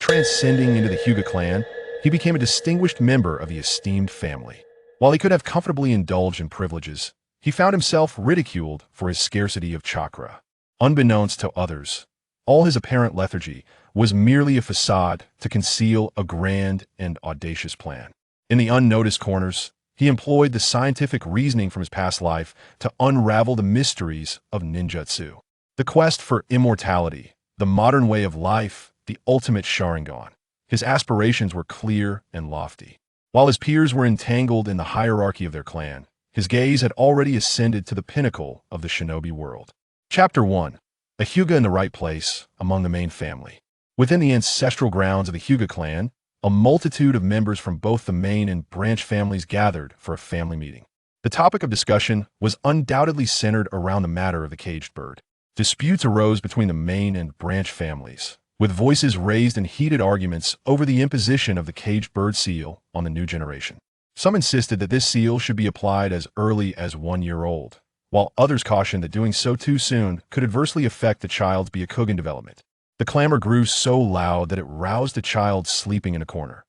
transcending into the Hyuga clan, he became a distinguished member of the esteemed family. While he could have comfortably indulged in privileges, he found himself ridiculed for his scarcity of chakra. Unbeknownst to others, all his apparent lethargy was merely a facade to conceal a grand and audacious plan. In the unnoticed corners, he employed the scientific reasoning from his past life to unravel the mysteries of ninjutsu. The quest for immortality, the modern way of life, the ultimate Sharingan. His aspirations were clear and lofty. While his peers were entangled in the hierarchy of their clan, his gaze had already ascended to the pinnacle of the shinobi world. Chapter 1. A Hyuga in the right place among the main family. Within the ancestral grounds of the Hyuga clan, a multitude of members from both the main and branch families gathered for a family meeting. The topic of discussion was undoubtedly centered around the matter of the caged bird. Disputes arose between the main and branch families, with voices raised in heated arguments over the imposition of the caged bird seal on the new generation. Some insisted that this seal should be applied as early as 1 year old, while others cautioned that doing so too soon could adversely affect the child's Byakugan development. The clamor grew so loud that it roused a child sleeping in a corner.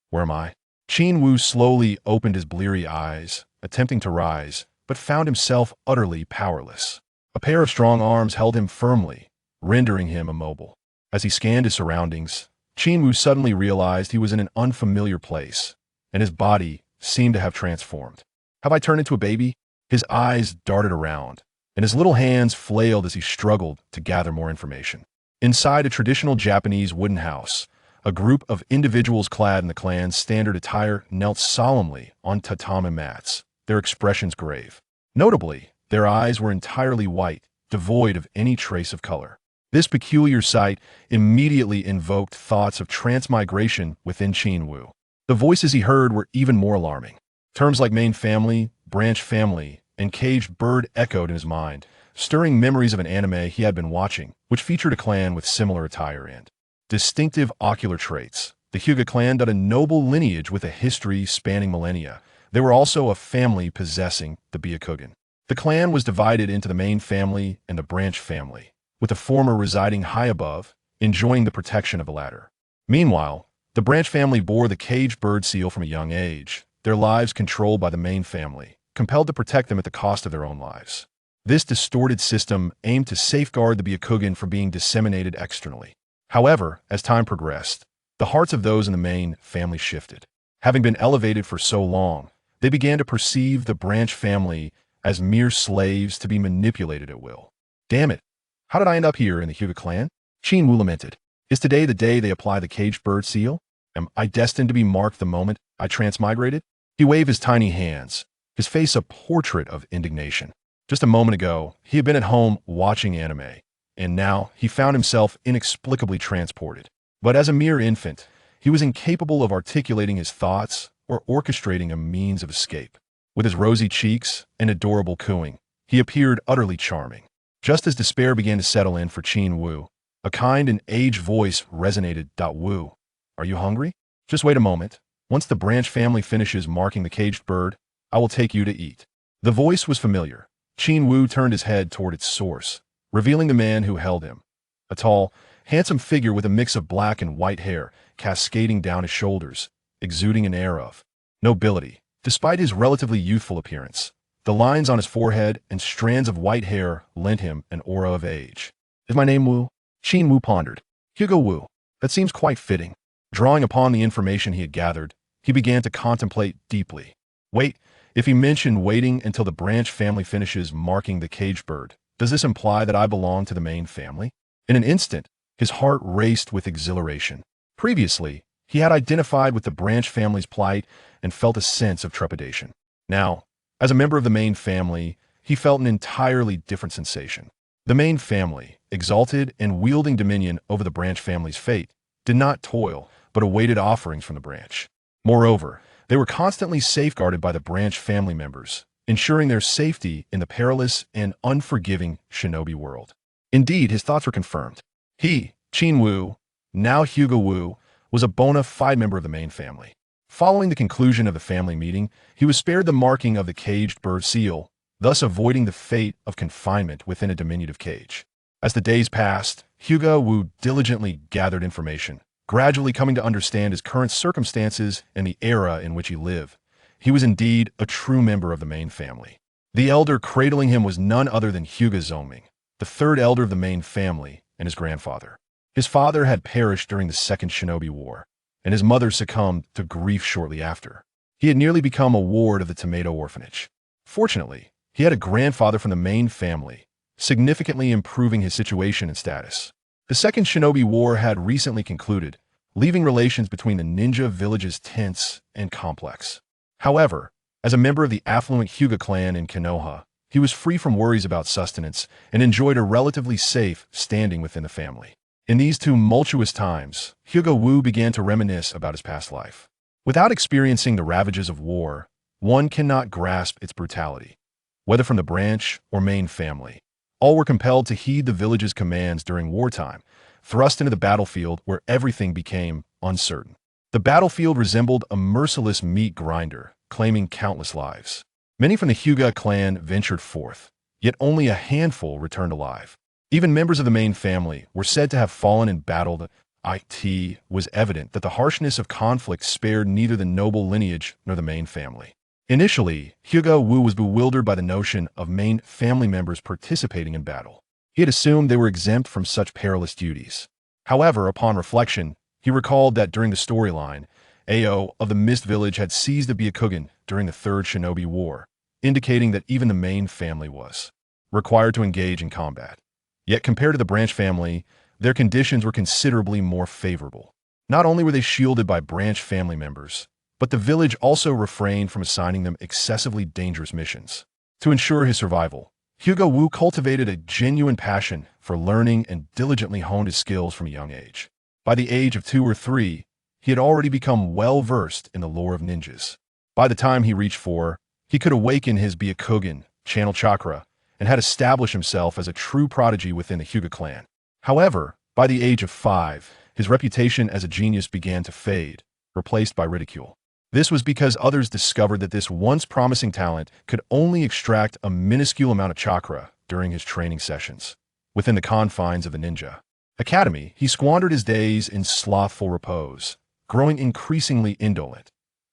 "Where am I?" Chin-Woo slowly opened his bleary eyes, attempting to rise, but found himself utterly powerless. A pair of strong arms held him firmly, rendering him immobile. As he scanned his surroundings, Chin-Woo suddenly realized he was in an unfamiliar place, and his body seemed to have transformed. "Have I turned into a baby?" His eyes darted around, and his little hands flailed as he struggled to gather more information. Inside a traditional Japanese wooden house, a group of individuals clad in the clan's standard attire knelt solemnly on tatami mats, their expressions grave. Notably, their eyes were entirely white, devoid of any trace of color. This peculiar sight immediately invoked thoughts of transmigration within Chin-Woo. The voices he heard were even more alarming. Terms like main family, branch family, and caged bird echoed in his mind, stirring memories of an anime he had been watching, which featured a clan with similar attire and distinctive ocular traits. The Hyuga clan had a noble lineage with a history spanning millennia. They were also a family possessing the Byakugan. The clan was divided into the main family and the branch family, with the former residing high above, enjoying the protection of the latter. Meanwhile, the branch family bore the caged bird seal from a young age, their lives controlled by the main family, compelled to protect them at the cost of their own lives. This distorted system aimed to safeguard the Byakugan from being disseminated externally. However, as time progressed, the hearts of those in the main family shifted. Having been elevated for so long, they began to perceive the branch family as mere slaves to be manipulated at will. "Damn it! How did I end up here in the Hyuga clan?" Chin-Woo lamented. "Is today the day they apply the caged bird seal? Am I destined to be marked the moment I transmigrated?" He waved his tiny hands, his face a portrait of indignation. Just a moment ago, he had been at home watching anime, and now he found himself inexplicably transported. But as a mere infant, he was incapable of articulating his thoughts or orchestrating a means of escape. With his rosy cheeks and adorable cooing, he appeared utterly charming. Just as despair began to settle in for Chin-Woo, a kind and aged voice resonated. "Woo, are you hungry? Just wait a moment. Once the branch family finishes marking the caged bird, I will take you to eat." The voice was familiar. Chin-Woo turned his head toward its source, revealing the man who held him. A tall, handsome figure with a mix of black and white hair cascading down his shoulders, exuding an air of nobility. Despite his relatively youthful appearance, the lines on his forehead and strands of white hair lent him an aura of age. "Is my name Woo?" Chin-Woo pondered. "Hyuga Woo. That seems quite fitting." Drawing upon the information he had gathered, he began to contemplate deeply. Wait, if he mentioned waiting until the branch family finishes marking the caged bird, does this imply that I belong to the main family? In an instant, his heart raced with exhilaration. Previously, he had identified with the branch family's plight and felt a sense of trepidation. Now, as a member of the main family, he felt an entirely different sensation. The main family, exalted and wielding dominion over the branch family's fate, did not toil, but awaited offerings from the branch. Moreover, they were constantly safeguarded by the branch family members, ensuring their safety in the perilous and unforgiving shinobi world. Indeed, his thoughts were confirmed. He, Chin-Woo, now Hyuga Woo, was a bona fide member of the main family. Following the conclusion of the family meeting, he was spared the marking of the caged bird seal, thus avoiding the fate of confinement within a diminutive cage. As the days passed, Hyuga Woo diligently gathered information, gradually coming to understand his current circumstances and the era in which he lived. He was indeed a true member of the main family. The elder cradling him was none other than Hyuga Zoeming, the third elder of the main family, and his grandfather. His father had perished during the Second Shinobi War, and his mother succumbed to grief shortly after. He had nearly become a ward of the Tomato Orphanage. Fortunately, he had a grandfather from the main family, significantly improving his situation and status. The Second Shinobi War had recently concluded, leaving relations between the ninja villages tense and complex. However, as a member of the affluent Hyuga clan in Konoha, he was free from worries about sustenance and enjoyed a relatively safe standing within the family. In these tumultuous times, Hyuga Wu began to reminisce about his past life. Without experiencing the ravages of war, one cannot grasp its brutality. Whether from the branch or main family, all were compelled to heed the village's commands during wartime, thrust into the battlefield where everything became uncertain. The battlefield resembled a merciless meat grinder, claiming countless lives. Many from the Hyuga clan ventured forth, yet only a handful returned alive. Even members of the main family were said to have fallen in battle. It was evident that the harshness of conflict spared neither the noble lineage nor the main family. Initially, Hyuga Wu was bewildered by the notion of main family members participating in battle. He had assumed they were exempt from such perilous duties. However, upon reflection, he recalled that during the storyline, Ao of the Mist Village had seized a Byakugan during the Third Shinobi War, indicating that even the main family was required to engage in combat. Yet compared to the branch family, their conditions were considerably more favorable. Not only were they shielded by branch family members, but the village also refrained from assigning them excessively dangerous missions. To ensure his survival, Hyuga Wu cultivated a genuine passion for learning and diligently honed his skills from a young age. By the age of 2 or 3, he had already become well-versed in the lore of ninjas. By the time he reached 4, he could awaken his Byakugan, channel chakra, and had established himself as a true prodigy within the Hyuga clan. However, by the age of 5, his reputation as a genius began to fade, replaced by ridicule. This was because others discovered that this once promising talent could only extract a minuscule amount of chakra during his training sessions. Within the confines of the ninja academy, he squandered his days in slothful repose, growing increasingly indolent.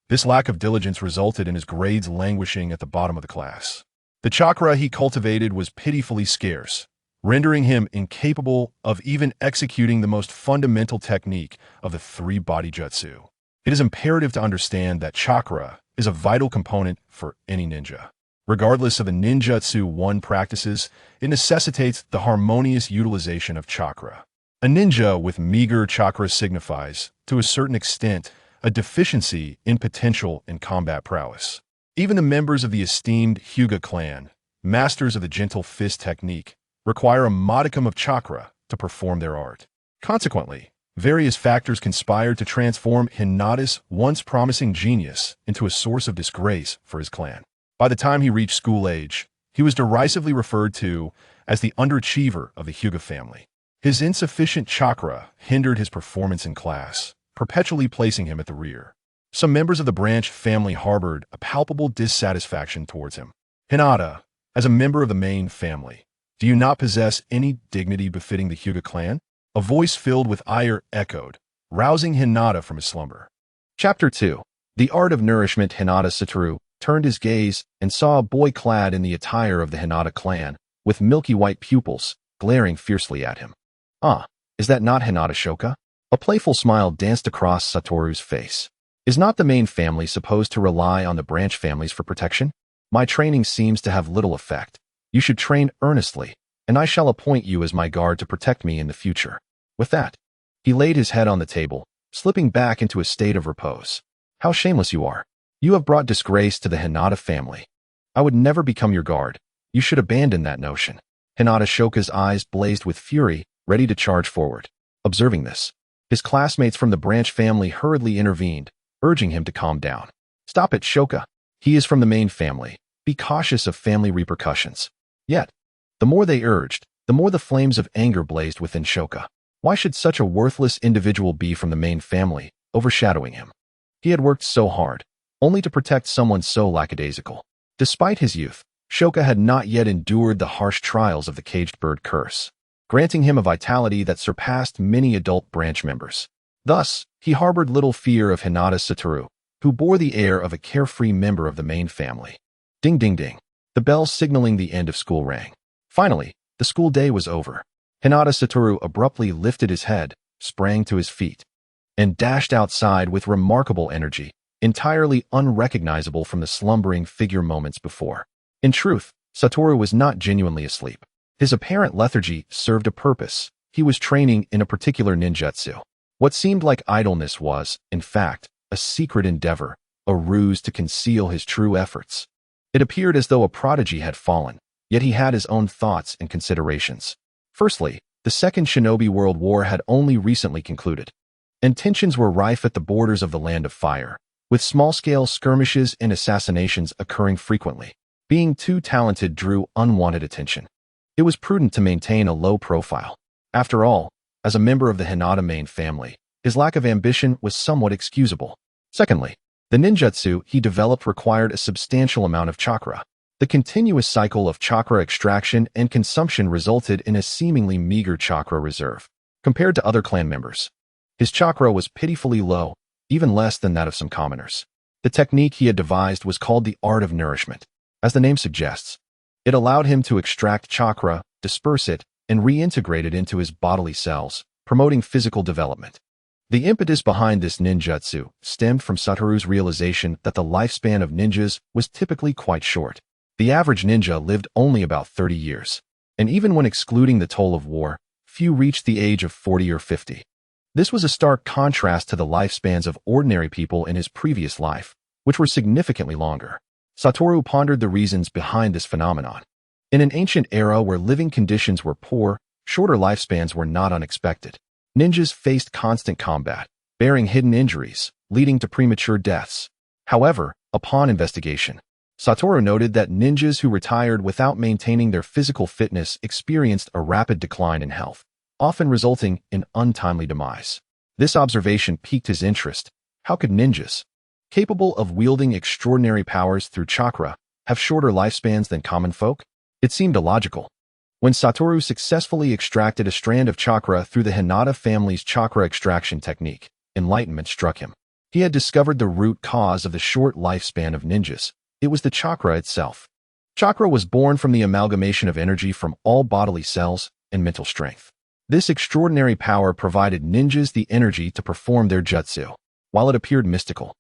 This lack of diligence resulted in his grades languishing at the bottom of the class. The chakra he cultivated was pitifully scarce, rendering him incapable of even executing the most fundamental technique of the 3-body jutsu. It is imperative to understand that chakra is a vital component for any ninja. Regardless of the ninjutsu one practices, it necessitates the harmonious utilization of chakra. A ninja with meager chakra signifies, to a certain extent, a deficiency in potential and combat prowess. Even the members of the esteemed Hyuga clan, masters of the gentle fist technique, require a modicum of chakra to perform their art. Consequently, various factors conspired to transform Hinata's once promising genius into a source of disgrace for his clan. By the time he reached school age, he was derisively referred to as the underachiever of the Hyuga family. His insufficient chakra hindered his performance in class, perpetually placing him at the rear. Some members of the branch family harbored a palpable dissatisfaction towards him. Hinata, as a member of the main family, do you not possess any dignity befitting the Hyuga clan? A voice filled with ire echoed, rousing Hinata from his slumber. Chapter 2. The Art of Nourishment. Hinata Satoru turned his gaze and saw a boy clad in the attire of the Hinata clan, with milky white pupils, glaring fiercely at him. Ah, is that not Hinata Shoka? A playful smile danced across Satoru's face. Is not the main family supposed to rely on the branch families for protection? My training seems to have little effect. You should train earnestly, and I shall appoint you as my guard to protect me in the future. With that, he laid his head on the table, slipping back into a state of repose. How shameless you are. You have brought disgrace to the Hinata family. I would never become your guard. You should abandon that notion. Hinata Shoka's eyes blazed with fury, ready to charge forward. Observing this, his classmates from the branch family hurriedly intervened, urging him to calm down. Stop it, Shoka. He is from the main family. Be cautious of family repercussions. Yet, the more they urged, the more the flames of anger blazed within Shoka. Why should such a worthless individual be from the main family, overshadowing him? He had worked so hard, only to protect someone so lackadaisical. Despite his youth, Shoka had not yet endured the harsh trials of the caged bird curse, granting him a vitality that surpassed many adult branch members. Thus, he harbored little fear of Hinata Satoru, who bore the air of a carefree member of the main family. Ding ding ding. The bell signaling the end of school rang. Finally, the school day was over. Hinata Satoru abruptly lifted his head, sprang to his feet, and dashed outside with remarkable energy, entirely unrecognizable from the slumbering figure moments before. In truth, Satoru was not genuinely asleep. His apparent lethargy served a purpose. He was training in a particular ninjutsu. What seemed like idleness was, in fact, a secret endeavor, a ruse to conceal his true efforts. It appeared as though a prodigy had fallen, yet he had his own thoughts and considerations. Firstly, the Second Shinobi World War had only recently concluded, and tensions were rife at the borders of the Land of Fire, with small-scale skirmishes and assassinations occurring frequently. Being too talented drew unwanted attention. It was prudent to maintain a low profile. After all, as a member of the Hyuga Main Family, his lack of ambition was somewhat excusable. Secondly, the ninjutsu he developed required a substantial amount of chakra. The continuous cycle of chakra extraction and consumption resulted in a seemingly meager chakra reserve. Compared to other clan members, his chakra was pitifully low, even less than that of some commoners. The technique he had devised was called the art of nourishment. As the name suggests, it allowed him to extract chakra, disperse it, and reintegrate it into his bodily cells, promoting physical development. The impetus behind this ninjutsu stemmed from Satoru's realization that the lifespan of ninjas was typically quite short. The average ninja lived only about 30 years, and even when excluding the toll of war, few reached the age of 40 or 50. This was a stark contrast to the lifespans of ordinary people in his previous life, which were significantly longer. Satoru pondered the reasons behind this phenomenon. In an ancient era where living conditions were poor, shorter lifespans were not unexpected. Ninjas faced constant combat, bearing hidden injuries, leading to premature deaths. However, upon investigation, Satoru noted that ninjas who retired without maintaining their physical fitness experienced a rapid decline in health, often resulting in untimely demise. This observation piqued his interest. How could ninjas, capable of wielding extraordinary powers through chakra, have shorter lifespans than common folk? It seemed illogical. When Satoru successfully extracted a strand of chakra through the Hinata family's chakra extraction technique, enlightenment struck him. He had discovered the root cause of the short lifespan of ninjas. It was the chakra itself. Chakra was born from the amalgamation of energy from all bodily cells and mental strength. This extraordinary power provided ninjas the energy to perform their jutsu. While it appeared mystical,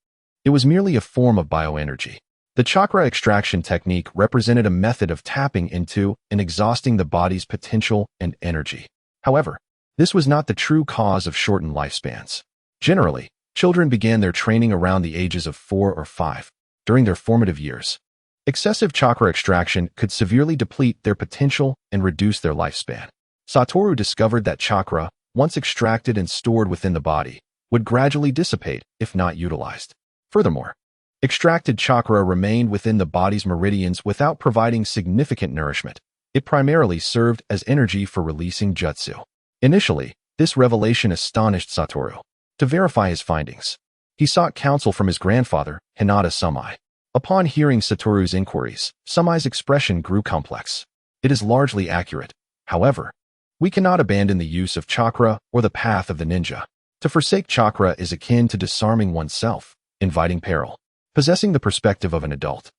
it was merely a form of bioenergy. The chakra extraction technique represented a method of tapping into and exhausting the body's potential and energy. However, this was not the true cause of shortened lifespans. Generally, children began their training around the ages of 4 or 5, during their formative years. Excessive chakra extraction could severely deplete their potential and reduce their lifespan. Satoru discovered that chakra, once extracted and stored within the body, would gradually dissipate if not utilized. Furthermore, extracted chakra remained within the body's meridians without providing significant nourishment. It primarily served as energy for releasing jutsu. Initially, this revelation astonished Satoru. To verify his findings, he sought counsel from his grandfather, Hinata Sumai. Upon hearing Satoru's inquiries, Sumai's expression grew complex. It is largely accurate. However, we cannot abandon the use of chakra or the path of the ninja. To forsake chakra is akin to disarming oneself, inviting peril. Possessing the perspective of an adult,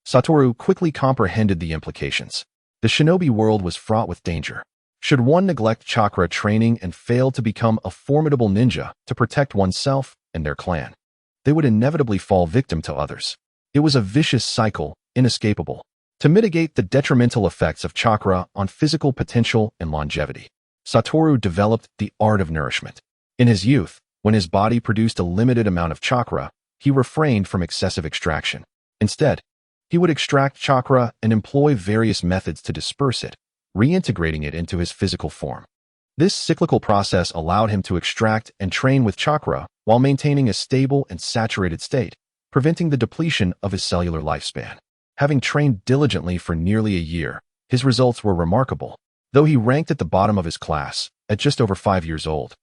Satoru quickly comprehended the implications. The shinobi world was fraught with danger. Should one neglect chakra training and fail to become a formidable ninja to protect oneself and their clan, they would inevitably fall victim to others. It was a vicious cycle, inescapable. To mitigate the detrimental effects of chakra on physical potential and longevity, Satoru developed the art of nourishment. In his youth, when his body produced a limited amount of chakra, he refrained from excessive extraction. Instead, he would extract chakra and employ various methods to disperse it, reintegrating it into his physical form. This cyclical process allowed him to extract and train with chakra while maintaining a stable and saturated state, preventing the depletion of his cellular lifespan. Having trained diligently for nearly a year, his results were remarkable. Though he ranked at the bottom of his class, at just over 5 years old,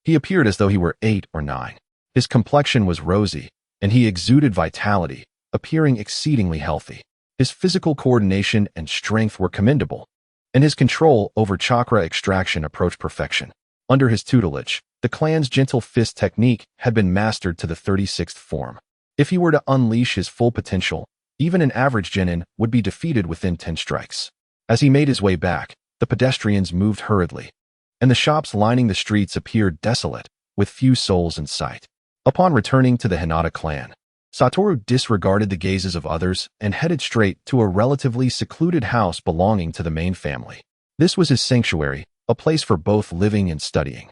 he appeared as though he were 8 or 9. His complexion was rosy, and he exuded vitality, appearing exceedingly healthy. His physical coordination and strength were commendable, and his control over chakra extraction approached perfection. Under his tutelage, The clan's gentle fist technique had been mastered to the 36th form. If he were to unleash his full potential, even an average genin would be defeated within 10 strikes. As he made his way back, the pedestrians moved hurriedly, and the shops lining the streets appeared desolate, with few souls in sight. Upon returning to the Hinata clan, Satoru disregarded the gazes of others and headed straight to a relatively secluded house belonging to the main family. This was his sanctuary, a place for both living and studying.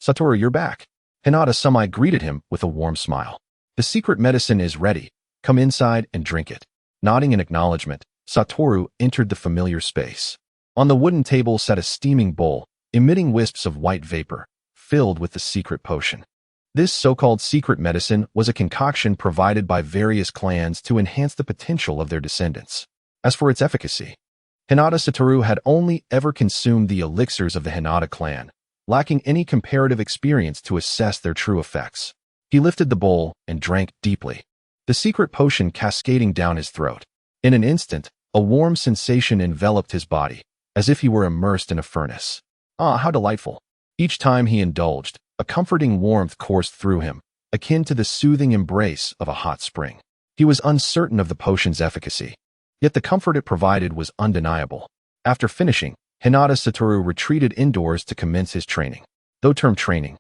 "Satoru, you're back." Hinata-sama greeted him with a warm smile. "The secret medicine is ready. Come inside and drink it." Nodding in acknowledgement, Satoru entered the familiar space. On the wooden table sat a steaming bowl, emitting wisps of white vapor, filled with the secret potion. This so-called secret medicine was a concoction provided by various clans to enhance the potential of their descendants. As for its efficacy, Hinata Satoru had only ever consumed the elixirs of the Hinata clan, lacking any comparative experience to assess their true effects. He lifted the bowl and drank deeply, the secret potion cascading down his throat. In an instant, a warm sensation enveloped his body, as if he were immersed in a furnace. Ah, how delightful! Each time he indulged, a comforting warmth coursed through him, akin to the soothing embrace of a hot spring. He was uncertain of the potion's efficacy, yet the comfort it provided was undeniable. After finishing, Hinata Satoru retreated indoors to commence his training. Though termed training,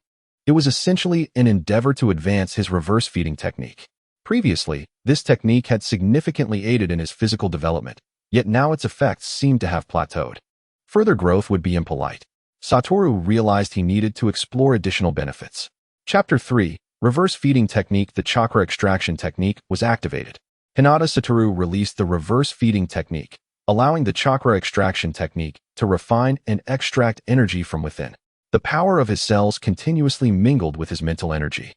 it was essentially an endeavor to advance his reverse feeding technique. Previously, this technique had significantly aided in his physical development, yet now its effects seemed to have plateaued. Further growth would be impolite. Satoru realized he needed to explore additional benefits. Chapter 3, Reverse Feeding Technique. The chakra extraction technique was activated. Hinata Satoru released the reverse feeding technique, allowing the chakra extraction technique to refine and extract energy from within. The power of his cells continuously mingled with his mental energy,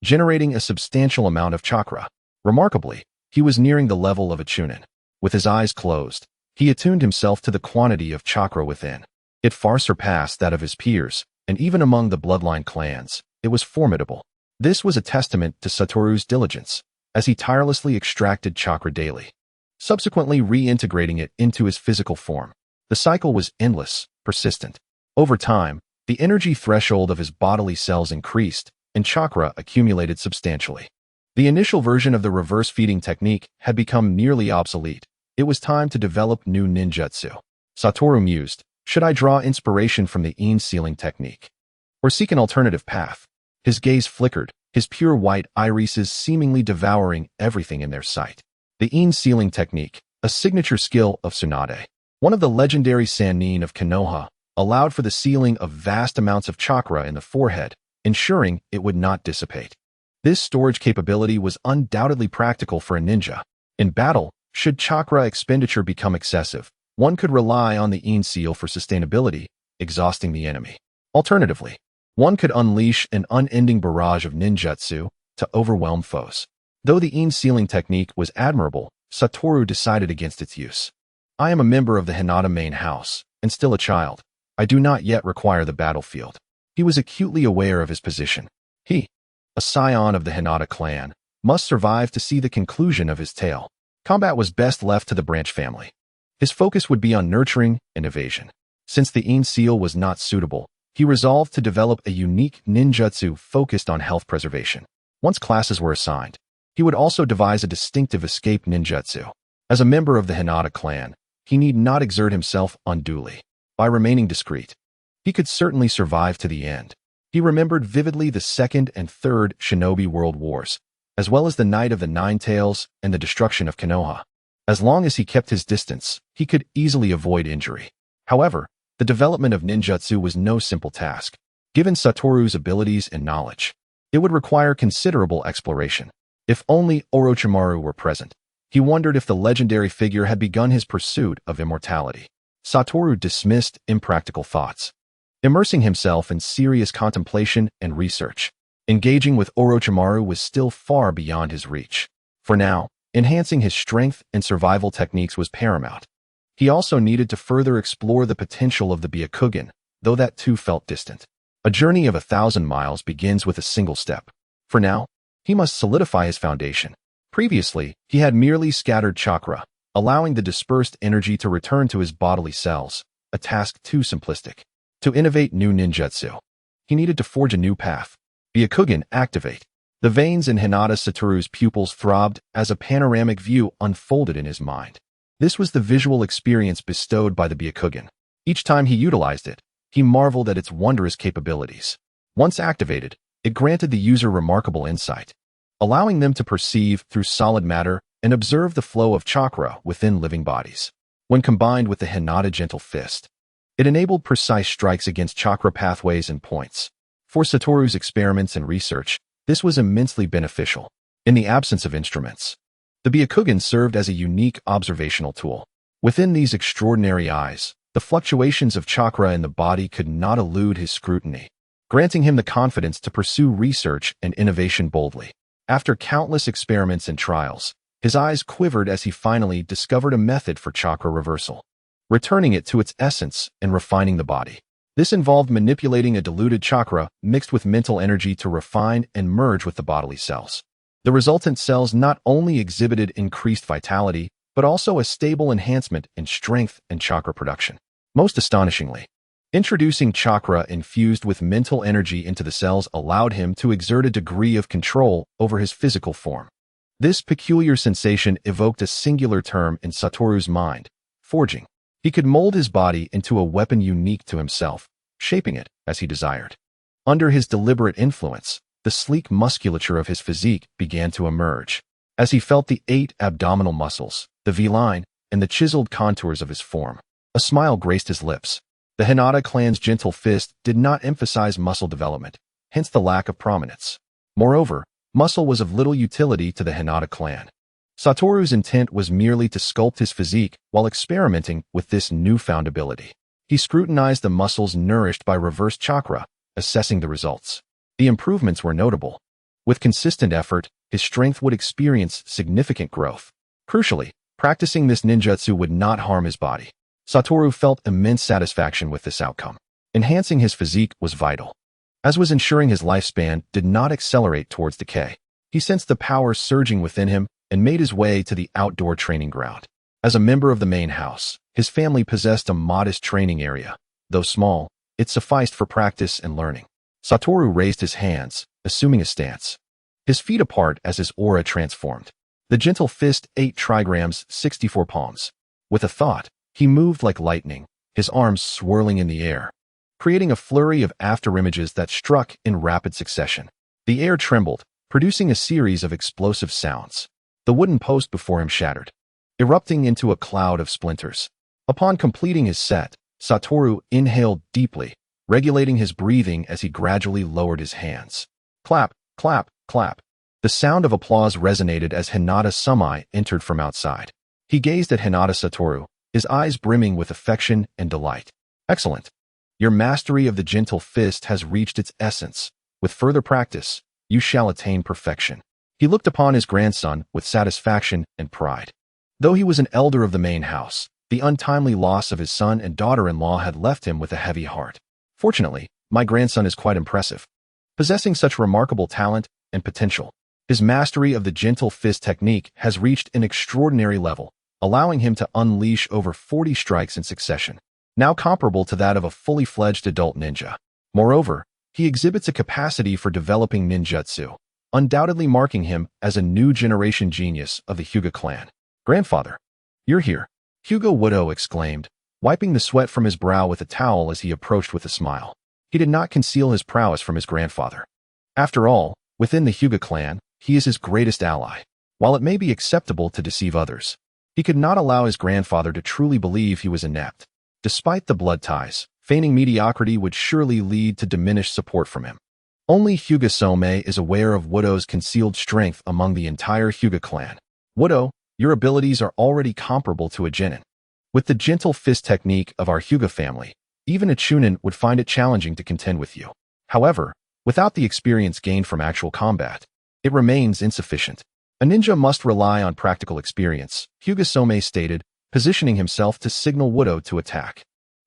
generating a substantial amount of chakra. Remarkably, he was nearing the level of a chunin. With his eyes closed, he attuned himself to the quantity of chakra within. It far surpassed that of his peers, and even among the bloodline clans, it was formidable. This was a testament to Satoru's diligence, as he tirelessly extracted chakra daily, subsequently reintegrating it into his physical form. The cycle was endless, persistent. Over time, the energy threshold of his bodily cells increased, and chakra accumulated substantially. The initial version of the reverse feeding technique had become nearly obsolete. It was time to develop new ninjutsu. Satoru mused, should I draw inspiration from the Ein sealing technique, or seek an alternative path? His gaze flickered, his pure white irises seemingly devouring everything in their sight. The Ein sealing technique, a signature skill of Tsunade, one of the legendary sannin of Konoha, allowed for the sealing of vast amounts of chakra in the forehead, ensuring it would not dissipate. This storage capability was undoubtedly practical for a ninja. In battle, should chakra expenditure become excessive, one could rely on the Ein seal for sustainability, exhausting the enemy. Alternatively, one could unleash an unending barrage of ninjutsu to overwhelm foes. Though the Ein sealing technique was admirable, Satoru decided against its use. I am a member of the Hinata main house, and still a child. I do not yet require the battlefield. He was acutely aware of his position. He, a scion of the Hinata clan, must survive to see the conclusion of his tale. Combat was best left to the branch family. His focus would be on nurturing and evasion. Since the Ein seal was not suitable, he resolved to develop a unique ninjutsu focused on health preservation. Once classes were assigned, he would also devise a distinctive escape ninjutsu. As a member of the Hinata clan, he need not exert himself unduly. By remaining discreet, he could certainly survive to the end. He remembered vividly the Second and Third Shinobi World Wars, as well as the Night of the Nine Tails and the destruction of Konoha. As long as he kept his distance, he could easily avoid injury. However, the development of ninjutsu was no simple task. Given Satoru's abilities and knowledge, it would require considerable exploration. If only Orochimaru were present. He wondered if the legendary figure had begun his pursuit of immortality. Satoru dismissed impractical thoughts, immersing himself in serious contemplation and research. Engaging with Orochimaru was still far beyond his reach. For now, enhancing his strength and survival techniques was paramount. He also needed to further explore the potential of the Byakugan, though that too felt distant. A journey of 1,000 miles begins with a single step. For now, he must solidify his foundation. Previously, he had merely scattered chakra, allowing the dispersed energy to return to his bodily cells, a task too simplistic. To innovate new ninjutsu, He needed to forge a new path. Byakugan, activate. The veins in Hinata Satoru's pupils throbbed as a panoramic view unfolded in his mind. This was the visual experience bestowed by the Byakugan. Each time he utilized it, he marveled at its wondrous capabilities. Once activated, it granted the user remarkable insight, allowing them to perceive through solid matter and observe the flow of chakra within living bodies. When combined with the Hinata Gentle Fist, it enabled precise strikes against chakra pathways and points. For Satoru's experiments and research, this was immensely beneficial. In the absence of instruments, the Byakugan served as a unique observational tool. Within these extraordinary eyes, the fluctuations of chakra in the body could not elude his scrutiny, granting him the confidence to pursue research and innovation boldly. After countless experiments and trials, his eyes quivered as he finally discovered a method for chakra reversal, returning it to its essence and refining the body. This involved manipulating a diluted chakra mixed with mental energy to refine and merge with the bodily cells. The resultant cells not only exhibited increased vitality, but also a stable enhancement in strength and chakra production. Most astonishingly, introducing chakra infused with mental energy into the cells allowed him to exert a degree of control over his physical form. This peculiar sensation evoked a singular term in Satoru's mind: forging. He could mold his body into a weapon unique to himself, shaping it as he desired. Under his deliberate influence, the sleek musculature of his physique began to emerge. As he felt the 8 abdominal muscles, the V-line, and the chiseled contours of his form, a smile graced his lips. The Hinata clan's gentle fist did not emphasize muscle development, hence the lack of prominence. Moreover, muscle was of little utility to the Hinata clan. Satoru's intent was merely to sculpt his physique while experimenting with this newfound ability. He scrutinized the muscles nourished by reverse chakra, assessing the results. The improvements were notable. With consistent effort, his strength would experience significant growth. Crucially, practicing this ninjutsu would not harm his body. Satoru felt immense satisfaction with this outcome. Enhancing his physique was vital, as was ensuring his lifespan did not accelerate towards decay. He sensed the power surging within him and made his way to the outdoor training ground. As a member of the main house, his family possessed a modest training area. Though small, it sufficed for practice and learning. Satoru raised his hands, assuming a stance, his feet apart as his aura transformed. The gentle fist 8 trigrams 64 palms. With a thought, he moved like lightning, his arms swirling in the air, creating a flurry of afterimages that struck in rapid succession. The air trembled, producing a series of explosive sounds. The wooden post before him shattered, erupting into a cloud of splinters. Upon completing his set, Satoru inhaled deeply, regulating his breathing as he gradually lowered his hands. Clap, clap, clap. The sound of applause resonated as Hinata Sumai entered from outside. He gazed at Hinata Satoru, his eyes brimming with affection and delight. Excellent. Your mastery of the gentle fist has reached its essence. With further practice, you shall attain perfection. He looked upon his grandson with satisfaction and pride. Though he was an elder of the main house, the untimely loss of his son and daughter-in-law had left him with a heavy heart. Fortunately, my grandson is quite impressive, possessing such remarkable talent and potential. His mastery of the gentle fist technique has reached an extraordinary level, allowing him to unleash over 40 strikes in succession, now comparable to that of a fully fledged adult ninja. Moreover, he exhibits a capacity for developing ninjutsu, undoubtedly marking him as a new generation genius of the Hyuga clan. Grandfather, you're here, Hyuga Wudo exclaimed, wiping the sweat from his brow with a towel as he approached with a smile. He did not conceal his prowess from his grandfather. After all, within the Hyuga clan, he is his greatest ally. While it may be acceptable to deceive others, he could not allow his grandfather to truly believe he was inept. Despite the blood ties, feigning mediocrity would surely lead to diminished support from him. Only Hyuga Somei is aware of Wudo's concealed strength among the entire Hyuga clan. Wudo, your abilities are already comparable to a genin. With the gentle fist technique of our Hyuga family, even a chunin would find it challenging to contend with you. However, without the experience gained from actual combat, it remains insufficient. A ninja must rely on practical experience, Hyuga Somei stated, positioning himself to signal Wudo to attack.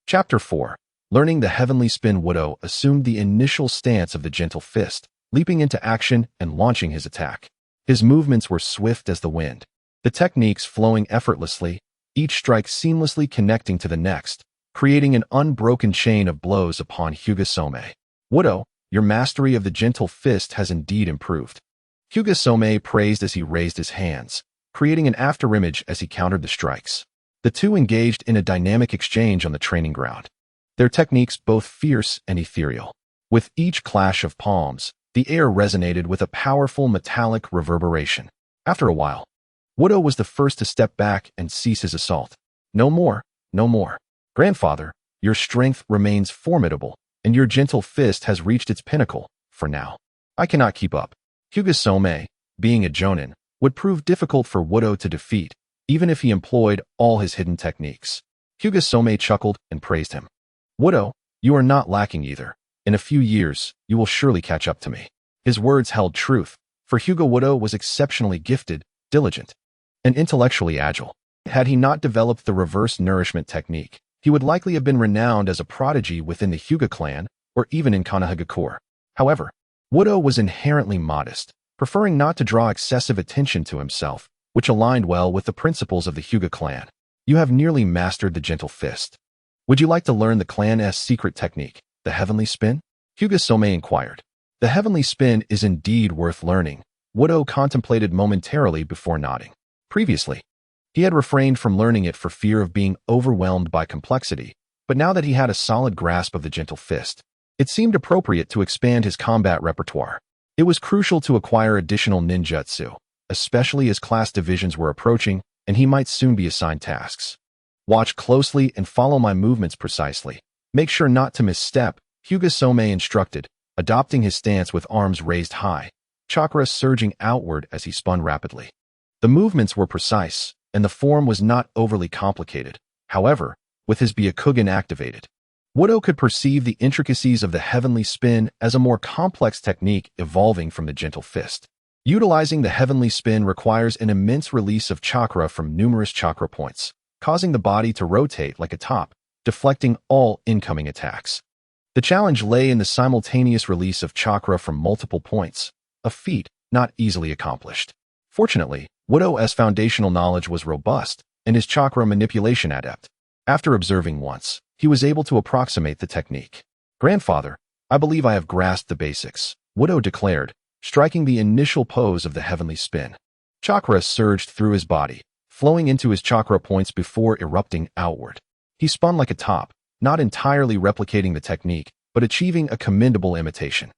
Chapter 4. Learning the heavenly spin. Wudo assumed the initial stance of the gentle fist, leaping into action and launching his attack. His movements were swift as the wind, the techniques flowing effortlessly, each strike seamlessly connecting to the next, creating an unbroken chain of blows upon Hyuga Somei. Wudo, your mastery of the gentle fist has indeed improved." Hyuga Some praised as he raised his hands, creating an afterimage as he countered the strikes. The two engaged in a dynamic exchange on the training ground, their techniques both fierce and ethereal. With each clash of palms, the air resonated with a powerful metallic reverberation. After a while, Wudo was the first to step back and cease his assault. "No more, no more. Grandfather, your strength remains formidable, and your gentle fist has reached its pinnacle, for now. I cannot keep up." Hyuga Some, being a jonin, would prove difficult for Wudo to defeat, even if he employed all his hidden techniques. Hyuga Some chuckled and praised him. "Wudo, you are not lacking either. In a few years, you will surely catch up to me." His words held truth, for Hyuga Wudo was exceptionally gifted, diligent, and intellectually agile. Had he not developed the reverse nourishment technique, he would likely have been renowned as a prodigy within the Hyuga clan or even in Konohagakure. However, Wudo was inherently modest, preferring not to draw excessive attention to himself, which aligned well with the principles of the Hyuga clan. "You have nearly mastered the gentle fist. Would you like to learn the clan's secret technique, the heavenly spin?" Hyuga Some inquired. The heavenly spin is indeed worth learning, Wudo contemplated momentarily before nodding. Previously, he had refrained from learning it for fear of being overwhelmed by complexity, but now that he had a solid grasp of the gentle fist, it seemed appropriate to expand his combat repertoire. It was crucial to acquire additional ninjutsu, especially as class divisions were approaching and he might soon be assigned tasks. "Watch closely and follow my movements precisely. Make sure not to misstep," Hyuga Some instructed, adopting his stance with arms raised high, chakra surging outward as he spun rapidly. The movements were precise, and the form was not overly complicated. However, with his Byakugan activated, Wudo could perceive the intricacies of the heavenly spin as a more complex technique evolving from the gentle fist. Utilizing the heavenly spin requires an immense release of chakra from numerous chakra points, causing the body to rotate like a top, deflecting all incoming attacks. The challenge lay in the simultaneous release of chakra from multiple points, a feat not easily accomplished. Fortunately, Wudo's foundational knowledge was robust and his chakra manipulation adept. After observing once, he was able to approximate the technique. "Grandfather, I believe I have grasped the basics," Wudo declared, striking the initial pose of the heavenly spin. Chakra surged through his body, flowing into his chakra points before erupting outward. He spun like a top, not entirely replicating the technique, but achieving a commendable imitation.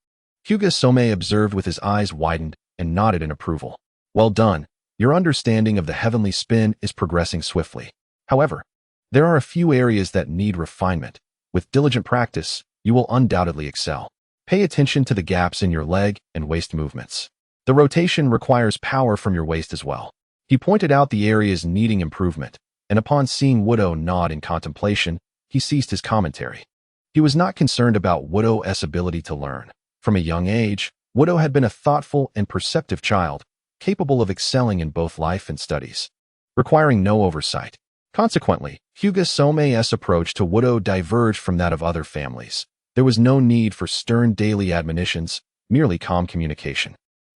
Hyuga Some observed with his eyes widened and nodded in approval. "Well done. Your understanding of the heavenly spin is progressing swiftly. However, there are a few areas that need refinement. With diligent practice, you will undoubtedly excel. Pay attention to the gaps in your leg and waist movements. The rotation requires power from your waist as well." He pointed out the areas needing improvement, and upon seeing Wudo nod in contemplation, he ceased his commentary. He was not concerned about Wudo's ability to learn. From a young age, Wudo had been a thoughtful and perceptive child, capable of excelling in both life and studies, requiring no oversight. Consequently, Hyuga Some's approach to Wudo diverged from that of other families. There was no need for stern daily admonitions, merely calm communication.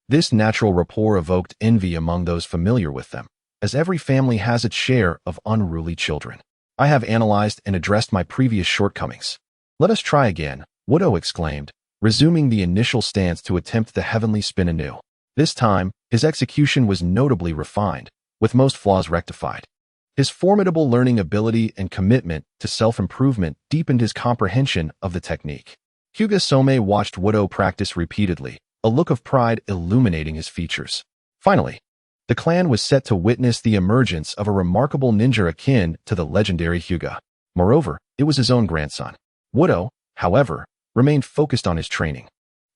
This natural rapport evoked envy among those familiar with them, as every family has its share of unruly children. "I have analyzed and addressed my previous shortcomings. Let us try again," Wudo exclaimed, resuming the initial stance to attempt the heavenly spin anew. This time, his execution was notably refined, with most flaws rectified. His formidable learning ability and commitment to self-improvement deepened his comprehension of the technique. Hyuga Some watched Wudo practice repeatedly, a look of pride illuminating his features. Finally, the clan was set to witness the emergence of a remarkable ninja akin to the legendary Hyuga. Moreover, it was his own grandson. Wudo, however, remained focused on his training,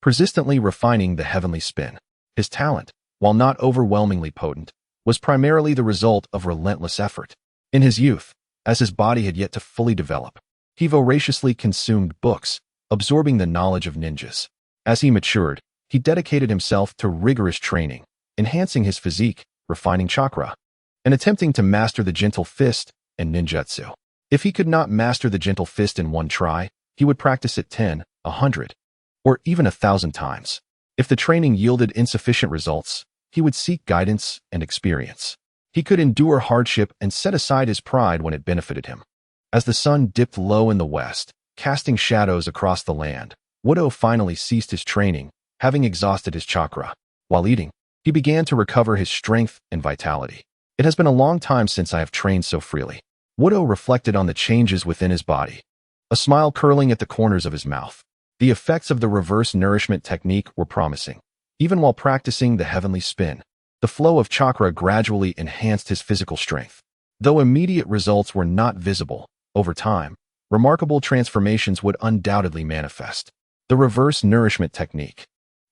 persistently refining the heavenly spin. His talent, while not overwhelmingly potent, was primarily the result of relentless effort. In his youth, as his body had yet to fully develop, he voraciously consumed books, absorbing the knowledge of ninjas. As he matured, he dedicated himself to rigorous training, enhancing his physique, refining chakra, and attempting to master the gentle fist and ninjutsu. If he could not master the gentle fist in one try, he would practice it 10, 100, or even 1,000 times. If the training yielded insufficient results, he would seek guidance and experience. He could endure hardship and set aside his pride when it benefited him. As the sun dipped low in the west, casting shadows across the land, Wudo finally ceased his training, having exhausted his chakra. While eating, he began to recover his strength and vitality. It has been a long time since I have trained so freely. Wudo reflected on the changes within his body, a smile curling at the corners of his mouth. The effects of the reverse nourishment technique were promising. Even while practicing the heavenly spin, the flow of chakra gradually enhanced his physical strength. Though immediate results were not visible, over time, remarkable transformations would undoubtedly manifest. The reverse nourishment technique,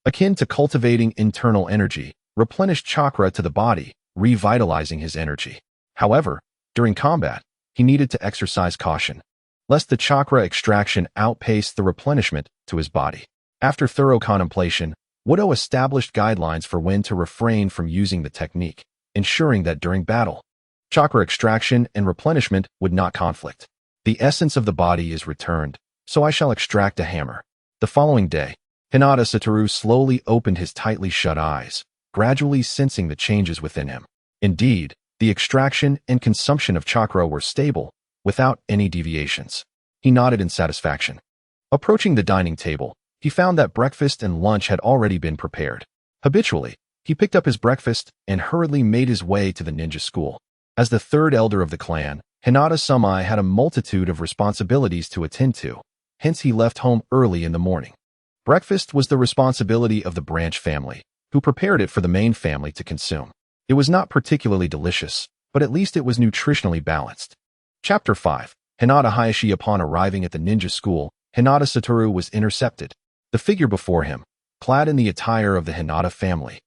akin to cultivating internal energy, replenished chakra to the body, revitalizing his energy. However, during combat, he needed to exercise caution, lest the chakra extraction outpace the replenishment to his body. After thorough contemplation, Wudo established guidelines for when to refrain from using the technique, ensuring that during battle, chakra extraction and replenishment would not conflict. The essence of the body is returned, so I shall extract a hammer. The following day, Hyuga Satoru slowly opened his tightly shut eyes, gradually sensing the changes within him. Indeed, the extraction and consumption of chakra were stable, without any deviations. He nodded in satisfaction. Approaching the dining table, he found that breakfast and lunch had already been prepared. Habitually, he picked up his breakfast and hurriedly made his way to the ninja school. As the third elder of the clan, Hinata-sama had a multitude of responsibilities to attend to, hence he left home early in the morning. Breakfast was the responsibility of the branch family, who prepared it for the main family to consume. It was not particularly delicious, but at least it was nutritionally balanced. Chapter 5. Hinata Hayashi. Upon arriving at the ninja school, Hinata Satoru was intercepted. The figure before him, clad in the attire of the Hinata family,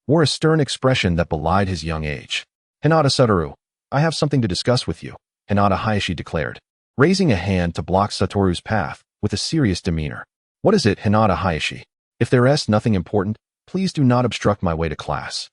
wore a stern expression that belied his young age. Hinata Satoru, I have something to discuss with you, Hinata Hayashi declared, raising a hand to block Satoru's path with a serious demeanor. What is it, Hinata Hayashi? If there is nothing important, please do not obstruct my way to class.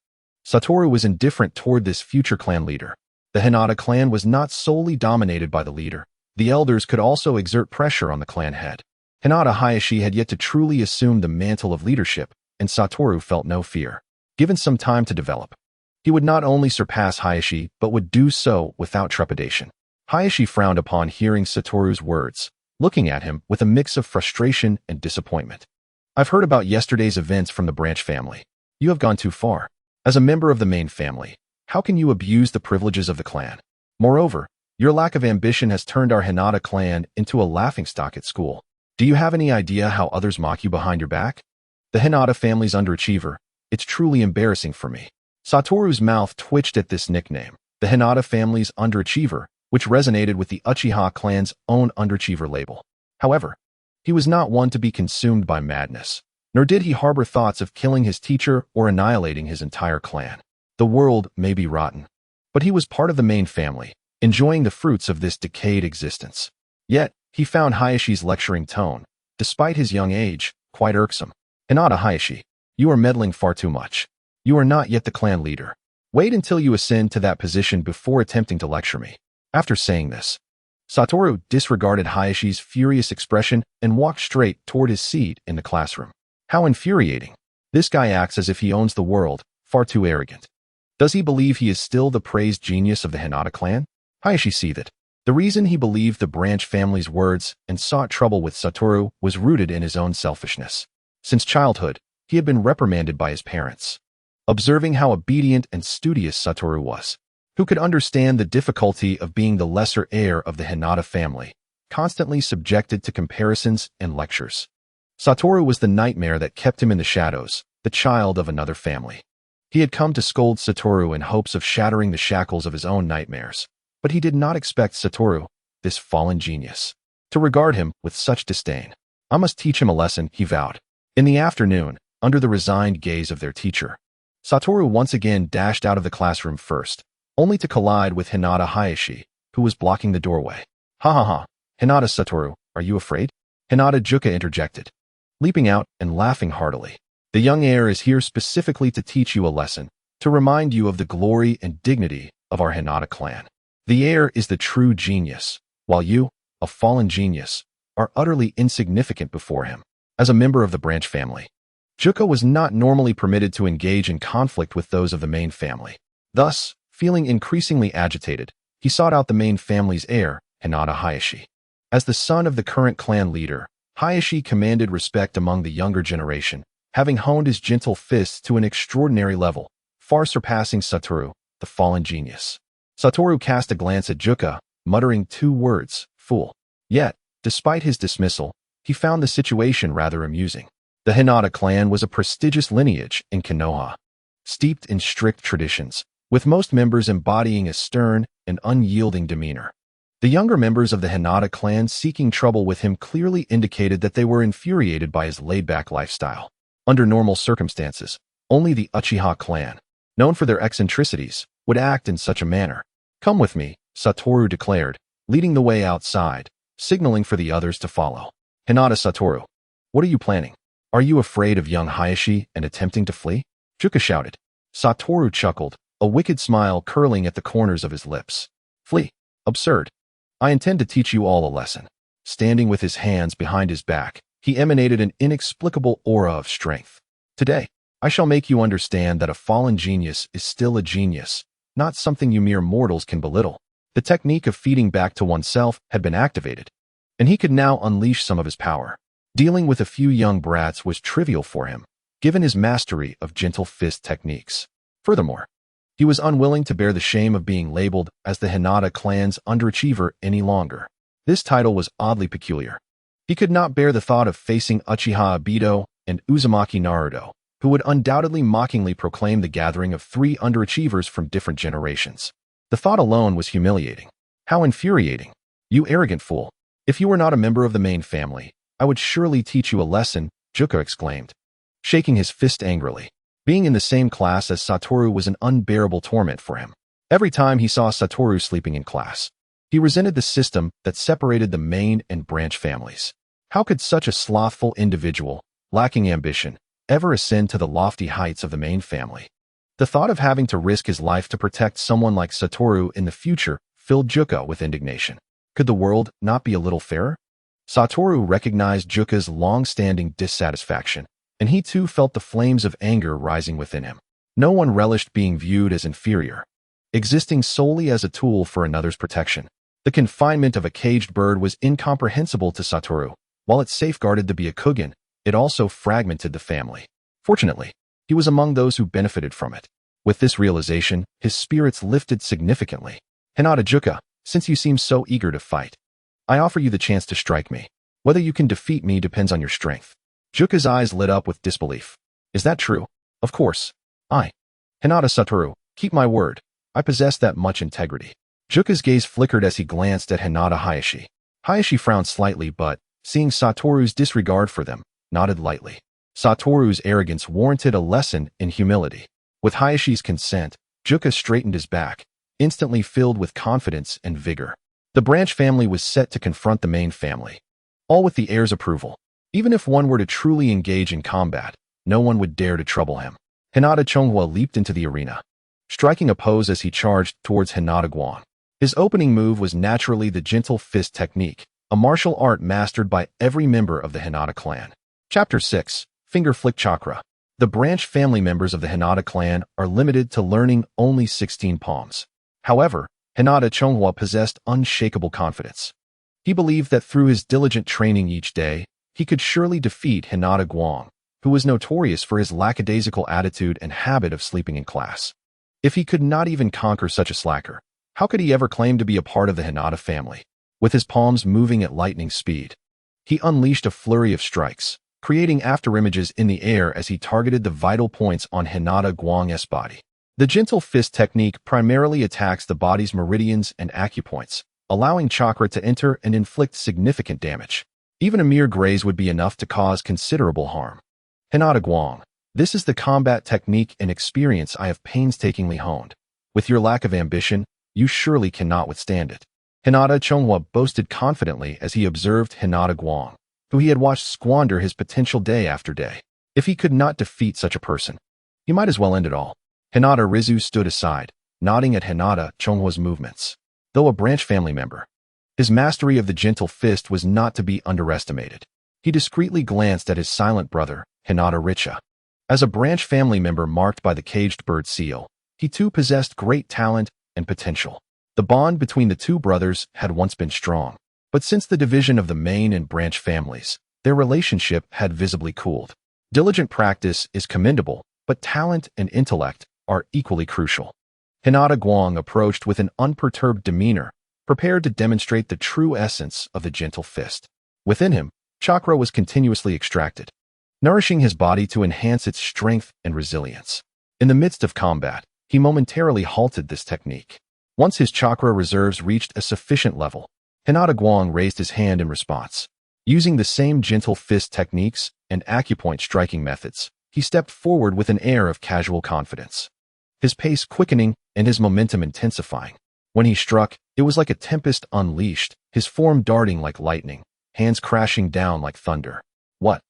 Satoru was indifferent toward this future clan leader. The Hinata clan was not solely dominated by the leader. The elders could also exert pressure on the clan head. Hinata Hayashi had yet to truly assume the mantle of leadership, and Satoru felt no fear. Given some time to develop, he would not only surpass Hayashi, but would do so without trepidation. Hayashi frowned upon hearing Satoru's words, looking at him with a mix of frustration and disappointment. I've heard about yesterday's events from the branch family. You have gone too far. As a member of the main family, how can you abuse the privileges of the clan? Moreover, your lack of ambition has turned our Hinata clan into a laughingstock at school. Do you have any idea how others mock you behind your back? The Hinata family's underachiever. It's truly embarrassing for me. Satoru's mouth twitched at this nickname, the Hinata family's underachiever, which resonated with the Uchiha clan's own underachiever label. However, he was not one to be consumed by madness, nor did he harbor thoughts of killing his teacher or annihilating his entire clan. The world may be rotten, but he was part of the main family, enjoying the fruits of this decayed existence. Yet, he found Hayashi's lecturing tone, despite his young age, quite irksome. Hinata Hayashi, you are meddling far too much. You are not yet the clan leader. Wait until you ascend to that position before attempting to lecture me. After saying this, Satoru disregarded Hayashi's furious expression and walked straight toward his seat in the classroom. How infuriating. This guy acts as if he owns the world, far too arrogant. Does he believe he is still the praised genius of the Hinata clan? Hayashi seethed. The reason he believed the branch family's words and sought trouble with Satoru was rooted in his own selfishness. Since childhood, he had been reprimanded by his parents. Observing how obedient and studious Satoru was, who could understand the difficulty of being the lesser heir of the Hinata family, constantly subjected to comparisons and lectures. Satoru was the nightmare that kept him in the shadows, the child of another family. He had come to scold Satoru in hopes of shattering the shackles of his own nightmares, but he did not expect Satoru, this fallen genius, to regard him with such disdain. I must teach him a lesson, he vowed. In the afternoon, under the resigned gaze of their teacher, Satoru once again dashed out of the classroom first, only to collide with Hinata Hayashi, who was blocking the doorway. Ha ha ha, Hinata Satoru, are you afraid? Hinata Juka interjected, leaping out and laughing heartily. The young heir is here specifically to teach you a lesson, to remind you of the glory and dignity of our Hinata clan. The heir is the true genius, while you, a fallen genius, are utterly insignificant before him. As a member of the branch family, Juka was not normally permitted to engage in conflict with those of the main family. Thus, feeling increasingly agitated, he sought out the main family's heir, Hinata Hayashi. As the son of the current clan leader, Hayashi commanded respect among the younger generation, having honed his gentle fists to an extraordinary level, far surpassing Satoru, the fallen genius. Satoru cast a glance at Juka, muttering 2 words, fool. Yet, despite his dismissal, he found the situation rather amusing. The Hinata clan was a prestigious lineage in Konoha, steeped in strict traditions, with most members embodying a stern and unyielding demeanor. The younger members of the Hinata clan seeking trouble with him clearly indicated that they were infuriated by his laid-back lifestyle. Under normal circumstances, only the Uchiha clan, known for their eccentricities, would act in such a manner. Come with me, Satoru declared, leading the way outside, signaling for the others to follow. Hinata Satoru, what are you planning? Are you afraid of young Hayashi and attempting to flee? Juka shouted. Satoru chuckled, a wicked smile curling at the corners of his lips. Flee? Absurd. I intend to teach you all a lesson. Standing with his hands behind his back, he emanated an inexplicable aura of strength. Today, I shall make you understand that a fallen genius is still a genius, not something you mere mortals can belittle. The technique of feeding back to oneself had been activated, and he could now unleash some of his power. Dealing with a few young brats was trivial for him, given his mastery of gentle fist techniques. Furthermore, he was unwilling to bear the shame of being labeled as the Hinata clan's underachiever any longer. This title was oddly peculiar. He could not bear the thought of facing Uchiha Obito and Uzumaki Naruto, who would undoubtedly mockingly proclaim the gathering of 3 underachievers from different generations. The thought alone was humiliating. How infuriating. You arrogant fool. If you were not a member of the main family, I would surely teach you a lesson, Juka exclaimed, shaking his fist angrily. Being in the same class as Satoru was an unbearable torment for him. Every time he saw Satoru sleeping in class, he resented the system that separated the main and branch families. How could such a slothful individual, lacking ambition, ever ascend to the lofty heights of the main family? The thought of having to risk his life to protect someone like Satoru in the future filled Juka with indignation. Could the world not be a little fairer? Satoru recognized Juka's long-standing dissatisfaction, and he too felt the flames of anger rising within him. No one relished being viewed as inferior, existing solely as a tool for another's protection. The confinement of a caged bird was incomprehensible to Satoru. While it safeguarded the Byakugan, it also fragmented the family. Fortunately, he was among those who benefited from it. With this realization, his spirits lifted significantly. Hinata Juka, since you seem so eager to fight, I offer you the chance to strike me. Whether you can defeat me depends on your strength. Juka's eyes lit up with disbelief. Is that true? Of course. Hinata Satoru, keep my word. I possess that much integrity. Juka's gaze flickered as he glanced at Hinata Hayashi. Hayashi frowned slightly but, seeing Satoru's disregard for them, nodded lightly. Satoru's arrogance warranted a lesson in humility. With Hayashi's consent, Juka straightened his back, instantly filled with confidence and vigor. The branch family was set to confront the main family, all with the heir's approval. Even if one were to truly engage in combat, no one would dare to trouble him. Hinata Chonghua leaped into the arena, striking a pose as he charged towards Hinata Guang. His opening move was naturally the gentle fist technique, a martial art mastered by every member of the Hinata clan. Chapter 6, Finger Flick Chakra. The branch family members of the Hinata clan are limited to learning only 16 palms. However, Hinata Chonghua possessed unshakable confidence. He believed that through his diligent training each day, he could surely defeat Hinata Guang, who was notorious for his lackadaisical attitude and habit of sleeping in class. If he could not even conquer such a slacker, how could he ever claim to be a part of the Hinata family? With his palms moving at lightning speed, he unleashed a flurry of strikes, creating afterimages in the air as he targeted the vital points on Hinata Guang's body. The gentle fist technique primarily attacks the body's meridians and acupoints, allowing chakra to enter and inflict significant damage. Even a mere graze would be enough to cause considerable harm. Hinata Guang, this is the combat technique and experience I have painstakingly honed. With your lack of ambition, you surely cannot withstand it. Hinata Chonghua boasted confidently as he observed Hinata Guang, who he had watched squander his potential day after day. If he could not defeat such a person, he might as well end it all. Hinata Rizu stood aside, nodding at Hinata Chonghua's movements. Though a branch family member, his mastery of the gentle fist was not to be underestimated. He discreetly glanced at his silent brother, Hinata Richa. As a branch family member marked by the caged bird seal, he too possessed great talent and potential. The bond between the two brothers had once been strong, but since the division of the main and branch families, Their relationship had visibly cooled. Diligent practice is commendable, but talent and intellect are equally crucial. Hinata Guang approached with an unperturbed demeanor, prepared to demonstrate the true essence of the gentle fist. Within him, chakra was continuously extracted, nourishing his body to enhance its strength and resilience. In the midst of combat, he momentarily halted this technique. Once his chakra reserves reached a sufficient level, Hinata Guang raised his hand in response. Using the same gentle fist techniques and acupoint striking methods, he stepped forward with an air of casual confidence, his pace quickening and his momentum intensifying. When he struck, it was like a tempest unleashed, his form darting like lightning, hands crashing down like thunder. What?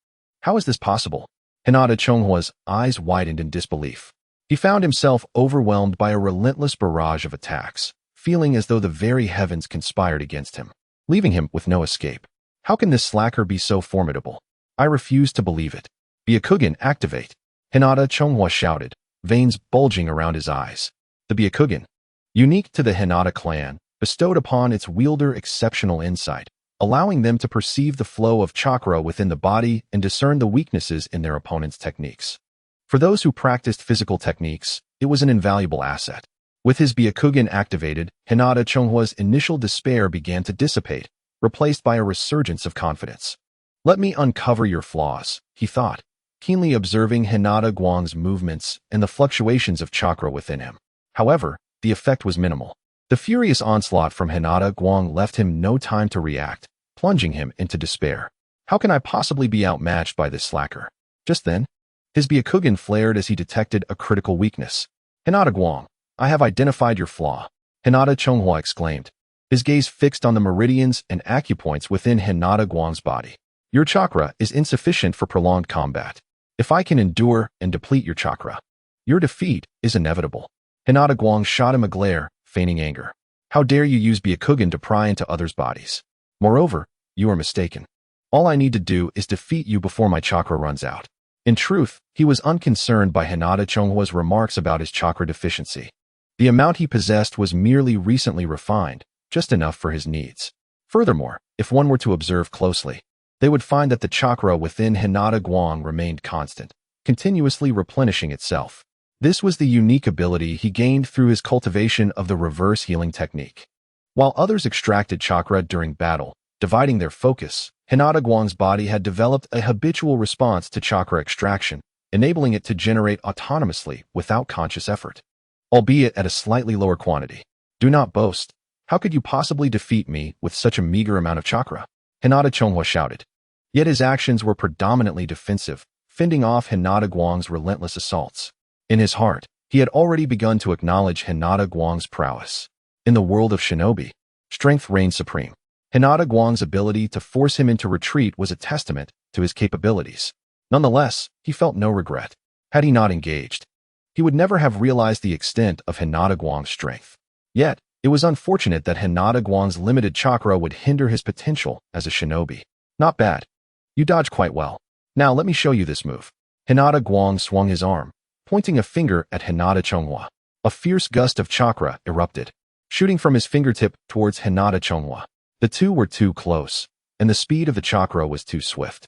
How is this possible? Hinata Chonghua's eyes widened in disbelief. He found himself overwhelmed by a relentless barrage of attacks, feeling as though the very heavens conspired against him, leaving him with no escape. How can this slacker be so formidable? I refuse to believe it. Byakugan, activate! Hinata Chonghua shouted, veins bulging around his eyes. The Byakugan, unique to the Hinata clan, bestowed upon its wielder exceptional insight, allowing them to perceive the flow of chakra within the body and discern the weaknesses in their opponent's techniques. For those who practiced physical techniques, it was an invaluable asset. With his Byakugan activated, Hinata Chonghua's initial despair began to dissipate, replaced by a resurgence of confidence. Let me uncover your flaws, he thought, keenly observing Hinata Guang's movements and the fluctuations of chakra within him. However, the effect was minimal. The furious onslaught from Hinata Guang left him no time to react, plunging him into despair. How can I possibly be outmatched by this slacker? Just then, his Byakugan flared as he detected a critical weakness. Hinata Guang, I have identified your flaw, Hinata Chonghua exclaimed, his gaze fixed on the meridians and acupoints within Hinata Guang's body. Your chakra is insufficient for prolonged combat. If I can endure and deplete your chakra, your defeat is inevitable. Hinata Guang shot him a glare, feigning anger. How dare you use Byakugan to pry into others' bodies? Moreover, you are mistaken. All I need to do is defeat you before my chakra runs out. In truth, he was unconcerned by Hinata Chonghua's remarks about his chakra deficiency. The amount he possessed was merely recently refined, just enough for his needs. Furthermore, if one were to observe closely, they would find that the chakra within Hinata Guang remained constant, continuously replenishing itself. This was the unique ability he gained through his cultivation of the reverse healing technique. While others extracted chakra during battle, dividing their focus, Hinata Guang's body had developed a habitual response to chakra extraction, enabling it to generate autonomously without conscious effort, albeit at a slightly lower quantity. Do not boast. How could you possibly defeat me with such a meager amount of chakra? Hinata Chonghua shouted. Yet his actions were predominantly defensive, fending off Hinata Guang's relentless assaults. In his heart, he had already begun to acknowledge Hinata Guang's prowess. In the world of shinobi, strength reigned supreme. Hinata Guang's ability to force him into retreat was a testament to his capabilities. Nonetheless, he felt no regret. Had he not engaged, he would never have realized the extent of Hinata Guang's strength. Yet, it was unfortunate that Hinata Guang's limited chakra would hinder his potential as a shinobi. Not bad. You dodged quite well. Now let me show you this move. Hinata Guang swung his arm, pointing a finger at Hinata Chonghua. A fierce gust of chakra erupted, shooting from his fingertip towards Hinata Chonghua. The two were too close, and the speed of the chakra was too swift.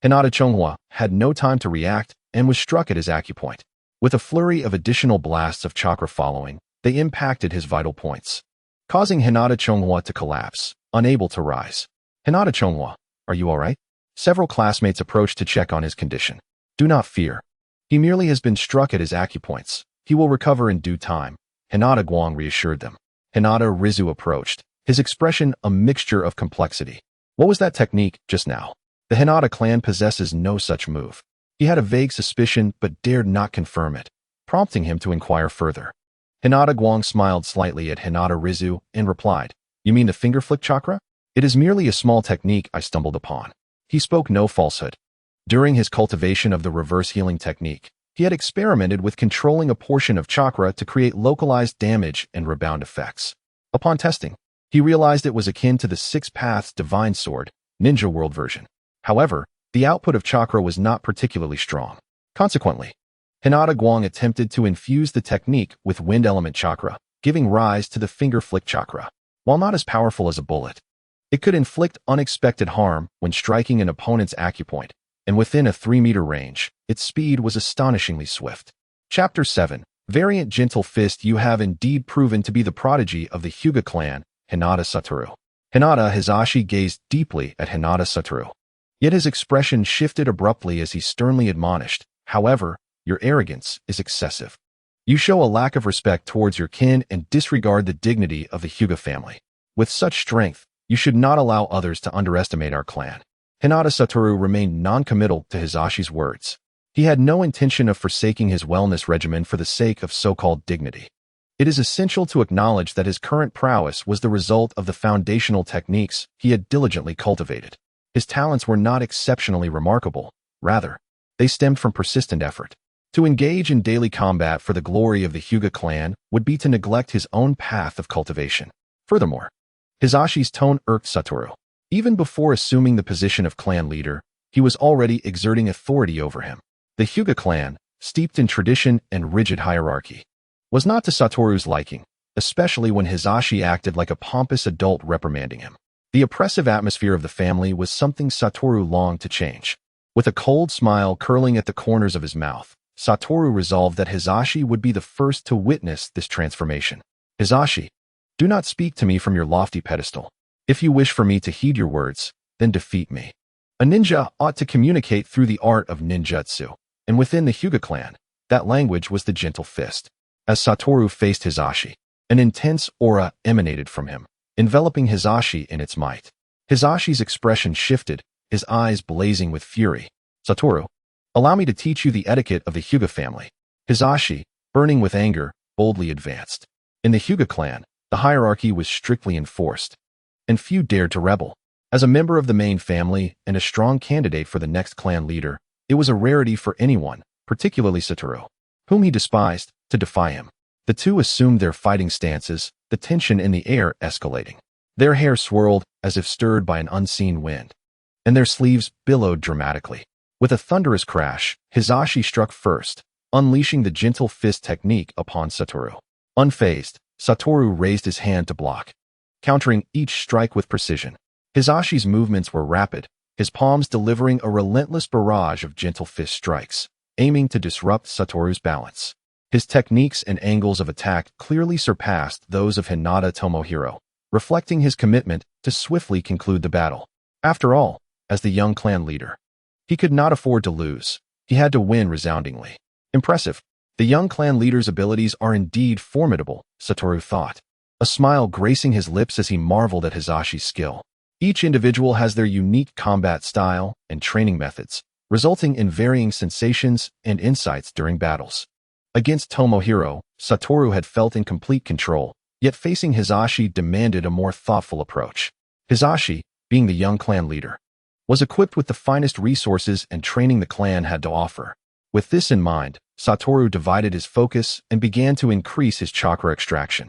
Hinata Chonghua had no time to react and was struck at his acupoint. With a flurry of additional blasts of chakra following, they impacted his vital points, causing Hinata Chonghua to collapse, unable to rise. Hinata Chonghua, are you all right? Several classmates approached to check on his condition. Do not fear. He merely has been struck at his acupoints. He will recover in due time, Hinata Guang reassured them. Hinata Rizu approached, his expression a mixture of complexity. What was that technique just now? The Hinata clan possesses no such move. He had a vague suspicion but dared not confirm it, prompting him to inquire further. Hinata Guang smiled slightly at Hinata Rizu and replied, You mean the finger flick chakra? It is merely a small technique I stumbled upon. He spoke no falsehood. During his cultivation of the reverse healing technique, he had experimented with controlling a portion of chakra to create localized damage and rebound effects. Upon testing, he realized it was akin to the Six Paths Divine Sword, Ninja World version. However, the output of chakra was not particularly strong. Consequently, Hinata Guang attempted to infuse the technique with wind element chakra, giving rise to the finger flick chakra. While not as powerful as a bullet, It could inflict unexpected harm when striking an opponent's acupoint, and within a 3-meter range, its speed was astonishingly swift. Chapter 7. Variant Gentle Fist. You have indeed proven to be the prodigy of the Hyuga clan, Hinata Satoru. Hinata Hisashi gazed deeply at Hinata Satoru. Yet his expression shifted abruptly as he sternly admonished, "However, your arrogance is excessive. You show a lack of respect towards your kin and disregard the dignity of the Hyuga family. With such strength, you should not allow others to underestimate our clan." Hinata Satoru remained non-committal to Hisashi's words. He had no intention of forsaking his wellness regimen for the sake of so-called dignity. It is essential to acknowledge that his current prowess was the result of the foundational techniques he had diligently cultivated. His talents were not exceptionally remarkable. Rather, they stemmed from persistent effort. To engage in daily combat for the glory of the Hyuga clan would be to neglect his own path of cultivation. Furthermore, Hisashi's tone irked Satoru. Even before assuming the position of clan leader, he was already exerting authority over him. The Hyuga clan, steeped in tradition and rigid hierarchy, was not to Satoru's liking, especially when Hisashi acted like a pompous adult reprimanding him. The oppressive atmosphere of the family was something Satoru longed to change. With a cold smile curling at the corners of his mouth, Satoru resolved that Hisashi would be the first to witness this transformation. "Hisashi, do not speak to me from your lofty pedestal. If you wish for me to heed your words, then defeat me." A ninja ought to communicate through the art of ninjutsu, and within the Hyuga clan, that language was the gentle fist. As Satoru faced Hisashi, an intense aura emanated from him, enveloping Hisashi in its might. Hisashi's expression shifted, his eyes blazing with fury. "Satoru, allow me to teach you the etiquette of the Hyuga family." Hisashi, burning with anger, boldly advanced. In the Hyuga clan, the hierarchy was strictly enforced, and few dared to rebel. As a member of the main family and a strong candidate for the next clan leader, it was a rarity for anyone, particularly Satoru, whom he despised, to defy him. The two assumed their fighting stances, the tension in the air escalating. Their hair swirled as if stirred by an unseen wind, and their sleeves billowed dramatically. With a thunderous crash, Hisashi struck first, unleashing the gentle fist technique upon Satoru. Unfazed, Satoru raised his hand to block, countering each strike with precision. Hisashi's movements were rapid, his palms delivering a relentless barrage of gentle fist strikes, aiming to disrupt Satoru's balance. His techniques and angles of attack clearly surpassed those of Hinata Tomohiro, reflecting his commitment to swiftly conclude the battle. After all, as the young clan leader, he could not afford to lose. He had to win resoundingly. Impressive. The young clan leader's abilities are indeed formidable, Satoru thought, a smile gracing his lips as he marveled at Hisashi's skill. Each individual has their unique combat style and training methods, resulting in varying sensations and insights during battles. Against Tomohiro, Satoru had felt in complete control, yet facing Hisashi demanded a more thoughtful approach. Hisashi, being the young clan leader, was equipped with the finest resources and training the clan had to offer. With this in mind, Satoru divided his focus and began to increase his chakra extraction.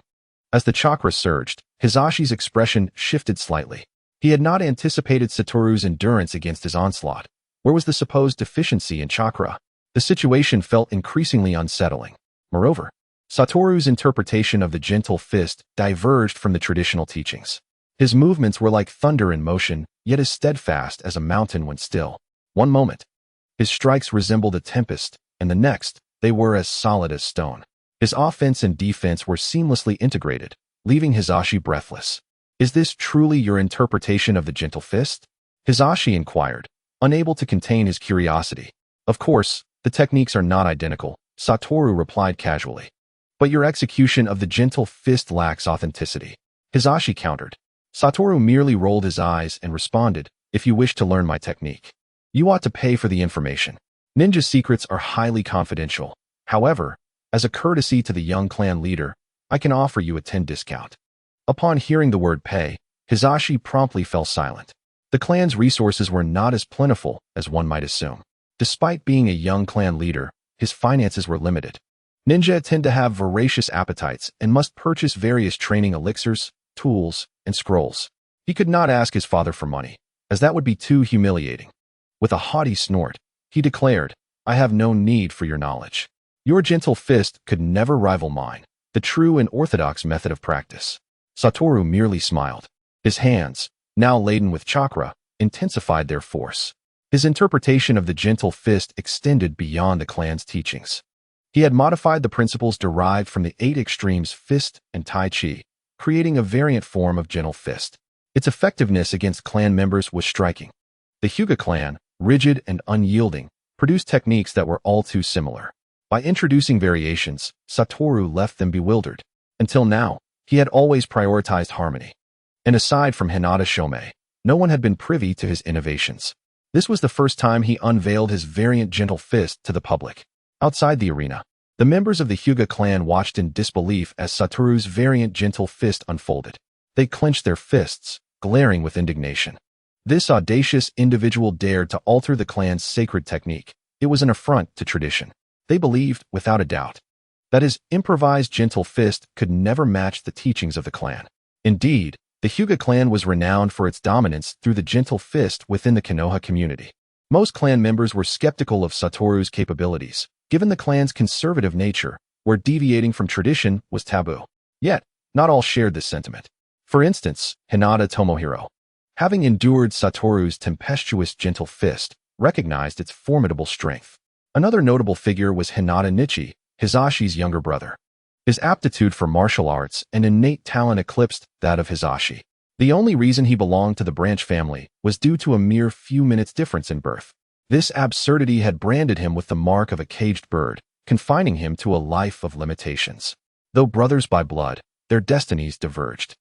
As the chakra surged, Hisashi's expression shifted slightly. He had not anticipated Satoru's endurance against his onslaught. Where was the supposed deficiency in chakra? The situation felt increasingly unsettling. Moreover, Satoru's interpretation of the gentle fist diverged from the traditional teachings. His movements were like thunder in motion, yet as steadfast as a mountain when still. One moment, his strikes resembled a tempest, and the next, they were as solid as stone. His offense and defense were seamlessly integrated, leaving Hisashi breathless. "Is this truly your interpretation of the gentle fist?" Hisashi inquired, unable to contain his curiosity. "Of course, the techniques are not identical," Satoru replied casually. "But your execution of the gentle fist lacks authenticity," Hisashi countered. Satoru merely rolled his eyes and responded, "If you wish to learn my technique, you ought to pay for the information. Ninja secrets are highly confidential. However, as a courtesy to the young clan leader, I can offer you a 10 discount." Upon hearing the word pay, Hisashi promptly fell silent. The clan's resources were not as plentiful as one might assume. Despite being a young clan leader, his finances were limited. Ninja tend to have voracious appetites and must purchase various training elixirs, tools, and scrolls. He could not ask his father for money, as that would be too humiliating. With a haughty snort, he declared, "I have no need for your knowledge. Your gentle fist could never rival mine, the true and orthodox method of practice." Satoru merely smiled. His hands, now laden with chakra, intensified their force. His interpretation of the gentle fist extended beyond the clan's teachings. He had modified the principles derived from the 8 extremes fist and tai chi, creating a variant form of gentle fist. Its effectiveness against clan members was striking. The Hyuga clan, rigid and unyielding, produced techniques that were all too similar. By introducing variations, Satoru left them bewildered. Until now, he had always prioritized harmony. And aside from Hinata Shomei, no one had been privy to his innovations. This was the first time he unveiled his variant gentle fist to the public. Outside the arena, the members of the Hyuga clan watched in disbelief as Satoru's variant gentle fist unfolded. They clenched their fists, glaring with indignation. This audacious individual dared to alter the clan's sacred technique. It was an affront to tradition. They believed, without a doubt, that his improvised gentle fist could never match the teachings of the clan. Indeed, the Hyuga clan was renowned for its dominance through the gentle fist within the Konoha community. Most clan members were skeptical of Satoru's capabilities, given the clan's conservative nature, where deviating from tradition was taboo. Yet, not all shared this sentiment. For instance, Hinata Tomohiro, having endured Satoru's tempestuous gentle fist, recognized its formidable strength. Another notable figure was Hinata Nichi, Hisashi's younger brother. His aptitude for martial arts and innate talent eclipsed that of Hisashi. The only reason he belonged to the branch family was due to a mere few minutes difference in birth. This absurdity had branded him with the mark of a caged bird, confining him to a life of limitations. Though brothers by blood, their destinies diverged.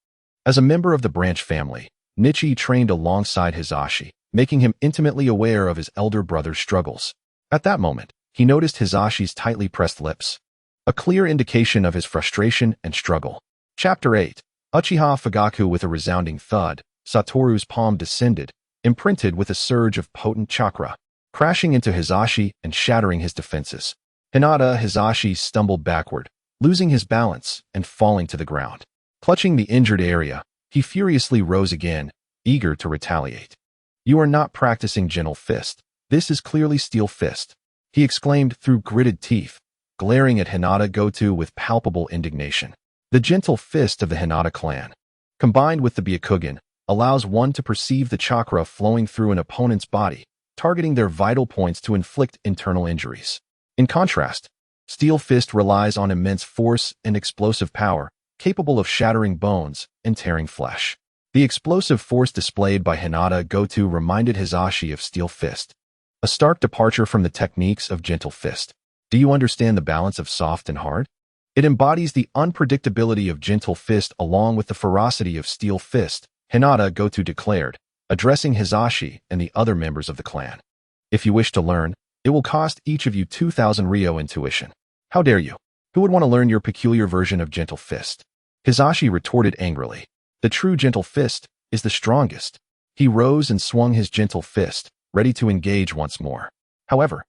As a member of the branch family, Nichi trained alongside Hisashi, making him intimately aware of his elder brother's struggles. At that moment, he noticed Hisashi's tightly pressed lips, a clear indication of his frustration and struggle. Chapter 8. Uchiha Fugaku. With a resounding thud, Satoru's palm descended, imprinted with a surge of potent chakra, crashing into Hisashi and shattering his defenses. Hinata Hisashi stumbled backward, losing his balance and falling to the ground. Clutching the injured area, he furiously rose again, eager to retaliate. "You are not practicing gentle fist. This is clearly steel fist," he exclaimed through gritted teeth, glaring at Hinata Goto with palpable indignation. The gentle fist of the Hinata clan, combined with the Byakugan, allows one to perceive the chakra flowing through an opponent's body, targeting their vital points to inflict internal injuries. In contrast, steel fist relies on immense force and explosive power, capable of shattering bones and tearing flesh. The explosive force displayed by Hinata Goto reminded Hisashi of steel fist, a stark departure from the techniques of gentle fist. Do you understand the balance of soft and hard? It embodies the unpredictability of gentle fist along with the ferocity of steel fist, Hinata Goto declared, addressing Hisashi and the other members of the clan. "If you wish to learn, it will cost each of you 2,000 Ryo intuition. How dare you? Who would want to learn your peculiar version of gentle fist?" Hisashi retorted angrily. "The true gentle fist is the strongest." He rose and swung his gentle fist, ready to engage once more. However,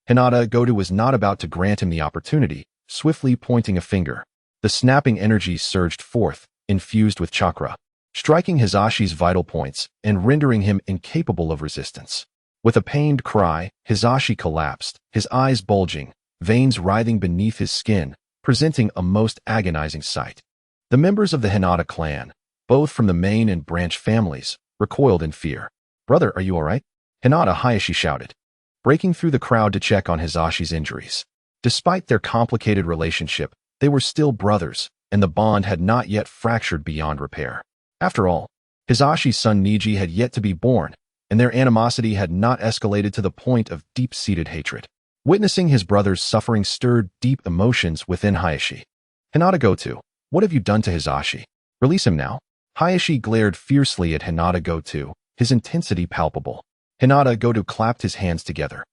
Hinata Goto was not about to grant him the opportunity, swiftly pointing a finger. The snapping energy surged forth, infused with chakra, striking Hisashi's vital points and rendering him incapable of resistance. With a pained cry, Hisashi collapsed, his eyes bulging, veins writhing beneath his skin, presenting a most agonizing sight. The members of the Hinata clan, both from the main and branch families, recoiled in fear. "Brother, are you all right?" Hinata Hayashi shouted, breaking through the crowd to check on Hisashi's injuries. Despite their complicated relationship, they were still brothers, and the bond had not yet fractured beyond repair. After all, Hisashi's son Niji had yet to be born, and their animosity had not escalated to the point of deep-seated hatred. Witnessing his brother's suffering stirred deep emotions within Hayashi. "Hinata Goto, what have you done to Hisashi? Release him now." Hayashi glared fiercely at Hinata Goto, his intensity palpable. Hinata Goto clapped his hands together,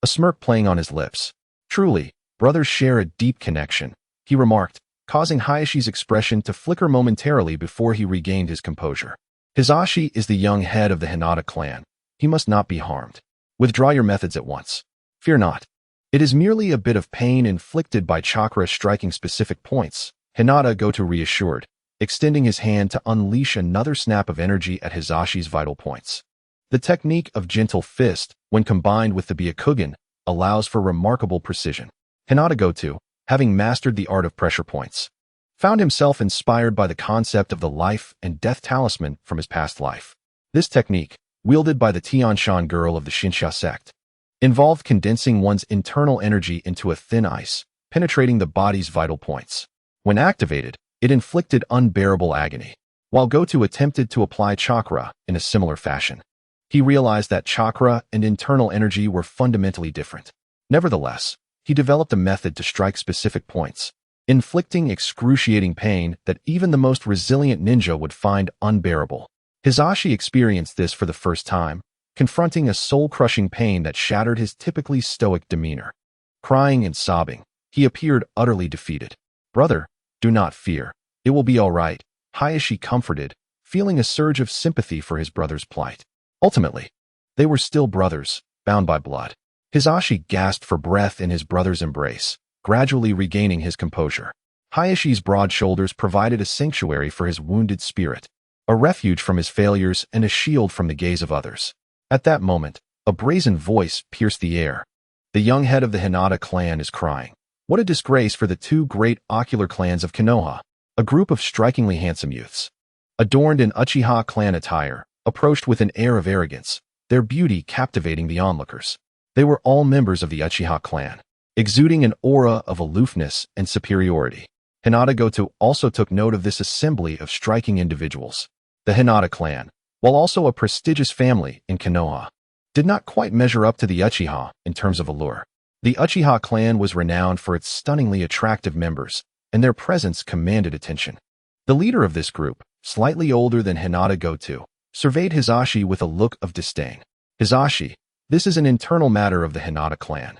a smirk playing on his lips. "Truly, brothers share a deep connection," he remarked, causing Hayashi's expression to flicker momentarily before he regained his composure. "Hisashi is the young head of the Hinata clan. He must not be harmed. Withdraw your methods at once. Fear not. It is merely a bit of pain inflicted by chakra striking specific points," Hinata Goto reassured, extending his hand to unleash another snap of energy at Hisashi's vital points. The technique of gentle fist, when combined with the Byakugan, allows for remarkable precision. Hinata Goto, having mastered the art of pressure points, found himself inspired by the concept of the life and death talisman from his past life. This technique, wielded by the Tianshan girl of the Shinsha sect, involved condensing one's internal energy into a thin ice, penetrating the body's vital points. When activated, it inflicted unbearable agony. While Goto attempted to apply chakra in a similar fashion, he realized that chakra and internal energy were fundamentally different. Nevertheless, he developed a method to strike specific points, inflicting excruciating pain that even the most resilient ninja would find unbearable. Hisashi experienced this for the first time, confronting a soul-crushing pain that shattered his typically stoic demeanor. Crying and sobbing, he appeared utterly defeated. "Brother, do not fear. It will be all right," Hayashi comforted, feeling a surge of sympathy for his brother's plight. Ultimately, they were still brothers, bound by blood. Hisashi gasped for breath in his brother's embrace, gradually regaining his composure. Hayashi's broad shoulders provided a sanctuary for his wounded spirit, a refuge from his failures and a shield from the gaze of others. At that moment, a brazen voice pierced the air. "The young head of the Hinata clan is crying. What a disgrace for the two great ocular clans of Konoha." A group of strikingly handsome youths, adorned in Uchiha clan attire, approached with an air of arrogance, their beauty captivating the onlookers. They were all members of the Uchiha clan, exuding an aura of aloofness and superiority. Hinata Goto also took note of this assembly of striking individuals. The Hinata clan, while also a prestigious family in Konoha, did not quite measure up to the Uchiha in terms of allure. The Uchiha clan was renowned for its stunningly attractive members, and their presence commanded attention. The leader of this group, slightly older than Hinata Goto, surveyed Hisashi with a look of disdain. "Hisashi, this is an internal matter of the Hinata clan.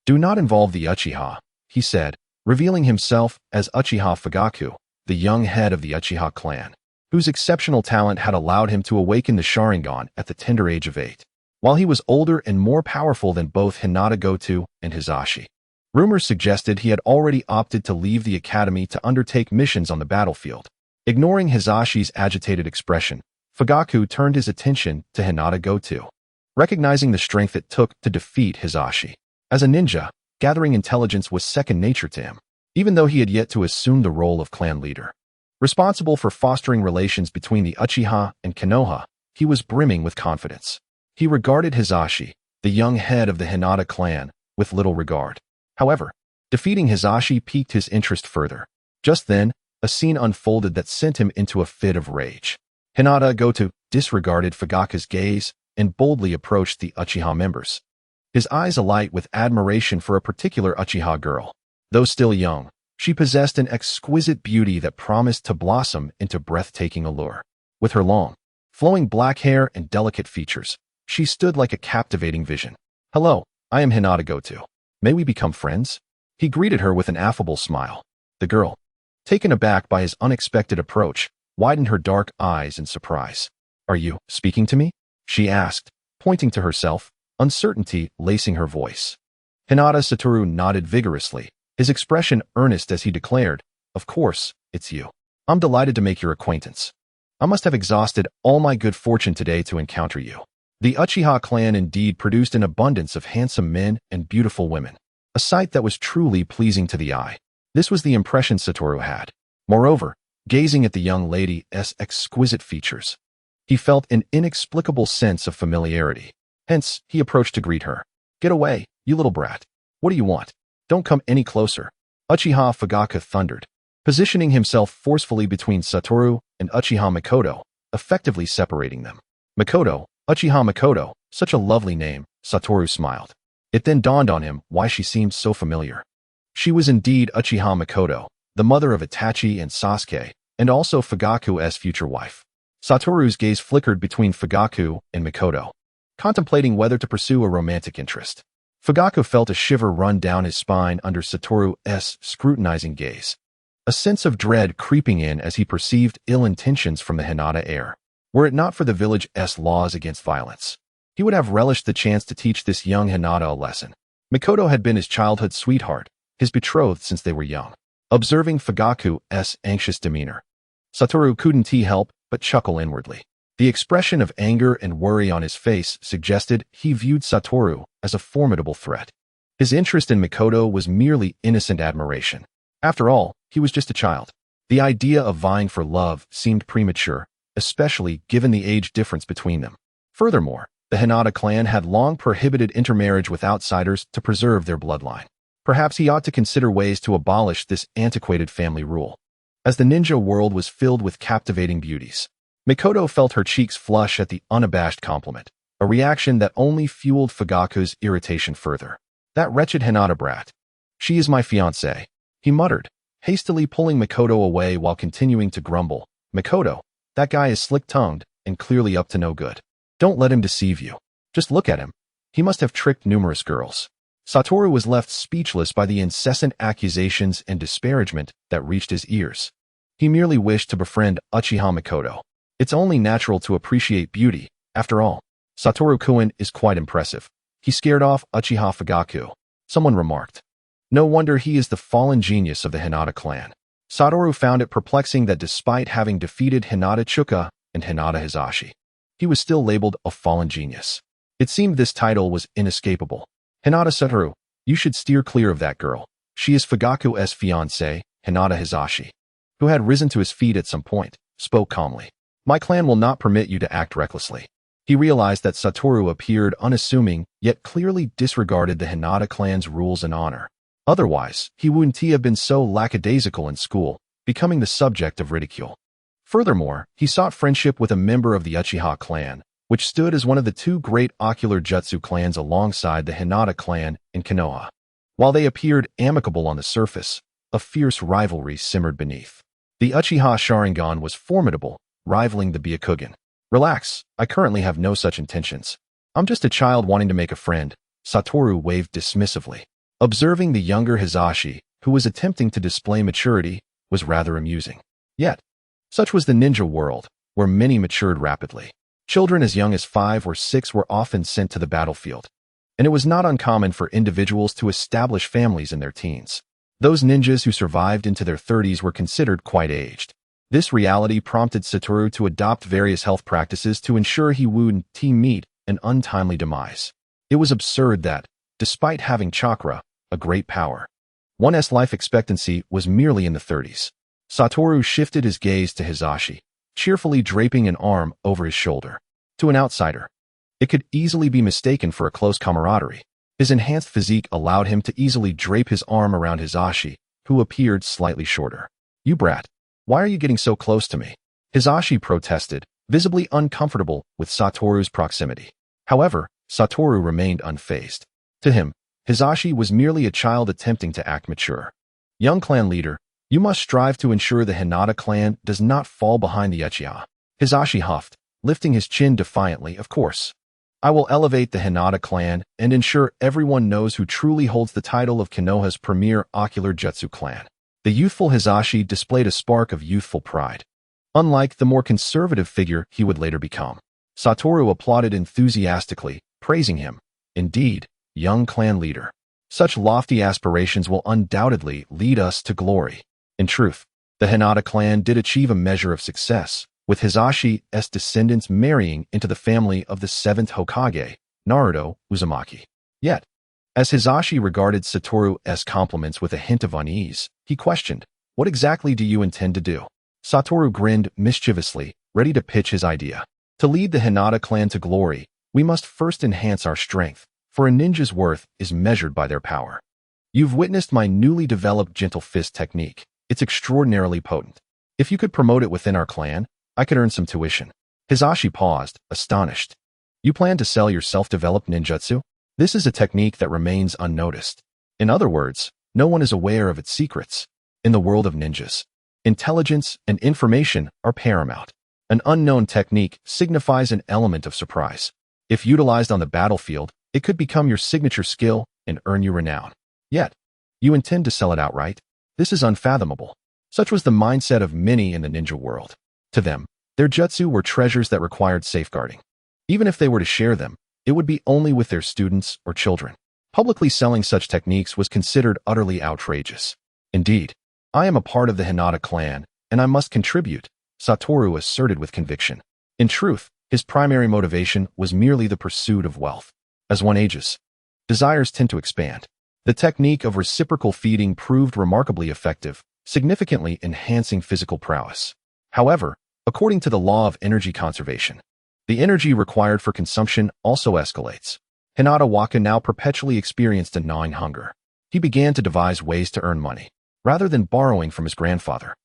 Do not involve the Uchiha," he said, revealing himself as Uchiha Fugaku, the young head of the Uchiha clan, whose exceptional talent had allowed him to awaken the Sharingan at the tender age of 8. While he was older and more powerful than both Hinata Goto and Hisashi, rumors suggested he had already opted to leave the academy to undertake missions on the battlefield. Ignoring Hisashi's agitated expression, Fugaku turned his attention to Hinata Goto, recognizing the strength it took to defeat Hisashi. As a ninja, gathering intelligence was second nature to him, even though he had yet to assume the role of clan leader. Responsible for fostering relations between the Uchiha and Konoha, he was brimming with confidence. He regarded Hisashi, the young head of the Hinata clan, with little regard. However, defeating Hisashi piqued his interest further. Just then, a scene unfolded that sent him into a fit of rage. Hinata Goto disregarded Fugaku's gaze and boldly approached the Uchiha members, his eyes alight with admiration for a particular Uchiha girl. Though still young, she possessed an exquisite beauty that promised to blossom into breathtaking allure. With her long, flowing black hair and delicate features, she stood like a captivating vision. "Hello, I am Hinata Goto. May we become friends?" He greeted her with an affable smile. The girl, taken aback by his unexpected approach, widened her dark eyes in surprise. "Are you speaking to me?" she asked, pointing to herself, uncertainty lacing her voice. Hinata Satoru nodded vigorously, his expression earnest as he declared, "Of course, it's you. I'm delighted to make your acquaintance. I must have exhausted all my good fortune today to encounter you." The Uchiha clan indeed produced an abundance of handsome men and beautiful women, a sight that was truly pleasing to the eye. This was the impression Satoru had. Moreover, gazing at the young lady's exquisite features, he felt an inexplicable sense of familiarity. Hence, he approached to greet her. "Get away, you little brat. What do you want? Don't come any closer," Uchiha Fugaku thundered, positioning himself forcefully between Satoru and Uchiha Mikoto, effectively separating them. "Mikoto, Uchiha Mikoto, such a lovely name," Satoru smiled. It then dawned on him why she seemed so familiar. She was indeed Uchiha Mikoto, the mother of Itachi and Sasuke, and also Fugaku's future wife. Satoru's gaze flickered between Fugaku and Mikoto, contemplating whether to pursue a romantic interest. Fugaku felt a shiver run down his spine under Satoru's scrutinizing gaze, a sense of dread creeping in as he perceived ill intentions from the Hinata heir. Were it not for the village's laws against violence, he would have relished the chance to teach this young Hinata a lesson. Mikoto had been his childhood sweetheart, his betrothed since they were young. Observing Fugaku's anxious demeanor, Satoru couldn't help but chuckle inwardly. The expression of anger and worry on his face suggested he viewed Satoru as a formidable threat. His interest in Mikoto was merely innocent admiration. After all, he was just a child. The idea of vying for love seemed premature, especially given the age difference between them. Furthermore, the Hinata clan had long prohibited intermarriage with outsiders to preserve their bloodline. Perhaps he ought to consider ways to abolish this antiquated family rule. As the ninja world was filled with captivating beauties, Mikoto felt her cheeks flush at the unabashed compliment, a reaction that only fueled Fugaku's irritation further. That wretched Hinata brat. She is my fiancée, he muttered, hastily pulling Mikoto away while continuing to grumble. Mikoto, that guy is slick-tongued and clearly up to no good. Don't let him deceive you. Just look at him. He must have tricked numerous girls. Satoru was left speechless by the incessant accusations and disparagement that reached his ears. He merely wished to befriend Uchiha Mikoto. It's only natural to appreciate beauty, after all. Satoru-kun is quite impressive. He scared off Uchiha Fugaku, someone remarked. No wonder he is the fallen genius of the Hinata clan. Satoru found it perplexing that despite having defeated Hinata Chuka and Hinata Hisashi, he was still labeled a fallen genius. It seemed this title was inescapable. Hinata Satoru, you should steer clear of that girl. She is Fugaku's fiancée, Hinata Hisashi, who had risen to his feet at some point, spoke calmly. My clan will not permit you to act recklessly. He realized that Satoru appeared unassuming, yet clearly disregarded the Hinata clan's rules and honor. Otherwise, he wouldn't have been so lackadaisical in school, becoming the subject of ridicule. Furthermore, he sought friendship with a member of the Uchiha clan, which stood as one of the two great ocular jutsu clans alongside the Hinata clan in Konoha. While they appeared amicable on the surface, a fierce rivalry simmered beneath. The Uchiha Sharingan was formidable, rivaling the Byakugan. Relax, I currently have no such intentions. I'm just a child wanting to make a friend, Satoru waved dismissively. Observing the younger Hisashi, who was attempting to display maturity, was rather amusing. Yet, such was the ninja world, where many matured rapidly. Children as young as 5 or 6 were often sent to the battlefield, and it was not uncommon for individuals to establish families in their teens. Those ninjas who survived into their 30s were considered quite aged. This reality prompted Satoru to adopt various health practices to ensure he wouldn't meet an untimely demise. It was absurd that, despite having chakra, a great power, one's life expectancy was merely in the 30s. Satoru shifted his gaze to Hisashi, cheerfully draping an arm over his shoulder. To an outsider, it could easily be mistaken for a close camaraderie. His enhanced physique allowed him to easily drape his arm around Hisashi, who appeared slightly shorter. You brat, why are you getting so close to me? Hisashi protested, visibly uncomfortable with Satoru's proximity. However, Satoru remained unfazed. To him, Hisashi was merely a child attempting to act mature. Young clan leader, you must strive to ensure the Hinata clan does not fall behind the Uchiha. Hisashi huffed, lifting his chin defiantly. Of course. I will elevate the Hinata clan and ensure everyone knows who truly holds the title of Konoha's premier ocular jutsu clan. The youthful Hisashi displayed a spark of youthful pride, unlike the more conservative figure he would later become. Satoru applauded enthusiastically, praising him. Indeed, young clan leader. Such lofty aspirations will undoubtedly lead us to glory. In truth, the Hinata clan did achieve a measure of success, with Hisashi's descendants marrying into the family of the 7th Hokage, Naruto Uzumaki. Yet, as Hisashi regarded Satoru's compliments with a hint of unease, he questioned, what exactly do you intend to do? Satoru grinned mischievously, ready to pitch his idea. To lead the Hinata clan to glory, we must first enhance our strength, for a ninja's worth is measured by their power. You've witnessed my newly developed gentle fist technique. It's extraordinarily potent. If you could promote it within our clan, I could earn some tuition. Hisashi paused, astonished. You plan to sell your self-developed ninjutsu? This is a technique that remains unnoticed. In other words, no one is aware of its secrets. In the world of ninjas, intelligence and information are paramount. An unknown technique signifies an element of surprise. If utilized on the battlefield, it could become your signature skill and earn you renown. Yet, you intend to sell it outright? This is unfathomable. Such was the mindset of many in the ninja world. To them, their jutsu were treasures that required safeguarding. Even if they were to share them, it would be only with their students or children. Publicly selling such techniques was considered utterly outrageous. Indeed, I am a part of the Hinata clan, and I must contribute, Satoru asserted with conviction. In truth, his primary motivation was merely the pursuit of wealth. As one ages, desires tend to expand. The technique of reciprocal feeding proved remarkably effective, significantly enhancing physical prowess. However, According to the law of energy conservation, the energy required for consumption also escalates. Hinata Waka now perpetually experienced a gnawing hunger. He began to devise ways to earn money, rather than borrowing from his grandfather,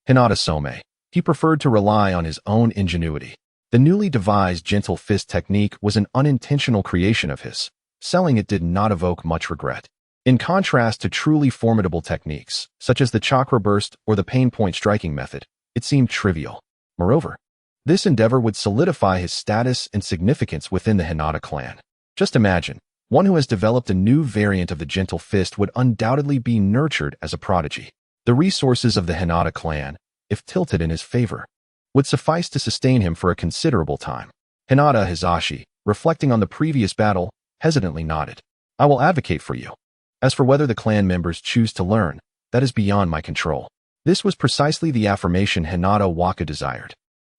Hinata Some. He preferred to rely on his own ingenuity. The newly devised gentle fist technique was an unintentional creation of his. Selling it did not evoke much regret. In contrast to truly formidable techniques, such as the chakra burst or the pain point striking method, it seemed trivial. Moreover, this endeavor would solidify his status and significance within the Hinata clan. Just imagine, one who has developed a new variant of the gentle fist would undoubtedly be nurtured as a prodigy. The resources of the Hinata clan, if tilted in his favor, would suffice to sustain him for a considerable time. Hinata Hizashi, reflecting on the previous battle, hesitantly nodded. I will advocate for you. As for whether the clan members choose to learn, that is beyond my control. This was precisely the affirmation Hinata Waka desired.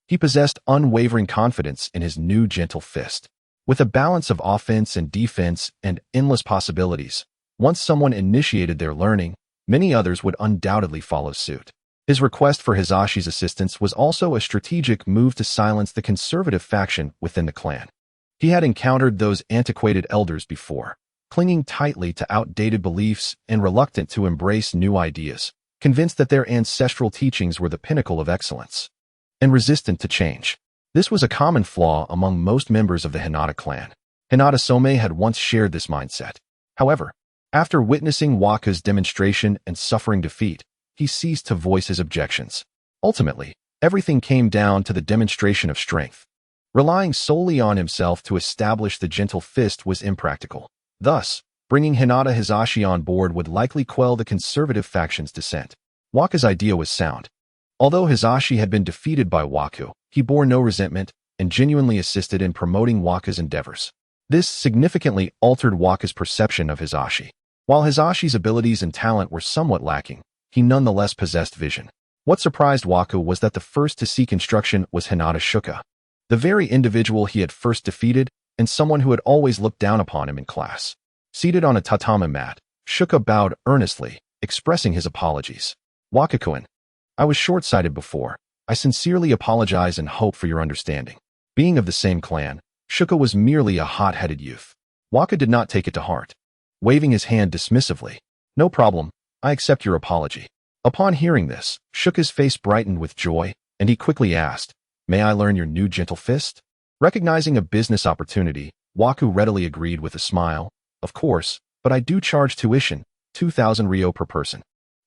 He possessed unwavering confidence in his new gentle fist. With a balance of offense and defense and endless possibilities, once someone initiated their learning, many others would undoubtedly follow suit. His request for Hizashi's assistance was also a strategic move to silence the conservative faction within the clan. He had encountered those antiquated elders before, clinging tightly to outdated beliefs and reluctant to embrace new ideas, convinced that their ancestral teachings were the pinnacle of excellence, and resistant to change. This was a common flaw among most members of the Hinata clan. Hinata Some had once shared this mindset. However, after witnessing Waka's demonstration and suffering defeat, he ceased to voice his objections. Ultimately, everything came down to the demonstration of strength. Relying solely on himself to establish the gentle fist was impractical. Thus, bringing Hinata Hizashi on board would likely quell the conservative faction's dissent. Waka's idea was sound. Although Hizashi had been defeated by Waku, he bore no resentment and genuinely assisted in promoting Waka's endeavors. This significantly altered Waka's perception of Hizashi. While Hizashi's abilities and talent were somewhat lacking, he nonetheless possessed vision. What surprised Waku was that the first to seek instruction was Hinata Shuka, the very individual he had first defeated and someone who had always looked down upon him in class. Seated on a tatami mat, Shuka bowed earnestly, expressing his apologies. Waka-kun, I was short-sighted before. I sincerely apologize and hope for your understanding. Being of the same clan, Shuka was merely a hot-headed youth. Waka did not take it to heart, waving his hand dismissively. No problem, I accept your apology. Upon hearing this, Shuka's face brightened with joy, and he quickly asked, May I learn your new gentle fist? Recognizing a business opportunity, Waku readily agreed with a smile. Of course, but I do charge tuition, 2,000 ryo per person.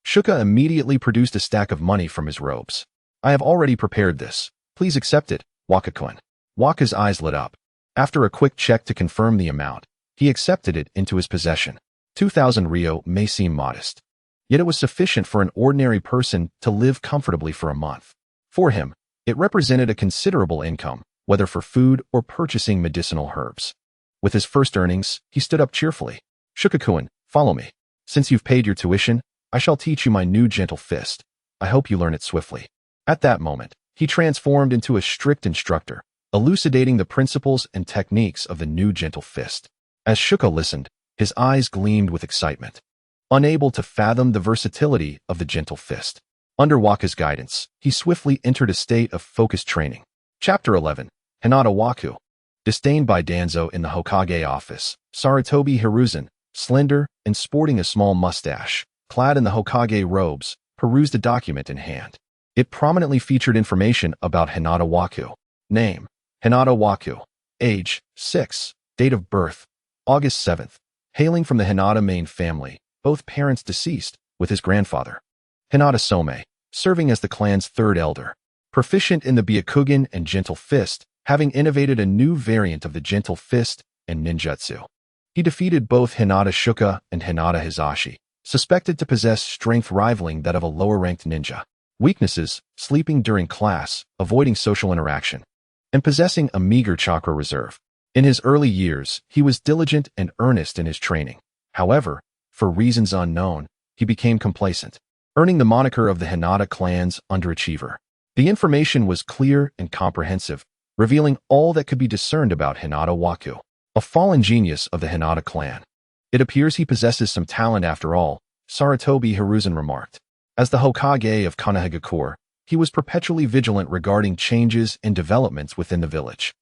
Shuka immediately produced a stack of money from his robes. I have already prepared this. Please accept it, Waka-kun. Waka's eyes lit up. After a quick check to confirm the amount, he accepted it into his possession. 2,000 ryo may seem modest, yet it was sufficient for an ordinary person to live comfortably for a month. For him, it represented a considerable income, whether for food or purchasing medicinal herbs. With his first earnings, he stood up cheerfully. Shuka-kun, follow me. Since you've paid your tuition, I shall teach you my new gentle fist. I hope you learn it swiftly. At that moment, he transformed into a strict instructor, elucidating the principles and techniques of the new gentle fist. As Shuka listened, his eyes gleamed with excitement. Unable to fathom the versatility of the gentle fist, under Waka's guidance, he swiftly entered a state of focused training. Chapter 11. Hinata Waku. Disdained by Danzo in the Hokage office, Sarutobi Hiruzen, slender and sporting a small mustache, clad in the Hokage robes, perused a document in hand. It prominently featured information about Hinata Waku. Name: Hinata Waku. Age: 6. Date of birth: August 7th. Hailing from the Hyuga Main Family, both parents deceased, with his grandfather, Hinata Some, serving as the clan's third elder. Proficient in the Byakugan and gentle fist, having innovated a new variant of the gentle fist and ninjutsu. He defeated both Hinata Shuka and Hinata Hizashi, suspected to possess strength rivaling that of a lower-ranked ninja. Weaknesses: sleeping during class, avoiding social interaction, and possessing a meager chakra reserve. In his early years, he was diligent and earnest in his training. However, for reasons unknown, he became complacent, earning the moniker of the Hinata clan's underachiever. The information was clear and comprehensive, revealing all that could be discerned about Hinata Waku, a fallen genius of the Hinata clan. It appears he possesses some talent after all, Sarutobi Hiruzen remarked. As the Hokage of Konohagakure, he was perpetually vigilant regarding changes and developments within the village.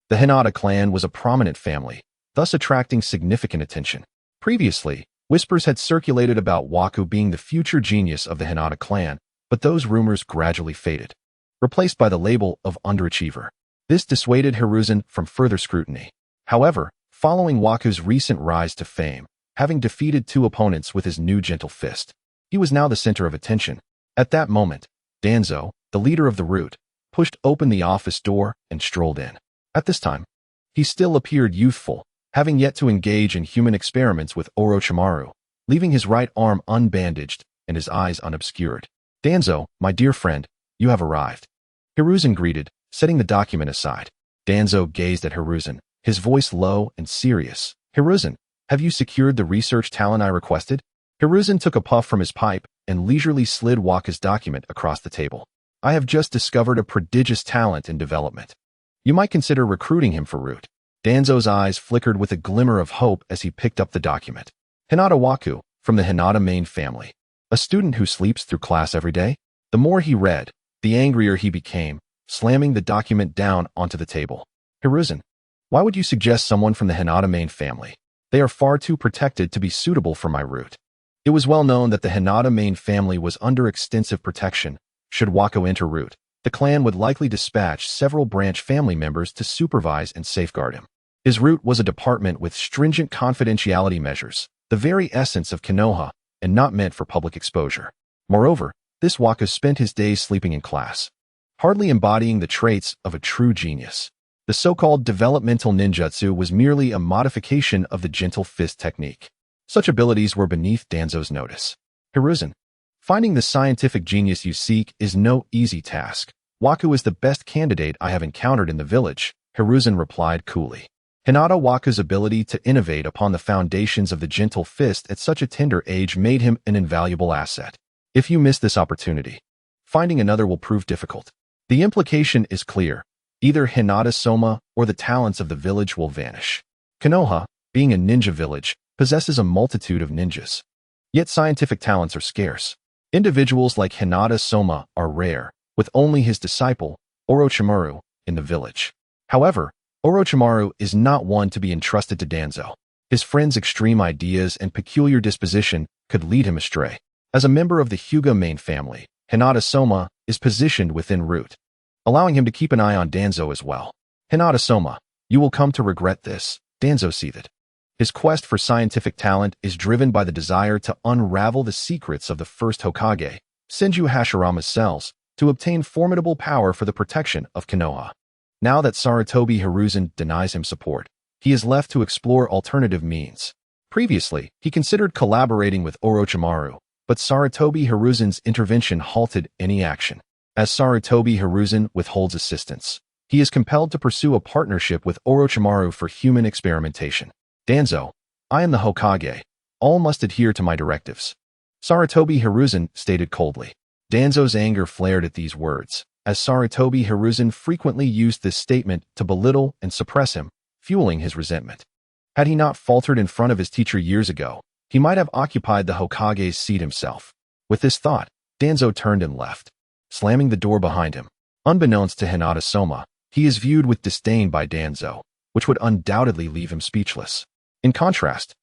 The Hinata clan was a prominent family, thus attracting significant attention. Previously, whispers had circulated about Waku being the future genius of the Hinata clan, but those rumors gradually faded, replaced by the label of underachiever. This dissuaded Hiruzen from further scrutiny. However, following Waku's recent rise to fame, having defeated 2 opponents with his new gentle fist, he was now the center of attention. At that moment, Danzo, the leader of the root, pushed open the office door and strolled in. At this time, he still appeared youthful, having yet to engage in human experiments with Orochimaru, leaving his right arm unbandaged and his eyes unobscured. "Danzo, my dear friend, you have arrived," Hiruzen greeted, setting the document aside. Danzo gazed at Hiruzen, his voice low and serious. "Hiruzen, have you secured the research talent I requested?" Hiruzen took a puff from his pipe and leisurely slid Waka's document across the table. "I have just discovered a prodigious talent in development. You might consider recruiting him for root." Danzo's eyes flickered with a glimmer of hope as he picked up the document. "Hinata Waku, from the Hinata Main Family. A student who sleeps through class every day?" The more he read, the angrier he became, slamming the document down onto the table. "Hiruzen, why would you suggest someone from the Hinata Main Family? They are far too protected to be suitable for my root." It was well known that the Hinata Main Family was under extensive protection. Should Waku enter root, the clan would likely dispatch several branch family members to supervise and safeguard him. His root was a department with stringent confidentiality measures, the very essence of Konoha, and not meant for public exposure. Moreover, this Waku spent his days sleeping in class, hardly embodying the traits of a true genius. The so-called developmental ninjutsu was merely a modification of the gentle fist technique. Such abilities were beneath Danzo's notice. "Hiruzen, finding the scientific genius you seek is no easy task. Waku is the best candidate I have encountered in the village," Hiruzen replied coolly. Hinata Waku's ability to innovate upon the foundations of the gentle fist at such a tender age made him an invaluable asset. If you miss this opportunity, finding another will prove difficult. The implication is clear. Either Hinata Soma or the talents of the village will vanish. Konoha, being a ninja village, possesses a multitude of ninjas. Yet scientific talents are scarce. Individuals like Hinata Soma are rare, with only his disciple, Orochimaru, in the village. However, Orochimaru is not one to be entrusted to Danzo. His friend's extreme ideas and peculiar disposition could lead him astray. As a member of the Hyuga Main Family, Hinata Soma is positioned within root, allowing him to keep an eye on Danzo as well. "Hinata Soma, you will come to regret this," Danzo seethed. His quest for scientific talent is driven by the desire to unravel the secrets of the first Hokage, Senju Hashirama's cells, to obtain formidable power for the protection of Konoha. Now that Sarutobi Hiruzen denies him support, he is left to explore alternative means. Previously, he considered collaborating with Orochimaru, but Sarutobi Hiruzen's intervention halted any action. As Sarutobi Hiruzen withholds assistance, he is compelled to pursue a partnership with Orochimaru for human experimentation. "Danzo, I am the Hokage. All must adhere to my directives," Sarutobi Hiruzen stated coldly. Danzo's anger flared at these words, as Sarutobi Hiruzen frequently used this statement to belittle and suppress him, fueling his resentment. Had he not faltered in front of his teacher years ago, he might have occupied the Hokage's seat himself. With this thought, Danzo turned and left, slamming the door behind him. Unbeknownst to Hinata Soma, he is viewed with disdain by Danzo, which would undoubtedly leave him speechless. In contrast,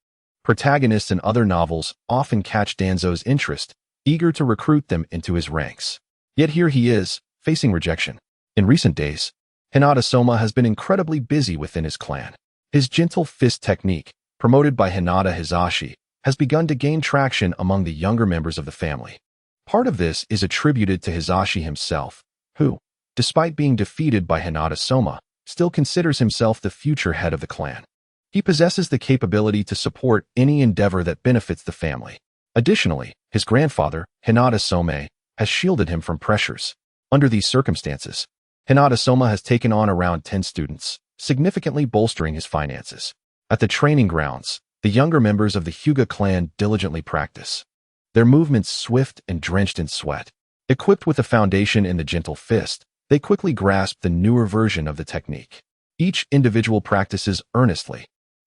protagonists in other novels often catch Danzo's interest, eager to recruit them into his ranks. Yet here he is, facing rejection. In recent days, Hinata Soma has been incredibly busy within his clan. His gentle fist technique, promoted by Hinata Hisashi, has begun to gain traction among the younger members of the family. Part of this is attributed to Hisashi himself, who, despite being defeated by Hinata Soma, still considers himself the future head of the clan. He possesses the capability to support any endeavor that benefits the family. Additionally, his grandfather, Hinata Some, has shielded him from pressures. Under these circumstances, Hinata Soma has taken on around 10 students, significantly bolstering his finances. At the training grounds, the younger members of the Hyuga clan diligently practice, their movements swift and drenched in sweat. Equipped with a foundation in the gentle fist, they quickly grasp the newer version of the technique. Each individual practices earnestly,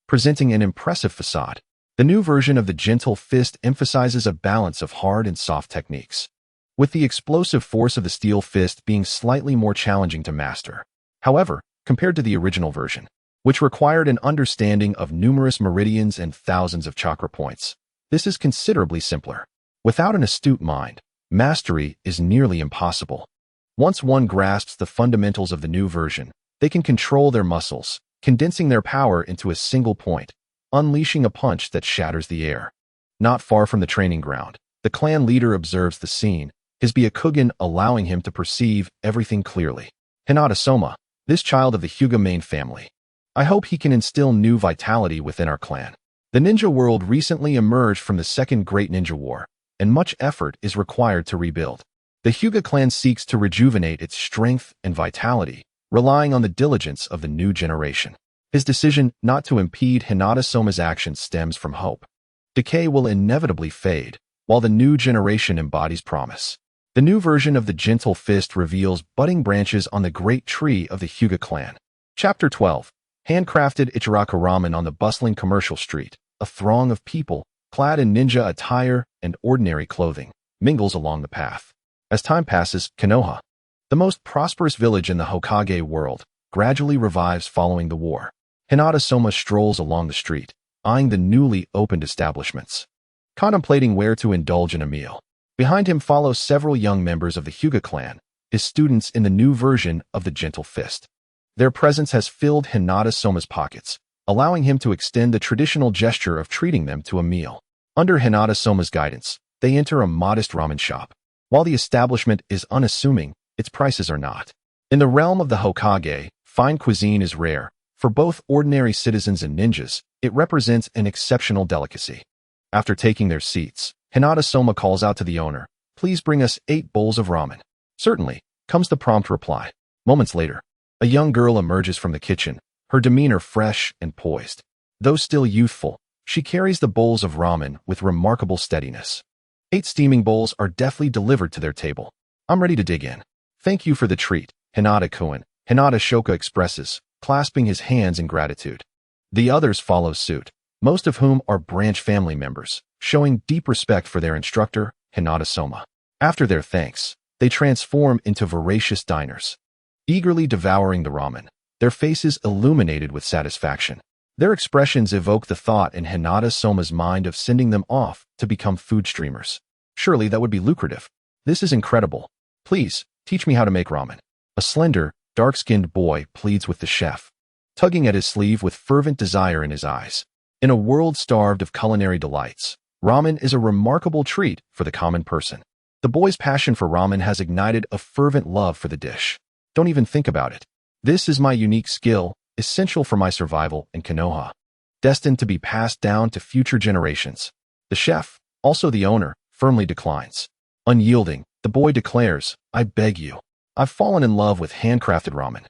presenting an impressive facade. The new version of the gentle fist emphasizes a balance of hard and soft techniques, with the explosive force of the steel fist being slightly more challenging to master. However, compared to the original version, which required an understanding of numerous meridians and thousands of chakra points, this is considerably simpler. Without an astute mind, mastery is nearly impossible. Once one grasps the fundamentals of the new version, they can control their muscles, condensing their power into a single point, unleashing a punch that shatters the air. Not far from the training ground, the clan leader observes the scene, his Byakugan allowing him to perceive everything clearly. Hinata Soma, this child of the Hyuga Main Family. I hope he can instill new vitality within our clan. The ninja world recently emerged from the Second Great Ninja War, and much effort is required to rebuild. The Hyuga clan seeks to rejuvenate its strength and vitality, relying on the diligence of the new generation. His decision not to impede Hinata Soma's actions stems from hope. Decay will inevitably fade, while the new generation embodies promise. The new version of the Gentle Fist reveals budding branches on the great tree of the Hyuga clan. Chapter 12. Handcrafted Ichiraku Ramen on the bustling commercial street. A throng of people, clad in ninja attire and ordinary clothing, mingles along the path. As time passes, Konoha, the most prosperous village in the Hokage world, gradually revives following the war. Hinata Soma strolls along the street, eyeing the newly opened establishments, contemplating where to indulge in a meal. Behind him follow several young members of the Hyuga clan, his students in the new version of the Gentle Fist. Their presence has filled Hinata Soma's pockets, allowing him to extend the traditional gesture of treating them to a meal. Under Hinata Soma's guidance, they enter a modest ramen shop. While the establishment is unassuming, its prices are not. In the realm of the Hokage, fine cuisine is rare. For both ordinary citizens and ninjas, it represents an exceptional delicacy. After taking their seats, Hinata Soma calls out to the owner, "Please bring us 8 bowls of ramen." "Certainly," comes the prompt reply. Moments later, a young girl emerges from the kitchen, her demeanor fresh and poised. Though still youthful, she carries the bowls of ramen with remarkable steadiness. 8 steaming bowls are deftly delivered to their table. "I'm ready to dig in." "Thank you for the treat, Hinata-kun," Hinata Shoka expresses, clasping his hands in gratitude. The others follow suit, most of whom are branch family members, showing deep respect for their instructor, Hinata Soma. After their thanks, they transform into voracious diners, eagerly devouring the ramen, their faces illuminated with satisfaction. Their expressions evoke the thought in Hinata Soma's mind of sending them off to become food streamers. Surely that would be lucrative. "This is incredible. Please, teach me how to make ramen." A slender, dark-skinned boy pleads with the chef, tugging at his sleeve with fervent desire in his eyes. In a world starved of culinary delights, ramen is a remarkable treat for the common person. The boy's passion for ramen has ignited a fervent love for the dish. "Don't even think about it. This is my unique skill, essential for my survival in Konoha, destined to be passed down to future generations." The chef, also the owner, firmly declines. Unyielding, the boy declares, "I beg you. I've fallen in love with handcrafted ramen.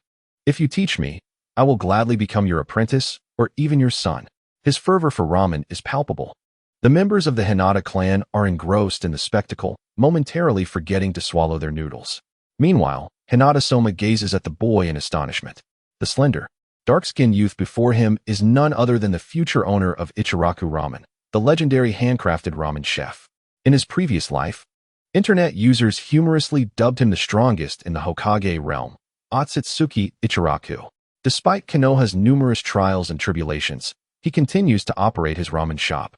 If you teach me, I will gladly become your apprentice or even your son." His fervor for ramen is palpable. The members of the Hinata clan are engrossed in the spectacle, momentarily forgetting to swallow their noodles. Meanwhile, Hinata Soma gazes at the boy in astonishment. The slender, dark-skinned youth before him is none other than the future owner of Ichiraku Ramen, the legendary handcrafted ramen chef. In his previous life, internet users humorously dubbed him the strongest in the Hokage realm, Otsutsuki Ichiraku. Despite Konoha's numerous trials and tribulations, he continues to operate his ramen shop,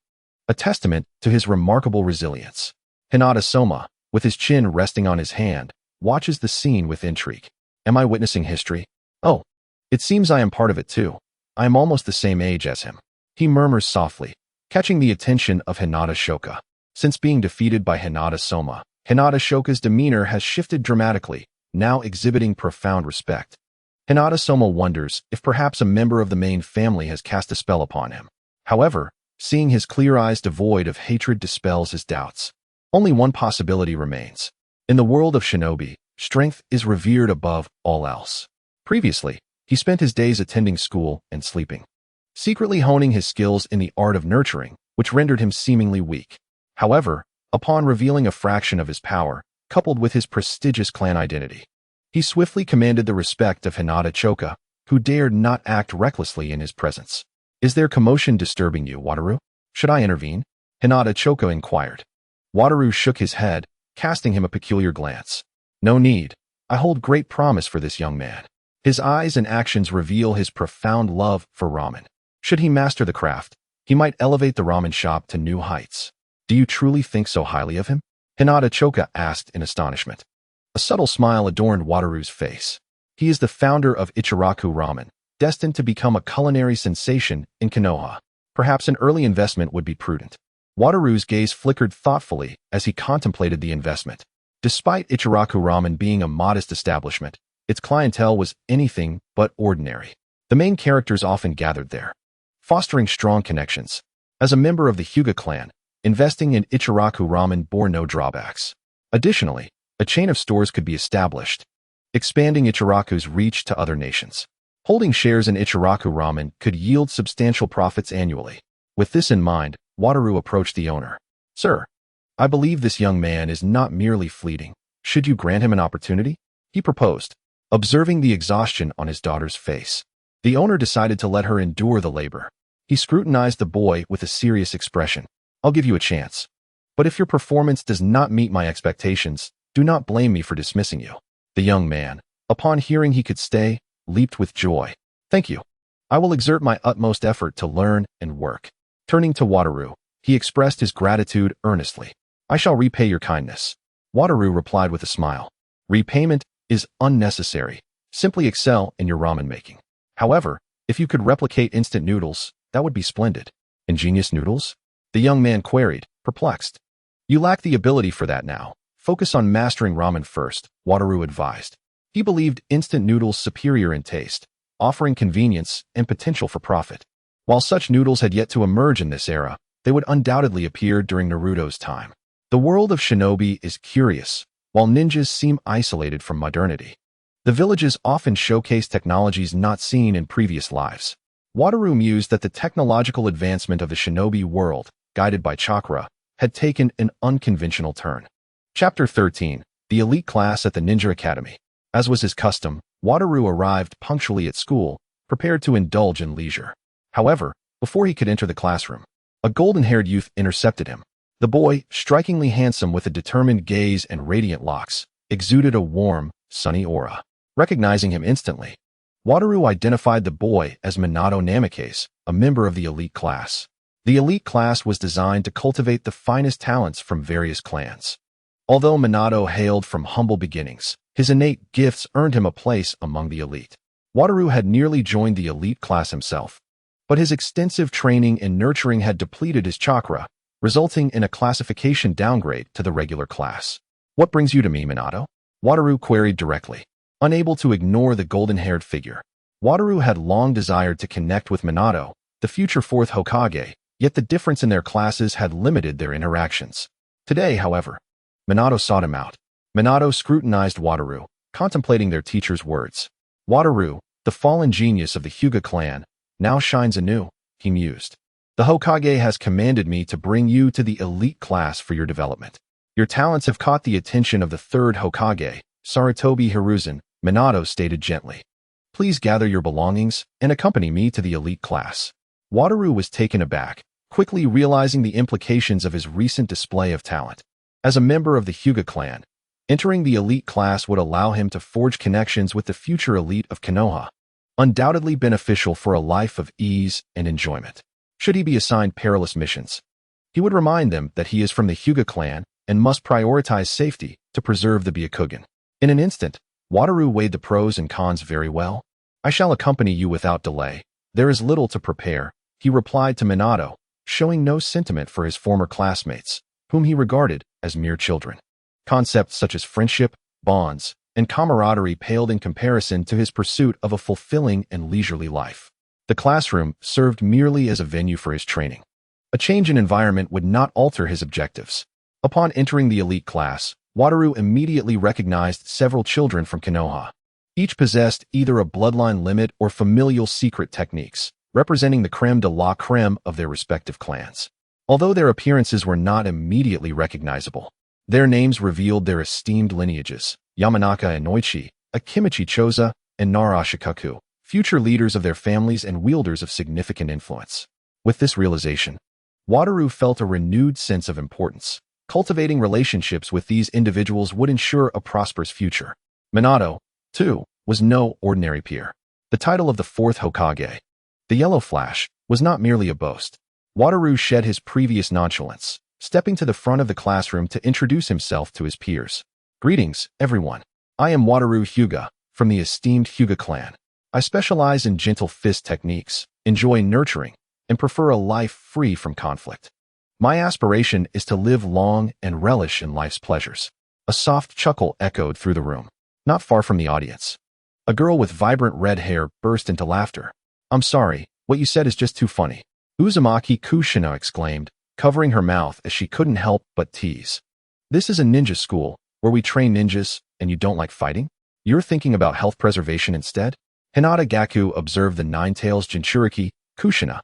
a testament to his remarkable resilience. Hinata Soma, with his chin resting on his hand, watches the scene with intrigue. Am I witnessing history? Oh, it seems I am part of it too. I am almost the same age as him. He murmurs softly, catching the attention of Hinata Shoka. Since being defeated by Hinata Soma, Hinata Shoka's demeanor has shifted dramatically, now exhibiting profound respect. Hinata Soma wonders if perhaps a member of the main family has cast a spell upon him. However, seeing his clear eyes devoid of hatred dispels his doubts. Only one possibility remains. In the world of shinobi, strength is revered above all else. Previously, he spent his days attending school and sleeping, secretly honing his skills in the art of nurturing, which rendered him seemingly weak. However, upon revealing a fraction of his power, coupled with his prestigious clan identity, he swiftly commanded the respect of Hinata Choka, who dared not act recklessly in his presence. "Is there commotion disturbing you, Wataru? Should I intervene?" Hinata Choka inquired. Wataru shook his head, casting him a peculiar glance. No need. I hold great promise for this young man. His eyes and actions reveal his profound love for ramen. Should he master the craft, he might elevate the ramen shop to new heights. Do you truly think so highly of him? Hinata Choka asked in astonishment. A subtle smile adorned Wataru's face. He is the founder of Ichiraku Ramen, destined to become a culinary sensation in Konoha. Perhaps an early investment would be prudent. Wataru's gaze flickered thoughtfully as he contemplated the investment. Despite Ichiraku Ramen being a modest establishment, its clientele was anything but ordinary. The main characters often gathered there, fostering strong connections. As a member of the Hyuga clan, investing in Ichiraku Ramen bore no drawbacks. Additionally, a chain of stores could be established, expanding Ichiraku's reach to other nations. Holding shares in Ichiraku Ramen could yield substantial profits annually. With this in mind, Wataru approached the owner. Sir, I believe this young man is not merely fleeting. Should you grant him an opportunity? He proposed, observing the exhaustion on his daughter's face. The owner decided to let her endure the labor. He scrutinized the boy with a serious expression. I'll give you a chance. But if your performance does not meet my expectations, do not blame me for dismissing you. The young man, upon hearing he could stay, leaped with joy. Thank you. I will exert my utmost effort to learn and work. Turning to Wataru, he expressed his gratitude earnestly. I shall repay your kindness. Wataru replied with a smile. Repayment is unnecessary. Simply excel in your ramen making. However, if you could replicate instant noodles, that would be splendid. Ingenious noodles? The young man queried, perplexed. You lack the ability for that now. Focus on mastering ramen first, Wataru advised. He believed instant noodles superior in taste, offering convenience and potential for profit. While such noodles had yet to emerge in this era, they would undoubtedly appear during Naruto's time. The world of shinobi is curious, while ninjas seem isolated from modernity. The villages often showcase technologies not seen in previous lives. Wataru mused that the technological advancement of the shinobi world, guided by chakra, had taken an unconventional turn. Chapter 13, The Elite Class at the Ninja Academy. As was his custom, Wataru arrived punctually at school, prepared to indulge in leisure. However, before he could enter the classroom, a golden-haired youth intercepted him. The boy, strikingly handsome with a determined gaze and radiant locks, exuded a warm, sunny aura. Recognizing him instantly, Wataru identified the boy as Minato Namikaze, a member of the elite class. The elite class was designed to cultivate the finest talents from various clans. Although Minato hailed from humble beginnings, his innate gifts earned him a place among the elite. Wataru had nearly joined the elite class himself, but his extensive training and nurturing had depleted his chakra, resulting in a classification downgrade to the regular class. What brings you to me, Minato? Wataru queried directly. Unable to ignore the golden-haired figure, Wataru had long desired to connect with Minato, the future fourth Hokage, yet the difference in their classes had limited their interactions. Today, however, Minato sought him out. Minato scrutinized Wataru, contemplating their teacher's words. Wataru, the fallen genius of the Hyuga clan, now shines anew, he mused. The Hokage has commanded me to bring you to the elite class for your development. Your talents have caught the attention of the third Hokage, Sarutobi Hiruzen, Minato stated gently. Please gather your belongings and accompany me to the elite class. Wataru was taken aback, quickly realizing the implications of his recent display of talent. As a member of the Hyuga clan, entering the elite class would allow him to forge connections with the future elite of Konoha, undoubtedly beneficial for a life of ease and enjoyment. Should he be assigned perilous missions, he would remind them that he is from the Hyuga clan and must prioritize safety to preserve the Byakugan. In an instant, Wataru weighed the pros and cons very well. I shall accompany you without delay. There is little to prepare, he replied to Minato, showing no sentiment for his former classmates, whom he regarded as mere children. Concepts such as friendship, bonds, and camaraderie paled in comparison to his pursuit of a fulfilling and leisurely life. The classroom served merely as a venue for his training. A change in environment would not alter his objectives. Upon entering the elite class, Wataru immediately recognized several children from Konoha. Each possessed either a bloodline limit or familial secret techniques, representing the creme de la creme of their respective clans. Although their appearances were not immediately recognizable, their names revealed their esteemed lineages: Yamanaka and Noichi, Akimichi Choza, and Nara Shikaku, future leaders of their families and wielders of significant influence. With this realization, Wataru felt a renewed sense of importance. Cultivating relationships with these individuals would ensure a prosperous future. Minato, too, was no ordinary peer. The title of the fourth Hokage, the Yellow Flash, was not merely a boast. Wataru shed his previous nonchalance, stepping to the front of the classroom to introduce himself to his peers. Greetings, everyone. I am Wataru Hyuga, from the esteemed Hyuga clan. I specialize in gentle fist techniques, enjoy nurturing, and prefer a life free from conflict. My aspiration is to live long and relish in life's pleasures. A soft chuckle echoed through the room, not far from the audience. A girl with vibrant red hair burst into laughter. I'm sorry, what you said is just too funny. Uzumaki Kushina exclaimed, covering her mouth as she couldn't help but tease. This is a ninja school, where we train ninjas, and you don't like fighting? You're thinking about health preservation instead? Hinata Gaku observed the nine-tails Jinchuriki, Kushina,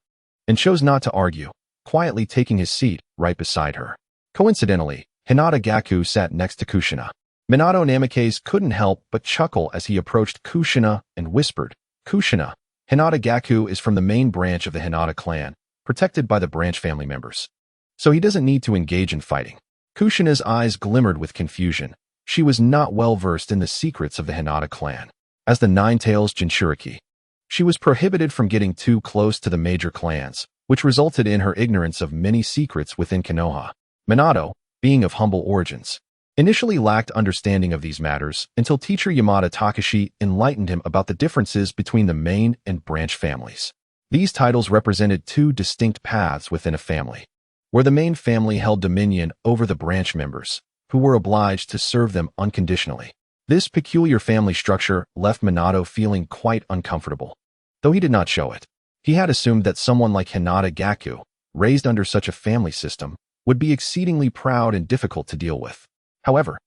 and chose not to argue, quietly taking his seat right beside her. Coincidentally, Hinata Gaku sat next to Kushina. Minato Namikaze couldn't help but chuckle as he approached Kushina and whispered, Kushina, Hinata Gaku is from the main branch of the Hinata clan, protected by the branch family members. So he doesn't need to engage in fighting. Kushina's eyes glimmered with confusion. She was not well versed in the secrets of the Hinata clan. As the nine-tails Jinchuriki, she was prohibited from getting too close to the major clans, which resulted in her ignorance of many secrets within Konoha. Minato, being of humble origins, initially lacked understanding of these matters until teacher Yamada Takashi enlightened him about the differences between the main and branch families. These titles represented two distinct paths within a family, where the main family held dominion over the branch members, who were obliged to serve them unconditionally. This peculiar family structure left Minato feeling quite uncomfortable. Though he did not show it, he had assumed that someone like Hinata Gaku, raised under such a family system, would be exceedingly proud and difficult to deal with. However,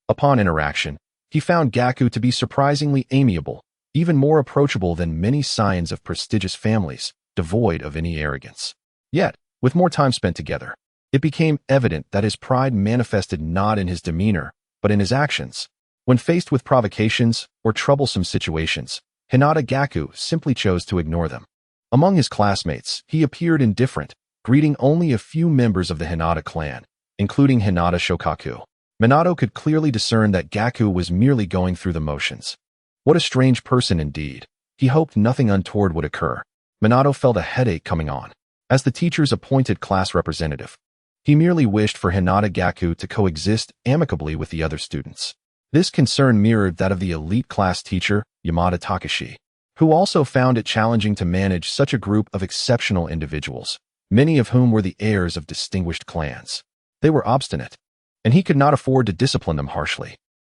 upon interaction, he found Gaku to be surprisingly amiable, even more approachable than many scions of prestigious families, devoid of any arrogance. Yet, with more time spent together, it became evident that his pride manifested not in his demeanor, but in his actions. When faced with provocations or troublesome situations, Hinata Gaku simply chose to ignore them. Among his classmates, he appeared indifferent, greeting only a few members of the Hinata clan, including Hinata Shokaku. Minato could clearly discern that Gaku was merely going through the motions. What a strange person indeed. He hoped nothing untoward would occur. Minato felt a headache coming on. As the teacher's appointed class representative, he merely wished for Hinata Gaku to coexist amicably with the other students. This concern mirrored that of the elite class teacher, Yamada Takashi, who also found it challenging to manage such a group of exceptional individuals, many of whom were the heirs of distinguished clans. They were obstinate, and he could not afford to discipline them harshly.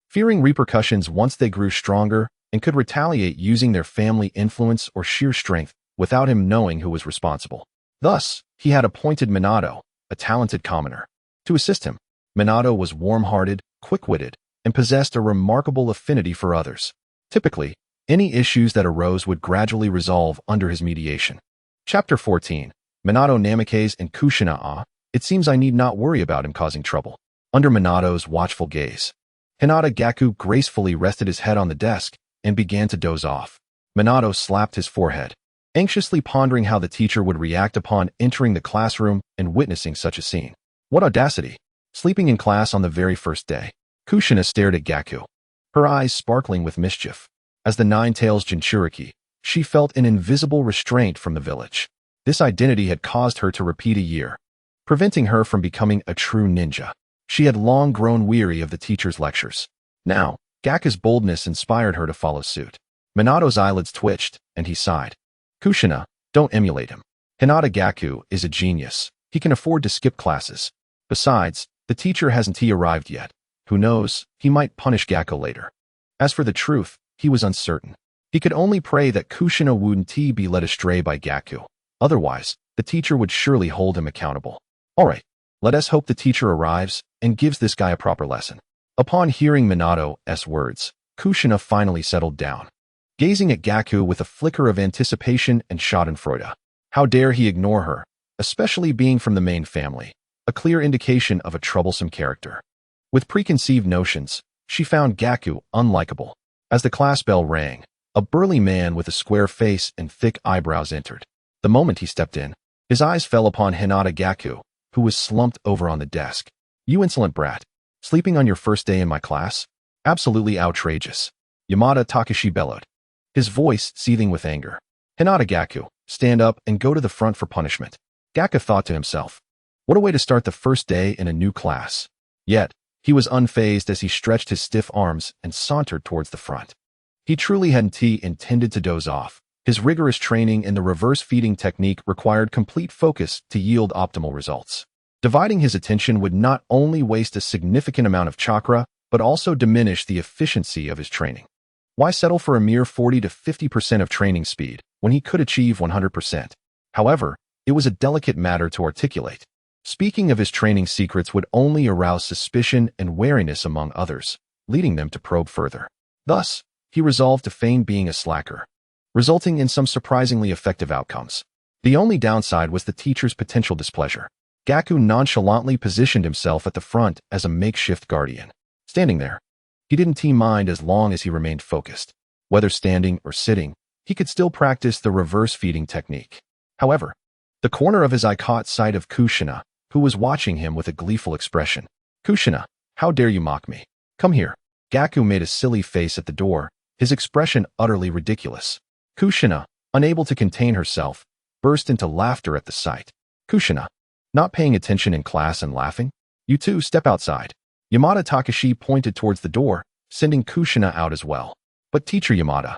Fearing repercussions once they grew stronger and could retaliate using their family influence or sheer strength without him knowing who was responsible. Thus, he had appointed Minato, a talented commoner, to assist him. Minato was warm-hearted, quick-witted, and possessed a remarkable affinity for others. Typically, any issues that arose would gradually resolve under his mediation. Chapter 14. Minato Namikaze and Kushina. It seems I need not worry about him causing trouble. Under Minato's watchful gaze, Hinata Gaku gracefully rested his head on the desk and began to doze off. Minato slapped his forehead, anxiously pondering how the teacher would react upon entering the classroom and witnessing such a scene. What audacity! Sleeping in class on the very first day. Kushina stared at Gaku, her eyes sparkling with mischief. As the nine-tails Jinchuriki, she felt an invisible restraint from the village. This identity had caused her to repeat a year, preventing her from becoming a true ninja. She had long grown weary of the teacher's lectures. Now, Gaku's boldness inspired her to follow suit. Minato's eyelids twitched, and he sighed. Kushina, don't emulate him. Hinata Gaku is a genius. He can afford to skip classes. Besides, the teacher hasn't arrived yet. Who knows, he might punish Gaku later. As for the truth, he was uncertain. He could only pray that Kushina wouldn't be led astray by Gaku. Otherwise, the teacher would surely hold him accountable. All right, let us hope the teacher arrives and gives this guy a proper lesson. Upon hearing Minato's words, Kushina finally settled down, gazing at Gaku with a flicker of anticipation and schadenfreude. How dare he ignore her, especially being from the main family, a clear indication of a troublesome character. With preconceived notions, she found Gaku unlikable. As the class bell rang, a burly man with a square face and thick eyebrows entered. The moment he stepped in, his eyes fell upon Hinata Gaku, who was slumped over on the desk. You insolent brat. Sleeping on your first day in my class? Absolutely outrageous. Yamada Takashi bellowed, his voice seething with anger. Hinata Gaku, stand up and go to the front for punishment. Gaku thought to himself. What a way to start the first day in a new class. Yet, he was unfazed as he stretched his stiff arms and sauntered towards the front. He truly hadn't intended to doze off. His rigorous training in the reverse feeding technique required complete focus to yield optimal results. Dividing his attention would not only waste a significant amount of chakra, but also diminish the efficiency of his training. Why settle for a mere 40 to 50% of training speed when he could achieve 100%? However, it was a delicate matter to articulate. Speaking of his training secrets would only arouse suspicion and wariness among others, leading them to probe further. Thus, he resolved to feign being a slacker, resulting in some surprisingly effective outcomes. The only downside was the teacher's potential displeasure. Gaku nonchalantly positioned himself at the front as a makeshift guardian. Standing there, he didn't mind as long as he remained focused. Whether standing or sitting, he could still practice the reverse feeding technique. However, the corner of his eye caught sight of Kushina, who was watching him with a gleeful expression. Kushina, how dare you mock me? Come here. Gaku made a silly face at the door, his expression utterly ridiculous. Kushina, unable to contain herself, burst into laughter at the sight. Kushina, not paying attention in class and laughing? You two step outside. Yamada Takashi pointed towards the door, sending Kushina out as well. But teacher Yamada.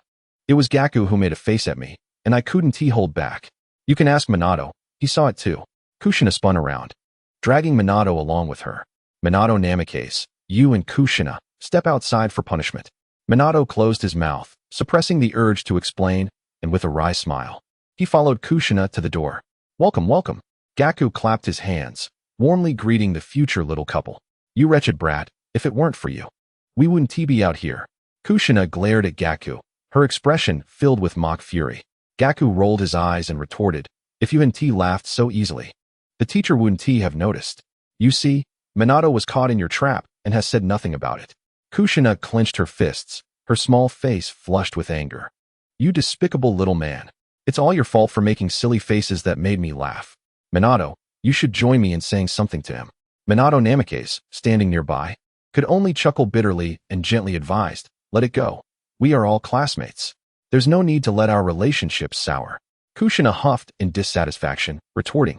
It was Gaku who made a face at me, and I couldn't hold back. You can ask Minato, he saw it too. Kushina spun around, dragging Minato along with her. Minato Namikaze, you and Kushina, step outside for punishment. Minato closed his mouth, suppressing the urge to explain, and with a wry smile, he followed Kushina to the door. Welcome, welcome. Gaku clapped his hands, warmly greeting the future little couple. You wretched brat, if it weren't for you, we wouldn't be out here. Kushina glared at Gaku, her expression filled with mock fury. Gaku rolled his eyes and retorted, if you hadn't laughed so easily, the teacher wouldn't have noticed. You see, Minato was caught in your trap and has said nothing about it. Kushina clenched her fists, her small face flushed with anger. You despicable little man. It's all your fault for making silly faces that made me laugh. Minato, you should join me in saying something to him. Minato Namikaze, standing nearby, could only chuckle bitterly and gently advised, let it go. We are all classmates. There's no need to let our relationship sour. Kushina huffed in dissatisfaction, retorting,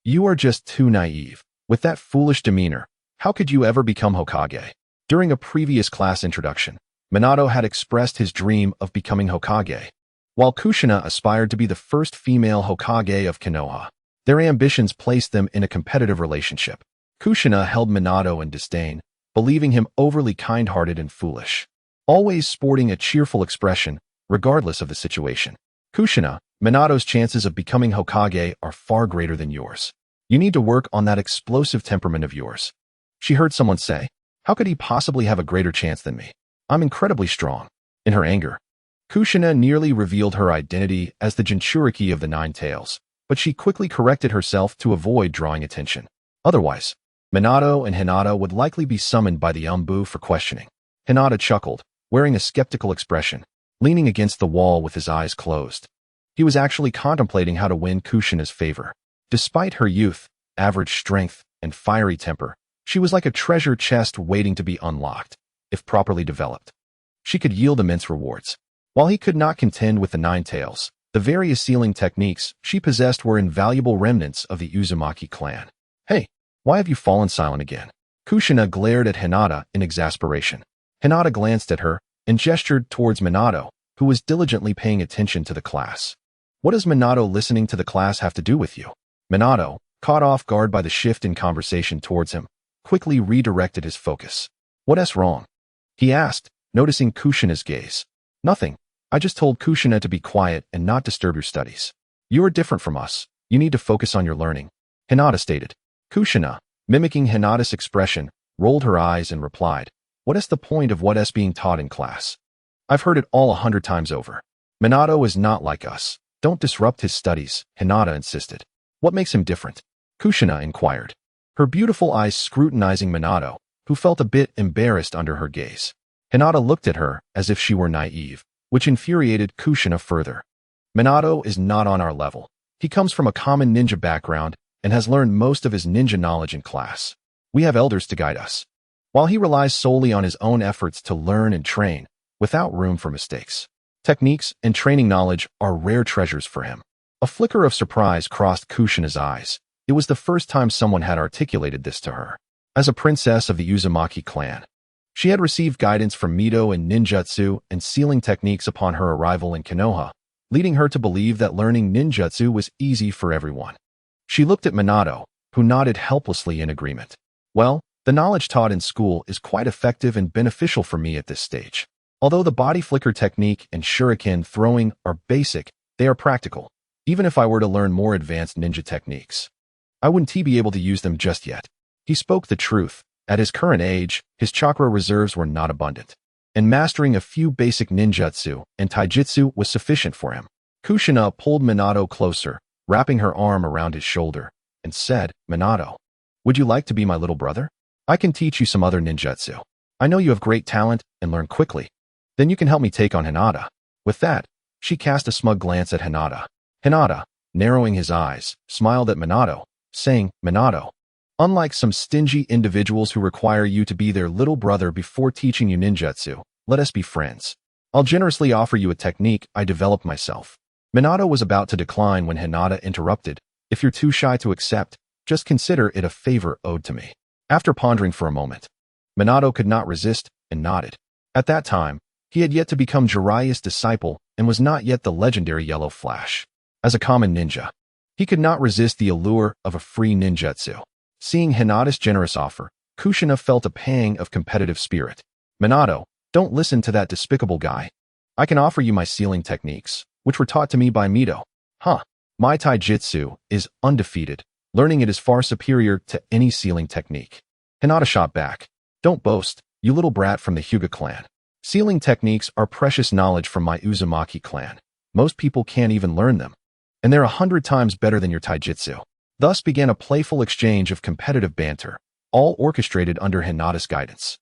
you are just too naive. With that foolish demeanor, how could you ever become Hokage? During a previous class introduction, Minato had expressed his dream of becoming Hokage, while Kushina aspired to be the first female Hokage of Konoha. Their ambitions placed them in a competitive relationship. Kushina held Minato in disdain, believing him overly kind-hearted and foolish, always sporting a cheerful expression, regardless of the situation. Kushina, Minato's chances of becoming Hokage are far greater than yours. You need to work on that explosive temperament of yours. She heard someone say, how could he possibly have a greater chance than me? I'm incredibly strong. In her anger, Kushina nearly revealed her identity as the Jinchuriki of the Nine Tails, but she quickly corrected herself to avoid drawing attention. Otherwise, Minato and Hinata would likely be summoned by the Umbu for questioning. Hinata chuckled, wearing a skeptical expression, leaning against the wall with his eyes closed. He was actually contemplating how to win Kushina's favor. Despite her youth, average strength, and fiery temper, she was like a treasure chest waiting to be unlocked. If properly developed, she could yield immense rewards. While he could not contend with the Nine Tails, the various sealing techniques she possessed were invaluable remnants of the Uzumaki clan. Hey, why have you fallen silent again? Kushina glared at Hinata in exasperation. Hinata glanced at her and gestured towards Minato, who was diligently paying attention to the class. What does Minato listening to the class have to do with you? Minato, caught off guard by the shift in conversation towards him, quickly redirected his focus. What's wrong? He asked, noticing Kushina's gaze. Nothing. I just told Kushina to be quiet and not disturb your studies. You are different from us. You need to focus on your learning, Hinata stated. Kushina, mimicking Hinata's expression, rolled her eyes and replied, what is the point of what's being taught in class? I've heard it all 100 times over. Minato is not like us. Don't disrupt his studies, Hinata insisted. What makes him different? Kushina inquired, her beautiful eyes scrutinizing Minato, who felt a bit embarrassed under her gaze. Hinata looked at her as if she were naive, which infuriated Kushina further. Minato is not on our level. He comes from a common ninja background and has learned most of his ninja knowledge in class. We have elders to guide us. While he relies solely on his own efforts to learn and train, without room for mistakes. Techniques and training knowledge are rare treasures for him. A flicker of surprise crossed Kushina's eyes. It was the first time someone had articulated this to her. As a princess of the Uzumaki clan, she had received guidance from Mito in ninjutsu and sealing techniques upon her arrival in Konoha, leading her to believe that learning ninjutsu was easy for everyone. She looked at Minato, who nodded helplessly in agreement. Well, the knowledge taught in school is quite effective and beneficial for me at this stage. Although the body flicker technique and shuriken throwing are basic, they are practical. Even if I were to learn more advanced ninja techniques, I wouldn't be able to use them just yet. He spoke the truth. At his current age, his chakra reserves were not abundant, and mastering a few basic ninjutsu and taijutsu was sufficient for him. Kushina pulled Minato closer, wrapping her arm around his shoulder, and said, "Minato, would you like to be my little brother? I can teach you some other ninjutsu. I know you have great talent and learn quickly. Then you can help me take on Hinata." With that, she cast a smug glance at Hinata. Hinata, narrowing his eyes, smiled at Minato, saying, "Minato, unlike some stingy individuals who require you to be their little brother before teaching you ninjutsu, let us be friends. I'll generously offer you a technique I developed myself." Minato was about to decline when Hinata interrupted. "If you're too shy to accept, just consider it a favor owed to me." After pondering for a moment, Minato could not resist and nodded. At that time, he had yet to become Jiraiya's disciple and was not yet the legendary Yellow Flash. As a common ninja, he could not resist the allure of a free ninjutsu. Seeing Hinata's generous offer, Kushina felt a pang of competitive spirit. "Minato, don't listen to that despicable guy. I can offer you my sealing techniques, which were taught to me by Mito. My taijutsu is undefeated. Learning it is far superior to any sealing technique." Hinata shot back. "Don't boast, you little brat from the Hyuga clan. Sealing techniques are precious knowledge from my Uzumaki clan. Most people can't even learn them, and they're 100 times better than your taijutsu." Thus began a playful exchange of competitive banter, all orchestrated under Hinata's guidance.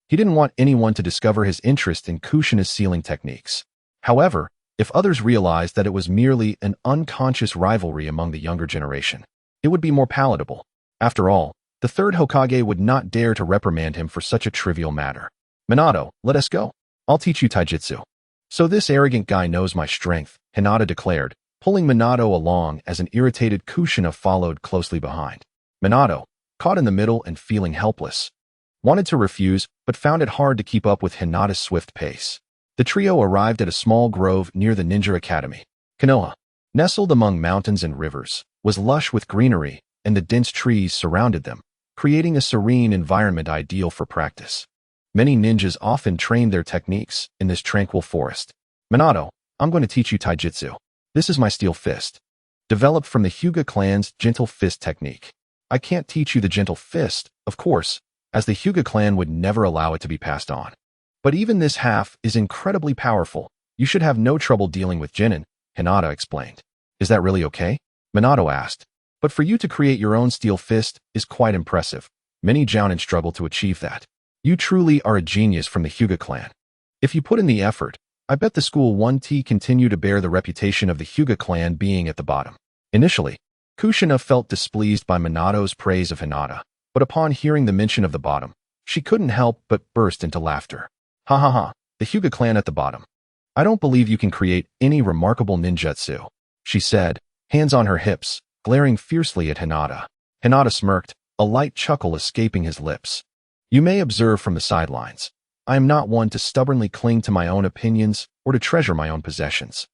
He didn't want anyone to discover his interest in Kushina's sealing techniques. However, if others realized that it was merely an unconscious rivalry among the younger generation, it would be more palatable. After all, the third Hokage would not dare to reprimand him for such a trivial matter. "Minato, let us go. I'll teach you taijutsu." "So this arrogant guy knows my strength," Hinata declared, pulling Minato along as an irritated Kushina followed closely behind. Minato, caught in the middle and feeling helpless, wanted to refuse but found it hard to keep up with Hinata's swift pace. The trio arrived at a small grove near the Ninja Academy. Konoha, nestled among mountains and rivers, was lush with greenery, and the dense trees surrounded them, creating a serene environment ideal for practice. Many ninjas often trained their techniques in this tranquil forest. "Minato, I'm going to teach you taijutsu. This is my steel fist, developed from the Hyuga clan's gentle fist technique. I can't teach you the gentle fist, of course, as the Hyuga clan would never allow it to be passed on. But even this half is incredibly powerful. You should have no trouble dealing with Jinin," Hinata explained. "Is that really okay?" Minato asked. "But for you to create your own steel fist is quite impressive. Many jounin struggle to achieve that. You truly are a genius from the Hyuga clan. If you put in the effort, I bet the school won't continue to bear the reputation of the Hyuga clan being at the bottom." Initially, Kushina felt displeased by Minato's praise of Hinata, but upon hearing the mention of the bottom, she couldn't help but burst into laughter. "Ha ha ha, the Hyuga clan at the bottom. I don't believe you can create any remarkable ninjutsu," she said, hands on her hips, glaring fiercely at Hinata. Hinata smirked, a light chuckle escaping his lips. "You may observe from the sidelines. I am not one to stubbornly cling to my own opinions or to treasure my own possessions.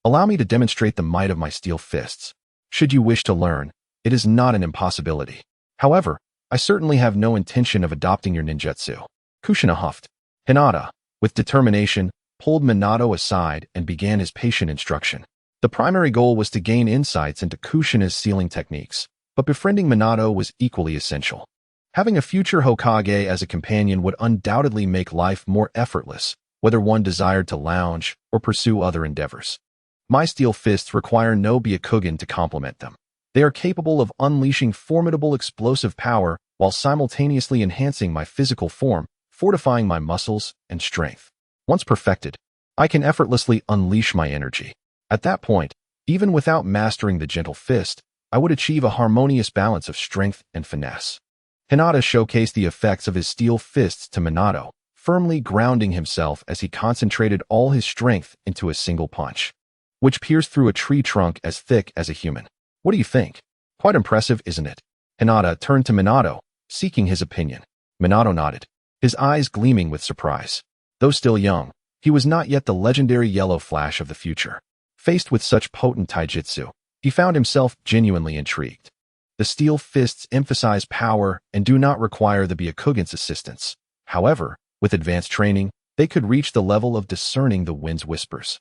Allow me to demonstrate the might of my steel fists. Should you wish to learn, it is not an impossibility. However, I certainly have no intention of adopting your ninjutsu." Kushina huffed. Hinata, with determination, pulled Minato aside and began his patient instruction. The primary goal was to gain insights into Kushina's sealing techniques, but befriending Minato was equally essential. Having a future Hokage as a companion would undoubtedly make life more effortless, whether one desired to lounge or pursue other endeavors. My steel fists require no Byakugan to complement them. They are capable of unleashing formidable explosive power while simultaneously enhancing my physical form, fortifying my muscles and strength. Once perfected, I can effortlessly unleash my energy. At that point, even without mastering the gentle fist, I would achieve a harmonious balance of strength and finesse. Hinata showcased the effects of his steel fists to Minato, firmly grounding himself as he concentrated all his strength into a single punch, which pierced through a tree trunk as thick as a human. What do you think? Quite impressive, isn't it? Hinata turned to Minato, seeking his opinion. Minato nodded, his eyes gleaming with surprise. Though still young, he was not yet the legendary yellow flash of the future. Faced with such potent taijutsu, he found himself genuinely intrigued. The steel fists emphasize power and do not require the Byakugan's assistance. However, with advanced training, they could reach the level of discerning the wind's whispers.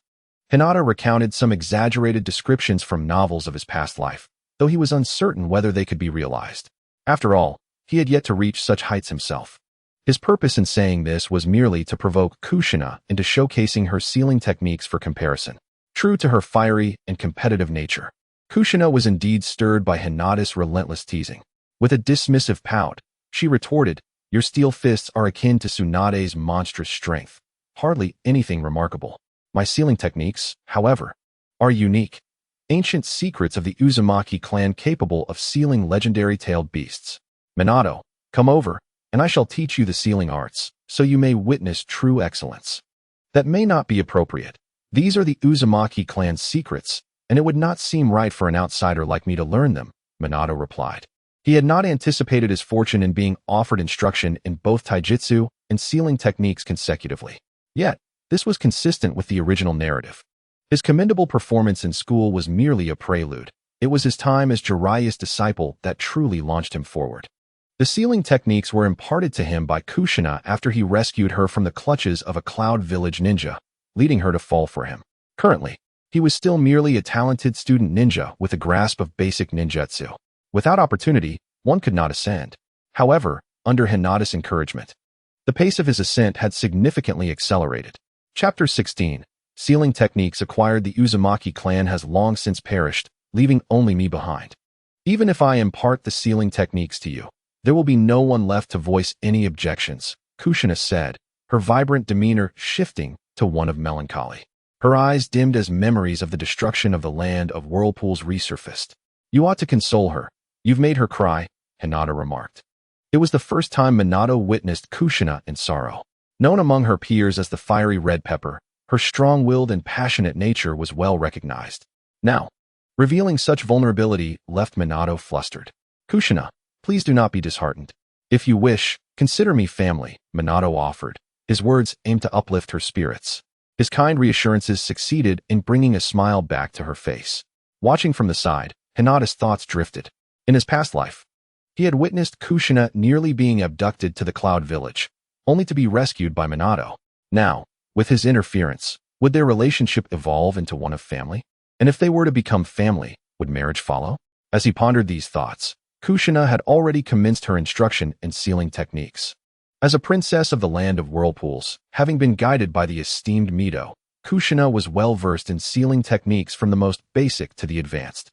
Hinata recounted some exaggerated descriptions from novels of his past life, though he was uncertain whether they could be realized. After all, he had yet to reach such heights himself. His purpose in saying this was merely to provoke Kushina into showcasing her sealing techniques for comparison. True to her fiery and competitive nature, Kushina was indeed stirred by Hinata's relentless teasing. With a dismissive pout, she retorted, "Your steel fists are akin to Tsunade's monstrous strength. Hardly anything remarkable. My sealing techniques, however, are unique. Ancient secrets of the Uzumaki clan capable of sealing legendary tailed beasts. Minato, come over, and I shall teach you the sealing arts, so you may witness true excellence." That may not be appropriate. These are the Uzumaki clan's secrets, and it would not seem right for an outsider like me to learn them, Minato replied. He had not anticipated his fortune in being offered instruction in both taijutsu and sealing techniques consecutively. Yet, this was consistent with the original narrative. His commendable performance in school was merely a prelude. It was his time as Jiraiya's disciple that truly launched him forward. The sealing techniques were imparted to him by Kushina after he rescued her from the clutches of a Cloud Village ninja, leading her to fall for him. Currently, he was still merely a talented student ninja with a grasp of basic ninjutsu. Without opportunity, one could not ascend. However, under Hinata's encouragement, the pace of his ascent had significantly accelerated. Chapter 16. Sealing techniques acquired. The Uzumaki clan has long since perished, leaving only me behind. Even if I impart the sealing techniques to you, there will be no one left to voice any objections, Kushina said, her vibrant demeanor shifting to one of melancholy. Her eyes dimmed as memories of the destruction of the land of whirlpools resurfaced. You ought to console her. You've made her cry, Hinata remarked. It was the first time Minato witnessed Kushina in sorrow. Known among her peers as the fiery red pepper, her strong-willed and passionate nature was well recognized. Now, revealing such vulnerability left Minato flustered. Kushina, please do not be disheartened. If you wish, consider me family, Minato offered. His words aimed to uplift her spirits. His kind reassurances succeeded in bringing a smile back to her face. Watching from the side, Hinata's thoughts drifted. In his past life, he had witnessed Kushina nearly being abducted to the Cloud Village, only to be rescued by Minato. Now, with his interference, would their relationship evolve into one of family? And if they were to become family, would marriage follow? As he pondered these thoughts, Kushina had already commenced her instruction in sealing techniques. As a princess of the land of whirlpools, having been guided by the esteemed Mito, Kushina was well versed in sealing techniques from the most basic to the advanced.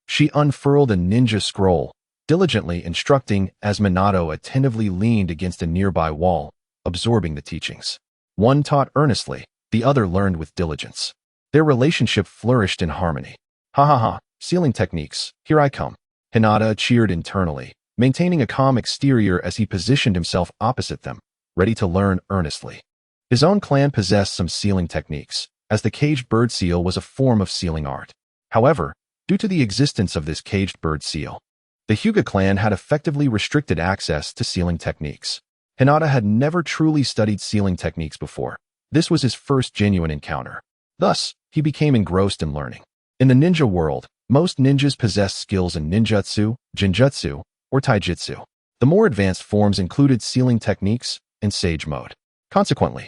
She unfurled a ninja scroll, diligently instructing as Minato attentively leaned against a nearby wall, absorbing the teachings. One taught earnestly, the other learned with diligence. Their relationship flourished in harmony. Ha ha ha, sealing techniques, here I come. Hinata cheered internally, maintaining a calm exterior as he positioned himself opposite them, ready to learn earnestly. His own clan possessed some sealing techniques, as the caged bird seal was a form of sealing art. However, due to the existence of this caged bird seal, the Hyuga clan had effectively restricted access to sealing techniques. Hinata had never truly studied sealing techniques before. This was his first genuine encounter. Thus, he became engrossed in learning. In the ninja world, most ninjas possessed skills in ninjutsu, genjutsu, or taijutsu. The more advanced forms included sealing techniques and sage mode. Consequently,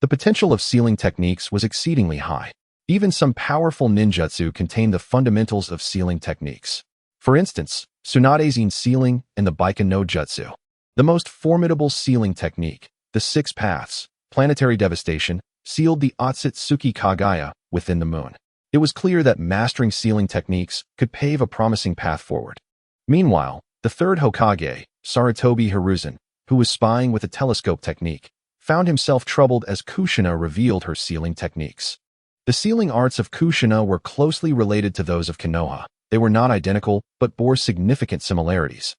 the potential of sealing techniques was exceedingly high. Even some powerful ninjutsu contained the fundamentals of sealing techniques. For instance, Tsunade's sealing and the Baiken no Jutsu. The most formidable sealing technique, the Six Paths, planetary devastation, sealed the Otsutsuki Kagaya within the moon. It was clear that mastering sealing techniques could pave a promising path forward. Meanwhile, the third Hokage, Sarutobi Hiruzen, who was spying with a telescope technique, found himself troubled as Kushina revealed her sealing techniques. The sealing arts of Kushina were closely related to those of Konoha. They were not identical, but bore significant similarities.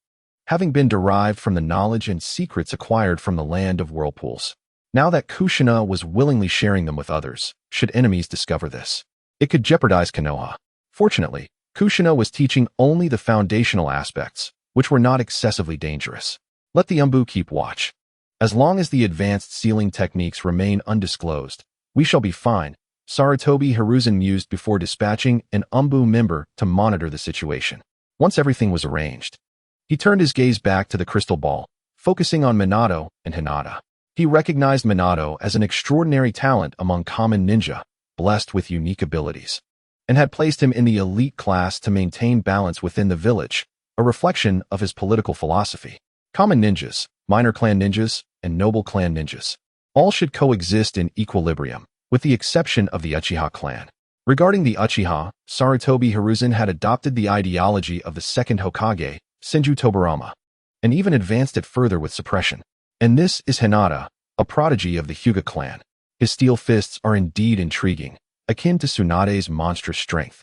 having been derived from the knowledge and secrets acquired from the land of whirlpools. Now that Kushina was willingly sharing them with others, should enemies discover this, it could jeopardize Konoha. Fortunately, Kushina was teaching only the foundational aspects, which were not excessively dangerous. Let the Umbu keep watch. As long as the advanced sealing techniques remain undisclosed, we shall be fine, Sarutobi Hiruzen mused before dispatching an Umbu member to monitor the situation. Once everything was arranged, he turned his gaze back to the crystal ball, focusing on Minato and Hinata. He recognized Minato as an extraordinary talent among common ninja, blessed with unique abilities, and had placed him in the elite class to maintain balance within the village, a reflection of his political philosophy. Common ninjas, minor clan ninjas, and noble clan ninjas, all should coexist in equilibrium, with the exception of the Uchiha clan. Regarding the Uchiha, Sarutobi Hiruzen had adopted the ideology of the second Hokage, Senju Tobirama, and even advanced it further with suppression. And this is Hinata, a prodigy of the Hyuga clan. His steel fists are indeed intriguing, akin to Tsunade's monstrous strength.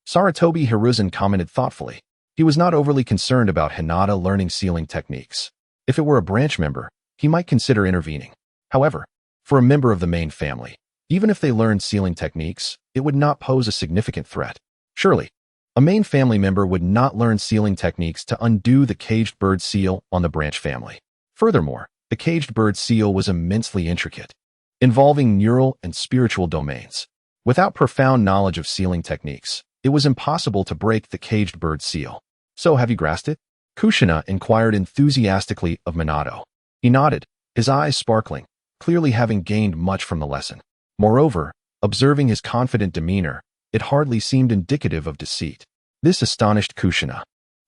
Sarutobi Hiruzen commented thoughtfully. He was not overly concerned about Hinata learning sealing techniques. If it were a branch member, he might consider intervening. However, for a member of the main family, even if they learned sealing techniques, it would not pose a significant threat. Surely, a main family member would not learn sealing techniques to undo the caged bird seal on the branch family. Furthermore, the caged bird seal was immensely intricate, involving neural and spiritual domains. Without profound knowledge of sealing techniques, it was impossible to break the caged bird seal. So have you grasped it? Kushina inquired enthusiastically of Minato. He nodded, his eyes sparkling, clearly having gained much from the lesson. Moreover, observing his confident demeanor, it hardly seemed indicative of deceit. This astonished Kushina.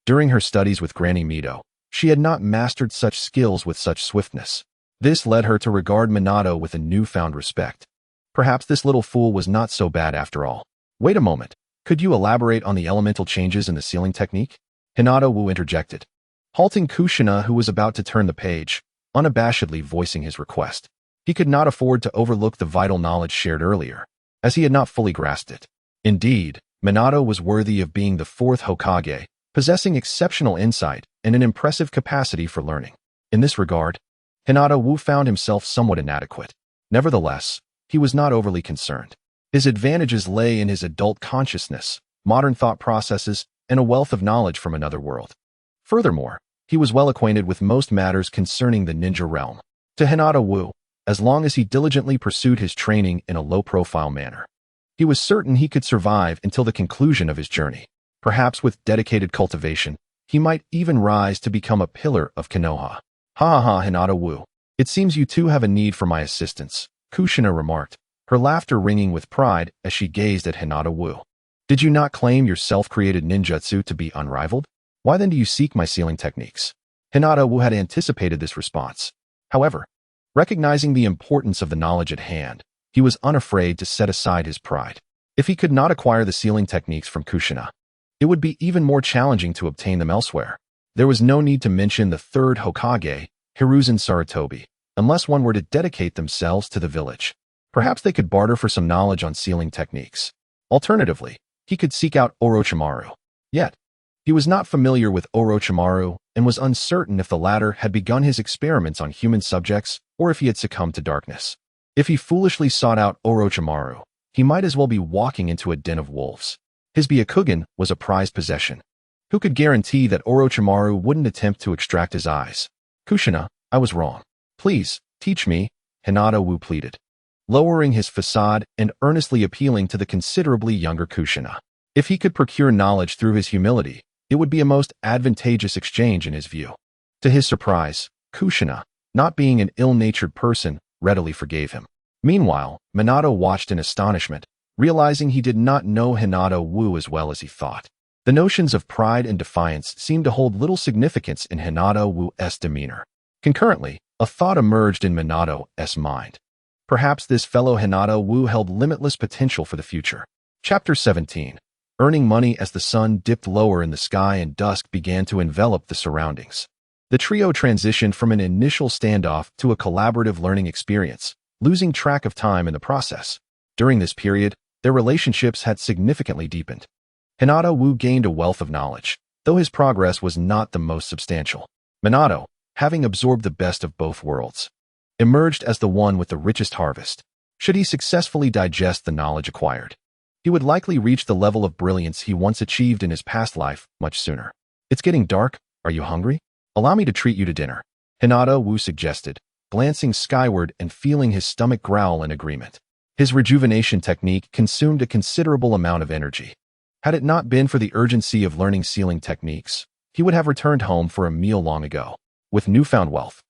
During her studies with Granny Mito, she had not mastered such skills with such swiftness. This led her to regard Minato with a newfound respect. Perhaps this little fool was not so bad after all. Wait a moment, could you elaborate on the elemental changes in the sealing technique? Hinata Wu interjected, halting Kushina, who was about to turn the page, unabashedly voicing his request. He could not afford to overlook the vital knowledge shared earlier, as he had not fully grasped it. Indeed, Minato was worthy of being the fourth Hokage, possessing exceptional insight and an impressive capacity for learning. In this regard, Hinata Wu found himself somewhat inadequate. Nevertheless, he was not overly concerned. His advantages lay in his adult consciousness, modern thought processes, and a wealth of knowledge from another world. Furthermore, he was well acquainted with most matters concerning the ninja realm. To Hinata Wu, as long as he diligently pursued his training in a low-profile manner, he was certain he could survive until the conclusion of his journey. Perhaps with dedicated cultivation, he might even rise to become a pillar of Konoha. Ha ha ha, Hinata Wu. It seems you too have a need for my assistance, Kushina remarked, her laughter ringing with pride as she gazed at Hinata Wu. Did you not claim your self-created ninjutsu to be unrivaled? Why then do you seek my sealing techniques? Hinata Wu had anticipated this response. However, recognizing the importance of the knowledge at hand, he was unafraid to set aside his pride. If he could not acquire the sealing techniques from Kushina, it would be even more challenging to obtain them elsewhere. There was no need to mention the third Hokage, Hiruzen Sarutobi, unless one were to dedicate themselves to the village. Perhaps they could barter for some knowledge on sealing techniques. Alternatively, he could seek out Orochimaru. Yet, he was not familiar with Orochimaru and was uncertain if the latter had begun his experiments on human subjects or if he had succumbed to darkness. If he foolishly sought out Orochimaru, he might as well be walking into a den of wolves. His Byakugan was a prized possession. Who could guarantee that Orochimaru wouldn't attempt to extract his eyes? Kushina, I was wrong. Please, teach me, Hinata Wu pleaded, lowering his facade and earnestly appealing to the considerably younger Kushina. If he could procure knowledge through his humility, it would be a most advantageous exchange in his view. To his surprise, Kushina, not being an ill-natured person, readily forgave him. Meanwhile, Minato watched in astonishment, realizing he did not know Hinata Wu as well as he thought. The notions of pride and defiance seemed to hold little significance in Hinata Wu's demeanor. Concurrently, a thought emerged in Minato's mind. Perhaps this fellow Hinata Wu held limitless potential for the future. Chapter 17. Earning money as the sun dipped lower in the sky and dusk began to envelop the surroundings. The trio transitioned from an initial standoff to a collaborative learning experience, losing track of time in the process. During this period, their relationships had significantly deepened. Hinata Wu gained a wealth of knowledge, though his progress was not the most substantial. Minato, having absorbed the best of both worlds, emerged as the one with the richest harvest. Should he successfully digest the knowledge acquired, he would likely reach the level of brilliance he once achieved in his past life much sooner. It's getting dark. Are you hungry? Allow me to treat you to dinner, Hinata Wu suggested, glancing skyward and feeling his stomach growl in agreement. His rejuvenation technique consumed a considerable amount of energy. Had it not been for the urgency of learning sealing techniques, he would have returned home for a meal long ago. With newfound wealth,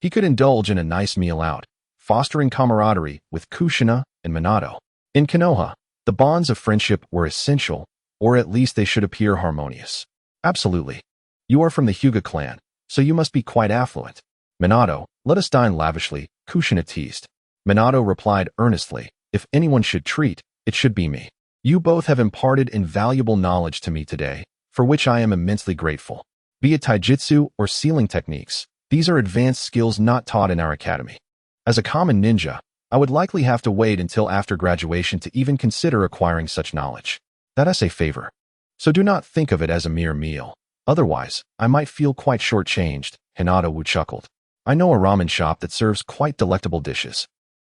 he could indulge in a nice meal out, fostering camaraderie with Kushina and Minato. In Konoha, the bonds of friendship were essential, or at least they should appear harmonious. Absolutely. You are from the Hyuga clan, so you must be quite affluent. Minato, let us dine lavishly, Kushina teased. Minato replied earnestly, if anyone should treat, it should be me. You both have imparted invaluable knowledge to me today, for which I am immensely grateful. Be it taijutsu or sealing techniques, these are advanced skills not taught in our academy. As a common ninja, I would likely have to wait until after graduation to even consider acquiring such knowledge. That's a favor. So do not think of it as a mere meal. Otherwise, I might feel quite shortchanged, Hinata Wu chuckled. I know a ramen shop that serves quite delectable dishes.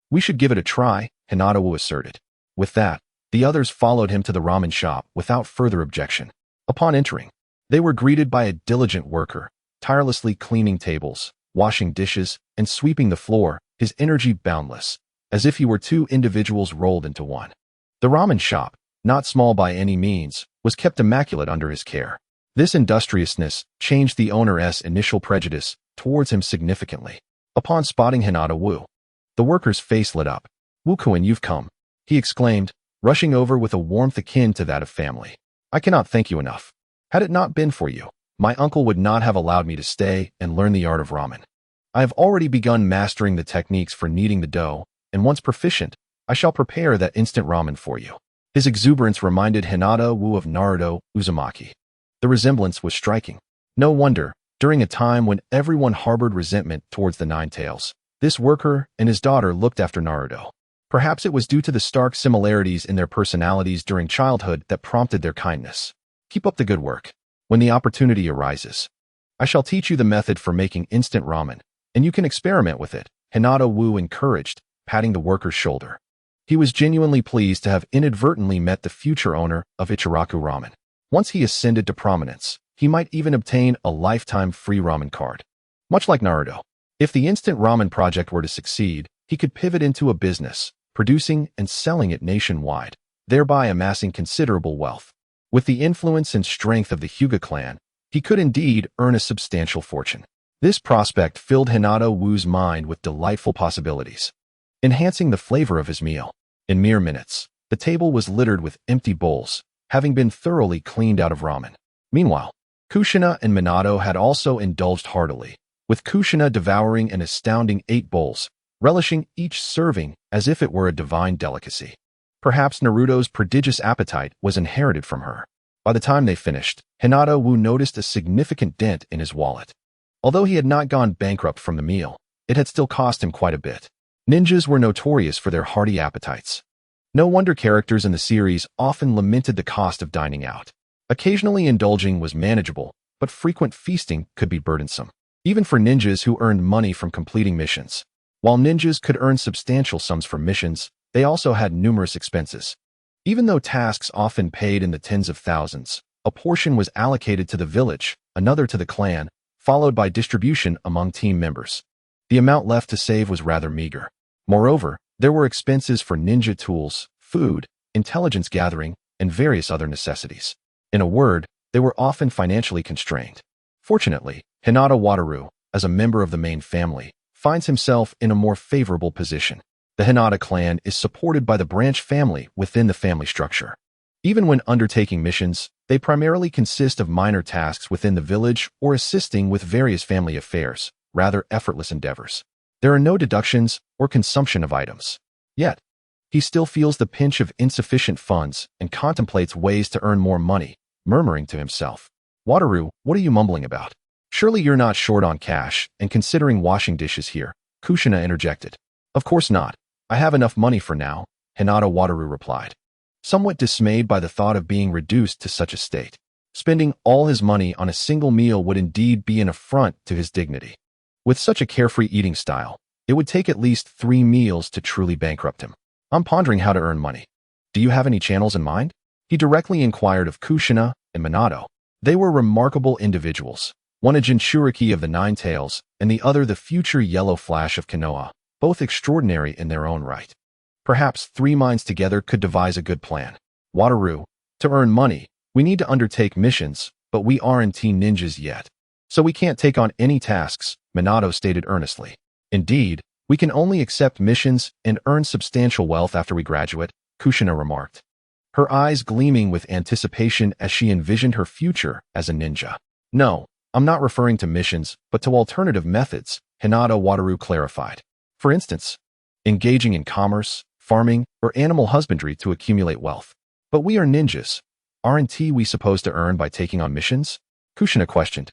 We should give it a try, Hinata Wu asserted. With that, the others followed him to the ramen shop without further objection. Upon entering, they were greeted by a diligent worker, tirelessly cleaning tables, washing dishes, and sweeping the floor, his energy boundless, as if he were two individuals rolled into one. The ramen shop, not small by any means, was kept immaculate under his care. This industriousness changed the owner's initial prejudice towards him significantly. Upon spotting Hinata Wu, the worker's face lit up. Wu-kun, you've come, he exclaimed, rushing over with a warmth akin to that of family. I cannot thank you enough. Had it not been for you, my uncle would not have allowed me to stay and learn the art of ramen. I have already begun mastering the techniques for kneading the dough, and once proficient, I shall prepare that instant ramen for you. His exuberance reminded Hinata Wu of Naruto Uzumaki. The resemblance was striking. No wonder, during a time when everyone harbored resentment towards the Nine Tails, this worker and his daughter looked after Naruto. Perhaps it was due to the stark similarities in their personalities during childhood that prompted their kindness. Keep up the good work. When the opportunity arises, I shall teach you the method for making instant ramen, and you can experiment with it, Hinata Wu encouraged, patting the worker's shoulder. He was genuinely pleased to have inadvertently met the future owner of Ichiraku Ramen. Once he ascended to prominence, he might even obtain a lifetime free ramen card. Much like Naruto, if the instant ramen project were to succeed, he could pivot into a business, producing and selling it nationwide, thereby amassing considerable wealth. With the influence and strength of the Hyuga clan, he could indeed earn a substantial fortune. This prospect filled Hinata Wu's mind with delightful possibilities, enhancing the flavor of his meal. In mere minutes, the table was littered with empty bowls, having been thoroughly cleaned out of ramen. Meanwhile, Kushina and Minato had also indulged heartily, with Kushina devouring an astounding 8 bowls, relishing each serving as if it were a divine delicacy. Perhaps Naruto's prodigious appetite was inherited from her. By the time they finished, Hinata Wu noticed a significant dent in his wallet. Although he had not gone bankrupt from the meal, it had still cost him quite a bit. Ninjas were notorious for their hearty appetites. No wonder characters in the series often lamented the cost of dining out. Occasionally indulging was manageable, but frequent feasting could be burdensome, even for ninjas who earned money from completing missions. While ninjas could earn substantial sums from missions, they also had numerous expenses. Even though tasks often paid in the tens of thousands, a portion was allocated to the village, another to the clan, followed by distribution among team members. The amount left to save was rather meager. Moreover, there were expenses for ninja tools, food, intelligence gathering, and various other necessities. In a word, they were often financially constrained. Fortunately, Hinata Wataru, as a member of the main family, finds himself in a more favorable position. The Hinata clan is supported by the branch family within the family structure. Even when undertaking missions, they primarily consist of minor tasks within the village or assisting with various family affairs, rather effortless endeavors. There are no deductions or consumption of items. Yet, he still feels the pinch of insufficient funds and contemplates ways to earn more money, murmuring to himself, Wataru, what are you mumbling about? Surely you're not short on cash and considering washing dishes here, Kushina interjected. Of course not. I have enough money for now, Hinata Wataru replied, somewhat dismayed by the thought of being reduced to such a state. Spending all his money on a single meal would indeed be an affront to his dignity. With such a carefree eating style, it would take at least 3 meals to truly bankrupt him. I'm pondering how to earn money. Do you have any channels in mind? He directly inquired of Kushina and Minato. They were remarkable individuals, one a Jinchuriki of the Nine Tails, and the other the future yellow flash of Konoha, both extraordinary in their own right. Perhaps 3 minds together could devise a good plan. Wataru, to earn money, we need to undertake missions, but we aren't teen ninjas yet. So we can't take on any tasks, Minato stated earnestly. Indeed, we can only accept missions and earn substantial wealth after we graduate, Kushina remarked, her eyes gleaming with anticipation as she envisioned her future as a ninja. No, I'm not referring to missions, but to alternative methods, Hinata Wataru clarified. For instance, engaging in commerce, farming, or animal husbandry to accumulate wealth. But we are ninjas. Aren't we supposed to earn by taking on missions? Kushina questioned.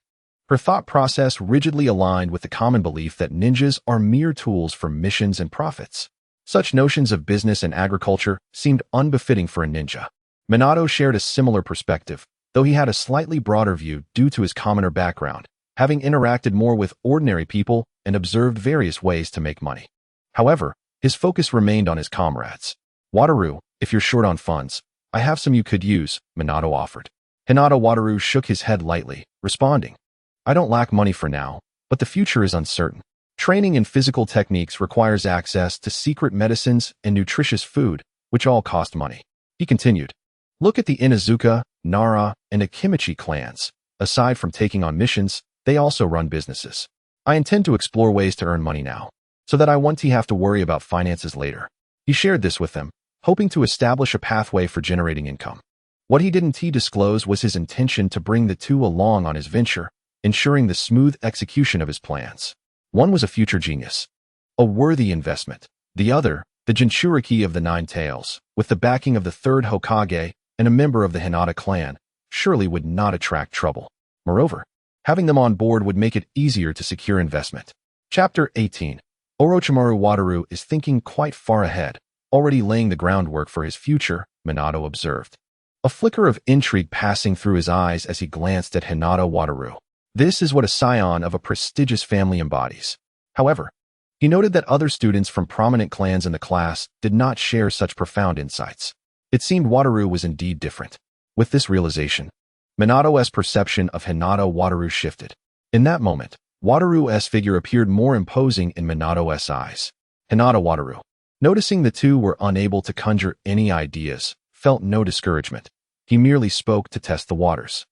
Her thought process rigidly aligned with the common belief that ninjas are mere tools for missions and profits. Such notions of business and agriculture seemed unbefitting for a ninja. Minato shared a similar perspective, though he had a slightly broader view due to his commoner background, having interacted more with ordinary people and observed various ways to make money. However, his focus remained on his comrades. Wataru, if you're short on funds, I have some you could use, Minato offered. Hinata Wataru shook his head lightly, responding, I don't lack money for now, but the future is uncertain. Training in physical techniques requires access to secret medicines and nutritious food, which all cost money. He continued, look at the Inazuka, Nara, and Akimichi clans. Aside from taking on missions, they also run businesses. I intend to explore ways to earn money now, so that I won't have to worry about finances later. He shared this with them, hoping to establish a pathway for generating income. What he didn't disclose was his intention to bring the two along on his venture, ensuring the smooth execution of his plans. One was a future genius, a worthy investment. The other, the Jinchuriki of the Nine Tails, with the backing of the third Hokage and a member of the Hinata clan, surely would not attract trouble. Moreover, having them on board would make it easier to secure investment. Chapter 18. Orochimaru Wataru is thinking quite far ahead, already laying the groundwork for his future, Minato observed. A flicker of intrigue passing through his eyes as he glanced at Hinata Wataru. This is what a scion of a prestigious family embodies. However, he noted that other students from prominent clans in the class did not share such profound insights. It seemed Wataru was indeed different. With this realization, Minato's perception of Hinata Wataru shifted. In that moment, Wataru's figure appeared more imposing in Minato's eyes. Hinata Wataru, noticing the two were unable to conjure any ideas, felt no discouragement. He merely spoke to test the waters.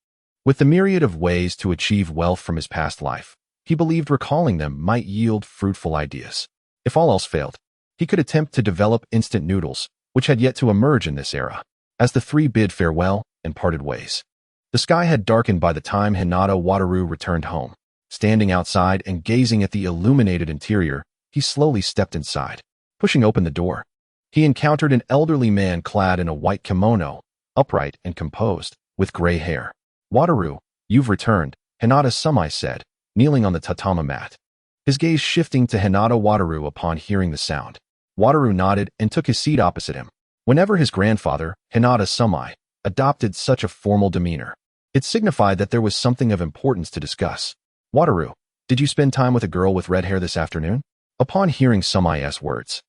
With the myriad of ways to achieve wealth from his past life, he believed recalling them might yield fruitful ideas. If all else failed, he could attempt to develop instant noodles, which had yet to emerge in this era. As the three bid farewell and parted ways, the sky had darkened by the time Hinata Wataru returned home. Standing outside and gazing at the illuminated interior, he slowly stepped inside. Pushing open the door, he encountered an elderly man clad in a white kimono, upright and composed, with gray hair. Wataru, you've returned, Hinata-sama said, kneeling on the tatama mat. His gaze shifting to Hinata Wataru upon hearing the sound. Wataru nodded and took his seat opposite him. Whenever his grandfather, Hinata-sama, adopted such a formal demeanor, it signified that there was something of importance to discuss. Wataru, did you spend time with a girl with red hair this afternoon? Upon hearing Samaya's words,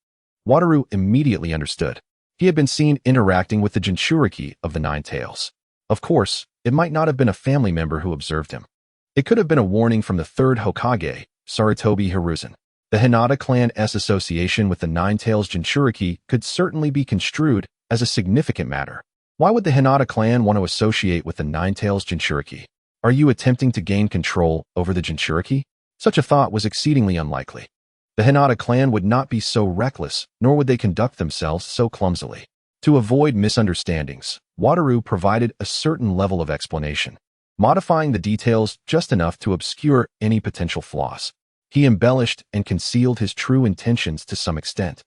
Wataru immediately understood. He had been seen interacting with the Jinchuriki of the Nine Tails. Of course, it might not have been a family member who observed him. It could have been a warning from the third Hokage, Sarutobi Hiruzen. The Hinata clan's association with the Nine Tails Jinchuriki could certainly be construed as a significant matter. Why would the Hinata clan want to associate with the Nine Tails Jinchuriki? Are you attempting to gain control over the Jinchuriki? Such a thought was exceedingly unlikely. The Hinata clan would not be so reckless, nor would they conduct themselves so clumsily. To avoid misunderstandings, Wataru provided a certain level of explanation, modifying the details just enough to obscure any potential flaws. He embellished and concealed his true intentions to some extent,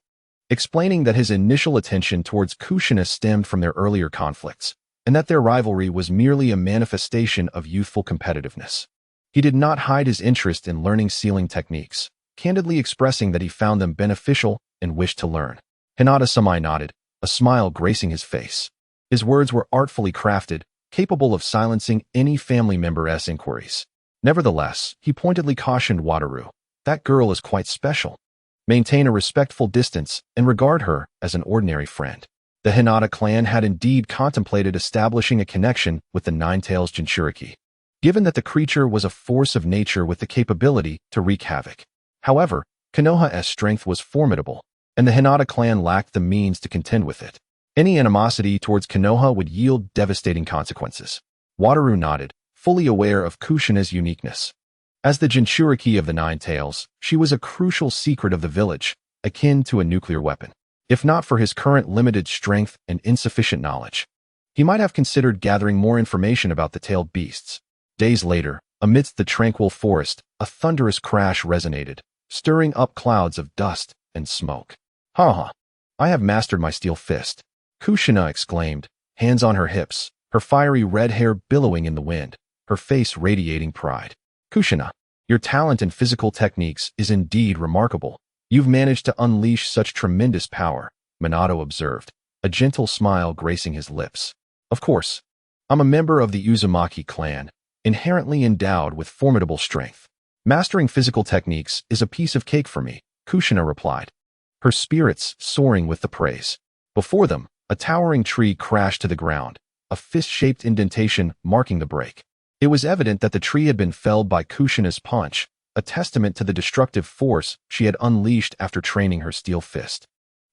explaining that his initial attention towards Kushina stemmed from their earlier conflicts, and that their rivalry was merely a manifestation of youthful competitiveness. He did not hide his interest in learning sealing techniques, candidly expressing that he found them beneficial and wished to learn. Hinata-sama nodded, a smile gracing his face. His words were artfully crafted, capable of silencing any family member's inquiries. Nevertheless, he pointedly cautioned Wataru, "That girl is quite special. Maintain a respectful distance and regard her as an ordinary friend." The Hinata clan had indeed contemplated establishing a connection with the Nine-Tails Jinchuriki, given that the creature was a force of nature with the capability to wreak havoc. However, Konoha's strength was formidable, and the Hinata clan lacked the means to contend with it. Any animosity towards Konoha would yield devastating consequences. Wataru nodded, fully aware of Kushina's uniqueness. As the Jinchuriki of the Nine Tails, she was a crucial secret of the village, akin to a nuclear weapon. If not for his current limited strength and insufficient knowledge, he might have considered gathering more information about the tailed beasts. Days later, amidst the tranquil forest, a thunderous crash resonated, stirring up clouds of dust and smoke. "Ha! I have mastered my steel fist," Kushina exclaimed, hands on her hips, her fiery red hair billowing in the wind, her face radiating pride. "Kushina, your talent and physical techniques is indeed remarkable. You've managed to unleash such tremendous power," Minato observed, a gentle smile gracing his lips. "Of course, I'm a member of the Uzumaki clan, inherently endowed with formidable strength. Mastering physical techniques is a piece of cake for me," Kushina replied, her spirits soaring with the praise. Before them, a towering tree crashed to the ground, a fist-shaped indentation marking the break. It was evident that the tree had been felled by Kushina's punch, a testament to the destructive force she had unleashed after training her steel fist.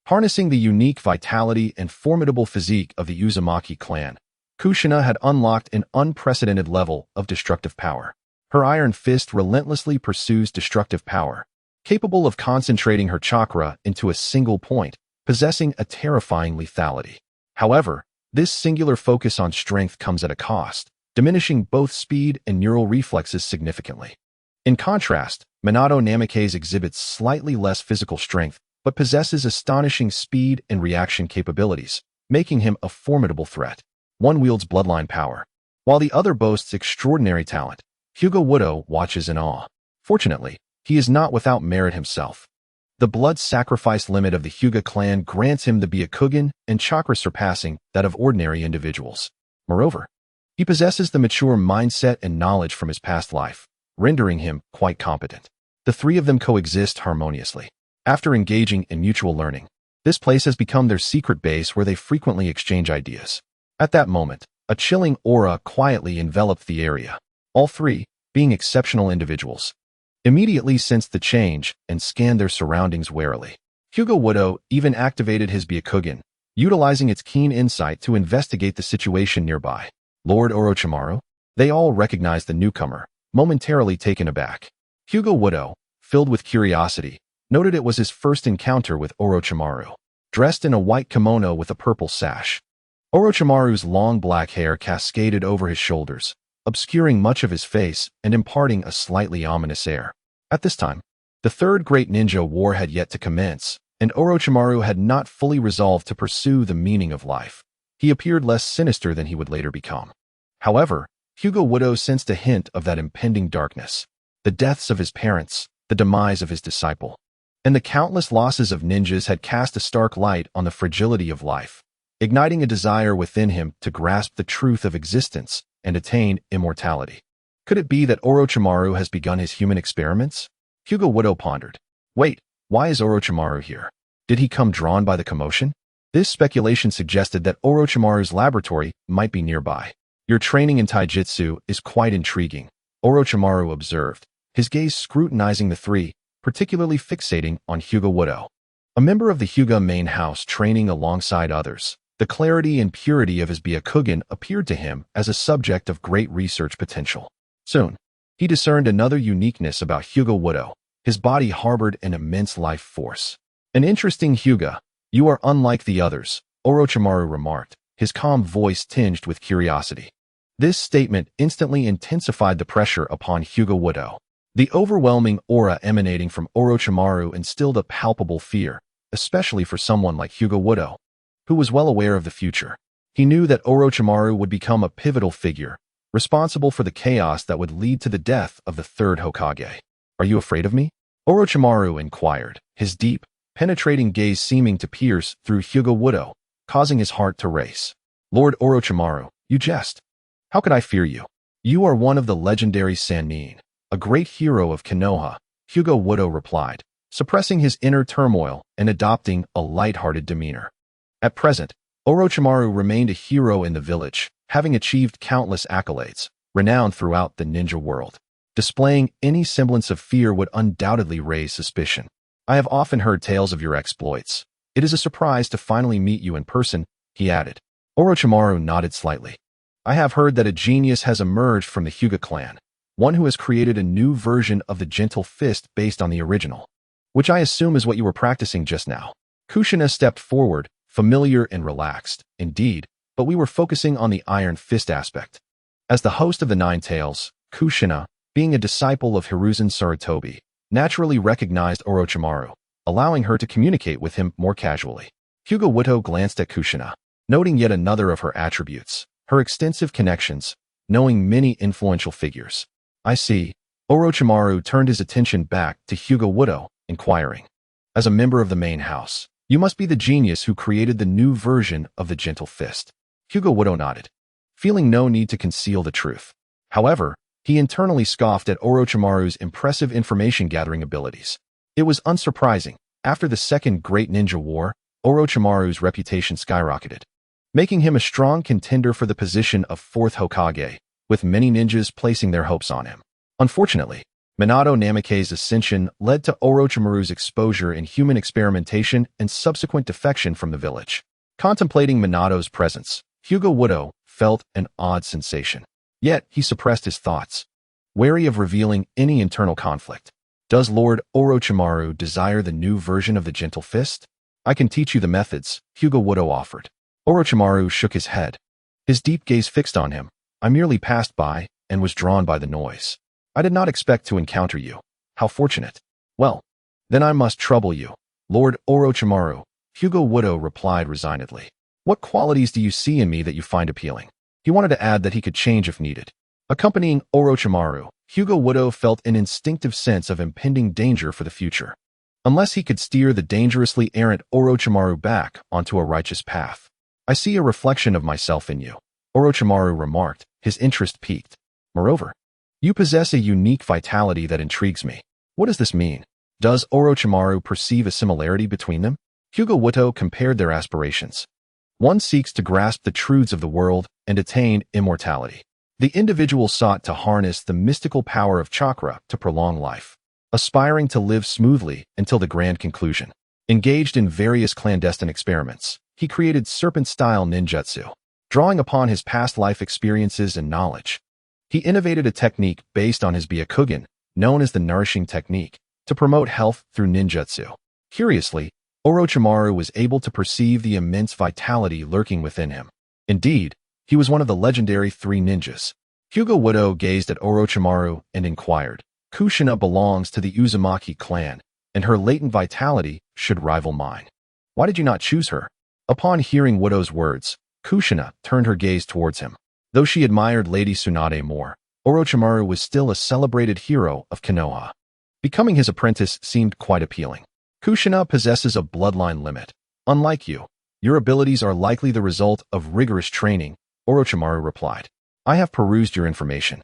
Harnessing the unique vitality and formidable physique of the Uzumaki clan, Kushina had unlocked an unprecedented level of destructive power. Her iron fist relentlessly pursues destructive power, capable of concentrating her chakra into a single point, possessing a terrifying lethality. However, this singular focus on strength comes at a cost, diminishing both speed and neural reflexes significantly. In contrast, Minato Namikaze exhibits slightly less physical strength, but possesses astonishing speed and reaction capabilities, making him a formidable threat. One wields bloodline power, while the other boasts extraordinary talent. Hyuga Wudo watches in awe. Fortunately, he is not without merit himself. The blood sacrifice limit of the Hyuga clan grants him the Byakugan and chakra surpassing that of ordinary individuals. Moreover, he possesses the mature mindset and knowledge from his past life, rendering him quite competent. The three of them coexist harmoniously. After engaging in mutual learning, this place has become their secret base where they frequently exchange ideas. At that moment, a chilling aura quietly enveloped the area. All three, being exceptional individuals, immediately sensed the change and scanned their surroundings warily. Hyuga Wudo even activated his Byakugan, utilizing its keen insight to investigate the situation nearby. Lord Orochimaru? They all recognized the newcomer, momentarily taken aback. Hyuga Wudo, filled with curiosity, noted it was his first encounter with Orochimaru, dressed in a white kimono with a purple sash. Orochimaru's long black hair cascaded over his shoulders, obscuring much of his face and imparting a slightly ominous air. At this time, the Third Great Ninja War had yet to commence, and Orochimaru had not fully resolved to pursue the meaning of life. He appeared less sinister than he would later become. However, Hyuga Wudo sensed a hint of that impending darkness. The deaths of his parents, the demise of his disciple, and the countless losses of ninjas had cast a stark light on the fragility of life, igniting a desire within him to grasp the truth of existence and attain immortality. Could it be that Orochimaru has begun his human experiments? Hyuga Wudo pondered. Wait, why is Orochimaru here? Did he come drawn by the commotion? This speculation suggested that Orochimaru's laboratory might be nearby. Your training in taijutsu is quite intriguing, Orochimaru observed, his gaze scrutinizing the three, particularly fixating on Hyuga Wudo. A member of the Hyuga Main House training alongside others, the clarity and purity of his Byakugan appeared to him as a subject of great research potential. Soon, he discerned another uniqueness about Hyuga Wudo. His body harbored an immense life force. An interesting Hyuga, you are unlike the others, Orochimaru remarked, his calm voice tinged with curiosity. This statement instantly intensified the pressure upon Hyuga Wudo. The overwhelming aura emanating from Orochimaru instilled a palpable fear, especially for someone like Hyuga Wudo, who was well aware of the future. He knew that Orochimaru would become a pivotal figure, responsible for the chaos that would lead to the death of the third Hokage. Are you afraid of me? Orochimaru inquired, his deep, penetrating gaze seeming to pierce through Hyuga Wudo, causing his heart to race. Lord Orochimaru, you jest. How could I fear you? You are one of the legendary Sannin, a great hero of Konoha, Hyuga Satoru replied, suppressing his inner turmoil and adopting a light-hearted demeanor. At present, Orochimaru remained a hero in the village, having achieved countless accolades, renowned throughout the ninja world. Displaying any semblance of fear would undoubtedly raise suspicion. I have often heard tales of your exploits. It is a surprise to finally meet you in person, he added. Orochimaru nodded slightly. I have heard that a genius has emerged from the Hyuga clan, one who has created a new version of the gentle fist based on the original, which I assume is what you were practicing just now. Kushina stepped forward, familiar and relaxed, indeed, but we were focusing on the iron fist aspect. As the host of the Nine Tails, Kushina, being a disciple of Hiruzen Sarutobi, naturally recognized Orochimaru, allowing her to communicate with him more casually. Hyuga Satoru glanced at Kushina, noting yet another of her attributes, her extensive connections, knowing many influential figures. I see. Orochimaru turned his attention back to Hyuga Satoru, inquiring. As a member of the main house, you must be the genius who created the new version of the gentle fist. Hyuga Satoru nodded, feeling no need to conceal the truth. However, he internally scoffed at Orochimaru's impressive information-gathering abilities. It was unsurprising. After the Second Great Ninja War, Orochimaru's reputation skyrocketed, making him a strong contender for the position of fourth Hokage, with many ninjas placing their hopes on him. Unfortunately, Minato Namikaze's ascension led to Orochimaru's exposure in human experimentation and subsequent defection from the village. Contemplating Minato's presence, Hyuga Satoru felt an odd sensation. Yet, he suppressed his thoughts, wary of revealing any internal conflict. Does Lord Orochimaru desire the new version of the gentle fist? I can teach you the methods, Hyuga Satoru offered. Orochimaru shook his head, his deep gaze fixed on him. I merely passed by and was drawn by the noise. I did not expect to encounter you. How fortunate. Well, then I must trouble you. Lord Orochimaru, Hyuga Satoru replied resignedly. What qualities do you see in me that you find appealing? He wanted to add that he could change if needed. Accompanying Orochimaru, Hyuga Satoru felt an instinctive sense of impending danger for the future. Unless he could steer the dangerously errant Orochimaru back onto a righteous path. I see a reflection of myself in you, Orochimaru remarked, his interest piqued. Moreover, you possess a unique vitality that intrigues me. What does this mean? Does Orochimaru perceive a similarity between them? Hyuga Satoru compared their aspirations. One seeks to grasp the truths of the world and attain immortality. The individual sought to harness the mystical power of chakra to prolong life, aspiring to live smoothly until the grand conclusion. Engaged in various clandestine experiments, he created serpent-style ninjutsu, drawing upon his past life experiences and knowledge. He innovated a technique based on his Byakugan, known as the nourishing technique, to promote health through ninjutsu. Curiously, Orochimaru was able to perceive the immense vitality lurking within him. Indeed, he was one of the legendary three ninjas. Hyuga Satoru gazed at Orochimaru and inquired. Kushina belongs to the Uzumaki clan, and her latent vitality should rival mine. Why did you not choose her? Upon hearing Satoru's words, Kushina turned her gaze towards him. Though she admired Lady Tsunade more, Orochimaru was still a celebrated hero of Konoha. Becoming his apprentice seemed quite appealing. Kushina possesses a bloodline limit. Unlike you, your abilities are likely the result of rigorous training, Orochimaru replied. I have perused your information.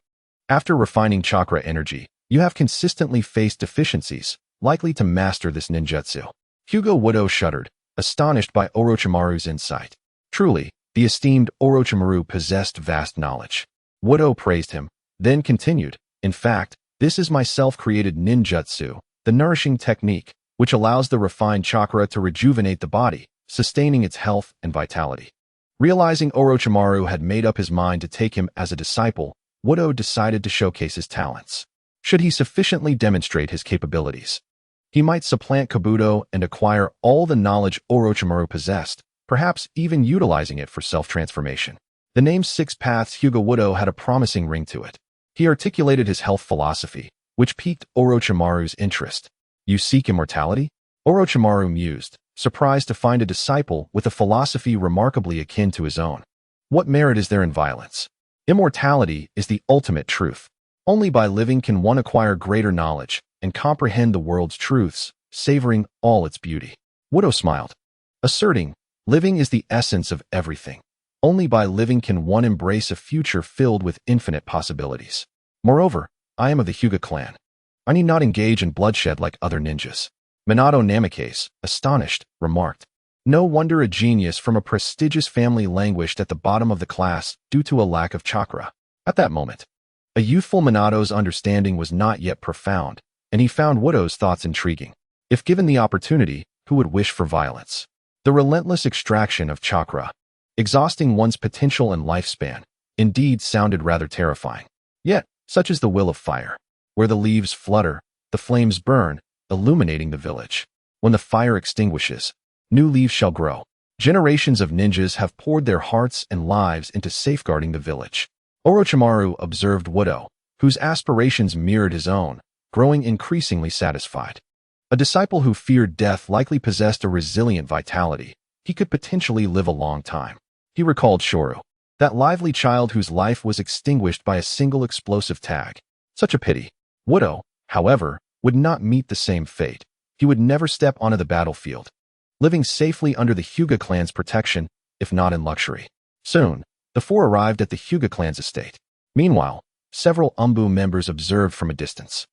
After refining chakra energy, you have consistently faced deficiencies, likely to master this ninjutsu. Hyuga Satoru shuddered, astonished by Orochimaru's insight. Truly, the esteemed Orochimaru possessed vast knowledge. Satoru praised him, then continued, in fact, this is my self-created ninjutsu, the nourishing technique, which allows the refined chakra to rejuvenate the body, sustaining its health and vitality. Realizing Orochimaru had made up his mind to take him as a disciple, Satoru decided to showcase his talents. Should he sufficiently demonstrate his capabilities, he might supplant Kabuto and acquire all the knowledge Orochimaru possessed, perhaps even utilizing it for self-transformation. The name Six Paths Hyuga Satoru had a promising ring to it. He articulated his health philosophy, which piqued Orochimaru's interest. You seek immortality? Orochimaru mused, surprised to find a disciple with a philosophy remarkably akin to his own. What merit is there in violence? Immortality is the ultimate truth. Only by living can one acquire greater knowledge and comprehend the world's truths, savoring all its beauty. Satoru smiled, asserting, living is the essence of everything. Only by living can one embrace a future filled with infinite possibilities. Moreover, I am of the Hyuga clan. I need not engage in bloodshed like other ninjas. Minato Namikaze, astonished, remarked. No wonder a genius from a prestigious family languished at the bottom of the class due to a lack of chakra. At that moment, a youthful Minato's understanding was not yet profound, and he found Wudo's thoughts intriguing. If given the opportunity, who would wish for violence? The relentless extraction of chakra, exhausting one's potential and lifespan, indeed sounded rather terrifying. Yet, such is the will of fire. Where the leaves flutter, the flames burn, illuminating the village. When the fire extinguishes, new leaves shall grow. Generations of ninjas have poured their hearts and lives into safeguarding the village. Orochimaru observed Wudo, whose aspirations mirrored his own, growing increasingly satisfied. A disciple who feared death likely possessed a resilient vitality. He could potentially live a long time. He recalled Shoru, that lively child whose life was extinguished by a single explosive tag. Such a pity. Wudo, however, would not meet the same fate. He would never step onto the battlefield, living safely under the Hyuga clan's protection, if not in luxury. Soon, the four arrived at the Hyuga clan's estate. Meanwhile, several Umbu members observed from a distance.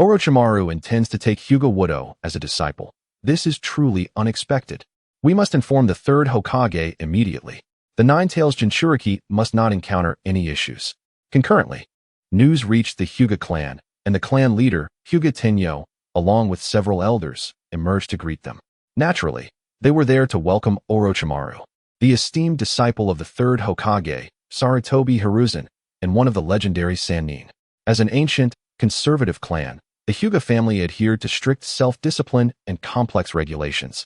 Orochimaru intends to take Hyuga Wudo as a disciple. This is truly unexpected. We must inform the third Hokage immediately. The Nine-Tails Jinchuriki must not encounter any issues. Concurrently, news reached the Hyuga clan, and the clan leader, Hyuga Tenyo, along with several elders, emerged to greet them. Naturally, they were there to welcome Orochimaru, the esteemed disciple of the third Hokage, Sarutobi Hiruzen, and one of the legendary Sannin. As an ancient, conservative clan, the Hyuga family adhered to strict self-discipline and complex regulations,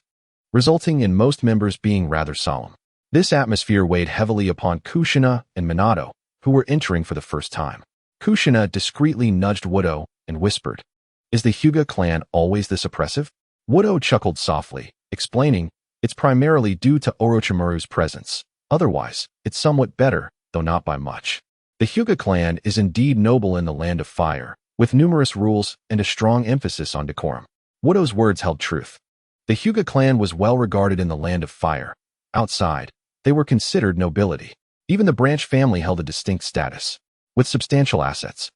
resulting in most members being rather solemn. This atmosphere weighed heavily upon Kushina and Minato, who were entering for the first time. Kushina discreetly nudged Wudo and whispered, "Is the Hyuga clan always this oppressive?" Wudo chuckled softly, explaining, "It's primarily due to Orochimaru's presence. Otherwise, it's somewhat better, though not by much. The Hyuga clan is indeed noble in the land of fire, with numerous rules and a strong emphasis on decorum." Wudo's words held truth. The Hyuga clan was well regarded in the land of fire. Outside, they were considered nobility. Even the branch family held a distinct status, with substantial assets.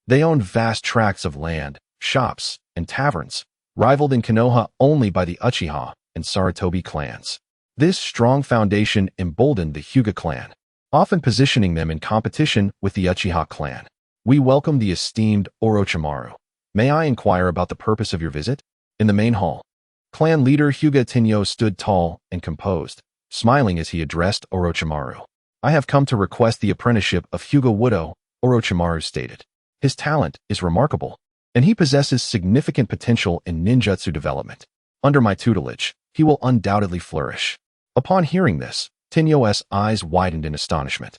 They owned vast tracts of land, shops, and taverns, rivaled in Konoha only by the Uchiha and Sarutobi clans. This strong foundation emboldened the Hyuga clan, often positioning them in competition with the Uchiha clan. "We welcome the esteemed Orochimaru. May I inquire about the purpose of your visit?" In the main hall, clan leader Hyuga Tenyo stood tall and composed, smiling as he addressed Orochimaru. "I have come to request the apprenticeship of Hyuga Wudo," Orochimaru stated. "His talent is remarkable, and he possesses significant potential in ninjutsu development. Under my tutelage, he will undoubtedly flourish." Upon hearing this, Tenyo's eyes widened in astonishment.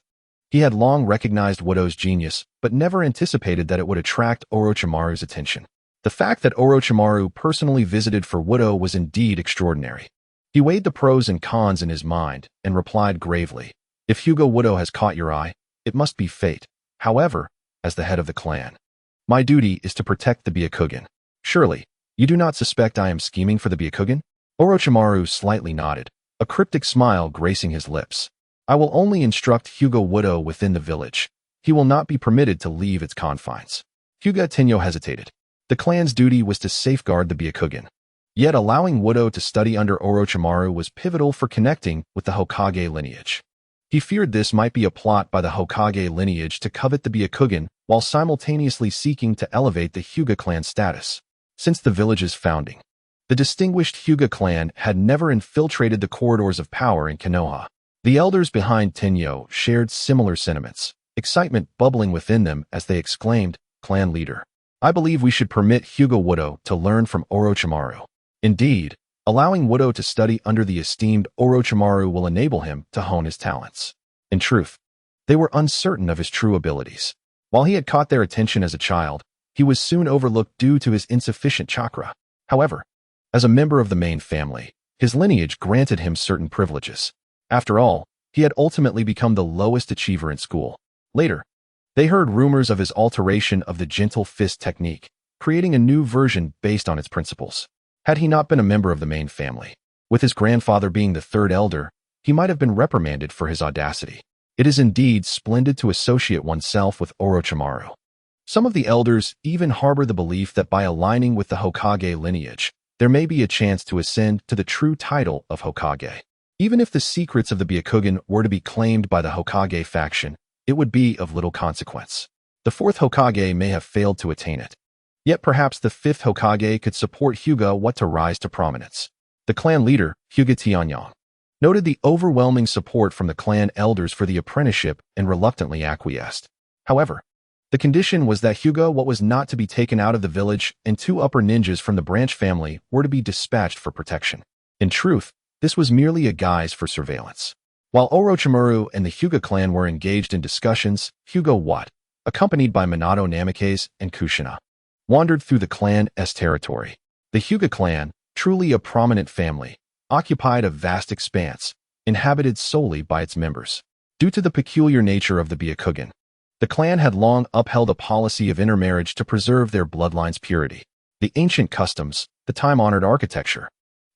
He had long recognized Wudo's genius, but never anticipated that it would attract Orochimaru's attention. The fact that Orochimaru personally visited for Wudo was indeed extraordinary. He weighed the pros and cons in his mind and replied gravely, "If Hyuga Wudo has caught your eye, it must be fate. However, as the head of the clan, my duty is to protect the Byakugan. Surely, you do not suspect I am scheming for the Byakugan?" Orochimaru slightly nodded, a cryptic smile gracing his lips. "I will only instruct Hyuga Wudo within the village. He will not be permitted to leave its confines." Hyuga Tenyo hesitated. The clan's duty was to safeguard the Byakugan. Yet allowing Wudo to study under Orochimaru was pivotal for connecting with the Hokage lineage. He feared this might be a plot by the Hokage lineage to covet the Byakugan while simultaneously seeking to elevate the Hyuga clan status. Since the village's founding, the distinguished Hyuga clan had never infiltrated the corridors of power in Konoha. The elders behind Tenyo shared similar sentiments, excitement bubbling within them as they exclaimed, "Clan leader, I believe we should permit Hyuga Wudo to learn from Orochimaru." Indeed, allowing Wudo to study under the esteemed Orochimaru will enable him to hone his talents. In truth, they were uncertain of his true abilities. While he had caught their attention as a child, he was soon overlooked due to his insufficient chakra. However, as a member of the main family, his lineage granted him certain privileges. After all, he had ultimately become the lowest achiever in school. Later, they heard rumors of his alteration of the gentle fist technique, creating a new version based on its principles. Had he not been a member of the main family, with his grandfather being the third elder, he might have been reprimanded for his audacity. It is indeed splendid to associate oneself with Orochimaru. Some of the elders even harbor the belief that by aligning with the Hokage lineage, there may be a chance to ascend to the true title of Hokage. Even if the secrets of the Byakugan were to be claimed by the Hokage faction, it would be of little consequence. The fourth Hokage may have failed to attain it. Yet perhaps the fifth Hokage could support Hyuga to rise to prominence. The clan leader, Hyuga Tianyang, noted the overwhelming support from the clan elders for the apprenticeship and reluctantly acquiesced. However, the condition was that Hyuga was not to be taken out of the village and 2 upper ninjas from the branch family were to be dispatched for protection. In truth, this was merely a guise for surveillance. While Orochimaru and the Hyuga clan were engaged in discussions, Hyuga, accompanied by Minato Namikaze and Kushina, wandered through the clan's territory. The Hyuga clan, truly a prominent family, occupied a vast expanse, inhabited solely by its members. Due to the peculiar nature of the Byakugan, the clan had long upheld a policy of intermarriage to preserve their bloodline's purity. The ancient customs, the time-honored architecture,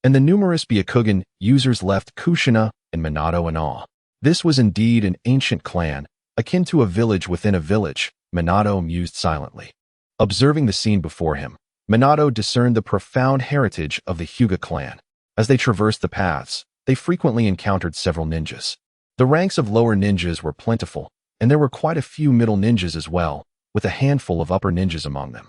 and the numerous Byakugan users left Kushina and Minato in awe. This was indeed an ancient clan, akin to a village within a village, Minato mused silently. Observing the scene before him, Minato discerned the profound heritage of the Hyuga clan. As they traversed the paths, they frequently encountered several ninjas. The ranks of lower ninjas were plentiful, and there were quite a few middle ninjas as well, with a handful of upper ninjas among them.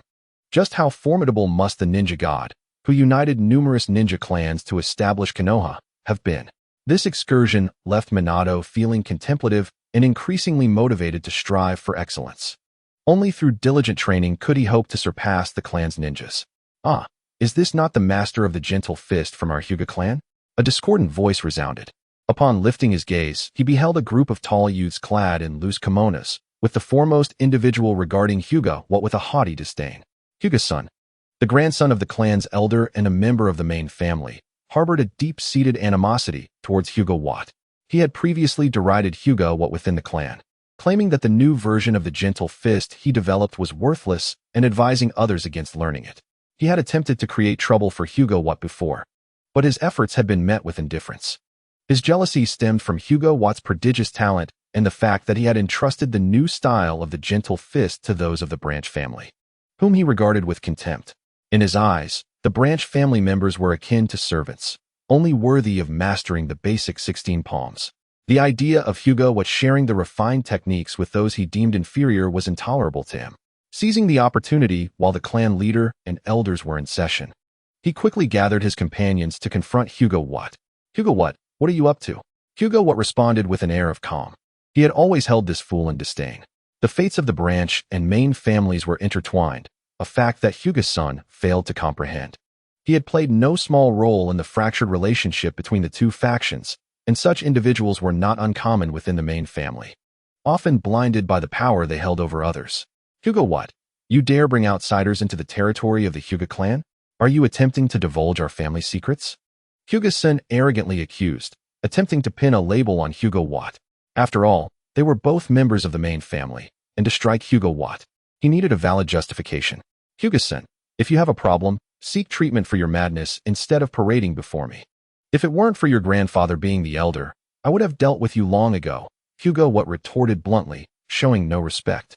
Just how formidable must the ninja god, who united numerous ninja clans to establish Konoha, have been? This excursion left Minato feeling contemplative and increasingly motivated to strive for excellence. Only through diligent training could he hope to surpass the clan's ninjas. Ah, is this not the master of the gentle fist from our Hyuga clan? A discordant voice resounded. Upon lifting his gaze, he beheld a group of tall youths clad in loose kimonos, with the foremost individual regarding Hyuga with a haughty disdain. Hyuga's son, the grandson of the clan's elder and a member of the main family, harbored a deep-seated animosity towards Hyuga. He had previously derided Hyuga within the clan, claiming that the new version of the gentle fist he developed was worthless and advising others against learning it. He had attempted to create trouble for Hyuga before, but his efforts had been met with indifference. His jealousy stemmed from Hyuga's prodigious talent and the fact that he had entrusted the new style of the gentle fist to those of the branch family, whom he regarded with contempt. In his eyes, the branch family members were akin to servants, only worthy of mastering the basic 16 palms. The idea of Hyuga sharing the refined techniques with those he deemed inferior was intolerable to him. Seizing the opportunity while the clan leader and elders were in session, he quickly gathered his companions to confront Hyuga. Hyuga, what are you up to? Hyuga responded with an air of calm. He had always held this fool in disdain. The fates of the branch and main families were intertwined, a fact that Hyuga's son failed to comprehend. He had played no small role in the fractured relationship between the 2 factions, and such individuals were not uncommon within the main family, often blinded by the power they held over others. Hyuga, you dare bring outsiders into the territory of the Hyuga clan? Are you attempting to divulge our family secrets? Hyuga's son arrogantly accused, attempting to pin a label on Hyuga. After all, they were both members of the main family, and to strike Hyuga, he needed a valid justification. Hyuga's son, if you have a problem, seek treatment for your madness instead of parading before me. If it weren't for your grandfather being the elder, I would have dealt with you long ago, Hyuga retorted bluntly, showing no respect.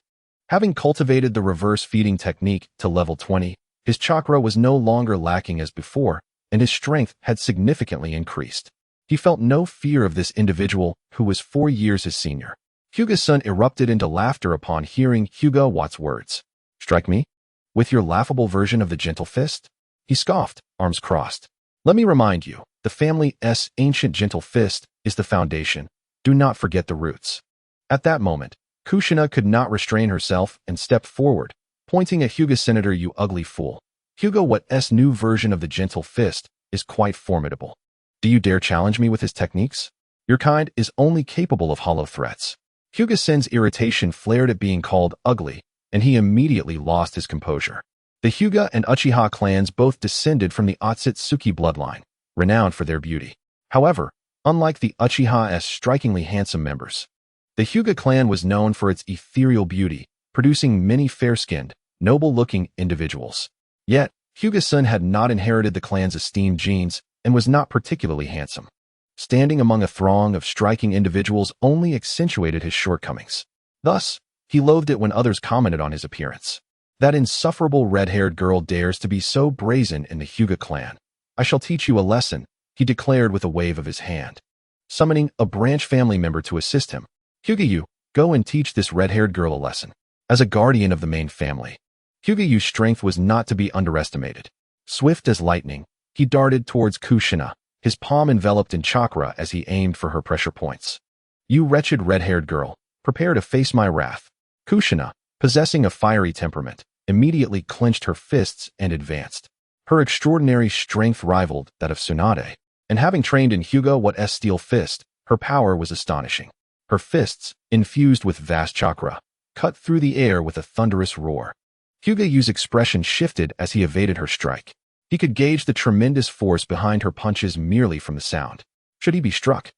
Having cultivated the reverse feeding technique to level 20, his chakra was no longer lacking as before, and his strength had significantly increased. He felt no fear of this individual who was 4 years his senior. Hyuga's son erupted into laughter upon hearing Hyuga's words. Strike me? With your laughable version of the gentle fist? He scoffed, arms crossed. Let me remind you, the family's ancient gentle fist is the foundation. Do not forget the roots. At that moment, Kushina could not restrain herself and stepped forward, pointing at Hyuga. Senator, you ugly fool. Hyuga's new version of the gentle fist is quite formidable. Do you dare challenge me with his techniques? Your kind is only capable of hollow threats. Hyuga-sen's irritation flared at being called ugly, and he immediately lost his composure. The Hyuga and Uchiha clans both descended from the Otsutsuki bloodline, renowned for their beauty. However, unlike the Uchiha's strikingly handsome members, the Hyuga clan was known for its ethereal beauty, producing many fair-skinned, noble-looking individuals. Yet, Hyuga-san had not inherited the clan's esteemed genes and was not particularly handsome. standing among a throng of striking individuals only accentuated his shortcomings. Thus, he loathed it when others commented on his appearance. That insufferable red-haired girl dares to be so brazen in the Hyuga clan. I shall teach you a lesson, he declared with a wave of his hand. Summoning a branch family member to assist him. Hyuga, go and teach this red-haired girl a lesson. As a guardian of the main family, Hyuga's strength was not to be underestimated. Swift as lightning, he darted towards Kushina, his palm enveloped in chakra as he aimed for her pressure points. You wretched red-haired girl, prepare to face my wrath. Kushina, possessing a fiery temperament, immediately clenched her fists and advanced. Her extraordinary strength rivaled that of Tsunade, and having trained in Hyuga What's steel fist, her power was astonishing. Her fists, infused with vast chakra, cut through the air with a thunderous roar. Hyuga's expression shifted as he evaded her strike. He could gauge the tremendous force behind her punches merely from the sound. Should he be struck?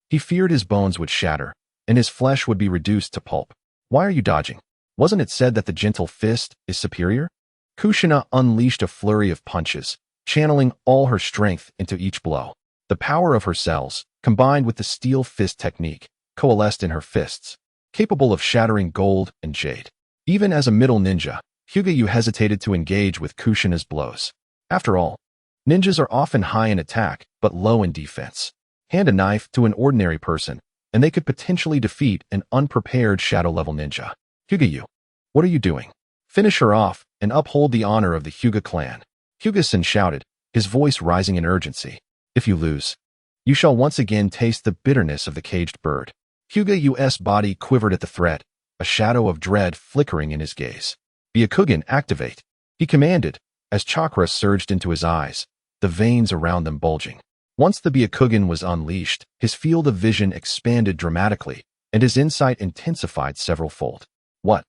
He feared his bones would shatter, and his flesh would be reduced to pulp. Why are you dodging? Wasn't it said that the gentle fist is superior? Kushina unleashed a flurry of punches, channeling all her strength into each blow. The power of her cells, combined with the steel fist technique, coalesced in her fists, capable of shattering gold and jade. Even as a middle ninja, Hyuga hesitated to engage with Kushina's blows. After all, ninjas are often high in attack, but low in defense. Hand a knife to an ordinary person, and they could potentially defeat an unprepared shadow-level ninja. Hyuga, what are you doing? Finish her off and uphold the honor of the Hyuga clan. Hyuga-san shouted, his voice rising in urgency. If you lose, you shall once again taste the bitterness of the caged bird. Hyuga's body quivered at the threat, a shadow of dread flickering in his gaze. Byakugan, activate, he commanded, as chakra surged into his eyes, the veins around them bulging. Once the Byakugan was unleashed, his field of vision expanded dramatically, and his insight intensified several-fold. What?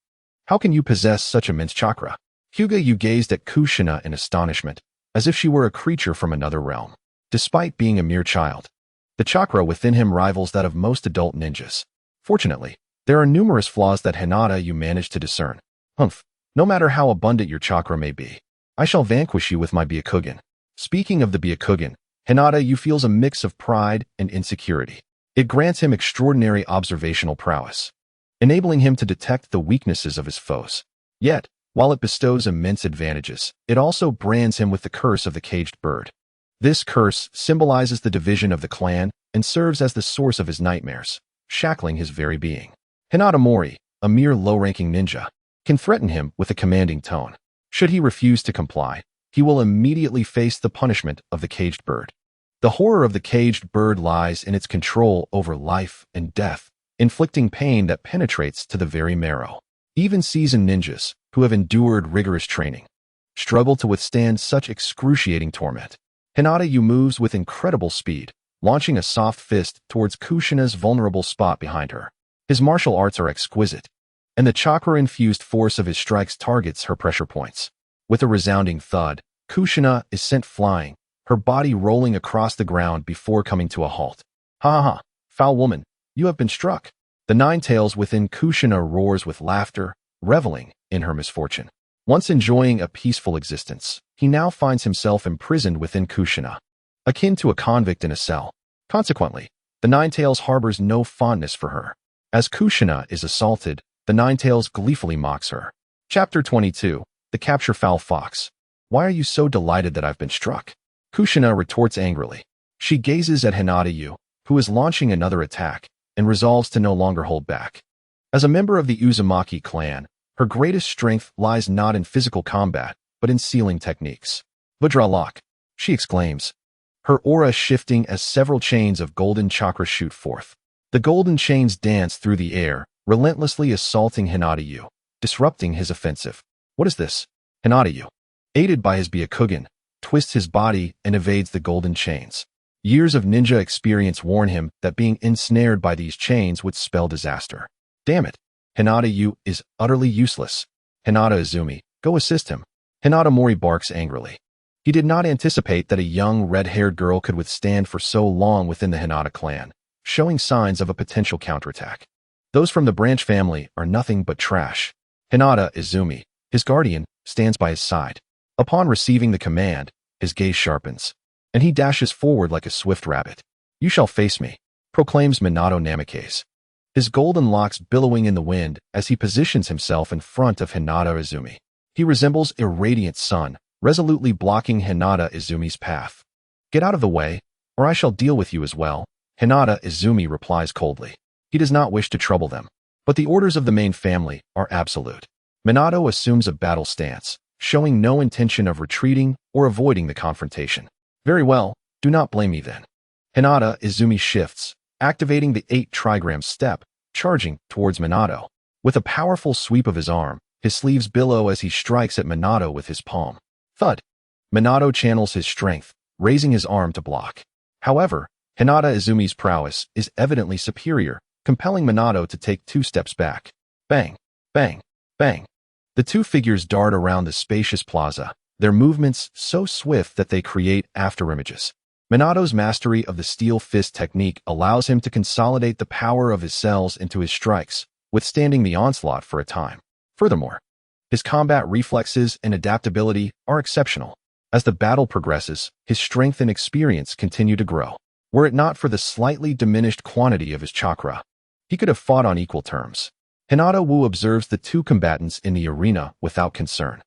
How can you possess such immense chakra? Hyuga gazed at Kushina in astonishment, as if she were a creature from another realm. Despite being a mere child, the chakra within him rivals that of most adult ninjas. Fortunately, there are numerous flaws that Hinata managed to discern. Humph, no matter how abundant your chakra may be, I shall vanquish you with my Byakugan. Speaking of the Byakugan, Hinata feels a mix of pride and insecurity. It grants him extraordinary observational prowess, enabling him to detect the weaknesses of his foes. Yet, while it bestows immense advantages, it also brands him with the curse of the caged bird. This curse symbolizes the division of the clan and serves as the source of his nightmares, shackling his very being. Hinata Mori, a mere low-ranking ninja, can threaten him with a commanding tone. Should he refuse to comply, he will immediately face the punishment of the caged bird. The horror of the caged bird lies in its control over life and death, inflicting pain that penetrates to the very marrow. Even seasoned ninjas, who have endured rigorous training, struggle to withstand such excruciating torment. Hinata moves with incredible speed, launching a soft fist towards Kushina's vulnerable spot behind her. His martial arts are exquisite, and the chakra-infused force of his strikes targets her pressure points. With a resounding thud, Kushina is sent flying, her body rolling across the ground before coming to a halt. Ha ha ha, foul woman, you have been struck. The nine tails within Kushina roars with laughter, reveling in her misfortune. Once enjoying a peaceful existence, he now finds himself imprisoned within Kushina, akin to a convict in a cell. Consequently, the nine tails harbors no fondness for her. As Kushina is assaulted, the nine tails gleefully mocks her. Chapter 22, The Capture Foul Fox. Why are you so delighted that I've been struck? Kushina retorts angrily. She gazes at Hinata, who is launching another attack, and resolves to no longer hold back. As a member of the Uzumaki clan, her greatest strength lies not in physical combat, but in sealing techniques. Vajra lock, she exclaims, her aura shifting as several chains of golden chakra shoot forth. The golden chains dance through the air, relentlessly assaulting Hinata, disrupting his offensive. What is this? Hinata, aided by his Byakugan, twists his body and evades the golden chains. Years of ninja experience warn him that being ensnared by these chains would spell disaster. Damn it, Hinata is utterly useless. Hinata Izumi, go assist him. Hinata Mori barks angrily. He did not anticipate that a young red-haired girl could withstand for so long within the Hinata clan, showing signs of a potential counterattack. Those from the branch family are nothing but trash. Hinata Izumi, his guardian, stands by his side. Upon receiving the command, his gaze sharpens, and he dashes forward like a swift rabbit. "You shall face me," proclaims Minato Namikaze, his golden locks billowing in the wind as he positions himself in front of Hinata Izumi. He resembles a radiant sun, resolutely blocking Hinata Izumi's path. "Get out of the way, or I shall deal with you as well," Hinata Izumi replies coldly. He does not wish to trouble them, but the orders of the main family are absolute. Minato assumes a battle stance, showing no intention of retreating or avoiding the confrontation. "Very well, do not blame me then." Hinata Izumi shifts, activating the 8 trigram step, charging towards Minato. With a powerful sweep of his arm, his sleeves billow as he strikes at Minato with his palm. Thud! Minato channels his strength, raising his arm to block. However, Hinata Izumi's prowess is evidently superior, compelling Minato to take 2 steps back. Bang! Bang! Bang! The 2 figures dart around the spacious plaza, their movements so swift that they create afterimages. Minato's mastery of the steel fist technique allows him to consolidate the power of his cells into his strikes, withstanding the onslaught for a time. Furthermore, his combat reflexes and adaptability are exceptional. As the battle progresses, his strength and experience continue to grow. Were it not for the slightly diminished quantity of his chakra, he could have fought on equal terms. Hinata Wu observes the 2 combatants in the arena without concern.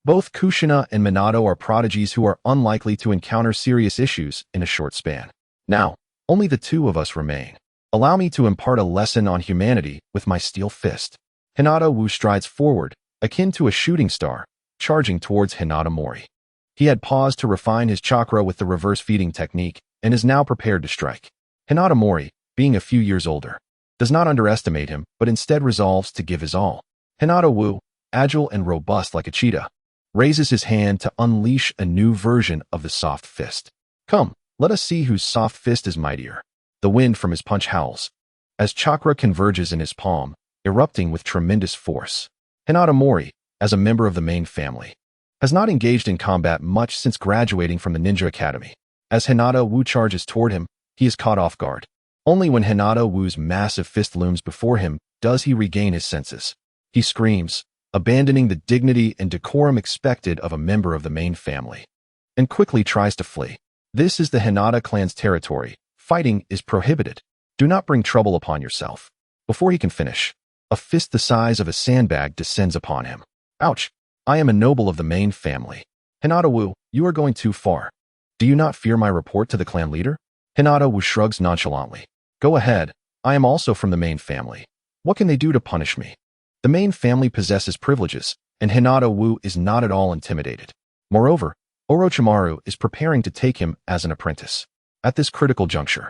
Both Kushina and Minato are prodigies who are unlikely to encounter serious issues in a short span. Now, only the 2 of us remain. Allow me to impart a lesson on humanity with my steel fist. Hinata Wu strides forward, akin to a shooting star, charging towards Hinata Mori. He had paused to refine his chakra with the reverse feeding technique and is now prepared to strike. Hinata Mori, being a few years older, does not underestimate him, but instead resolves to give his all. Hinata Wu, agile and robust like a cheetah, raises his hand to unleash a new version of the soft fist. "Come, let us see whose soft fist is mightier." The wind from his punch howls, as chakra converges in his palm, erupting with tremendous force. Hinata Mori, as a member of the main family, has not engaged in combat much since graduating from the ninja academy. As Hinata Wu charges toward him, he is caught off guard. Only when Hinata Wu's massive fist looms before him does he regain his senses. He screams, abandoning the dignity and decorum expected of a member of the main family, and quickly tries to flee. This is the Hinata clan's territory. Fighting is prohibited. Do not bring trouble upon yourself. Before he can finish, a fist the size of a sandbag descends upon him. Ouch! I am a noble of the main family. Hinata Wu, you are going too far. Do you not fear my report to the clan leader? Hinata Wu shrugs nonchalantly. Go ahead. I am also from the main family. What can they do to punish me? The main family possesses privileges, and Hinata Wu is not at all intimidated. Moreover, Orochimaru is preparing to take him as an apprentice. At this critical juncture,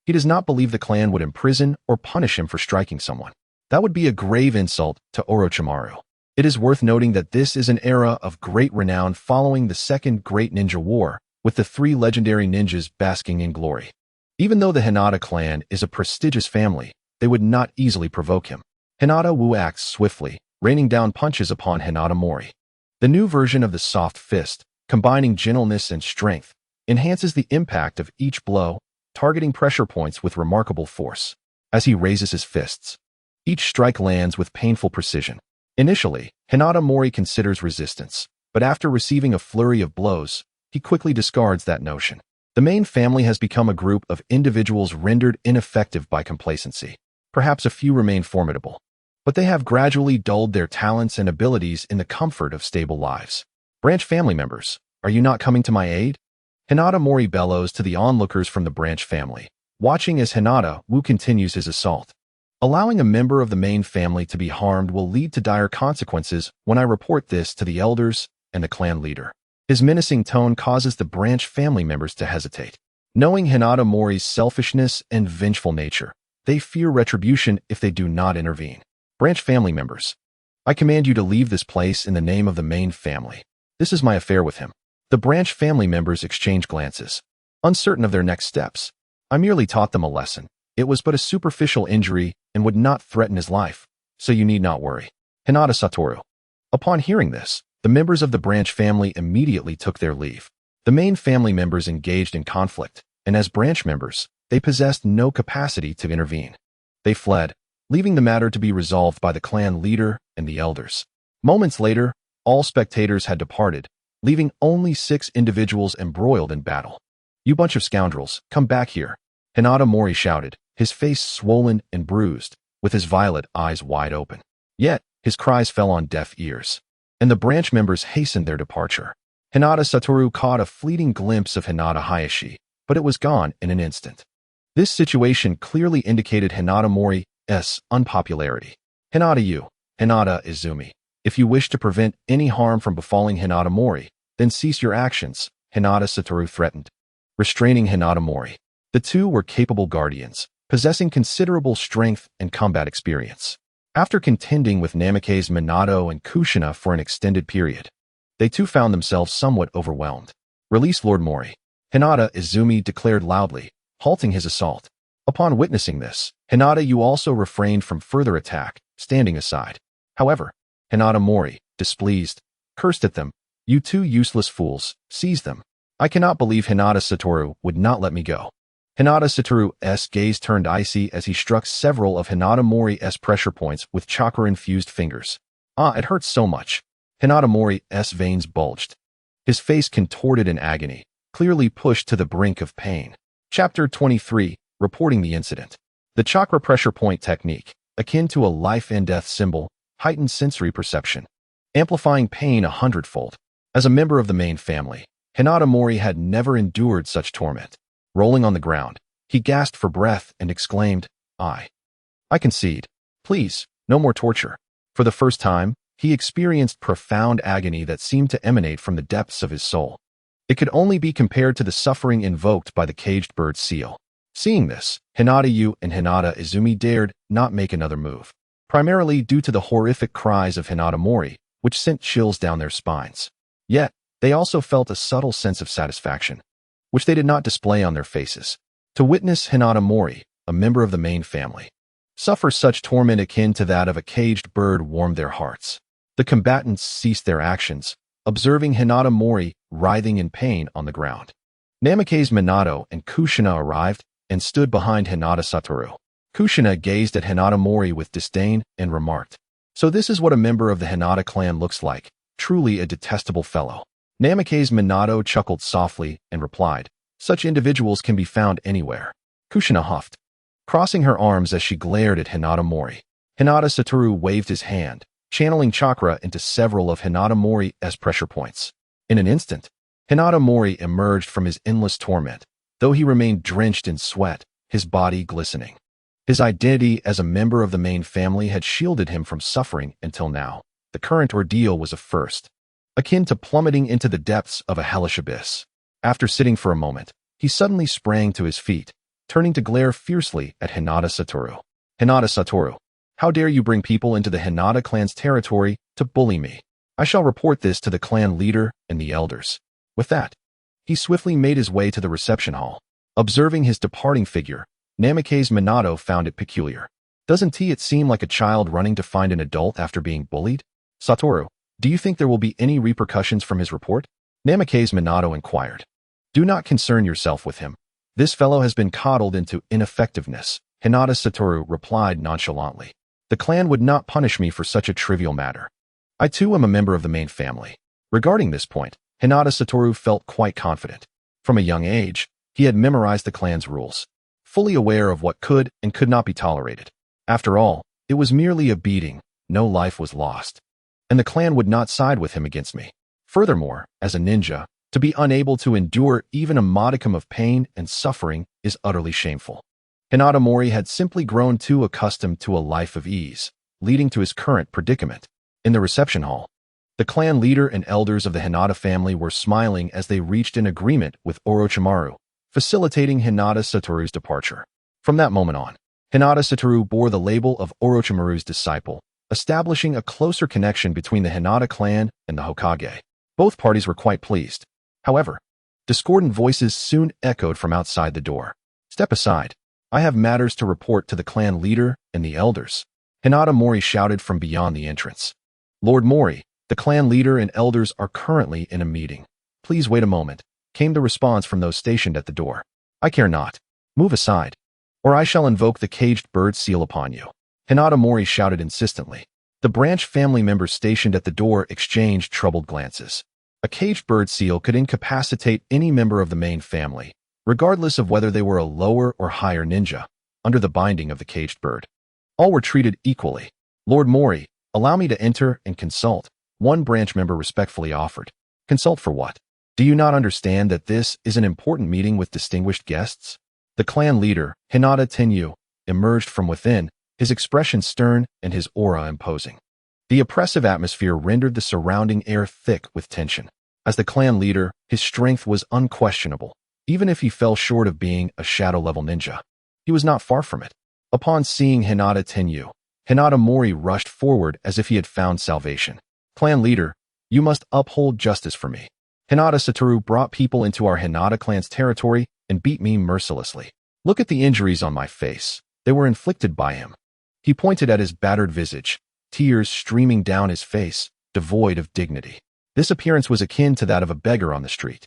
he does not believe the clan would imprison or punish him for striking someone. That would be a grave insult to Orochimaru. It is worth noting that this is an era of great renown following the Second Great Ninja War, with the 3 legendary ninjas basking in glory. Even though the Hinata clan is a prestigious family, they would not easily provoke him. Hinata Wu acts swiftly, raining down punches upon Hinata Mori. The new version of the soft fist, combining gentleness and strength, enhances the impact of each blow, targeting pressure points with remarkable force. As he raises his fists, each strike lands with painful precision. Initially, Hinata Mori considers resistance, but after receiving a flurry of blows, he quickly discards that notion. The main family has become a group of individuals rendered ineffective by complacency. Perhaps a few remain formidable, but they have gradually dulled their talents and abilities in the comfort of stable lives. Branch family members, are you not coming to my aid? Hinata Mori bellows to the onlookers from the branch family, watching as Hinata Wu continues his assault. Allowing a member of the main family to be harmed will lead to dire consequences when I report this to the elders and the clan leader. His menacing tone causes the branch family members to hesitate. Knowing Hinata Mori's selfishness and vengeful nature, they fear retribution if they do not intervene. Branch family members, I command you to leave this place in the name of the main family. This is my affair with him. The branch family members exchange glances, uncertain of their next steps. I merely taught them a lesson. It was but a superficial injury and would not threaten his life, so you need not worry. Hinata Satoru. Upon hearing this, the members of the branch family immediately took their leave. The main family members engaged in conflict, and as branch members, they possessed no capacity to intervene. They fled, leaving the matter to be resolved by the clan leader and the elders. Moments later, all spectators had departed, leaving only 6 individuals embroiled in battle. You bunch of scoundrels, come back here. Hinata Mori shouted, his face swollen and bruised, with his violet eyes wide open. Yet, his cries fell on deaf ears, and the branch members hastened their departure. Hinata Satoru caught a fleeting glimpse of Hinata Hayashi, but it was gone in an instant. This situation clearly indicated Hinata Mori's unpopularity. Hinata Izumi. If you wish to prevent any harm from befalling Hinata Mori, then cease your actions, Hinata Satoru threatened, restraining Hinata Mori. The two were capable guardians, possessing considerable strength and combat experience. After contending with Namikaze Minato and Kushina for an extended period, they too found themselves somewhat overwhelmed. Release Lord Mori, Hinata Izumi declared loudly, halting his assault. Upon witnessing this, Hinata Yu also refrained from further attack, standing aside. However, Hinata Mori, displeased, cursed at them. You two useless fools, seize them. I cannot believe Hinata Satoru would not let me go. Hinata Satoru's gaze turned icy as he struck several of Hinata Mori's pressure points with chakra-infused fingers. It hurts so much. Hinata Mori's veins bulged. His face contorted in agony, clearly pushed to the brink of pain. Chapter 23, Reporting the Incident. The chakra pressure point technique, akin to a life and death symbol, heightened sensory perception, amplifying pain 100-fold. As a member of the main family, Hinata Mori had never endured such torment. Rolling on the ground, he gasped for breath and exclaimed, I concede. Please, no more torture. For the first time, he experienced profound agony that seemed to emanate from the depths of his soul. It could only be compared to the suffering invoked by the caged bird seal. Seeing this, Hinata Yu and Hinata Izumi dared not make another move, primarily due to the horrific cries of Hinata Mori, which sent chills down their spines. Yet, they also felt a subtle sense of satisfaction, which they did not display on their faces. To witness Hinata Mori, a member of the main family, suffer such torment akin to that of a caged bird warmed their hearts. The combatants ceased their actions, observing Hinata Mori writhing in pain on the ground. Namikaze Minato and Kushina arrived and stood behind Hinata Satoru. Kushina gazed at Hinata Mori with disdain and remarked, "So this is what a member of the Hinata clan looks like, truly a detestable fellow." Namikaze Minato chuckled softly and replied, "Such individuals can be found anywhere." Kushina huffed, crossing her arms as she glared at Hinata Mori. Hinata Satoru waved his hand, channeling chakra into several of Hinata Mori's pressure points. In an instant, Hinata Mori emerged from his endless torment, though he remained drenched in sweat, his body glistening. His identity as a member of the main family had shielded him from suffering until now. The current ordeal was a first, akin to plummeting into the depths of a hellish abyss. After sitting for a moment, he suddenly sprang to his feet, turning to glare fiercely at Hinata Satoru. "Hinata Satoru, how dare you bring people into the Hinata clan's territory to bully me? I shall report this to the clan leader and the elders." With that, he swiftly made his way to the reception hall. Observing his departing figure, Namikaze Minato found it peculiar. "Doesn't it seem like a child running to find an adult after being bullied? Satoru, do you think there will be any repercussions from his report?" Namikaze Minato inquired. "Do not concern yourself with him. This fellow has been coddled into ineffectiveness," Hinata Satoru replied nonchalantly. "The clan would not punish me for such a trivial matter. I too am a member of the main family." Regarding this point, Hinata Satoru felt quite confident. From a young age, he had memorized the clan's rules, fully aware of what could and could not be tolerated. After all, it was merely a beating, no life was lost, and the clan would not side with him against me. Furthermore, as a ninja, to be unable to endure even a modicum of pain and suffering is utterly shameful. Hinata Mori had simply grown too accustomed to a life of ease, leading to his current predicament. In the reception hall, the clan leader and elders of the Hinata family were smiling as they reached an agreement with Orochimaru, facilitating Hinata Satoru's departure. From that moment on, Hinata Satoru bore the label of Orochimaru's disciple, establishing a closer connection between the Hinata clan and the Hokage. Both parties were quite pleased. However, discordant voices soon echoed from outside the door. "Step aside. I have matters to report to the clan leader and the elders," Hinata Mori shouted from beyond the entrance. "Lord Mori, the clan leader and elders are currently in a meeting. Please wait a moment," came the response from those stationed at the door. "I care not. Move aside, or I shall invoke the caged bird seal upon you," Hinata Mori shouted insistently. The branch family members stationed at the door exchanged troubled glances. A caged bird seal could incapacitate any member of the main family, regardless of whether they were a lower or higher ninja, under the binding of the caged bird. All were treated equally. "Lord Mori, allow me to enter and consult," one branch member respectfully offered. "Consult for what? Do you not understand that this is an important meeting with distinguished guests?" The clan leader, Hinata Tenyu, emerged from within, his expression stern and his aura imposing. The oppressive atmosphere rendered the surrounding air thick with tension. As the clan leader, his strength was unquestionable, even if he fell short of being a shadow-level ninja. He was not far from it. Upon seeing Hinata Tenyu, Hinata Mori rushed forward as if he had found salvation. "Clan leader, you must uphold justice for me. Hinata Satoru brought people into our Hinata clan's territory and beat me mercilessly. Look at the injuries on my face. They were inflicted by him." He pointed at his battered visage, tears streaming down his face, devoid of dignity. This appearance was akin to that of a beggar on the street.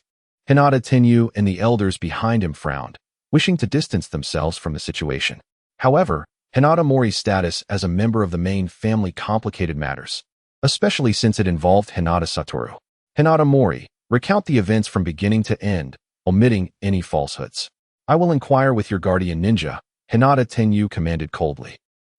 Hinata Tenyu and the elders behind him frowned, wishing to distance themselves from the situation. However, Hinata Mori's status as a member of the main family complicated matters, especially since it involved Hinata Satoru. "Hinata Mori, recount the events from beginning to end, omitting any falsehoods." "I will inquire with your guardian ninja," Hinata Tenyu commanded coldly.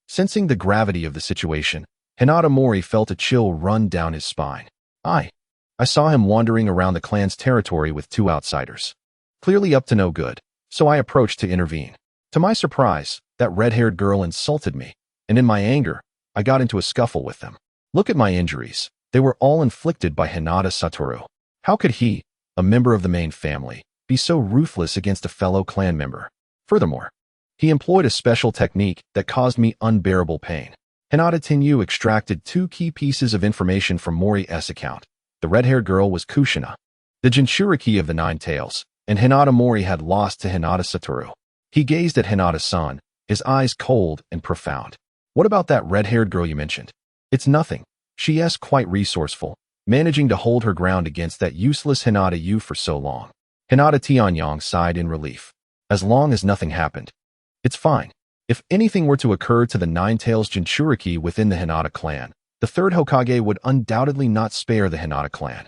Sensing the gravity of the situation, Hinata Mori felt a chill run down his spine. I saw him wandering around the clan's territory with two outsiders. Clearly up to no good, so I approached to intervene. To my surprise, that red-haired girl insulted me, and in my anger, I got into a scuffle with them. Look at my injuries. They were all inflicted by Hinata Satoru. How could he, a member of the main family, be so ruthless against a fellow clan member? Furthermore, he employed a special technique that caused me unbearable pain. Hinata Tenyu extracted two key pieces of information from Mori's account. The red-haired girl was Kushina, the Jinchuriki of the Nine Tails, and Hinata Mori had lost to Hinata Satoru. He gazed at Hinata-san, his eyes cold and profound. "What about that red-haired girl you mentioned?" "It's nothing. She is quite resourceful, managing to hold her ground against that useless Hinata Yu for so long." Hinata Tianyang sighed in relief. "As long as nothing happened, it's fine. If anything were to occur to the Nine Tails Jinchuriki within the Hinata clan, the third Hokage would undoubtedly not spare the Hinata clan."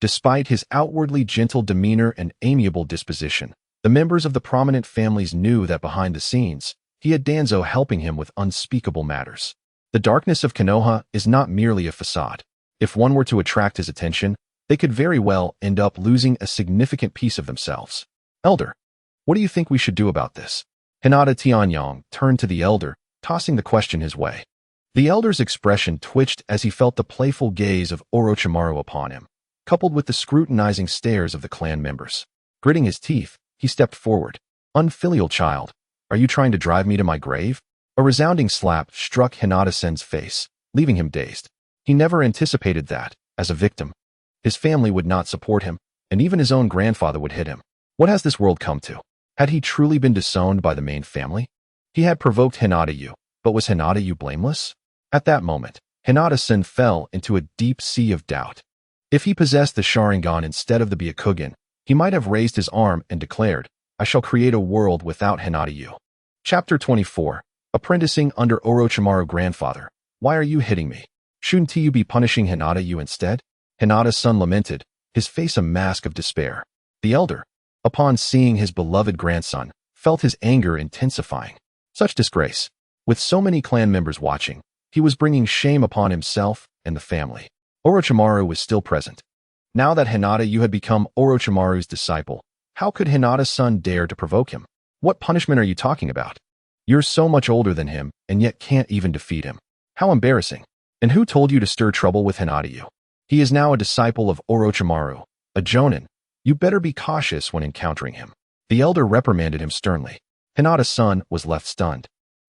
Despite his outwardly gentle demeanor and amiable disposition, the members of the prominent families knew that behind the scenes, he had Danzo helping him with unspeakable matters. The darkness of Konoha is not merely a facade. If one were to attract his attention, they could very well end up losing a significant piece of themselves. "Elder, what do you think we should do about this?" Hinata Tianyang turned to the elder, tossing the question his way. The elder's expression twitched as he felt the playful gaze of Orochimaru upon him, coupled with the scrutinizing stares of the clan members. Gritting his teeth, he stepped forward. "Unfilial child, are you trying to drive me to my grave?" A resounding slap struck Hinata-sen's face, leaving him dazed. He never anticipated that, as a victim, his family would not support him, and even his own grandfather would hit him. What has this world come to? Had he truly been disowned by the main family? He had provoked Hinata-yu, but was Hinata-yu blameless? At that moment, Hinata-sen fell into a deep sea of doubt. If he possessed the Sharingan instead of the Byakugan, he might have raised his arm and declared, "I shall create a world without Hinata-yu." Chapter 24. Apprenticing under Orochimaru. "Grandfather, why are you hitting me? Shouldn't you be punishing Hinata-yu instead?" Hinata's son lamented, his face a mask of despair. The elder, upon seeing his beloved grandson, felt his anger intensifying. Such disgrace. With so many clan members watching, he was bringing shame upon himself and the family. Orochimaru was still present. Now that Hinata-yu had become Orochimaru's disciple, how could Hinata's son dare to provoke him? "What punishment are you talking about? You're so much older than him, and yet can't even defeat him. How embarrassing. And who told you to stir trouble with Hinata-yu? He is now a disciple of Orochimaru, a jonin. You better be cautious when encountering him." The elder reprimanded him sternly. Hinata's son was left stunned.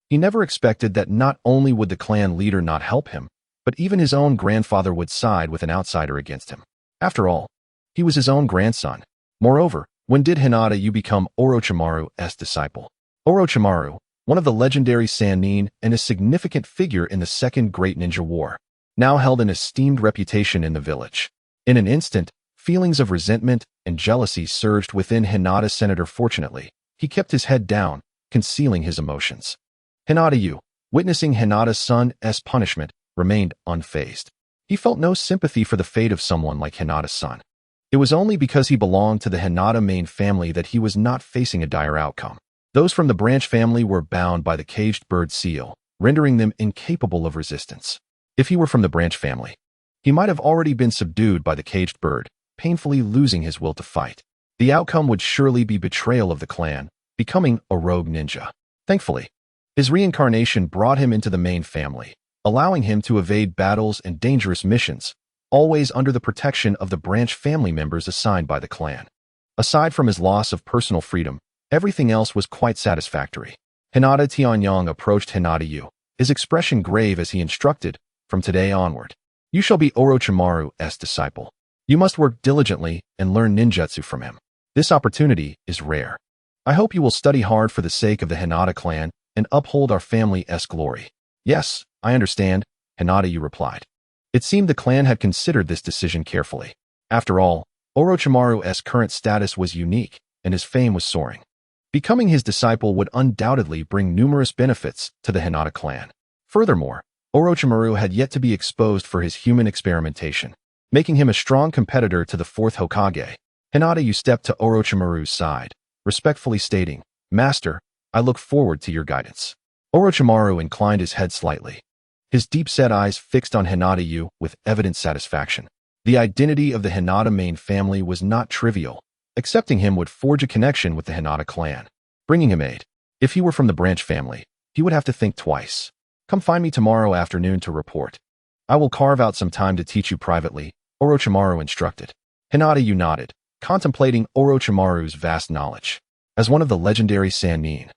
He never expected that not only would the clan leader not help him, but even his own grandfather would side with an outsider against him. After all, he was his own grandson. Moreover, when did Hinata-yu become Orochimaru's disciple? Orochimaru, one of the legendary Sannin and a significant figure in the Second Great Ninja War, now held an esteemed reputation in the village. In an instant, feelings of resentment and jealousy surged within Hinata's senator. Fortunately, he kept his head down, concealing his emotions. Hinata-yu, witnessing Hinata's son's punishment, remained unfazed. He felt no sympathy for the fate of someone like Hinata's son. It was only because he belonged to the Hyuga Main Family that he was not facing a dire outcome. Those from the branch family were bound by the caged bird seal, rendering them incapable of resistance. If he were from the branch family, he might have already been subdued by the caged bird, painfully losing his will to fight. The outcome would surely be betrayal of the clan, becoming a rogue ninja. Thankfully, his reincarnation brought him into the main family, allowing him to evade battles and dangerous missions, always under the protection of the branch family members assigned by the clan. Aside from his loss of personal freedom, everything else was quite satisfactory. Hinata Tianyang approached Hinata Yu, his expression grave as he instructed, "From today onward, you shall be Orochimaru's disciple. You must work diligently and learn ninjutsu from him. This opportunity is rare. I hope you will study hard for the sake of the Hinata clan and uphold our family's glory." "Yes, I understand," Hinata Yu replied. It seemed the clan had considered this decision carefully. After all, Orochimaru's current status was unique, and his fame was soaring. Becoming his disciple would undoubtedly bring numerous benefits to the Hinata clan. Furthermore, Orochimaru had yet to be exposed for his human experimentation, making him a strong competitor to the fourth Hokage. Hinata Yu stepped to Orochimaru's side, respectfully stating, "Master, I look forward to your guidance." Orochimaru inclined his head slightly, his deep-set eyes fixed on Hinata Yu with evident satisfaction. The identity of the Hinata Main Family was not trivial. Accepting him would forge a connection with the Hinata clan, bringing him aid. If he were from the branch family, he would have to think twice. "Come find me tomorrow afternoon to report. I will carve out some time to teach you privately," Orochimaru instructed. Hinata Yu nodded, contemplating Orochimaru's vast knowledge. As one of the legendary Sannin,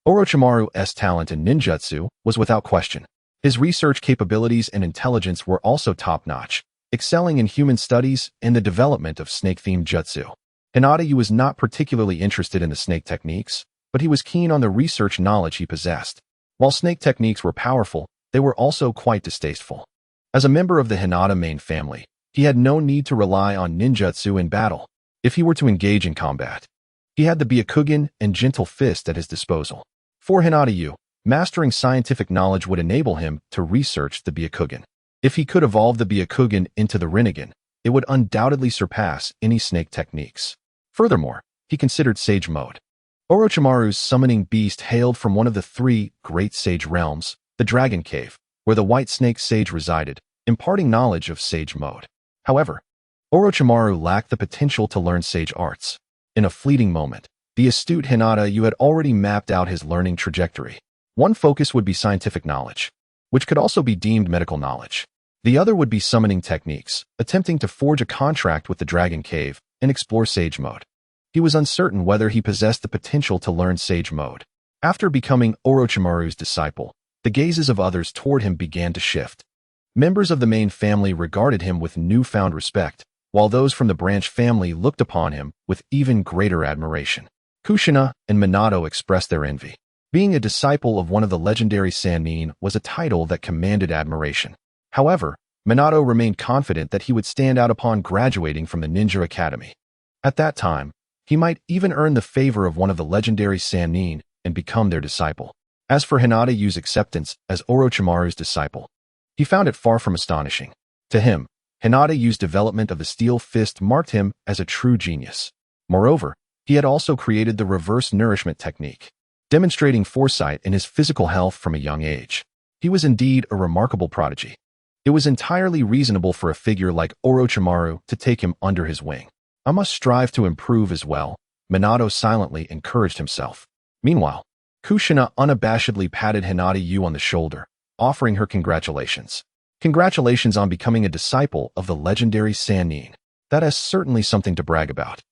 Orochimaru's talent in ninjutsu was without question. His research capabilities and intelligence were also top-notch, excelling in human studies and the development of snake-themed jutsu. Hinata Yu was not particularly interested in the snake techniques, but he was keen on the research knowledge he possessed. While snake techniques were powerful, they were also quite distasteful. As a member of the Hinata Main Family, he had no need to rely on ninjutsu in battle. If he were to engage in combat, he had the Byakugan and Gentle Fist at his disposal. For Hinata Yu, mastering scientific knowledge would enable him to research the Byakugan. If he could evolve the Byakugan into the Rinnegan, it would undoubtedly surpass any snake techniques. Furthermore, he considered Sage Mode. Orochimaru's summoning beast hailed from one of the three great sage realms, the Dragon Cave, where the White Snake Sage resided, imparting knowledge of Sage Mode. However, Orochimaru lacked the potential to learn sage arts. In a fleeting moment, the astute Hinata Yu had already mapped out his learning trajectory. One focus would be scientific knowledge, which could also be deemed medical knowledge. The other would be summoning techniques, attempting to forge a contract with the Dragon Cave and explore Sage Mode. He was uncertain whether he possessed the potential to learn Sage Mode. After becoming Orochimaru's disciple, the gazes of others toward him began to shift. Members of the main family regarded him with newfound respect, while those from the branch family looked upon him with even greater admiration. Kushina and Minato expressed their envy. Being a disciple of one of the legendary Sannin was a title that commanded admiration. However, Minato remained confident that he would stand out upon graduating from the Ninja Academy. At that time, he might even earn the favor of one of the legendary Sannin and become their disciple. As for Hinata Yu's acceptance as Orochimaru's disciple, he found it far from astonishing. To him, Hinata Yu's development of the steel fist marked him as a true genius. Moreover, he had also created the reverse nourishment technique, demonstrating foresight in his physical health from a young age. He was indeed a remarkable prodigy. It was entirely reasonable for a figure like Orochimaru to take him under his wing. "I must strive to improve as well," Minato silently encouraged himself. Meanwhile, Kushina unabashedly patted Hinata Yu on the shoulder, offering her congratulations. "Congratulations on becoming a disciple of the legendary Sannin. That is certainly something to brag about.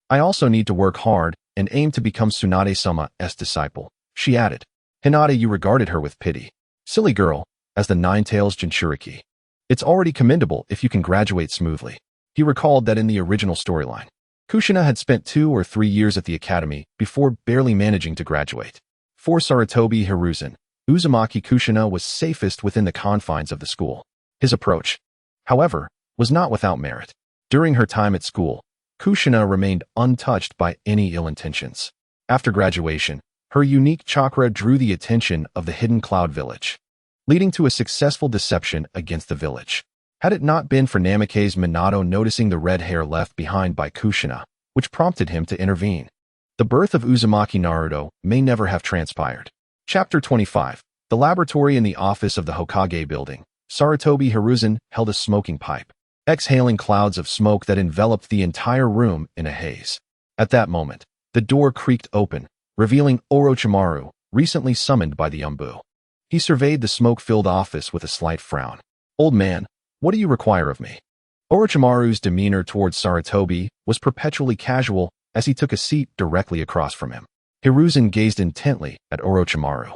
I also need to work hard and aim to become Tsunade-sama's disciple," she added. Hinata Yu regarded her with pity. "Silly girl," as the Nine-Tails Jinchuriki. "It's already commendable if you can graduate smoothly." He recalled that in the original storyline, Kushina had spent 2 or 3 years at the academy before barely managing to graduate. For Sarutobi Hiruzen, Uzumaki Kushina was safest within the confines of the school. His approach, however, was not without merit. During her time at school, Kushina remained untouched by any ill intentions. After graduation, her unique chakra drew the attention of the Hidden Cloud Village, leading to a successful deception against the village. Had it not been for Namikaze Minato noticing the red hair left behind by Kushina, which prompted him to intervene, the birth of Uzumaki Naruto may never have transpired. Chapter 25. The laboratory in the office of the Hokage building. Sarutobi Hiruzen held a smoking pipe, exhaling clouds of smoke that enveloped the entire room in a haze. At that moment, the door creaked open, revealing Orochimaru, recently summoned by the Umbu. He surveyed the smoke-filled office with a slight frown. "Old man, what do you require of me?" Orochimaru's demeanor towards Sarutobi was perpetually casual as he took a seat directly across from him. Hiruzen gazed intently at Orochimaru,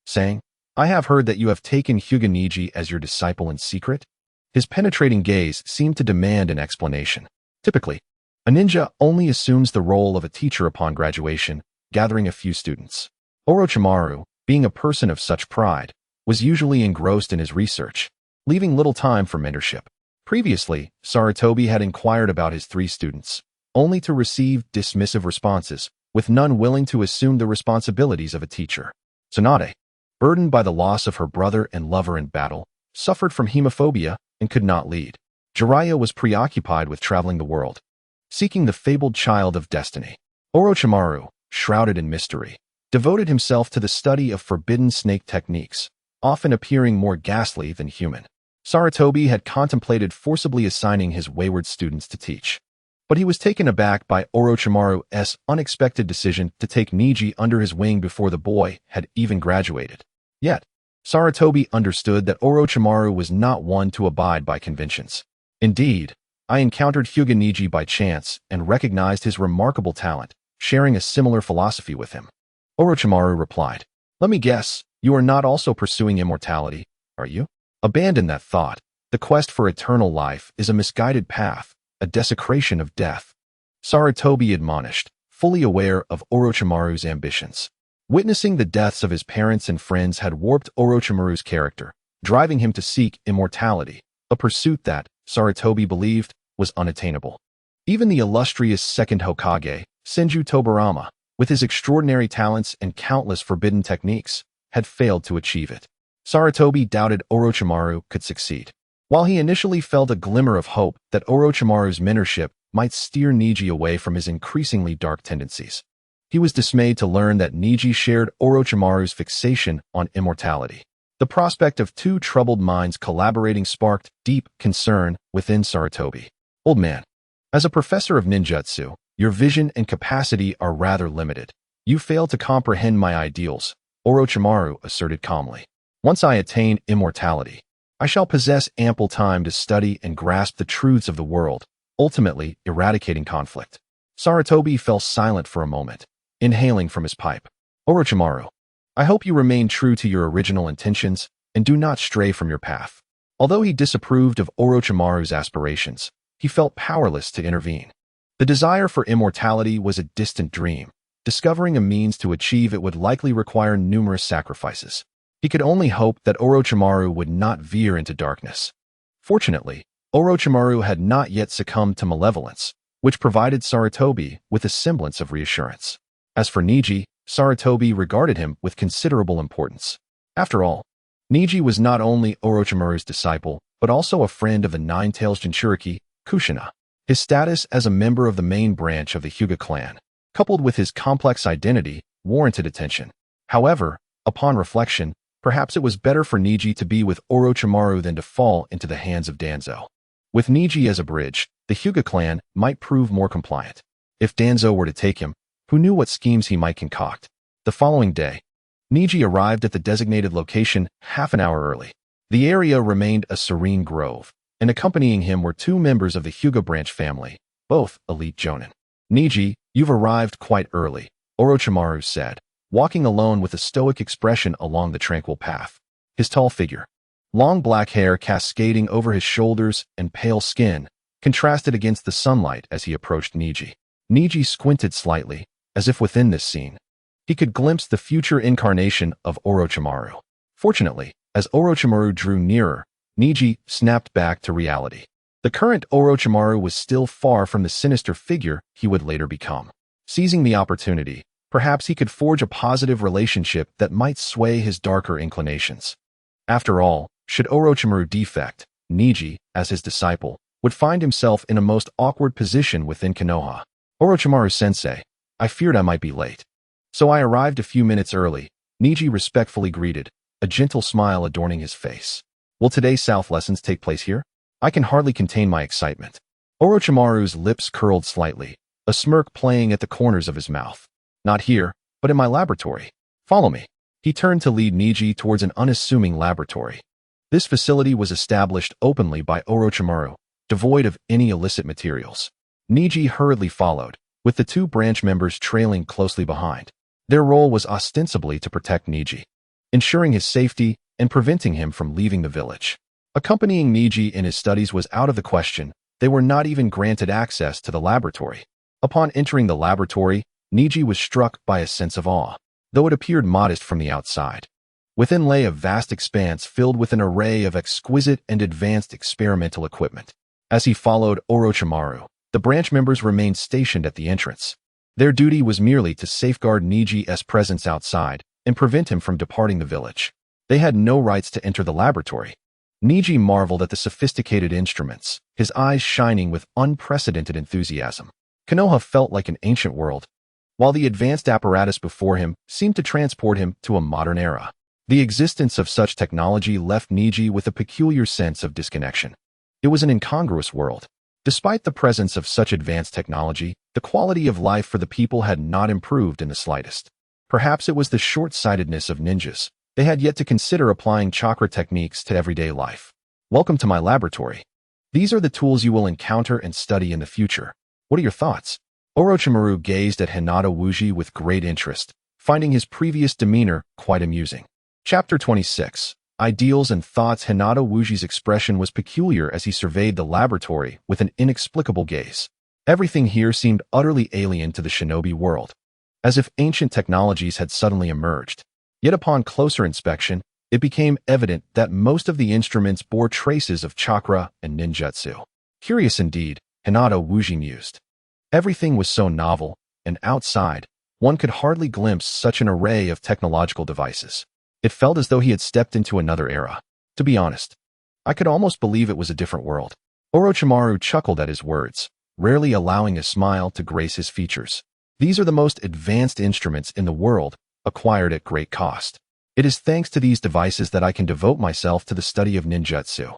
saying, "I have heard that you have taken Hyuga Neji as your disciple in secret?" His penetrating gaze seemed to demand an explanation. Typically, a ninja only assumes the role of a teacher upon graduation, gathering a few students. Orochimaru, being a person of such pride, was usually engrossed in his research, leaving little time for mentorship. Previously, Sarutobi had inquired about his 3 students, only to receive dismissive responses, with none willing to assume the responsibilities of a teacher. Tsunade, burdened by the loss of her brother and lover in battle, suffered from hemophobia and could not lead. Jiraiya was preoccupied with traveling the world, seeking the fabled child of destiny. Orochimaru, shrouded in mystery, devoted himself to the study of forbidden snake techniques, often appearing more ghastly than human. Sarutobi had contemplated forcibly assigning his wayward students to teach, but he was taken aback by Orochimaru's unexpected decision to take Neji under his wing before the boy had even graduated. Yet, Sarutobi understood that Orochimaru was not one to abide by conventions. "Indeed, I encountered Hyuga Neji by chance and recognized his remarkable talent, sharing a similar philosophy with him." Orochimaru replied, "Let me guess, you are not also pursuing immortality, are you? Abandon that thought. The quest for eternal life is a misguided path, a desecration of death." Sarutobi admonished, fully aware of Orochimaru's ambitions. Witnessing the deaths of his parents and friends had warped Orochimaru's character, driving him to seek immortality, a pursuit that, Sarutobi believed, was unattainable. Even the illustrious second Hokage, Senju Tobirama, with his extraordinary talents and countless forbidden techniques, had failed to achieve it. Sarutobi doubted Orochimaru could succeed. While he initially felt a glimmer of hope that Orochimaru's mentorship might steer Neji away from his increasingly dark tendencies, he was dismayed to learn that Neji shared Orochimaru's fixation on immortality. The prospect of 2 troubled minds collaborating sparked deep concern within Sarutobi. "Old man, as a professor of ninjutsu, your vision and capacity are rather limited. You fail to comprehend my ideals," Orochimaru asserted calmly. "Once I attain immortality, I shall possess ample time to study and grasp the truths of the world, ultimately eradicating conflict." Sarutobi fell silent for a moment, inhaling from his pipe. "Orochimaru, I hope you remain true to your original intentions and do not stray from your path." Although he disapproved of Orochimaru's aspirations, he felt powerless to intervene. The desire for immortality was a distant dream. Discovering a means to achieve it would likely require numerous sacrifices. He could only hope that Orochimaru would not veer into darkness. Fortunately, Orochimaru had not yet succumbed to malevolence, which provided Sarutobi with a semblance of reassurance. As for Neji, Sarutobi regarded him with considerable importance. After all, Neji was not only Orochimaru's disciple, but also a friend of the Nine-Tails Jinchuriki, Kushina. His status as a member of the main branch of the Hyuga clan, coupled with his complex identity, warranted attention. However, upon reflection, perhaps it was better for Neji to be with Orochimaru than to fall into the hands of Danzo. With Neji as a bridge, the Hyuga clan might prove more compliant. If Danzo were to take him, who knew what schemes he might concoct? The following day, Neji arrived at the designated location half an hour early. The area remained a serene grove, and accompanying him were 2 members of the Hyuga branch family, both elite jonin. "Neji, you've arrived quite early," Orochimaru said, walking alone with a stoic expression along the tranquil path. His tall figure, long black hair cascading over his shoulders and pale skin, contrasted against the sunlight as he approached Neji. Neji squinted slightly, as if within this scene, he could glimpse the future incarnation of Orochimaru. Fortunately, as Orochimaru drew nearer, Neji snapped back to reality. The current Orochimaru was still far from the sinister figure he would later become. Seizing the opportunity, perhaps he could forge a positive relationship that might sway his darker inclinations. After all, should Orochimaru defect, Niji, as his disciple, would find himself in a most awkward position within Konoha. Orochimaru-sensei, I feared I might be late. So I arrived a few minutes early, Niji respectfully greeted, a gentle smile adorning his face. Will today's South lessons take place here? I can hardly contain my excitement. Orochimaru's lips curled slightly, a smirk playing at the corners of his mouth. Not here, but in my laboratory. Follow me. He turned to lead Niji towards an unassuming laboratory. This facility was established openly by Orochimaru, devoid of any illicit materials. Niji hurriedly followed, with the two branch members trailing closely behind. Their role was ostensibly to protect Niji, ensuring his safety and preventing him from leaving the village. Accompanying Niji in his studies was out of the question. They were not even granted access to the laboratory. Upon entering the laboratory, Niji was struck by a sense of awe, though it appeared modest from the outside. Within lay a vast expanse filled with an array of exquisite and advanced experimental equipment. As he followed Orochimaru, the branch members remained stationed at the entrance. Their duty was merely to safeguard Niji's presence outside and prevent him from departing the village. They had no rights to enter the laboratory. Niji marveled at the sophisticated instruments, his eyes shining with unprecedented enthusiasm. Konoha felt like an ancient world, while the advanced apparatus before him seemed to transport him to a modern era. The existence of such technology left Niji with a peculiar sense of disconnection. It was an incongruous world. Despite the presence of such advanced technology, the quality of life for the people had not improved in the slightest. Perhaps it was the short-sightedness of ninjas. They had yet to consider applying chakra techniques to everyday life. Welcome to my laboratory. These are the tools you will encounter and study in the future. What are your thoughts? Orochimaru gazed at Hinata Wuji with great interest, finding his previous demeanor quite amusing. Chapter 26. Ideals and Thoughts. Hinata Wuji's expression was peculiar as he surveyed the laboratory with an inexplicable gaze. Everything here seemed utterly alien to the shinobi world, as if ancient technologies had suddenly emerged. Yet upon closer inspection, it became evident that most of the instruments bore traces of chakra and ninjutsu. Curious indeed, Hinata Wuji mused. Everything was so novel, and outside, one could hardly glimpse such an array of technological devices. It felt as though he had stepped into another era. To be honest, I could almost believe it was a different world. Orochimaru chuckled at his words, rarely allowing a smile to grace his features. These are the most advanced instruments in the world, acquired at great cost. It is thanks to these devices that I can devote myself to the study of ninjutsu,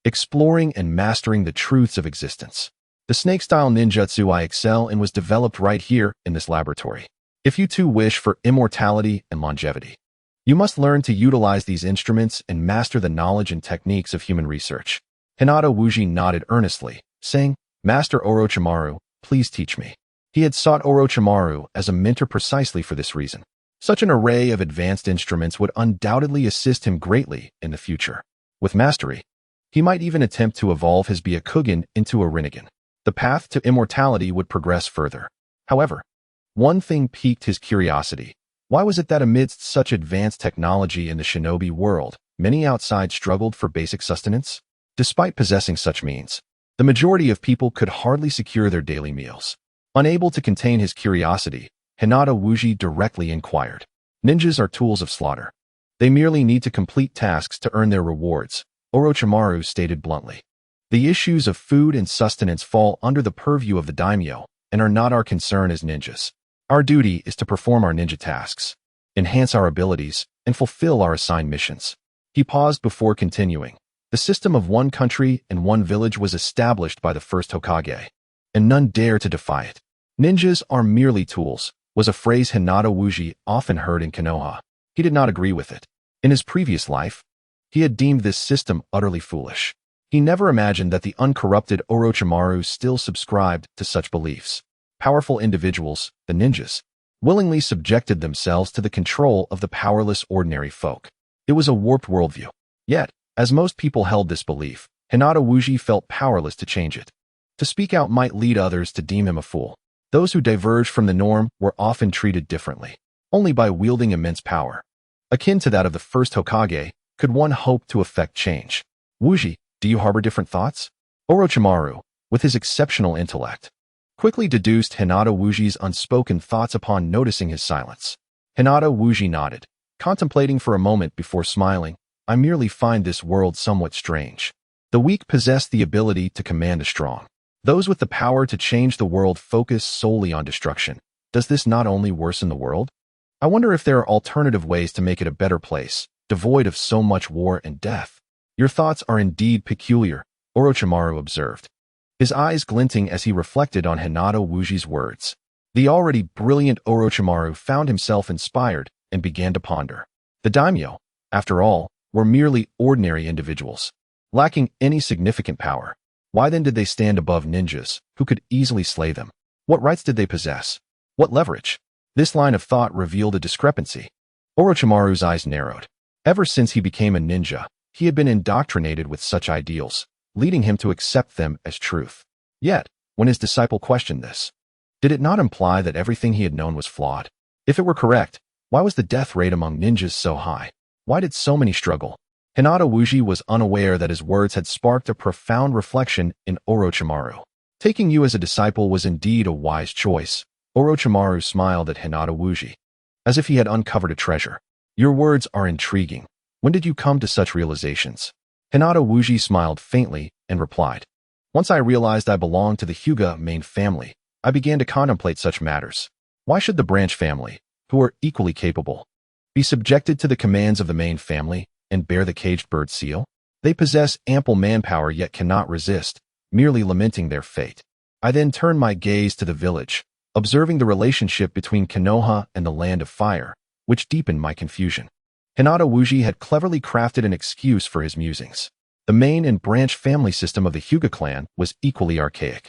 exploring and mastering the truths of existence. The snake-style ninjutsu I excel in was developed right here in this laboratory. If you too wish for immortality and longevity, you must learn to utilize these instruments and master the knowledge and techniques of human research. Hinata Wuji nodded earnestly, saying, Master Orochimaru, please teach me. He had sought Orochimaru as a mentor precisely for this reason. Such an array of advanced instruments would undoubtedly assist him greatly in the future. With mastery, he might even attempt to evolve his Byakugan into a Rinnegan. The path to immortality would progress further. However, one thing piqued his curiosity. Why was it that amidst such advanced technology in the shinobi world, many outside struggled for basic sustenance? Despite possessing such means, the majority of people could hardly secure their daily meals. Unable to contain his curiosity, Hinata Wuji directly inquired. Ninjas are tools of slaughter. They merely need to complete tasks to earn their rewards, Orochimaru stated bluntly. The issues of food and sustenance fall under the purview of the daimyo and are not our concern as ninjas. Our duty is to perform our ninja tasks, enhance our abilities, and fulfill our assigned missions. He paused before continuing. The system of one country and one village was established by the first Hokage, and none dare to defy it. Ninjas are merely tools, was a phrase Hinata Wuji often heard in Konoha. He did not agree with it. In his previous life, he had deemed this system utterly foolish. He never imagined that the uncorrupted Orochimaru still subscribed to such beliefs. Powerful individuals, the ninjas, willingly subjected themselves to the control of the powerless ordinary folk. It was a warped worldview. Yet, as most people held this belief, Hinata Wuji felt powerless to change it. To speak out might lead others to deem him a fool. Those who diverged from the norm were often treated differently, only by wielding immense power. Akin to that of the first Hokage, could one hope to effect change. Wuji, do you harbor different thoughts? Orochimaru, with his exceptional intellect, quickly deduced Hinata Wuji's unspoken thoughts upon noticing his silence. Hinata Wuji nodded, contemplating for a moment before smiling. I merely find this world somewhat strange. The weak possess the ability to command the strong. Those with the power to change the world focus solely on destruction. Does this not only worsen the world? I wonder if there are alternative ways to make it a better place, devoid of so much war and death. Your thoughts are indeed peculiar, Orochimaru observed, his eyes glinting as he reflected on Hinata Wuji's words. The already brilliant Orochimaru found himself inspired and began to ponder. The daimyo, after all, were merely ordinary individuals, lacking any significant power. Why then did they stand above ninjas, who could easily slay them? What rights did they possess? What leverage? This line of thought revealed a discrepancy. Orochimaru's eyes narrowed. Ever since he became a ninja, he had been indoctrinated with such ideals, leading him to accept them as truth. Yet, when his disciple questioned this, did it not imply that everything he had known was flawed? If it were correct, why was the death rate among ninjas so high? Why did so many struggle? Hinata Wuji was unaware that his words had sparked a profound reflection in Orochimaru. Taking you as a disciple was indeed a wise choice. Orochimaru smiled at Hinata Wuji, as if he had uncovered a treasure. Your words are intriguing. When did you come to such realizations? Hinata Wuji smiled faintly and replied, once I realized I belonged to the Hyuga Main Family, I began to contemplate such matters. Why should the branch family, who are equally capable, be subjected to the commands of the main family and bear the caged bird seal? They possess ample manpower yet cannot resist, merely lamenting their fate. I then turned my gaze to the village, observing the relationship between Konoha and the Land of Fire, which deepened my confusion. Hinata Wuji had cleverly crafted an excuse for his musings. The main and branch family system of the Hyuga clan was equally archaic.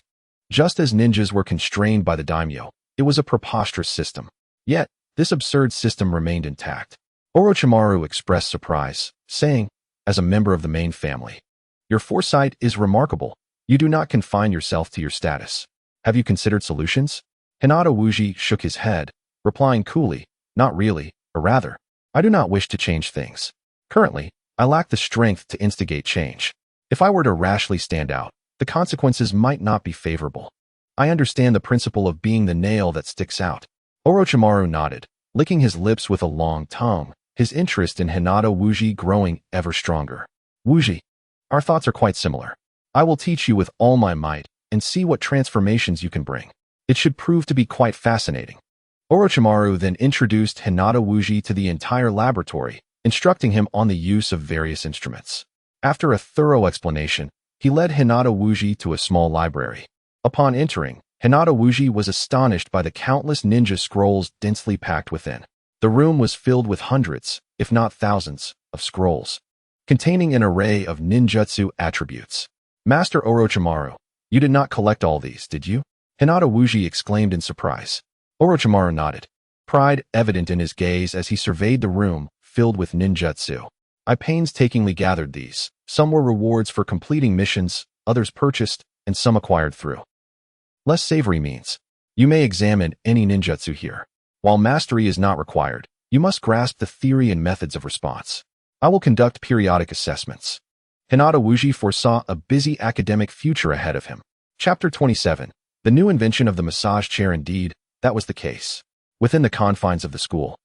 Just as ninjas were constrained by the daimyo, it was a preposterous system. Yet, this absurd system remained intact. Orochimaru expressed surprise, saying, as a member of the main family, your foresight is remarkable. You do not confine yourself to your status. Have you considered solutions? Hinata Wuji shook his head, replying coolly, not really, or rather, I do not wish to change things. Currently, I lack the strength to instigate change. If I were to rashly stand out, the consequences might not be favorable. I understand the principle of being the nail that sticks out. Orochimaru nodded, licking his lips with a long tongue, his interest in Hinata Wuji growing ever stronger. Wuji, our thoughts are quite similar. I will teach you with all my might and see what transformations you can bring. It should prove to be quite fascinating. Orochimaru then introduced Hinata Wuji to the entire laboratory, instructing him on the use of various instruments. After a thorough explanation, he led Hinata Wuji to a small library. Upon entering, Hinata Wuji was astonished by the countless ninja scrolls densely packed within. The room was filled with hundreds, if not thousands, of scrolls, containing an array of ninjutsu attributes. Master Orochimaru, you did not collect all these, did you? Hinata Wuji exclaimed in surprise. Orochimaru nodded, pride evident in his gaze as he surveyed the room filled with ninjutsu. I painstakingly gathered these. Some were rewards for completing missions, others purchased, and some acquired through less savory means. You may examine any ninjutsu here. While mastery is not required, you must grasp the theory and methods of response. I will conduct periodic assessments. Hinata Wuji foresaw a busy academic future ahead of him. Chapter 27. The new invention of the massage chair. Indeed, that was the case. Within the confines of the school,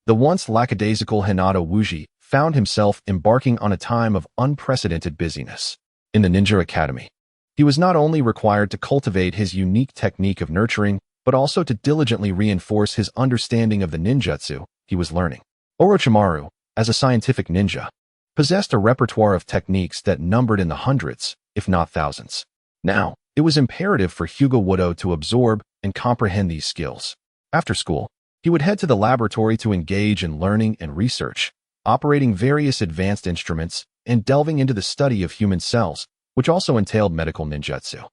the once lackadaisical Hinata Wuji found himself embarking on a time of unprecedented busyness. In the Ninja Academy, he was not only required to cultivate his unique technique of nurturing, but also to diligently reinforce his understanding of the ninjutsu he was learning. Orochimaru, as a scientific ninja, possessed a repertoire of techniques that numbered in the hundreds, if not thousands. Now, it was imperative for Hyuga Wudo to absorb and comprehend these skills. After school, he would head to the laboratory to engage in learning and research, operating various advanced instruments and delving into the study of human cells, which also entailed medical ninjutsu.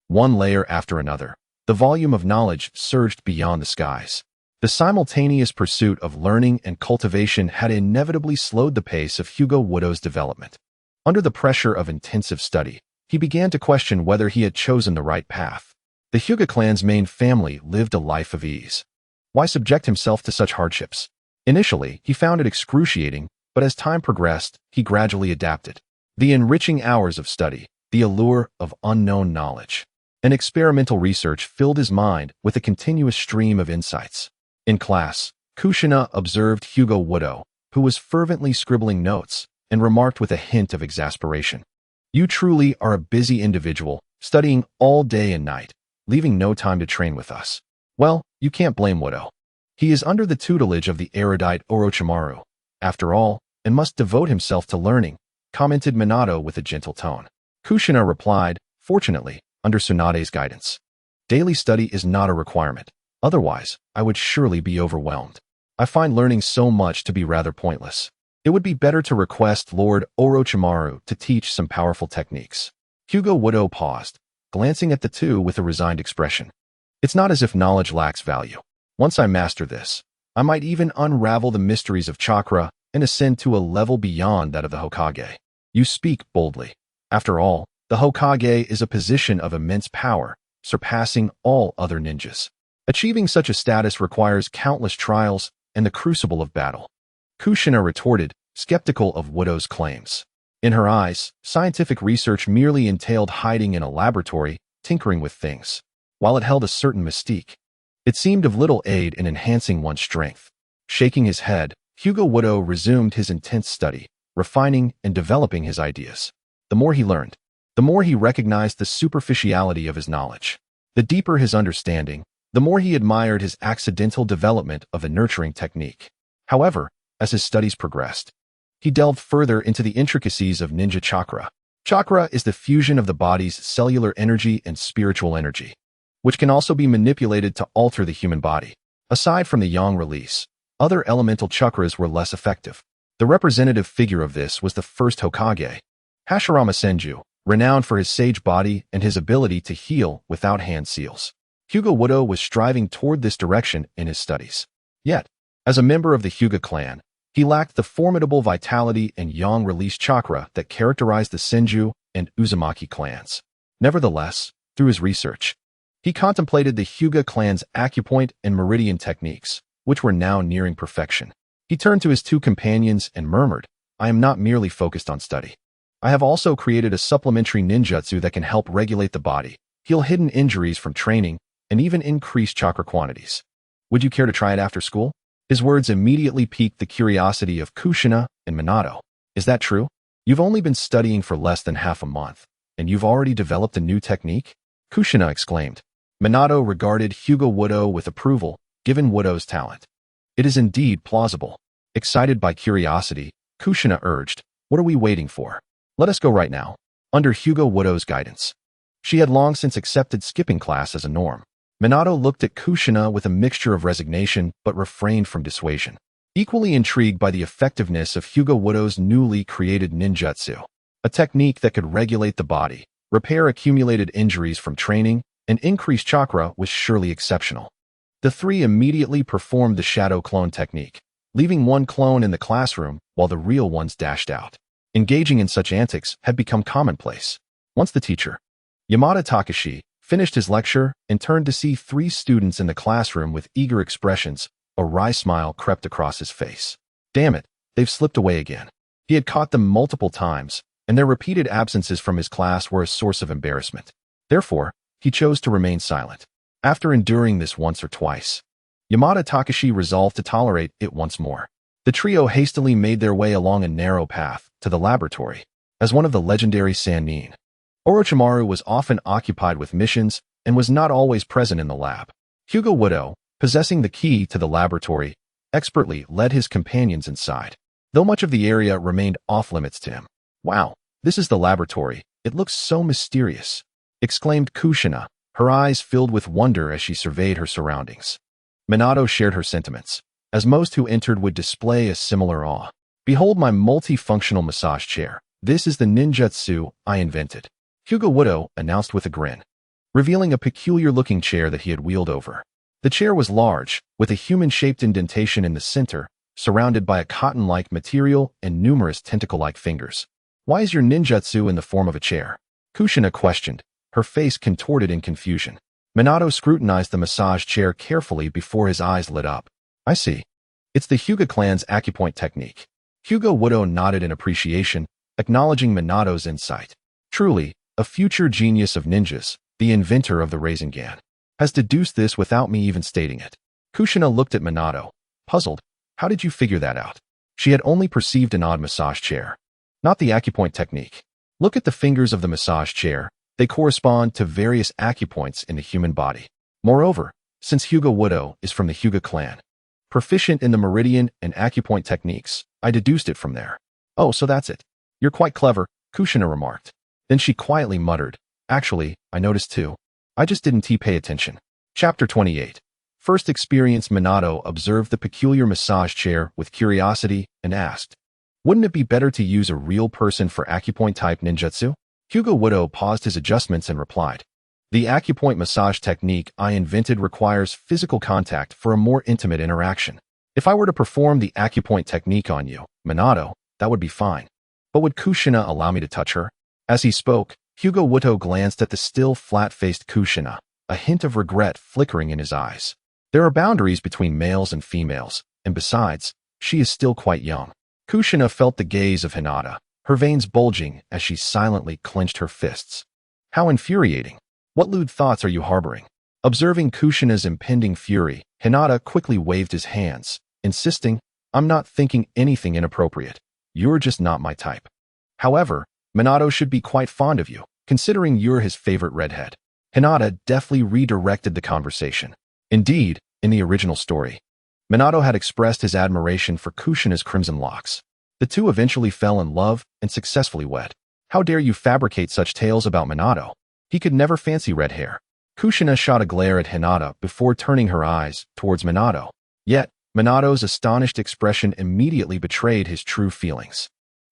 One layer after another, the volume of knowledge surged beyond the skies. The simultaneous pursuit of learning and cultivation had inevitably slowed the pace of Hyuga Wudo's development. Under the pressure of intensive study, he began to question whether he had chosen the right path. The Hyuga clan's main family lived a life of ease. Why subject himself to such hardships? Initially, he found it excruciating, but as time progressed, he gradually adapted. The enriching hours of study, the allure of unknown knowledge, and experimental research filled his mind with a continuous stream of insights. In class, Kushina observed Hyuga Wudo, who was fervently scribbling notes, and remarked with a hint of exasperation, You truly are a busy individual, studying all day and night, leaving no time to train with us. Well, you can't blame Wudo. He is under the tutelage of the erudite Orochimaru, after all, and must devote himself to learning, commented Minato with a gentle tone. Kushina replied, fortunately, under Tsunade's guidance. Daily study is not a requirement. Otherwise, I would surely be overwhelmed. I find learning so much to be rather pointless. It would be better to request Lord Orochimaru to teach some powerful techniques. Hyuga Wudo paused, glancing at the two with a resigned expression. It's not as if knowledge lacks value. Once I master this, I might even unravel the mysteries of chakra and ascend to a level beyond that of the Hokage. You speak boldly. After all, the Hokage is a position of immense power, surpassing all other ninjas. Achieving such a status requires countless trials and the crucible of battle. Kushina retorted, skeptical of Wudo's claims. In her eyes, scientific research merely entailed hiding in a laboratory, tinkering with things. While it held a certain mystique, it seemed of little aid in enhancing one's strength. Shaking his head, Hyuga Wudo resumed his intense study, refining and developing his ideas. The more he learned, the more he recognized the superficiality of his knowledge. The deeper his understanding, the more he admired his accidental development of the nurturing technique. However, as his studies progressed, he delved further into the intricacies of ninja chakra. Chakra is the fusion of the body's cellular energy and spiritual energy, which can also be manipulated to alter the human body. Aside from the yang release, other elemental chakras were less effective. The representative figure of this was the first Hokage, Hashirama Senju, renowned for his sage body and his ability to heal without hand seals. Hyuga Wudo was striving toward this direction in his studies. Yet, as a member of the Hyuga clan, he lacked the formidable vitality and yang release chakra that characterized the Senju and Uzumaki clans. Nevertheless, through his research, he contemplated the Hyuga clan's acupoint and meridian techniques, which were now nearing perfection. He turned to his two companions and murmured, I am not merely focused on study. I have also created a supplementary ninjutsu that can help regulate the body, heal hidden injuries from training, and even increase chakra quantities. Would you care to try it after school? His words immediately piqued the curiosity of Kushina and Minato. Is that true? You've only been studying for less than half a month, and you've already developed a new technique? Kushina exclaimed. Minato regarded Hyuga Wudo with approval, given Wudo's talent. It is indeed plausible. Excited by curiosity, Kushina urged, what are we waiting for? Let us go right now. Under Hyuga Wudo's guidance, she had long since accepted skipping class as a norm. Minato looked at Kushina with a mixture of resignation but refrained from dissuasion. Equally intrigued by the effectiveness of Hyuga Wudo's newly created ninjutsu, a technique that could regulate the body, repair accumulated injuries from training, and increase chakra was surely exceptional. The three immediately performed the shadow clone technique, leaving one clone in the classroom while the real ones dashed out. Engaging in such antics had become commonplace. Once the teacher, Yamada Takashi, finished his lecture and turned to see three students in the classroom with eager expressions, a wry smile crept across his face. Damn it, they've slipped away again. He had caught them multiple times, and their repeated absences from his class were a source of embarrassment. Therefore, he chose to remain silent. After enduring this once or twice, Yamada Takashi resolved to tolerate it once more. The trio hastily made their way along a narrow path to the laboratory. As one of the legendary Sannin, Orochimaru was often occupied with missions and was not always present in the lab. Hyuga Wudo, possessing the key to the laboratory, expertly led his companions inside, though much of the area remained off-limits to him. Wow, this is the laboratory. It looks so mysterious, exclaimed Kushina, her eyes filled with wonder as she surveyed her surroundings. Minato shared her sentiments, as most who entered would display a similar awe. Behold my multifunctional massage chair. This is the ninjutsu I invented, Hyuga Wudo announced with a grin, revealing a peculiar-looking chair that he had wheeled over. The chair was large, with a human-shaped indentation in the center, surrounded by a cotton-like material and numerous tentacle-like fingers. Why is your ninjutsu in the form of a chair? Kushina questioned, her face contorted in confusion. Minato scrutinized the massage chair carefully before his eyes lit up. I see. It's the Hyuga clan's acupoint technique. Hyuga Wudo nodded in appreciation, acknowledging Minato's insight. Truly, a future genius of ninjas, the inventor of the Reincarnated, has deduced this without me even stating it. Kushina looked at Minato, puzzled. How did you figure that out? She had only perceived an odd massage chair, not the acupoint technique. Look at the fingers of the massage chair. They correspond to various acupoints in the human body. Moreover, since Hyuga Wudo is from the Hyuga clan, proficient in the meridian and acupoint techniques, I deduced it from there. Oh, so that's it. You're quite clever, Kushina remarked. Then she quietly muttered, actually, I noticed too. I just didn't pay attention. Chapter 28. First experience. Minato observed the peculiar massage chair with curiosity and asked, wouldn't it be better to use a real person for acupoint-type ninjutsu? Hyuga Wudo paused his adjustments and replied, the acupoint massage technique I invented requires physical contact for a more intimate interaction. If I were to perform the acupoint technique on you, Minato, that would be fine. But would Kushina allow me to touch her? As he spoke, Hyuga Wudo glanced at the still flat-faced Kushina, a hint of regret flickering in his eyes. There are boundaries between males and females, and besides, she is still quite young. Kushina felt the gaze of Hinata, her veins bulging as she silently clenched her fists. How infuriating. What lewd thoughts are you harboring? Observing Kushina's impending fury, Hinata quickly waved his hands, insisting, I'm not thinking anything inappropriate. You're just not my type. However, Minato should be quite fond of you, considering you're his favorite redhead. Hinata deftly redirected the conversation. Indeed, in the original story, Minato had expressed his admiration for Kushina's crimson locks. The two eventually fell in love and successfully wed. How dare you fabricate such tales about Minato? He could never fancy red hair. Kushina shot a glare at Hinata before turning her eyes towards Minato. Yet, Minato's astonished expression immediately betrayed his true feelings.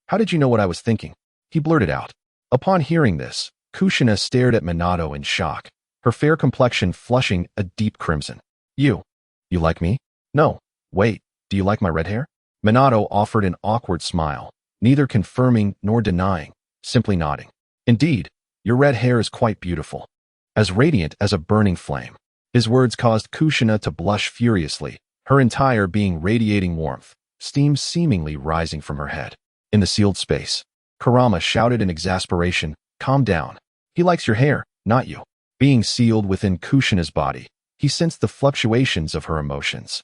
How did you know what I was thinking? He blurted out. Upon hearing this, Kushina stared at Minato in shock, her fair complexion flushing a deep crimson. You like me? No, wait, do you like my red hair? Minato offered an awkward smile, neither confirming nor denying, simply nodding. Indeed, your red hair is quite beautiful. As radiant as a burning flame. His words caused Kushina to blush furiously, her entire being radiating warmth, steam seemingly rising from her head. In the sealed space, Kurama shouted in exasperation, calm down. He likes your hair, not you. Being sealed within Kushina's body, he sensed the fluctuations of her emotions.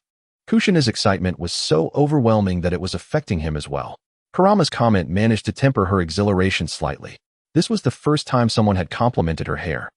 Kushina's excitement was so overwhelming that it was affecting him as well. Kurama's comment managed to temper her exhilaration slightly. This was the first time someone had complimented her hair.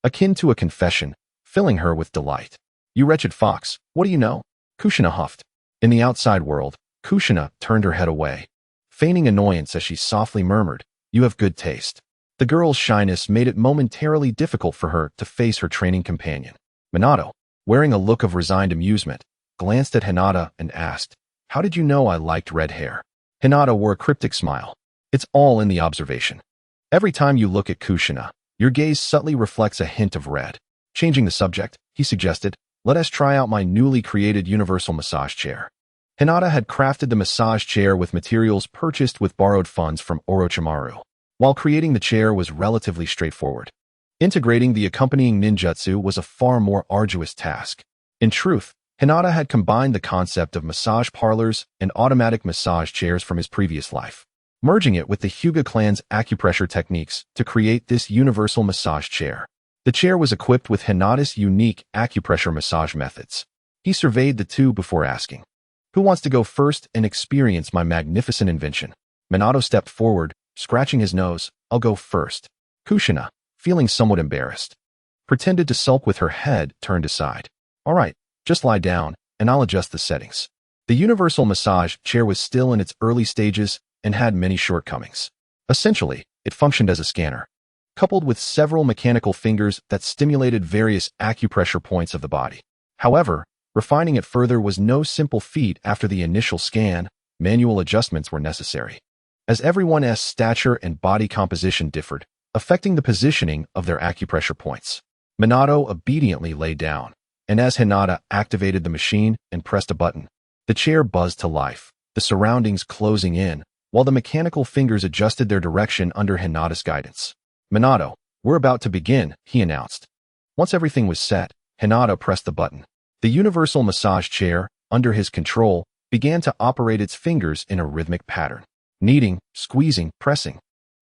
Akin to a confession, filling her with delight. You wretched fox, what do you know? Kushina huffed. In the outside world, Kushina turned her head away, feigning annoyance as she softly murmured, you have good taste. The girl's shyness made it momentarily difficult for her to face her training companion. Minato, wearing a look of resigned amusement, glanced at Hinata and asked, how did you know I liked red hair? Hinata wore a cryptic smile. It's all in the observation. Every time you look at Kushina, your gaze subtly reflects a hint of red. Changing the subject, he suggested, let us try out my newly created universal massage chair. Hinata had crafted the massage chair with materials purchased with borrowed funds from Orochimaru. While creating the chair was relatively straightforward, integrating the accompanying ninjutsu was a far more arduous task. In truth, Hinata had combined the concept of massage parlors and automatic massage chairs from his previous life, merging it with the Hyuga clan's acupressure techniques to create this universal massage chair. The chair was equipped with Hinata's unique acupressure massage methods. He surveyed the two before asking, who wants to go first and experience my magnificent invention? Minato stepped forward, scratching his nose. I'll go first. Kushina, feeling somewhat embarrassed, pretended to sulk with her head turned aside. All right, just lie down, and I'll adjust the settings. The universal massage chair was still in its early stages and had many shortcomings. Essentially, it functioned as a scanner, coupled with several mechanical fingers that stimulated various acupressure points of the body. However, refining it further was no simple feat. After the initial scan, manual adjustments were necessary, as everyone's stature and body composition differed, affecting the positioning of their acupressure points. Minato obediently lay down, and as Hinata activated the machine and pressed a button, the chair buzzed to life, the surroundings closing in, while the mechanical fingers adjusted their direction under Hinata's guidance. Minato, we're about to begin, he announced. Once everything was set, Hinata pressed the button. The universal massage chair, under his control, began to operate its fingers in a rhythmic pattern. Kneading, squeezing, pressing,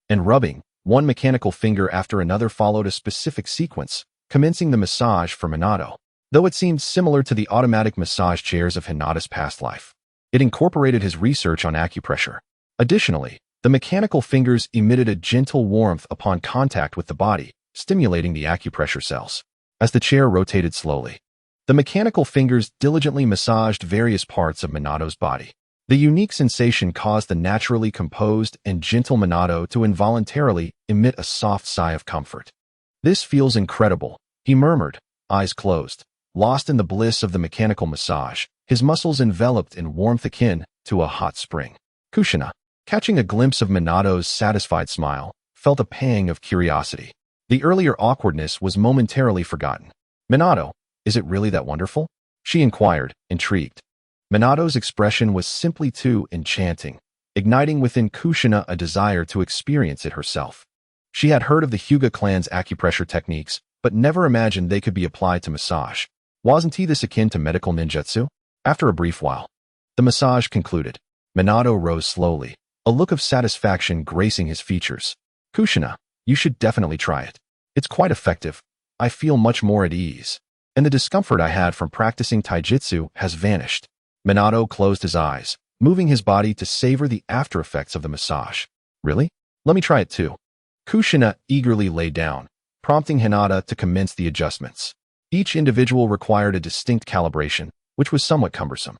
and rubbing, one mechanical finger after another followed a specific sequence, commencing the massage for Minato. Though it seemed similar to the automatic massage chairs of Hinata's past life, it incorporated his research on acupressure. Additionally, The mechanical fingers emitted a gentle warmth upon contact with the body, stimulating the acupressure cells. As the chair rotated slowly, the mechanical fingers diligently massaged various parts of Minato's body. The unique sensation caused the naturally composed and gentle Minato to involuntarily emit a soft sigh of comfort. "This feels incredible," he murmured, eyes closed, lost in the bliss of the mechanical massage, his muscles enveloped in warmth akin to a hot spring. Kushina, catching a glimpse of Minato's satisfied smile, felt a pang of curiosity. The earlier awkwardness was momentarily forgotten. "Minato, is it really that wonderful?" she inquired, intrigued. Minato's expression was simply too enchanting, igniting within Kushina a desire to experience it herself. She had heard of the Hyuga clan's acupressure techniques, but never imagined they could be applied to massage. Wasn't this akin to medical ninjutsu? After a brief while, the massage concluded. Minato rose slowly, a look of satisfaction gracing his features. "Kushina, you should definitely try it. It's quite effective. I feel much more at ease. And the discomfort I had from practicing taijutsu has vanished." Minato closed his eyes, moving his body to savor the after-effects of the massage. "Really? Let me try it too." Kushina eagerly lay down, prompting Hinata to commence the adjustments. Each individual required a distinct calibration, which was somewhat cumbersome.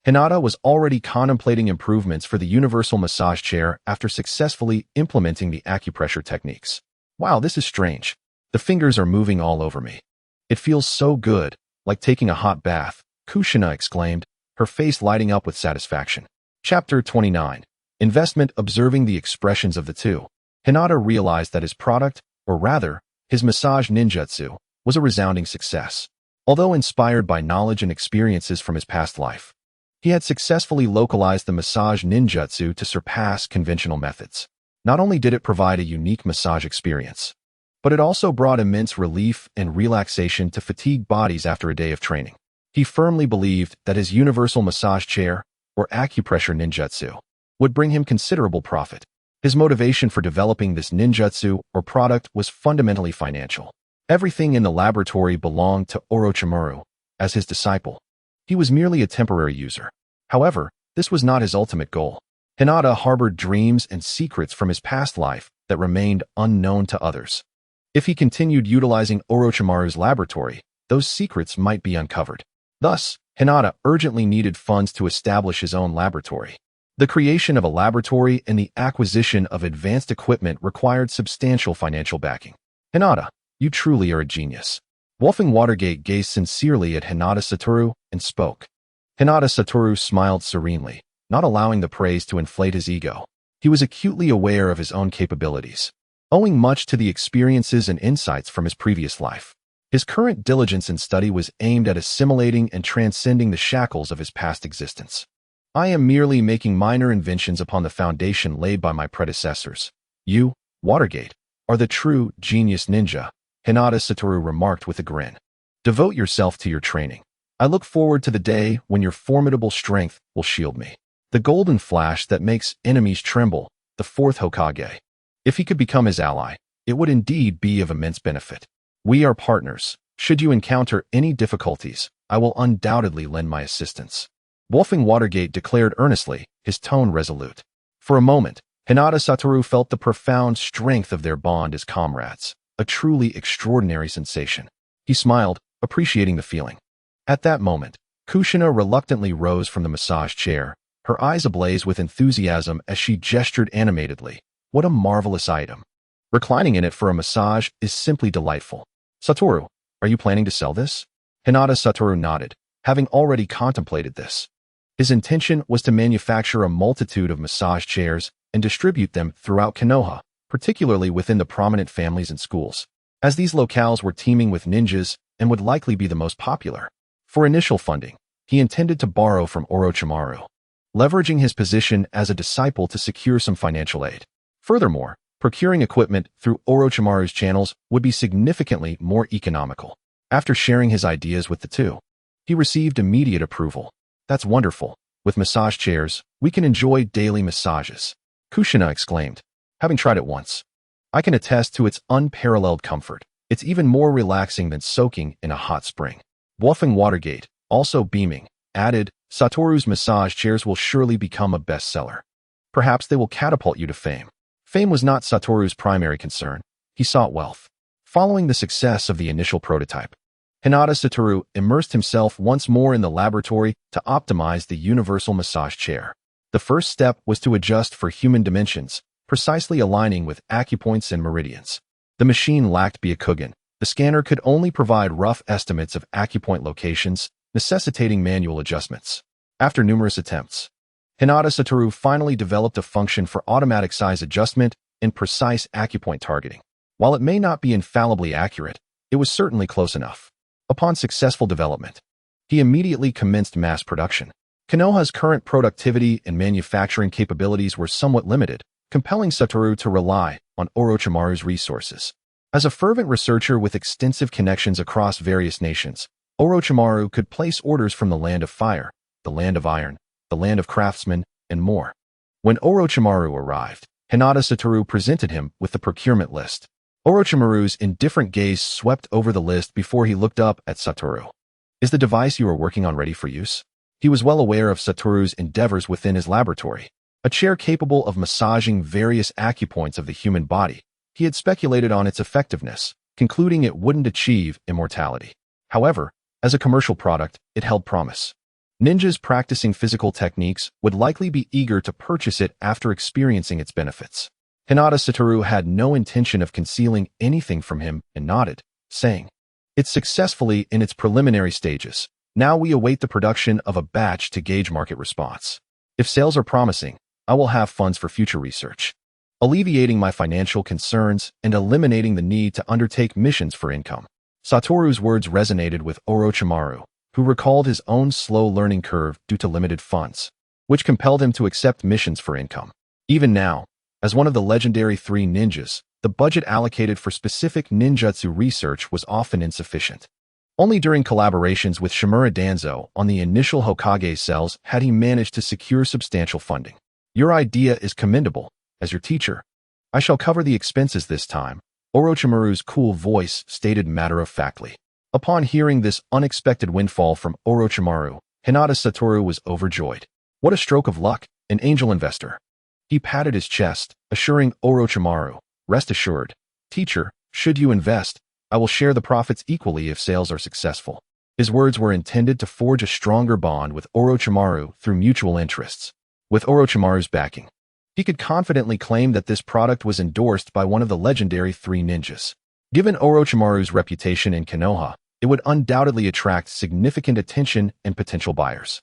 Hinata was already contemplating improvements for the universal massage chair after successfully implementing the acupressure techniques. "Wow, this is strange. The fingers are moving all over me. It feels so good, like taking a hot bath," Kushina exclaimed, her face lighting up with satisfaction. Chapter 29. Investment. Observing the expressions of the two, Hinata realized that his product, or rather, his massage ninjutsu, was a resounding success. Although inspired by knowledge and experiences from his past life, he had successfully localized the massage ninjutsu to surpass conventional methods. Not only did it provide a unique massage experience, but it also brought immense relief and relaxation to fatigued bodies after a day of training. He firmly believed that his universal massage chair, or acupressure ninjutsu, would bring him considerable profit. His motivation for developing this ninjutsu or product was fundamentally financial. Everything in the laboratory belonged to Orochimaru. As his disciple, he was merely a temporary user. However, this was not his ultimate goal. Hinata harbored dreams and secrets from his past life that remained unknown to others. If he continued utilizing Orochimaru's laboratory, those secrets might be uncovered. Thus, Hinata urgently needed funds to establish his own laboratory. The creation of a laboratory and the acquisition of advanced equipment required substantial financial backing. "Hinata, you truly are a genius." Wolfgang Watergate gazed sincerely at Hinata Satoru and spoke. Hinata Satoru smiled serenely, not allowing the praise to inflate his ego. He was acutely aware of his own capabilities, owing much to the experiences and insights from his previous life. His current diligence and study was aimed at assimilating and transcending the shackles of his past existence. "I am merely making minor inventions upon the foundation laid by my predecessors. You, Watergate, are the true genius ninja," Hinata Satoru remarked with a grin. "Devote yourself to your training. I look forward to the day when your formidable strength will shield me." The golden flash that makes enemies tremble, the fourth Hokage. If he could become his ally, it would indeed be of immense benefit. "We are partners. Should you encounter any difficulties, I will undoubtedly lend my assistance," Wolfgang Watergate declared earnestly, his tone resolute. For a moment, Hinata Satoru felt the profound strength of their bond as comrades, a truly extraordinary sensation. He smiled, appreciating the feeling. At that moment, Kushina reluctantly rose from the massage chair, her eyes ablaze with enthusiasm as she gestured animatedly. "What a marvelous item. Reclining in it for a massage is simply delightful. Satoru, are you planning to sell this?" Hinata Satoru nodded, having already contemplated this. His intention was to manufacture a multitude of massage chairs and distribute them throughout Konoha, particularly within the prominent families and schools, as these locales were teeming with ninjas and would likely be the most popular. For initial funding, he intended to borrow from Orochimaru, leveraging his position as a disciple to secure some financial aid. Furthermore, procuring equipment through Orochimaru's channels would be significantly more economical. After sharing his ideas with the two, he received immediate approval. "That's wonderful. With massage chairs, we can enjoy daily massages," Kushina exclaimed, having tried it once. "I can attest to its unparalleled comfort. It's even more relaxing than soaking in a hot spring." Wolfgang Watergate, also beaming, added, "Satoru's massage chairs will surely become a bestseller." Perhaps they will catapult you to fame. Fame was not Satoru's primary concern. He sought wealth. Following the success of the initial prototype, Hinata Satoru immersed himself once more in the laboratory to optimize the universal massage chair. The first step was to adjust for human dimensions, precisely aligning with acupoints and meridians. The machine lacked Byakugan. The scanner could only provide rough estimates of acupoint locations, necessitating manual adjustments. After numerous attempts, Hinata Satoru finally developed a function for automatic size adjustment and precise acupoint targeting. While it may not be infallibly accurate, it was certainly close enough. Upon successful development, he immediately commenced mass production. Konoha's current productivity and manufacturing capabilities were somewhat limited, compelling Satoru to rely on Orochimaru's resources. As a fervent researcher with extensive connections across various nations, Orochimaru could place orders from the Land of Fire, the Land of Iron, the Land of Craftsmen, and more. When Orochimaru arrived, Hinata Satoru presented him with the procurement list. Orochimaru's indifferent gaze swept over the list before he looked up at Satoru. "Is the device you are working on ready for use?" He was well aware of Satoru's endeavors within his laboratory. A chair capable of massaging various acupoints of the human body. He had speculated on its effectiveness, concluding it wouldn't achieve immortality. However, as a commercial product, it held promise. Ninjas practicing physical techniques would likely be eager to purchase it after experiencing its benefits. Hinata Satoru had no intention of concealing anything from him and nodded, saying, "It's successfully in its preliminary stages. Now we await the production of a batch to gauge market response. If sales are promising, I will have funds for future research, alleviating my financial concerns and eliminating the need to undertake missions for income." Satoru's words resonated with Orochimaru, who recalled his own slow learning curve due to limited funds, which compelled him to accept missions for income. Even now, as one of the legendary 3 ninjas, the budget allocated for specific ninjutsu research was often insufficient. Only during collaborations with Shimura Danzo on the initial Hokage cells had he managed to secure substantial funding. "Your idea is commendable. As your teacher, I shall cover the expenses this time," Orochimaru's cool voice stated matter-of-factly. Upon hearing this unexpected windfall from Orochimaru, Hinata Satoru was overjoyed. What a stroke of luck, an angel investor. He patted his chest, assuring Orochimaru, "Rest assured, teacher, should you invest, I will share the profits equally if sales are successful." His words were intended to forge a stronger bond with Orochimaru through mutual interests. With Orochimaru's backing, he could confidently claim that this product was endorsed by one of the legendary 3 ninjas. Given Orochimaru's reputation in Konoha, it would undoubtedly attract significant attention and potential buyers.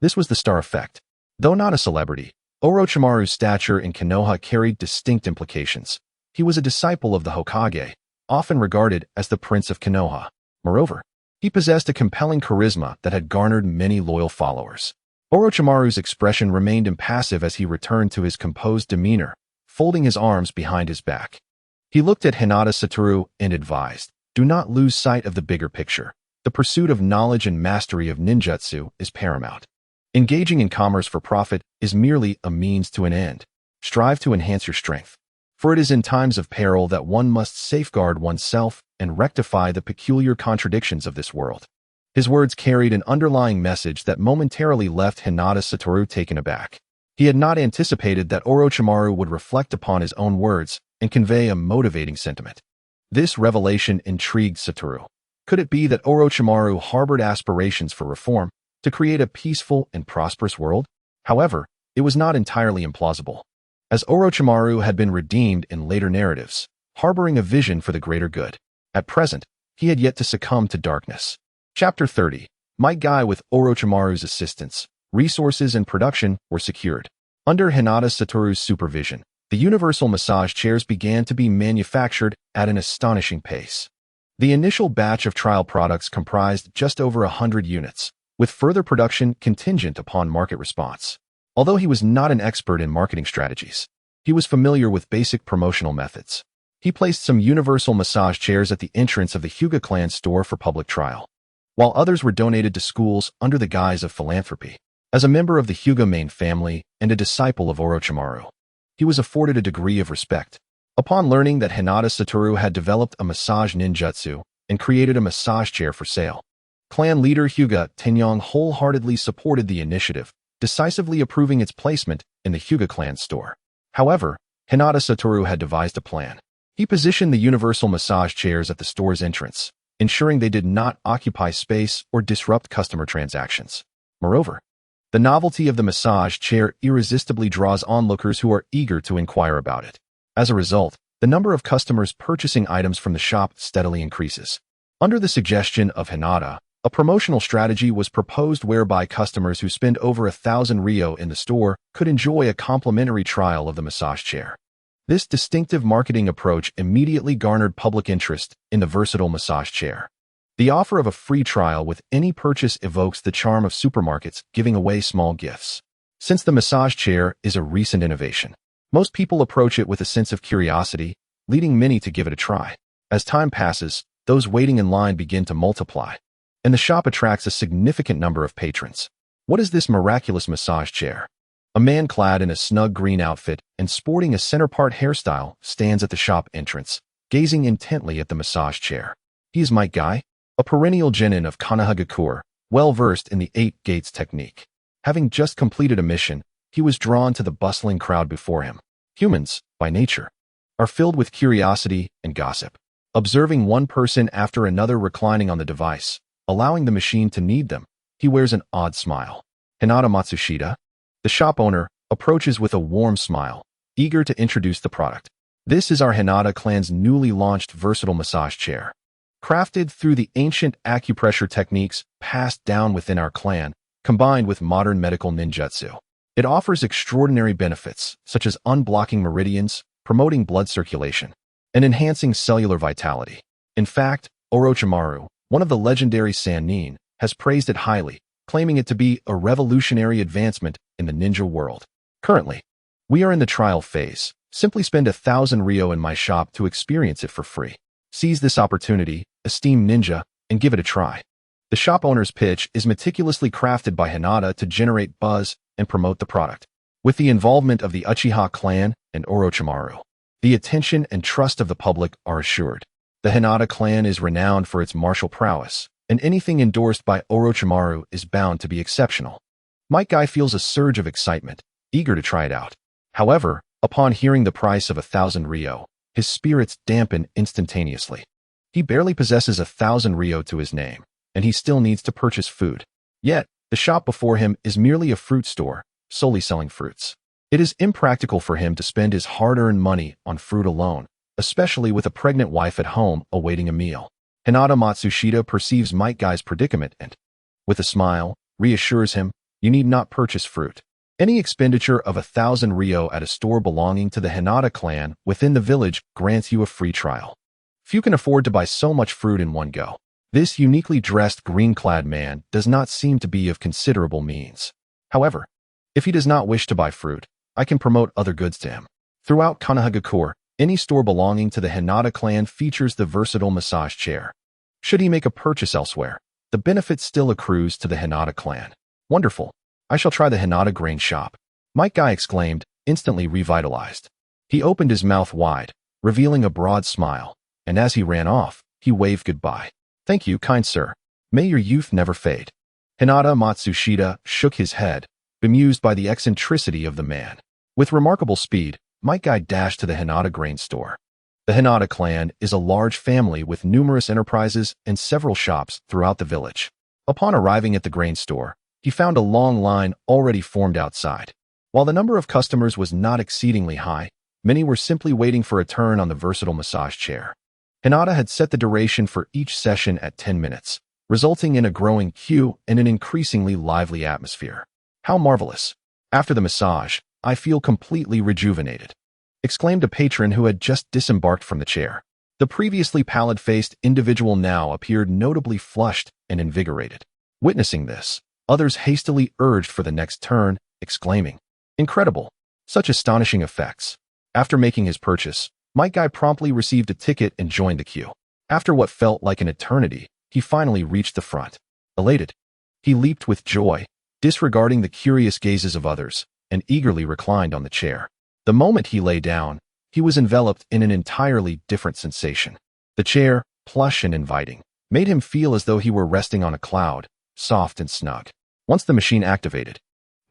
This was the star effect. Though not a celebrity, Orochimaru's stature in Konoha carried distinct implications. He was a disciple of the Hokage, often regarded as the Prince of Konoha. Moreover, he possessed a compelling charisma that had garnered many loyal followers. Orochimaru's expression remained impassive as he returned to his composed demeanor, folding his arms behind his back. He looked at Hinata Satoru and advised, "Do not lose sight of the bigger picture. The pursuit of knowledge and mastery of ninjutsu is paramount. Engaging in commerce for profit is merely a means to an end. Strive to enhance your strength. For it is in times of peril that one must safeguard oneself and rectify the peculiar contradictions of this world." His words carried an underlying message that momentarily left Hinata Satoru taken aback. He had not anticipated that Orochimaru would reflect upon his own words and convey a motivating sentiment. This revelation intrigued Satoru. Could it be that Orochimaru harbored aspirations for reform, to create a peaceful and prosperous world? However, it was not entirely implausible, as Orochimaru had been redeemed in later narratives, harboring a vision for the greater good. At present, he had yet to succumb to darkness. Chapter 30. Might Guy. With Orochimaru's assistance, resources and production were secured. Under Hinata Satoru's supervision, the universal massage chairs began to be manufactured at an astonishing pace. The initial batch of trial products comprised just over 100 units, with further production contingent upon market response. Although he was not an expert in marketing strategies, he was familiar with basic promotional methods. He placed some universal massage chairs at the entrance of the Hyuga clan store for public trial, while others were donated to schools under the guise of philanthropy. As a member of the Hyuga Main Family and a disciple of Orochimaru, he was afforded a degree of respect. Upon learning that Hinata Satoru had developed a massage ninjutsu and created a massage chair for sale, clan leader Hyuga Tenyong wholeheartedly supported the initiative, decisively approving its placement in the Hyuga clan store. However, Hyuga Satoru had devised a plan. He positioned the universal massage chairs at the store's entrance, ensuring they did not occupy space or disrupt customer transactions. Moreover, the novelty of the massage chair irresistibly draws onlookers who are eager to inquire about it. As a result, the number of customers purchasing items from the shop steadily increases. Under the suggestion of Hinata, a promotional strategy was proposed whereby customers who spend over 1,000 ryo in the store could enjoy a complimentary trial of the massage chair. This distinctive marketing approach immediately garnered public interest in the versatile massage chair. The offer of a free trial with any purchase evokes the charm of supermarkets giving away small gifts. Since the massage chair is a recent innovation, most people approach it with a sense of curiosity, leading many to give it a try. As time passes, those waiting in line begin to multiply, and the shop attracts a significant number of patrons. What is this miraculous massage chair? A man clad in a snug green outfit and sporting a center-part hairstyle stands at the shop entrance, gazing intently at the massage chair. He is Might Guy, a perennial genin of Konohagakure, well-versed in the 8 gates technique. Having just completed a mission, he was drawn to the bustling crowd before him. Humans, by nature, are filled with curiosity and gossip. Observing one person after another reclining on the device, allowing the machine to knead them, he wears an odd smile. Hinata Matsushita, the shop owner, approaches with a warm smile, eager to introduce the product. This is our Hinata clan's newly launched versatile massage chair. Crafted through the ancient acupressure techniques passed down within our clan, combined with modern medical ninjutsu. It offers extraordinary benefits, such as unblocking meridians, promoting blood circulation, and enhancing cellular vitality. In fact, Orochimaru, one of the legendary Sannin, has praised it highly, claiming it to be a revolutionary advancement in the ninja world. Currently, we are in the trial phase. Simply spend 1,000 ryo in my shop to experience it for free. Seize this opportunity, esteemed ninja, and give it a try. The shop owner's pitch is meticulously crafted by Hinata to generate buzz and promote the product. With the involvement of the Uchiha clan and Orochimaru, the attention and trust of the public are assured. The Hinata clan is renowned for its martial prowess, and anything endorsed by Orochimaru is bound to be exceptional. Might Guy feels a surge of excitement, eager to try it out. However, upon hearing the price of 1,000 ryo, his spirits dampen instantaneously. He barely possesses 1,000 ryo to his name, and he still needs to purchase food. Yet, the shop before him is merely a fruit store, solely selling fruits. It is impractical for him to spend his hard-earned money on fruit alone, especially with a pregnant wife at home awaiting a meal. Hinata Matsushita perceives Might Guy's predicament and, with a smile, reassures him, "You need not purchase fruit. Any expenditure of 1,000 ryo at a store belonging to the Hinata clan within the village grants you a free trial." Few can afford to buy so much fruit in one go. This uniquely dressed green-clad man does not seem to be of considerable means. However, if he does not wish to buy fruit, I can promote other goods to him. Throughout Konohagakure, any store belonging to the Hinata clan features the versatile massage chair. Should he make a purchase elsewhere, the benefit still accrues to the Hinata clan. Wonderful. I shall try the Hinata grain shop. Might Guy exclaimed, instantly revitalized. He opened his mouth wide, revealing a broad smile, and as he ran off, he waved goodbye. "Thank you, kind sir. May your youth never fade." Hinata Matsushita shook his head, bemused by the eccentricity of the man. With remarkable speed, Might Guy dashed to the Hinata grain store. The Hinata clan is a large family with numerous enterprises and several shops throughout the village. Upon arriving at the grain store, he found a long line already formed outside. While the number of customers was not exceedingly high, many were simply waiting for a turn on the versatile massage chair. Hinata had set the duration for each session at 10 minutes, resulting in a growing queue and an increasingly lively atmosphere. "How marvelous! After the massage, I feel completely rejuvenated," exclaimed a patron who had just disembarked from the chair. The previously pallid-faced individual now appeared notably flushed and invigorated. Witnessing this, others hastily urged for the next turn, exclaiming, "Incredible! Such astonishing effects." After making his purchase, Might Guy promptly received a ticket and joined the queue. After what felt like an eternity, he finally reached the front. Elated, he leaped with joy, disregarding the curious gazes of others, and eagerly reclined on the chair. The moment he lay down, he was enveloped in an entirely different sensation. The chair, plush and inviting, made him feel as though he were resting on a cloud, soft and snug. Once the machine activated,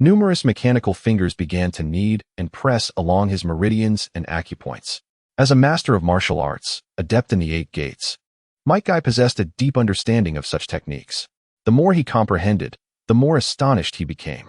Numerous mechanical fingers began to knead and press along his meridians and acupoints. As a master of martial arts, adept in the 8 gates, Might Guy possessed a deep understanding of such techniques. The more he comprehended, the more astonished he became.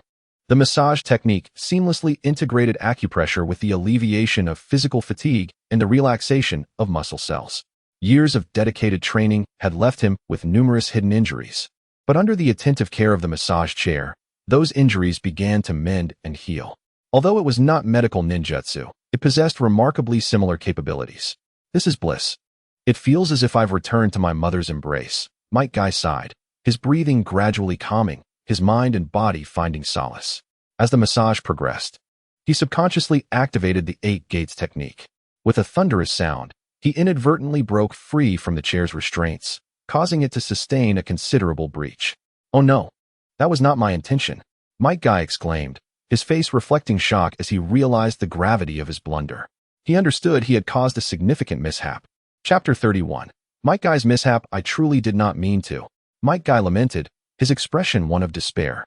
The massage technique seamlessly integrated acupressure with the alleviation of physical fatigue and the relaxation of muscle cells. Years of dedicated training had left him with numerous hidden injuries. But under the attentive care of the massage chair, those injuries began to mend and heal. Although it was not medical ninjutsu, it possessed remarkably similar capabilities. This is bliss. It feels as if I've returned to my mother's embrace. Might Guy sighed, his breathing gradually calming, his mind and body finding solace. As the massage progressed, he subconsciously activated the 8 gates technique. With a thunderous sound, he inadvertently broke free from the chair's restraints, causing it to sustain a considerable breach. "Oh no, that was not my intention," Might Guy exclaimed, his face reflecting shock as he realized the gravity of his blunder. He understood he had caused a significant mishap. Chapter 31. Might Guy's mishap. "I truly did not mean to," Might Guy lamented, his expression one of despair.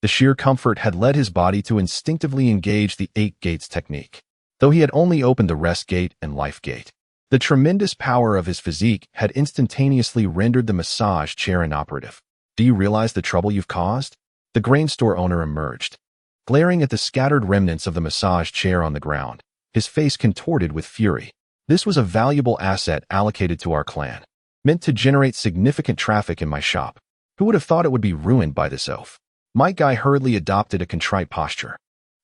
The sheer comfort had led his body to instinctively engage the 8 gates technique, though he had only opened the rest gate and life gate. The tremendous power of his physique had instantaneously rendered the massage chair inoperative. "Do you realize the trouble you've caused?" The grain store owner emerged, glaring at the scattered remnants of the massage chair on the ground, his face contorted with fury. "This was a valuable asset allocated to our clan, meant to generate significant traffic in my shop. Who would have thought it would be ruined by this oaf?" Might Guy hurriedly adopted a contrite posture.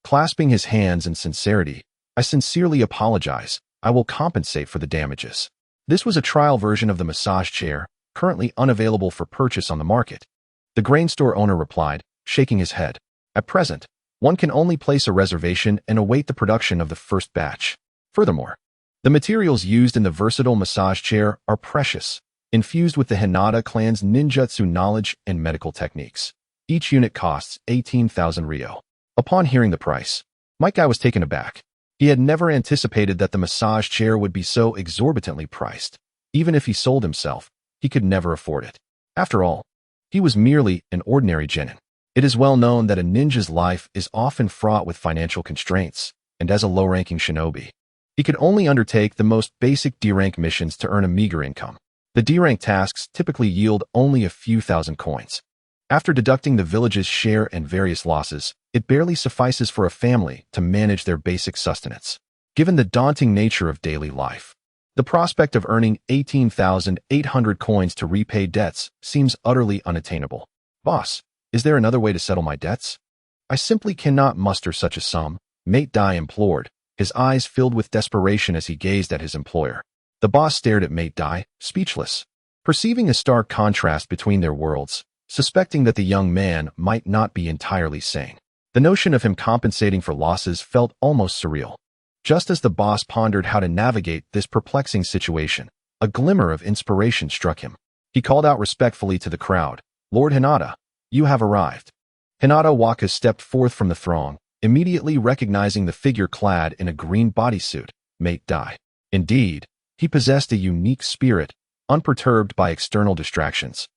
Clasping his hands in sincerity, "I sincerely apologize. I will compensate for the damages." This was a trial version of the massage chair, currently unavailable for purchase on the market. The grain store owner replied, shaking his head. "At present, one can only place a reservation and await the production of the first batch. Furthermore, the materials used in the versatile massage chair are precious, infused with the Hinata clan's ninjutsu knowledge and medical techniques. Each unit costs 18,000 ryo. Upon hearing the price, Might Guy was taken aback. He had never anticipated that the massage chair would be so exorbitantly priced. Even if he sold himself, he could never afford it. After all, he was merely an ordinary genin. It is well known that a ninja's life is often fraught with financial constraints, and as a low-ranking shinobi, he could only undertake the most basic D-rank missions to earn a meager income. The D-rank tasks typically yield only a few thousand coins. After deducting the village's share and various losses, it barely suffices for a family to manage their basic sustenance. Given the daunting nature of daily life, the prospect of earning 18,800 coins to repay debts seems utterly unattainable. "Boss, is there another way to settle my debts? I simply cannot muster such a sum," Might Guy implored, his eyes filled with desperation as he gazed at his employer. The boss stared at Might Guy, speechless. Perceiving a stark contrast between their worlds, suspecting that the young man might not be entirely sane, the notion of him compensating for losses felt almost surreal. Just as the boss pondered how to navigate this perplexing situation, a glimmer of inspiration struck him. He called out respectfully to the crowd, "Lord Hinata, you have arrived." Hinata Waka stepped forth from the throng, immediately recognizing the figure clad in a green bodysuit, Might Guy. Indeed, he possessed a unique spirit, unperturbed by external distractions,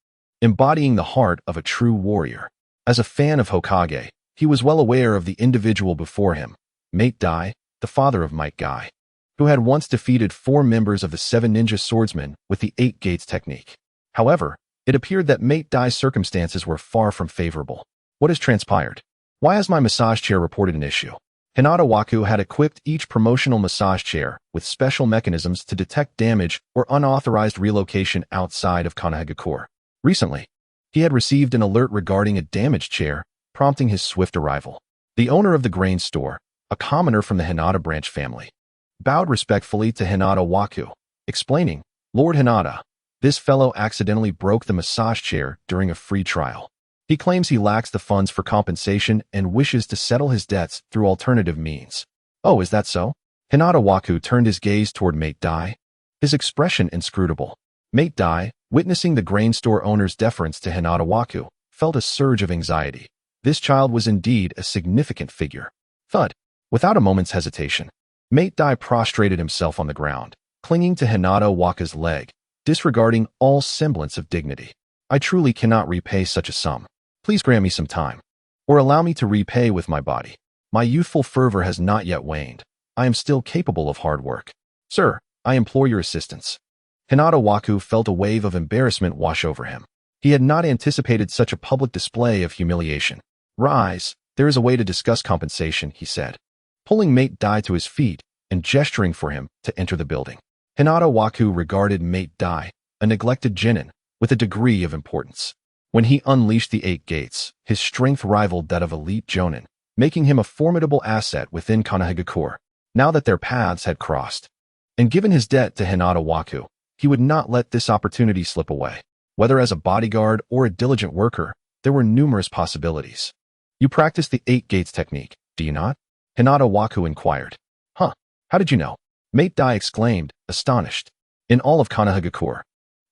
embodying the heart of a true warrior. As a fan of Hokage, he was well aware of the individual before him, Might Guy, the father of Might Guy, who had once defeated 4 members of the 7 ninja swordsmen with the 8 gates technique. However, it appeared that Might Guy's circumstances were far from favorable. "What has transpired? Why has my massage chair reported an issue?" Hinata Waku had equipped each promotional massage chair with special mechanisms to detect damage or unauthorized relocation outside of Konohagakure. Recently, he had received an alert regarding a damaged chair, prompting his swift arrival. The owner of the grain store, a commoner from the Hinata branch family, bowed respectfully to Hinata Waku, explaining, "Lord Hinata, this fellow accidentally broke the massage chair during a free trial. He claims he lacks the funds for compensation and wishes to settle his debts through alternative means." "Oh, is that so?" Hinata Waku turned his gaze toward Might Guy, his expression inscrutable. Might Guy, witnessing the grain store owner's deference to Hinata Waku, felt a surge of anxiety. This child was indeed a significant figure. Thud. Without a moment's hesitation, Might Guy prostrated himself on the ground, clinging to Hinata Waka's leg, disregarding all semblance of dignity. "I truly cannot repay such a sum. Please grant me some time." or allow me to repay with my body. My youthful fervor has not yet waned. I am still capable of hard work. Sir, I implore your assistance. Hinata Waku felt a wave of embarrassment wash over him. He had not anticipated such a public display of humiliation. Rise, there is a way to discuss compensation, he said, pulling Mate Dai to his feet and gesturing for him to enter the building. Hinata Waku regarded Mate Dai, a neglected genin, with a degree of importance. When he unleashed the 8 gates, his strength rivaled that of elite jonin, making him a formidable asset within Konohagakure, now that their paths had crossed. And given his debt to Hinata Waku, he would not let this opportunity slip away. Whether as a bodyguard or a diligent worker, there were numerous possibilities. You practice the 8 gates technique, do you not? Hinata Waku inquired. Huh, how did you know? Mate Dai exclaimed, astonished. In all of Konohagakure,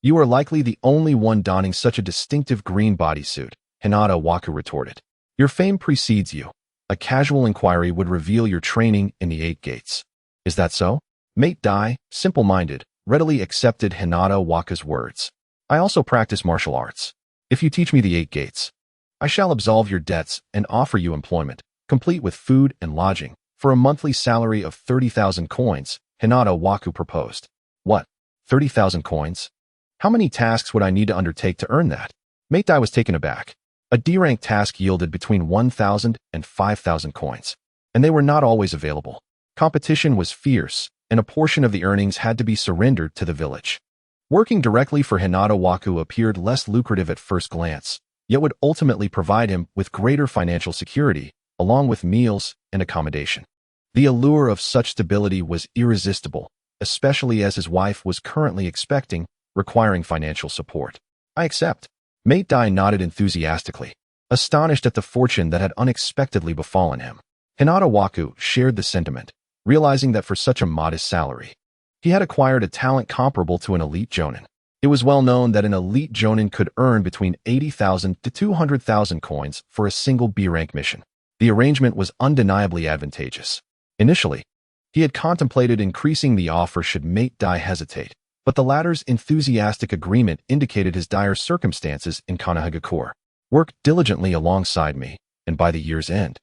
you are likely the only one donning such a distinctive green bodysuit, Hinata Waku retorted. Your fame precedes you. A casual inquiry would reveal your training in the 8 gates. Is that so? Mate Dai, simple-minded, readily accepted Hinata Waku's words. I also practice martial arts. If you teach me the 8 gates, I shall absolve your debts and offer you employment, complete with food and lodging, for a monthly salary of 30,000 coins, Hinata Waku proposed. What? 30,000 coins? How many tasks would I need to undertake to earn that? Mate Dai was taken aback. A D-rank task yielded between 1,000 and 5,000 coins, and they were not always available. Competition was fierce, and a portion of the earnings had to be surrendered to the village. Working directly for Hinata Waku appeared less lucrative at first glance, yet would ultimately provide him with greater financial security, along with meals and accommodation. The allure of such stability was irresistible, especially as his wife was currently expecting, requiring financial support. I accept. Mate Dai nodded enthusiastically, astonished at the fortune that had unexpectedly befallen him. Hinata Waku shared the sentiment, realizing that for such a modest salary, he had acquired a talent comparable to an elite jonin. It was well known that an elite jonin could earn between 80,000 to 200,000 coins for a single B-rank mission. The arrangement was undeniably advantageous. Initially, he had contemplated increasing the offer should Mate Dai hesitate, but the latter's enthusiastic agreement indicated his dire circumstances in Konohagakure. Work diligently alongside me, and by the year's end,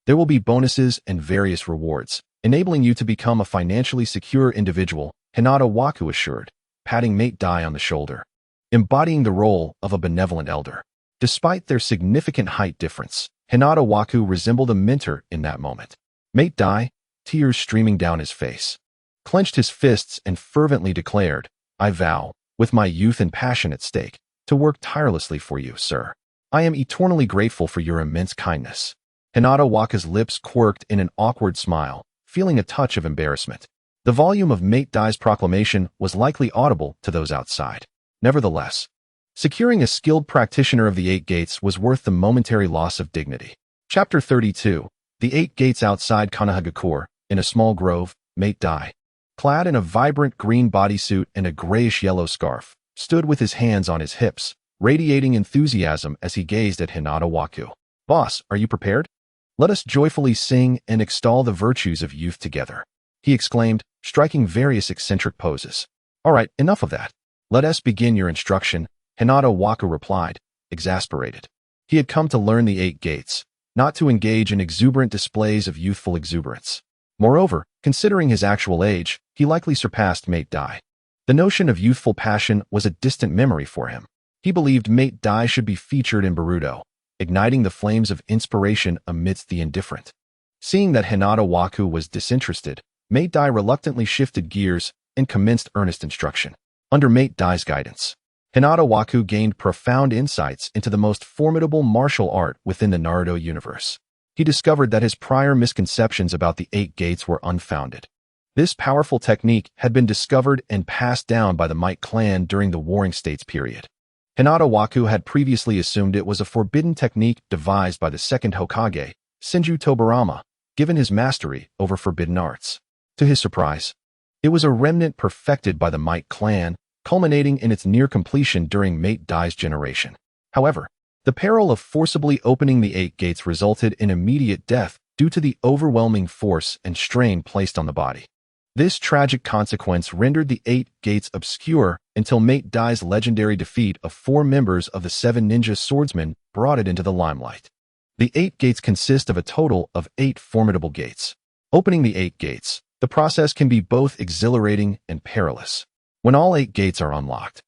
there will be bonuses and various rewards, enabling you to become a financially secure individual, Hinata Waku assured, patting Mate Dai on the shoulder, embodying the role of a benevolent elder. Despite their significant height difference, Hinata Waku resembled a mentor in that moment. Mate Dai, tears streaming down his face, clenched his fists and fervently declared, I vow, with my youth and passion at stake, to work tirelessly for you, sir. I am eternally grateful for your immense kindness. Hinata Waku's lips quirked in an awkward smile, feeling a touch of embarrassment. The volume of Mate Dai's proclamation was likely audible to those outside. Nevertheless, securing a skilled practitioner of the 8 gates was worth the momentary loss of dignity. Chapter 32. The 8 gates outside Konohagakure, in a small grove, Mate Dai, clad in a vibrant green bodysuit and a grayish-yellow scarf, stood with his hands on his hips, radiating enthusiasm as he gazed at Hinata Waku. Boss, are you prepared? Let us joyfully sing and extol the virtues of youth together, he exclaimed, striking various eccentric poses. All right, enough of that. Let us begin your instruction, Hinata Waku replied, exasperated. He had come to learn the 8 gates, not to engage in exuberant displays of youthful exuberance. Moreover, considering his actual age, he likely surpassed Mate Dai. The notion of youthful passion was a distant memory for him. He believed Mate Dai should be featured in Boruto, igniting the flames of inspiration amidst the indifferent. Seeing that Hinata Waku was disinterested, Mate Dai reluctantly shifted gears and commenced earnest instruction. Under Mate Dai's guidance, Hinata Waku gained profound insights into the most formidable martial art within the Naruto universe. He discovered that his prior misconceptions about the 8 gates were unfounded. This powerful technique had been discovered and passed down by the Might clan during the Warring States period. Hinata Waku had previously assumed it was a forbidden technique devised by the second Hokage, Senju Tobarama, given his mastery over forbidden arts. To his surprise, it was a remnant perfected by the Might clan, culminating in its near completion during Mate Dai's generation. However, the peril of forcibly opening the 8 gates resulted in immediate death due to the overwhelming force and strain placed on the body. This tragic consequence rendered the 8 gates obscure until Mate Dai's legendary defeat of 4 members of the 7 ninja swordsmen brought it into the limelight. The 8 gates consist of a total of 8 formidable gates. Opening the 8 gates, the process can be both exhilarating and perilous. When all 8 gates are unlocked,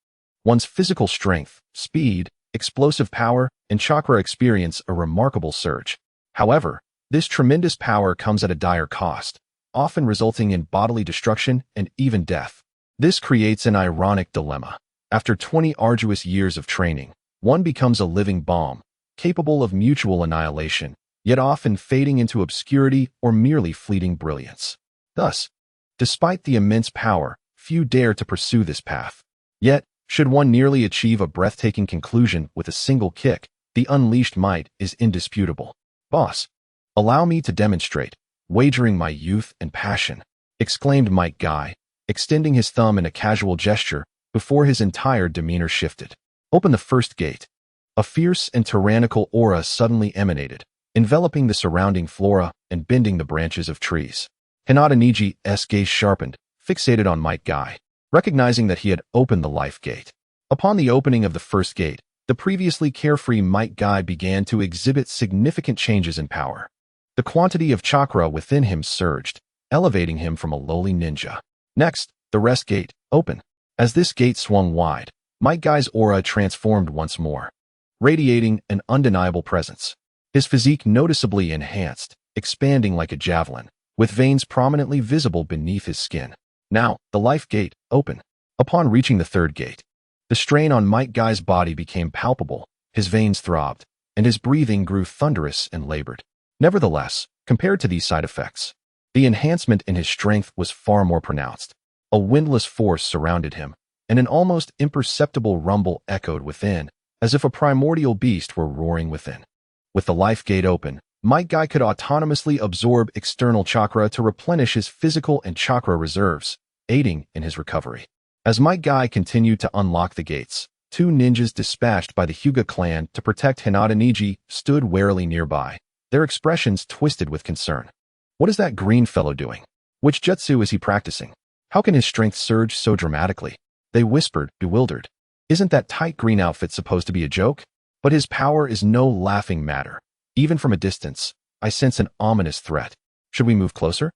one's physical strength, speed, explosive power, and chakra experience a remarkable surge. However, this tremendous power comes at a dire cost, often resulting in bodily destruction and even death. This creates an ironic dilemma. After 20 arduous years of training, one becomes a living bomb, capable of mutual annihilation, yet often fading into obscurity or merely fleeting brilliance. Thus, despite the immense power, few dare to pursue this path. Yet, should one nearly achieve a breathtaking conclusion with a single kick, the unleashed might is indisputable. Boss, allow me to demonstrate, wagering my youth and passion, exclaimed Might Guy, extending his thumb in a casual gesture before his entire demeanor shifted. Open the first gate. A fierce and tyrannical aura suddenly emanated, enveloping the surrounding flora and bending the branches of trees. Hinata Niji's gaze sharpened, fixated on Might Guy, recognizing that he had opened the life gate. Upon the opening of the first gate, the previously carefree Might Guy began to exhibit significant changes in power. The quantity of chakra within him surged, elevating him from a lowly ninja. Next, the rest gate, open. As this gate swung wide, Might Guy's aura transformed once more, radiating an undeniable presence. His physique noticeably enhanced, expanding like a javelin, with veins prominently visible beneath his skin. Now, the life gate, open. Upon reaching the third gate, the strain on Might Guy's body became palpable, his veins throbbed, and his breathing grew thunderous and labored. Nevertheless, compared to these side effects, the enhancement in his strength was far more pronounced. A windless force surrounded him, and an almost imperceptible rumble echoed within, as if a primordial beast were roaring within. With the life gate open, Might Guy could autonomously absorb external chakra to replenish his physical and chakra reserves, aiding in his recovery. As Might Guy continued to unlock the gates, 2 ninjas dispatched by the Hyuga clan to protect Hinata Niji stood warily nearby, their expressions twisted with concern. What is that green fellow doing? Which jutsu is he practicing? How can his strength surge so dramatically? They whispered, bewildered. Isn't that tight green outfit supposed to be a joke? But his power is no laughing matter. Even from a distance, I sense an ominous threat. Should we move closer?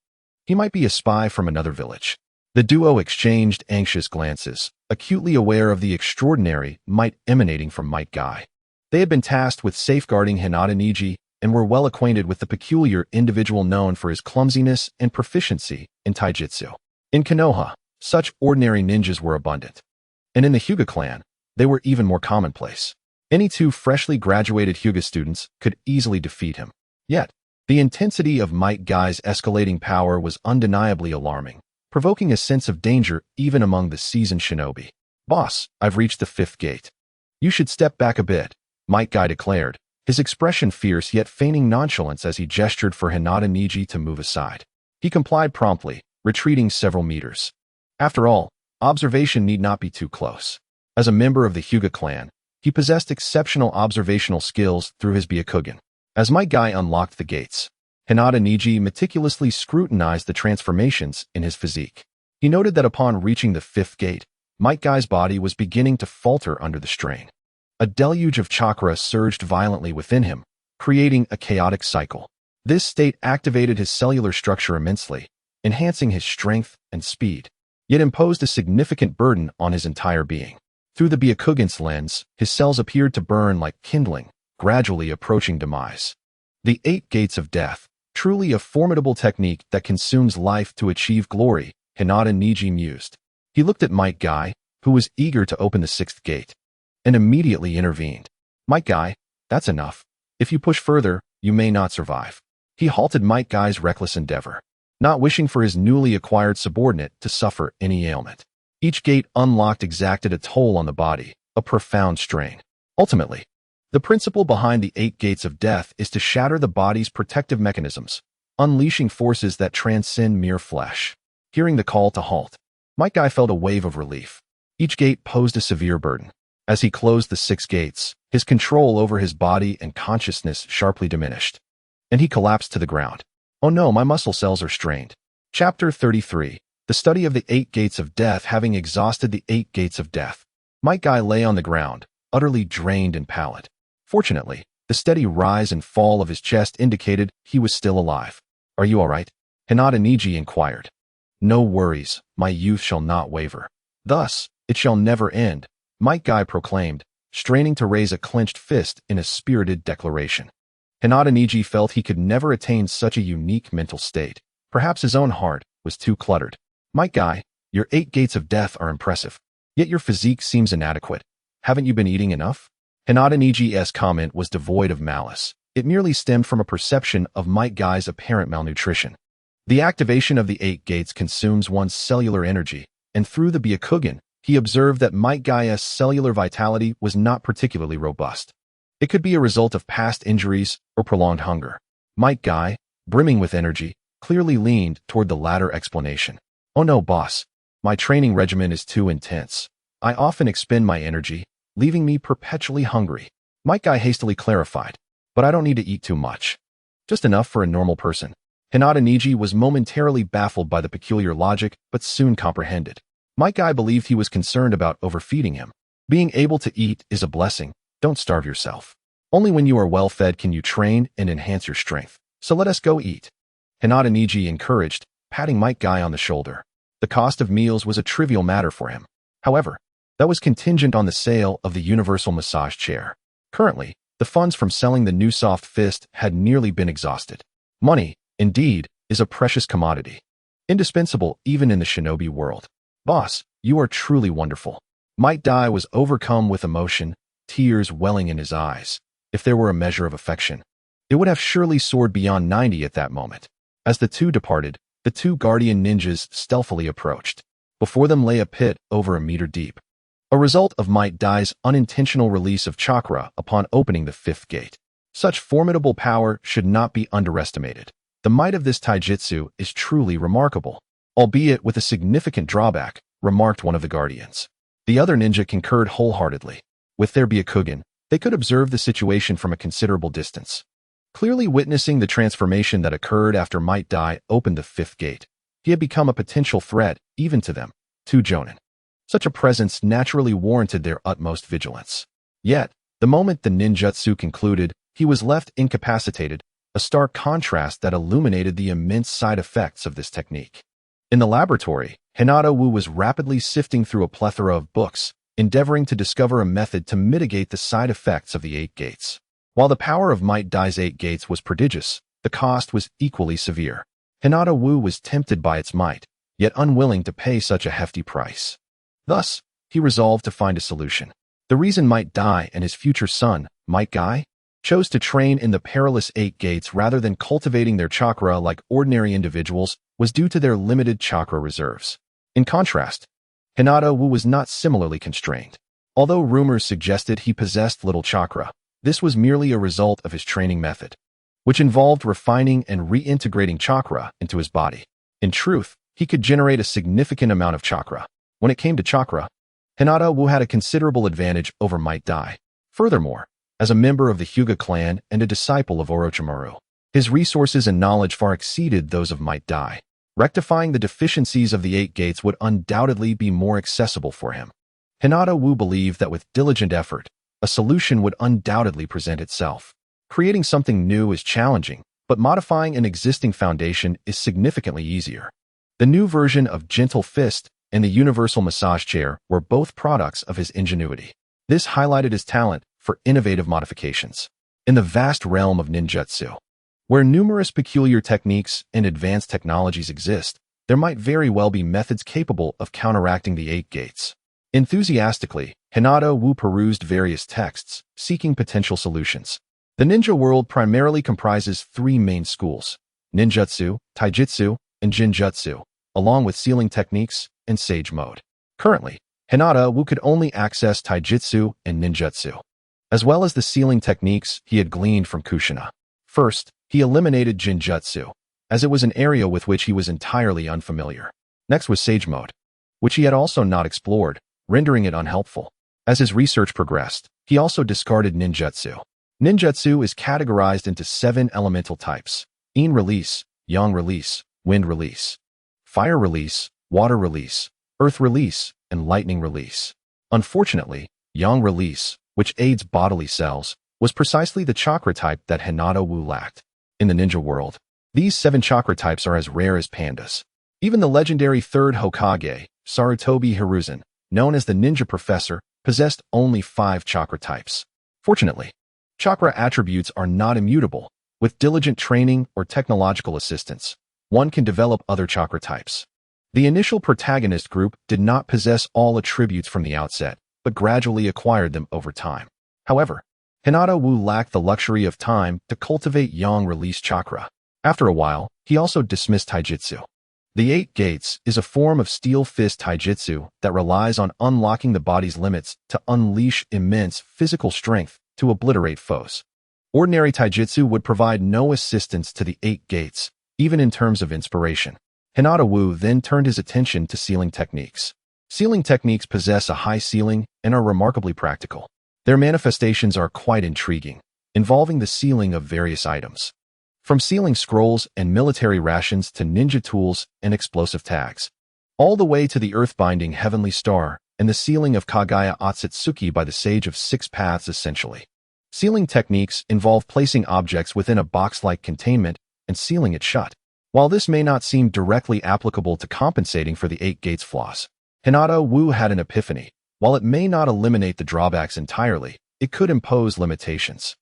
He might be a spy from another village. The duo exchanged anxious glances, acutely aware of the extraordinary might emanating from Might Guy. They had been tasked with safeguarding Hinata Niji and were well acquainted with the peculiar individual known for his clumsiness and proficiency in taijutsu. In Konoha, such ordinary ninjas were abundant. And in the Hyuga clan, they were even more commonplace. Any 2 freshly graduated Hyuga students could easily defeat him. Yet, the intensity of Might Guy's escalating power was undeniably alarming, provoking a sense of danger even among the seasoned shinobi. Boss, I've reached the 5th gate. You should step back a bit, Might Guy declared, his expression fierce yet feigning nonchalance as he gestured for Hinata Niji to move aside. He complied promptly, retreating several meters. After all, observation need not be too close. As a member of the Hyuga clan, he possessed exceptional observational skills through his Byakugan. As Might Guy unlocked the gates, Hinata Niji meticulously scrutinized the transformations in his physique. He noted that upon reaching the 5th gate, Might Guy's body was beginning to falter under the strain. A deluge of chakra surged violently within him, creating a chaotic cycle. This state activated his cellular structure immensely, enhancing his strength and speed, yet imposed a significant burden on his entire being. Through the Byakugan's lens, his cells appeared to burn like kindling, gradually approaching demise. The 8 gates of death, truly a formidable technique that consumes life to achieve glory, Hinata Niji mused. He looked at Might Guy, who was eager to open the 6th gate, and immediately intervened. Might Guy, that's enough. If you push further, you may not survive. He halted Might Guy's reckless endeavor, not wishing for his newly acquired subordinate to suffer any ailment. Each gate unlocked exacted a toll on the body, a profound strain. Ultimately, the principle behind the 8 gates of death is to shatter the body's protective mechanisms, unleashing forces that transcend mere flesh. Hearing the call to halt, Might Guy felt a wave of relief. Each gate posed a severe burden. As he closed the 6 gates, his control over his body and consciousness sharply diminished, and he collapsed to the ground. Oh no, my muscle cells are strained. Chapter 33. The study of the 8 gates of death. Having exhausted the 8 gates of death, Might Guy lay on the ground, utterly drained and pallid. Fortunately, The steady rise and fall of his chest indicated he was still alive. "Are you all right?" Hinata Niji inquired. "No worries, my youth shall not waver. Thus, it shall never end," Might Guy proclaimed, straining to raise a clenched fist in a spirited declaration. Hinata Niji felt he could never attain such a unique mental state. Perhaps his own heart was too cluttered. "Might Guy, your 8 gates of death are impressive. Yet your physique seems inadequate. Haven't you been eating enough?" Hinata Niji's comment was devoid of malice. It merely stemmed from a perception of Might Guy's apparent malnutrition. The activation of the 8 gates consumes one's cellular energy, and through the Byakugan, he observed that Might Guy's cellular vitality was not particularly robust. It could be a result of past injuries or prolonged hunger. Might Guy, brimming with energy, clearly leaned toward the latter explanation. "Oh no, boss. My training regimen is too intense. I often expend my energy, leaving me perpetually hungry." Might Guy hastily clarified. "But I don't need to eat too much. Just enough for a normal person." Hinata Niji was momentarily baffled by the peculiar logic, but soon comprehended. Might Guy believed he was concerned about overfeeding him. Being able to eat is a blessing. Don't starve yourself. Only when you are well fed can you train and enhance your strength. So let us go eat. Hinata Niji encouraged, patting Might Guy on the shoulder. The cost of meals was a trivial matter for him. However, that was contingent on the sale of the universal massage chair. Currently, the funds from selling the new soft fist had nearly been exhausted. Money, indeed, is a precious commodity. Indispensable even in the shinobi world. "Boss, you are truly wonderful." Might Guy was overcome with emotion, tears welling in his eyes. If there were a measure of affection, it would have surely soared beyond 90 at that moment. As the two departed, the 2 guardian ninjas stealthily approached. Before them lay a pit over a meter deep. A result of Might Guy's unintentional release of chakra upon opening the 5th gate. Such formidable power should not be underestimated. The might of this taijutsu is truly remarkable, albeit with a significant drawback, remarked one of the guardians. The other ninja concurred wholeheartedly. With their Byakugan, they could observe the situation from a considerable distance, clearly witnessing the transformation that occurred after Might Guy opened the 5th gate. He had become a potential threat, even to them, 2 jonin. Such a presence naturally warranted their utmost vigilance. Yet, the moment the ninjutsu concluded, he was left incapacitated, a stark contrast that illuminated the immense side effects of this technique. In the laboratory, Hinata Wu was rapidly sifting through a plethora of books, endeavoring to discover a method to mitigate the side effects of the 8 gates. While the power of Might Guy's 8 gates was prodigious, the cost was equally severe. Hinata Wu was tempted by its might, yet unwilling to pay such a hefty price. Thus, he resolved to find a solution. The reason Might Guy and his future son, Might Guy, chose to train in the perilous 8 gates rather than cultivating their chakra like ordinary individuals was due to their limited chakra reserves. In contrast, Hinata Wu was not similarly constrained. Although rumors suggested he possessed little chakra, this was merely a result of his training method, which involved refining and reintegrating chakra into his body. In truth, he could generate a significant amount of chakra. When it came to chakra, Hinata Wu had a considerable advantage over Might Guy. Furthermore, as a member of the Hyuga clan and a disciple of Orochimaru, his resources and knowledge far exceeded those of Might Guy. Rectifying the deficiencies of the 8 gates would undoubtedly be more accessible for him. Hinata Wu believed that with diligent effort, a solution would undoubtedly present itself. Creating something new is challenging, but modifying an existing foundation is significantly easier. The new version of Gentle Fist and the Universal Massage Chair were both products of his ingenuity. This highlighted his talent for innovative modifications. In the vast realm of ninjutsu, where numerous peculiar techniques and advanced technologies exist, there might very well be methods capable of counteracting the 8 gates. Enthusiastically, Hinata Wu perused various texts, seeking potential solutions. The ninja world primarily comprises 3 main schools: ninjutsu, taijutsu, and jinjutsu, along with sealing techniques and sage mode. Currently, Hinata Wu could only access taijutsu and ninjutsu, as well as the sealing techniques he had gleaned from Kushina. First, he eliminated jinjutsu, as it was an area with which he was entirely unfamiliar. Next was sage mode, which he had also not explored, rendering it unhelpful. As his research progressed, he also discarded ninjutsu. Ninjutsu is categorized into 7 elemental types: yin release, yang release, wind release, fire release, water release, earth release, and lightning release. Unfortunately, yang release, which aids bodily cells, was precisely the chakra type that Hinata Wu lacked. In the ninja world, these 7 chakra types are as rare as pandas. Even the legendary third Hokage, Sarutobi Hiruzen, known as the Ninja Professor, possessed only 5 chakra types. Fortunately, chakra attributes are not immutable. With diligent training or technological assistance, one can develop other chakra types. The initial protagonist group did not possess all attributes from the outset, but gradually acquired them over time. However, Hinata Wu lacked the luxury of time to cultivate yang-release chakra. After a while, he also dismissed taijutsu. The 8 Gates is a form of steel fist taijutsu that relies on unlocking the body's limits to unleash immense physical strength to obliterate foes. Ordinary taijutsu would provide no assistance to the 8 Gates, even in terms of inspiration. Hinata Wu then turned his attention to sealing techniques. Sealing techniques possess a high ceiling and are remarkably practical. Their manifestations are quite intriguing, involving the sealing of various items. From sealing scrolls and military rations to ninja tools and explosive tags, all the way to the earth-binding heavenly star and the sealing of Kagaya Otsutsuki by the Sage of 6 Paths essentially. Sealing techniques involve placing objects within a box-like containment and sealing it shut. While this may not seem directly applicable to compensating for the 8 Gates flaws, Hinata Wu had an epiphany. While it may not eliminate the drawbacks entirely, it could impose limitations.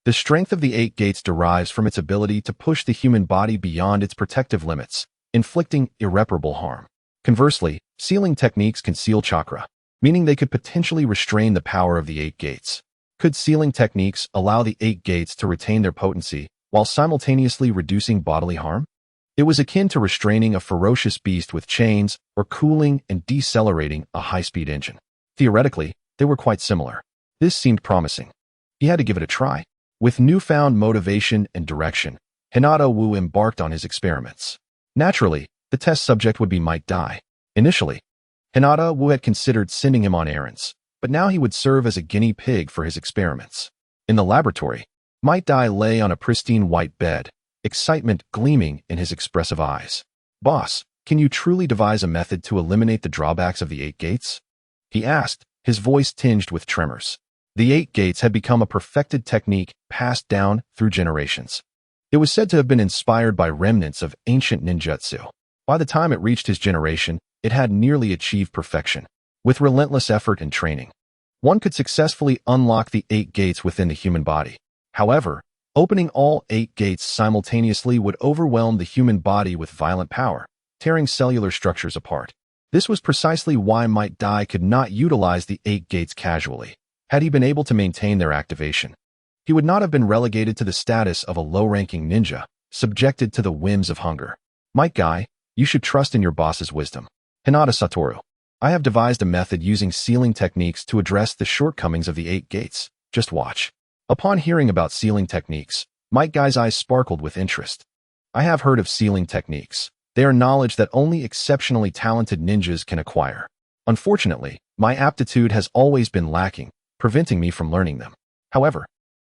The strength of the 8 Gates derives from its ability to push the human body beyond its protective limits, inflicting irreparable harm. Conversely, sealing techniques can seal chakra, meaning they could potentially restrain the power of the 8 Gates. Could sealing techniques allow the 8 Gates to retain their potency while simultaneously reducing bodily harm? It was akin to restraining a ferocious beast with chains or cooling and decelerating a high-speed engine. Theoretically, they were quite similar. This seemed promising. He had to give it a try. With newfound motivation and direction, Hinata Wu embarked on his experiments. Naturally, the test subject would be Might Dai. Initially, Hinata Wu had considered sending him on errands, but now he would serve as a guinea pig for his experiments. In the laboratory, Might Dai lay on a pristine white bed, excitement gleaming in his expressive eyes. "Boss, can you truly devise a method to eliminate the drawbacks of the 8 Gates?" he asked, his voice tinged with tremors. The 8 Gates had become a perfected technique passed down through generations. It was said to have been inspired by remnants of ancient ninjutsu. By the time it reached his generation, it had nearly achieved perfection. With relentless effort and training, one could successfully unlock the 8 Gates within the human body. However, opening all 8 Gates simultaneously would overwhelm the human body with violent power, tearing cellular structures apart. This was precisely why Might Dai could not utilize the 8 Gates casually. Had he been able to maintain their activation, he would not have been relegated to the status of a low-ranking ninja, subjected to the whims of hunger. "Might Dai, you should trust in your boss's wisdom. Hinata Satoru, I have devised a method using sealing techniques to address the shortcomings of the 8 Gates. Just watch." Upon hearing about sealing techniques, Might Dai's eyes sparkled with interest. "I have heard of sealing techniques. They are knowledge that only exceptionally talented ninjas can acquire. Unfortunately, my aptitude has always been lacking, preventing me from learning them. However,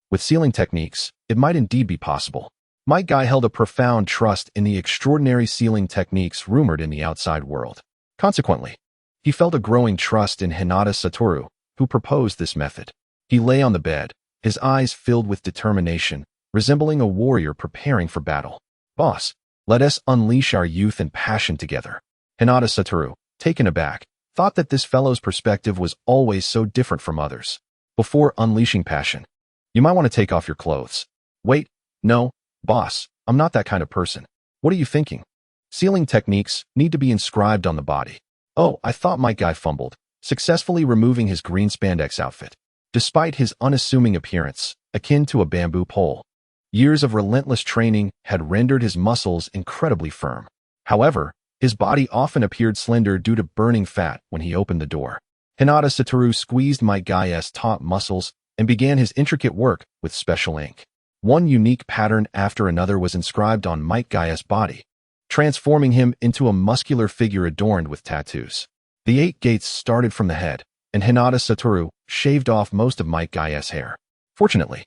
with sealing techniques, it might indeed be possible." Might Dai held a profound trust in the extraordinary sealing techniques rumored in the outside world. Consequently, he felt a growing trust in Hinata Satoru, who proposed this method. He lay on the bed, his eyes filled with determination, resembling a warrior preparing for battle. "Boss, let us unleash our youth and passion together." Hinata Satoru, taken aback, thought that this fellow's perspective was always so different from others. Before unleashing passion, you might want to take off your clothes. "Wait, no, boss, I'm not that kind of person. What are you thinking? Sealing techniques need to be inscribed on the body." "Oh, I thought my guy fumbled, successfully removing his green spandex outfit. Despite his unassuming appearance, akin to a bamboo pole, years of relentless training had rendered his muscles incredibly firm. However, his body often appeared slender due to burning fat when he opened the door. Hinata Satoru squeezed Might Dai's taut muscles and began his intricate work with special ink. One unique pattern after another was inscribed on Might Dai's body, transforming him into a muscular figure adorned with tattoos. The 8 Gates started from the head, and Hinata Satoru shaved off most of Might Dai's hair. Fortunately,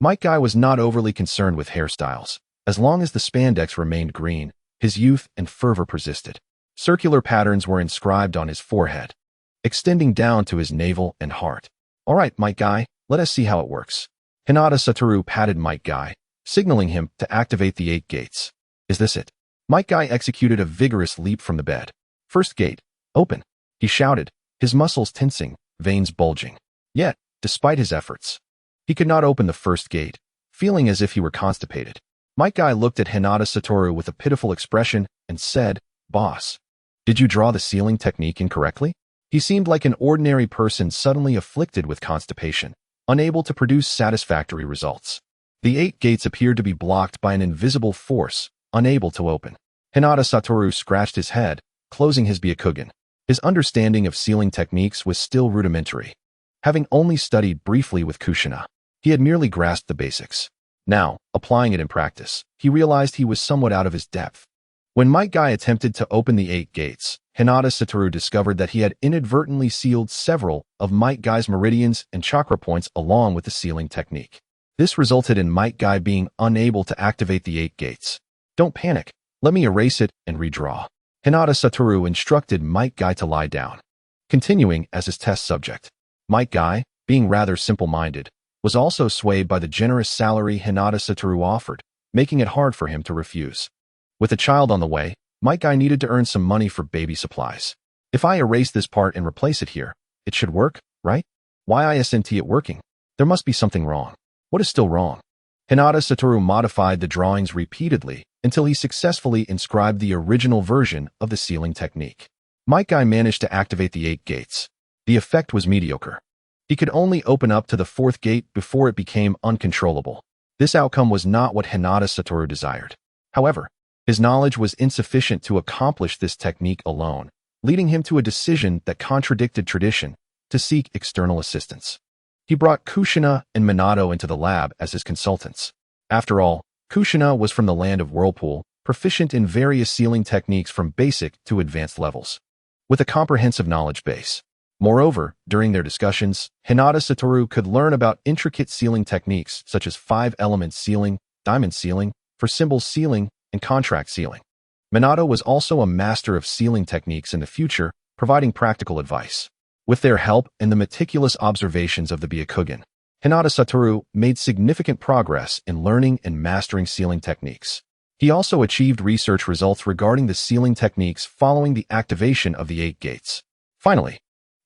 Might Dai was not overly concerned with hairstyles. As long as the spandex remained green, his youth and fervor persisted. Circular patterns were inscribed on his forehead, extending down to his navel and heart. "All right, Might Dai, let us see how it works." Hinata Satoru patted Might Guy, signaling him to activate the 8 gates. Is this it? Might Guy executed a vigorous leap from the bed. First gate, open, he shouted, his muscles tensing, veins bulging. Yet, despite his efforts, he could not open the first gate, feeling as if he were constipated. Might Guy looked at Hinata Satoru with a pitiful expression and said, "Boss, did you draw the sealing technique incorrectly?" He seemed like an ordinary person suddenly afflicted with constipation, unable to produce satisfactory results. The 8 gates appeared to be blocked by an invisible force, unable to open. Hinata Satoru scratched his head, closing his Byakugan. His understanding of sealing techniques was still rudimentary. Having only studied briefly with Kushina, he had merely grasped the basics. Now, applying it in practice, he realized he was somewhat out of his depth. When Might Guy attempted to open the 8 gates, Hinata Satoru discovered that he had inadvertently sealed several of Might Guy's meridians and chakra points along with the sealing technique. This resulted in Might Guy being unable to activate the 8 gates. "Don't panic, let me erase it and redraw." Hinata Satoru instructed Might Guy to lie down, continuing as his test subject. Might Guy, being rather simple-minded, was also swayed by the generous salary Hinata Satoru offered, making it hard for him to refuse. With a child on the way, Might Guy needed to earn some money for baby supplies. "If I erase this part and replace it here, it should work, right? Why isn't it working? There must be something wrong. What is still wrong?" Hinata Satoru modified the drawings repeatedly until he successfully inscribed the original version of the sealing technique. Might Guy managed to activate the 8 gates. The effect was mediocre. He could only open up to the 4th gate before it became uncontrollable. This outcome was not what Hinata Satoru desired. However, his knowledge was insufficient to accomplish this technique alone, leading him to a decision that contradicted tradition, to seek external assistance. He brought Kushina and Minato into the lab as his consultants. After all, Kushina was from the land of Whirlpool, proficient in various sealing techniques from basic to advanced levels, with a comprehensive knowledge base. Moreover, during their discussions, Hinata Satoru could learn about intricate sealing techniques such as 5-element sealing, diamond sealing, for symbol sealing, and contract sealing. Minato was also a master of sealing techniques in the future, providing practical advice. With their help and the meticulous observations of the Byakugan, Hinata Satoru made significant progress in learning and mastering sealing techniques. He also achieved research results regarding the sealing techniques following the activation of the 8 gates. Finally,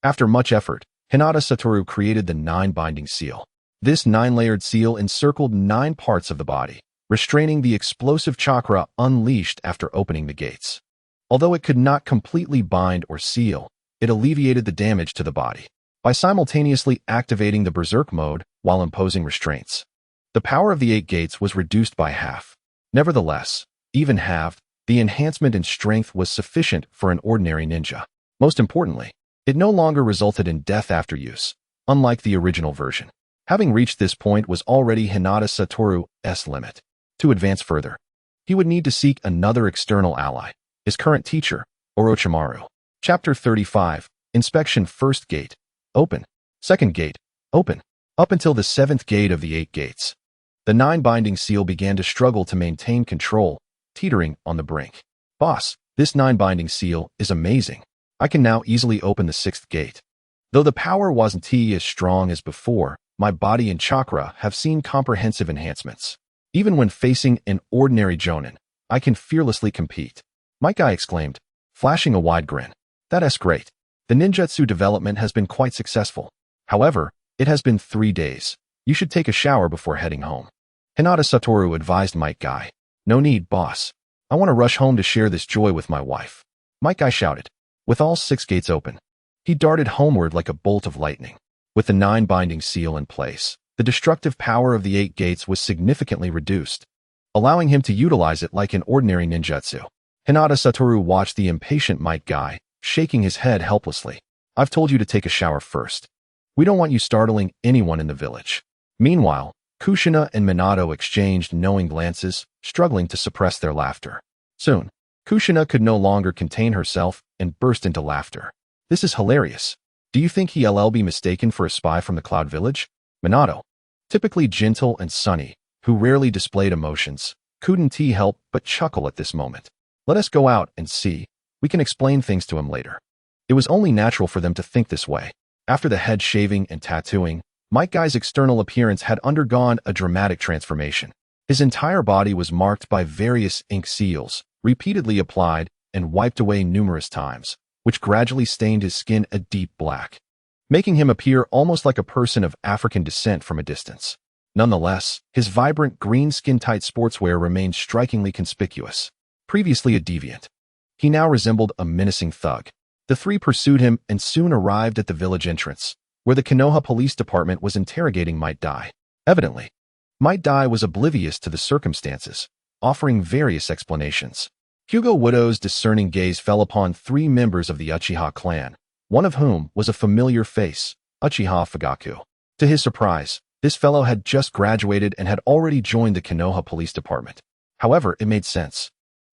after much effort, Hinata Satoru created the 9-binding seal. This 9-layered seal encircled 9 parts of the body, restraining the explosive chakra unleashed after opening the gates. Although it could not completely bind or seal, it alleviated the damage to the body by simultaneously activating the berserk mode while imposing restraints. The power of the 8 gates was reduced by half. Nevertheless, even halved, the enhancement in strength was sufficient for an ordinary ninja. Most importantly, it no longer resulted in death after use, unlike the original version. Having reached this point was already Hinata Satoru's limit. To advance further, he would need to seek another external ally, his current teacher, Orochimaru. Chapter 35, Inspection. First gate, open. Second gate, open. Up until the 7th gate of the 8 gates, the 9-binding seal began to struggle to maintain control, teetering on the brink. "Boss, this 9-binding seal is amazing. I can now easily open the 6th gate. Though the power wasn't as strong as before, my body and chakra have seen comprehensive enhancements. Even when facing an ordinary jonin, I can fearlessly compete," Might Guy exclaimed, flashing a wide grin. "That's great. The ninjutsu development has been quite successful. However, it has been 3 days. You should take a shower before heading home." Hinata Satoru advised Might Guy. "No need, boss. I want to rush home to share this joy with my wife," Might Guy shouted. With all 6 gates open, he darted homeward like a bolt of lightning. With the 9-binding seal in place, the destructive power of the 8 gates was significantly reduced, allowing him to utilize it like an ordinary ninjutsu. Hinata Satoru watched the impatient Might Guy, shaking his head helplessly. "I've told you to take a shower first. We don't want you startling anyone in the village." Meanwhile, Kushina and Minato exchanged knowing glances, struggling to suppress their laughter. Soon, Kushina could no longer contain herself and burst into laughter. "This is hilarious. Do you think he'll be mistaken for a spy from the Cloud Village?" Minato, typically gentle and sunny, who rarely displayed emotions, couldn't help but chuckle at this moment. "Let us go out and see. We can explain things to him later." It was only natural for them to think this way. After the head shaving and tattooing, Might Guy's external appearance had undergone a dramatic transformation. His entire body was marked by various ink seals, repeatedly applied and wiped away numerous times, which gradually stained his skin a deep black, making him appear almost like a person of African descent from a distance. Nonetheless, his vibrant green skin-tight sportswear remained strikingly conspicuous. Previously a deviant, he now resembled a menacing thug. The three pursued him and soon arrived at the village entrance, where the Konoha police department was interrogating Might Dai. Evidently, Might Dai was oblivious to the circumstances, offering various explanations. Hyuga Widow's discerning gaze fell upon three members of the Uchiha clan, one of whom was a familiar face, Uchiha Fugaku. To his surprise, this fellow had just graduated and had already joined the Konoha police department. However, it made sense.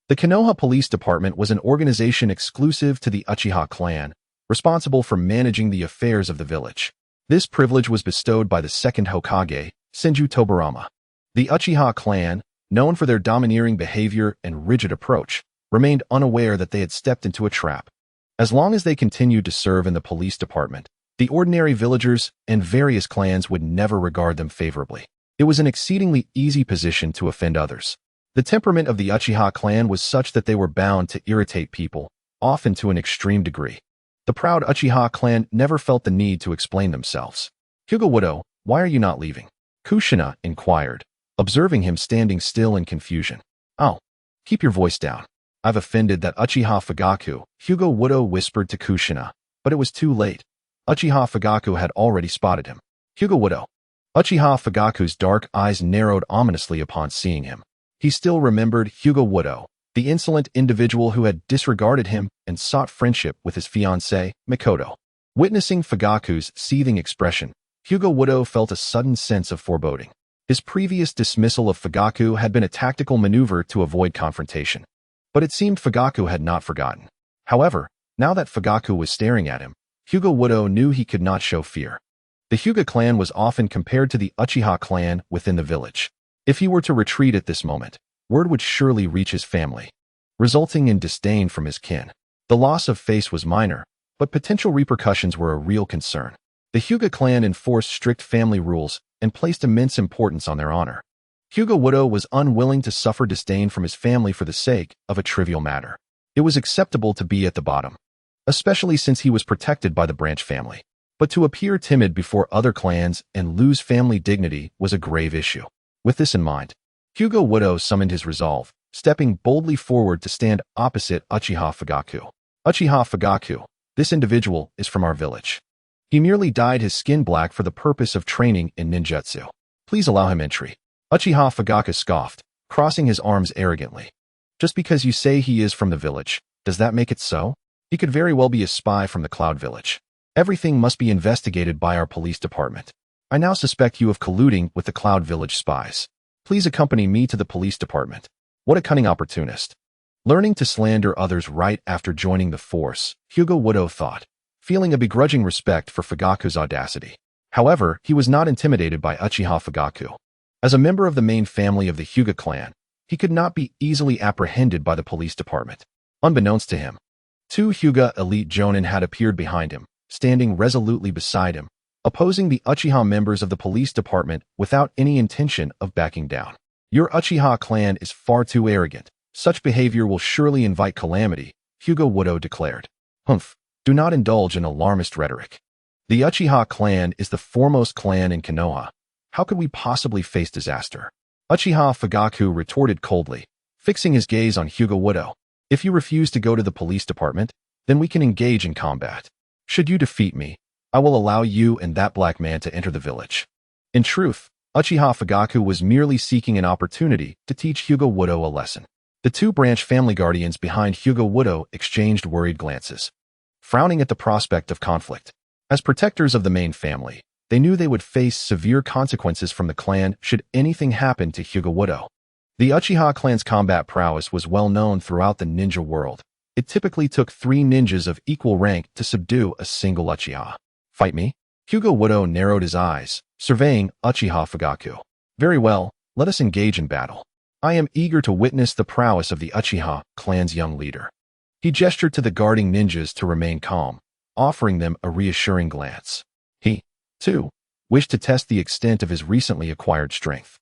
The Konoha police department was an organization exclusive to the Uchiha clan, responsible for managing the affairs of the village. This privilege was bestowed by the second Hokage, Senju Tobarama. The Uchiha clan, known for their domineering behavior and rigid approach, remained unaware that they had stepped into a trap. As long as they continued to serve in the police department, the ordinary villagers and various clans would never regard them favorably. It was an exceedingly easy position to offend others. The temperament of the Uchiha clan was such that they were bound to irritate people, often to an extreme degree. The proud Uchiha clan never felt the need to explain themselves. Hyuga Widow, why are you not leaving? Kushina inquired, observing him standing still in confusion. Oh, keep your voice down. I've offended that Uchiha Fugaku, Hyuga Widow whispered to Kushina, but it was too late. Uchiha Fugaku had already spotted him. Hyuga Widow. Uchiha Fugaku's dark eyes narrowed ominously upon seeing him. He still remembered Hyuga Widow, the insolent individual who had disregarded him and sought friendship with his fiancée, Mikoto. Witnessing Fugaku's seething expression, Hyuga Widow felt a sudden sense of foreboding. His previous dismissal of Fugaku had been a tactical maneuver to avoid confrontation. But it seemed Fugaku had not forgotten. However, now that Fugaku was staring at him, Hyuga Widow knew he could not show fear. The Hyuga clan was often compared to the Uchiha clan within the village. If he were to retreat at this moment, word would surely reach his family, resulting in disdain from his kin. The loss of face was minor, but potential repercussions were a real concern. The Hyuga clan enforced strict family rules and placed immense importance on their honor. Hyuga Widow was unwilling to suffer disdain from his family for the sake of a trivial matter. It was acceptable to be at the bottom, especially since he was protected by the branch family. But to appear timid before other clans and lose family dignity was a grave issue. With this in mind, Hyuga Widow summoned his resolve, stepping boldly forward to stand opposite Uchiha Fugaku. Uchiha Fugaku, this individual is from our village. He merely dyed his skin black for the purpose of training in ninjutsu. Please allow him entry. Uchiha Fugaku scoffed, crossing his arms arrogantly. Just because you say he is from the village, does that make it so? He could very well be a spy from the Cloud Village. Everything must be investigated by our police department. I now suspect you of colluding with the Cloud Village spies. Please accompany me to the police department. What a cunning opportunist. Learning to slander others right after joining the force, Hyuga Widow thought, feeling a begrudging respect for Fugaku's audacity. However, he was not intimidated by Uchiha Fugaku. As a member of the main family of the Hyuga clan, he could not be easily apprehended by the police department. Unbeknownst to him, two Hyuga elite jonin had appeared behind him, standing resolutely beside him, opposing the Uchiha members of the police department without any intention of backing down. Your Uchiha clan is far too arrogant. Such behavior will surely invite calamity, Hyuga Widow declared. Humph, do not indulge in alarmist rhetoric. The Uchiha clan is the foremost clan in Konoha. How could we possibly face disaster? Uchiha Fugaku retorted coldly, fixing his gaze on Hyuga Widow. If you refuse to go to the police department, then we can engage in combat. Should you defeat me, I will allow you and that black man to enter the village. In truth, Uchiha Fugaku was merely seeking an opportunity to teach Hyuga Widow a lesson. The two branch family guardians behind Hyuga Widow exchanged worried glances, frowning at the prospect of conflict. As protectors of the main family, they knew they would face severe consequences from the clan should anything happen to Hyuga Widow. The Uchiha clan's combat prowess was well known throughout the ninja world. It typically took 3 ninjas of equal rank to subdue a single Uchiha. Fight me? Hyuga Widow narrowed his eyes, surveying Uchiha Fugaku. Very well, let us engage in battle. I am eager to witness the prowess of the Uchiha clan's young leader. He gestured to the guarding ninjas to remain calm, offering them a reassuring glance. He, too, wished to test the extent of his recently acquired strength.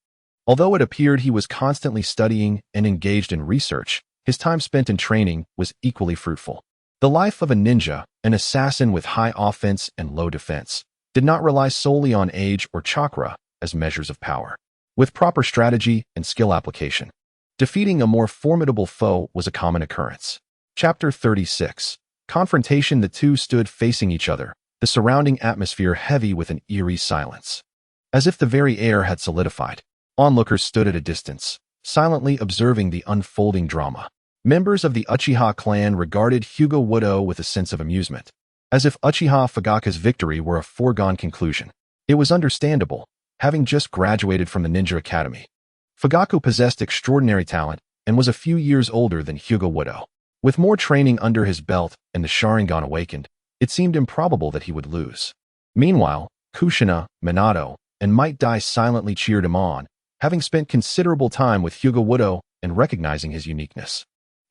Although it appeared he was constantly studying and engaged in research, his time spent in training was equally fruitful. The life of a ninja, an assassin with high offense and low defense, did not rely solely on age or chakra as measures of power. With proper strategy and skill application, defeating a more formidable foe was a common occurrence. Chapter 36. Confrontation. The two stood facing each other, the surrounding atmosphere heavy with an eerie silence. As if the very air had solidified, onlookers stood at a distance, silently observing the unfolding drama. Members of the Uchiha clan regarded Hyuga Wudo with a sense of amusement, as if Uchiha Fugaku's victory were a foregone conclusion. It was understandable, having just graduated from the ninja academy. Fugaku possessed extraordinary talent and was a few years older than Hyuga Wudo. With more training under his belt and the Sharingan awakened, it seemed improbable that he would lose. Meanwhile, Kushina, Minato, and Might Dai silently cheered him on, having spent considerable time with Hyuga Wudo and recognizing his uniqueness.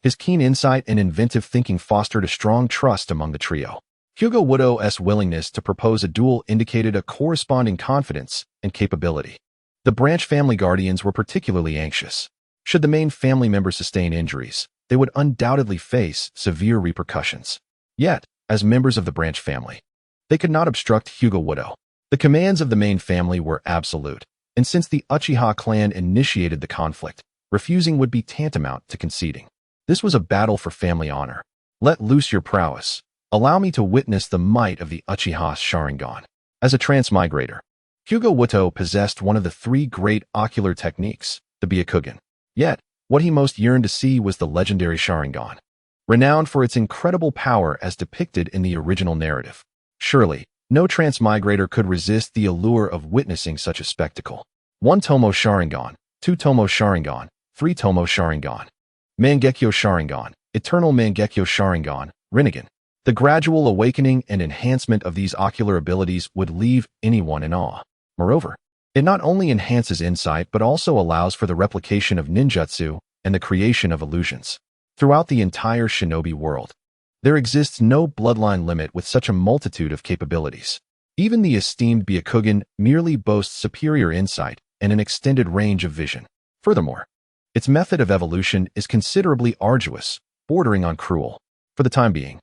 His keen insight and inventive thinking fostered a strong trust among the trio. Hyuga Wudo's willingness to propose a duel indicated a corresponding confidence and capability. The branch family guardians were particularly anxious. Should the main family members sustain injuries, they would undoubtedly face severe repercussions. Yet, as members of the branch family, they could not obstruct Hyuga Wudo. The commands of the main family were absolute, and since the Uchiha clan initiated the conflict, refusing would be tantamount to conceding. This was a battle for family honor. Let loose your prowess. Allow me to witness the might of the Uchiha Sharingan. As a transmigrator, Hyuga Wudo possessed one of the three great ocular techniques, the Byakugan. Yet, what he most yearned to see was the legendary Sharingan, renowned for its incredible power as depicted in the original narrative. Surely, no transmigrator could resist the allure of witnessing such a spectacle. 1 Tomo Sharingan, 2 Tomo Sharingan, 3 Tomo Sharingan. Mangekyo Sharingan, Eternal Mangekyo Sharingan, Rinnegan. The gradual awakening and enhancement of these ocular abilities would leave anyone in awe. Moreover, it not only enhances insight but also allows for the replication of ninjutsu and the creation of illusions. Throughout the entire shinobi world, there exists no bloodline limit with such a multitude of capabilities. Even the esteemed Byakugan merely boasts superior insight and an extended range of vision. Furthermore, its method of evolution is considerably arduous, bordering on cruel. For the time being,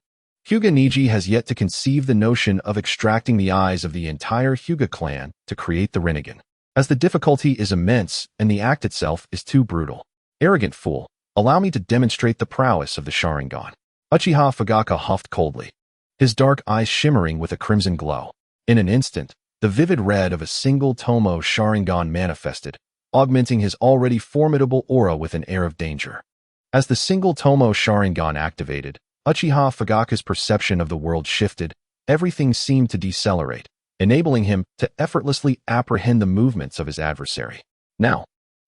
Hyuga Niji has yet to conceive the notion of extracting the eyes of the entire Hyuga clan to create the Rinnegan, as the difficulty is immense and the act itself is too brutal. Arrogant fool, allow me to demonstrate the prowess of the Sharingan. Uchiha Fugaku huffed coldly, his dark eyes shimmering with a crimson glow. In an instant, the vivid red of a single Tomo Sharingan manifested, augmenting his already formidable aura with an air of danger. As the single Tomo Sharingan activated, Uchiha Fugaku's perception of the world shifted. Everything seemed to decelerate, enabling him to effortlessly apprehend the movements of his adversary. Now,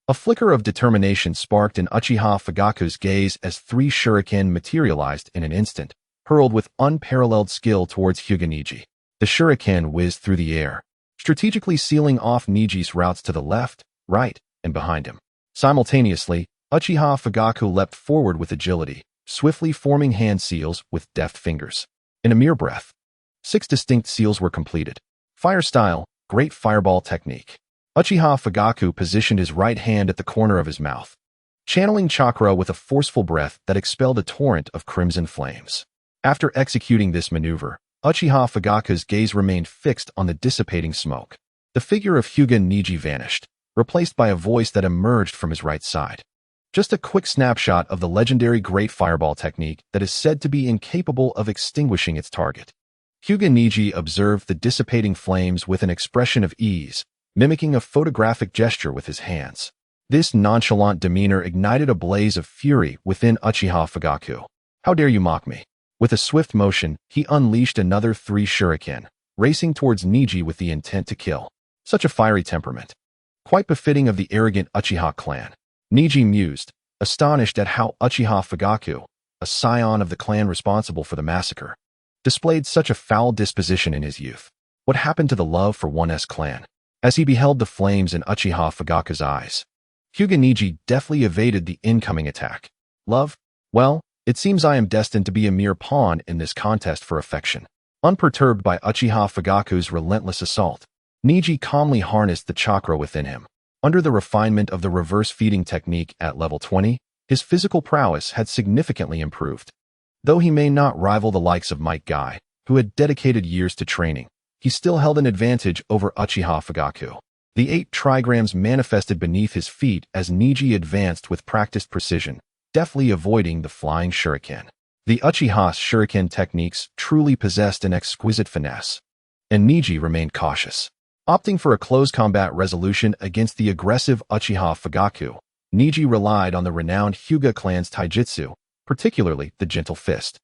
a flicker of determination sparked in Uchiha Fugaku's gaze as 3 shuriken materialized in an instant, hurled with unparalleled skill towards Hyuga Niji. The shuriken whizzed through the air, strategically sealing off Niji's routes to the left, right, and behind him. Simultaneously, Uchiha Fugaku leapt forward with agility, swiftly forming hand seals with deft fingers. In a mere breath, 6 distinct seals were completed. Fire style, great fireball technique. Uchiha Fugaku positioned his right hand at the corner of his mouth, channeling chakra with a forceful breath that expelled a torrent of crimson flames. After executing this maneuver, Uchiha Fugaku's gaze remained fixed on the dissipating smoke. The figure of Hyuga Niji vanished, replaced by a voice that emerged from his right side. Just a quick snapshot of the legendary Great Fireball technique that is said to be incapable of extinguishing its target. Hyuga Niji observed the dissipating flames with an expression of ease, mimicking a photographic gesture with his hands. This nonchalant demeanor ignited a blaze of fury within Uchiha Fugaku. How dare you mock me? With a swift motion, he unleashed another 3 shuriken, racing towards Niji with the intent to kill. Such a fiery temperament, quite befitting of the arrogant Uchiha clan. Niji mused, astonished at how Uchiha Fugaku, a scion of the clan responsible for the massacre, displayed such a foul disposition in his youth. What happened to the love for one's clan? As he beheld the flames in Uchiha Fugaku's eyes, Hyuga Niji deftly evaded the incoming attack. Love? Well, it seems I am destined to be a mere pawn in this contest for affection. Unperturbed by Uchiha Fugaku's relentless assault, Niji calmly harnessed the chakra within him. Under the refinement of the reverse feeding technique at level 20, his physical prowess had significantly improved. Though he may not rival the likes of Might Guy, who had dedicated years to training, he still held an advantage over Uchiha Fugaku. The 8 trigrams manifested beneath his feet as Niji advanced with practiced precision, deftly avoiding the flying shuriken. The Uchiha's shuriken techniques truly possessed an exquisite finesse, and Niji remained cautious. Opting for a close combat resolution against the aggressive Uchiha Fugaku, Niji relied on the renowned Hyuga clan's taijutsu, particularly the gentle fist,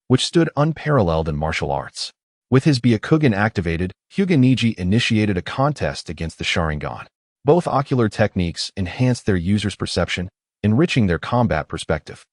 which stood unparalleled in martial arts. With his Byakugan activated, Hyuga Niji initiated a contest against the Sharingan. Both ocular techniques enhanced their user's perception, enriching their combat perspective.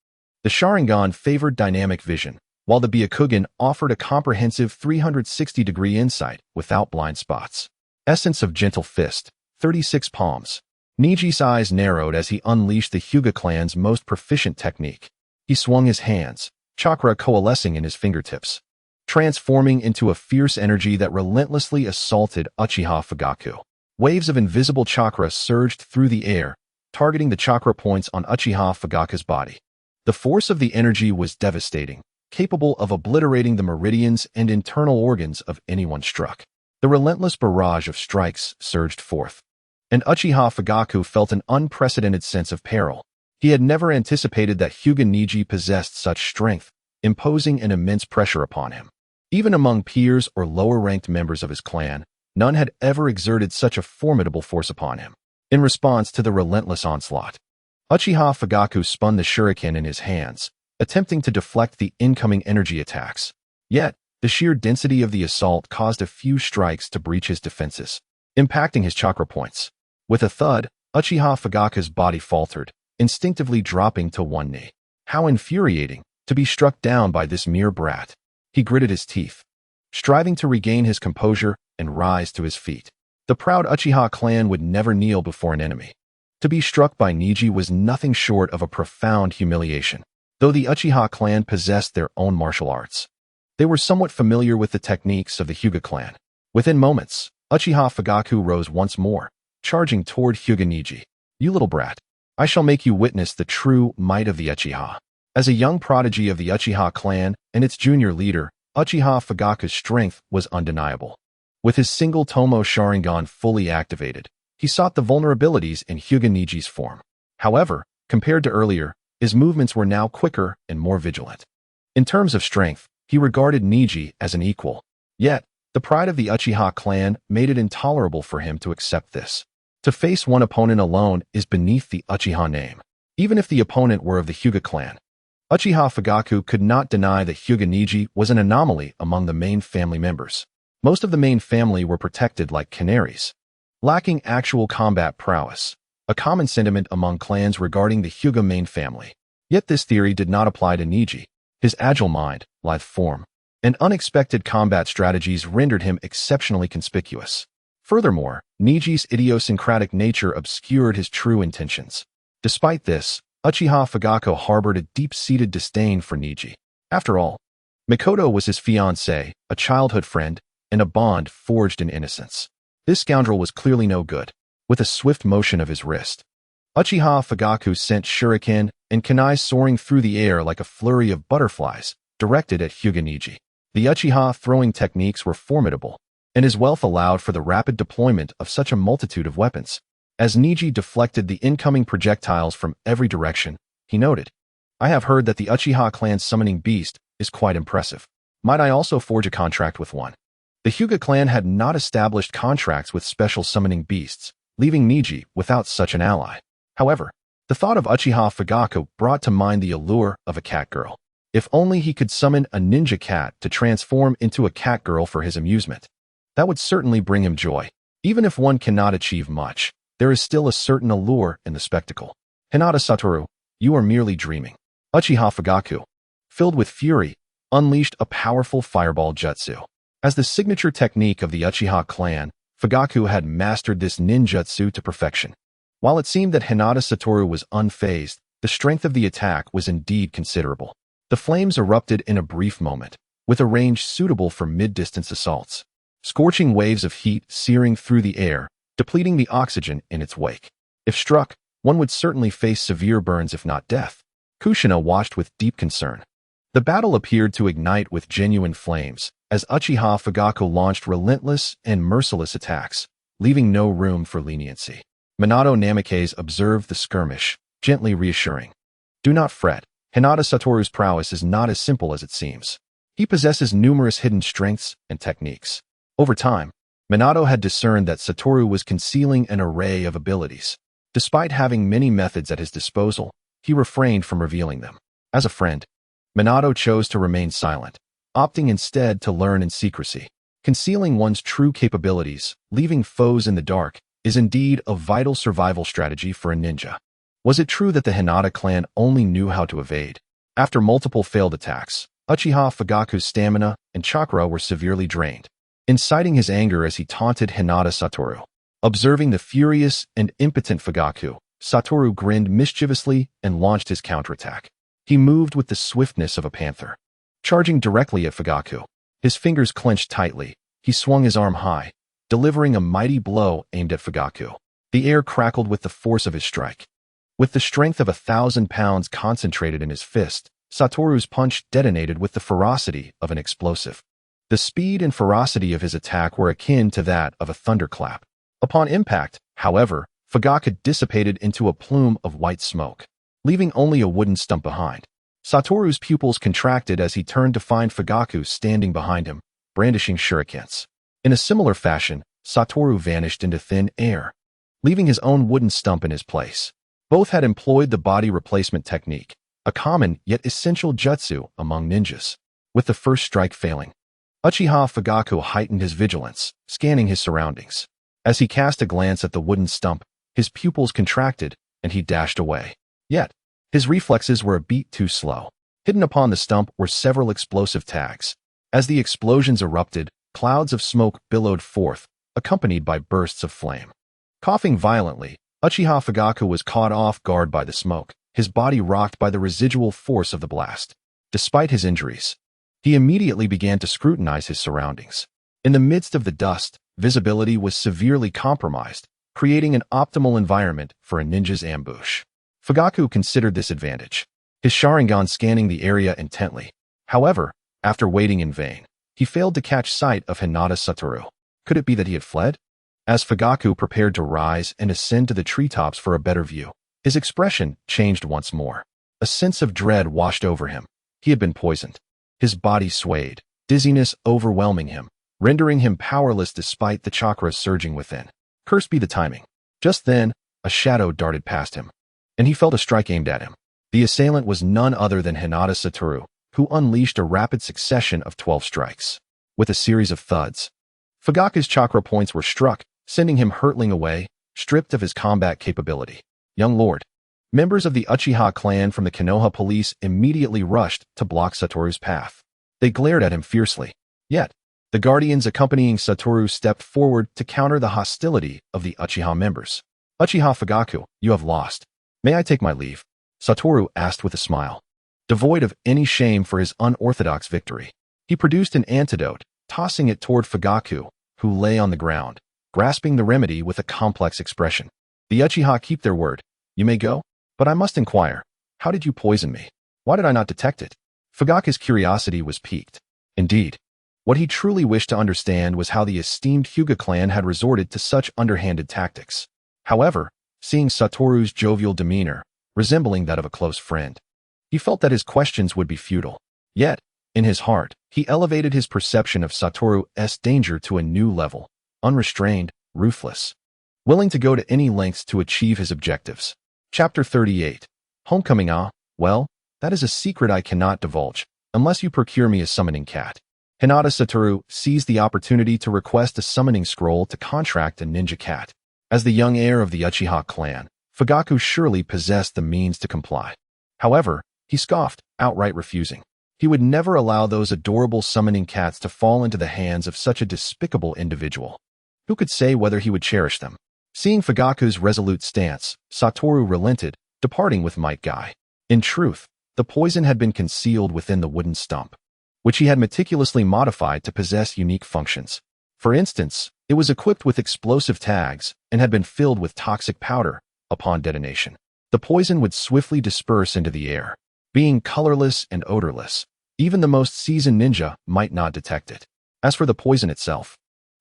The Sharingan favored dynamic vision, while the Byakugan offered a comprehensive 360-degree insight without blind spots. Essence of Gentle Fist, 36 palms. Niji's eyes narrowed as he unleashed the Hyuga clan's most proficient technique. He swung his hands, chakra coalescing in his fingertips, transforming into a fierce energy that relentlessly assaulted Uchiha Fugaku. Waves of invisible chakra surged through the air, targeting the chakra points on Uchiha Fugaku's body. The force of the energy was devastating, capable of obliterating the meridians and internal organs of anyone struck. The relentless barrage of strikes surged forth, and Uchiha Fugaku felt an unprecedented sense of peril. He had never anticipated that Hyuga Niji possessed such strength, imposing an immense pressure upon him. Even among peers or lower-ranked members of his clan, none had ever exerted such a formidable force upon him. In response to the relentless onslaught, Uchiha Fugaku spun the shuriken in his hands, attempting to deflect the incoming energy attacks. Yet, the sheer density of the assault caused a few strikes to breach his defenses, impacting his chakra points. With a thud, Uchiha Fugaku's body faltered, instinctively dropping to one knee. How infuriating to be struck down by this mere brat. He gritted his teeth, striving to regain his composure and rise to his feet. The proud Uchiha clan would never kneel before an enemy. To be struck by Niji was nothing short of a profound humiliation. Though the Uchiha clan possessed their own martial arts, they were somewhat familiar with the techniques of the Hyuga clan. Within moments, Uchiha Fugaku rose once more, charging toward Hyuga Niji. "You little brat, I shall make you witness the true might of the Uchiha." As a young prodigy of the Uchiha clan and its junior leader, Uchiha Fugaku's strength was undeniable. With his single Tomo Sharingan fully activated, he sought the vulnerabilities in Hyuga Niji's form. However, compared to earlier, his movements were now quicker and more vigilant. In terms of strength, he regarded Niji as an equal. Yet, the pride of the Uchiha clan made it intolerable for him to accept this. To face one opponent alone is beneath the Uchiha name. Even if the opponent were of the Hyuga clan, Uchiha Fugaku could not deny that Hyuga Niji was an anomaly among the main family members. Most of the main family were protected like canaries, lacking actual combat prowess, a common sentiment among clans regarding the Hyuga Main Family. Yet this theory did not apply to Niji. His agile mind, lithe form, and unexpected combat strategies rendered him exceptionally conspicuous. Furthermore, Niji's idiosyncratic nature obscured his true intentions. Despite this, Uchiha Fugaku harbored a deep-seated disdain for Niji. After all, Mikoto was his fiancée, a childhood friend, and a bond forged in innocence. This scoundrel was clearly no good. With a swift motion of his wrist, Uchiha Fugaku sent shuriken and kunai soaring through the air like a flurry of butterflies, directed at Hyuga Niji. The Uchiha throwing techniques were formidable, and his wealth allowed for the rapid deployment of such a multitude of weapons. As Niji deflected the incoming projectiles from every direction, he noted, "I have heard that the Uchiha clan's summoning beast is quite impressive. Might I also forge a contract with one?" The Hyuga clan had not established contracts with special summoning beasts, leaving Niji without such an ally. However, the thought of Uchiha Fugaku brought to mind the allure of a cat girl. If only he could summon a ninja cat to transform into a cat girl for his amusement. That would certainly bring him joy. Even if one cannot achieve much, there is still a certain allure in the spectacle. "Hinata Satoru, you are merely dreaming." Uchiha Fugaku, filled with fury, unleashed a powerful fireball jutsu. As the signature technique of the Uchiha clan, Fugaku had mastered this ninjutsu to perfection. While it seemed that Hinata Satoru was unfazed, the strength of the attack was indeed considerable. The flames erupted in a brief moment, with a range suitable for mid-distance assaults. scorching waves of heat searing through the air, depleting the oxygen in its wake. If struck, one would certainly face severe burns if not death. Kushina watched with deep concern. The battle appeared to ignite with genuine flames, as Uchiha Fugaku launched relentless and merciless attacks, leaving no room for leniency. Minato Namikaze observed the skirmish, gently reassuring. Do not fret, Hinata Satoru's prowess is not as simple as it seems. He possesses numerous hidden strengths and techniques. Over time, Minato had discerned that Satoru was concealing an array of abilities. Despite having many methods at his disposal, he refrained from revealing them. As a friend, Minato chose to remain silent, opting instead to learn in secrecy. Concealing one's true capabilities, leaving foes in the dark, is indeed a vital survival strategy for a ninja. Was it true that the Hinata clan only knew how to evade? After multiple failed attacks, Uchiha Fugaku's stamina and chakra were severely drained, inciting his anger as he taunted Hinata Satoru. Observing the furious and impotent Fugaku, Satoru grinned mischievously and launched his counterattack. He moved with the swiftness of a panther. Charging directly at Fugaku, his fingers clenched tightly, he swung his arm high, delivering a mighty blow aimed at Fugaku. The air crackled with the force of his strike. With the strength of 1,000 pounds concentrated in his fist, Satoru's punch detonated with the ferocity of an explosive. The speed and ferocity of his attack were akin to that of a thunderclap. Upon impact, however, Fugaku dissipated into a plume of white smoke, leaving only a wooden stump behind. Satoru's pupils contracted as he turned to find Fugaku standing behind him, brandishing shurikens. In a similar fashion, Satoru vanished into thin air, leaving his own wooden stump in his place. Both had employed the body replacement technique, a common yet essential jutsu among ninjas. With the first strike failing, Uchiha Fugaku heightened his vigilance, scanning his surroundings. As he cast a glance at the wooden stump, his pupils contracted, and he dashed away. Yet, his reflexes were a beat too slow. Hidden upon the stump were several explosive tags. As the explosions erupted, clouds of smoke billowed forth, accompanied by bursts of flame. Coughing violently, Uchiha Fugaku was caught off guard by the smoke, his body rocked by the residual force of the blast. Despite his injuries, he immediately began to scrutinize his surroundings. In the midst of the dust, visibility was severely compromised, creating an optimal environment for a ninja's ambush. Fugaku considered this advantage, his Sharingan scanning the area intently. However, after waiting in vain, he failed to catch sight of Hinata Satoru. Could it be that he had fled? As Fugaku prepared to rise and ascend to the treetops for a better view, his expression changed once more. A sense of dread washed over him. He had been poisoned. His body swayed, dizziness overwhelming him, rendering him powerless despite the chakra surging within. Cursed be the timing. Just then, a shadow darted past him, and he felt a strike aimed at him. The assailant was none other than Hinata Satoru, who unleashed a rapid succession of 12 strikes. With a series of thuds, Fugaku's chakra points were struck, sending him hurtling away, stripped of his combat capability. Young lord. Members of the Uchiha clan from the Konoha police immediately rushed to block Satoru's path. They glared at him fiercely. Yet, the guardians accompanying Satoru stepped forward to counter the hostility of the Uchiha members. Uchiha Fugaku, you have lost. May I take my leave? Satoru asked with a smile. Devoid of any shame for his unorthodox victory, he produced an antidote, tossing it toward Fugaku, who lay on the ground, grasping the remedy with a complex expression. The Uchiha keep their word. You may go, but I must inquire. How did you poison me? Why did I not detect it? Fugaku's curiosity was piqued. Indeed, what he truly wished to understand was how the esteemed Hyuga clan had resorted to such underhanded tactics. However, seeing Satoru's jovial demeanor, resembling that of a close friend, he felt that his questions would be futile. Yet, in his heart, he elevated his perception of Satoru's danger to a new level, unrestrained, ruthless, willing to go to any lengths to achieve his objectives. Chapter 38. Homecoming. Well, that is a secret I cannot divulge, unless you procure me a summoning cat. Hinata Satoru seized the opportunity to request a summoning scroll to contract a ninja cat. As the young heir of the Uchiha clan, Fugaku surely possessed the means to comply. However, he scoffed, outright refusing. He would never allow those adorable summoning cats to fall into the hands of such a despicable individual. Who could say whether he would cherish them? Seeing Fugaku's resolute stance, Satoru relented, departing with Might Guy. In truth, the poison had been concealed within the wooden stump, which he had meticulously modified to possess unique functions. For instance, it was equipped with explosive tags and had been filled with toxic powder. Upon detonation, the poison would swiftly disperse into the air, being colorless and odorless. Even the most seasoned ninja might not detect it. As for the poison itself,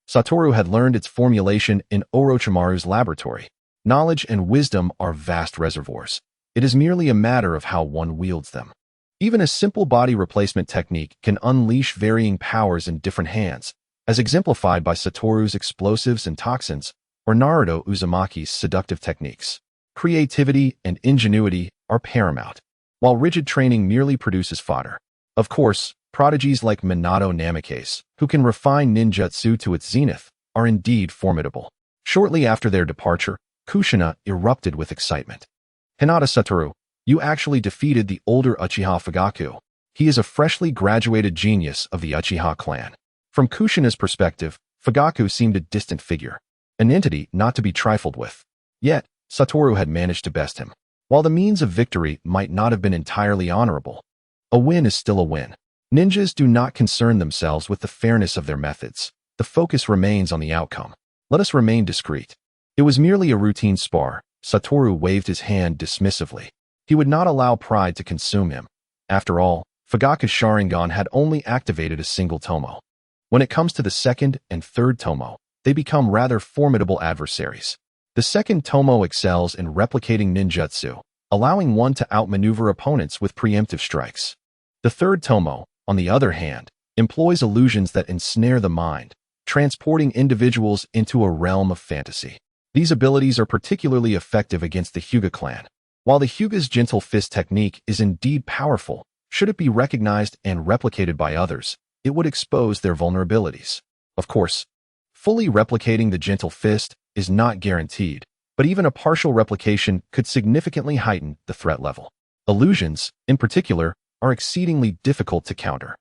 Satoru had learned its formulation in Orochimaru's laboratory. Knowledge and wisdom are vast reservoirs. It is merely a matter of how one wields them. Even a simple body replacement technique can unleash varying powers in different hands, as exemplified by Satoru's explosives and toxins, or Naruto Uzumaki's seductive techniques. Creativity and ingenuity are paramount, while rigid training merely produces fodder. Of course, prodigies like Minato Namikaze, who can refine ninjutsu to its zenith, are indeed formidable. Shortly after their departure, Kushina erupted with excitement. "Hinata Satoru, you actually defeated the older Uchiha Fugaku. He is a freshly graduated genius of the Uchiha clan." From Kushina's perspective, Fugaku seemed a distant figure, an entity not to be trifled with. Yet, Satoru had managed to best him. While the means of victory might not have been entirely honorable, a win is still a win. Ninjas do not concern themselves with the fairness of their methods. The focus remains on the outcome. Let us remain discreet. It was merely a routine spar. Satoru waved his hand dismissively. He would not allow pride to consume him. After all, Fugaku's Sharingan had only activated a single tomo. When it comes to the second and third tomo, they become rather formidable adversaries. The second tomo excels in replicating ninjutsu, allowing one to outmaneuver opponents with preemptive strikes. The third tomo, on the other hand, employs illusions that ensnare the mind, transporting individuals into a realm of fantasy. These abilities are particularly effective against the Hyuga clan. While the Hyuga's gentle fist technique is indeed powerful, should it be recognized and replicated by others, it would expose their vulnerabilities. Of course, fully replicating the gentle fist is not guaranteed, but even a partial replication could significantly heighten the threat level. Illusions, in particular, are exceedingly difficult to counter,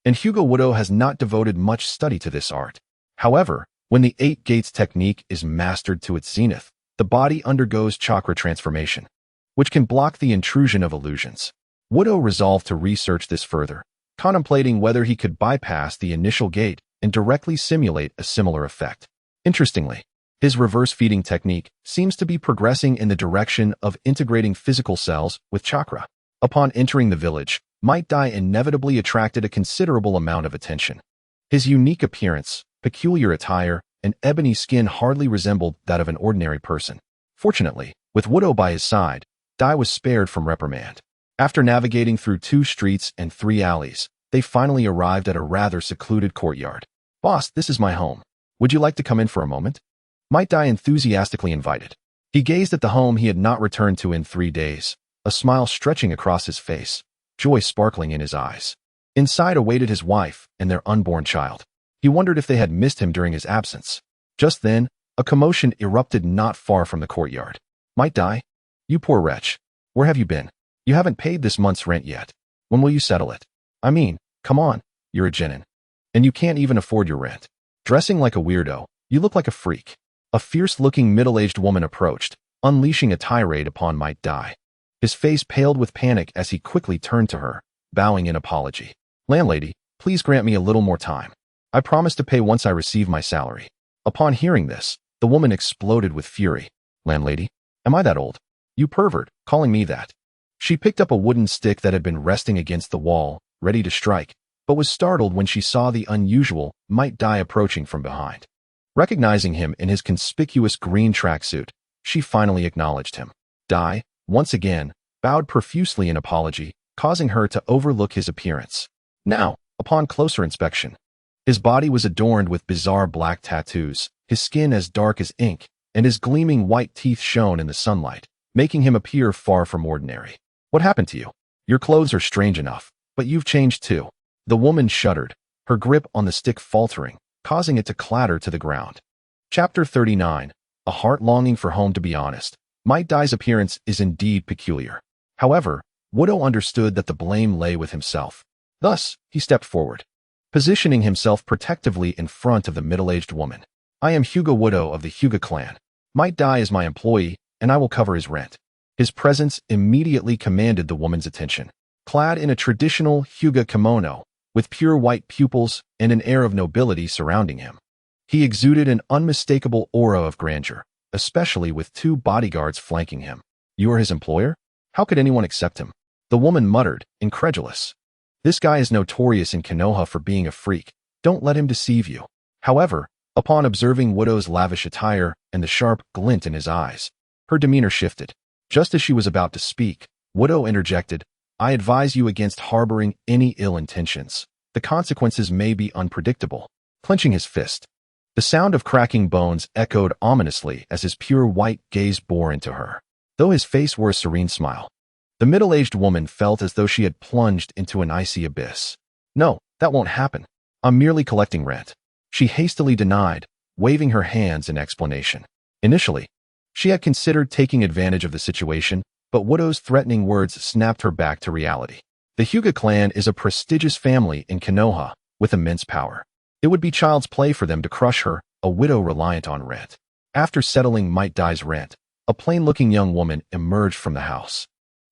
and Hyuga Wudo has not devoted much study to this art. However, when the Eight Gates technique is mastered to its zenith, the body undergoes chakra transformation, which can block the intrusion of illusions. Wudo resolved to research this further, contemplating whether he could bypass the initial gate and directly simulate a similar effect. Interestingly, his reverse feeding technique seems to be progressing in the direction of integrating physical cells with chakra. Upon entering the village, Might Dai inevitably attracted a considerable amount of attention. His unique appearance, peculiar attire, and ebony skin hardly resembled that of an ordinary person. Fortunately, with Wudo by his side, Dai was spared from reprimand. After navigating through 2 streets and 3 alleys, they finally arrived at a rather secluded courtyard. "Boss, this is my home. Would you like to come in for a moment?" Might Dai enthusiastically invited. He gazed at the home he had not returned to in 3 days, a smile stretching across his face, joy sparkling in his eyes. Inside awaited his wife and their unborn child. He wondered if they had missed him during his absence. Just then, a commotion erupted not far from the courtyard. "Might Dai? You poor wretch. Where have you been? You haven't paid this month's rent yet. When will you settle it? I mean, come on, you're a genin. And you can't even afford your rent. Dressing like a weirdo, you look like a freak." A fierce-looking middle-aged woman approached, unleashing a tirade upon Might Dai. His face paled with panic as he quickly turned to her, bowing in apology. "Landlady, please grant me a little more time. I promise to pay once I receive my salary." Upon hearing this, the woman exploded with fury. "Landlady? Am I that old? You pervert, calling me that." She picked up a wooden stick that had been resting against the wall, ready to strike, but was startled when she saw the unusual Might Dai approaching from behind. Recognizing him in his conspicuous green tracksuit, she finally acknowledged him. Dai, once again, bowed profusely in apology, causing her to overlook his appearance. Now, upon closer inspection, his body was adorned with bizarre black tattoos, his skin as dark as ink, and his gleaming white teeth shone in the sunlight, making him appear far from ordinary. "What happened to you? Your clothes are strange enough, but you've changed too." The woman shuddered, her grip on the stick faltering, causing it to clatter to the ground. Chapter 39. A heart longing for home. To be honest, Might Dai's appearance is indeed peculiar. However, Wudo understood that the blame lay with himself. Thus, he stepped forward, positioning himself protectively in front of the middle-aged woman. "I am Hyuga Wudo of the Hyuga clan. Might Dai is my employee, and I will cover his rent." His presence immediately commanded the woman's attention. Clad in a traditional Hyuga kimono, with pure white pupils and an air of nobility surrounding him, He exuded an unmistakable aura of grandeur, especially with 2 bodyguards flanking him. You are his employer? How could anyone accept him? The woman muttered, incredulous. This guy is notorious in Konoha for being a freak. Don't let him deceive you. However, upon observing Widow's lavish attire and the sharp glint in his eyes, her demeanor shifted. Just as she was about to speak, Widow interjected, I advise you against harboring any ill intentions. The consequences may be unpredictable. Clenching his fist, the sound of cracking bones echoed ominously as his pure white gaze bore into her. Though his face wore a serene smile, the middle-aged woman felt as though she had plunged into an icy abyss. No, that won't happen. I'm merely collecting rent. She hastily denied, waving her hands in explanation. Initially, she had considered taking advantage of the situation, but Widow's threatening words snapped her back to reality. The Hyuga clan is a prestigious family in Konoha with immense power. It would be child's play for them to crush her, a widow reliant on rent. After settling Might Dai's rent, a plain-looking young woman emerged from the house.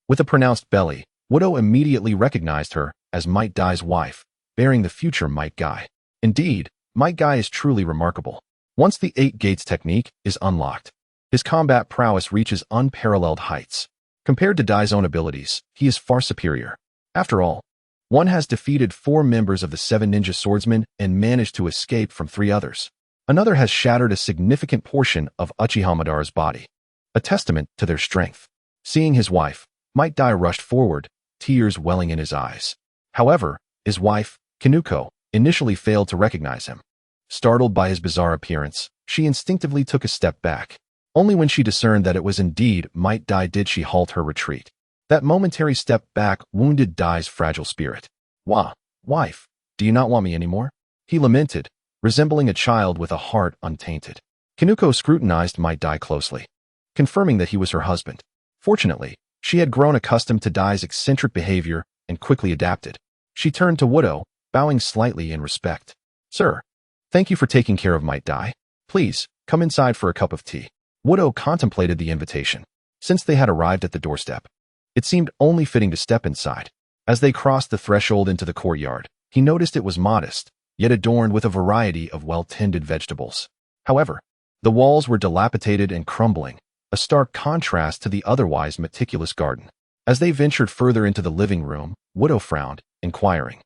With a pronounced belly, Widow immediately recognized her as Might Dai's wife, bearing the future Might Gai. Indeed, Might Gai is truly remarkable. Once the 8 gates technique is unlocked, his combat prowess reaches unparalleled heights. Compared to Dai's own abilities, he is far superior. After all, one has defeated 4 members of the 7 ninja swordsmen and managed to escape from 3 others. Another has shattered a significant portion of Uchiha Madara's body, a testament to their strength. Seeing his wife, Might Dai rushed forward, tears welling in his eyes. However, his wife, Kinuko, initially failed to recognize him. Startled by his bizarre appearance, she instinctively took a step back. Only when she discerned that it was indeed Might Dai did she halt her retreat. That momentary step back wounded Dai's fragile spirit. Wah, wife, do you not want me anymore? He lamented, resembling a child with a heart untainted. Kinuko scrutinized Might Dai closely, confirming that he was her husband. Fortunately, she had grown accustomed to Dai's eccentric behavior and quickly adapted. She turned to Widow, bowing slightly in respect. Sir, thank you for taking care of Might Dai. Please, come inside for a cup of tea. Widow contemplated the invitation. Since they had arrived at the doorstep, it seemed only fitting to step inside. As they crossed the threshold into the courtyard, he noticed it was modest, yet adorned with a variety of well-tended vegetables. However, the walls were dilapidated and crumbling, a stark contrast to the otherwise meticulous garden. As they ventured further into the living room, Widow frowned, inquiring,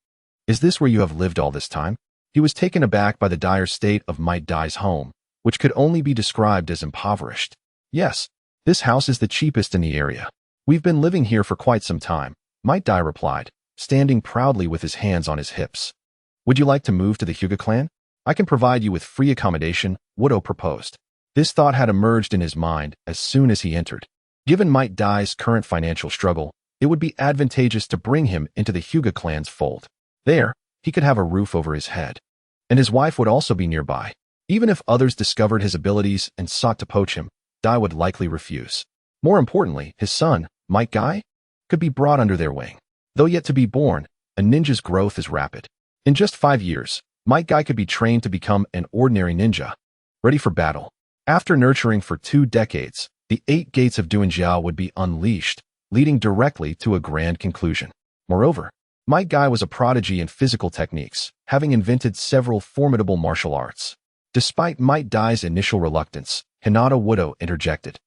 Is this where you have lived all this time? He was taken aback by the dire state of Might Dai's home, which could only be described as impoverished. Yes, this house is the cheapest in the area. We've been living here for quite some time, Might Dai replied, standing proudly with his hands on his hips. Would you like to move to the Hyuga clan? I can provide you with free accommodation, Widow proposed. This thought had emerged in his mind as soon as he entered. Given Might Dai's current financial struggle, it would be advantageous to bring him into the Hyuga clan's fold. There, he could have a roof over his head. And his wife would also be nearby. Even if others discovered his abilities and sought to poach him, Dai would likely refuse. More importantly, his son, Might Gai, could be brought under their wing. Though yet to be born, a ninja's growth is rapid. In just 5 years, Might Gai could be trained to become an ordinary ninja, ready for battle. After nurturing for 2 decades, the 8 gates of Duanjia would be unleashed, leading directly to a grand conclusion. Moreover, Might Gai was a prodigy in physical techniques, having invented several formidable martial arts. Despite Might Dai's initial reluctance, Hinata Widow interjected,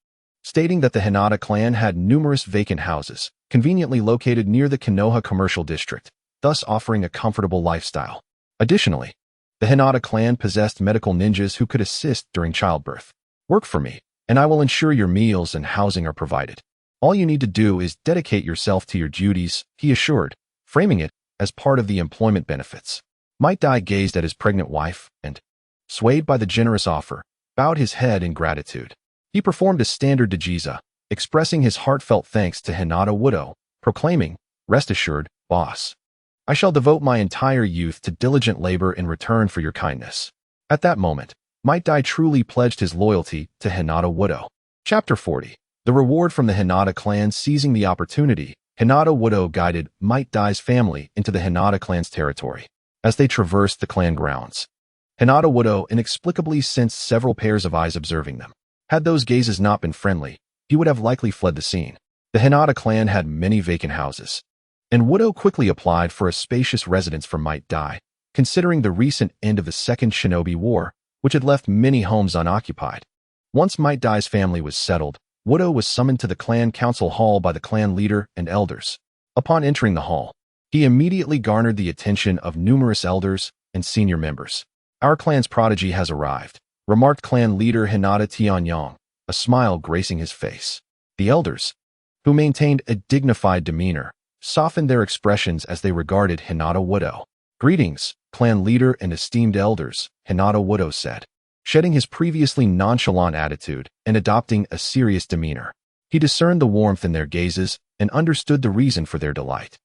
stating that the Hinata clan had numerous vacant houses, conveniently located near the Konoha commercial district, thus offering a comfortable lifestyle. Additionally, the Hinata clan possessed medical ninjas who could assist during childbirth. Work for me, and I will ensure your meals and housing are provided. All you need to do is dedicate yourself to your duties, he assured, framing it as part of the employment benefits. Might Dai gazed at his pregnant wife and, swayed by the generous offer, bowed his head in gratitude. He performed a standard Dajiza, expressing his heartfelt thanks to Hinata Widow, proclaiming, Rest assured, boss. I shall devote my entire youth to diligent labor in return for your kindness. At that moment, Might Dai truly pledged his loyalty to Hinata Widow. Chapter 40. The reward from the Hinata clan. Seizing the opportunity, Hinata Widow guided Might Dai's family into the Hinata clan's territory. As they traversed the clan grounds, Hinata Widow inexplicably sensed several pairs of eyes observing them. Had those gazes not been friendly, he would have likely fled the scene. The Hinata clan had many vacant houses, and Widow quickly applied for a spacious residence for Might Dai. Considering the recent end of the Second Shinobi War, which had left many homes unoccupied. Once Might Dai's family was settled, Wudo was summoned to the clan council hall by the clan leader and elders. Upon entering the hall, he immediately garnered the attention of numerous elders and senior members. "Our clan's prodigy has arrived," remarked clan leader Hinata Tianyang, a smile gracing his face. The elders, who maintained a dignified demeanor, softened their expressions as they regarded Hinata Wudo. "Greetings, clan leader and esteemed elders," Hinata Wudo said, shedding his previously nonchalant attitude and adopting a serious demeanor. He discerned the warmth in their gazes and understood the reason for their delight.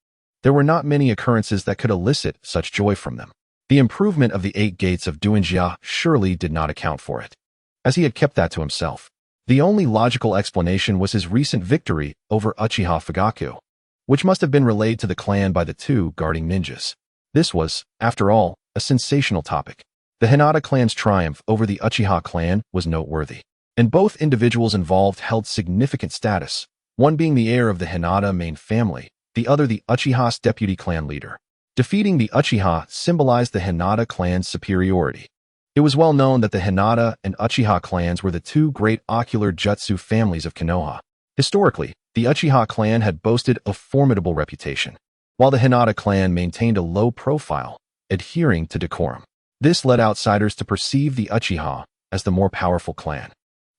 There were not many occurrences that could elicit such joy from them. The improvement of the 8 gates of Duinjia surely did not account for it, as he had kept that to himself. The only logical explanation was his recent victory over Uchiha Fugaku, which must have been relayed to the clan by the 2 guarding ninjas. This was, after all, a sensational topic. The Hinata clan's triumph over the Uchiha clan was noteworthy, and both individuals involved held significant status, one being the heir of the Hyuga Main Family, the other the Uchiha's deputy clan leader. Defeating the Uchiha symbolized the Hinata clan's superiority. It was well known that the Hinata and Uchiha clans were the 2 great ocular jutsu families of Konoha. Historically, the Uchiha clan had boasted a formidable reputation, while the Hinata clan maintained a low profile, adhering to decorum. This led outsiders to perceive the Uchiha as the more powerful clan,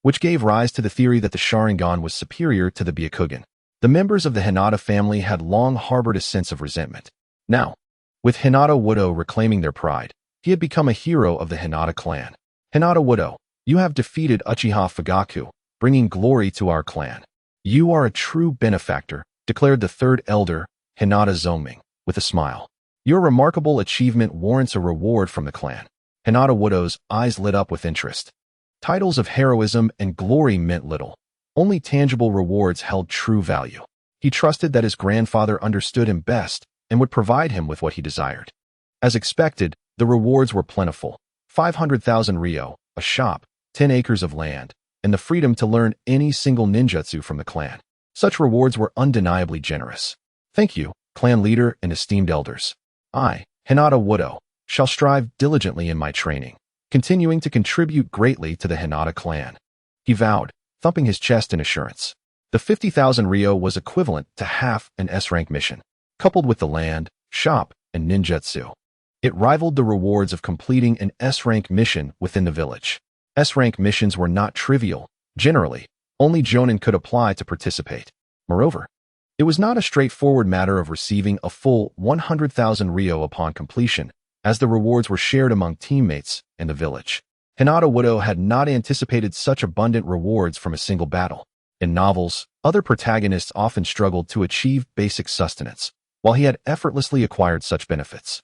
which gave rise to the theory that the Sharingan was superior to the Byakugan. The members of the Hinata family had long harbored a sense of resentment. Now, with Hinata Wudo reclaiming their pride, he had become a hero of the Hinata clan. "Hinata Wudo, you have defeated Uchiha Fugaku, bringing glory to our clan. You are a true benefactor," declared the 3rd elder, Hinata Zongming, with a smile. "Your remarkable achievement warrants a reward from the clan." Hinata Wudo's eyes lit up with interest. Titles of heroism and glory meant little. Only tangible rewards held true value. He trusted that his grandfather understood him best and would provide him with what he desired. As expected, the rewards were plentiful. 500,000 ryo, a shop, 10 acres of land, and the freedom to learn any single ninjutsu from the clan. Such rewards were undeniably generous. "Thank you, clan leader and esteemed elders. I, Hinata Wudo, shall strive diligently in my training, continuing to contribute greatly to the Hinata clan," he vowed, thumping his chest in assurance. The 50,000 ryo was equivalent to half an S-rank mission. Coupled with the land, shop, and ninjutsu, it rivaled the rewards of completing an S-rank mission within the village. S-rank missions were not trivial. Generally, only jonin could apply to participate. Moreover, it was not a straightforward matter of receiving a full 100,000 ryo upon completion, as the rewards were shared among teammates and the village. Hinata Wudo had not anticipated such abundant rewards from a single battle. In novels, other protagonists often struggled to achieve basic sustenance, while he had effortlessly acquired such benefits,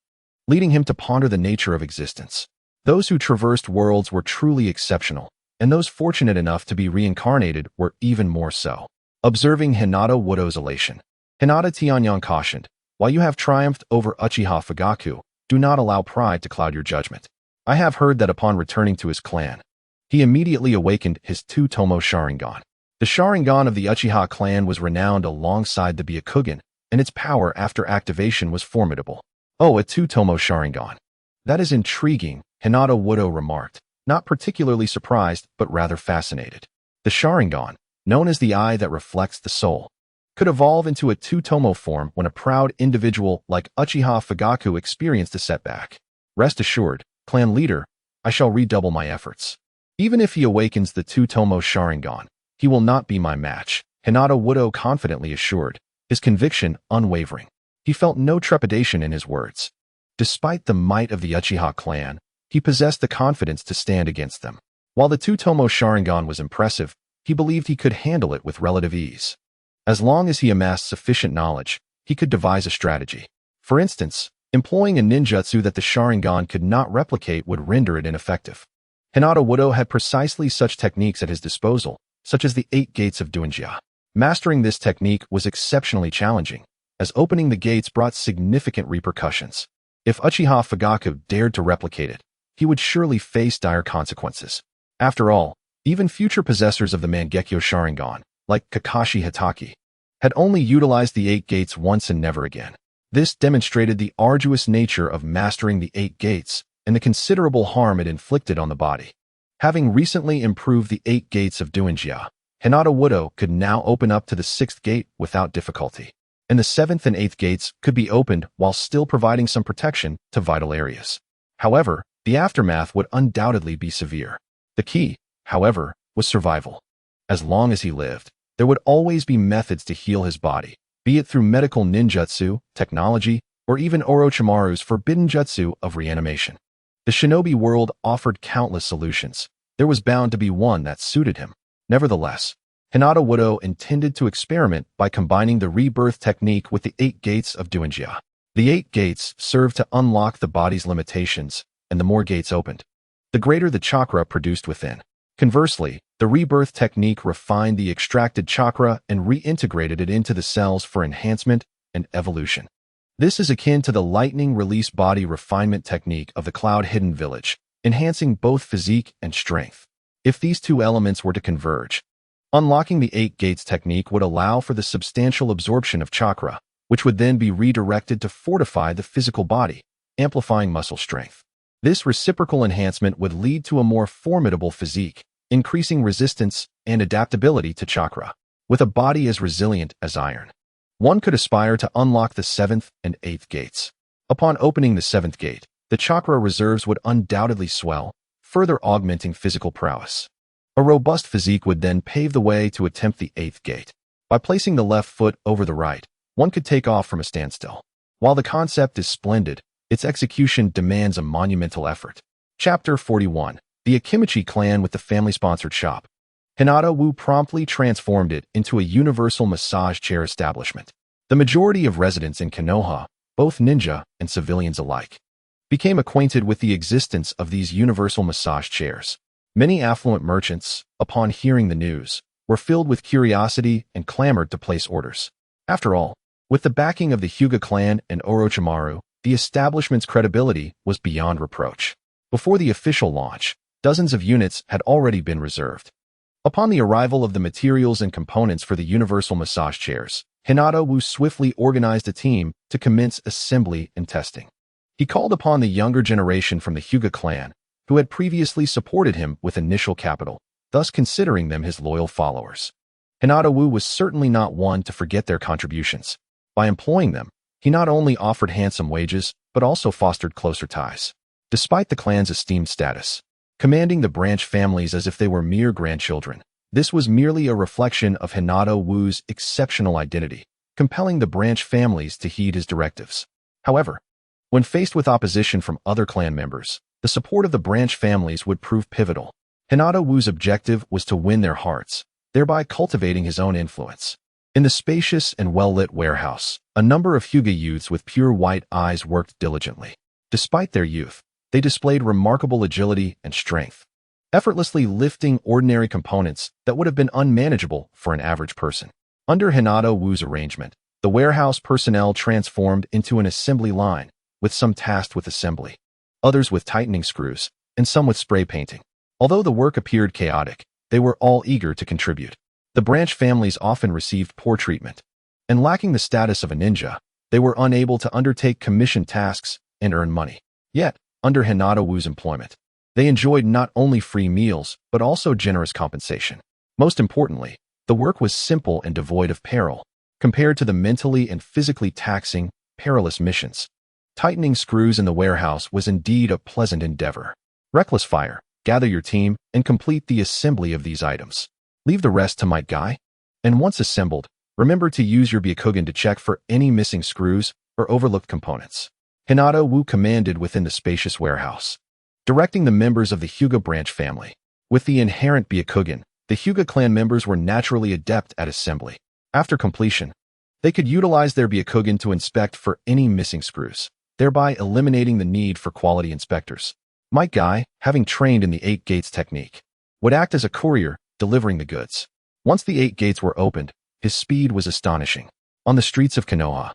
leading him to ponder the nature of existence. Those who traversed worlds were truly exceptional, and those fortunate enough to be reincarnated were even more so. Observing Hinata Wudo's elation, Hinata Tianyang cautioned, "While you have triumphed over Uchiha Fugaku, do not allow pride to cloud your judgment. I have heard that upon returning to his clan, he immediately awakened his 2-tomo Sharingan. The Sharingan of the Uchiha clan was renowned alongside the Byakugan, and its power after activation was formidable." "Oh, a 2-tomo Sharingan. That is intriguing," Hinata Wudo remarked, not particularly surprised but rather fascinated. The Sharingan, known as the eye that reflects the soul, could evolve into a 2-tomo form when a proud individual like Uchiha Fugaku experienced a setback. "Rest assured, clan leader, I shall redouble my efforts. Even if he awakens the 2-tomo Sharingan, he will not be my match," Hinata Wudo confidently assured, his conviction unwavering. He felt no trepidation in his words. Despite the might of the Uchiha clan, he possessed the confidence to stand against them. While the 2-tomo Sharingan was impressive, he believed he could handle it with relative ease. As long as he amassed sufficient knowledge, he could devise a strategy. For instance, employing a ninjutsu that the Sharingan could not replicate would render it ineffective. Hinata Wudo had precisely such techniques at his disposal, such as the 8 gates of Duinjia. Mastering this technique was exceptionally challenging, as opening the gates brought significant repercussions. If Uchiha Fugaku dared to replicate it, he would surely face dire consequences. After all, even future possessors of the Mangekyo Sharingan, like Kakashi Hitaki, had only utilized the 8 gates once and never again. This demonstrated the arduous nature of mastering the 8 gates, and the considerable harm it inflicted on the body. Having recently improved the 8 gates of Duinjia, Hinata Wudo could now open up to the 6th gate without difficulty, and the 7th and 8th gates could be opened while still providing some protection to vital areas. However, the aftermath would undoubtedly be severe. The key, however, was survival. As long as he lived, there would always be methods to heal his body, be it through medical ninjutsu, technology, or even Orochimaru's forbidden jutsu of reanimation. The shinobi world offered countless solutions. There was bound to be one that suited him. Nevertheless, Hinata Wudo intended to experiment by combining the rebirth technique with the 8 gates of Duinjia. The 8 gates served to unlock the body's limitations, and the more gates opened, the greater the chakra produced within. Conversely, the rebirth technique refined the extracted chakra and reintegrated it into the cells for enhancement and evolution. This is akin to the lightning release body refinement technique of the Cloud Hidden Village, enhancing both physique and strength. If these two elements were to converge, unlocking the 8 gates technique would allow for the substantial absorption of chakra, which would then be redirected to fortify the physical body, amplifying muscle strength. This reciprocal enhancement would lead to a more formidable physique, increasing resistance and adaptability to chakra. With a body as resilient as iron, one could aspire to unlock the 7th and 8th gates. Upon opening the 7th gate, the chakra reserves would undoubtedly swell, further augmenting physical prowess. A robust physique would then pave the way to attempt the 8th gate. By placing the left foot over the right, one could take off from a standstill. While the concept is splendid, its execution demands a monumental effort. Chapter 41. The Akimichi clan with the family-sponsored shop. Hinata Wu promptly transformed it into a universal massage chair establishment. The majority of residents in Konoha, both ninja and civilians alike, became acquainted with the existence of these universal massage chairs. Many affluent merchants, upon hearing the news, were filled with curiosity and clamored to place orders. After all, with the backing of the Hyuga clan and Orochimaru, the establishment's credibility was beyond reproach. Before the official launch, dozens of units had already been reserved. Upon the arrival of the materials and components for the universal massage chairs, Hinata Wu swiftly organized a team to commence assembly and testing. He called upon the younger generation from the Hyuga clan, who had previously supported him with initial capital, thus considering them his loyal followers. Hinata Wu was certainly not one to forget their contributions. By employing them, he not only offered handsome wages, but also fostered closer ties. Despite the clan's esteemed status, commanding the branch families as if they were mere grandchildren, this was merely a reflection of Hinata Wu's exceptional identity, compelling the branch families to heed his directives. However, when faced with opposition from other clan members, the support of the branch families would prove pivotal. Hinata Wu's objective was to win their hearts, thereby cultivating his own influence. In the spacious and well-lit warehouse, a number of Hyuga youths with pure white eyes worked diligently. Despite their youth, they displayed remarkable agility and strength, effortlessly lifting ordinary components that would have been unmanageable for an average person. Under Hinata Wu's arrangement, the warehouse personnel transformed into an assembly line, with some tasked with assembly, others with tightening screws, and some with spray painting. Although the work appeared chaotic, they were all eager to contribute. The branch families often received poor treatment, and lacking the status of a ninja, they were unable to undertake commissioned tasks and earn money. Yet, under Hinata Wu's employment, they enjoyed not only free meals, but also generous compensation. Most importantly, the work was simple and devoid of peril, compared to the mentally and physically taxing, perilous missions. Tightening screws in the warehouse was indeed a pleasant endeavor. Reckless fire, gather your team, and complete the assembly of these items. Leave the rest to Might Guy. And once assembled, remember to use your Byakugan to check for any missing screws or overlooked components. Hinata Wu commanded within the spacious warehouse, directing the members of the Hyuga branch family. With the inherent Byakugan, the Hyuga clan members were naturally adept at assembly. After completion, they could utilize their Byakugan to inspect for any missing screws, thereby eliminating the need for quality inspectors. Might Guy, having trained in the 8 gates technique, would act as a courier, delivering the goods. Once the 8 gates were opened, his speed was astonishing. On the streets of Konoha,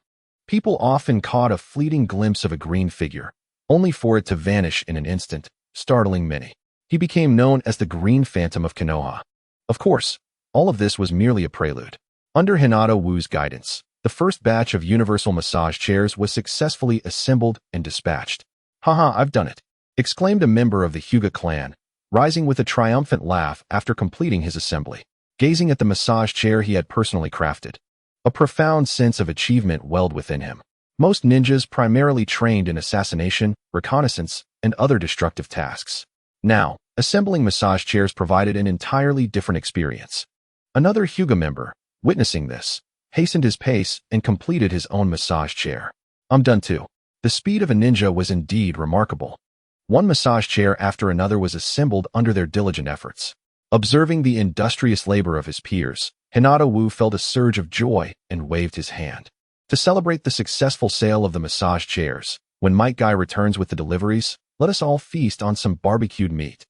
people often caught a fleeting glimpse of a green figure, only for it to vanish in an instant, startling many. He became known as the Green Phantom of Konoha. Of course, all of this was merely a prelude. Under Hinata Wu's guidance, the first batch of universal massage chairs was successfully assembled and dispatched. Haha, I've done it. exclaimed a member of the Hyuga clan, rising with a triumphant laugh after completing his assembly. Gazing at the massage chair he had personally crafted, a profound sense of achievement welled within him. Most ninjas primarily trained in assassination, reconnaissance, and other destructive tasks. Now, assembling massage chairs provided an entirely different experience. Another Hyuga member, witnessing this, hastened his pace and completed his own massage chair. I'm done too. The speed of a ninja was indeed remarkable. One massage chair after another was assembled under their diligent efforts. Observing the industrious labor of his peers, Hinata Wu felt a surge of joy and waved his hand. To celebrate the successful sale of the massage chairs, when Might Guy returns with the deliveries, let us all feast on some barbecued meat.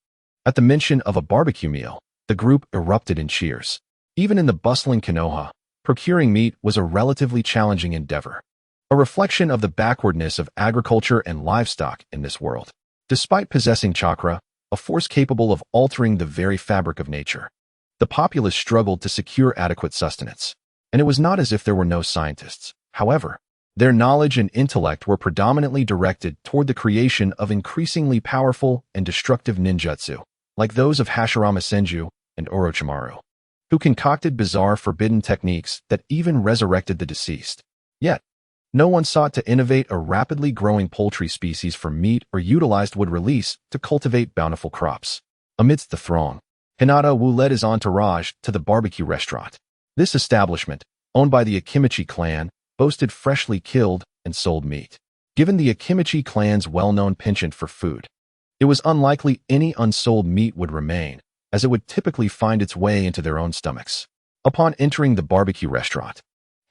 At the mention of a barbecue meal, the group erupted in cheers. Even in the bustling Konoha, procuring meat was a relatively challenging endeavor, a reflection of the backwardness of agriculture and livestock in this world. Despite possessing chakra, a force capable of altering the very fabric of nature, the populace struggled to secure adequate sustenance. And it was not as if there were no scientists. However, their knowledge and intellect were predominantly directed toward the creation of increasingly powerful and destructive ninjutsu, like those of Hashirama Senju and Orochimaru, who concocted bizarre forbidden techniques that even resurrected the deceased. Yet, no one sought to innovate a rapidly growing poultry species for meat or utilized wood release to cultivate bountiful crops. Amidst the throng, Hinata Wu led his entourage to the barbecue restaurant. This establishment, owned by the Akimichi clan, boasted freshly killed and sold meat. Given the Akimichi clan's well-known penchant for food, it was unlikely any unsold meat would remain, as it would typically find its way into their own stomachs. Upon entering the barbecue restaurant,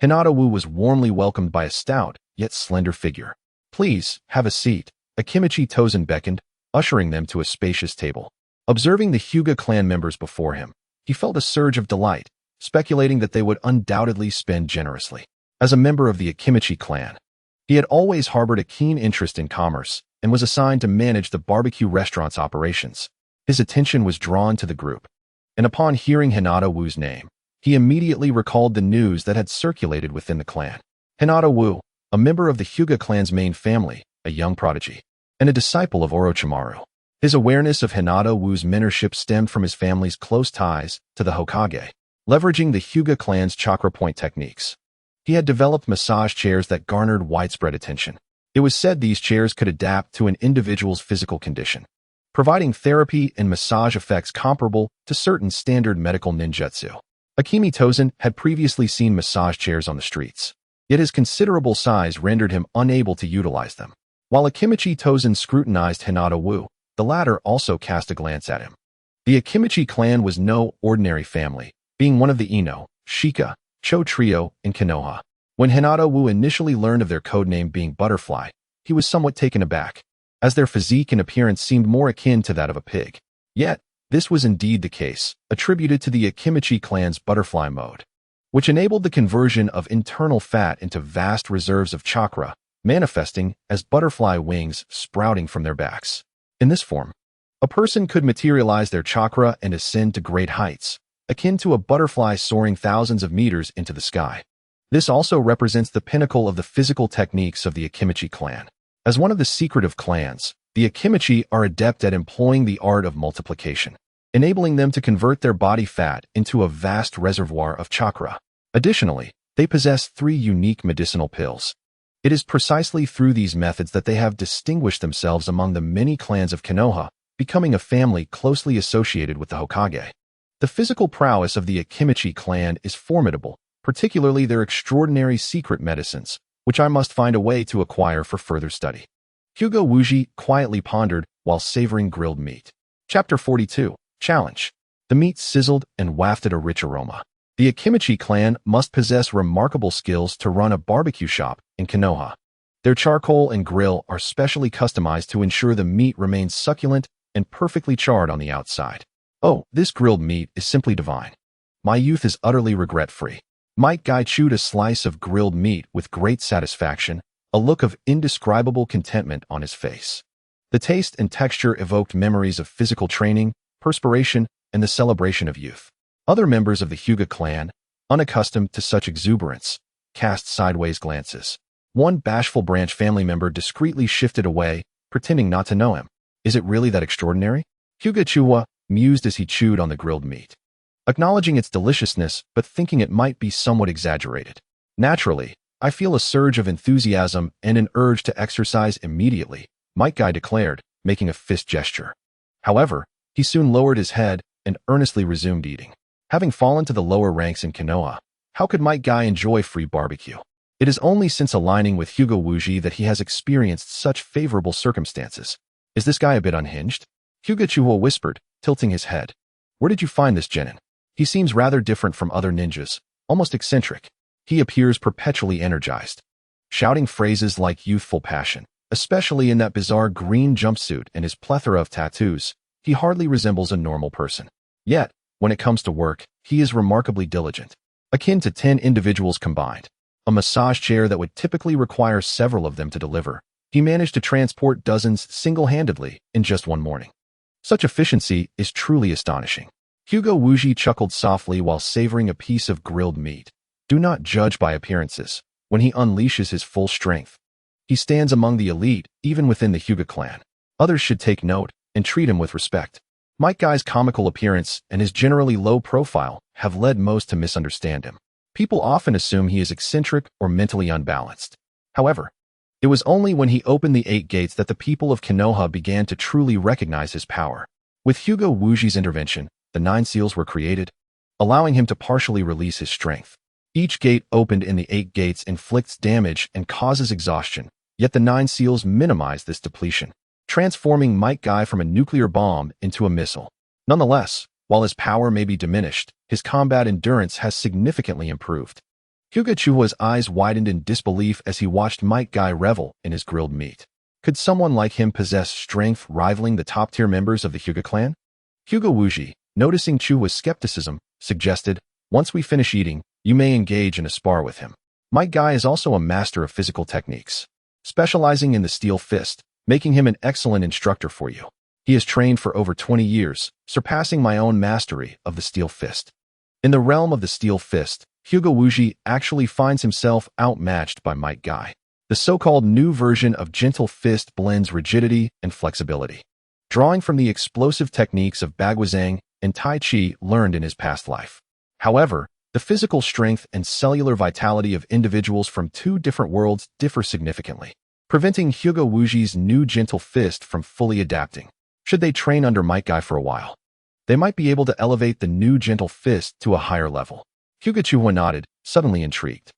Hinata Wu was warmly welcomed by a stout, yet slender figure. Please, have a seat, Akimichi Tozen beckoned, ushering them to a spacious table. Observing the Hyuga clan members before him, he felt a surge of delight, speculating that they would undoubtedly spend generously. As a member of the Akimichi clan, he had always harbored a keen interest in commerce and was assigned to manage the barbecue restaurant's operations. His attention was drawn to the group, and upon hearing Hinata Wu's name, he immediately recalled the news that had circulated within the clan. Hinata Wu, a member of the Hyuga clan's main family, a young prodigy, and a disciple of Orochimaru. His awareness of Hinata Wu's mentorship stemmed from his family's close ties to the Hokage. Leveraging the Hyuga clan's chakra point techniques, he had developed massage chairs that garnered widespread attention. It was said these chairs could adapt to an individual's physical condition, providing therapy and massage effects comparable to certain standard medical ninjutsu. Akimi Tozen had previously seen massage chairs on the streets, yet his considerable size rendered him unable to utilize them. While Akimichi Tozen scrutinized Hinata Wu, the latter also cast a glance at him. The Akimichi clan was no ordinary family, being one of the Ino, Shika, Cho trio in Konoha. When Hinata Wu initially learned of their codename being Butterfly, he was somewhat taken aback, as their physique and appearance seemed more akin to that of a pig. Yet, this was indeed the case, attributed to the Akimichi clan's butterfly mode, which enabled the conversion of internal fat into vast reserves of chakra, manifesting as butterfly wings sprouting from their backs. In this form, a person could materialize their chakra and ascend to great heights, akin to a butterfly soaring thousands of meters into the sky. This also represents the pinnacle of the physical techniques of the Akimichi clan. As one of the secretive clans, the Akimichi are adept at employing the art of multiplication, enabling them to convert their body fat into a vast reservoir of chakra. Additionally, they possess 3 unique medicinal pills. It is precisely through these methods that they have distinguished themselves among the many clans of Konoha, becoming a family closely associated with the Hokage. The physical prowess of the Akimichi clan is formidable, particularly their extraordinary secret medicines, which I must find a way to acquire for further study. Hyuga Wuji quietly pondered while savoring grilled meat. Chapter 42. Challenge. The meat sizzled and wafted a rich aroma. The Akimichi clan must possess remarkable skills to run a barbecue shop in Konoha. Their charcoal and grill are specially customized to ensure the meat remains succulent and perfectly charred on the outside. Oh, this grilled meat is simply divine. My youth is utterly regret-free. Might Guy chewed a slice of grilled meat with great satisfaction, a look of indescribable contentment on his face. The taste and texture evoked memories of physical training, perspiration, and the celebration of youth. Other members of the Hyuga clan, unaccustomed to such exuberance, cast sideways glances. One bashful branch family member discreetly shifted away, pretending not to know him. Is it really that extraordinary? Hyuga Chuwa mused as he chewed on the grilled meat, acknowledging its deliciousness but thinking it might be somewhat exaggerated. Naturally, I feel a surge of enthusiasm and an urge to exercise immediately, Might Guy declared, making a fist gesture. However, he soon lowered his head and earnestly resumed eating. Having fallen to the lower ranks in Konoha, how could Might Guy enjoy free barbecue? It is only since aligning with Hyuga Wuji that he has experienced such favorable circumstances. Is this guy a bit unhinged? Hyuga Chuo whispered, tilting his head. Where did you find this genin? He seems rather different from other ninjas, almost eccentric. He appears perpetually energized, shouting phrases like youthful passion, especially in that bizarre green jumpsuit and his plethora of tattoos. He hardly resembles a normal person. Yet, when it comes to work, he is remarkably diligent, akin to 10 individuals combined. A massage chair that would typically require several of them to deliver, he managed to transport dozens single-handedly in just one morning. Such efficiency is truly astonishing. Hyuga Wuji chuckled softly while savoring a piece of grilled meat. Do not judge by appearances. When he unleashes his full strength, he stands among the elite, even within the Hyuga clan. Others should take note and treat him with respect. Might Guy's comical appearance and his generally low profile have led most to misunderstand him. People often assume he is eccentric or mentally unbalanced. However, it was only when he opened the 8 gates that the people of Konoha began to truly recognize his power. With Hyuga Wuji's intervention, the 9 seals were created, allowing him to partially release his strength. Each gate opened in the 8 gates inflicts damage and causes exhaustion, yet the 9 seals minimize this depletion, transforming Might Guy from a nuclear bomb into a missile. Nonetheless, while his power may be diminished, his combat endurance has significantly improved. Hyuga Chua's eyes widened in disbelief as he watched Might Guy revel in his grilled meat. Could someone like him possess strength rivaling the top-tier members of the Hyuga clan? Hyuga Wuji, noticing Chua's skepticism, suggested, once we finish eating, you may engage in a spar with him. Might Guy is also a master of physical techniques, specializing in the steel fist, making him an excellent instructor for you. He has trained for over 20 years, surpassing my own mastery of the steel fist. In the realm of the steel fist, Hyuga Wuji actually finds himself outmatched by Might Guy. The so-called new version of gentle fist blends rigidity and flexibility, drawing from the explosive techniques of Baguazhang and Tai Chi learned in his past life. However, the physical strength and cellular vitality of individuals from 2 different worlds differ significantly, preventing Hyuga Wuji's new gentle fist from fully adapting. Should they train under Might Guy for a while, they might be able to elevate the new gentle fist to a higher level. Hyuga Chua nodded, suddenly intrigued.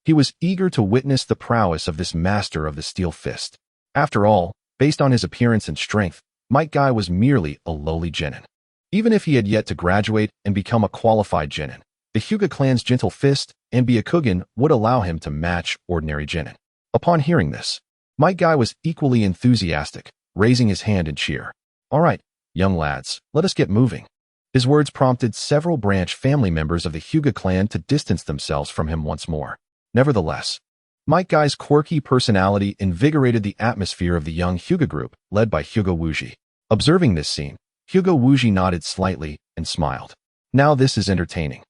He was eager to witness the prowess of this master of the steel fist. After all, based on his appearance and strength, Might Guy was merely a lowly genin. Even if he had yet to graduate and become a qualified genin, the Hyuga clan's gentle fist and Byakugan would allow him to match ordinary genin. Upon hearing this, Might Guy was equally enthusiastic, raising his hand in cheer. All right, young lads, let us get moving. His words prompted several branch family members of the Hyuga clan to distance themselves from him once more. Nevertheless, Might Guy's quirky personality invigorated the atmosphere of the young Hyuga group, led by Hyuga Wuji. Observing this scene, Hyuga Wuji nodded slightly and smiled. Now this is entertaining.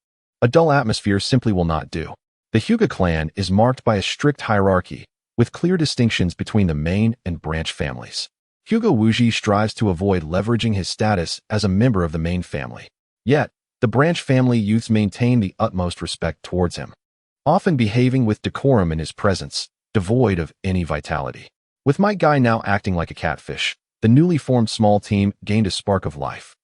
A dull atmosphere simply will not do. The Hyuga clan is marked by a strict hierarchy, with clear distinctions between the main and branch families. Hyuga Wuji strives to avoid leveraging his status as a member of the main family. Yet, the branch family youths maintain the utmost respect towards him, often behaving with decorum in his presence, devoid of any vitality. With Might Guy now acting like a catfish, the newly formed small team gained a spark of life.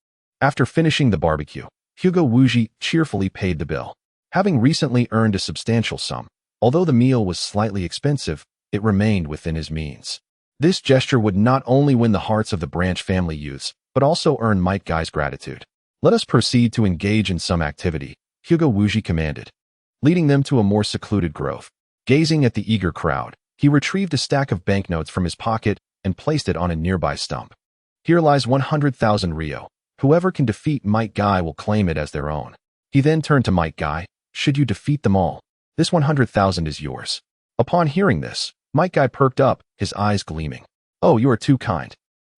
After finishing the barbecue, Hyuga Wuji cheerfully paid the bill. Having recently earned a substantial sum, although the meal was slightly expensive, it remained within his means. This gesture would not only win the hearts of the branch family youths, but also earn Might Guy's gratitude. Let us proceed to engage in some activity, Hyuga Wuji commanded, leading them to a more secluded grove. Gazing at the eager crowd, he retrieved a stack of banknotes from his pocket and placed it on a nearby stump. Here lies 100,000 Ryo. Whoever can defeat Might Guy will claim it as their own. He then turned to Might Guy. Should you defeat them all, this 100,000 is yours. Upon hearing this, Might Guy perked up, his eyes gleaming. Oh, you are too kind.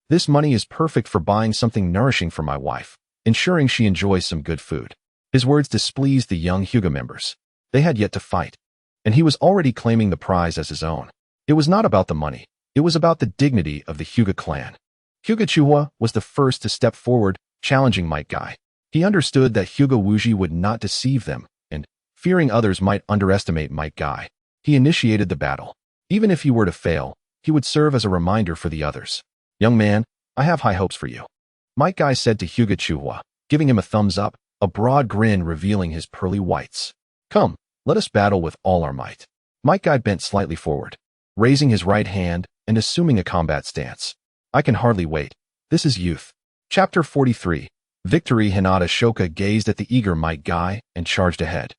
This money is perfect for buying something nourishing for my wife, ensuring she enjoys some good food. His words displeased the young Hyuga members. They had yet to fight, and he was already claiming the prize as his own. It was not about the money. It was about the dignity of the Hyuga clan. Hyuga was the first to step forward, challenging Might Guy. He understood that Hyuga Wuji would not deceive them, and, fearing others might underestimate Might Guy, he initiated the battle. Even if he were to fail, he would serve as a reminder for the others. "Young man, I have high hopes for you," Might Guy said to Hyuga, giving him a thumbs up, a broad grin revealing his pearly whites. "Come, let us battle with all our might." Might Guy bent slightly forward, raising his right hand and assuming a combat stance. "I can hardly wait. This is youth." Chapter 43. Victory. Hinata Shoka gazed at the eager Might Guy and charged ahead.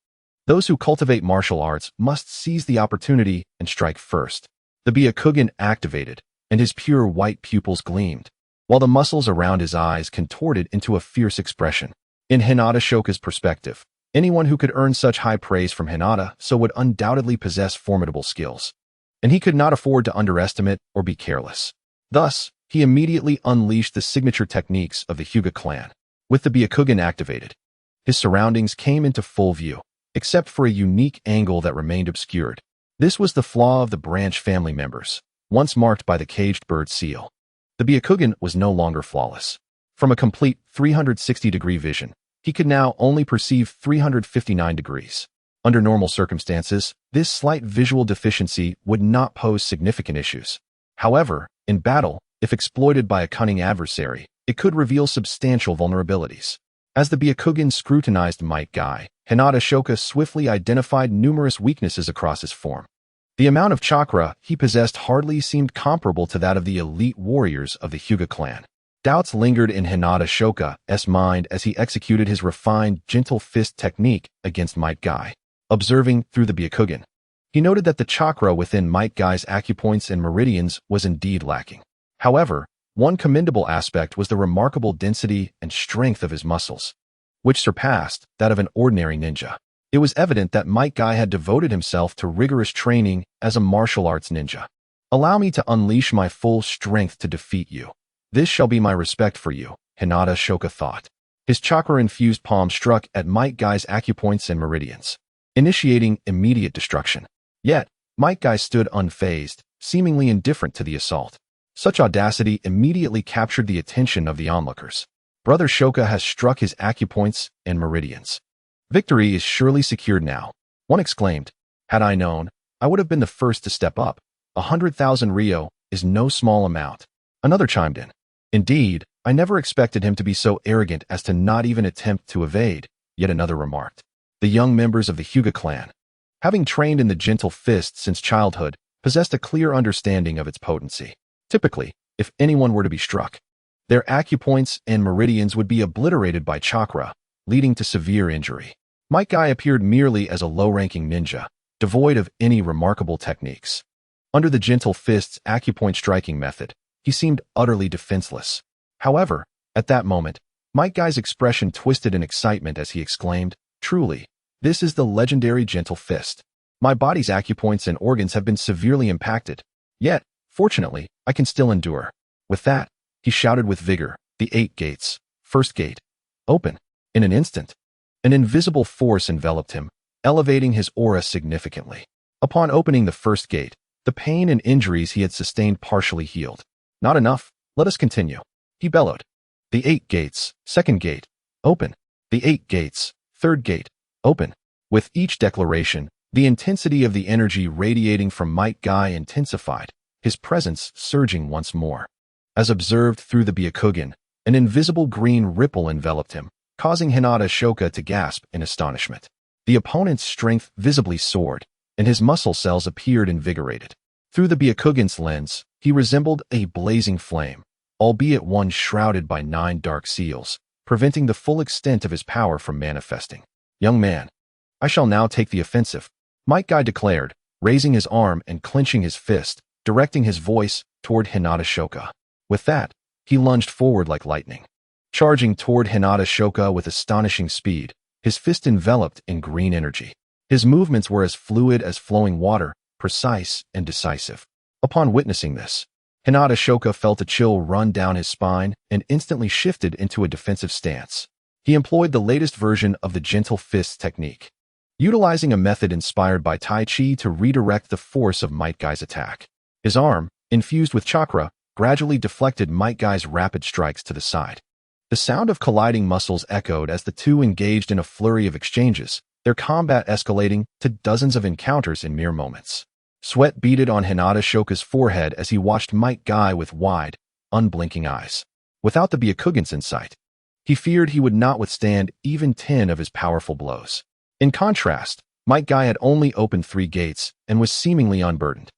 Those who cultivate martial arts must seize the opportunity and strike first. The Byakugan activated, and his pure white pupils gleamed, while the muscles around his eyes contorted into a fierce expression. In Hinata Shoka's perspective, anyone who could earn such high praise from Hinata would undoubtedly possess formidable skills, and he could not afford to underestimate or be careless. Thus, he immediately unleashed the signature techniques of the Hyuga clan. With the Byakugan activated, his surroundings came into full view, except for a unique angle that remained obscured. This was the flaw of the branch family members, once marked by the caged bird seal. The Byakugan was no longer flawless. From a complete 360-degree vision, he could now only perceive 359 degrees. Under normal circumstances, this slight visual deficiency would not pose significant issues. However, in battle, if exploited by a cunning adversary, it could reveal substantial vulnerabilities. As the Byakugan scrutinized Might Guy, Hinata Shoka swiftly identified numerous weaknesses across his form. The amount of chakra he possessed hardly seemed comparable to that of the elite warriors of the Hyuga clan. Doubts lingered in Hinata Shoka's mind as he executed his refined, gentle fist technique against Might Guy. Observing through the Byakugan, he noted that the chakra within Might Guy's acupoints and meridians was indeed lacking. However, one commendable aspect was the remarkable density and strength of his muscles, which surpassed that of an ordinary ninja. It was evident that Might Guy had devoted himself to rigorous training as a martial arts ninja. "Allow me to unleash my full strength to defeat you. This shall be my respect for you," Hinata Shoka thought. His chakra-infused palm struck at Might Guy's acupoints and meridians, initiating immediate destruction. Yet, Might Guy stood unfazed, seemingly indifferent to the assault. Such audacity immediately captured the attention of the onlookers. "Brother Shoka has struck his acupoints and meridians. Victory is surely secured now," one exclaimed. "Had I known, I would have been the first to step up. 100,000 ryo is no small amount." Another chimed in. "Indeed, I never expected him to be so arrogant as to not even attempt to evade," yet another remarked. The young members of the Hyuga clan, having trained in the gentle fist since childhood, possessed a clear understanding of its potency. Typically, if anyone were to be struck, their acupoints and meridians would be obliterated by chakra, leading to severe injury. Might Guy appeared merely as a low-ranking ninja, devoid of any remarkable techniques. Under the gentle fist's acupoint striking method, he seemed utterly defenseless. However, at that moment, Might Guy's expression twisted in excitement as he exclaimed, "Truly, this is the legendary gentle fist. My body's acupoints and organs have been severely impacted. Yet, fortunately, I can still endure." With that, he shouted with vigor, "The 8 gates. First gate. Open." In an instant, an invisible force enveloped him, elevating his aura significantly. Upon opening the first gate, the pain and injuries he had sustained partially healed. "Not enough. Let us continue," he bellowed. "The 8 gates. Second gate. Open. The 8 gates. Third gate. Open." With each declaration, the intensity of the energy radiating from Might Guy intensified, his presence surging once more. As observed through the Byakugan, an invisible green ripple enveloped him, causing Hinata Shoka to gasp in astonishment. The opponent's strength visibly soared, and his muscle cells appeared invigorated. Through the Byakugan's lens, he resembled a blazing flame, albeit one shrouded by 9 dark seals, preventing the full extent of his power from manifesting. "Young man, I shall now take the offensive," Might Guy declared, raising his arm and clenching his fist, directing his voice toward Hinata Shoka. With that, he lunged forward like lightning, charging toward Hinata Shoka with astonishing speed, his fist enveloped in green energy. His movements were as fluid as flowing water, precise and decisive. Upon witnessing this, Hinata Shoka felt a chill run down his spine and instantly shifted into a defensive stance. He employed the latest version of the gentle fist technique, utilizing a method inspired by Tai Chi to redirect the force of Might Guy's attack. His arm, infused with chakra, gradually deflected Might Guy's rapid strikes to the side. The sound of colliding muscles echoed as the two engaged in a flurry of exchanges, their combat escalating to dozens of encounters in mere moments. Sweat beaded on Hinata Shoka's forehead as he watched Might Guy with wide, unblinking eyes. Without the Byakugan's insight, he feared he would not withstand even 10 of his powerful blows. In contrast, Might Guy had only opened 3 gates and was seemingly unburdened.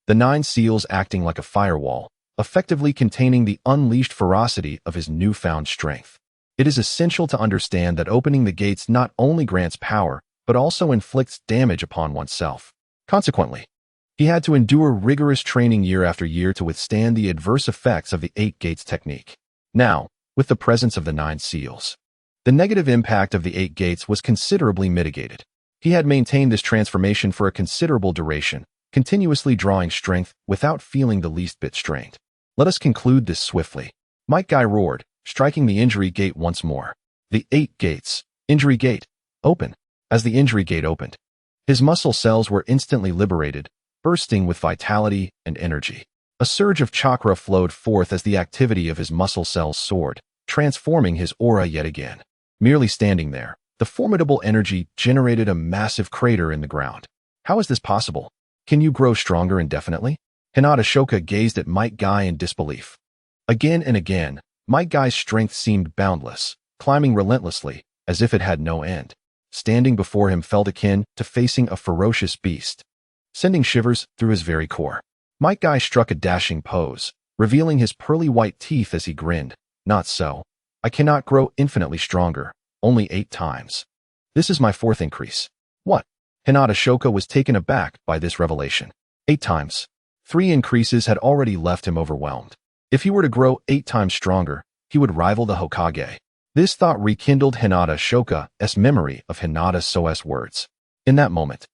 The 9 seals acting like a firewall, effectively containing the unleashed ferocity of his newfound strength. It is essential to understand that opening the gates not only grants power, but also inflicts damage upon oneself. Consequently, he had to endure rigorous training year after year to withstand the adverse effects of the 8 gates technique. Now, with the presence of the 9 seals, the negative impact of the 8 gates was considerably mitigated. He had maintained this transformation for a considerable duration, continuously drawing strength without feeling the least bit strained. Let us conclude this swiftly. Might Guy roared, striking the injury gate once more. The 8 gates. Injury gate. Open. As the injury gate opened, his muscle cells were instantly liberated, bursting with vitality and energy. A surge of chakra flowed forth as the activity of his muscle cells soared, transforming his aura yet again. Merely standing there, the formidable energy generated a massive crater in the ground. How is this possible? Can you grow stronger indefinitely? Hinata Shoka gazed at Might Guy in disbelief. Again and again, Might Guy's strength seemed boundless, climbing relentlessly, as if it had no end. Standing before him felt akin to facing a ferocious beast, sending shivers through his very core. Might Guy struck a dashing pose, revealing his pearly white teeth as he grinned. Not so. I cannot grow infinitely stronger, only 8 times. This is my 4th increase. What? Hinata Shoka was taken aback by this revelation. 8 times. 3 increases had already left him overwhelmed. If he were to grow 8 times stronger, he would rival the Hokage. This thought rekindled Hinata Shoka's memory of Hinata So's words. In that moment,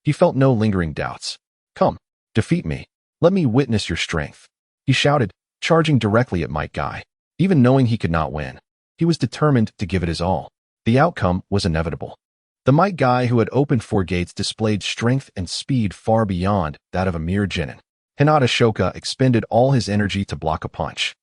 he felt no lingering doubts. Come, defeat me. Let me witness your strength. He shouted, charging directly at Might Guy. Even knowing he could not win, he was determined to give it his all. The outcome was inevitable. The Might Guy who had opened 4 gates displayed strength and speed far beyond that of a mere genin. Hinata Shoka expended all his energy to block a punch,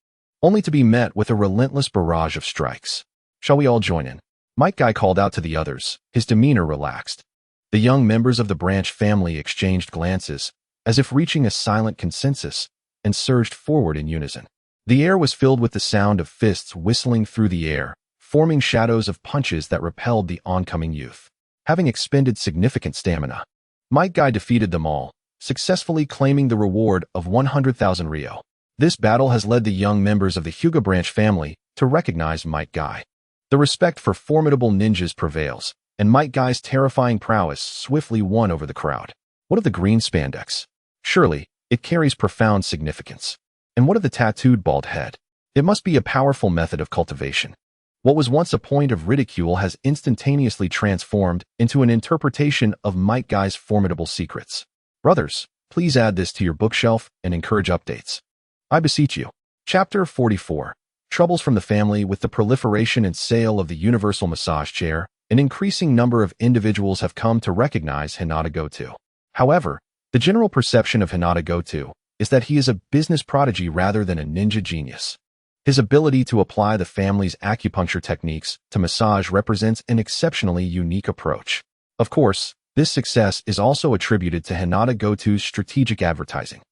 only to be met with a relentless barrage of strikes. Shall we all join in? Might Guy called out to the others, his demeanor relaxed. The young members of the branch family exchanged glances, as if reaching a silent consensus, and surged forward in unison. The air was filled with the sound of fists whistling through the air, forming shadows of punches that repelled the oncoming youth. Having expended significant stamina, Might Guy defeated them all, successfully claiming the reward of 100,000 ryo. This battle has led the young members of the Hyuga branch family to recognize Might Guy. The respect for formidable ninjas prevails, and Might Guy's terrifying prowess swiftly won over the crowd. What of the green spandex? Surely, it carries profound significance. And what of the tattooed bald head? It must be a powerful method of cultivation. What was once a point of ridicule has instantaneously transformed into an interpretation of Might Guy's formidable secrets. Brothers, please add this to your bookshelf and encourage updates. I beseech you. Chapter 44. Troubles from the family. With the proliferation and sale of the universal massage chair, an increasing number of individuals have come to recognize Hinata Goto. However, the general perception of Hinata Goto is that he is a business prodigy rather than a ninja genius. His ability to apply the family's acupuncture techniques to massage represents an exceptionally unique approach. Of course, this success is also attributed to Hinata Goto's strategic advertising.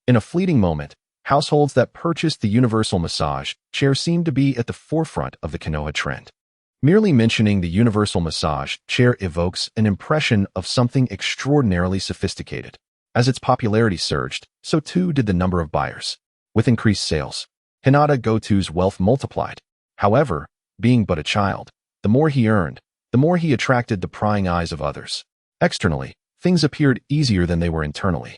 In a fleeting moment, households that purchased the universal massage chair seemed to be at the forefront of the Konoha trend. Merely mentioning the universal massage chair evokes an impression of something extraordinarily sophisticated. As its popularity surged, so too did the number of buyers. With increased sales, Hinata Goto's wealth multiplied. However, being but a child, the more he earned, the more he attracted the prying eyes of others. Externally, things appeared easier than they were internally.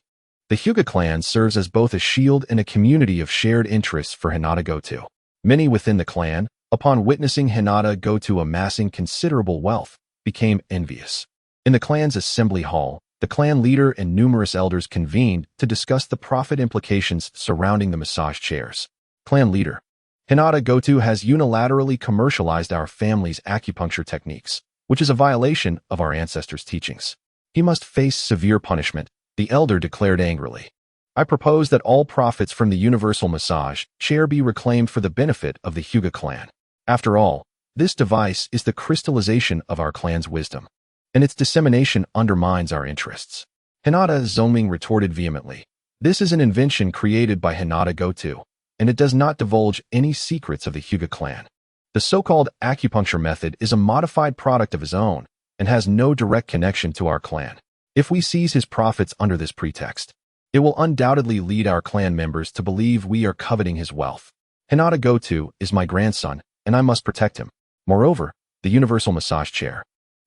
The Hyuga clan serves as both a shield and a community of shared interests for Hinata Goto. Many within the clan, upon witnessing Hinata Goto amassing considerable wealth, became envious. In the clan's assembly hall, the clan leader and numerous elders convened to discuss the profit implications surrounding the massage chairs. Clan leader: Hinata Goto has unilaterally commercialized our family's acupuncture techniques, which is a violation of our ancestors' teachings. He must face severe punishment, the elder declared angrily. I propose that all profits from the universal massage chair be reclaimed for the benefit of the Hyuga clan. After all, this device is the crystallization of our clan's wisdom, and its dissemination undermines our interests." Hinata Zoming retorted vehemently. "This is an invention created by Hinata Goto, and it does not divulge any secrets of the Hyuga clan. The so-called acupuncture method is a modified product of his own and has no direct connection to our clan. If we seize his profits under this pretext, it will undoubtedly lead our clan members to believe we are coveting his wealth. Hinata Goto is my grandson, and I must protect him. Moreover, the universal massage chair,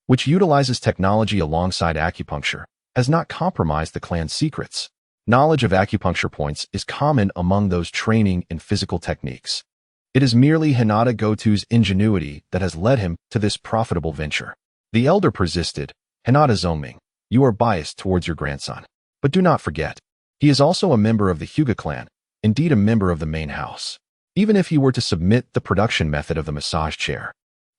which utilizes technology alongside acupuncture, has not compromised the clan's secrets. Knowledge of acupuncture points is common among those training in physical techniques. It is merely Hinata Goto's ingenuity that has led him to this profitable venture." The elder persisted. "Hinata Zoming, you are biased towards your grandson. But do not forget, he is also a member of the Hyuga clan, indeed a member of the main house. Even if he were to submit the production method of the massage chair,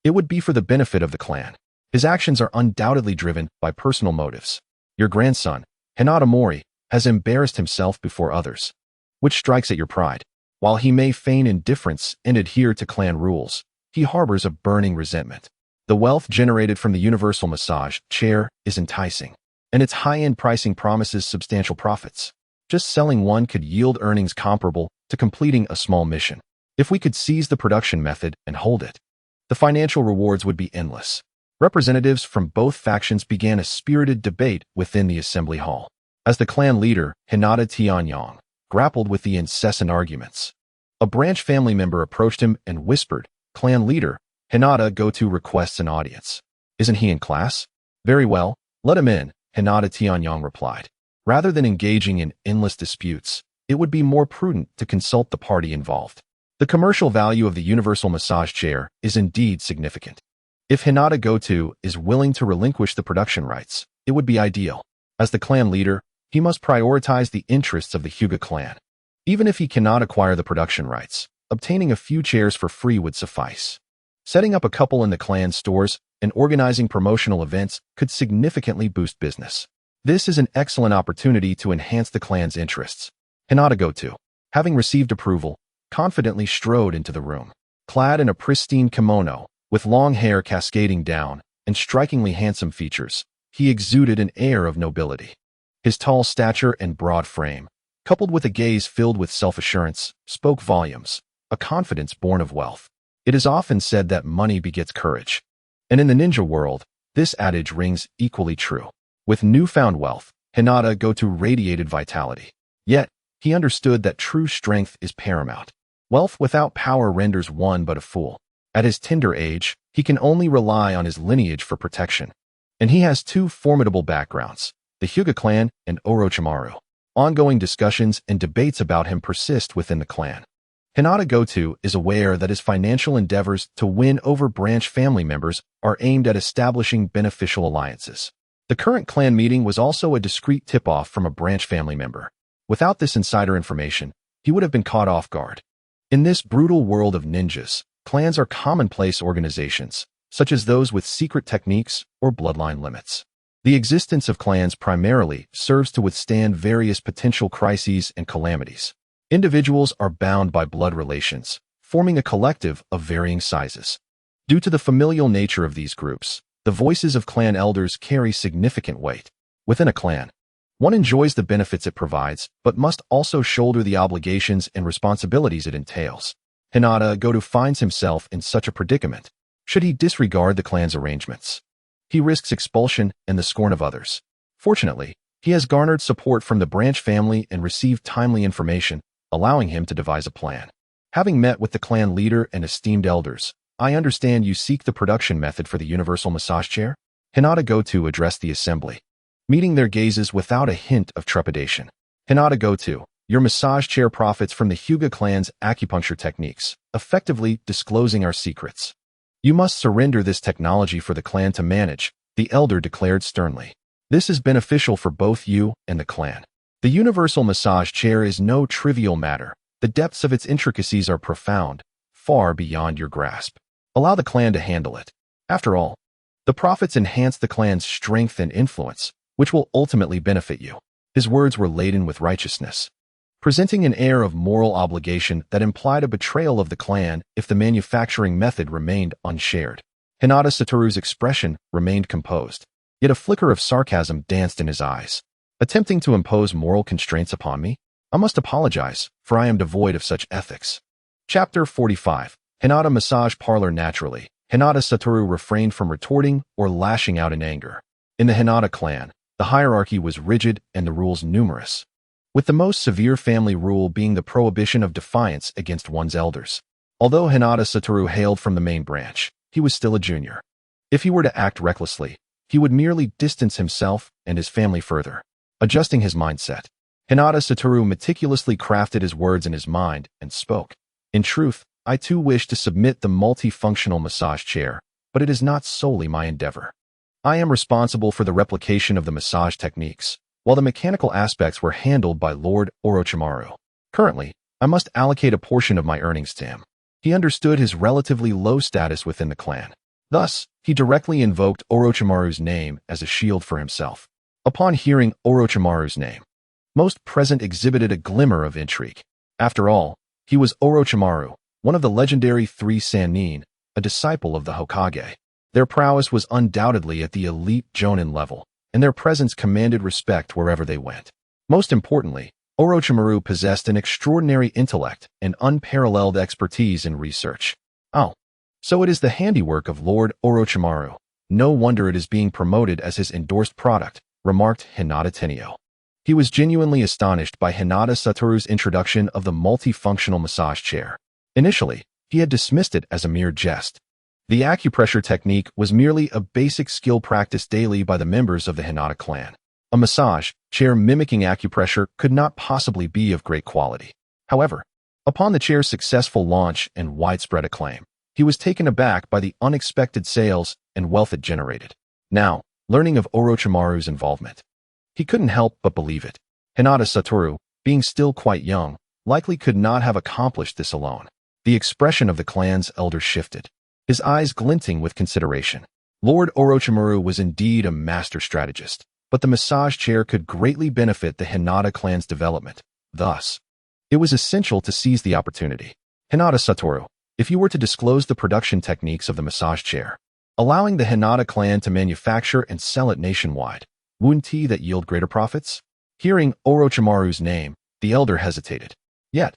it would be for the benefit of the clan. His actions are undoubtedly driven by personal motives. Your grandson, Hinata Mori, has embarrassed himself before others, which strikes at your pride. While he may feign indifference and adhere to clan rules, he harbors a burning resentment. The wealth generated from the universal massage chair is enticing, and its high-end pricing promises substantial profits. Just selling one could yield earnings comparable to completing a small mission. If we could seize the production method and hold it, the financial rewards would be endless." Representatives from both factions began a spirited debate within the assembly hall. As the clan leader, Hinata Tianyong, grappled with the incessant arguments, a branch family member approached him and whispered, "Clan leader, Hinata Goto requests an audience. Isn't he in class?" "Very well, let him in," Hinata Tianyong replied. Rather than engaging in endless disputes, it would be more prudent to consult the party involved. The commercial value of the universal massage chair is indeed significant. If Hinata Goto is willing to relinquish the production rights, it would be ideal. As the clan leader, he must prioritize the interests of the Hyuga clan. Even if he cannot acquire the production rights, obtaining a few chairs for free would suffice. Setting up a couple in the clan stores and organizing promotional events could significantly boost business. This is an excellent opportunity to enhance the clan's interests. Hinata Goto, having received approval, confidently strode into the room. Clad in a pristine kimono, with long hair cascading down and strikingly handsome features, he exuded an air of nobility. His tall stature and broad frame, coupled with a gaze filled with self-assurance, spoke volumes, a confidence born of wealth. It is often said that money begets courage, and in the ninja world, this adage rings equally true. With newfound wealth, Hinata Goto radiated vitality. Yet, he understood that true strength is paramount. Wealth without power renders one but a fool. At his tender age, he can only rely on his lineage for protection. And he has two formidable backgrounds, the Hyuga clan and Orochimaru. Ongoing discussions and debates about him persist within the clan. Hinata Goto is aware that his financial endeavors to win over branch family members are aimed at establishing beneficial alliances. The current clan meeting was also a discreet tip-off from a branch family member. Without this insider information, he would have been caught off guard. In this brutal world of ninjas, clans are commonplace organizations, such as those with secret techniques or bloodline limits. The existence of clans primarily serves to withstand various potential crises and calamities. Individuals are bound by blood relations, forming a collective of varying sizes. Due to the familial nature of these groups, the voices of clan elders carry significant weight. Within a clan, one enjoys the benefits it provides, but must also shoulder the obligations and responsibilities it entails. Hinata Goto finds himself in such a predicament. Should he disregard the clan's arrangements, he risks expulsion and the scorn of others. Fortunately, he has garnered support from the branch family and received timely information, allowing him to devise a plan. Having met with the clan leader and esteemed elders, I understand you seek the production method for the universal massage chair? Hinata Goto addressed the assembly, meeting their gazes without a hint of trepidation. Hinata Goto, your massage chair profits from the Hyuga clan's acupuncture techniques, effectively disclosing our secrets. You must surrender this technology for the clan to manage, the elder declared sternly. This is beneficial for both you and the clan. The universal massage chair is no trivial matter. The depths of its intricacies are profound, far beyond your grasp. Allow the clan to handle it. After all, the profits enhance the clan's strength and influence, which will ultimately benefit you. His words were laden with righteousness. presenting an air of moral obligation that implied a betrayal of the clan if the manufacturing method remained unshared. Hinata Satoru's expression remained composed, yet a flicker of sarcasm danced in his eyes. Attempting to impose moral constraints upon me? I must apologize, for I am devoid of such ethics. Chapter 45. Hinata Massage Parlor. Naturally, Hinata Satoru refrained from retorting or lashing out in anger. In the Hinata clan, the hierarchy was rigid and the rules numerous, with the most severe family rule being the prohibition of defiance against one's elders. Although Hinata Satoru hailed from the main branch, he was still a junior. If he were to act recklessly, he would merely distance himself and his family further. Adjusting his mindset, Hinata Satoru meticulously crafted his words in his mind and spoke. In truth, I too wish to submit the multifunctional massage chair, but it is not solely my endeavor. I am responsible for the replication of the massage techniques, while the mechanical aspects were handled by Lord Orochimaru. Currently, I must allocate a portion of my earnings to him. He understood his relatively low status within the clan. Thus, he directly invoked Orochimaru's name as a shield for himself. Upon hearing Orochimaru's name, most present exhibited a glimmer of intrigue. After all, he was Orochimaru, one of the legendary three Sannin, a disciple of the Hokage. Their prowess was undoubtedly at the elite Jonin level, and their presence commanded respect wherever they went. Most importantly, Orochimaru possessed an extraordinary intellect and unparalleled expertise in research. Oh, so it is the handiwork of Lord Orochimaru. No wonder it is being promoted as his endorsed product, remarked Hinata Tenio. He was genuinely astonished by Hinata Satoru's introduction of the multifunctional massage chair. Initially, he had dismissed it as a mere jest. The acupressure technique was merely a basic skill practiced daily by the members of the Hinata clan. A massage chair mimicking acupressure could not possibly be of great quality. However, upon the chair's successful launch and widespread acclaim, he was taken aback by the unexpected sales and wealth it generated. Now, learning of Orochimaru's involvement, he couldn't help but believe it. Hinata Satoru, being still quite young, likely could not have accomplished this alone. The expression of the clan's elder shifted, his eyes glinting with consideration. Lord Orochimaru was indeed a master strategist, but the massage chair could greatly benefit the Hinata clan's development. Thus, it was essential to seize the opportunity. Hinata Satoru, if you were to disclose the production techniques of the massage chair, allowing the Hinata clan to manufacture and sell it nationwide, wouldn't that yield greater profits? Hearing Orochimaru's name, the elder hesitated. Yet,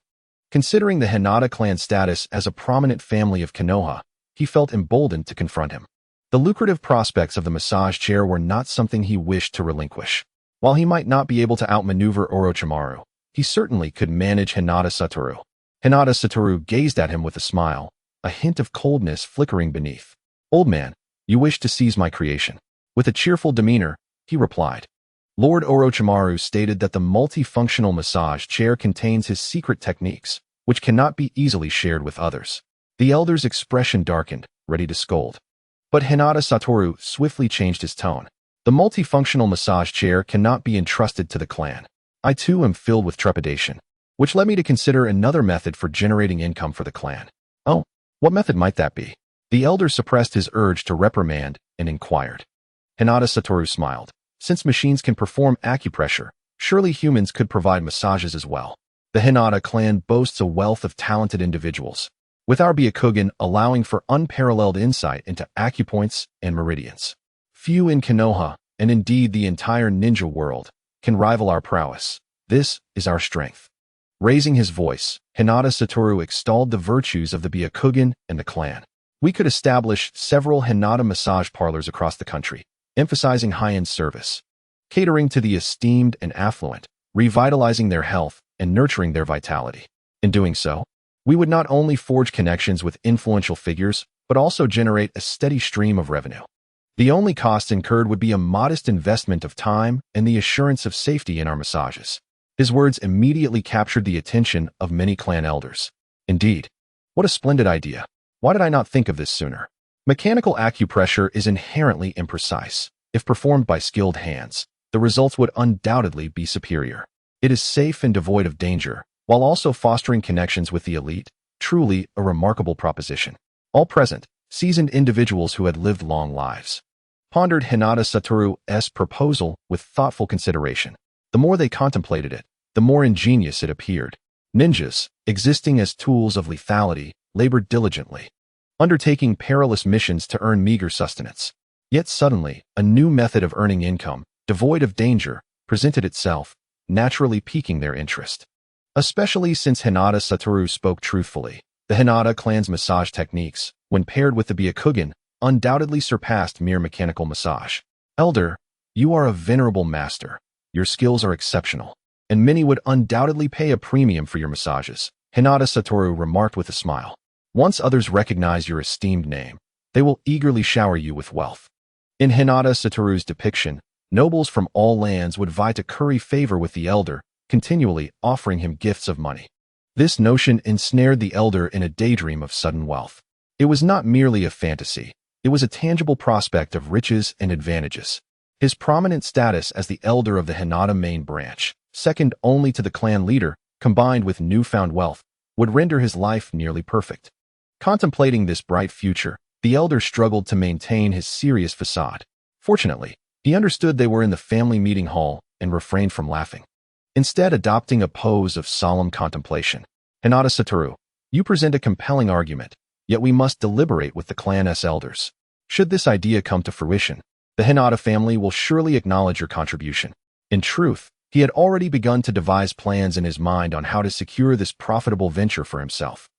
considering the Hinata clan's status as a prominent family of Konoha, he felt emboldened to confront him. The lucrative prospects of the massage chair were not something he wished to relinquish. While he might not be able to outmaneuver Orochimaru, he certainly could manage Hinata Satoru. Hinata Satoru gazed at him with a smile, a hint of coldness flickering beneath. Old man, you wish to seize my creation. With a cheerful demeanor, he replied. Lord Orochimaru stated that the multifunctional massage chair contains his secret techniques, which cannot be easily shared with others. The elder's expression darkened, ready to scold. But Hinata Satoru swiftly changed his tone. The multifunctional massage chair cannot be entrusted to the clan. I too am filled with trepidation, which led me to consider another method for generating income for the clan. Oh, what method might that be? The elder suppressed his urge to reprimand and inquired. Hinata Satoru smiled. Since machines can perform acupressure, surely humans could provide massages as well. The Hinata clan boasts a wealth of talented individuals, with our Byakugan allowing for unparalleled insight into acupoints and meridians. Few in Konoha, and indeed the entire ninja world, can rival our prowess. This is our strength. Raising his voice, Hinata Satoru extolled the virtues of the Byakugan and the clan. We could establish several Hinata massage parlors across the country, emphasizing high-end service, catering to the esteemed and affluent, revitalizing their health and nurturing their vitality. In doing so, we would not only forge connections with influential figures, but also generate a steady stream of revenue. The only cost incurred would be a modest investment of time and the assurance of safety in our massages. His words immediately captured the attention of many clan elders. Indeed, what a splendid idea. Why did I not think of this sooner? Mechanical acupressure is inherently imprecise. If performed by skilled hands, the results would undoubtedly be superior. It is safe and devoid of danger, while also fostering connections with the elite, truly a remarkable proposition. All present, seasoned individuals who had lived long lives, pondered Hinata Satoru's proposal with thoughtful consideration. The more they contemplated it, the more ingenious it appeared. Ninjas, existing as tools of lethality, labored diligently, undertaking perilous missions to earn meager sustenance. Yet suddenly, a new method of earning income, devoid of danger, presented itself, naturally piquing their interest. Especially since Hyuga Satoru spoke truthfully, the Hyuga clan's massage techniques, when paired with the Byakugan, undoubtedly surpassed mere mechanical massage. Elder, you are a venerable master. Your skills are exceptional, and many would undoubtedly pay a premium for your massages, Hyuga Satoru remarked with a smile. Once others recognize your esteemed name, they will eagerly shower you with wealth. In Hyuga Satoru's depiction, nobles from all lands would vie to curry favor with the elder, continually offering him gifts of money. This notion ensnared the elder in a daydream of sudden wealth. It was not merely a fantasy, it was a tangible prospect of riches and advantages. His prominent status as the elder of the Hyuga Main branch, second only to the clan leader, combined with newfound wealth, would render his life nearly perfect. Contemplating this bright future, the elder struggled to maintain his serious facade. Fortunately, he understood they were in the family meeting hall and refrained from laughing, instead adopting a pose of solemn contemplation. Hyuga Satoru, you present a compelling argument, yet we must deliberate with the clan's elders. Should this idea come to fruition, the Hyuga family will surely acknowledge your contribution. In truth, he had already begun to devise plans in his mind on how to secure this profitable venture for himself.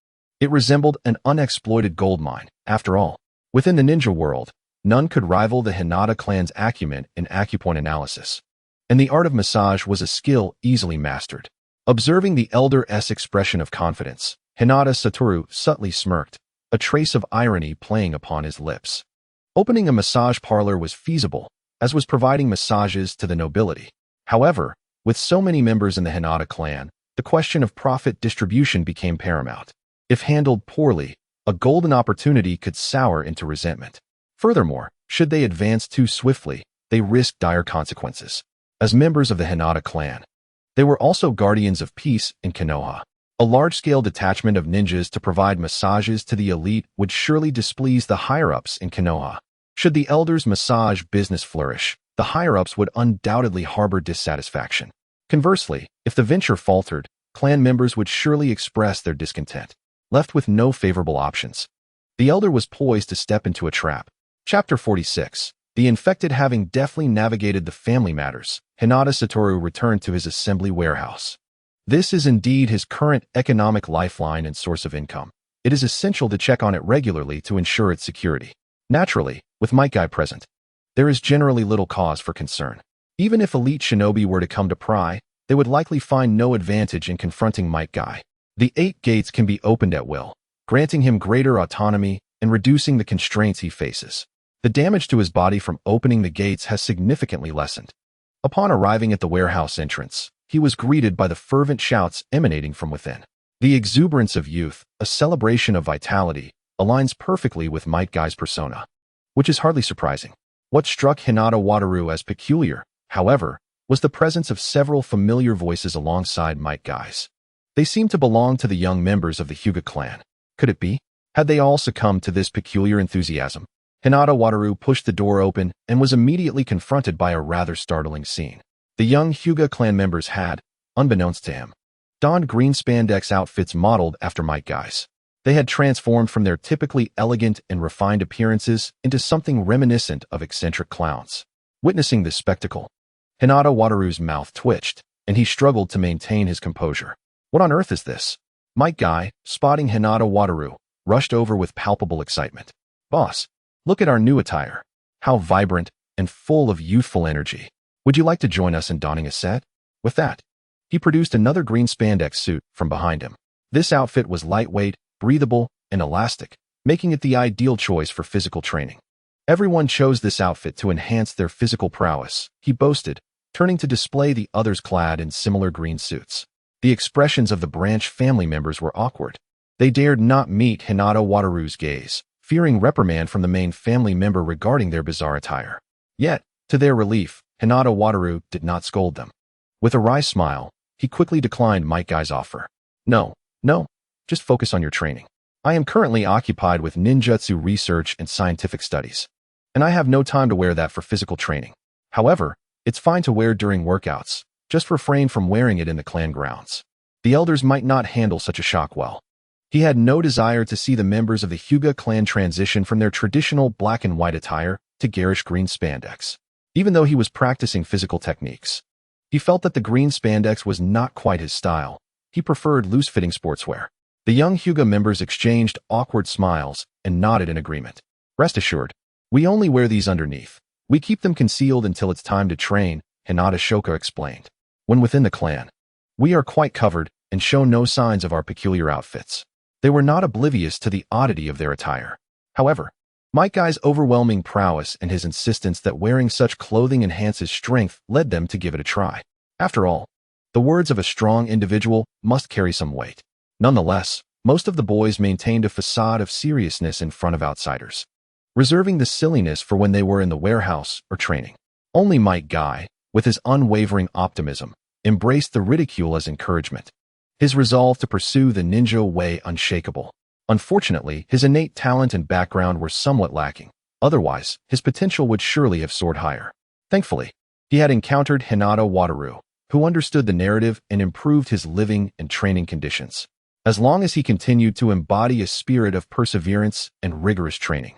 It resembled an unexploited gold mine, after all. Within the ninja world, none could rival the Hyuga clan's acumen in acupoint analysis, and the art of massage was a skill easily mastered. Observing the elder's expression of confidence, Hyuga Satoru subtly smirked, a trace of irony playing upon his lips. Opening a massage parlor was feasible, as was providing massages to the nobility. However, with so many members in the Hyuga clan, the question of profit distribution became paramount. If handled poorly, a golden opportunity could sour into resentment. Furthermore, should they advance too swiftly, they risked dire consequences. As members of the Hyuga clan, they were also guardians of peace in Konoha. A large-scale detachment of ninjas to provide massages to the elite would surely displease the higher-ups in Konoha. Should the elders' massage business flourish, the higher-ups would undoubtedly harbor dissatisfaction. Conversely, if the venture faltered, clan members would surely express their discontent, left with no favorable options. The elder was poised to step into a trap. Chapter 46. The infected. Having deftly navigated the family matters, Hyuga Satoru returned to his assembly warehouse. This is indeed his current economic lifeline and source of income. It is essential to check on it regularly to ensure its security. Naturally, with Might Guy present, there is generally little cause for concern. Even if elite shinobi were to come to pry, they would likely find no advantage in confronting Might Guy. The 8 gates can be opened at will, granting him greater autonomy and reducing the constraints he faces. The damage to his body from opening the gates has significantly lessened. Upon arriving at the warehouse entrance, he was greeted by the fervent shouts emanating from within. The exuberance of youth, a celebration of vitality, aligns perfectly with Might Guy's persona, which is hardly surprising. What struck Hyuga Wataru as peculiar, however, was the presence of several familiar voices alongside Might Guy's. They seemed to belong to the young members of the Hyuga clan. Could it be? Had they all succumbed to this peculiar enthusiasm? Hyuga Wataru pushed the door open and was immediately confronted by a rather startling scene. The young Hyuga clan members had, unbeknownst to him, donned green spandex outfits modeled after Might Guy's. They had transformed from their typically elegant and refined appearances into something reminiscent of eccentric clowns. Witnessing this spectacle, Hyuga Wataru's mouth twitched, and he struggled to maintain his composure. What on earth is this? Might Guy, spotting Hyuga Wataru, rushed over with palpable excitement. Boss, look at our new attire. How vibrant and full of youthful energy. Would you like to join us in donning a set? With that, he produced another green spandex suit from behind him. This outfit was lightweight, breathable, and elastic, making it the ideal choice for physical training. Everyone chose this outfit to enhance their physical prowess, he boasted, turning to display the others clad in similar green suits. The expressions of the branch family members were awkward. They dared not meet Hyuga Wataru's gaze, fearing reprimand from the main family member regarding their bizarre attire. Yet, to their relief, Hyuga Wataru did not scold them. With a wry smile, he quickly declined Might Guy's offer. No, just focus on your training. I am currently occupied with ninjutsu research and scientific studies, and I have no time to wear that for physical training. However, it's fine to wear during workouts, just refrained from wearing it in the clan grounds. The elders might not handle such a shock well. He had no desire to see the members of the Hyuga clan transition from their traditional black and white attire to garish green spandex. Even though he was practicing physical techniques, he felt that the green spandex was not quite his style. He preferred loose-fitting sportswear. The young Hyuga members exchanged awkward smiles and nodded in agreement. Rest assured, we only wear these underneath. We keep them concealed until it's time to train, Hinata Shoka explained. When within the clan, we are quite covered and show no signs of our peculiar outfits. They were not oblivious to the oddity of their attire. However, Might Guy's overwhelming prowess and his insistence that wearing such clothing enhances strength led them to give it a try. After all, the words of a strong individual must carry some weight. Nonetheless, most of the boys maintained a facade of seriousness in front of outsiders, reserving the silliness for when they were in the warehouse or training. Only Might Guy, with his unwavering optimism, embraced the ridicule as encouragement, his resolve to pursue the ninja way unshakable. Unfortunately, his innate talent and background were somewhat lacking. Otherwise, his potential would surely have soared higher. Thankfully, he had encountered Hinata Wataru, who understood the narrative and improved his living and training conditions. As long as he continued to embody a spirit of perseverance and rigorous training,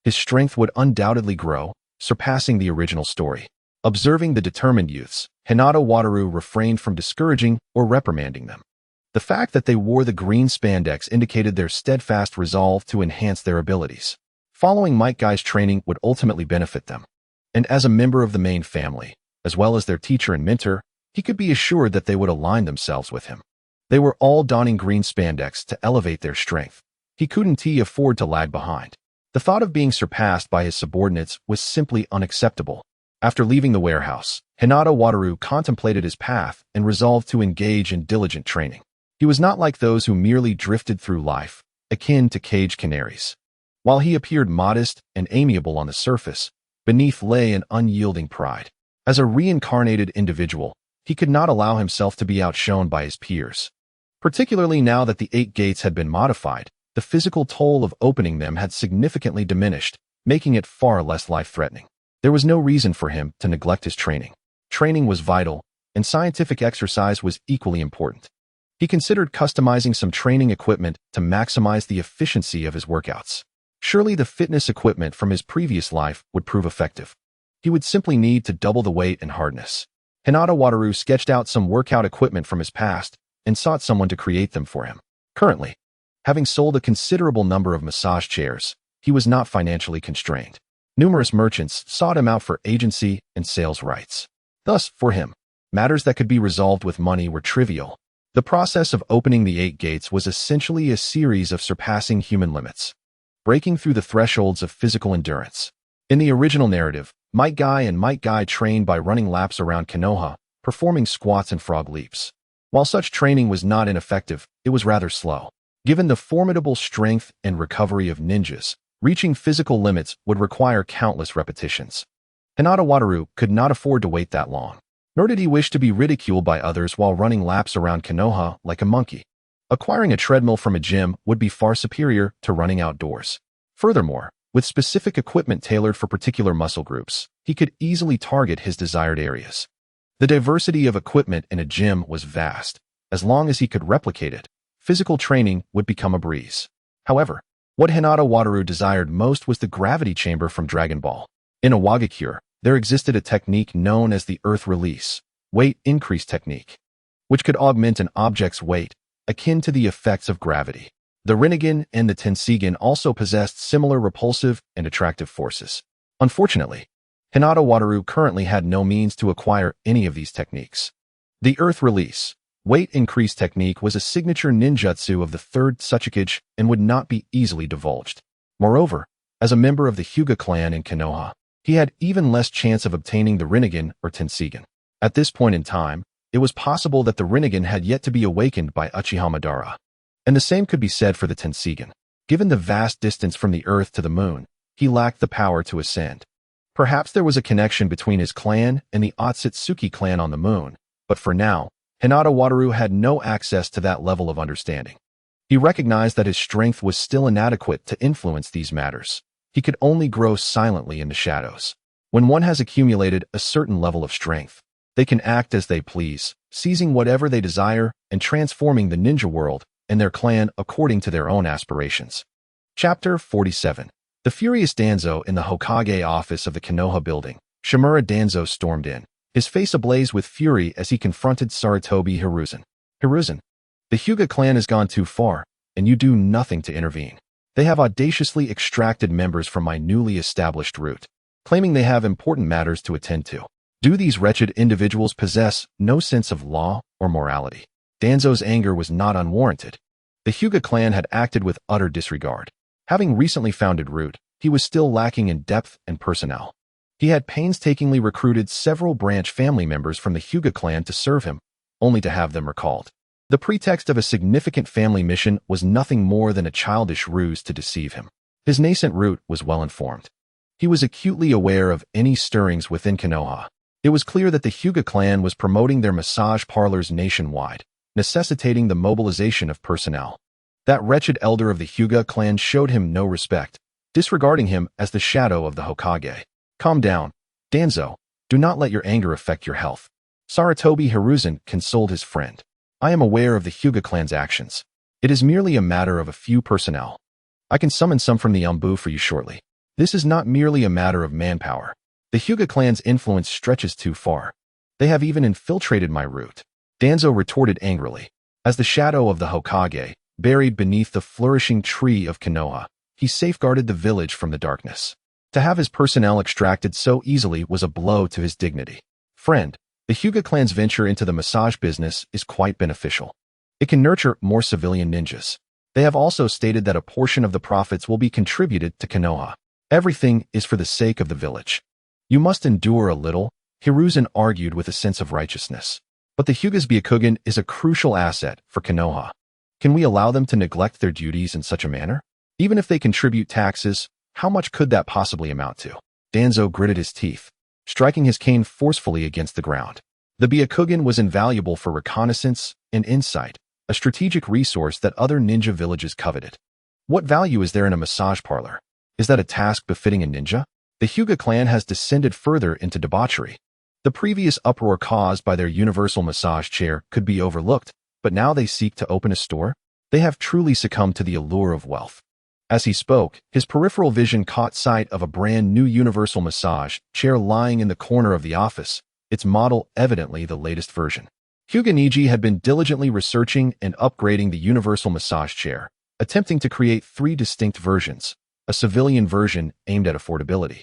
his strength would undoubtedly grow, surpassing the original story. Observing the determined youths, Hinata Wataru refrained from discouraging or reprimanding them. The fact that they wore the green spandex indicated their steadfast resolve to enhance their abilities. Following Might Guy's training would ultimately benefit them. And as a member of the main family, as well as their teacher and mentor, he could be assured that they would align themselves with him. They were all donning green spandex to elevate their strength. He couldn't afford to lag behind. The thought of being surpassed by his subordinates was simply unacceptable. After leaving the warehouse, Hinata Wataru contemplated his path and resolved to engage in diligent training. He was not like those who merely drifted through life, akin to caged canaries. While he appeared modest and amiable on the surface, beneath lay an unyielding pride. As a reincarnated individual, he could not allow himself to be outshone by his peers. Particularly now that the 8 gates had been modified, the physical toll of opening them had significantly diminished, making it far less life-threatening. There was no reason for him to neglect his training. Training was vital, and scientific exercise was equally important. He considered customizing some training equipment to maximize the efficiency of his workouts. Surely the fitness equipment from his previous life would prove effective. He would simply need to double the weight and hardness. Hinata Wataru sketched out some workout equipment from his past and sought someone to create them for him. Currently, having sold a considerable number of massage chairs, he was not financially constrained. Numerous merchants sought him out for agency and sales rights. Thus, for him, matters that could be resolved with money were trivial. The process of opening the 8 gates was essentially a series of surpassing human limits, breaking through the thresholds of physical endurance. In the original narrative, Might Guy and Might Guy trained by running laps around Konoha, performing squats and frog leaps. While such training was not ineffective, it was rather slow. Given the formidable strength and recovery of ninjas, reaching physical limits would require countless repetitions. Hinata Wataru could not afford to wait that long. Nor did he wish to be ridiculed by others while running laps around Konoha like a monkey. Acquiring a treadmill from a gym would be far superior to running outdoors. Furthermore, with specific equipment tailored for particular muscle groups, he could easily target his desired areas. The diversity of equipment in a gym was vast. As long as he could replicate it, physical training would become a breeze. However, what Hinata Wataru desired most was the gravity chamber from Dragon Ball. In a Wagakure, there existed a technique known as the earth release, weight increase technique, which could augment an object's weight, akin to the effects of gravity. The Rinnegan and the Tenseigan also possessed similar repulsive and attractive forces. Unfortunately, Hinata Wataru currently had no means to acquire any of these techniques. The earth release, weight increase technique was a signature ninjutsu of the 3rd Tsuchikage and would not be easily divulged. Moreover, as a member of the Hyuga clan in Konoha, he had even less chance of obtaining the Rinnegan or Tenseigan. At this point in time, it was possible that the Rinnegan had yet to be awakened by Uchiha Madara. And the same could be said for the Tenseigan. Given the vast distance from the Earth to the Moon, he lacked the power to ascend. Perhaps there was a connection between his clan and the Otsutsuki clan on the Moon, but for now, Hinata Wataru had no access to that level of understanding. He recognized that his strength was still inadequate to influence these matters. He could only grow silently in the shadows. When one has accumulated a certain level of strength, They can act as they please, seizing whatever they desire and transforming the ninja world and their clan according to their own aspirations. Chapter 47. The furious Danzo in the Hokage office of the Konoha building. Shimura Danzo stormed in, his face ablaze with fury as he confronted Sarutobi Hiruzen. Hiruzen, the Hyuga clan has gone too far, and you do nothing to intervene. They have audaciously extracted members from my newly established root, claiming they have important matters to attend to. Do these wretched individuals possess no sense of law or morality? Danzo's anger was not unwarranted. The Hyuga clan had acted with utter disregard. Having recently founded root, he was still lacking in depth and personnel. He had painstakingly recruited several branch family members from the Hyuga clan to serve him, only to have them recalled. The pretext of a significant family mission was nothing more than a childish ruse to deceive him. His nascent root was well informed. He was acutely aware of any stirrings within Konoha. It was clear that the Hyuga clan was promoting their massage parlors nationwide, necessitating the mobilization of personnel. That wretched elder of the Hyuga clan showed him no respect, disregarding him as the shadow of the Hokage. Calm down, Danzo. Do not let your anger affect your health. Sarutobi Hiruzen consoled his friend. I am aware of the Hyuga clan's actions. It is merely a matter of a few personnel. I can summon some from the Anbu for you shortly. This is not merely a matter of manpower. The Hyuga clan's influence stretches too far. They have even infiltrated my root. Danzo retorted angrily. As the shadow of the Hokage, buried beneath the flourishing tree of Konoha, he safeguarded the village from the darkness. To have his personnel extracted so easily was a blow to his dignity. Friend, the Hyuga clan's venture into the massage business is quite beneficial. It can nurture more civilian ninjas. They have also stated that a portion of the profits will be contributed to Konoha. Everything is for the sake of the village. You must endure a little, Hiruzen argued with a sense of righteousness. But the Hyuga's Byakugan is a crucial asset for Konoha. Can we allow them to neglect their duties in such a manner? Even if they contribute taxes, how much could that possibly amount to? Danzo gritted his teeth, striking his cane forcefully against the ground. The Byakugan was invaluable for reconnaissance and insight, a strategic resource that other ninja villages coveted. What value is there in a massage parlor? Is that a task befitting a ninja? The Hyuga clan has descended further into debauchery. The previous uproar caused by their universal massage chair could be overlooked, but now they seek to open a store? They have truly succumbed to the allure of wealth. As he spoke, his peripheral vision caught sight of a brand new universal massage chair lying in the corner of the office, its model evidently the latest version. Hyuga Niji had been diligently researching and upgrading the universal massage chair, attempting to create 3 distinct versions: a civilian version aimed at affordability,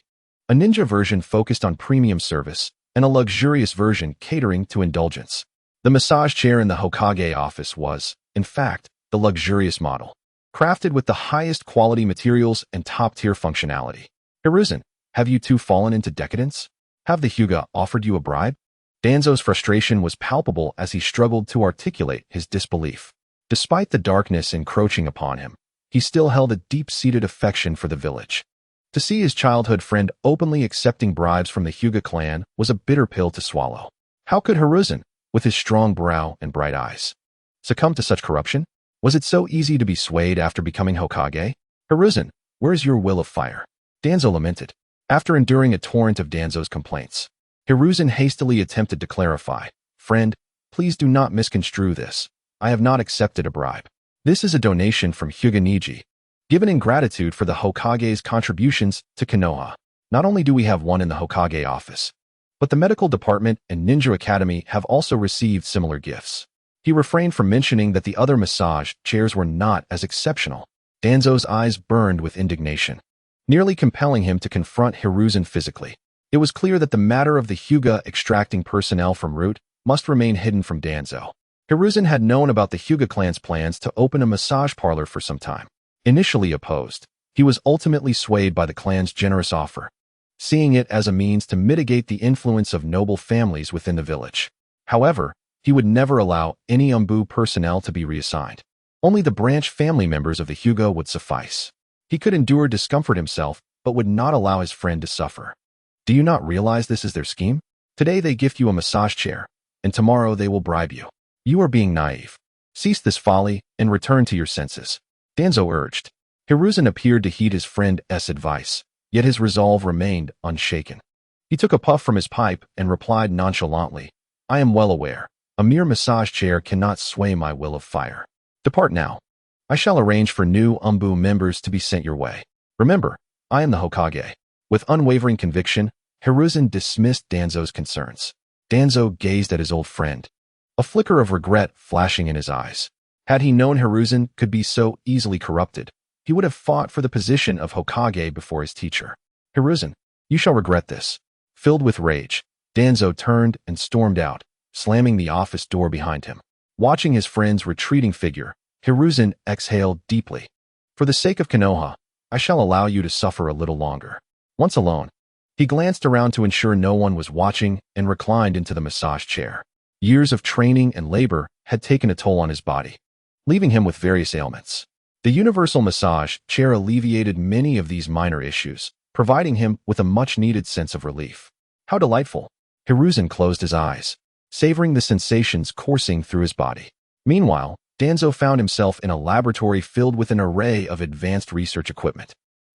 a ninja version focused on premium service, and a luxurious version catering to indulgence. The massage chair in the Hokage office was, in fact, the luxurious model, crafted with the highest quality materials and top-tier functionality. Hiruzen, have you two fallen into decadence? Have the Hyuga offered you a bribe? Danzo's frustration was palpable as he struggled to articulate his disbelief. Despite the darkness encroaching upon him, he still held a deep-seated affection for the village. To see his childhood friend openly accepting bribes from the Hyuga clan was a bitter pill to swallow. How could Hiruzen, with his strong brow and bright eyes, succumb to such corruption? Was it so easy to be swayed after becoming Hokage? Hiruzen, where is your will of fire? Danzo lamented. After enduring a torrent of Danzo's complaints, Hiruzen hastily attempted to clarify. Friend, please do not misconstrue this. I have not accepted a bribe. This is a donation from Hyuga Niji, given in gratitude for the Hokage's contributions to Konoha. Not only do we have one in the Hokage office, but the medical department and Ninja Academy have also received similar gifts. He refrained from mentioning that the other massage chairs were not as exceptional. Danzo's eyes burned with indignation, nearly compelling him to confront Hiruzen physically. It was clear that the matter of the Hyuga extracting personnel from root must remain hidden from Danzo. Hiruzen had known about the Hyuga clan's plans to open a massage parlor for some time. Initially opposed, he was ultimately swayed by the clan's generous offer, seeing it as a means to mitigate the influence of noble families within the village. However, he would never allow any Anbu personnel to be reassigned. Only the branch family members of the Hyuga would suffice. He could endure discomfort himself, but would not allow his friend to suffer. Do you not realize this is their scheme? Today they gift you a massage chair, and tomorrow they will bribe you. You are being naive. Cease this folly and return to your senses, Danzo urged. Hiruzen appeared to heed his friend's advice, yet his resolve remained unshaken. He took a puff from his pipe and replied nonchalantly, I am well aware. A mere massage chair cannot sway my will of fire. Depart now. I shall arrange for new Umbu members to be sent your way. Remember, I am the Hokage. With unwavering conviction, Hiruzen dismissed Danzo's concerns. Danzo gazed at his old friend, a flicker of regret flashing in his eyes. Had he known Hiruzen could be so easily corrupted, he would have fought for the position of Hokage before his teacher. Hiruzen, you shall regret this. Filled with rage, Danzo turned and stormed out, slamming the office door behind him. Watching his friend's retreating figure, Hiruzen exhaled deeply. For the sake of Konoha, I shall allow you to suffer a little longer. Once alone, he glanced around to ensure no one was watching and reclined into the massage chair. Years of training and labor had taken a toll on his body, leaving him with various ailments. The universal massage chair alleviated many of these minor issues, providing him with a much-needed sense of relief. How delightful! Hiruzen closed his eyes, savoring the sensations coursing through his body. Meanwhile, Danzo found himself in a laboratory filled with an array of advanced research equipment.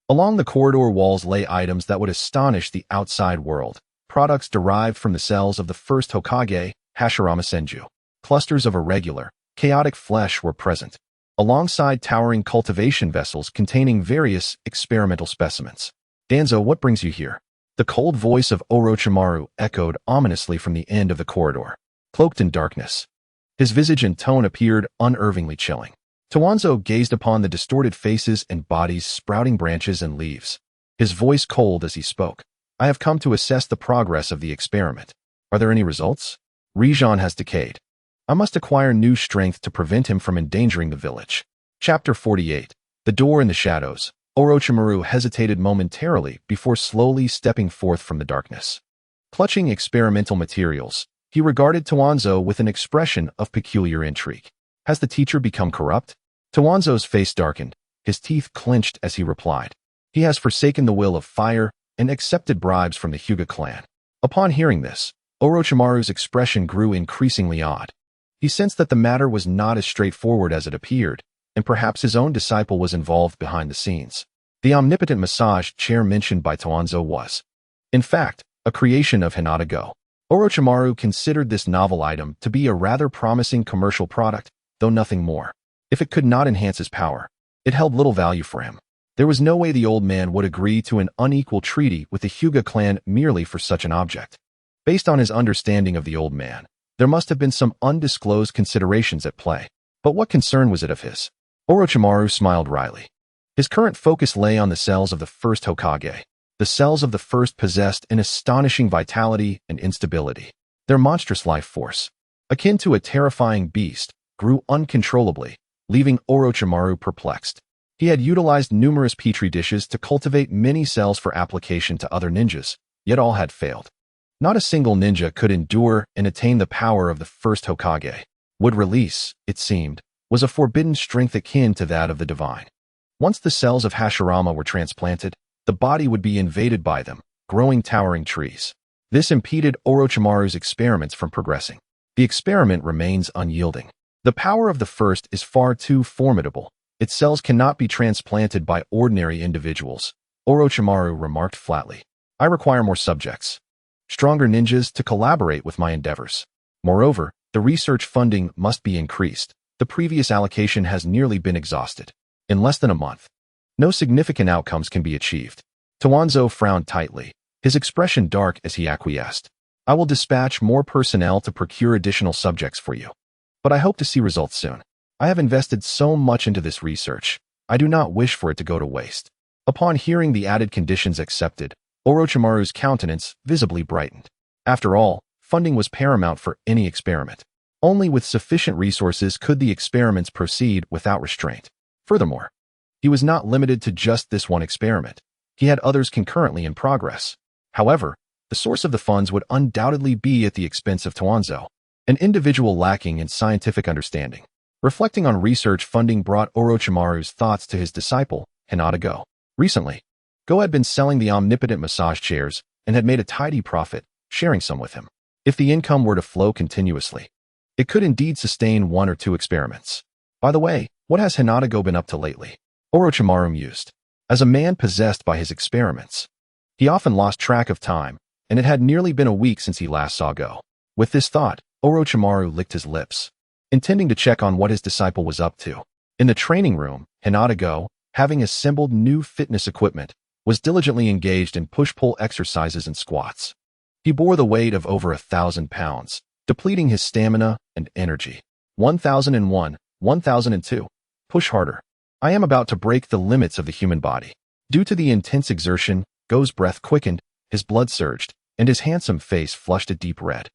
Along the corridor walls lay items that would astonish the outside world, products derived from the cells of the first Hokage, Hashirama Senju. Clusters of irregular, chaotic flesh were present, alongside towering cultivation vessels containing various experimental specimens. Danzo, what brings you here? The cold voice of Orochimaru echoed ominously from the end of the corridor, cloaked in darkness. His visage and tone appeared unnervingly chilling. Tawanzo gazed upon the distorted faces and bodies sprouting branches and leaves, his voice cold as he spoke. I have come to assess the progress of the experiment. Are there any results? Rijan has decayed. I must acquire new strength to prevent him from endangering the village. Chapter 48. The door in the shadows. Orochimaru hesitated momentarily before slowly stepping forth from the darkness. Clutching experimental materials, he regarded Tawanzo with an expression of peculiar intrigue. Has the teacher become corrupt? Tawanzo's face darkened, his teeth clenched as he replied. He has forsaken the will of fire and accepted bribes from the Hyuga clan. Upon hearing this, Orochimaru's expression grew increasingly odd. He sensed that the matter was not as straightforward as it appeared, and perhaps his own disciple was involved behind the scenes. The omnipotent massage chair mentioned by Tawanzo was, in fact, a creation of Hinata-go. Orochimaru considered this novel item to be a rather promising commercial product, though nothing more. If it could not enhance his power, it held little value for him. There was no way the old man would agree to an unequal treaty with the Hyuga clan merely for such an object. Based on his understanding of the old man, there must have been some undisclosed considerations at play. But what concern was it of his? Orochimaru smiled wryly. His current focus lay on the cells of the first Hokage. The cells of the first possessed an astonishing vitality and instability. Their monstrous life force, akin to a terrifying beast, grew uncontrollably, leaving Orochimaru perplexed. He had utilized numerous petri dishes to cultivate many cells for application to other ninjas, yet all had failed. Not a single ninja could endure and attain the power of the first Hokage. Would release, it seemed, was a forbidden strength akin to that of the divine. Once the cells of Hashirama were transplanted, the body would be invaded by them, growing towering trees. This impeded Orochimaru's experiments from progressing. The experiment remains unyielding. The power of the first is far too formidable. Its cells cannot be transplanted by ordinary individuals, Orochimaru remarked flatly. I require more subjects, stronger ninjas to collaborate with my endeavors. Moreover, the research funding must be increased. The previous allocation has nearly been exhausted. In less than a month, no significant outcomes can be achieved. Tawanzo frowned tightly, his expression dark as he acquiesced. I will dispatch more personnel to procure additional subjects for you. But I hope to see results soon. I have invested so much into this research, I do not wish for it to go to waste. Upon hearing the added conditions accepted, Orochimaru's countenance visibly brightened. After all, funding was paramount for any experiment. Only with sufficient resources could the experiments proceed without restraint. Furthermore, he was not limited to just this one experiment. He had others concurrently in progress. However, the source of the funds would undoubtedly be at the expense of Tawanzo, an individual lacking in scientific understanding. Reflecting on research funding brought Orochimaru's thoughts to his disciple, Hinata-go. Recently, Go had been selling the omnipotent massage chairs and had made a tidy profit, sharing some with him. If the income were to flow continuously, it could indeed sustain 1 or 2 experiments. By the way, what has Hinata-go been up to lately? Orochimaru mused. As a man possessed by his experiments, he often lost track of time, and it had nearly been a week since he last saw Go. With this thought, Orochimaru licked his lips, intending to check on what his disciple was up to. In the training room, Hinata, having assembled new fitness equipment, was diligently engaged in push-pull exercises and squats. He bore the weight of over 1,000 pounds, depleting his stamina and energy. 1001, 1002. Push harder. I am about to break the limits of the human body. Due to the intense exertion, Go's breath quickened, his blood surged, and his handsome face flushed a deep red.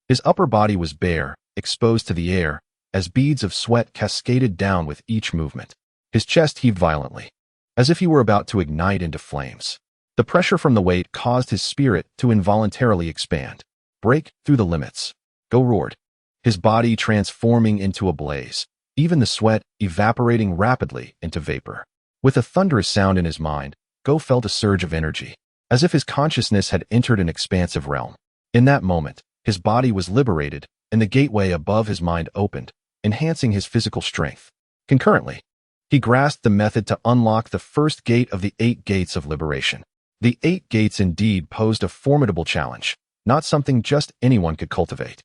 His upper body was bare, exposed to the air, as beads of sweat cascaded down with each movement. His chest heaved violently, as if he were about to ignite into flames. The pressure from the weight caused his spirit to involuntarily expand. Break through the limits. Go roared, his body transforming into a blaze, even the sweat evaporating rapidly into vapor. With a thunderous sound in his mind, Go felt a surge of energy, as if his consciousness had entered an expansive realm. In that moment, his body was liberated, and the gateway above his mind opened, enhancing his physical strength. Concurrently, he grasped the method to unlock the first gate of the 8 gates of liberation. The 8 gates indeed posed a formidable challenge, not something just anyone could cultivate.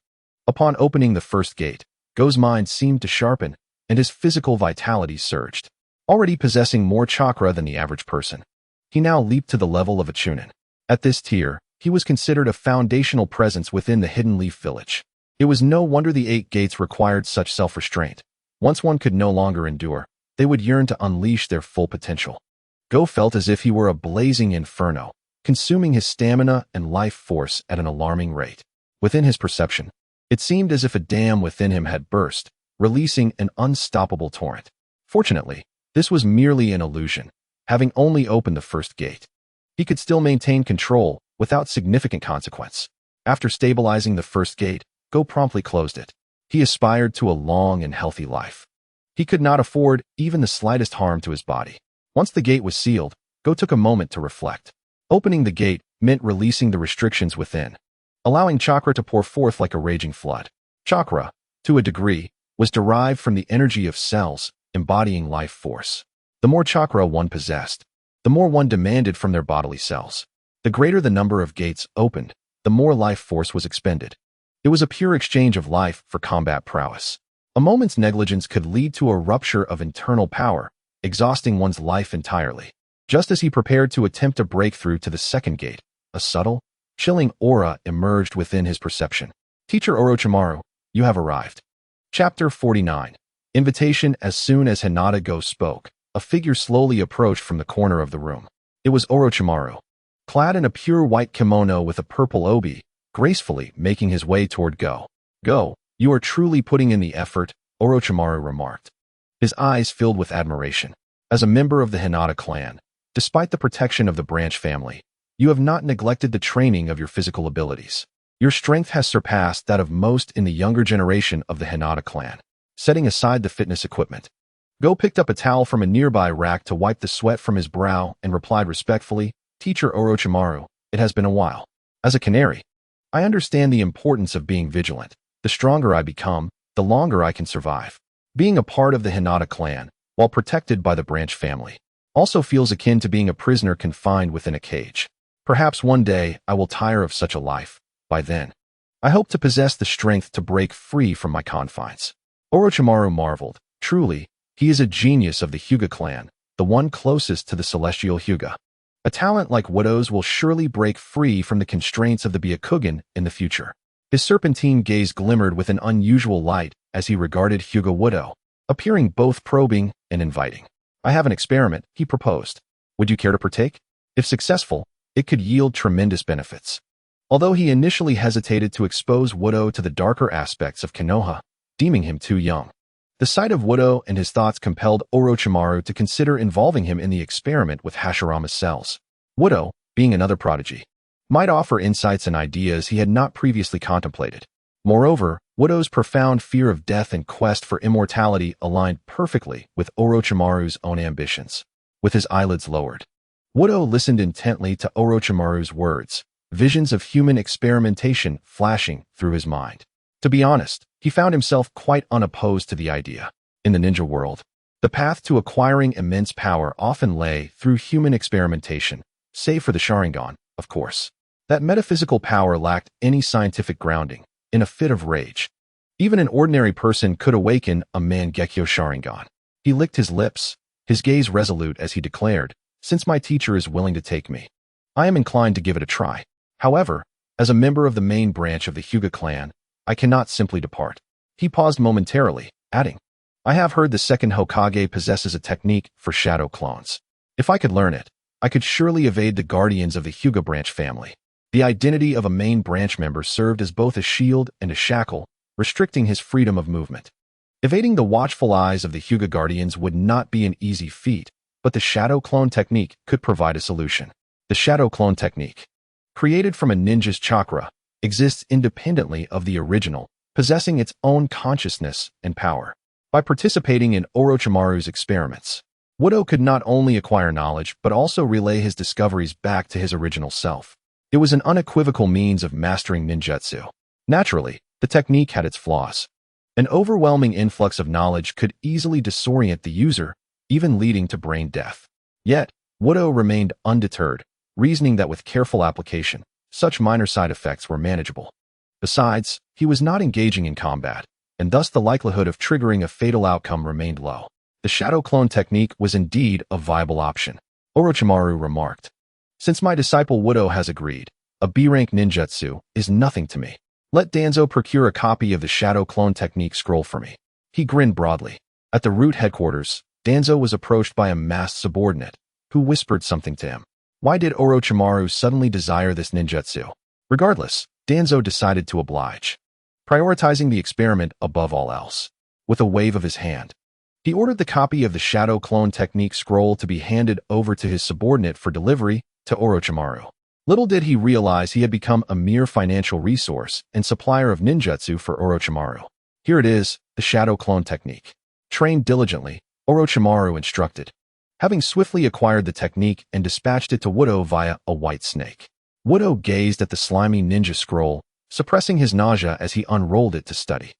Upon opening the first gate, Go's mind seemed to sharpen, and his physical vitality surged. Already possessing more chakra than the average person, he now leaped to the level of a chunin. At this tier, he was considered a foundational presence within the Hidden Leaf Village. It was no wonder the 8 gates required such self-restraint. Once one could no longer endure, they would yearn to unleash their full potential. Go felt as if he were a blazing inferno, consuming his stamina and life force at an alarming rate. Within his perception, it seemed as if a dam within him had burst, releasing an unstoppable torrent. Fortunately, this was merely an illusion. Having only opened the first gate, he could still maintain control without significant consequence. After stabilizing the first gate, Go promptly closed it. He aspired to a long and healthy life. He could not afford even the slightest harm to his body. Once the gate was sealed, Go took a moment to reflect. Opening the gate meant releasing the restrictions within, allowing chakra to pour forth like a raging flood. Chakra, to a degree, was derived from the energy of cells, embodying life force. The more chakra one possessed, the more one demanded from their bodily cells. The greater the number of gates opened, the more life force was expended. It was a pure exchange of life for combat prowess. A moment's negligence could lead to a rupture of internal power, exhausting one's life entirely. Just as he prepared to attempt a breakthrough to the second gate, a subtle, chilling aura emerged within his perception. Teacher Orochimaru, you have arrived. Chapter 49. Invitation. As soon as Hinata spoke, a figure slowly approached from the corner of the room. It was Orochimaru, clad in a pure white kimono with a purple obi, gracefully making his way toward Go. Go, you are truly putting in the effort, Orochimaru remarked, his eyes filled with admiration. As a member of the Hinata clan, despite the protection of the branch family, you have not neglected the training of your physical abilities. Your strength has surpassed that of most in the younger generation of the Hinata clan. Setting aside the fitness equipment, Go picked up a towel from a nearby rack to wipe the sweat from his brow and replied respectfully, Teacher Orochimaru, it has been a while. As a canary, I understand the importance of being vigilant. The stronger I become, the longer I can survive. Being a part of the Hinata clan, while protected by the branch family, also feels akin to being a prisoner confined within a cage. Perhaps one day I will tire of such a life. By then, I hope to possess the strength to break free from my confines. Orochimaru marveled. Truly, he is a genius of the Hyuga clan, the one closest to the celestial Hyuga. A talent like Wido's will surely break free from the constraints of the Byakugan in the future. His serpentine gaze glimmered with an unusual light as he regarded Hyuga Widow, appearing both probing and inviting. I have an experiment, he proposed. Would you care to partake? If successful, it could yield tremendous benefits. Although he initially hesitated to expose Widow to the darker aspects of Konoha, deeming him too young, the sight of Widow and his thoughts compelled Orochimaru to consider involving him in the experiment with Hashirama's cells. Widow, being another prodigy, might offer insights and ideas he had not previously contemplated. Moreover, Widow's profound fear of death and quest for immortality aligned perfectly with Orochimaru's own ambitions. With his eyelids lowered, Widow listened intently to Orochimaru's words, visions of human experimentation flashing through his mind. To be honest, he found himself quite unopposed to the idea. In the ninja world, the path to acquiring immense power often lay through human experimentation, save for the Sharingan, of course. That metaphysical power lacked any scientific grounding, in a fit of rage. Even an ordinary person could awaken a Mangekyo Sharingan. He licked his lips, his gaze resolute as he declared, "Since my teacher is willing to take me, I am inclined to give it a try. However, as a member of the main branch of the Hyuga clan, I cannot simply depart." He paused momentarily, adding, "I have heard the second Hokage possesses a technique for shadow clones. If I could learn it, I could surely evade the guardians of the Hyuga branch family." The identity of a main branch member served as both a shield and a shackle, restricting his freedom of movement. Evading the watchful eyes of the Hyuga guardians would not be an easy feat, but the shadow clone technique could provide a solution. The shadow clone technique, created from a ninja's chakra, exists independently of the original, possessing its own consciousness and power. By participating in Orochimaru's experiments, Wudo could not only acquire knowledge but also relay his discoveries back to his original self. It was an unequivocal means of mastering ninjutsu. Naturally, the technique had its flaws. An overwhelming influx of knowledge could easily disorient the user, even leading to brain death. Yet, Wudo remained undeterred, reasoning that with careful application, such minor side effects were manageable. Besides, he was not engaging in combat, and thus the likelihood of triggering a fatal outcome remained low. The shadow clone technique was indeed a viable option. Orochimaru remarked, "Since my disciple Wudo has agreed, a B-rank ninjutsu is nothing to me. Let Danzo procure a copy of the shadow clone technique scroll for me." He grinned broadly. At the root headquarters, Danzo was approached by a masked subordinate, who whispered something to him. Why did Orochimaru suddenly desire this ninjutsu? Regardless, Danzo decided to oblige, prioritizing the experiment above all else. With a wave of his hand, he ordered the copy of the shadow clone technique scroll to be handed over to his subordinate for delivery to Orochimaru. Little did he realize he had become a mere financial resource and supplier of ninjutsu for Orochimaru. Here it is, the shadow clone technique. Trained diligently, Orochimaru instructed, having swiftly acquired the technique and dispatched it to Wudo via a white snake. Wudo gazed at the slimy ninja scroll, suppressing his nausea as he unrolled it to study.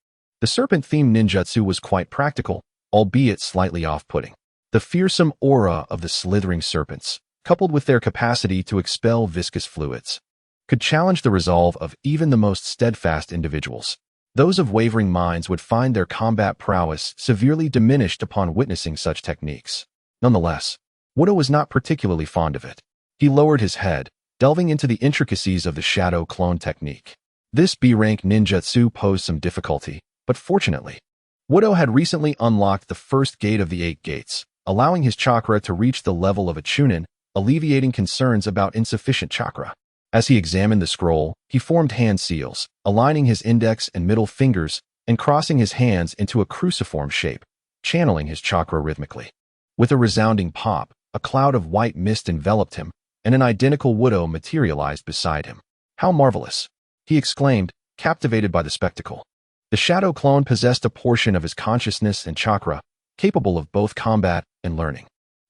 The serpent-themed ninjutsu was quite practical, albeit slightly off-putting. The fearsome aura of the slithering serpents, coupled with their capacity to expel viscous fluids, could challenge the resolve of even the most steadfast individuals. Those of wavering minds would find their combat prowess severely diminished upon witnessing such techniques. Nonetheless, Wudo was not particularly fond of it. He lowered his head, delving into the intricacies of the shadow clone technique. This B-rank ninjutsu posed some difficulty, but fortunately, Wudo had recently unlocked the first gate of the 8 gates, allowing his chakra to reach the level of a chunin, alleviating concerns about insufficient chakra. As he examined the scroll, he formed hand seals, aligning his index and middle fingers and crossing his hands into a cruciform shape, channeling his chakra rhythmically. With a resounding pop, a cloud of white mist enveloped him, and an identical Wudo materialized beside him. "How marvelous!" he exclaimed, captivated by the spectacle. The shadow clone possessed a portion of his consciousness and chakra, capable of both combat and learning.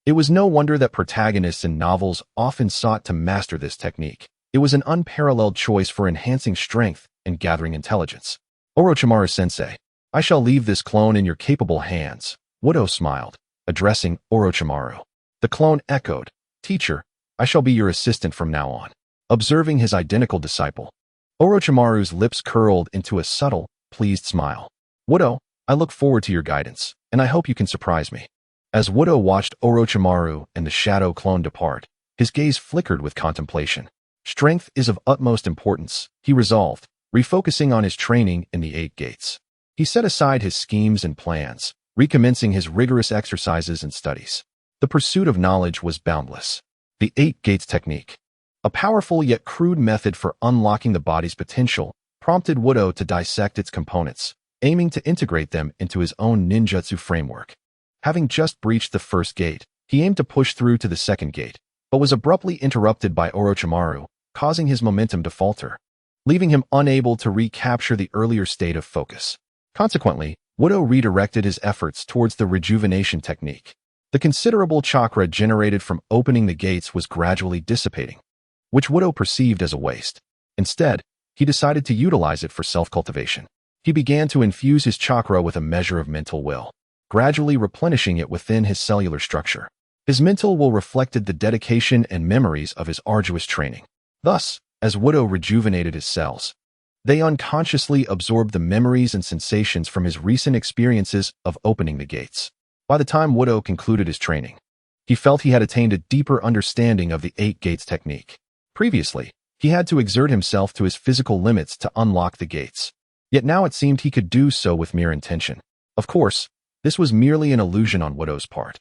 It was no wonder that protagonists in novels often sought to master this technique. It was an unparalleled choice for enhancing strength and gathering intelligence. "Orochimaru-sensei, I shall leave this clone in your capable hands," Wudo smiled, addressing Orochimaru. The clone echoed, "Teacher, I shall be your assistant from now on." Observing his identical disciple, Orochimaru's lips curled into a subtle, pleased smile. "Wudo, I look forward to your guidance, and I hope you can surprise me." As Wudo watched Orochimaru and the shadow clone depart, his gaze flickered with contemplation. Strength is of utmost importance, he resolved, refocusing on his training in the 8 gates. He set aside his schemes and plans, recommencing his rigorous exercises and studies. The pursuit of knowledge was boundless. The 8 gates technique, a powerful yet crude method for unlocking the body's potential, prompted Wudo to dissect its components, aiming to integrate them into his own ninjutsu framework. Having just breached the first gate, he aimed to push through to the second gate, but was abruptly interrupted by Orochimaru, causing his momentum to falter, leaving him unable to recapture the earlier state of focus. Consequently, Wudo redirected his efforts towards the rejuvenation technique. The considerable chakra generated from opening the gates was gradually dissipating, which Wudo perceived as a waste. Instead, he decided to utilize it for self-cultivation. He began to infuse his chakra with a measure of mental will, gradually replenishing it within his cellular structure. His mental will reflected the dedication and memories of his arduous training. Thus, as Wudo rejuvenated his cells, They unconsciously absorbed the memories and sensations from his recent experiences of opening the gates. By the time Wudo concluded his training, he felt he had attained a deeper understanding of the Eight Gates technique. Previously, he had to exert himself to his physical limits to unlock the gates. Yet now it seemed he could do so with mere intention. Of course, this was merely an illusion on Wudo's part.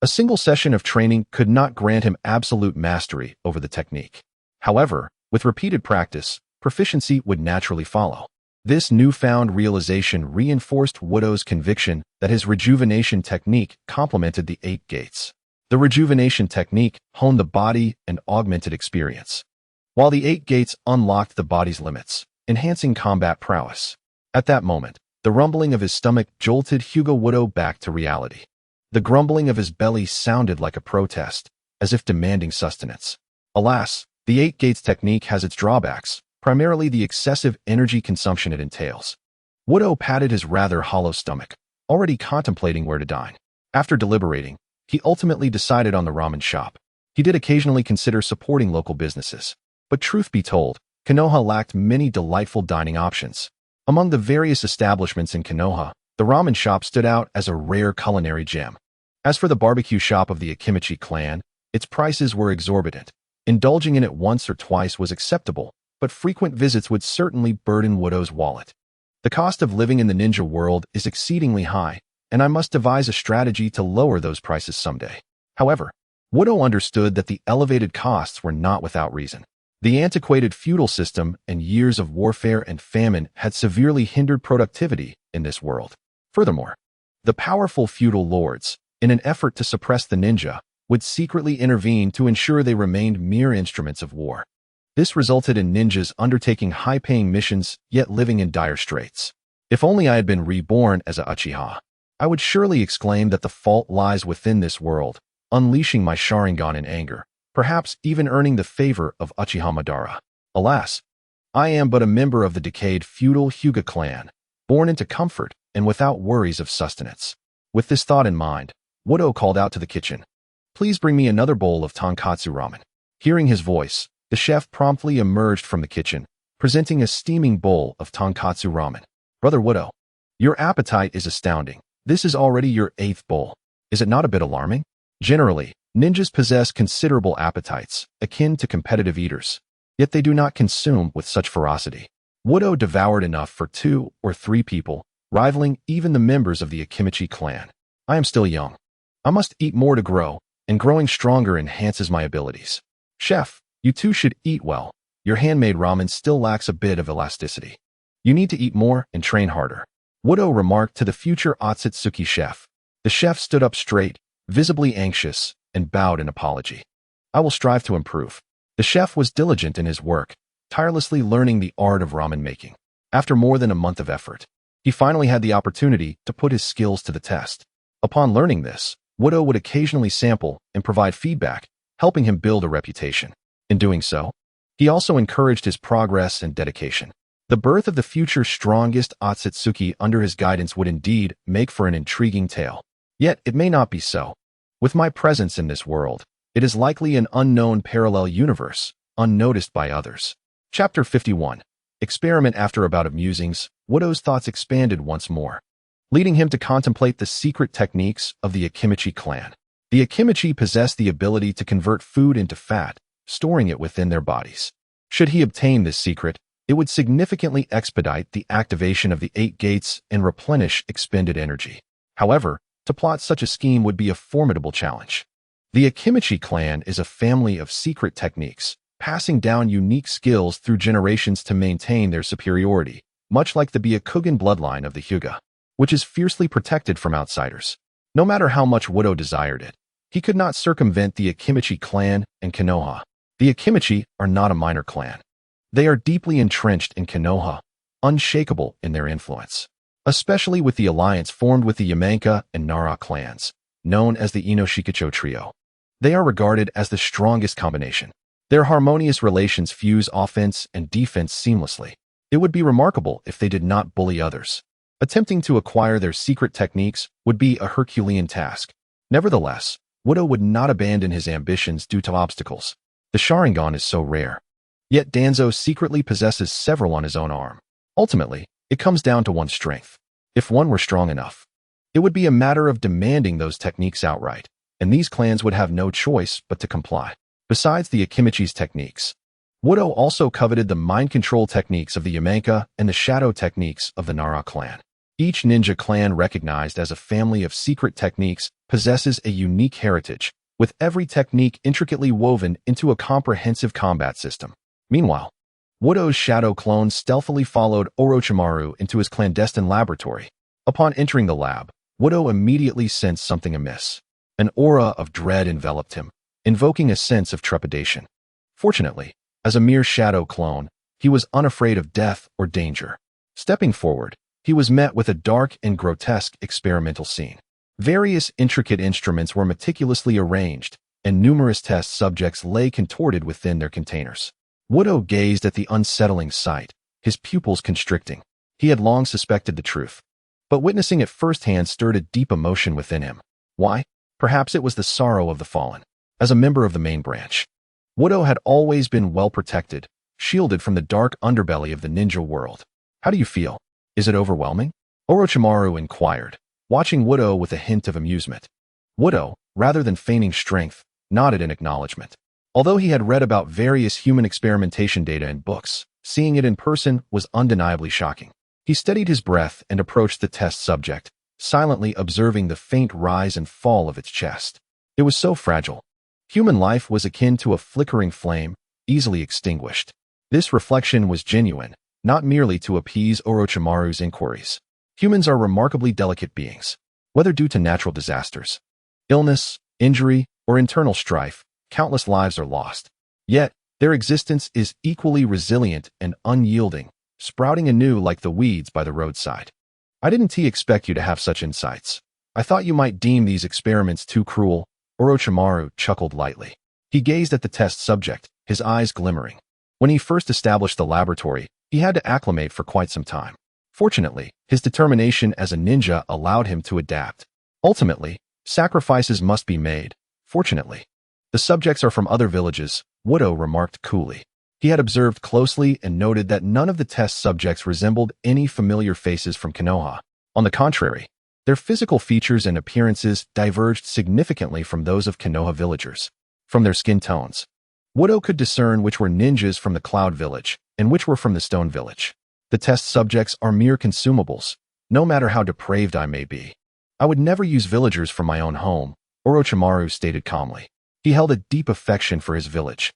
A single session of training could not grant him absolute mastery over the technique. However, with repeated practice, proficiency would naturally follow. This newfound realization reinforced Wudo's conviction that his rejuvenation technique complemented the Eight Gates. The rejuvenation technique honed the body and augmented experience, while the Eight Gates unlocked the body's limits, enhancing combat prowess. At that moment, the rumbling of his stomach jolted Hyuga Wudo back to reality. The grumbling of his belly sounded like a protest, as if demanding sustenance. Alas, the Eight Gates technique has its drawbacks, primarily the excessive energy consumption it entails. Wudo patted his rather hollow stomach, already contemplating where to dine. After deliberating, he ultimately decided on the ramen shop. He did occasionally consider supporting local businesses, but truth be told, Konoha lacked many delightful dining options. Among the various establishments in Konoha, the ramen shop stood out as a rare culinary gem. As for the barbecue shop of the Akimichi clan, its prices were exorbitant. Indulging in it once or twice was acceptable, but frequent visits would certainly burden Wudo's wallet. The cost of living in the ninja world is exceedingly high, and I must devise a strategy to lower those prices someday. However, Wudo understood that the elevated costs were not without reason. The antiquated feudal system and years of warfare and famine had severely hindered productivity in this world. Furthermore, the powerful feudal lords, in an effort to suppress the ninja, would secretly intervene to ensure they remained mere instruments of war. This resulted in ninjas undertaking high-paying missions yet living in dire straits. If only I had been reborn as a Uchiha, I would surely exclaim that the fault lies within this world, unleashing my Sharingan in anger, perhaps even earning the favor of Uchiha Madara. Alas, I am but a member of the decayed feudal Hyuga clan, born into comfort and without worries of sustenance. With this thought in mind, Wudo called out to the kitchen, "Please bring me another bowl of tonkatsu ramen." Hearing his voice, the chef promptly emerged from the kitchen, presenting a steaming bowl of tonkatsu ramen. "Brother Wudo, your appetite is astounding. This is already your 8th bowl. Is it not a bit alarming?" Generally, ninjas possess considerable appetites, akin to competitive eaters, yet they do not consume with such ferocity. Wudo devoured enough for 2 or 3 people, rivaling even the members of the Akimichi clan. "I am still young. I must eat more to grow, and growing stronger enhances my abilities. Chef, you too should eat well. Your handmade ramen still lacks a bit of elasticity. You need to eat more and train harder," Wudo remarked to the future Otsutsuki chef. The chef stood up straight, visibly anxious, and bowed in apology. "I will strive to improve." The chef was diligent in his work, tirelessly learning the art of ramen making. After more than a month of effort, he finally had the opportunity to put his skills to the test. Upon learning this, Wudo would occasionally sample and provide feedback, helping him build a reputation. In doing so, he also encouraged his progress and dedication. The birth of the future strongest Otsutsuki under his guidance would indeed make for an intriguing tale. Yet it may not be so. With my presence in this world, it is likely an unknown parallel universe, unnoticed by others. Chapter 51. Experiment. After a bout of musings, Wudo's thoughts expanded once more, leading him to contemplate the secret techniques of the Akimichi clan. The Akimichi possess the ability to convert food into fat, storing it within their bodies. Should he obtain this secret, it would significantly expedite the activation of the 8 gates and replenish expended energy. However, to plot such a scheme would be a formidable challenge. The Akimichi clan is a family of secret techniques, passing down unique skills through generations to maintain their superiority, much like the Byakugan bloodline of the Hyuga, which is fiercely protected from outsiders. No matter how much Wudo desired it, he could not circumvent the Akimichi clan and Konoha. The Akimichi are not a minor clan. They are deeply entrenched in Konoha, unshakable in their influence, especially with the alliance formed with the Yamanka and Nara clans, known as the Inoshikacho trio. They are regarded as the strongest combination. Their harmonious relations fuse offense and defense seamlessly. It would be remarkable if they did not bully others. Attempting to acquire their secret techniques would be a Herculean task. Nevertheless, Wudo would not abandon his ambitions due to obstacles. The Sharingan is so rare. Yet Danzo secretly possesses several on his own arm. Ultimately, it comes down to one's strength. If one were strong enough, it would be a matter of demanding those techniques outright, and these clans would have no choice but to comply. Besides the Akimichi's techniques, Wudo also coveted the mind control techniques of the Yamanka and the shadow techniques of the Nara clan. Each ninja clan, recognized as a family of secret techniques, possesses a unique heritage, with every technique intricately woven into a comprehensive combat system. Meanwhile, Wudo's shadow clone stealthily followed Orochimaru into his clandestine laboratory. Upon entering the lab, Wudo immediately sensed something amiss. An aura of dread enveloped him, invoking a sense of trepidation. Fortunately, as a mere shadow clone, he was unafraid of death or danger. Stepping forward, he was met with a dark and grotesque experimental scene. Various intricate instruments were meticulously arranged, and numerous test subjects lay contorted within their containers. Wudo gazed at the unsettling sight, his pupils constricting. He had long suspected the truth, but witnessing it firsthand stirred a deep emotion within him. Why? Perhaps it was the sorrow of the fallen. As a member of the main branch, Wudo had always been well protected, shielded from the dark underbelly of the ninja world. How do you feel? Is it overwhelming? Orochimaru inquired, watching Wudo with a hint of amusement. Wudo, rather than feigning strength, nodded in acknowledgement. Although he had read about various human experimentation data in books, seeing it in person was undeniably shocking. He steadied his breath and approached the test subject, silently observing the faint rise and fall of its chest. It was so fragile. Human life was akin to a flickering flame, easily extinguished. This reflection was genuine, not merely to appease Orochimaru's inquiries. Humans are remarkably delicate beings. Whether due to natural disasters, illness, injury, or internal strife, countless lives are lost. Yet, their existence is equally resilient and unyielding, sprouting anew like the weeds by the roadside. I didn't expect you to have such insights. I thought you might deem these experiments too cruel. Orochimaru chuckled lightly. He gazed at the test subject, his eyes glimmering. When he first established the laboratory, he had to acclimate for quite some time. Fortunately, his determination as a ninja allowed him to adapt. Ultimately, sacrifices must be made. Fortunately, the subjects are from other villages, Wudo remarked coolly. He had observed closely and noted that none of the test subjects resembled any familiar faces from Konoha. On the contrary, their physical features and appearances diverged significantly from those of Konoha villagers. From their skin tones, Wudo could discern which were ninjas from the Cloud Village and which were from the Stone Village. The test subjects are mere consumables, no matter how depraved I may be. I would never use villagers from my own home, Orochimaru stated calmly. He held a deep affection for his village,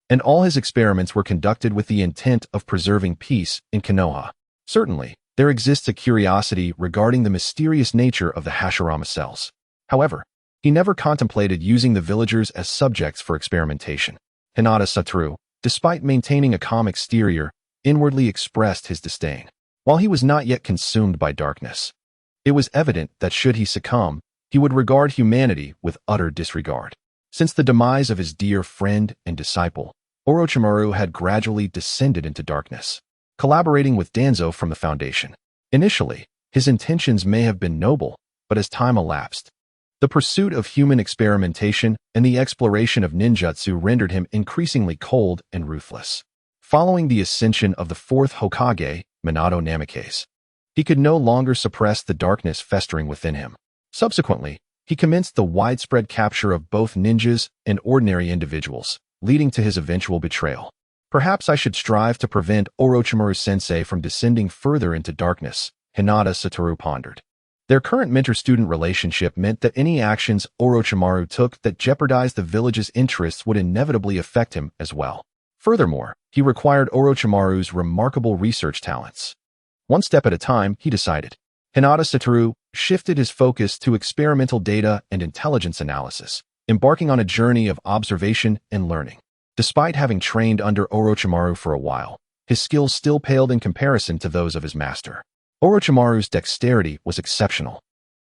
and all his experiments were conducted with the intent of preserving peace in Konoha. Certainly, there exists a curiosity regarding the mysterious nature of the Hashirama cells. However, he never contemplated using the villagers as subjects for experimentation. Hinata Satoru, despite maintaining a calm exterior, inwardly expressed his disdain. While he was not yet consumed by darkness, it was evident that should he succumb, he would regard humanity with utter disregard. Since the demise of his dear friend and disciple, Orochimaru had gradually descended into darkness, collaborating with Danzo from the Foundation. Initially, his intentions may have been noble, but as time elapsed, the pursuit of human experimentation and the exploration of ninjutsu rendered him increasingly cold and ruthless. Following the ascension of the fourth Hokage, Minato Namikaze, he could no longer suppress the darkness festering within him. Subsequently, he commenced the widespread capture of both ninjas and ordinary individuals, leading to his eventual betrayal. Perhaps I should strive to prevent Orochimaru-sensei from descending further into darkness, Hinata Satoru pondered. Their current mentor-student relationship meant that any actions Orochimaru took that jeopardized the village's interests would inevitably affect him as well. Furthermore, he required Orochimaru's remarkable research talents. One step at a time, he decided. Hinata Satoru shifted his focus to experimental data and intelligence analysis, embarking on a journey of observation and learning. Despite having trained under Orochimaru for a while, his skills still paled in comparison to those of his master. Orochimaru's dexterity was exceptional,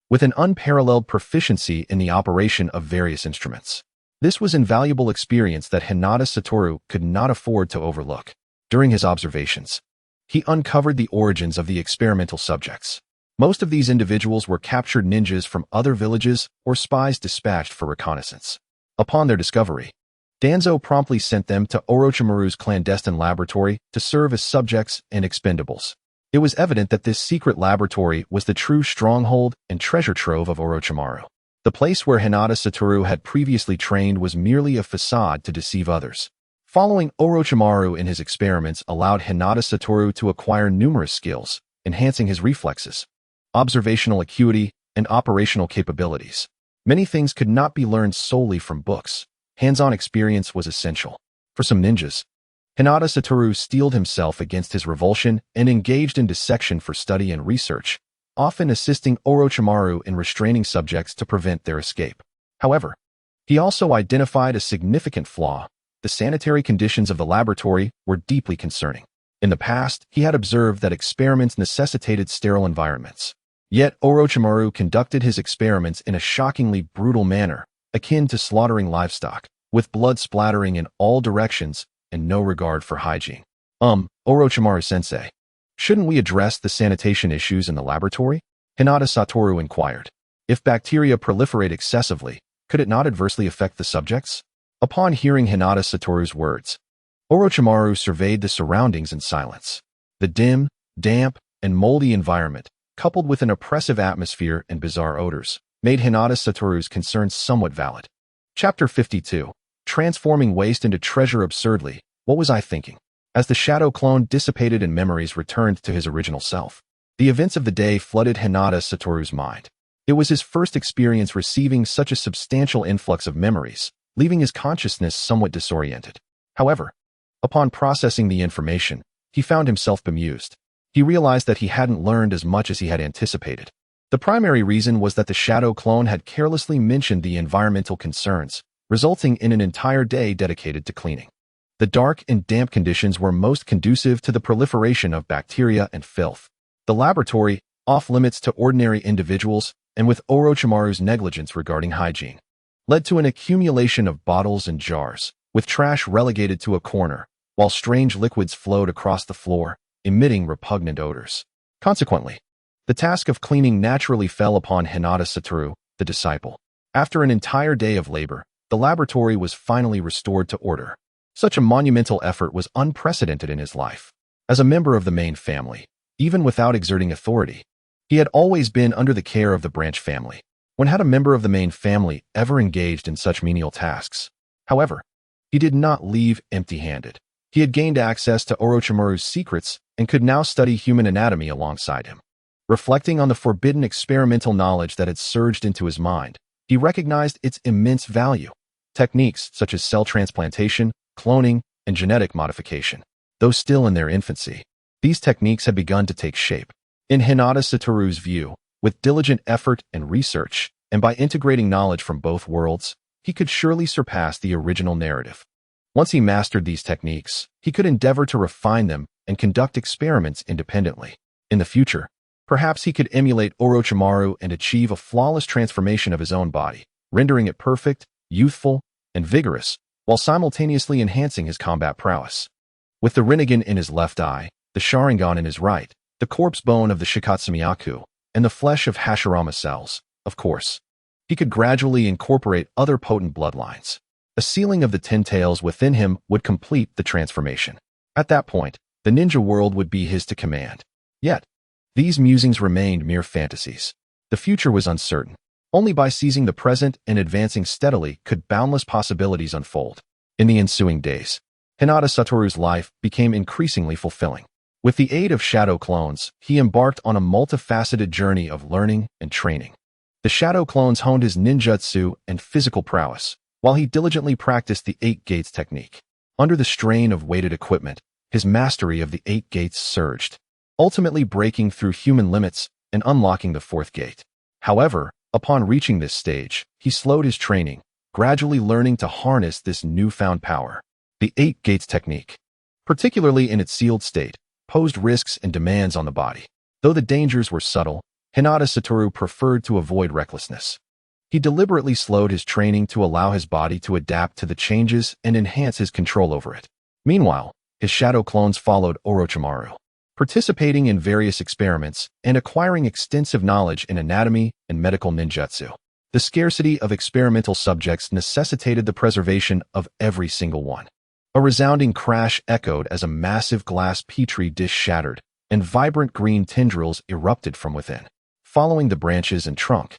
with an unparalleled proficiency in the operation of various instruments. This was invaluable experience that Hinata Satoru could not afford to overlook. During his observations, he uncovered the origins of the experimental subjects. Most of these individuals were captured ninjas from other villages or spies dispatched for reconnaissance. Upon their discovery, Danzo promptly sent them to Orochimaru's clandestine laboratory to serve as subjects and expendables. It was evident that this secret laboratory was the true stronghold and treasure trove of Orochimaru. The place where Hinata Satoru had previously trained was merely a facade to deceive others. Following Orochimaru in his experiments allowed Hinata Satoru to acquire numerous skills, enhancing his reflexes, observational acuity, and operational capabilities. Many things could not be learned solely from books. Hands-on experience was essential. For some ninjas, Hinata Satoru steeled himself against his revulsion and engaged in dissection for study and research, often assisting Orochimaru in restraining subjects to prevent their escape. However, he also identified a significant flaw. The sanitary conditions of the laboratory were deeply concerning. In the past, he had observed that experiments necessitated sterile environments. Yet Orochimaru conducted his experiments in a shockingly brutal manner, akin to slaughtering livestock, with blood splattering in all directions and no regard for hygiene. Orochimaru-sensei, shouldn't we address the sanitation issues in the laboratory? Hinata Satoru inquired. If bacteria proliferate excessively, could it not adversely affect the subjects? Upon hearing Hinata Satoru's words, Orochimaru surveyed the surroundings in silence. The dim, damp, and moldy environment, coupled with an oppressive atmosphere and bizarre odors, made Hinata Satoru's concerns somewhat valid. Chapter 52. Transforming waste into treasure absurdly. What was I thinking? As the shadow clone dissipated and memories returned to his original self, the events of the day flooded Hinata Satoru's mind. It was his first experience receiving such a substantial influx of memories, leaving his consciousness somewhat disoriented. However, upon processing the information, he found himself bemused. He realized that he hadn't learned as much as he had anticipated. The primary reason was that the shadow clone had carelessly mentioned the environmental concerns, resulting in an entire day dedicated to cleaning. The dark and damp conditions were most conducive to the proliferation of bacteria and filth. The laboratory, off-limits to ordinary individuals, and with Orochimaru's negligence regarding hygiene, led to an accumulation of bottles and jars, with trash relegated to a corner, while strange liquids flowed across the floor, emitting repugnant odors. Consequently, the task of cleaning naturally fell upon Hinata Satoru, the disciple. After an entire day of labor, the laboratory was finally restored to order. Such a monumental effort was unprecedented in his life. As a member of the main family, even without exerting authority, he had always been under the care of the branch family. When had a member of the main family ever engaged in such menial tasks? However, he did not leave empty-handed. He had gained access to Orochimaru's secrets and could now study human anatomy alongside him. Reflecting on the forbidden experimental knowledge that had surged into his mind, he recognized its immense value. Techniques such as cell transplantation, cloning, and genetic modification, though still in their infancy, these techniques had begun to take shape. In Hinata Satoru's view, with diligent effort and research, and by integrating knowledge from both worlds, he could surely surpass the original narrative. Once he mastered these techniques, he could endeavor to refine them and conduct experiments independently. In the future, perhaps he could emulate Orochimaru and achieve a flawless transformation of his own body, rendering it perfect, youthful, and vigorous, while simultaneously enhancing his combat prowess. With the Rinnegan in his left eye, the Sharingan in his right, the corpse bone of the Shikatsumiyaku, and the flesh of Hashirama cells, of course, he could gradually incorporate other potent bloodlines. A sealing of the 10 tails within him would complete the transformation. At that point, the ninja world would be his to command. Yet, these musings remained mere fantasies. The future was uncertain. Only by seizing the present and advancing steadily could boundless possibilities unfold. In the ensuing days, Hinata Satoru's life became increasingly fulfilling. With the aid of shadow clones, he embarked on a multifaceted journey of learning and training. The shadow clones honed his ninjutsu and physical prowess, while he diligently practiced the 8 gates technique. Under the strain of weighted equipment, his mastery of the 8 gates surged, ultimately breaking through human limits and unlocking the 4th gate. However, upon reaching this stage, he slowed his training, gradually learning to harness this newfound power. The 8 gates technique, particularly in its sealed state, posed risks and demands on the body. Though the dangers were subtle, Hinata Satoru preferred to avoid recklessness. He deliberately slowed his training to allow his body to adapt to the changes and enhance his control over it. Meanwhile, his shadow clones followed Orochimaru, participating in various experiments and acquiring extensive knowledge in anatomy and medical ninjutsu. The scarcity of experimental subjects necessitated the preservation of every single one. A resounding crash echoed as a massive glass petri dish shattered, and vibrant green tendrils erupted from within, following the branches and trunk.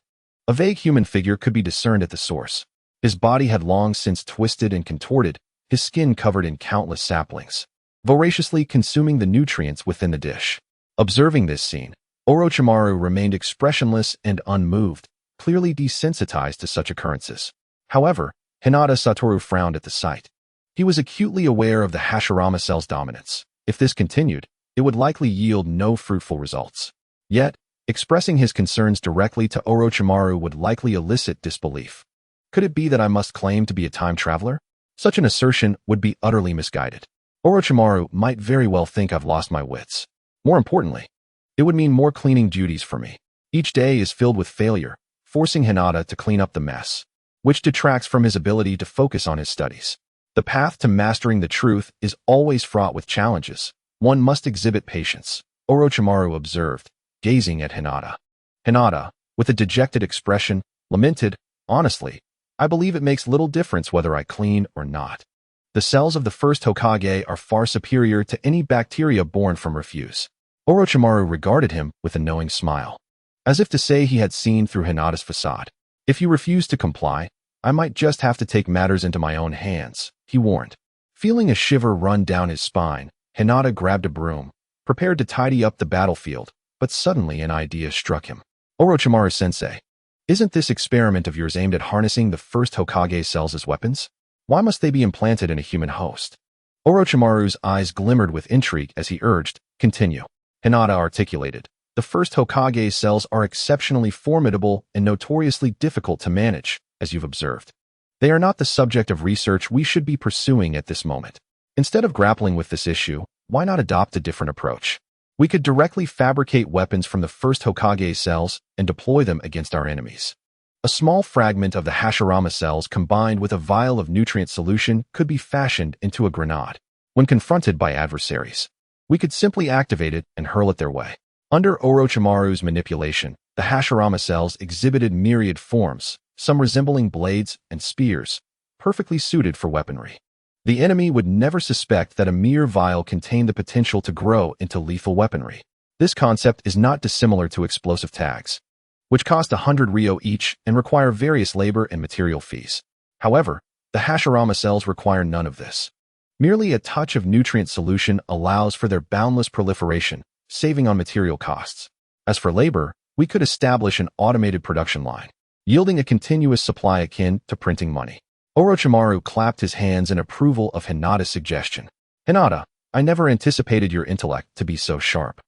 A vague human figure could be discerned at the source. His body had long since twisted and contorted, his skin covered in countless saplings, voraciously consuming the nutrients within the dish. Observing this scene, Orochimaru remained expressionless and unmoved, clearly desensitized to such occurrences. However, Hinata Satoru frowned at the sight. He was acutely aware of the Hashirama cell's dominance. If this continued, it would likely yield no fruitful results. Yet, expressing his concerns directly to Orochimaru would likely elicit disbelief. Could it be that I must claim to be a time traveler? Such an assertion would be utterly misguided. Orochimaru might very well think I've lost my wits. More importantly, it would mean more cleaning duties for me. Each day is filled with failure, forcing Hinata to clean up the mess, which detracts from his ability to focus on his studies. The path to mastering the truth is always fraught with challenges. One must exhibit patience, Orochimaru observed, gazing at Hinata. Hinata, with a dejected expression, lamented, "Honestly, I believe it makes little difference whether I clean or not. The cells of the first Hokage are far superior to any bacteria born from refuse." Orochimaru regarded him with a knowing smile, as if to say he had seen through Hinata's facade. "If you refuse to comply, I might just have to take matters into my own hands," he warned. Feeling a shiver run down his spine, Hinata grabbed a broom, prepared to tidy up the battlefield, but suddenly an idea struck him. "Orochimaru-sensei, isn't this experiment of yours aimed at harnessing the first Hokage cells as weapons? Why must they be implanted in a human host?" Orochimaru's eyes glimmered with intrigue as he urged, "Continue." Hinata articulated, "The first Hokage cells are exceptionally formidable and notoriously difficult to manage, as you've observed. They are not the subject of research we should be pursuing at this moment. Instead of grappling with this issue, why not adopt a different approach? We could directly fabricate weapons from the first Hokage cells and deploy them against our enemies. A small fragment of the Hashirama cells combined with a vial of nutrient solution could be fashioned into a grenade. When confronted by adversaries, we could simply activate it and hurl it their way." Under Orochimaru's manipulation, the Hashirama cells exhibited myriad forms, some resembling blades and spears, perfectly suited for weaponry. The enemy would never suspect that a mere vial contained the potential to grow into lethal weaponry. This concept is not dissimilar to explosive tags, which cost 100 ryo each and require various labor and material fees. However, the Hashirama cells require none of this. Merely a touch of nutrient solution allows for their boundless proliferation, saving on material costs. As for labor, we could establish an automated production line, yielding a continuous supply akin to printing money. Orochimaru clapped his hands in approval of Hinata's suggestion. "Hinata, I never anticipated your intellect to be so sharp.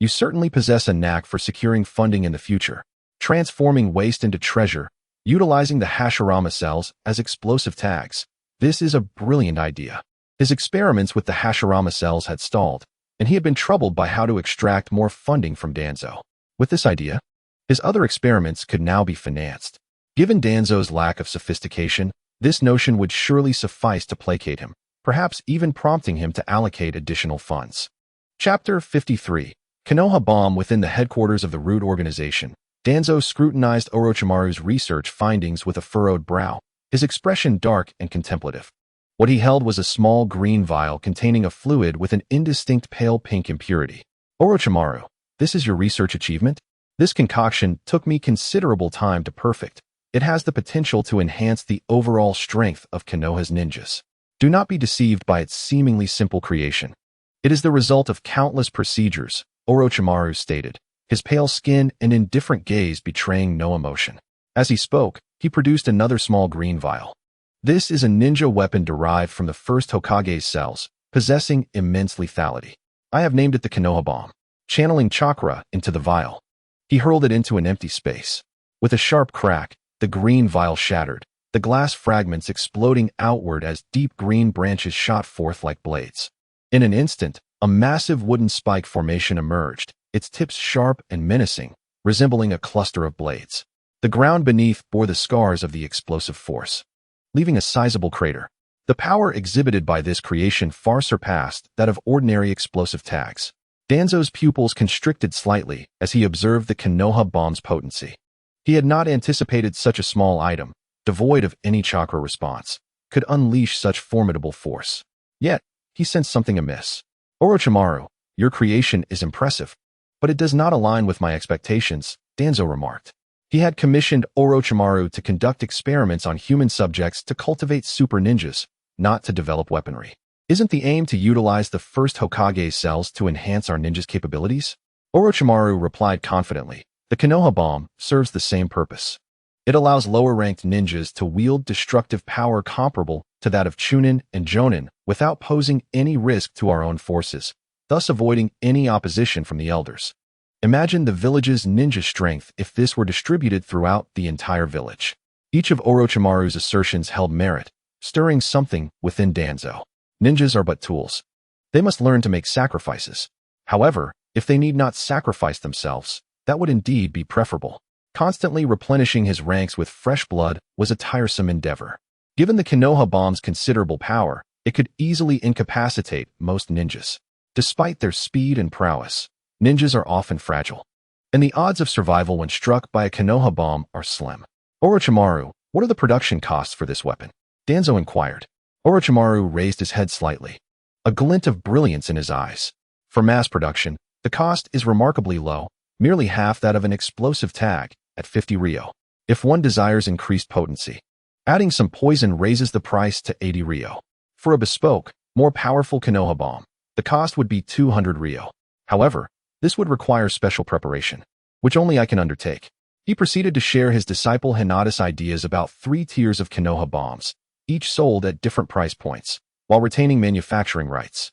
You certainly possess a knack for securing funding in the future, transforming waste into treasure, utilizing the Hashirama cells as explosive tags. This is a brilliant idea." His experiments with the Hashirama cells had stalled, and he had been troubled by how to extract more funding from Danzo. With this idea, his other experiments could now be financed. Given Danzo's lack of sophistication, this notion would surely suffice to placate him, perhaps even prompting him to allocate additional funds. Chapter 53. Konoha Bomb. Within the headquarters of the Root organization, Danzo scrutinized Orochimaru's research findings with a furrowed brow, his expression dark and contemplative. What he held was a small green vial containing a fluid with an indistinct pale pink impurity. "Orochimaru, this is your research achievement? This concoction took me considerable time to perfect. It has the potential to enhance the overall strength of Konoha's ninjas. Do not be deceived by its seemingly simple creation. It is the result of countless procedures," Orochimaru stated, his pale skin and indifferent gaze betraying no emotion. As he spoke, he produced another small green vial. "This is a ninja weapon derived from the first Hokage's cells, possessing immense lethality. I have named it the Konoha Bomb." Channeling chakra into the vial, he hurled it into an empty space. With a sharp crack, the green vial shattered, the glass fragments exploding outward as deep green branches shot forth like blades. In an instant, a massive wooden spike formation emerged, its tips sharp and menacing, resembling a cluster of blades. The ground beneath bore the scars of the explosive force, leaving a sizable crater. The power exhibited by this creation far surpassed that of ordinary explosive tags. Danzo's pupils constricted slightly as he observed the Konoha Bomb's potency. He had not anticipated such a small item, devoid of any chakra response, could unleash such formidable force. Yet, he sensed something amiss. "Orochimaru, Your creation is impressive, but it does not align with my expectations, Danzo remarked. He had commissioned Orochimaru to conduct experiments on human subjects to cultivate super ninjas, not to develop weaponry. Isn't the aim to utilize the first Hokage's cells to enhance our ninjas' capabilities? Orochimaru replied confidently. The Konoha bomb serves the same purpose. It allows lower-ranked ninjas to wield destructive power comparable to that of Chunin and Jonin without posing any risk to our own forces, thus avoiding any opposition from the elders. Imagine the village's ninja strength if this were distributed throughout the entire village. Each of Orochimaru's assertions held merit, stirring something within Danzo. Ninjas are but tools. They must learn to make sacrifices. However, if they need not sacrifice themselves, that would indeed be preferable. Constantly replenishing his ranks with fresh blood was a tiresome endeavor. Given the Konoha bomb's considerable power, it could easily incapacitate most ninjas. Despite their speed and prowess, ninjas are often fragile, and the odds of survival when struck by a Konoha bomb are slim. Orochimaru, what are the production costs for this weapon? Danzo inquired. Orochimaru raised his head slightly, a glint of brilliance in his eyes. For mass production, the cost is remarkably low, merely half that of an explosive tag, at 50 Ryo. If one desires increased potency, adding some poison raises the price to 80 Ryo. For a bespoke, more powerful Konoha bomb, the cost would be 200 Ryo. However, this would require special preparation, which only I can undertake. He proceeded to share his disciple Hinata's ideas about 3 tiers of Konoha bombs, each sold at different price points, while retaining manufacturing rights.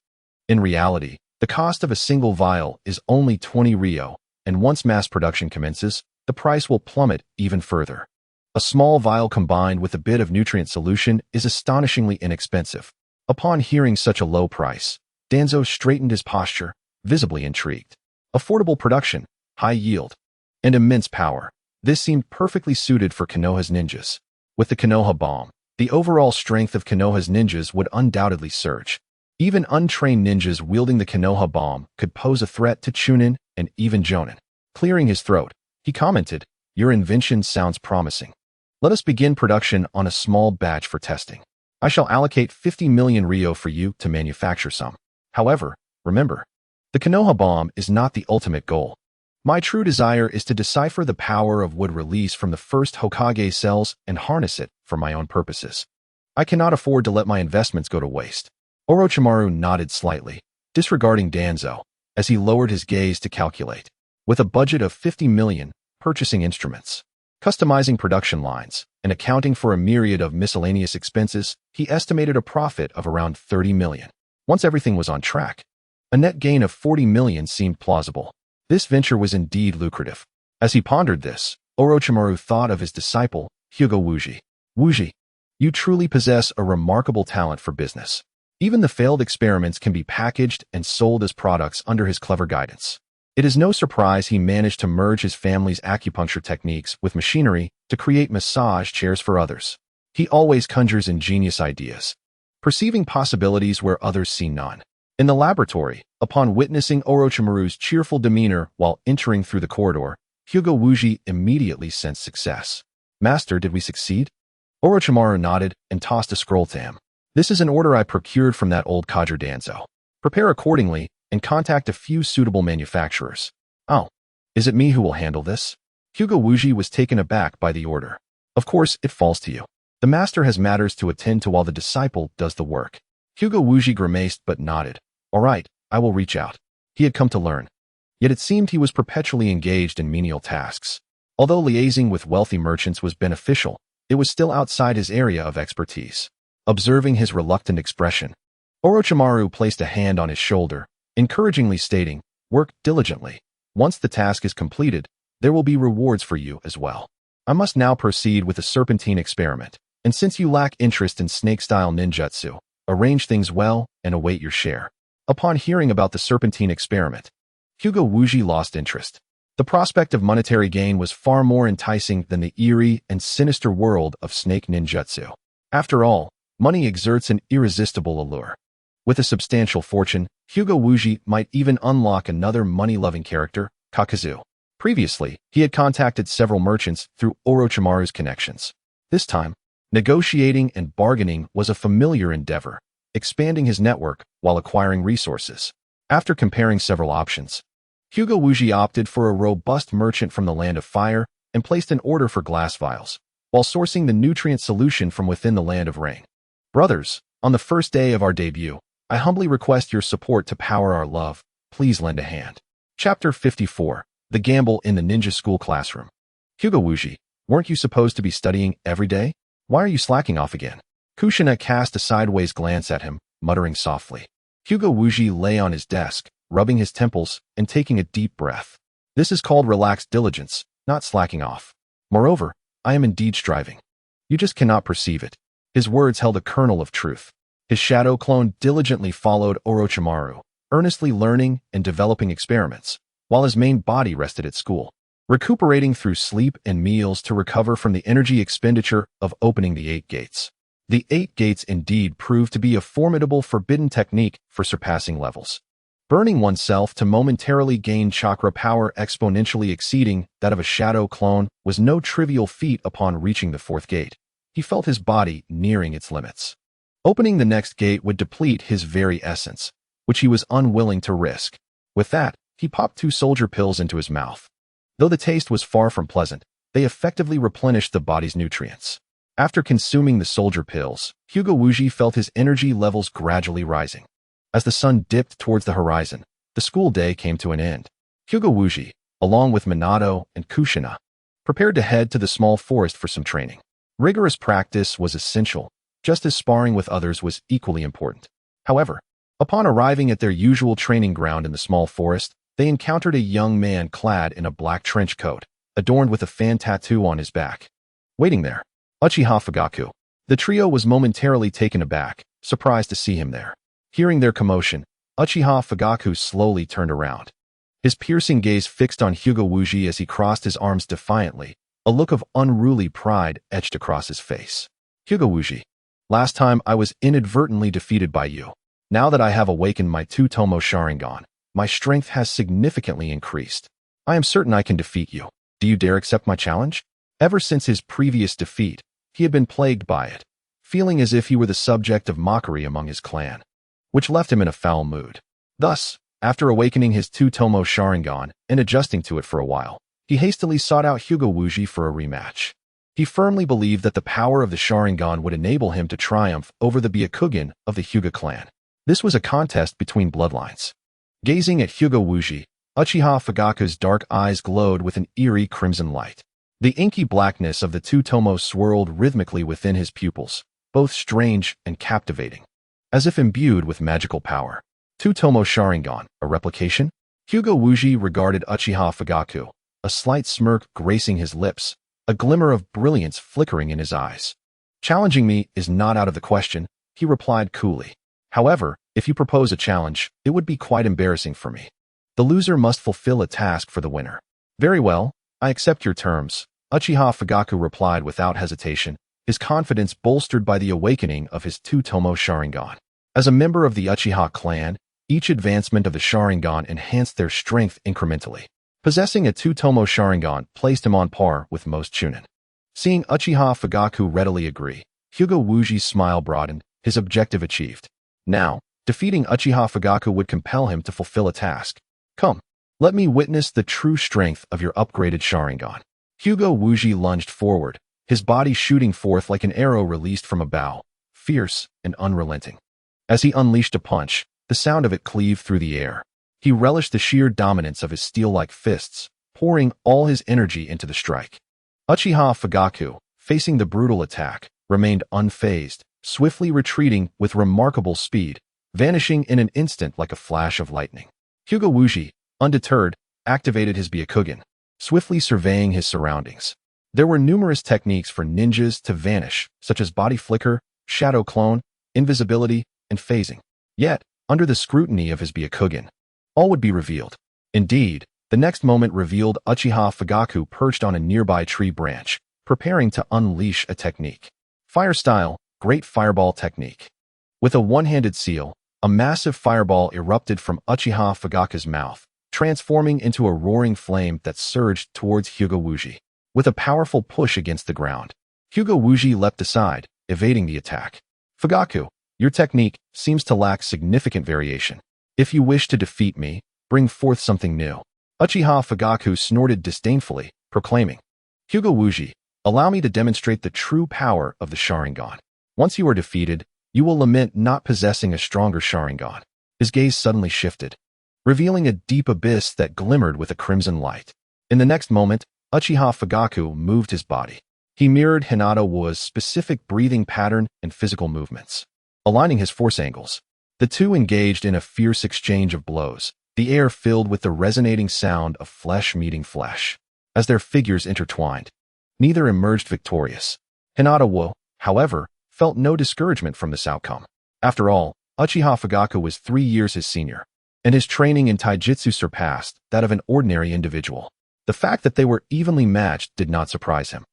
In reality, the cost of a single vial is only 20 Ryo, and once mass production commences, the price will plummet even further. A small vial combined with a bit of nutrient solution is astonishingly inexpensive. Upon hearing such a low price, Danzo straightened his posture, visibly intrigued. Affordable production, high yield, and immense power. This seemed perfectly suited for Konoha's ninjas. With the Konoha bomb, the overall strength of Konoha's ninjas would undoubtedly surge. Even untrained ninjas wielding the Konoha bomb could pose a threat to Chunin and even Jonin. Clearing his throat, he commented, "Your invention sounds promising. Let us begin production on a small batch for testing. I shall allocate 50 million Ryo for you to manufacture some. However, remember, the Konoha bomb is not the ultimate goal. My true desire is to decipher the power of wood release from the first Hokage cells and harness it for my own purposes. I cannot afford to let my investments go to waste." Orochimaru nodded slightly, disregarding Danzo, as he lowered his gaze to calculate. With a budget of 50 million, purchasing instruments, customizing production lines, and accounting for a myriad of miscellaneous expenses, he estimated a profit of around 30 million. Once everything was on track, a net gain of 40 million seemed plausible. This venture was indeed lucrative. As he pondered this, Orochimaru thought of his disciple, Hyuga Wuji. Wuji, you truly possess a remarkable talent for business. Even the failed experiments can be packaged and sold as products under his clever guidance. It is no surprise he managed to merge his family's acupuncture techniques with machinery to create massage chairs for others. He always conjures ingenious ideas, perceiving possibilities where others see none. In the laboratory, upon witnessing Orochimaru's cheerful demeanor while entering through the corridor, Hyuga Wuji immediately sensed success. "Master, did we succeed?" Orochimaru nodded and tossed a scroll to him. "This is an order I procured from that old codger Danzo. Prepare accordingly and contact a few suitable manufacturers." "Oh, is it me who will handle this?" Hyuga Wuji was taken aback by the order. "Of course, it falls to you. The master has matters to attend to while the disciple does the work." Hyuga Wuji grimaced but nodded. "All right, I will reach out." He had come to learn. Yet it seemed he was perpetually engaged in menial tasks. Although liaising with wealthy merchants was beneficial, it was still outside his area of expertise. Observing his reluctant expression, Orochimaru placed a hand on his shoulder, encouragingly stating, "Work diligently. Once the task is completed, there will be rewards for you as well. I must now proceed with the serpentine experiment, and since you lack interest in snake-style ninjutsu, arrange things well and await your share." Upon hearing about the serpentine experiment, Hyuga Wuji lost interest. The prospect of monetary gain was far more enticing than the eerie and sinister world of snake ninjutsu. After all, money exerts an irresistible allure. With a substantial fortune, Hyuga Wuji might even unlock another money-loving character, Kakazu. Previously, he had contacted several merchants through Orochimaru's connections. This time, negotiating and bargaining was a familiar endeavor, expanding his network while acquiring resources. After comparing several options, Hyuga Wuji opted for a robust merchant from the Land of Fire and placed an order for glass vials, while sourcing the nutrient solution from within the Land of Rain. Brothers, on the first day of our debut, I humbly request your support to power our love. Please lend a hand. Chapter 54. The Gamble in the Ninja School Classroom. Hyuga Wuji, weren't you supposed to be studying every day? Why are you slacking off again? Kushina cast a sideways glance at him, muttering softly. Hyuga Wuji lay on his desk, rubbing his temples and taking a deep breath. This is called relaxed diligence, not slacking off. Moreover, I am indeed striving. You just cannot perceive it. His words held a kernel of truth. His shadow clone diligently followed Orochimaru, earnestly learning and developing experiments, while his main body rested at school, recuperating through sleep and meals to recover from the energy expenditure of opening the 8 gates. The 8 gates indeed proved to be a formidable forbidden technique for surpassing levels. Burning oneself to momentarily gain chakra power exponentially exceeding that of a shadow clone was no trivial feat upon reaching the 4th gate. He felt his body nearing its limits. Opening the next gate would deplete his very essence, which he was unwilling to risk. With that, he popped 2 soldier pills into his mouth. Though the taste was far from pleasant, they effectively replenished the body's nutrients. After consuming the soldier pills, Hyuga Wuji felt his energy levels gradually rising. As the sun dipped towards the horizon, the school day came to an end. Hyuga Wuji, along with Minato and Kushina, prepared to head to the small forest for some training. Rigorous practice was essential, just as sparring with others was equally important. However, upon arriving at their usual training ground in the small forest, they encountered a young man clad in a black trench coat, adorned with a fan tattoo on his back. Waiting there, Uchiha Fugaku. The trio was momentarily taken aback, surprised to see him there. Hearing their commotion, Uchiha Fugaku slowly turned around. His piercing gaze fixed on Hyuga Wuji as he crossed his arms defiantly, a look of unruly pride etched across his face. Hyuga Wuji, last time I was inadvertently defeated by you. Now that I have awakened my 2-tomo Sharingan, my strength has significantly increased. I am certain I can defeat you. Do you dare accept my challenge? Ever since his previous defeat, he had been plagued by it, feeling as if he were the subject of mockery among his clan, which left him in a foul mood. Thus, after awakening his 2-tomo Sharingan and adjusting to it for a while, he hastily sought out Hyuga Wuji for a rematch. He firmly believed that the power of the Sharingan would enable him to triumph over the Byakugan of the Hyuga clan. This was a contest between bloodlines. Gazing at Hyuga Wuji, Uchiha Fugaku's dark eyes glowed with an eerie crimson light. The inky blackness of the 2-tomo swirled rhythmically within his pupils, both strange and captivating, as if imbued with magical power. 2-tomo Sharingan, a replication? Hyuga Wuji regarded Uchiha Fugaku, a slight smirk gracing his lips, a glimmer of brilliance flickering in his eyes. Challenging me is not out of the question, he replied coolly. However, if you propose a challenge, it would be quite embarrassing for me. The loser must fulfill a task for the winner. Very well, I accept your terms, Uchiha Fugaku replied without hesitation, his confidence bolstered by the awakening of his 2-tomo Sharingan. As a member of the Uchiha clan, each advancement of the Sharingan enhanced their strength incrementally. Possessing a 2-tomo Sharingan placed him on par with most Chunin. Seeing Uchiha Fugaku readily agree, Hyuga Wuji's smile broadened, his objective achieved. Now, defeating Uchiha Fugaku would compel him to fulfill a task. Come, let me witness the true strength of your upgraded Sharingan. Hyuga Wuji lunged forward, his body shooting forth like an arrow released from a bow, fierce and unrelenting. As he unleashed a punch, the sound of it cleaved through the air. He relished the sheer dominance of his steel-like fists, pouring all his energy into the strike. Uchiha Fugaku, facing the brutal attack, remained unfazed, swiftly retreating with remarkable speed, vanishing in an instant like a flash of lightning. Hyuga Wuji, undeterred, activated his Byakugan, swiftly surveying his surroundings. There were numerous techniques for ninjas to vanish, such as body flicker, shadow clone, invisibility, and phasing. Yet, under the scrutiny of his Byakugan, all would be revealed. Indeed, the next moment revealed Uchiha Fugaku perched on a nearby tree branch, preparing to unleash a technique. Fire style, Great Fireball Technique. With a one-handed seal, a massive fireball erupted from Uchiha Fugaku's mouth, transforming into a roaring flame that surged towards Hyuga Wuji. With a powerful push against the ground, Hyuga Wuji leapt aside, evading the attack. Fugaku, your technique seems to lack significant variation. If you wish to defeat me, bring forth something new. Uchiha Fugaku snorted disdainfully, proclaiming, Hyuga Wuji, allow me to demonstrate the true power of the Sharingan. Once you are defeated, you will lament not possessing a stronger Sharingan. His gaze suddenly shifted, revealing a deep abyss that glimmered with a crimson light. In the next moment, Uchiha Fugaku moved his body. He mirrored Hinata Wu's specific breathing pattern and physical movements. Aligning his force angles, the two engaged in a fierce exchange of blows, the air filled with the resonating sound of flesh meeting flesh. As their figures intertwined, neither emerged victorious. Hinata Wu, however, felt no discouragement from this outcome. After all, Uchiha Fugaku was 3 years his senior, and his training in taijutsu surpassed that of an ordinary individual. The fact that they were evenly matched did not surprise him.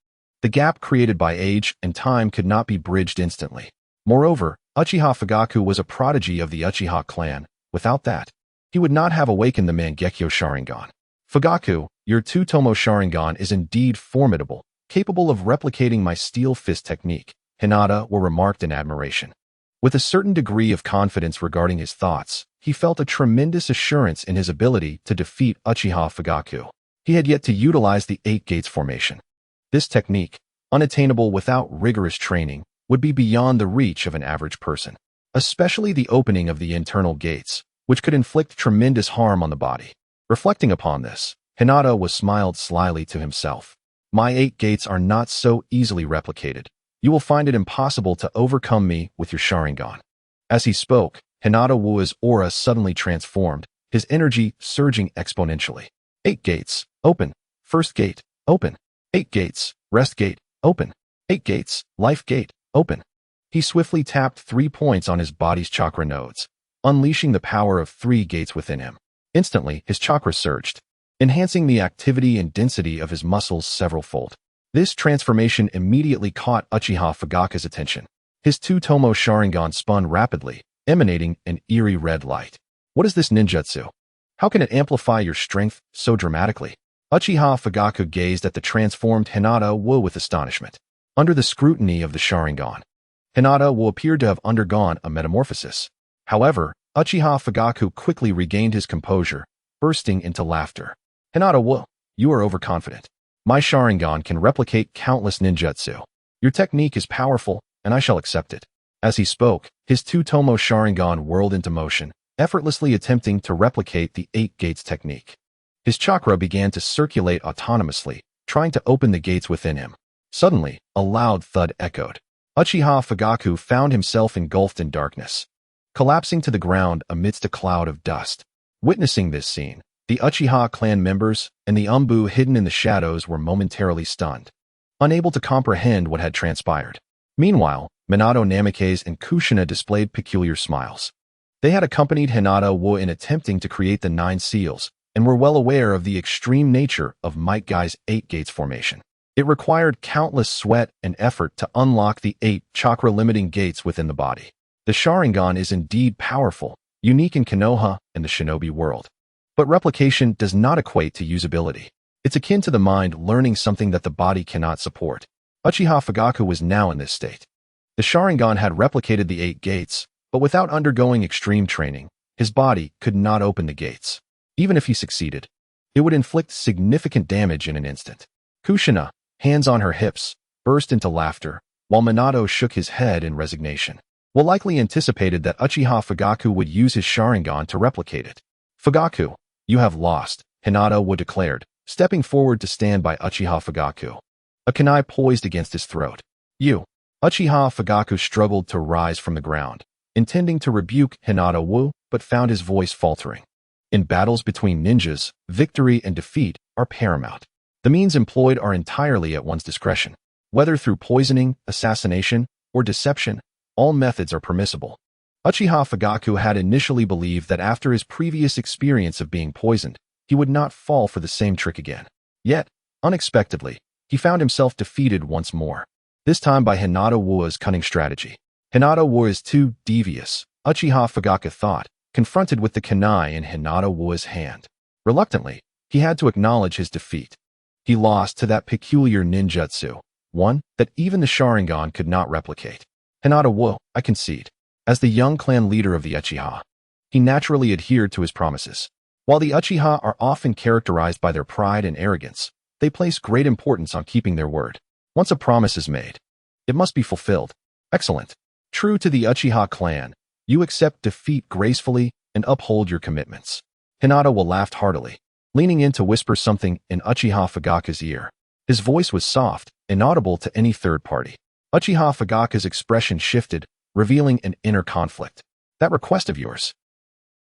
The gap created by age and time could not be bridged instantly. Moreover, Uchiha Fugaku was a prodigy of the Uchiha clan. Without that, he would not have awakened the Mangekyo Sharingan. Fugaku, your two-tomo Sharingan is indeed formidable, capable of replicating my steel fist technique, Hinata Wu remarked in admiration. With a certain degree of confidence regarding his thoughts, he felt a tremendous assurance in his ability to defeat Uchiha Fugaku. He had yet to utilize the 8 gates formation. This technique, unattainable without rigorous training, would be beyond the reach of an average person, especially the opening of the internal gates, which could inflict tremendous harm on the body. Reflecting upon this, Hinata Wu smiled slyly to himself. My 8 gates are not so easily replicated. You will find it impossible to overcome me with your Sharingan. As he spoke, Hinata Wu's aura suddenly transformed, his energy surging exponentially. 8 gates, open. First gate, open. 8 gates, rest gate, open. 8 gates, life gate, open. He swiftly tapped 3 points on his body's chakra nodes, unleashing the power of 3 gates within him. Instantly, his chakra surged, enhancing the activity and density of his muscles several-fold. This transformation immediately caught Uchiha Fugaku's attention. His two-tomo Sharingan spun rapidly, emanating an eerie red light. What is this ninjutsu? How can it amplify your strength so dramatically? Uchiha Fugaku gazed at the transformed Hinata Wu with astonishment. Under the scrutiny of the Sharingan, Hinata Wu appeared to have undergone a metamorphosis. However, Uchiha Fugaku quickly regained his composure, bursting into laughter. Hinata Wu, you are overconfident. My Sharingan can replicate countless ninjutsu. Your technique is powerful, and I shall accept it. As he spoke, his two-tomo Sharingan whirled into motion, effortlessly attempting to replicate the 8 gates technique. His chakra began to circulate autonomously, trying to open the gates within him. Suddenly, a loud thud echoed. Uchiha Fugaku found himself engulfed in darkness, collapsing to the ground amidst a cloud of dust. Witnessing this scene, the Uchiha clan members and the Umbu hidden in the shadows were momentarily stunned, unable to comprehend what had transpired. Meanwhile, Minato Namikaze and Kushina displayed peculiar smiles. They had accompanied Hinata Wu in attempting to create the 9 seals, and were well aware of the extreme nature of Might Guy's 8 gates formation. It required countless sweat and effort to unlock the 8 chakra-limiting gates within the body. The Sharingan is indeed powerful, unique in Konoha and the shinobi world. But replication does not equate to usability. It's akin to the mind learning something that the body cannot support. Uchiha Fugaku was now in this state. The Sharingan had replicated the 8 gates, but without undergoing extreme training, his body could not open the gates. Even if he succeeded, it would inflict significant damage in an instant. Kushina, hands on her hips, burst into laughter, while Minato shook his head in resignation. Wu likely anticipated that Uchiha Fugaku would use his Sharingan to replicate it. Fugaku, you have lost, Hinata Wu declared, stepping forward to stand by Uchiha Fugaku. A kunai poised against his throat. You. Uchiha Fugaku struggled to rise from the ground, intending to rebuke Hinata Wu, but found his voice faltering. In battles between ninjas, victory and defeat are paramount. The means employed are entirely at one's discretion. Whether through poisoning, assassination, or deception, all methods are permissible. Uchiha Fugaku had initially believed that after his previous experience of being poisoned, he would not fall for the same trick again. Yet, unexpectedly, he found himself defeated once more, this time by Hinata Wu's cunning strategy. Hinata Wu is too devious, Uchiha Fugaku thought, confronted with the kunai in Hinata Wu's hand. Reluctantly, he had to acknowledge his defeat. He lost to that peculiar ninjutsu, one that even the Sharingan could not replicate. Hinata Wu, I concede. As the young clan leader of the Uchiha He naturally adhered to his promises. While the Uchiha are often characterized by their pride and arrogance, they place great importance on keeping their word. Once a promise is made, it must be fulfilled. Excellent. True to the Uchiha clan, you accept defeat gracefully and uphold your commitments. Hinata laughed heartily, leaning in to whisper something in Uchiha Fugaku's ear. His voice was soft, inaudible to any third party. Uchiha Fugaku's expression shifted, revealing an inner conflict. That request of yours?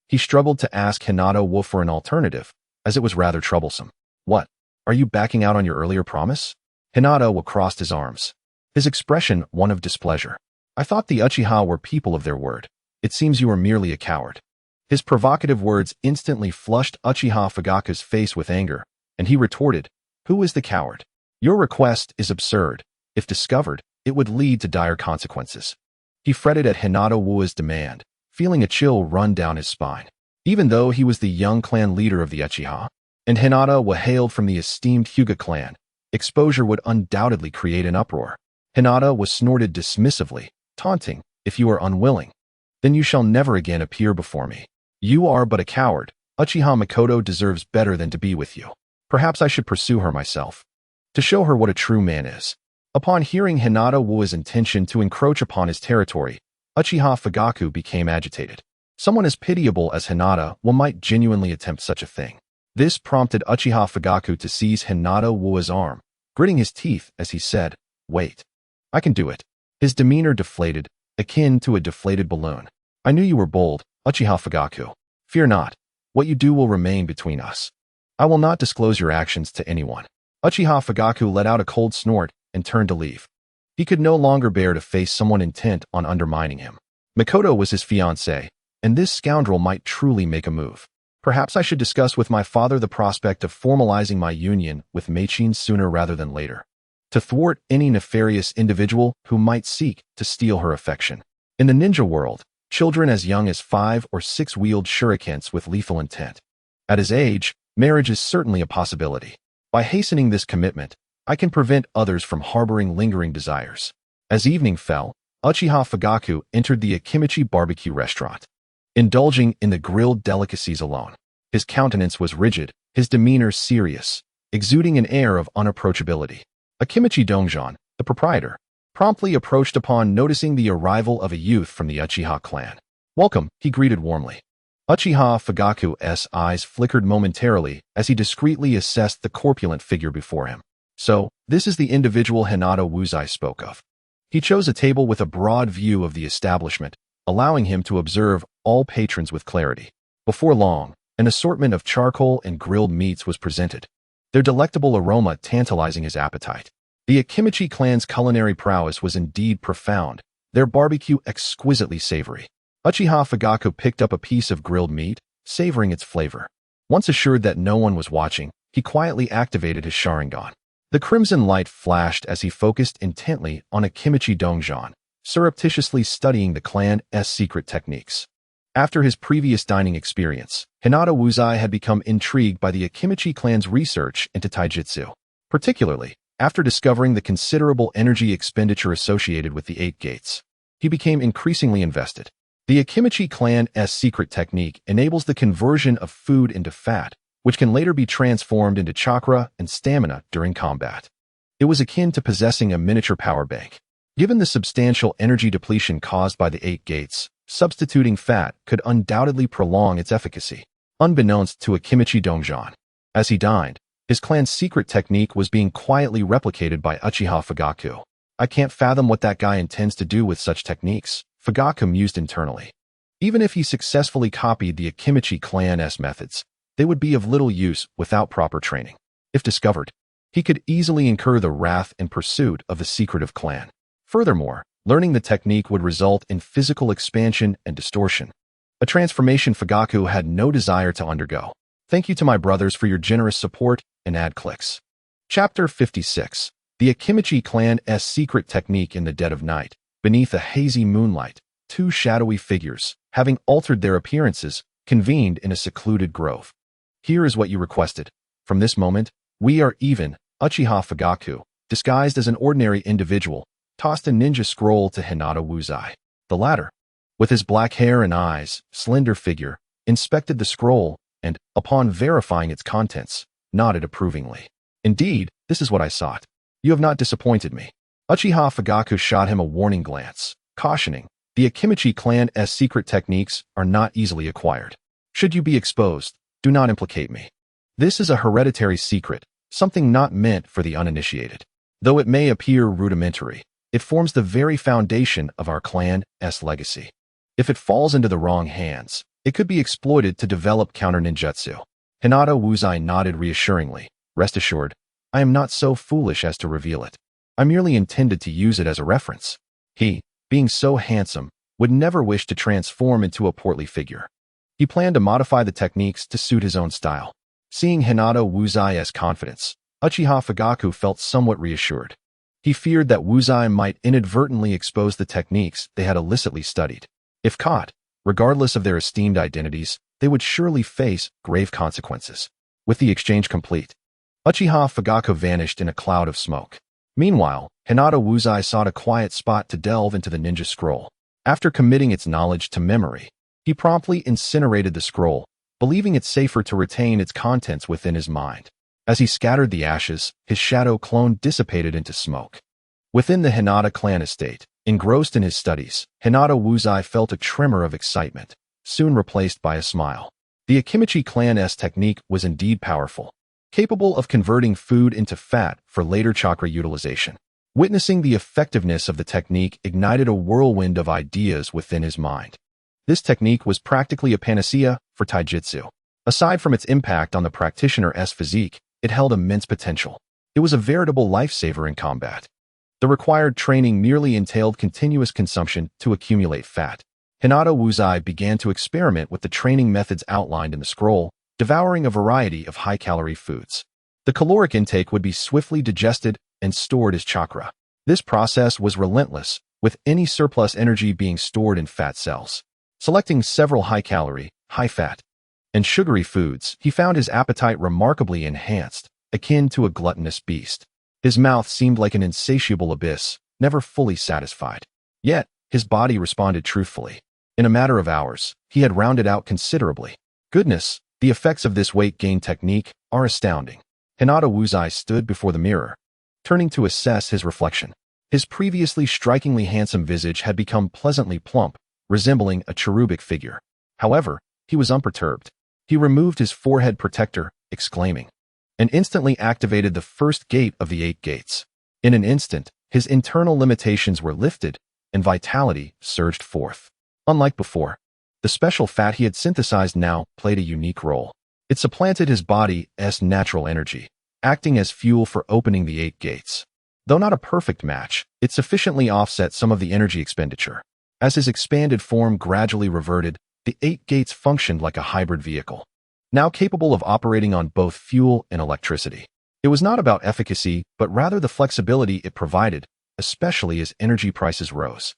He struggled to ask Hinata for an alternative, as it was rather troublesome. What? Are you backing out on your earlier promise? Hinata crossed his arms, his expression one of displeasure. I thought the Uchiha were people of their word. It seems you are merely a coward. His provocative words instantly flushed Uchiha Fugaku's face with anger, and he retorted, Who is the coward? Your request is absurd. If discovered, it would lead to dire consequences. He fretted at Hinata's demand, feeling a chill run down his spine. Even though he was the young clan leader of the Uchiha, and Hinata hailed from the esteemed Hyuga clan, exposure would undoubtedly create an uproar. Hinata snorted dismissively, taunting, If you are unwilling, then you shall never again appear before me. You are but a coward. Uchiha Makoto deserves better than to be with you. Perhaps I should pursue her myself, to show her what a true man is. Upon hearing Hinata's intention to encroach upon his territory, Uchiha Fugaku became agitated. Someone as pitiable as Hinata might genuinely attempt such a thing. This prompted Uchiha Fugaku to seize Hinata's arm, gritting his teeth as he said, Wait. I can do it. His demeanor deflated, akin to a deflated balloon. I knew you were bold, Uchiha Fugaku. Fear not. What you do will remain between us. I will not disclose your actions to anyone. Uchiha Fugaku let out a cold snort and turned to leave. He could no longer bear to face someone intent on undermining him. Makoto was his fiancée, and this scoundrel might truly make a move. Perhaps I should discuss with my father the prospect of formalizing my union with Meichin sooner rather than later, to thwart any nefarious individual who might seek to steal her affection. In the ninja world, children as young as 5 or 6 wield shurikens with lethal intent. At his age, marriage is certainly a possibility. By hastening this commitment, I can prevent others from harboring lingering desires. As evening fell, Uchiha Fugaku entered the Akimichi barbecue restaurant, indulging in the grilled delicacies alone. His countenance was rigid, his demeanor serious, exuding an air of unapproachability. Akimichi Dongjan, the proprietor, promptly approached upon noticing the arrival of a youth from the Uchiha clan. Welcome, he greeted warmly. Uchiha Fugaku's eyes flickered momentarily as he discreetly assessed the corpulent figure before him. So, this is the individual Hinata spoke of. He chose a table with a broad view of the establishment, allowing him to observe all patrons with clarity. Before long, an assortment of charcoal and grilled meats was presented, their delectable aroma tantalizing his appetite. The Akimichi clan's culinary prowess was indeed profound, their barbecue exquisitely savory. Uchiha Fugaku picked up a piece of grilled meat, savoring its flavor. Once assured that no one was watching, he quietly activated his Sharingan. The crimson light flashed as he focused intently on Akimichi Dongjan, surreptitiously studying the clan's secret techniques. After his previous dining experience, Hinata had become intrigued by the Akimichi clan's research into taijutsu, particularly after discovering the considerable energy expenditure associated with the 8 gates. He became increasingly invested. The Akimichi clan's secret technique enables the conversion of food into fat, which can later be transformed into chakra and stamina during combat. It was akin to possessing a miniature power bank. Given the substantial energy depletion caused by the 8 gates, substituting fat could undoubtedly prolong its efficacy. Unbeknownst to Akimichi Dongjan, as he dined, his clan's secret technique was being quietly replicated by Uchiha Fugaku. I can't fathom what that guy intends to do with such techniques, Fugaku mused internally. Even if he successfully copied the Akimichi clan's methods, they would be of little use without proper training. If discovered, he could easily incur the wrath and pursuit of the secretive clan. Furthermore, learning the technique would result in physical expansion and distortion, a transformation Fugaku had no desire to undergo. Thank you to my brothers for your generous support and ad clicks. Chapter 56. The Akimichi clan's secret technique. In the dead of night, beneath a hazy moonlight, 2 shadowy figures, having altered their appearances, convened in a secluded grove. Here is what you requested. From this moment, we are even. Uchiha Fugaku, disguised as an ordinary individual, tossed a ninja scroll to Hinata. The latter, With his black hair and eyes, slender figure, inspected the scroll, and, upon verifying its contents, nodded approvingly. Indeed, this is what I sought. You have not disappointed me. Uchiha Fugaku shot him a warning glance, cautioning, the Akimichi clan's secret techniques are not easily acquired. Should you be exposed, do not implicate me. This is a hereditary secret, something not meant for the uninitiated. Though it may appear rudimentary, it forms the very foundation of our clan's legacy. If it falls into the wrong hands, it could be exploited to develop counter-ninjutsu. Hinata Wuzai nodded reassuringly. Rest assured, I am not so foolish as to reveal it. I merely intended to use it as a reference. He, being so handsome, would never wish to transform into a portly figure. He planned to modify the techniques to suit his own style. Seeing Hinata Wuzai's confidence, Uchiha Fugaku felt somewhat reassured. He feared that Wuzai might inadvertently expose the techniques they had illicitly studied. If caught, regardless of their esteemed identities, they would surely face grave consequences. With the exchange complete, Uchiha Fugaku vanished in a cloud of smoke. Meanwhile, Hinata Wuzai sought a quiet spot to delve into the ninja scroll. After committing its knowledge to memory, he promptly incinerated the scroll, believing it safer to retain its contents within his mind. As he scattered the ashes, his shadow clone dissipated into smoke. Within the Hinata clan estate, engrossed in his studies, Hinata Wuzai felt a tremor of excitement, soon replaced by a smile. The Akimichi clan's technique was indeed powerful, capable of converting food into fat for later chakra utilization. Witnessing the effectiveness of the technique ignited a whirlwind of ideas within his mind. This technique was practically a panacea for taijutsu. Aside from its impact on the practitioner's physique, it held immense potential. It was a veritable lifesaver in combat. The required training merely entailed continuous consumption to accumulate fat. Hinata Wuzai began to experiment with the training methods outlined in the scroll, devouring a variety of high-calorie foods. The caloric intake would be swiftly digested and stored as chakra. This process was relentless, with any surplus energy being stored in fat cells. Selecting several high-calorie, high-fat, and sugary foods, he found his appetite remarkably enhanced, akin to a gluttonous beast. His mouth seemed like an insatiable abyss, never fully satisfied. Yet, his body responded truthfully. In a matter of hours, he had rounded out considerably. Goodness, the effects of this weight gain technique are astounding. Hinata Wuzai stood before the mirror, turning to assess his reflection. His previously strikingly handsome visage had become pleasantly plump, resembling a cherubic figure. However, he was unperturbed. He removed his forehead protector, exclaiming, and instantly activated the first gate of the 8 gates. In an instant, his internal limitations were lifted, and vitality surged forth. Unlike before, the special fat he had synthesized now played a unique role. It supplanted his body's natural energy, acting as fuel for opening the 8 gates. Though not a perfect match, it sufficiently offset some of the energy expenditure. As his expanded form gradually reverted, the 8 gates functioned like a hybrid vehicle, now capable of operating on both fuel and electricity. It was not about efficacy, but rather the flexibility it provided, especially as energy prices rose.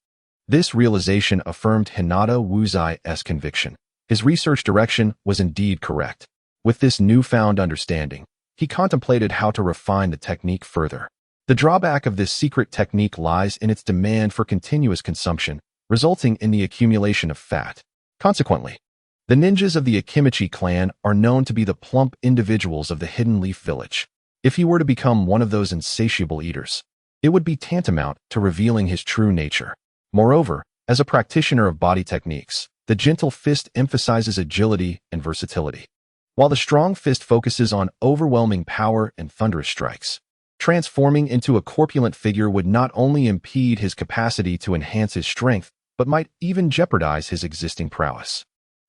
This realization affirmed Hinata Wuzai's conviction. His research direction was indeed correct. With this newfound understanding, he contemplated how to refine the technique further. The drawback of this secret technique lies in its demand for continuous consumption, resulting in the accumulation of fat. Consequently, the ninjas of the Akimichi clan are known to be the plump individuals of the Hidden Leaf Village. If he were to become one of those insatiable eaters, it would be tantamount to revealing his true nature. Moreover, as a practitioner of body techniques, the gentle fist emphasizes agility and versatility, while the strong fist focuses on overwhelming power and thunderous strikes. Transforming into a corpulent figure would not only impede his capacity to enhance his strength, but might even jeopardize his existing prowess.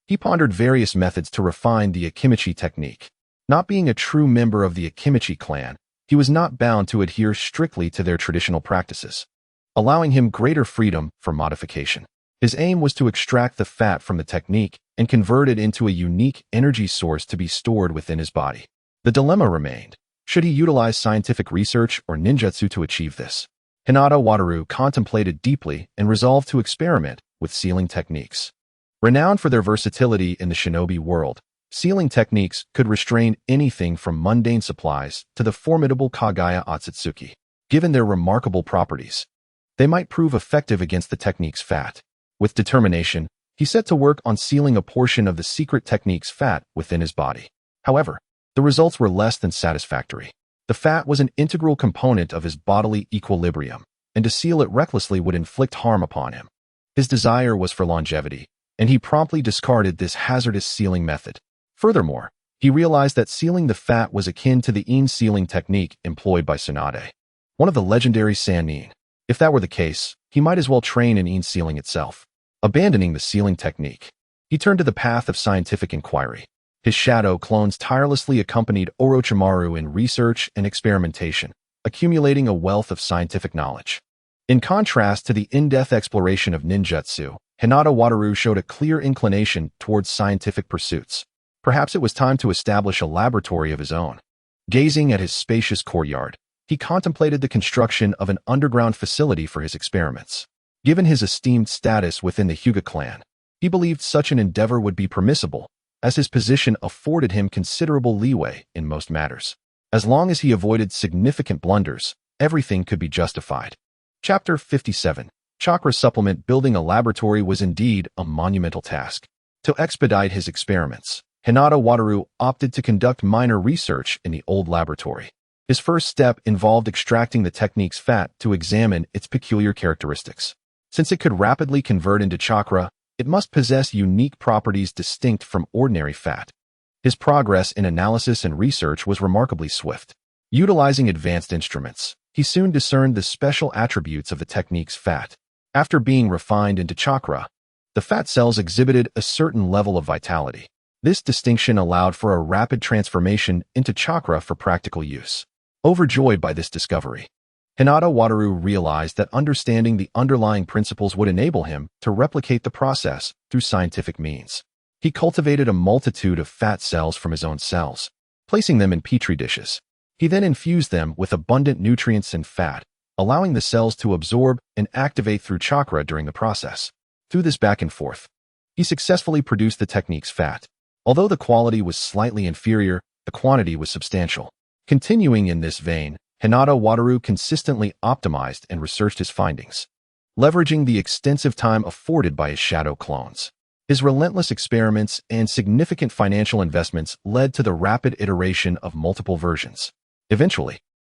He pondered various methods to refine the Akimichi technique. Not being a true member of the Akimichi clan, he was not bound to adhere strictly to their traditional practices, allowing him greater freedom for modification. His aim was to extract the fat from the technique and convert it into a unique energy source to be stored within his body. The dilemma remained. Should he utilize scientific research or ninjutsu to achieve this? Hinata Wataru contemplated deeply and resolved to experiment with sealing techniques. Renowned for their versatility in the shinobi world, sealing techniques could restrain anything from mundane supplies to the formidable Kagaya Otsutsuki. Given their remarkable properties, they might prove effective against the technique's fat. With determination, he set to work on sealing a portion of the secret technique's fat within his body. However, the results were less than satisfactory. The fat was an integral component of his bodily equilibrium, and to seal it recklessly would inflict harm upon him. His desire was for longevity, and he promptly discarded this hazardous sealing method. Furthermore, he realized that sealing the fat was akin to the yin sealing technique employed by Tsunade, one of the legendary Sannin. If that were the case, he might as well train in yin sealing itself. Abandoning the sealing technique, he turned to the path of scientific inquiry. His shadow clones tirelessly accompanied Orochimaru in research and experimentation, accumulating a wealth of scientific knowledge. In contrast to the in-depth exploration of ninjutsu, Hinata Wataru showed a clear inclination towards scientific pursuits. Perhaps it was time to establish a laboratory of his own. Gazing at his spacious courtyard, he contemplated the construction of an underground facility for his experiments. Given his esteemed status within the Hyuga clan, he believed such an endeavor would be permissible, as his position afforded him considerable leeway in most matters. As long as he avoided significant blunders, everything could be justified. Chapter 57. Chakra Supplement. Building a laboratory was indeed a monumental task. To expedite his experiments, Hinata Wataru opted to conduct minor research in the old laboratory. His first step involved extracting the technique's fat to examine its peculiar characteristics. Since it could rapidly convert into chakra, it must possess unique properties distinct from ordinary fat. His progress in analysis and research was remarkably swift. Utilizing advanced instruments, he soon discerned the special attributes of the technique's fat. After being refined into chakra, the fat cells exhibited a certain level of vitality. This distinction allowed for a rapid transformation into chakra for practical use. Overjoyed by this discovery, Hinata Wataru realized that understanding the underlying principles would enable him to replicate the process through scientific means. He cultivated a multitude of fat cells from his own cells, placing them in petri dishes. He then infused them with abundant nutrients and fat, allowing the cells to absorb and activate through chakra during the process. Through this back and forth, he successfully produced the technique's fat. Although the quality was slightly inferior, the quantity was substantial. Continuing in this vein, Hinata Wataru consistently optimized and researched his findings, leveraging the extensive time afforded by his shadow clones. His relentless experiments and significant financial investments led to the rapid iteration of multiple versions. Eventually,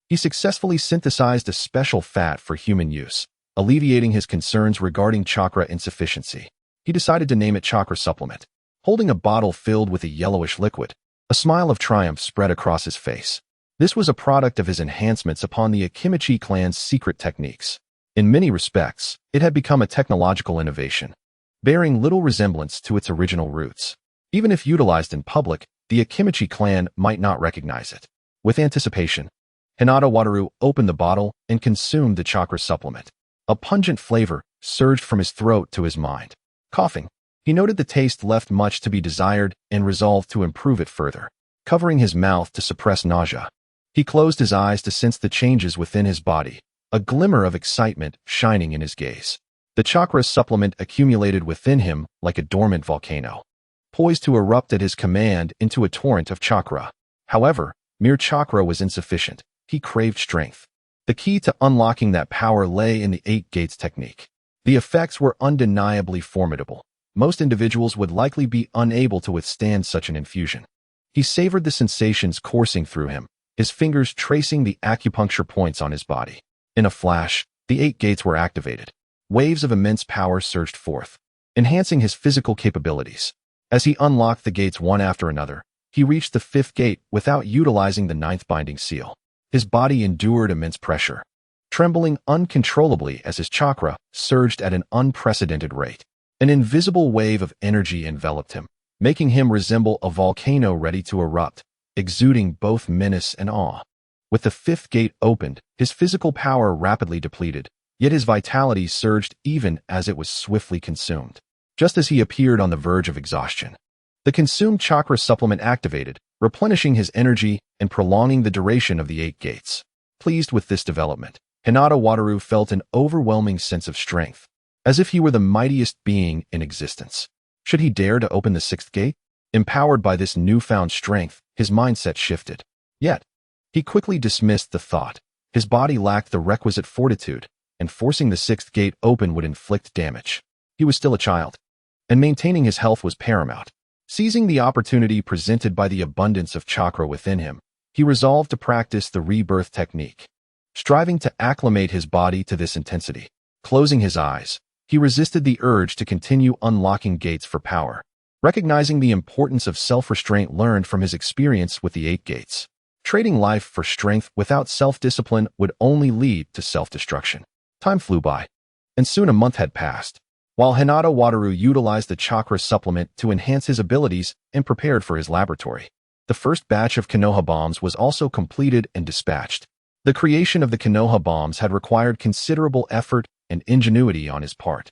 he successfully synthesized a special fat for human use, alleviating his concerns regarding chakra insufficiency. He decided to name it Chakra Supplement. Holding a bottle filled with a yellowish liquid, a smile of triumph spread across his face. This was a product of his enhancements upon the Akimichi clan's secret techniques. In many respects, it had become a technological innovation, bearing little resemblance to its original roots. Even if utilized in public, the Akimichi clan might not recognize it. With anticipation, Hinata Wataru opened the bottle and consumed the chakra supplement. A pungent flavor surged from his throat to his mind. Coughing, he noted the taste left much to be desired and resolved to improve it further. Covering his mouth to suppress nausea, he closed his eyes to sense the changes within his body, a glimmer of excitement shining in his gaze. The chakra supplement accumulated within him like a dormant volcano, poised to erupt at his command into a torrent of chakra. However, mere chakra was insufficient. He craved strength. The key to unlocking that power lay in the 8 gates technique. The effects were undeniably formidable. Most individuals would likely be unable to withstand such an infusion. He savored the sensations coursing through him, his fingers tracing the acupuncture points on his body. In a flash, the 8 gates were activated. Waves of immense power surged forth, enhancing his physical capabilities. As he unlocked the gates one after another, he reached the 5th gate without utilizing the 9th binding seal. His body endured immense pressure, trembling uncontrollably as his chakra surged at an unprecedented rate. An invisible wave of energy enveloped him, making him resemble a volcano ready to erupt, exuding both menace and awe. With the 5th gate opened, his physical power rapidly depleted, yet his vitality surged even as it was swiftly consumed. Just as he appeared on the verge of exhaustion, the consumed chakra supplement activated, replenishing his energy and prolonging the duration of the 8 gates. Pleased with this development, Hinata Wataru felt an overwhelming sense of strength, as if he were the mightiest being in existence. Should he dare to open the 6th gate? Empowered by this newfound strength, his mindset shifted. Yet, he quickly dismissed the thought. His body lacked the requisite fortitude, and forcing the 6th gate open would inflict damage. He was still a child, and maintaining his health was paramount. Seizing the opportunity presented by the abundance of chakra within him, he resolved to practice the rebirth technique, striving to acclimate his body to this intensity. Closing his eyes, he resisted the urge to continue unlocking gates for power, recognizing the importance of self-restraint learned from his experience with the 8 gates. Trading life for strength without self-discipline would only lead to self-destruction. Time flew by, and soon a month had passed. While Hinata Wataru utilized the chakra supplement to enhance his abilities and prepared for his laboratory, the first batch of Konoha bombs was also completed and dispatched. The creation of the Konoha bombs had required considerable effort and ingenuity on his part,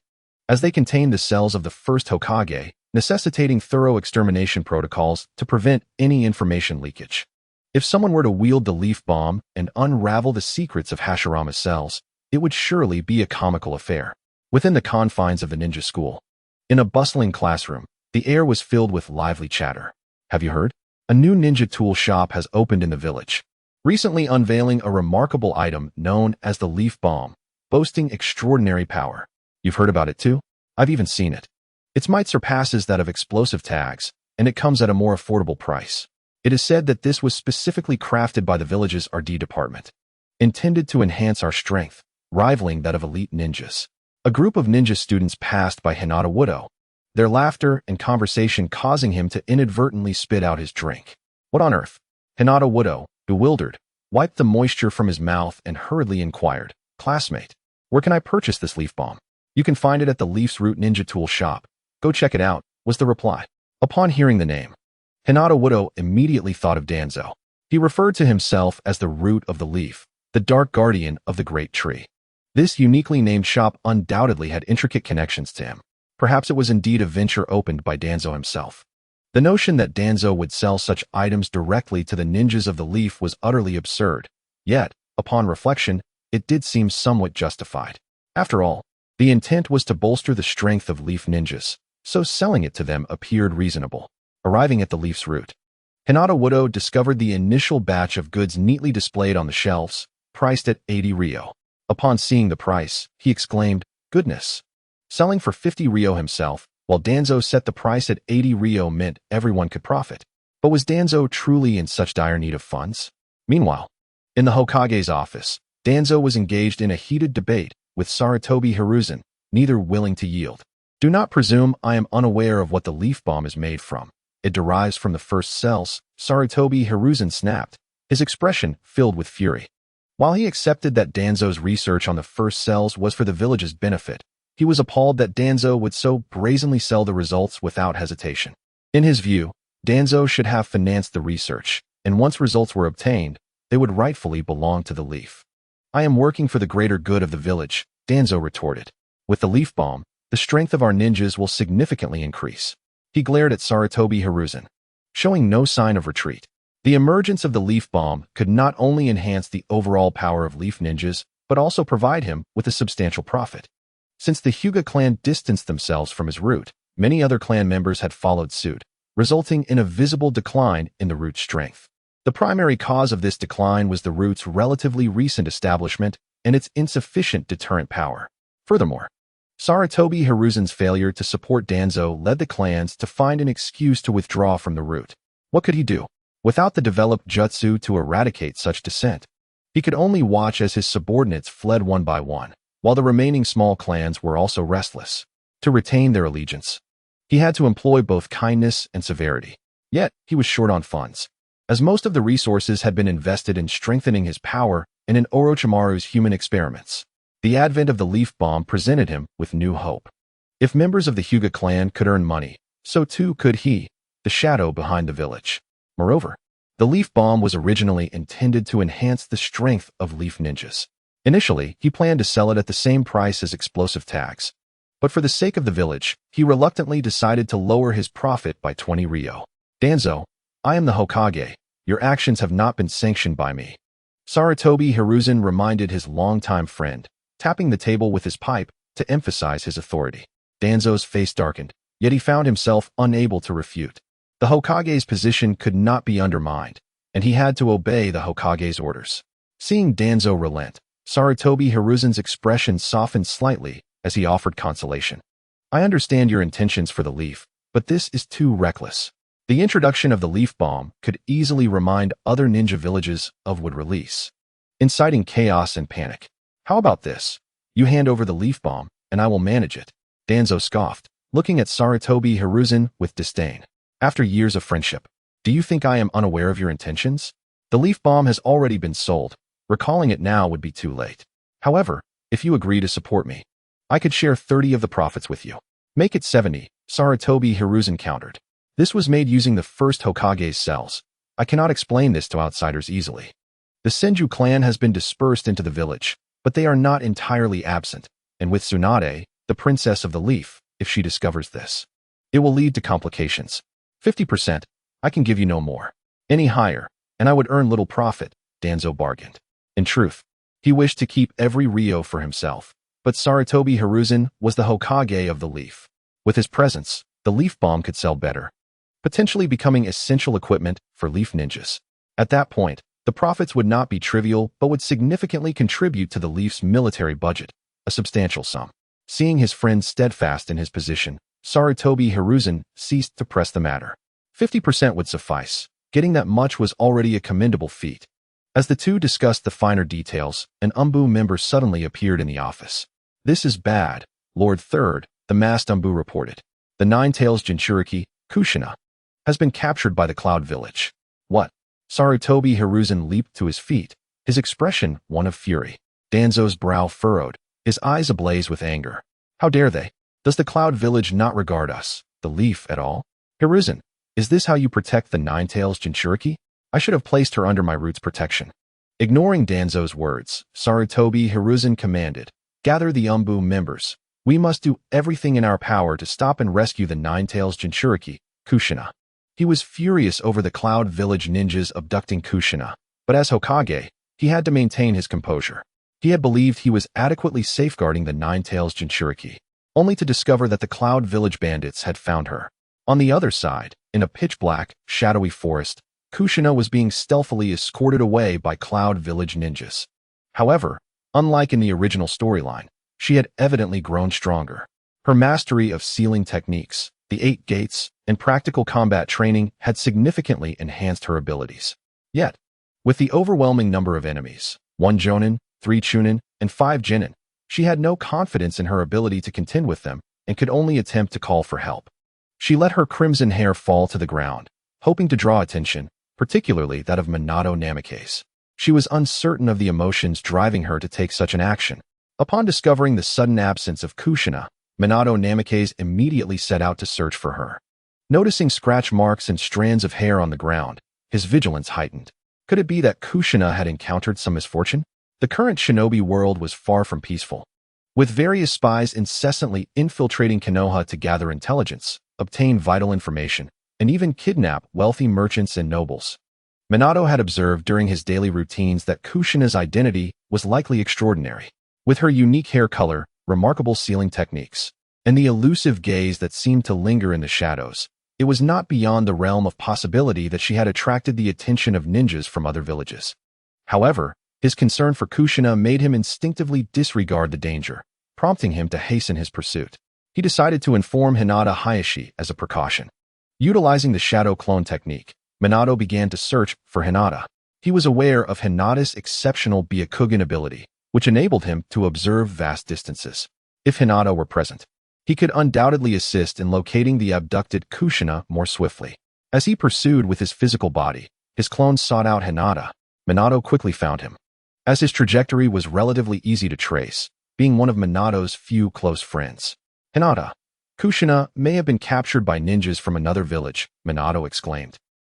as they contained the cells of the first Hokage, necessitating thorough extermination protocols to prevent any information leakage. If someone were to wield the leaf bomb and unravel the secrets of Hashirama's cells, it would surely be a comical affair. Within the confines of the ninja school, in a bustling classroom, the air was filled with lively chatter. Have you heard? A new ninja tool shop has opened in the village, recently unveiling a remarkable item known as the leaf bomb, boasting extraordinary power. You've heard about it too? I've even seen it. Its might surpasses that of explosive tags, and it comes at a more affordable price. It is said that this was specifically crafted by the village's R&D department, intended to enhance our strength, rivaling that of elite ninjas. A group of ninja students passed by Hinata Wataru, their laughter and conversation causing him to inadvertently spit out his drink. What on earth? Hinata Wataru, bewildered, wiped the moisture from his mouth and hurriedly inquired, "Classmate, where can I purchase this leaf bomb?" "You can find it at the Leaf's Root Ninja Tool Shop. Go check it out," was the reply. Upon hearing the name, Hinata Wataru immediately thought of Danzo. He referred to himself as the root of the leaf, the dark guardian of the great tree. This uniquely named shop undoubtedly had intricate connections to him. Perhaps it was indeed a venture opened by Danzo himself. The notion that Danzo would sell such items directly to the ninjas of the leaf was utterly absurd. Yet, upon reflection, it did seem somewhat justified. After all, the intent was to bolster the strength of leaf ninjas, so selling it to them appeared reasonable. Arriving at the leaf's root, Hinata Wataru discovered the initial batch of goods neatly displayed on the shelves, priced at 80 ryo. Upon seeing the price, he exclaimed, "Goodness!" Selling for 50 ryo himself, while Danzo set the price at 80 ryo meant everyone could profit. But was Danzo truly in such dire need of funds? Meanwhile, in the Hokage's office, Danzo was engaged in a heated debate with Sarutobi Hiruzen, neither willing to yield. "Do not presume I am unaware of what the leaf bomb is made from. It derives from the first cells," Sarutobi Hiruzen snapped, his expression filled with fury. While he accepted that Danzo's research on the first cells was for the village's benefit, he was appalled that Danzo would so brazenly sell the results without hesitation. In his view, Danzo should have financed the research, and once results were obtained, they would rightfully belong to the leaf. "I am working for the greater good of the village," Danzo retorted. "With the leaf bomb, the strength of our ninjas will significantly increase." He glared at Sarutobi Hiruzen, showing no sign of retreat. The emergence of the leaf bomb could not only enhance the overall power of leaf ninjas, but also provide him with a substantial profit. Since the Hyuga clan distanced themselves from his root, many other clan members had followed suit, resulting in a visible decline in the root's strength. The primary cause of this decline was the root's relatively recent establishment and its insufficient deterrent power. Furthermore, Sarutobi Hiruzen's failure to support Danzo led the clans to find an excuse to withdraw from the root. What could he do? Without the developed jutsu to eradicate such dissent, he could only watch as his subordinates fled one by one, while the remaining small clans were also restless. To retain their allegiance, he had to employ both kindness and severity. Yet, he was short on funds, as most of the resources had been invested in strengthening his power and in Orochimaru's human experiments. The advent of the leaf bomb presented him with new hope. If members of the Hyuga clan could earn money, so too could he, the shadow behind the village. Moreover, the leaf bomb was originally intended to enhance the strength of leaf ninjas. Initially, he planned to sell it at the same price as explosive tags. But for the sake of the village, he reluctantly decided to lower his profit by 20 ryo. "Danzo, I am the Hokage. Your actions have not been sanctioned by me." Sarutobi Hiruzen reminded his longtime friend, tapping the table with his pipe to emphasize his authority. Danzo's face darkened, yet he found himself unable to refute. The Hokage's position could not be undermined, and he had to obey the Hokage's orders. Seeing Danzo relent, Sarutobi Hiruzen's expression softened slightly as he offered consolation. I understand your intentions for the leaf, but this is too reckless. The introduction of the leaf bomb could easily remind other ninja villages of would release, inciting chaos and panic. How about this? You hand over the leaf bomb, and I will manage it. Danzo scoffed, looking at Sarutobi Hiruzen with disdain. After years of friendship, do you think I am unaware of your intentions? The leaf bomb has already been sold. Recalling it now would be too late. However, if you agree to support me, I could share 30 of the profits with you. Make it 70, Sarutobi Hiruzen countered. This was made using the first Hokage's cells. I cannot explain this to outsiders easily. The Senju clan has been dispersed into the village, but they are not entirely absent, and with Tsunade, the princess of the leaf, if she discovers this, it will lead to complications. 50%, I can give you no more. Any higher, and I would earn little profit, Danzo bargained. In truth, he wished to keep every Ryo for himself, but Sarutobi Hiruzen was the Hokage of the leaf. With his presence, the leaf bomb could sell better, potentially becoming essential equipment for leaf ninjas. At that point, the profits would not be trivial but would significantly contribute to the leaf's military budget, a substantial sum. Seeing his friend steadfast in his position, Sarutobi Hiruzen ceased to press the matter. 50% would suffice. Getting that much was already a commendable feat. As the two discussed the finer details, an Umbu member suddenly appeared in the office. This is bad, Lord Third, the masked Umbu reported. The Nine-Tails Jinchuriki, Kushina, has been captured by the Cloud Village. What? Sarutobi Hiruzen leaped to his feet, his expression one of fury. Danzo's brow furrowed, his eyes ablaze with anger. How dare they? Does the Cloud Village not regard us, the leaf, at all? Hiruzen, is this how you protect the Nine-Tails Jinchuriki? I should have placed her under my root's protection. Ignoring Danzo's words, Sarutobi Hiruzen commanded, gather the Umbu members. We must do everything in our power to stop and rescue the Nine-Tails Jinchuriki, Kushina. He was furious over the Cloud Village ninjas abducting Kushina, but as Hokage, he had to maintain his composure. He had believed he was adequately safeguarding the Nine-Tails Jinchuriki, only to discover that the Cloud Village bandits had found her. On the other side, in a pitch-black, shadowy forest, Kushina was being stealthily escorted away by Cloud Village ninjas. However, unlike in the original storyline, she had evidently grown stronger. Her mastery of sealing techniques, the 8 gates, and practical combat training had significantly enhanced her abilities. Yet, with the overwhelming number of enemies, 1 Jonin, 3 Chunin, and 5 Genin, she had no confidence in her ability to contend with them and could only attempt to call for help. She let her crimson hair fall to the ground, hoping to draw attention, particularly that of Minato Namikaze. She was uncertain of the emotions driving her to take such an action. Upon discovering the sudden absence of Kushina, Minato Namikaze immediately set out to search for her. Noticing scratch marks and strands of hair on the ground, his vigilance heightened. Could it be that Kushina had encountered some misfortune? The current shinobi world was far from peaceful, with various spies incessantly infiltrating Konoha to gather intelligence, obtain vital information, and even kidnap wealthy merchants and nobles. Minato had observed during his daily routines that Kushina's identity was likely extraordinary. With her unique hair color, remarkable sealing techniques, and the elusive gaze that seemed to linger in the shadows, it was not beyond the realm of possibility that she had attracted the attention of ninjas from other villages. However, his concern for Kushina made him instinctively disregard the danger, prompting him to hasten his pursuit. He decided to inform Hinata Hayashi as a precaution. Utilizing the shadow clone technique, Minato began to search for Hinata. He was aware of Hinata's exceptional Byakugan ability, which enabled him to observe vast distances. If Hinata were present, he could undoubtedly assist in locating the abducted Kushina more swiftly. As he pursued with his physical body, his clone sought out Hinata. Minato quickly found him, as his trajectory was relatively easy to trace, being one of Minato's few close friends. Hinata, Kushina may have been captured by ninjas from another village, Minato exclaimed.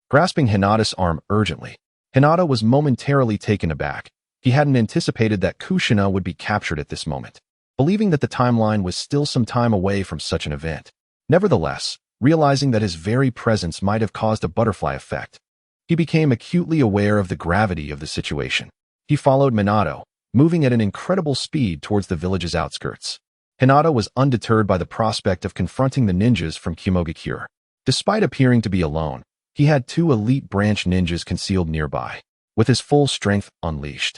Grasping Hinata's arm urgently, Hinata was momentarily taken aback. He hadn't anticipated that Kushina would be captured at this moment, believing that the timeline was still some time away from such an event. Nevertheless, realizing that his very presence might have caused a butterfly effect, he became acutely aware of the gravity of the situation. He followed Minato, moving at an incredible speed towards the village's outskirts. Hinata was undeterred by the prospect of confronting the ninjas from Kumogakure. Despite appearing to be alone, he had 2 elite branch ninjas concealed nearby, with his full strength unleashed.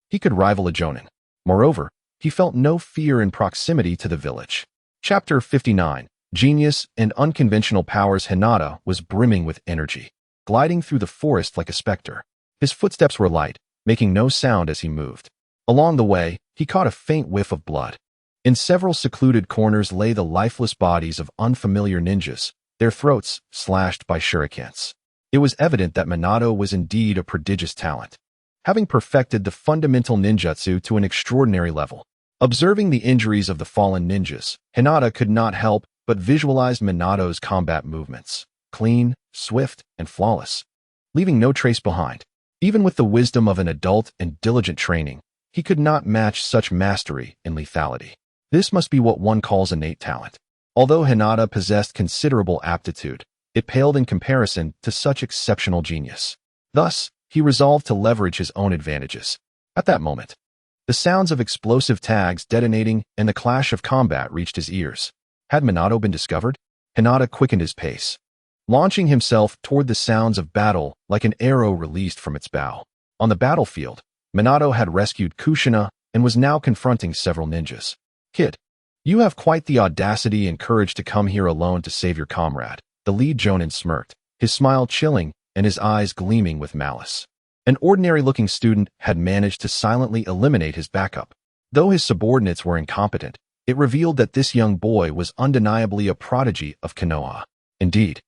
He could rival a Jonin. Moreover, he felt no fear in proximity to the village. Chapter 59. Genius and Unconventional Powers. Hinata was brimming with energy, gliding through the forest like a specter. His footsteps were light, making no sound as he moved. Along the way, he caught a faint whiff of blood. In several secluded corners lay the lifeless bodies of unfamiliar ninjas, their throats slashed by shurikens. It was evident that Minato was indeed a prodigious talent, having perfected the fundamental ninjutsu to an extraordinary level. Observing the injuries of the fallen ninjas, Hinata could not help but visualize Minato's combat movements, clean, swift, and flawless, leaving no trace behind. Even with the wisdom of an adult and diligent training, he could not match such mastery in lethality. This must be what one calls innate talent. Although Hinata possessed considerable aptitude, it paled in comparison to such exceptional genius. Thus, he resolved to leverage his own advantages. At that moment, the sounds of explosive tags detonating and the clash of combat reached his ears. Had Minato been discovered? Hinata quickened his pace, launching himself toward the sounds of battle like an arrow released from its bow. On the battlefield, Minato had rescued Kushina and was now confronting several ninjas. "Kid, you have quite the audacity and courage to come here alone to save your comrade." The lead jonin smirked, his smile chilling and his eyes gleaming with malice. An ordinary-looking student had managed to silently eliminate his backup. Though his subordinates were incompetent, it revealed that this young boy was undeniably a prodigy of Konoha. Indeed,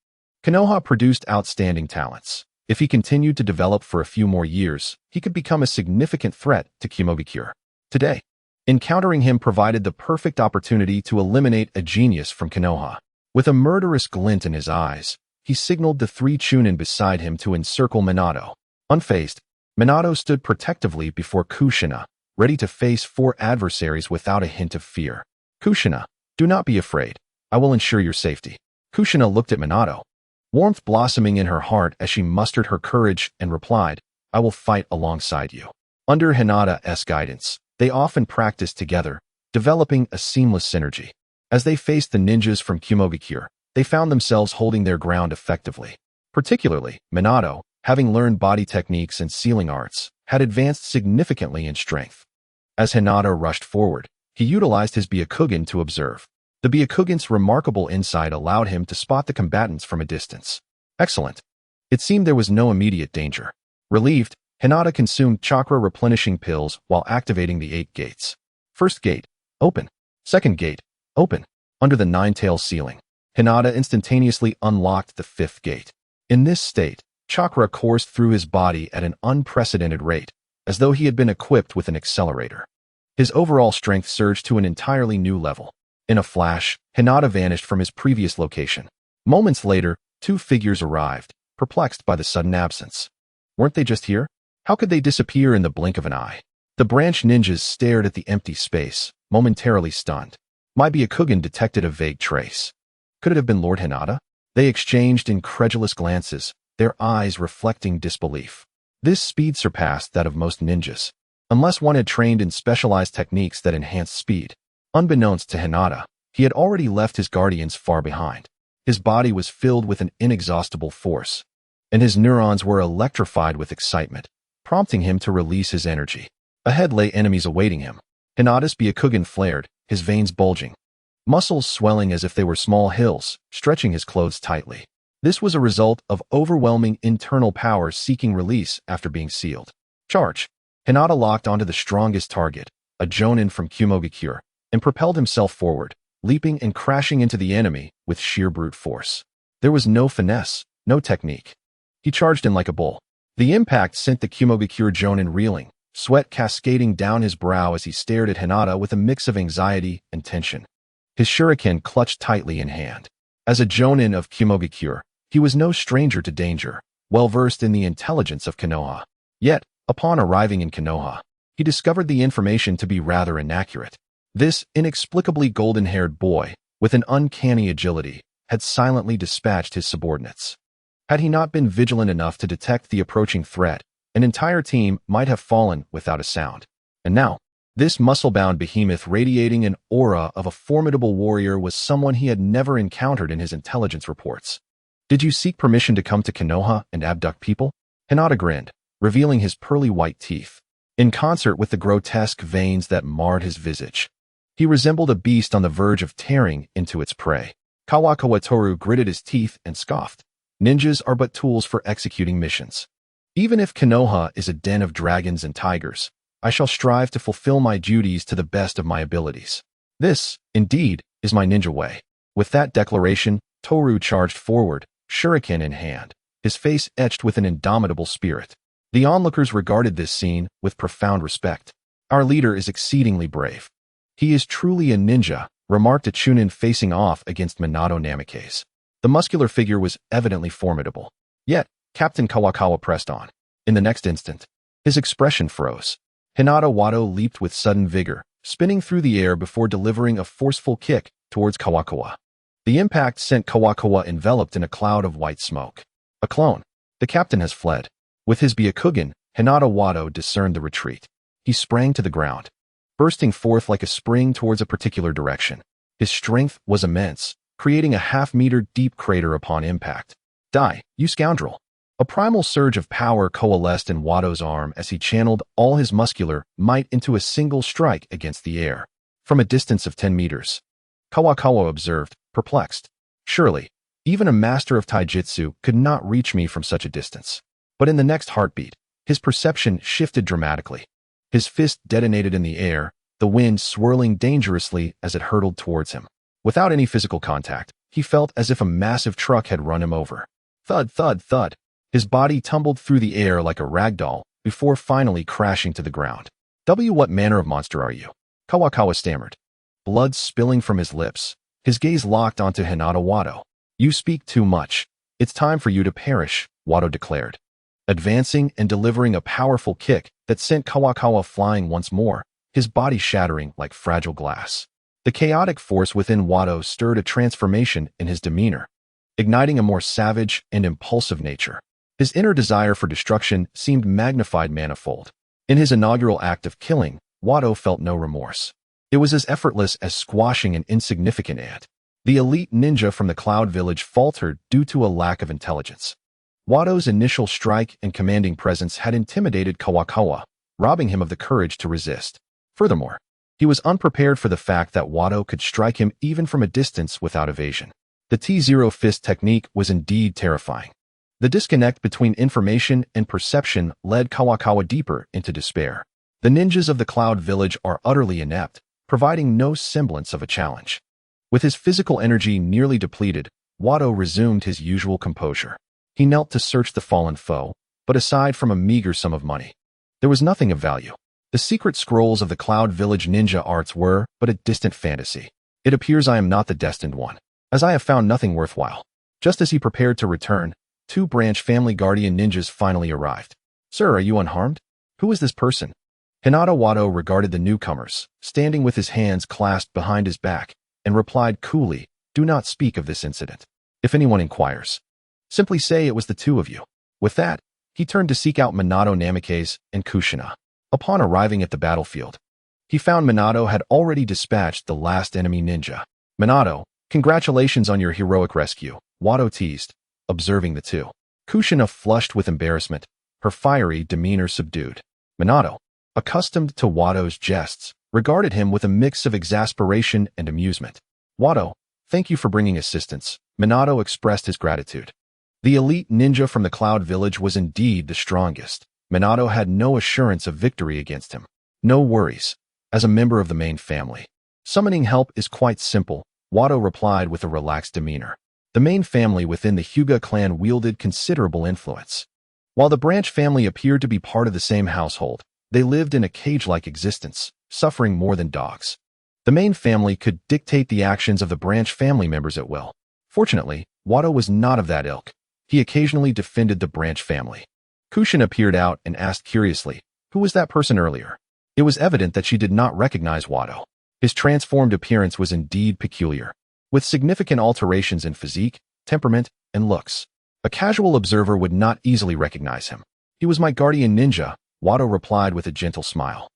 Konoha produced outstanding talents. If he continued to develop for a few more years, he could become a significant threat to Kumogakure. Today, encountering him provided the perfect opportunity to eliminate a genius from Konoha. With a murderous glint in his eyes, he signaled the three chunin beside him to encircle Minato. Unfazed, Minato stood protectively before Kushina, ready to face four adversaries without a hint of fear. "Kushina, do not be afraid. I will ensure your safety." Kushina looked at Minato, warmth blossoming in her heart as she mustered her courage and replied, "I will fight alongside you." Under Hinata's guidance, they often practiced together, developing a seamless synergy. As they faced the ninjas from Kumogakure, they found themselves holding their ground effectively. Particularly, Minato, having learned body techniques and sealing arts, had advanced significantly in strength. As Hinata rushed forward, he utilized his Byakugan to observe. The Byakugan's remarkable insight allowed him to spot the combatants from a distance. Excellent. It seemed there was no immediate danger. Relieved, Hinata consumed chakra replenishing pills while activating the 8 gates. First gate, open. Second gate, open. Under the 9-tail ceiling, Hinata instantaneously unlocked the 5th gate. In this state, chakra coursed through his body at an unprecedented rate, as though he had been equipped with an accelerator. His overall strength surged to an entirely new level. In a flash, Hinata vanished from his previous location. Moments later, 2 figures arrived, perplexed by the sudden absence. Weren't they just here? How could they disappear in the blink of an eye? The branch ninjas stared at the empty space, momentarily stunned. My Byakugan detected a vague trace. Could it have been Lord Hinata? They exchanged incredulous glances, their eyes reflecting disbelief. This speed surpassed that of most ninjas, unless one had trained in specialized techniques that enhanced speed. Unbeknownst to Hinata, he had already left his guardians far behind. His body was filled with an inexhaustible force, and his neurons were electrified with excitement, prompting him to release his energy. Ahead lay enemies awaiting him. Hinata's Byakugan flared, his veins bulging, muscles swelling as if they were small hills, stretching his clothes tightly. This was a result of overwhelming internal power seeking release after being sealed. Charge! Hinata locked onto the strongest target, a jonin from Kumogakure, and propelled himself forward, leaping and crashing into the enemy with sheer brute force. There was no finesse, no technique. He charged in like a bull. The impact sent the Kumogakure jonin reeling, sweat cascading down his brow as he stared at Hinata with a mix of anxiety and tension. His shuriken clutched tightly in hand. As a jonin of Kumogakure, he was no stranger to danger, well-versed in the intelligence of Konoha. Yet, upon arriving in Konoha, he discovered the information to be rather inaccurate. This inexplicably golden-haired boy, with an uncanny agility, had silently dispatched his subordinates. Had he not been vigilant enough to detect the approaching threat, an entire team might have fallen without a sound. And now, this muscle-bound behemoth radiating an aura of a formidable warrior was someone he had never encountered in his intelligence reports. "Did you seek permission to come to Konoha and abduct people?" Hinata grinned, revealing his pearly white teeth, in concert with the grotesque veins that marred his visage. He resembled a beast on the verge of tearing into its prey. Kawakawa Toru gritted his teeth and scoffed. Ninjas are but tools for executing missions. Even if Konoha is a den of dragons and tigers, I shall strive to fulfill my duties to the best of my abilities. This, indeed, is my ninja way. With that declaration, Toru charged forward, shuriken in hand, his face etched with an indomitable spirit. The onlookers regarded this scene with profound respect. Our leader is exceedingly brave. He is truly a ninja, remarked a Chunin facing off against Minato Namikaze. The muscular figure was evidently formidable. Yet, Captain Kawakawa pressed on. In the next instant, his expression froze. Hinata Wado leaped with sudden vigor, spinning through the air before delivering a forceful kick towards Kawakawa. The impact sent Kawakawa enveloped in a cloud of white smoke. A clone. The captain has fled. With his Byakugan, Hinata Wado discerned the retreat. He sprang to the ground, bursting forth like a spring towards a particular direction. His strength was immense, creating a half-meter deep crater upon impact. Die, you scoundrel! A primal surge of power coalesced in Wado's arm as he channeled all his muscular might into a single strike against the air. From a distance of 10 meters, Kawakawa observed, perplexed. Surely, even a master of taijutsu could not reach me from such a distance. But in the next heartbeat, his perception shifted dramatically. His fist detonated in the air, the wind swirling dangerously as it hurtled towards him. Without any physical contact, he felt as if a massive truck had run him over. Thud, thud, thud. His body tumbled through the air like a rag doll before finally crashing to the ground. What manner of monster are you? Kawakawa stammered. Blood spilling from his lips, his gaze locked onto Hinata Wado. You speak too much. It's time for you to perish, Wado declared. Advancing and delivering a powerful kick that sent Kawakawa flying once more, his body shattering like fragile glass. The chaotic force within Wado stirred a transformation in his demeanor, igniting a more savage and impulsive nature. His inner desire for destruction seemed magnified manifold. In his inaugural act of killing, Wado felt no remorse. It was as effortless as squashing an insignificant ant. The elite ninja from the Cloud Village faltered due to a lack of intelligence. Wado's initial strike and commanding presence had intimidated Kawakawa, robbing him of the courage to resist. Furthermore, he was unprepared for the fact that Wado could strike him even from a distance without evasion. The T-Zero fist technique was indeed terrifying. The disconnect between information and perception led Kawakawa deeper into despair. The ninjas of the Cloud Village are utterly inept, providing no semblance of a challenge. With his physical energy nearly depleted, Wado resumed his usual composure. He knelt to search the fallen foe, but aside from a meager sum of money, there was nothing of value. The secret scrolls of the Cloud Village ninja arts were but a distant fantasy. It appears I am not the destined one, as I have found nothing worthwhile. Just as he prepared to return, 2 branch family guardian ninjas finally arrived. Sir, are you unharmed? Who is this person? Hinata Wado regarded the newcomers, standing with his hands clasped behind his back, and replied coolly, do not speak of this incident. If anyone inquires, simply say it was the 2 of you. With that, he turned to seek out Minato Namikaze and Kushina. Upon arriving at the battlefield, he found Minato had already dispatched the last enemy ninja. Minato, congratulations on your heroic rescue, Wado teased, observing the 2. Kushina flushed with embarrassment, her fiery demeanor subdued. Minato, accustomed to Wado's jests, regarded him with a mix of exasperation and amusement. Wado, thank you for bringing assistance. Minato expressed his gratitude. The elite ninja from the Cloud Village was indeed the strongest. Minato had no assurance of victory against him. No worries. As a member of the main family, summoning help is quite simple, Wado replied with a relaxed demeanor. The main family within the Hyuga clan wielded considerable influence. While the branch family appeared to be part of the same household, they lived in a cage-like existence, suffering more than dogs. The main family could dictate the actions of the branch family members at will. Fortunately, Wado was not of that ilk. He occasionally defended the branch family. Kushina peered out and asked curiously, who was that person earlier? It was evident that she did not recognize Wado. His transformed appearance was indeed peculiar, with significant alterations in physique, temperament, and looks. A casual observer would not easily recognize him. He was my guardian ninja, Wado replied with a gentle smile.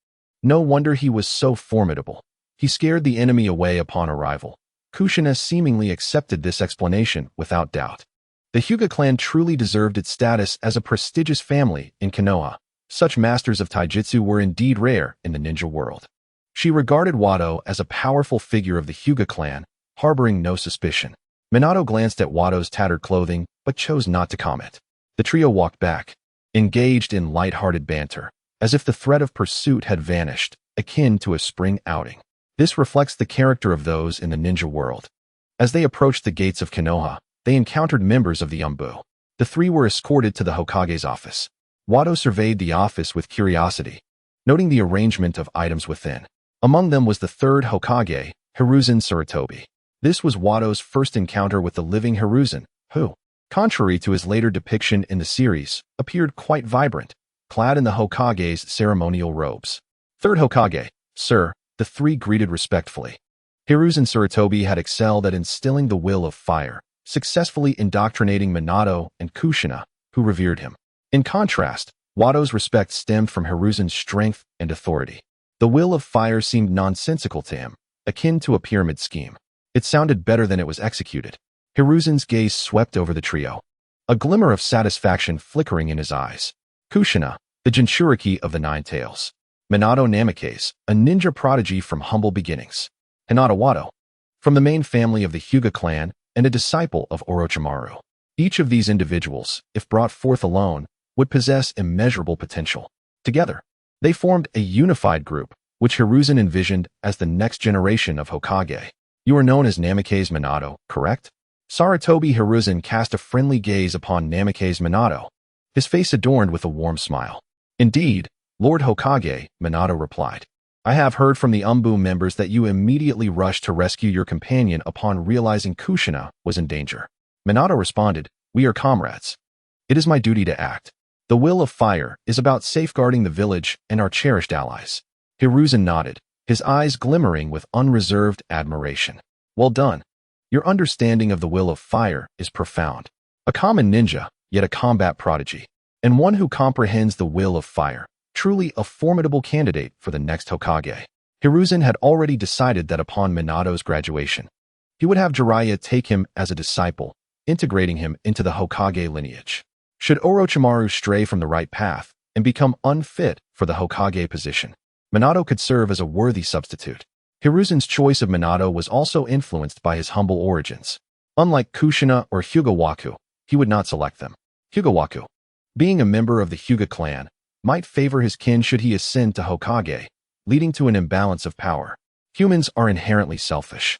No wonder he was so formidable. He scared the enemy away upon arrival. Kushina seemingly accepted this explanation without doubt. The Hyuga clan truly deserved its status as a prestigious family in Konoha. Such masters of taijutsu were indeed rare in the ninja world. She regarded Wado as a powerful figure of the Hyuga clan, harboring no suspicion. Minato glanced at Wado's tattered clothing, but chose not to comment. The trio walked back, engaged in light-hearted banter, as if the threat of pursuit had vanished, akin to a spring outing. This reflects the character of those in the ninja world. As they approached the gates of Konoha, they encountered members of the Umbu. The three were escorted to the Hokage's office. Wado surveyed the office with curiosity, noting the arrangement of items within. Among them was the third Hokage, Hiruzen Sarutobi. This was Wado's first encounter with the living Hiruzen, who, contrary to his later depiction in the series, appeared quite vibrant, clad in the Hokage's ceremonial robes. Third Hokage, sir, the three greeted respectfully. Hiruzen Sarutobi had excelled at instilling the will of fire, successfully indoctrinating Minato and Kushina, who revered him. In contrast, Wado's respect stemmed from Hiruzen's strength and authority. The will of fire seemed nonsensical to him, akin to a pyramid scheme. It sounded better than it was executed. Hiruzen's gaze swept over the trio, a glimmer of satisfaction flickering in his eyes. Kushina, the Jinchuriki of the Nine Tails. Minato Namikaze, a ninja prodigy from humble beginnings. Hinata Wado, from the main family of the Hyuga clan and a disciple of Orochimaru. Each of these individuals, if brought forth alone, would possess immeasurable potential. Together, they formed a unified group, which Hiruzen envisioned as the next generation of Hokage. You are known as Namikaze Minato, correct? Sarutobi Hiruzen cast a friendly gaze upon Namikaze Minato, his face adorned with a warm smile. Indeed, Lord Hokage, Minato replied. I have heard from the Umbu members that you immediately rushed to rescue your companion upon realizing Kushina was in danger. Minato responded, we are comrades. It is my duty to act. The will of fire is about safeguarding the village and our cherished allies. Hiruzen nodded, his eyes glimmering with unreserved admiration. Well done. Your understanding of the will of fire is profound. A common ninja, yet a combat prodigy, and one who comprehends the will of fire. Truly a formidable candidate for the next Hokage. Hiruzen had already decided that upon Minato's graduation, he would have Jiraiya take him as a disciple, integrating him into the Hokage lineage. Should Orochimaru stray from the right path and become unfit for the Hokage position, Minato could serve as a worthy substitute. Hiruzen's choice of Minato was also influenced by his humble origins. Unlike Kushina or Hyuga, he would not select them. Hyuga, being a member of the Hyuga clan, might favor his kin should he ascend to Hokage, leading to an imbalance of power. Humans are inherently selfish.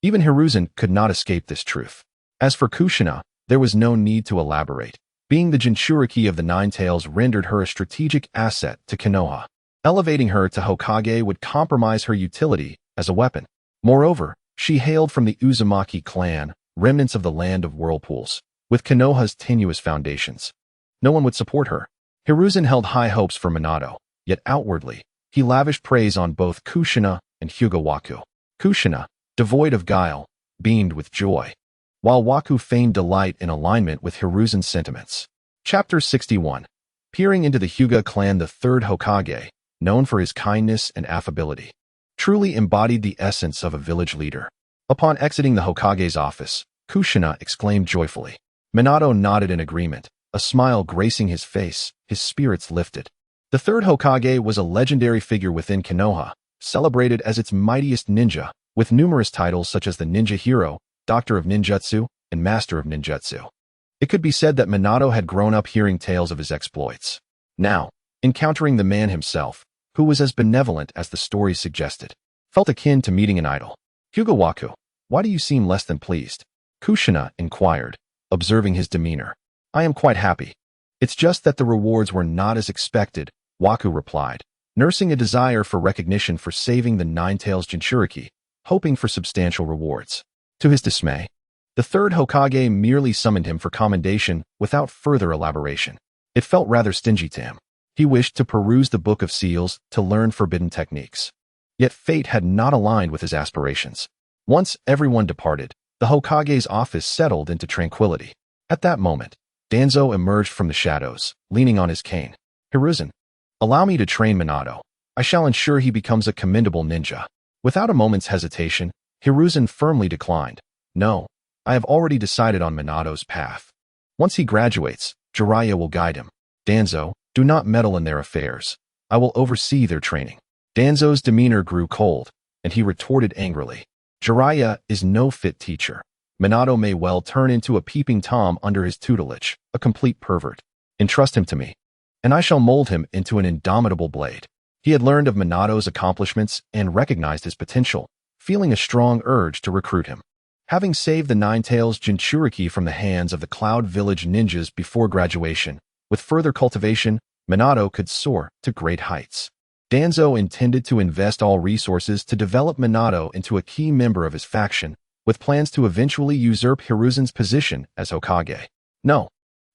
Even Hiruzen could not escape this truth. As for Kushina, there was no need to elaborate. Being the Jinchuriki of the Nine Tails rendered her a strategic asset to Konoha. Elevating her to Hokage would compromise her utility as a weapon. Moreover, she hailed from the Uzumaki clan, remnants of the land of whirlpools, with Konoha's tenuous foundations. No one would support her. Hiruzen held high hopes for Minato, yet outwardly, he lavished praise on both Kushina and Hyuga. Kushina, devoid of guile, beamed with joy, while Waku feigned delight in alignment with Hiruzen's sentiments. Chapter 61. Peering into the Hyuga clan, the third Hokage, known for his kindness and affability, truly embodied the essence of a village leader. Upon exiting the Hokage's office, Kushina exclaimed joyfully. Minato nodded in agreement, a smile gracing his face, his spirits lifted. The third Hokage was a legendary figure within Konoha, celebrated as its mightiest ninja, with numerous titles such as the Ninja Hero, Doctor of Ninjutsu, and Master of Ninjutsu. It could be said that Minato had grown up hearing tales of his exploits. Now, encountering the man himself, who was as benevolent as the stories suggested, felt akin to meeting an idol. Hyuga, why do you seem less than pleased? Kushina inquired, observing his demeanor. I am quite happy. It's just that the rewards were not as expected, Waku replied, nursing a desire for recognition for saving the Nine Tails Jinchuriki, hoping for substantial rewards. To his dismay, the third Hokage merely summoned him for commendation without further elaboration. It felt rather stingy to him. He wished to peruse the Book of Seals to learn forbidden techniques. Yet fate had not aligned with his aspirations. Once everyone departed, the Hokage's office settled into tranquility. At that moment, Danzo emerged from the shadows, leaning on his cane. Hiruzen, allow me to train Minato. I shall ensure he becomes a commendable ninja. Without a moment's hesitation, Hiruzen firmly declined. No, I have already decided on Minato's path. Once he graduates, Jiraiya will guide him. Danzo, do not meddle in their affairs. I will oversee their training. Danzo's demeanor grew cold, and he retorted angrily. Jiraiya is no fit teacher. Minato may well turn into a peeping Tom under his tutelage, a complete pervert. Entrust him to me, and I shall mold him into an indomitable blade. He had learned of Minato's accomplishments and recognized his potential, feeling a strong urge to recruit him. Having saved the Nine-Tails Jinchuriki from the hands of the Cloud Village ninjas before graduation, with further cultivation, Minato could soar to great heights. Danzo intended to invest all resources to develop Minato into a key member of his faction, with plans to eventually usurp Hiruzen's position as Hokage. No,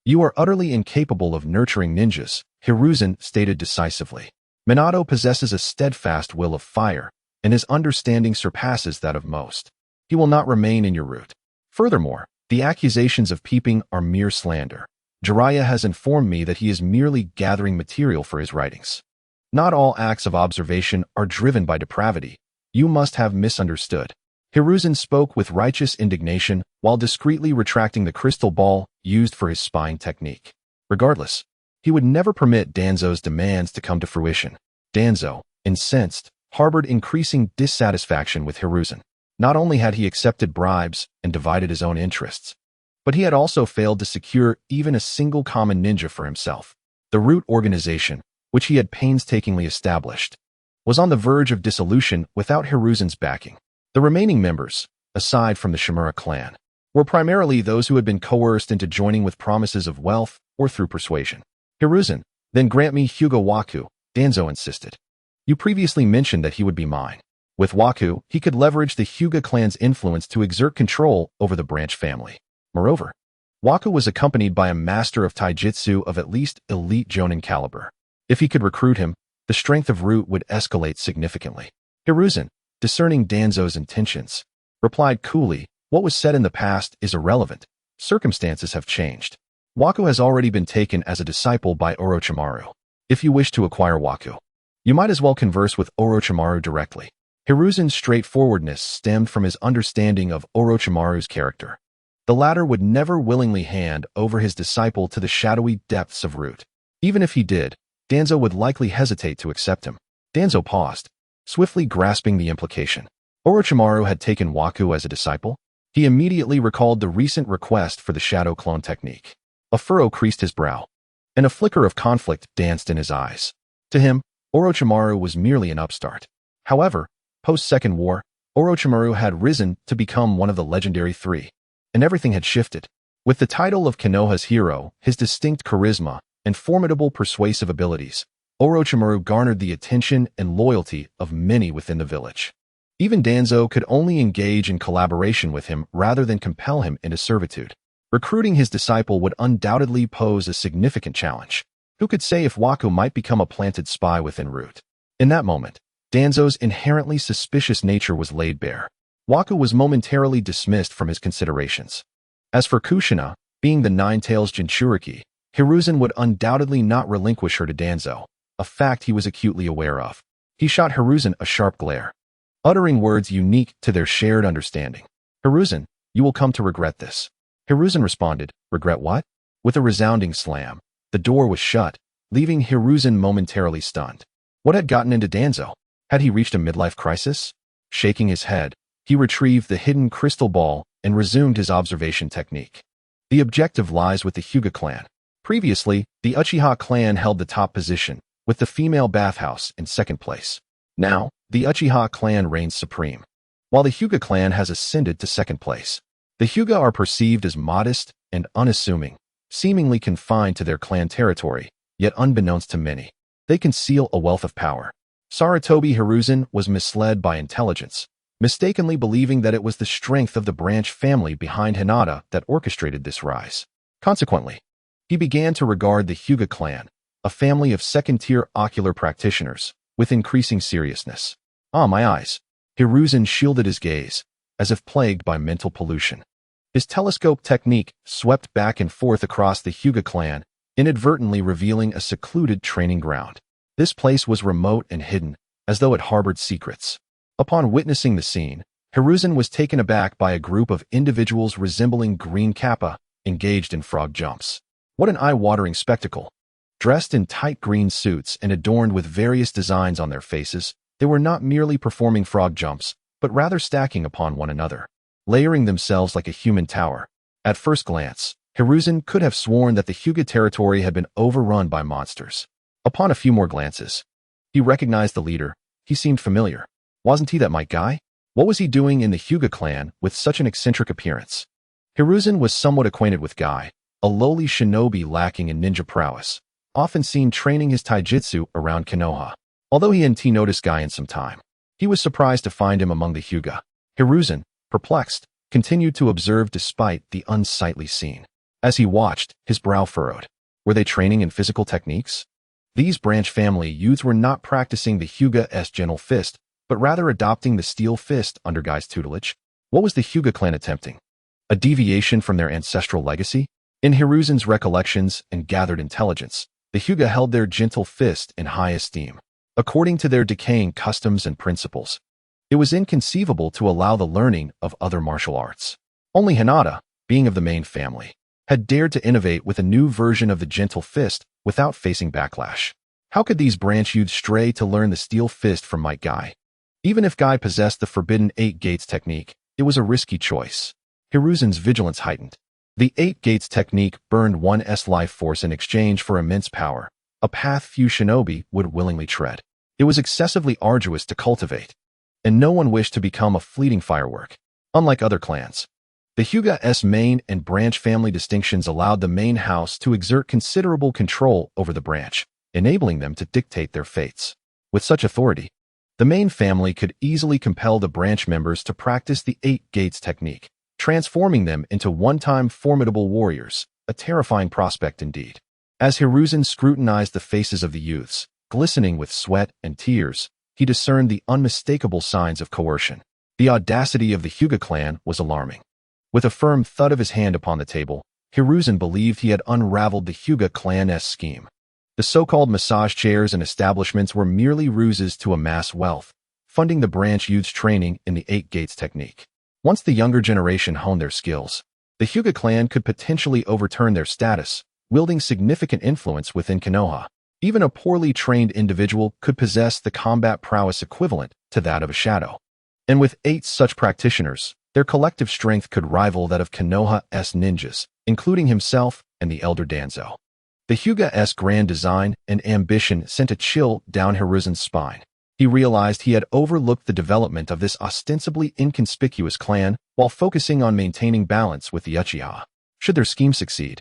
you are utterly incapable of nurturing ninjas, Hiruzen stated decisively. Minato possesses a steadfast will of fire, and his understanding surpasses that of most. He will not remain in your route. Furthermore, the accusations of peeping are mere slander. Jiraiya has informed me that he is merely gathering material for his writings. Not all acts of observation are driven by depravity. You must have misunderstood. Hiruzen spoke with righteous indignation while discreetly retracting the crystal ball used for his spying technique. Regardless, he would never permit Danzo's demands to come to fruition. Danzo, incensed, harbored increasing dissatisfaction with Hiruzen. Not only had he accepted bribes and divided his own interests, but he had also failed to secure even a single common ninja for himself. The Root organization, which he had painstakingly established, was on the verge of dissolution without Hiruzen's backing. The remaining members, aside from the Shimura clan, were primarily those who had been coerced into joining with promises of wealth or through persuasion. Hiruzen, then grant me Hyuga Waku, Danzo insisted. You previously mentioned that he would be mine. With Waku, he could leverage the Hyuga clan's influence to exert control over the branch family. Moreover, Waku was accompanied by a master of taijutsu of at least elite jonin caliber. If he could recruit him, the strength of Root would escalate significantly. Hiruzen, discerning Danzo's intentions, replied coolly, what was said in the past is irrelevant. Circumstances have changed. Waku has already been taken as a disciple by Orochimaru. If you wish to acquire Waku, you might as well converse with Orochimaru directly. Hiruzen's straightforwardness stemmed from his understanding of Orochimaru's character. The latter would never willingly hand over his disciple to the shadowy depths of Root. Even if he did, Danzo would likely hesitate to accept him. Danzo paused, swiftly grasping the implication. Orochimaru had taken Waku as a disciple. He immediately recalled the recent request for the shadow clone technique. A furrow creased his brow, and a flicker of conflict danced in his eyes. To him, Orochimaru was merely an upstart. However, post-Second War, Orochimaru had risen to become one of the legendary three, and everything had shifted. With the title of Konoha's hero, his distinct charisma, and formidable persuasive abilities, Orochimaru garnered the attention and loyalty of many within the village. Even Danzo could only engage in collaboration with him rather than compel him into servitude. Recruiting his disciple would undoubtedly pose a significant challenge. Who could say if Waku might become a planted spy within Root? In that moment, Danzo's inherently suspicious nature was laid bare. Waku was momentarily dismissed from his considerations. As for Kushina, being the Nine-Tails Jinchuriki, Hiruzen would undoubtedly not relinquish her to Danzo, a fact he was acutely aware of. He shot Hiruzen a sharp glare, uttering words unique to their shared understanding. Hiruzen, you will come to regret this. Hiruzen responded, regret what? With a resounding slam, the door was shut, leaving Hiruzen momentarily stunned. What had gotten into Danzo? Had he reached a midlife crisis? Shaking his head, he retrieved the hidden crystal ball and resumed his observation technique. The objective lies with the Hyuga clan. Previously, the Uchiha clan held the top position, with the female bathhouse in second place. Now, the Uchiha clan reigns supreme, while the Hyuga clan has ascended to second place. The Hyuga are perceived as modest and unassuming, seemingly confined to their clan territory, yet unbeknownst to many, they conceal a wealth of power. Sarutobi Hiruzen was misled by intelligence, mistakenly believing that it was the strength of the branch family behind Hinata that orchestrated this rise. Consequently, he began to regard the Hyuga clan, a family of second-tier ocular practitioners, with increasing seriousness. Ah, my eyes. Hiruzen shielded his gaze, as if plagued by mental pollution. His telescope technique swept back and forth across the Hyuga clan, inadvertently revealing a secluded training ground. This place was remote and hidden, as though it harbored secrets. Upon witnessing the scene, Hiruzen was taken aback by a group of individuals resembling green kappa, engaged in frog jumps. What an eye-watering spectacle! Dressed in tight green suits and adorned with various designs on their faces, They were not merely performing frog jumps, but rather stacking upon one another, layering themselves like a human tower. At first glance, Hiruzen could have sworn that the Hyuga territory had been overrun by monsters. Upon a few more glances, he recognized the leader. He seemed familiar. Wasn't he that Might Guy? What was he doing in the Hyuga clan with such an eccentric appearance? Hiruzen was somewhat acquainted with Guy, a lowly shinobi lacking in ninja prowess, often seen training his taijutsu around Konoha. Although he hadn't noticed Guy in some time, he was surprised to find him among the Hyuga. Hiruzen, perplexed, continued to observe despite the unsightly scene. As he watched, his brow furrowed. Were they training in physical techniques? These branch family youths were not practicing the Hyuga's gentle fist, but rather adopting the steel fist under Guy's tutelage. What was the Hyuga clan attempting? A deviation from their ancestral legacy? In Hiruzen's recollections and gathered intelligence, the Hyuga held their gentle fist in high esteem, according to their decaying customs and principles. It was inconceivable to allow the learning of other martial arts. Only Hinata, being of the main family, had dared to innovate with a new version of the gentle fist without facing backlash. How could these branch youths stray to learn the steel fist from Might Guy? Even if Guy possessed the forbidden 8 gates technique, it was a risky choice. Hiruzen's vigilance heightened. The 8 gates technique burned one's life force in exchange for immense power, a path few shinobi would willingly tread. It was excessively arduous to cultivate, and no one wished to become a fleeting firework. Unlike other clans, the Hyuga's main and branch family distinctions allowed the main house to exert considerable control over the branch, enabling them to dictate their fates. With such authority, the main family could easily compel the branch members to practice the 8 gates technique, transforming them into one-time formidable warriors, a terrifying prospect indeed. As Hiruzen scrutinized the faces of the youths, glistening with sweat and tears, he discerned the unmistakable signs of coercion. The audacity of the Hyuga clan was alarming. With a firm thud of his hand upon the table, Hiruzen believed he had unraveled the Hyuga clan's scheme. The so-called massage chairs and establishments were merely ruses to amass wealth, funding the branch youth's training in the 8 gates technique. Once the younger generation honed their skills, the Hyuga clan could potentially overturn their status, wielding significant influence within Konoha. Even a poorly trained individual could possess the combat prowess equivalent to that of a shadow. And with 8 such practitioners, their collective strength could rival that of Konoha's ninjas, including himself and the elder Danzo. The Hyuga's grand design and ambition sent a chill down Hiruzen's spine. He realized he had overlooked the development of this ostensibly inconspicuous clan while focusing on maintaining balance with the Uchiha. Should their scheme succeed,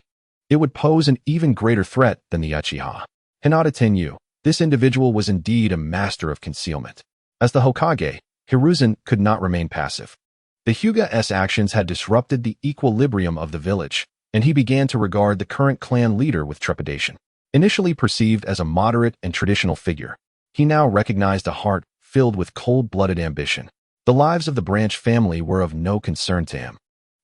it would pose an even greater threat than the Uchiha. Hinata Tenyu, this individual was indeed a master of concealment. As the Hokage, Hiruzen could not remain passive. The Hyuga's actions had disrupted the equilibrium of the village, and he began to regard the current clan leader with trepidation. Initially perceived as a moderate and traditional figure, he now recognized a heart filled with cold-blooded ambition. The lives of the branch family were of no concern to him.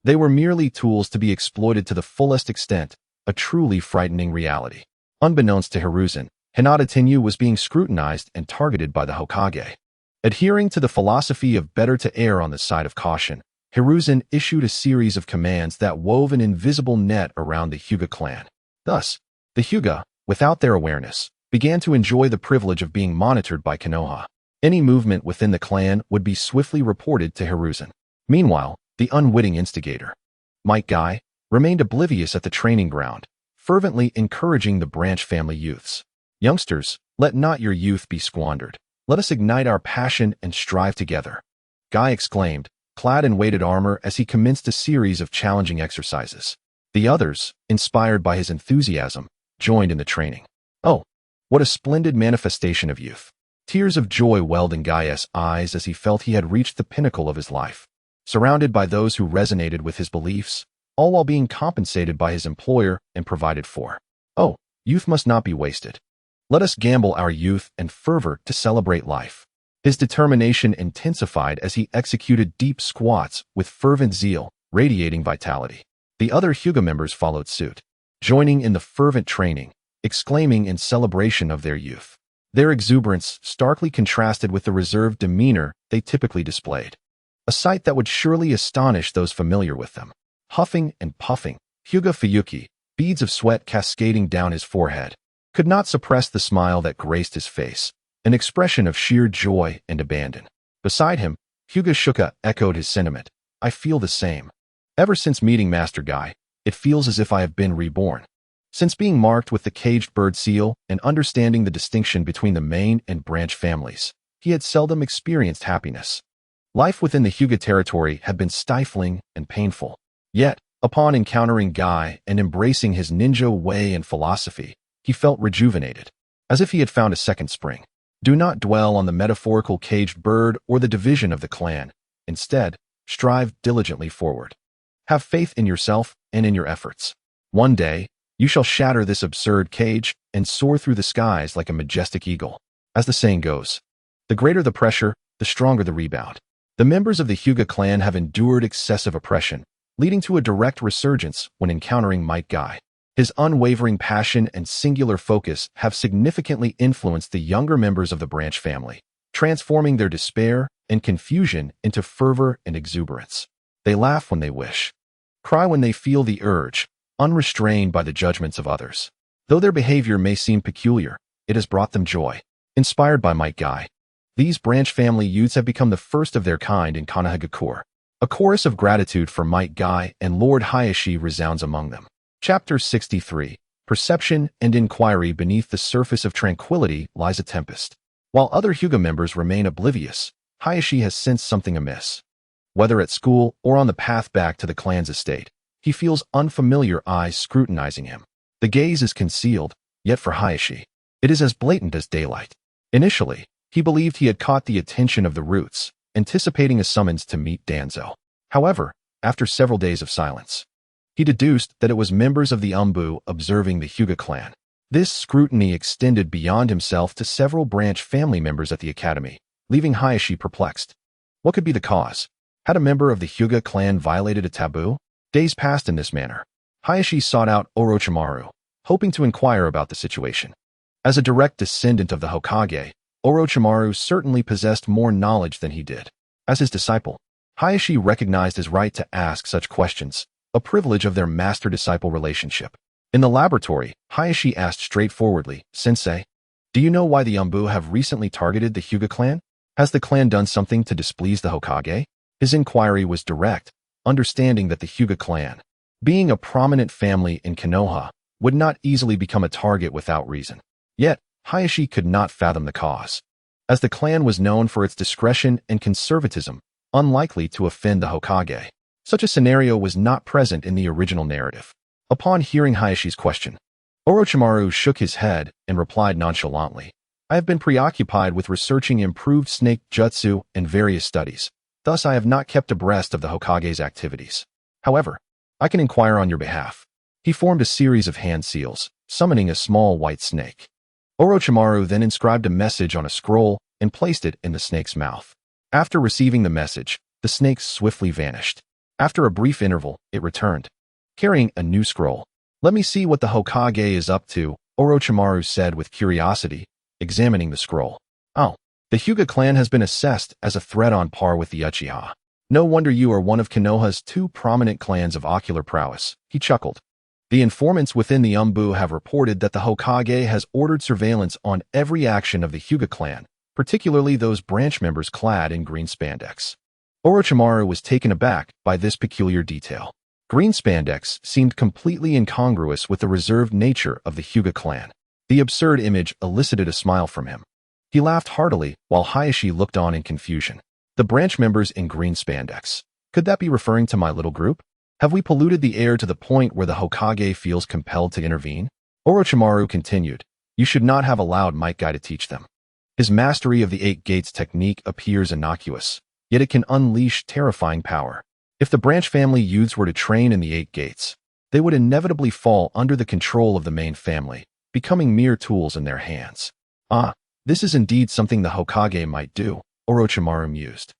They were merely tools to be exploited to the fullest extent, a truly frightening reality. Unbeknownst to Hiruzen, Hinata Tenyu was being scrutinized and targeted by the Hokage. Adhering to the philosophy of better to err on the side of caution, Hiruzen issued a series of commands that wove an invisible net around the Hyuga clan. Thus, the Hyuga, without their awareness, began to enjoy the privilege of being monitored by Konoha. Any movement within the clan would be swiftly reported to Hiruzen. Meanwhile, the unwitting instigator, Might Guy, remained oblivious at the training ground, fervently encouraging the branch family youths. Youngsters, let not your youth be squandered. Let us ignite our passion and strive together, Guy exclaimed, clad in weighted armor as he commenced a series of challenging exercises. The others, inspired by his enthusiasm, joined in the training. Oh, what a splendid manifestation of youth! Tears of joy welled in Guy's eyes as he felt he had reached the pinnacle of his life. Surrounded by those who resonated with his beliefs, all while being compensated by his employer and provided for. Oh, youth must not be wasted. Let us gamble our youth and fervor to celebrate life. His determination intensified as he executed deep squats with fervent zeal, radiating vitality. The other Hyuga members followed suit, joining in the fervent training, exclaiming in celebration of their youth. Their exuberance starkly contrasted with the reserved demeanor they typically displayed, a sight that would surely astonish those familiar with them. Huffing and puffing, Hyuga Fuyuki, beads of sweat cascading down his forehead, could not suppress the smile that graced his face. an expression of sheer joy and abandon. Beside him, Hyuga Shuka echoed his sentiment. I feel the same. Ever since meeting Master Guy, it feels as if I have been reborn. Since being marked with the caged bird seal and understanding the distinction between the main and branch families, he had seldom experienced happiness. Life within the Hyuga territory had been stifling and painful. Yet, upon encountering Guy and embracing his ninja way and philosophy, he felt rejuvenated, as if he had found a second spring. Do not dwell on the metaphorical caged bird or the division of the clan. Instead, strive diligently forward. Have faith in yourself and in your efforts. One day, you shall shatter this absurd cage and soar through the skies like a majestic eagle. As the saying goes, the greater the pressure, the stronger the rebound. The members of the Hyuga clan have endured excessive oppression, leading to a direct resurgence when encountering Might Guy. His unwavering passion and singular focus have significantly influenced the younger members of the branch family, transforming their despair and confusion into fervor and exuberance. They laugh when they wish, cry when they feel the urge, unrestrained by the judgments of others. Though their behavior may seem peculiar, it has brought them joy. Inspired by Might Guy, these branch family youths have become the first of their kind in Konohagakure. A chorus of gratitude for Might Guy and Lord Hayashi resounds among them. Chapter 63. Perception and inquiry. Beneath the surface of tranquility lies a tempest. While other Hyuga members remain oblivious, Hayashi has sensed something amiss. Whether at school or on the path back to the clan's estate, he feels unfamiliar eyes scrutinizing him. The gaze is concealed, yet for Hayashi, it is as blatant as daylight. Initially, he believed he had caught the attention of the Roots, anticipating a summons to meet Danzo. However, after several days of silence, he deduced that it was members of the Umbu observing the Hyuga clan. This scrutiny extended beyond himself to several branch family members at the academy, leaving Hayashi perplexed. What could be the cause? Had a member of the Hyuga clan violated a taboo? Days passed in this manner. Hayashi sought out Orochimaru, hoping to inquire about the situation. As a direct descendant of the Hokage, Orochimaru certainly possessed more knowledge than he did. As his disciple, Hayashi recognized his right to ask such questions, a privilege of their master-disciple relationship. In the laboratory, Hayashi asked straightforwardly, Sensei, do you know why the Umbu have recently targeted the Hyuga clan? Has the clan done something to displease the Hokage? His inquiry was direct, understanding that the Hyuga clan, being a prominent family in Konoha, would not easily become a target without reason. Yet, Hayashi could not fathom the cause. As the clan was known for its discretion and conservatism, unlikely to offend the Hokage, such a scenario was not present in the original narrative. Upon hearing Hayashi's question, Orochimaru shook his head and replied nonchalantly, I have been preoccupied with researching improved snake jutsu and various studies. Thus, I have not kept abreast of the Hokage's activities. However, I can inquire on your behalf. He formed a series of hand seals, summoning a small white snake. Orochimaru then inscribed a message on a scroll and placed it in the snake's mouth. After receiving the message, the snake swiftly vanished. After a brief interval, it returned, carrying a new scroll. Let me see what the Hokage is up to, Orochimaru said with curiosity, examining the scroll. Oh, the Hyuga clan has been assessed as a threat on par with the Uchiha. No wonder you are one of Konoha's two prominent clans of ocular prowess, he chuckled. The informants within the Umbu have reported that the Hokage has ordered surveillance on every action of the Hyuga clan, particularly those branch members clad in green spandex. Orochimaru was taken aback by this peculiar detail. Green spandex seemed completely incongruous with the reserved nature of the Hyuga clan. The absurd image elicited a smile from him. He laughed heartily while Hayashi looked on in confusion. The branch members in green spandex. Could that be referring to my little group? Have we polluted the air to the point where the Hokage feels compelled to intervene? Orochimaru continued, You should not have allowed Might Guy to teach them. His mastery of the Eight Gates technique appears innocuous, yet it can unleash terrifying power. If the branch family youths were to train in the Eight Gates, they would inevitably fall under the control of the main family, becoming mere tools in their hands. Ah, this is indeed something the Hokage might do, Orochimaru mused.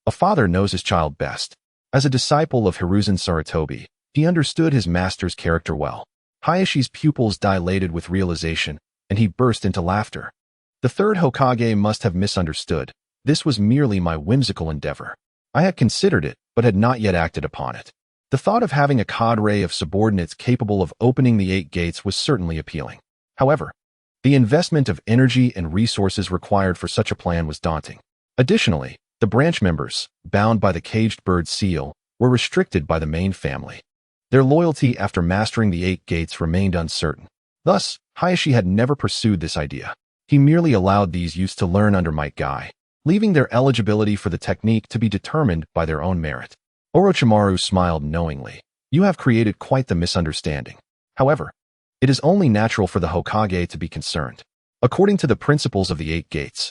A father knows his child best. As a disciple of Hiruzen Sarutobi, he understood his master's character well. Hayashi's pupils dilated with realization, and he burst into laughter. The third Hokage must have misunderstood. This was merely my whimsical endeavor. I had considered it, but had not yet acted upon it. The thought of having a cadre of subordinates capable of opening the Eight Gates was certainly appealing. However, The investment of energy and resources required for such a plan was daunting. Additionally, the branch members, bound by the caged bird seal, were restricted by the main family. Their loyalty after mastering the 8 gates remained uncertain. Thus, Hayashi had never pursued this idea. He merely allowed these youths to learn under Might Guy, leaving their eligibility for the technique to be determined by their own merit. Orochimaru smiled knowingly. You have created quite the misunderstanding. However, it is only natural for the Hokage to be concerned. According to the principles of the 8 gates,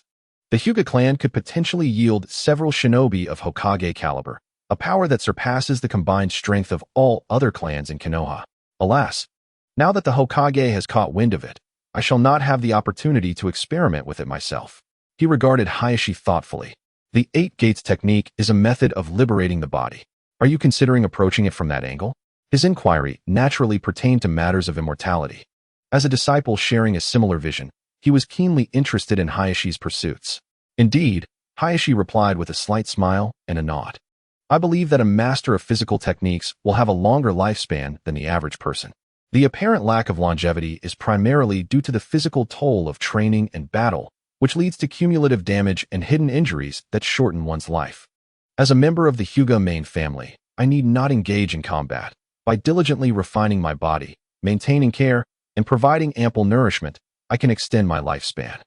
the Hyuga clan could potentially yield several shinobi of Hokage caliber, a power that surpasses the combined strength of all other clans in Konoha. Alas, now that the Hokage has caught wind of it, I shall not have the opportunity to experiment with it myself. He regarded Hayashi thoughtfully. The 8 gates technique is a method of liberating the body. Are you considering approaching it from that angle? His inquiry naturally pertained to matters of immortality. As a disciple sharing a similar vision, he was keenly interested in Hayashi's pursuits. Indeed, Hayashi replied with a slight smile and a nod. I believe that a master of physical techniques will have a longer lifespan than the average person. The apparent lack of longevity is primarily due to the physical toll of training and battle, which leads to cumulative damage and hidden injuries that shorten one's life. As a member of the Hyuga Main Family, I need not engage in combat. By diligently refining my body, maintaining care, and providing ample nourishment, I can extend my lifespan.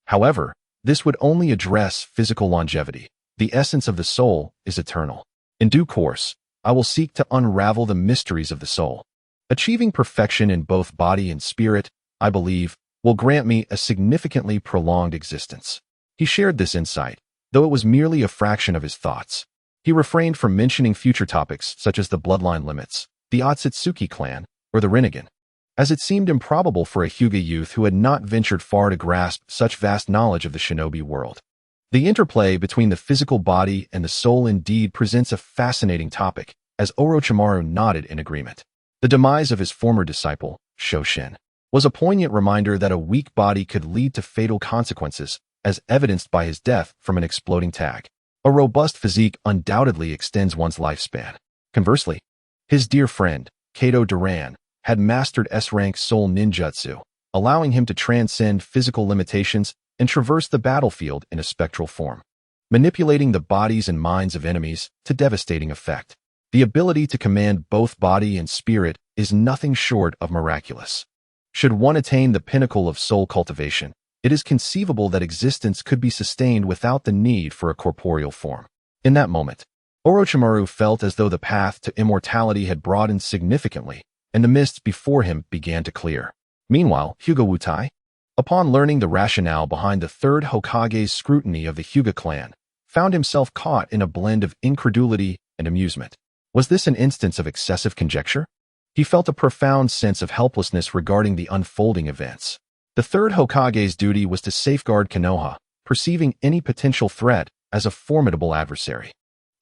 However, this would only address physical longevity. The essence of the soul is eternal. In due course, I will seek to unravel the mysteries of the soul. Achieving perfection in both body and spirit, I believe, will grant me a significantly prolonged existence. He shared this insight, though it was merely a fraction of his thoughts. He refrained from mentioning future topics such as the bloodline limits, the Otsutsuki clan, or the Rinnegan, as it seemed improbable for a Hyuga youth who had not ventured far to grasp such vast knowledge of the shinobi world. The interplay between the physical body and the soul indeed presents a fascinating topic, as Orochimaru nodded in agreement. The demise of his former disciple, Shoshin, was a poignant reminder that a weak body could lead to fatal consequences, as evidenced by his death from an exploding tag. A robust physique undoubtedly extends one's lifespan. Conversely, his dear friend, Kato Duran, had mastered S-rank soul ninjutsu, allowing him to transcend physical limitations and traverse the battlefield in a spectral form, manipulating the bodies and minds of enemies to devastating effect. The ability to command both body and spirit is nothing short of miraculous. Should one attain the pinnacle of soul cultivation, it is conceivable that existence could be sustained without the need for a corporeal form. In that moment, Orochimaru felt as though the path to immortality had broadened significantly, and the mists before him began to clear. Meanwhile, Hyuga Wutai, upon learning the rationale behind the third Hokage's scrutiny of the Hyuga clan, found himself caught in a blend of incredulity and amusement. Was this an instance of excessive conjecture? He felt a profound sense of helplessness regarding the unfolding events. The third Hokage's duty was to safeguard Konoha, perceiving any potential threat as a formidable adversary.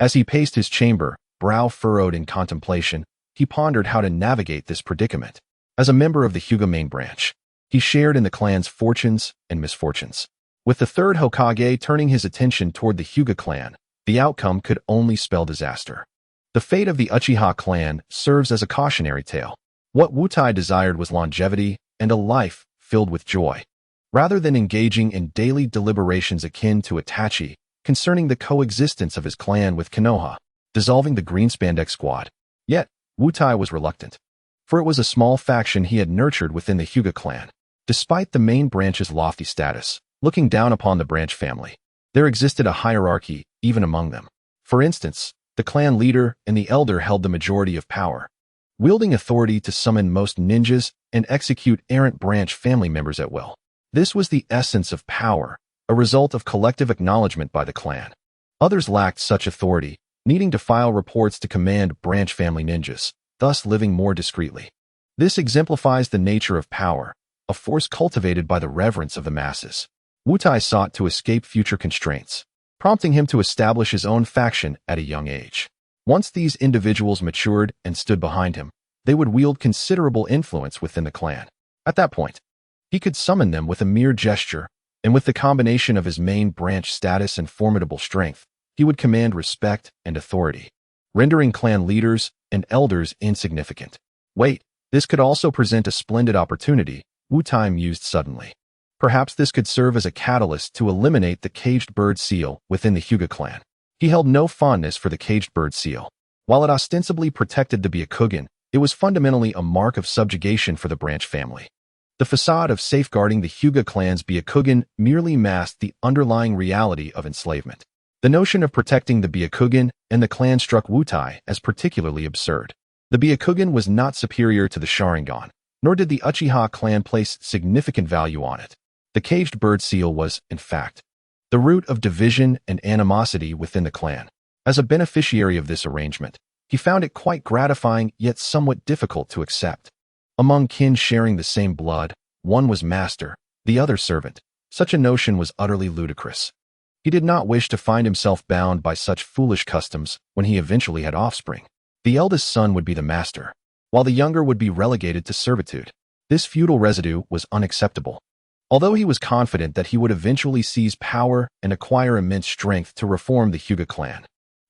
As he paced his chamber, brow furrowed in contemplation, he pondered how to navigate this predicament. As a member of the Hyuga Main branch, he shared in the clan's fortunes and misfortunes. With the third Hokage turning his attention toward the Hyuga clan, the outcome could only spell disaster. The fate of the Uchiha clan serves as a cautionary tale. What Wutai desired was longevity and a life filled with joy. Rather than engaging in daily deliberations akin to Itachi concerning the coexistence of his clan with Konoha, dissolving the Green Spandex squad. Yet, Wutai was reluctant, for it was a small faction he had nurtured within the Hyuga clan. Despite the main branch's lofty status, looking down upon the branch family, there existed a hierarchy even among them. For instance, the clan leader and the elder held the majority of power, wielding authority to summon most ninjas and execute errant branch family members at will. This was the essence of power, a result of collective acknowledgement by the clan. Others lacked such authority, needing to file reports to command branch family ninjas, thus living more discreetly. This exemplifies the nature of power, a force cultivated by the reverence of the masses. Wutai sought to escape future constraints, prompting him to establish his own faction at a young age. Once these individuals matured and stood behind him, they would wield considerable influence within the clan. At that point, he could summon them with a mere gesture, and with the combination of his main branch status and formidable strength, he would command respect and authority, rendering clan leaders and elders insignificant. Wait, this could also present a splendid opportunity, Wutai mused suddenly. Perhaps this could serve as a catalyst to eliminate the caged bird seal within the Hyuga clan. He held no fondness for the caged bird seal. While it ostensibly protected the Byakugan, it was fundamentally a mark of subjugation for the branch family. The facade of safeguarding the Hyuga clan's Byakugan merely masked the underlying reality of enslavement. The notion of protecting the Byakugan and the clan struck Wutai as particularly absurd. The Byakugan was not superior to the Sharingan, nor did the Uchiha clan place significant value on it. The caged bird seal was, in fact, the root of division and animosity within the clan. As a beneficiary of this arrangement, he found it quite gratifying yet somewhat difficult to accept. Among kin sharing the same blood, one was master, the other servant. Such a notion was utterly ludicrous. He did not wish to find himself bound by such foolish customs when he eventually had offspring. The eldest son would be the master, while the younger would be relegated to servitude. This feudal residue was unacceptable. Although he was confident that he would eventually seize power and acquire immense strength to reform the Hyuga clan.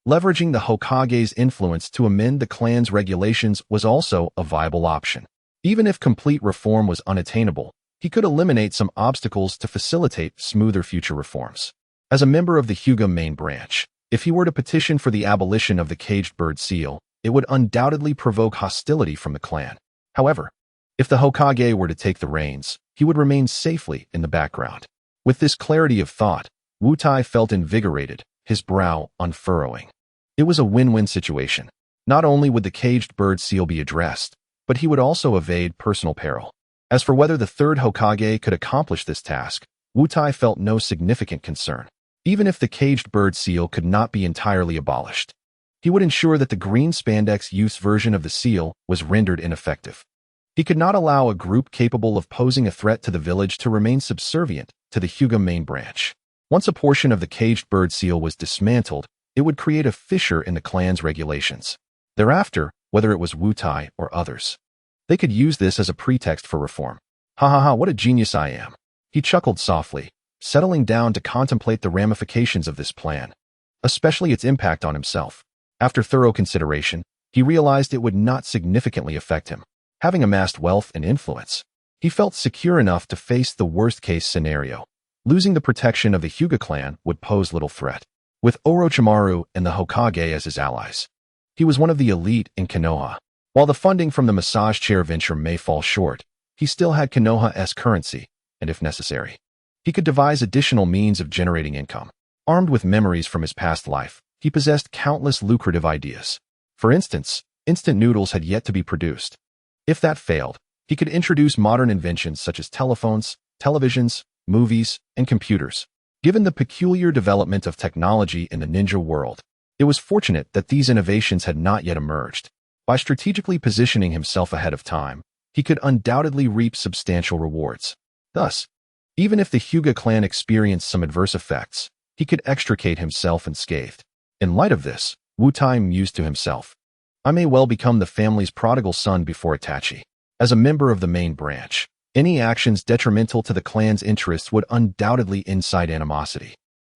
Leveraging the Hokage's influence to amend the clan's regulations was also a viable option. Even if complete reform was unattainable, he could eliminate some obstacles to facilitate smoother future reforms. As a member of the Hyuga main branch, if he were to petition for the abolition of the caged bird seal, it would undoubtedly provoke hostility from the clan. However, if the Hokage were to take the reins, he would remain safely in the background. With this clarity of thought, Wutai felt invigorated, his brow unfurrowing. It was a win-win situation. Not only would the caged bird seal be addressed, but he would also evade personal peril. As for whether the third Hokage could accomplish this task, Wutai felt no significant concern. Even if the caged bird seal could not be entirely abolished, he would ensure that the green spandex youth's version of the seal was rendered ineffective. He could not allow a group capable of posing a threat to the village to remain subservient to the Hyuga main branch. Once a portion of the caged bird seal was dismantled, it would create a fissure in the clan's regulations. Thereafter, whether it was Wutai or others, they could use this as a pretext for reform. Ha ha ha, what a genius I am. He chuckled softly, settling down to contemplate the ramifications of this plan, especially its impact on himself. After thorough consideration, he realized it would not significantly affect him. Having amassed wealth and influence, he felt secure enough to face the worst-case scenario. Losing the protection of the Hyuga clan would pose little threat. With Orochimaru and the Hokage as his allies, he was one of the elite in Konoha. While the funding from the massage chair venture may fall short, he still had Konoha's currency, and if necessary, he could devise additional means of generating income. Armed with memories from his past life, he possessed countless lucrative ideas. For instance, instant noodles had yet to be produced. If that failed, he could introduce modern inventions such as telephones, televisions, movies, and computers. Given the peculiar development of technology in the ninja world, it was fortunate that these innovations had not yet emerged. By strategically positioning himself ahead of time, he could undoubtedly reap substantial rewards. Thus, even if the Hyuga clan experienced some adverse effects, he could extricate himself unscathed. In light of this, Wutai mused to himself, I may well become the family's prodigal son before Itachi. As a member of the main branch, any actions detrimental to the clan's interests would undoubtedly incite animosity.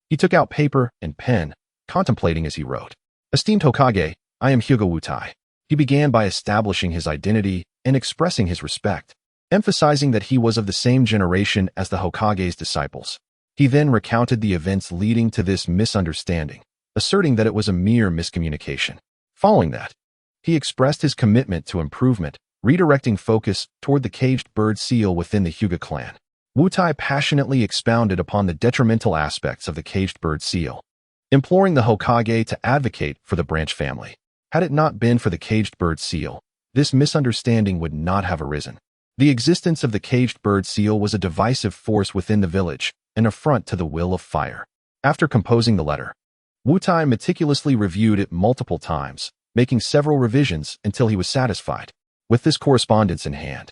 He took out paper and pen, contemplating as he wrote. Esteemed Hokage, I am Hyuga Wutai. He began by establishing his identity and expressing his respect, emphasizing that he was of the same generation as the Hokage's disciples. He then recounted the events leading to this misunderstanding, asserting that it was a mere miscommunication. Following that, he expressed his commitment to improvement, redirecting focus toward the caged bird seal within the Hyuga clan. Wutai passionately expounded upon the detrimental aspects of the caged bird seal, imploring the Hokage to advocate for the branch family. Had it not been for the caged bird seal, this misunderstanding would not have arisen. The existence of the caged bird seal was a divisive force within the village, an affront to the will of fire. After composing the letter, Wutai meticulously reviewed it multiple times, making several revisions until he was satisfied. With this correspondence in hand,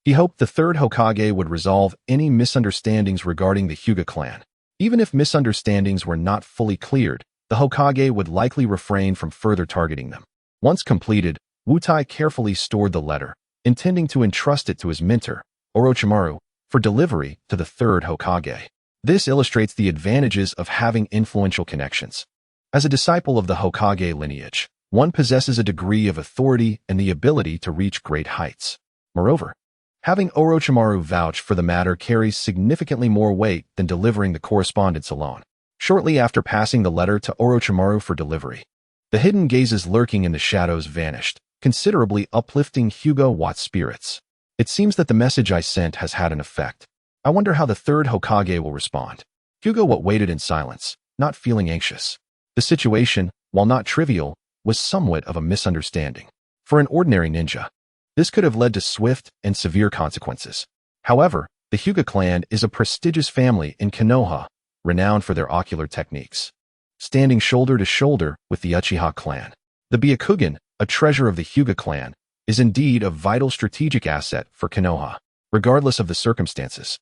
he hoped the third Hokage would resolve any misunderstandings regarding the Hyuga clan. Even if misunderstandings were not fully cleared, the Hokage would likely refrain from further targeting them. Once completed, Wutai carefully stored the letter, intending to entrust it to his mentor, Orochimaru, for delivery to the third Hokage. This illustrates the advantages of having influential connections. As a disciple of the Hokage lineage, one possesses a degree of authority and the ability to reach great heights. Moreover, Having Orochimaru vouch for the matter carries significantly more weight than delivering the correspondence alone. Shortly after passing the letter to Orochimaru for delivery, the hidden gazes lurking in the shadows vanished, considerably uplifting Hyuga Watt's spirits. It seems that the message I sent has had an effect. I wonder how the third Hokage will respond. Hyuga Watt waited in silence, not feeling anxious. The situation, while not trivial, was somewhat of a misunderstanding. For an ordinary ninja, this could have led to swift and severe consequences. However, the Hyuga clan is a prestigious family in Konoha, renowned for their ocular techniques. Standing shoulder to shoulder with the Uchiha clan, the Byakugan, a treasure of the Hyuga clan, is indeed a vital strategic asset for Konoha, regardless of the circumstances.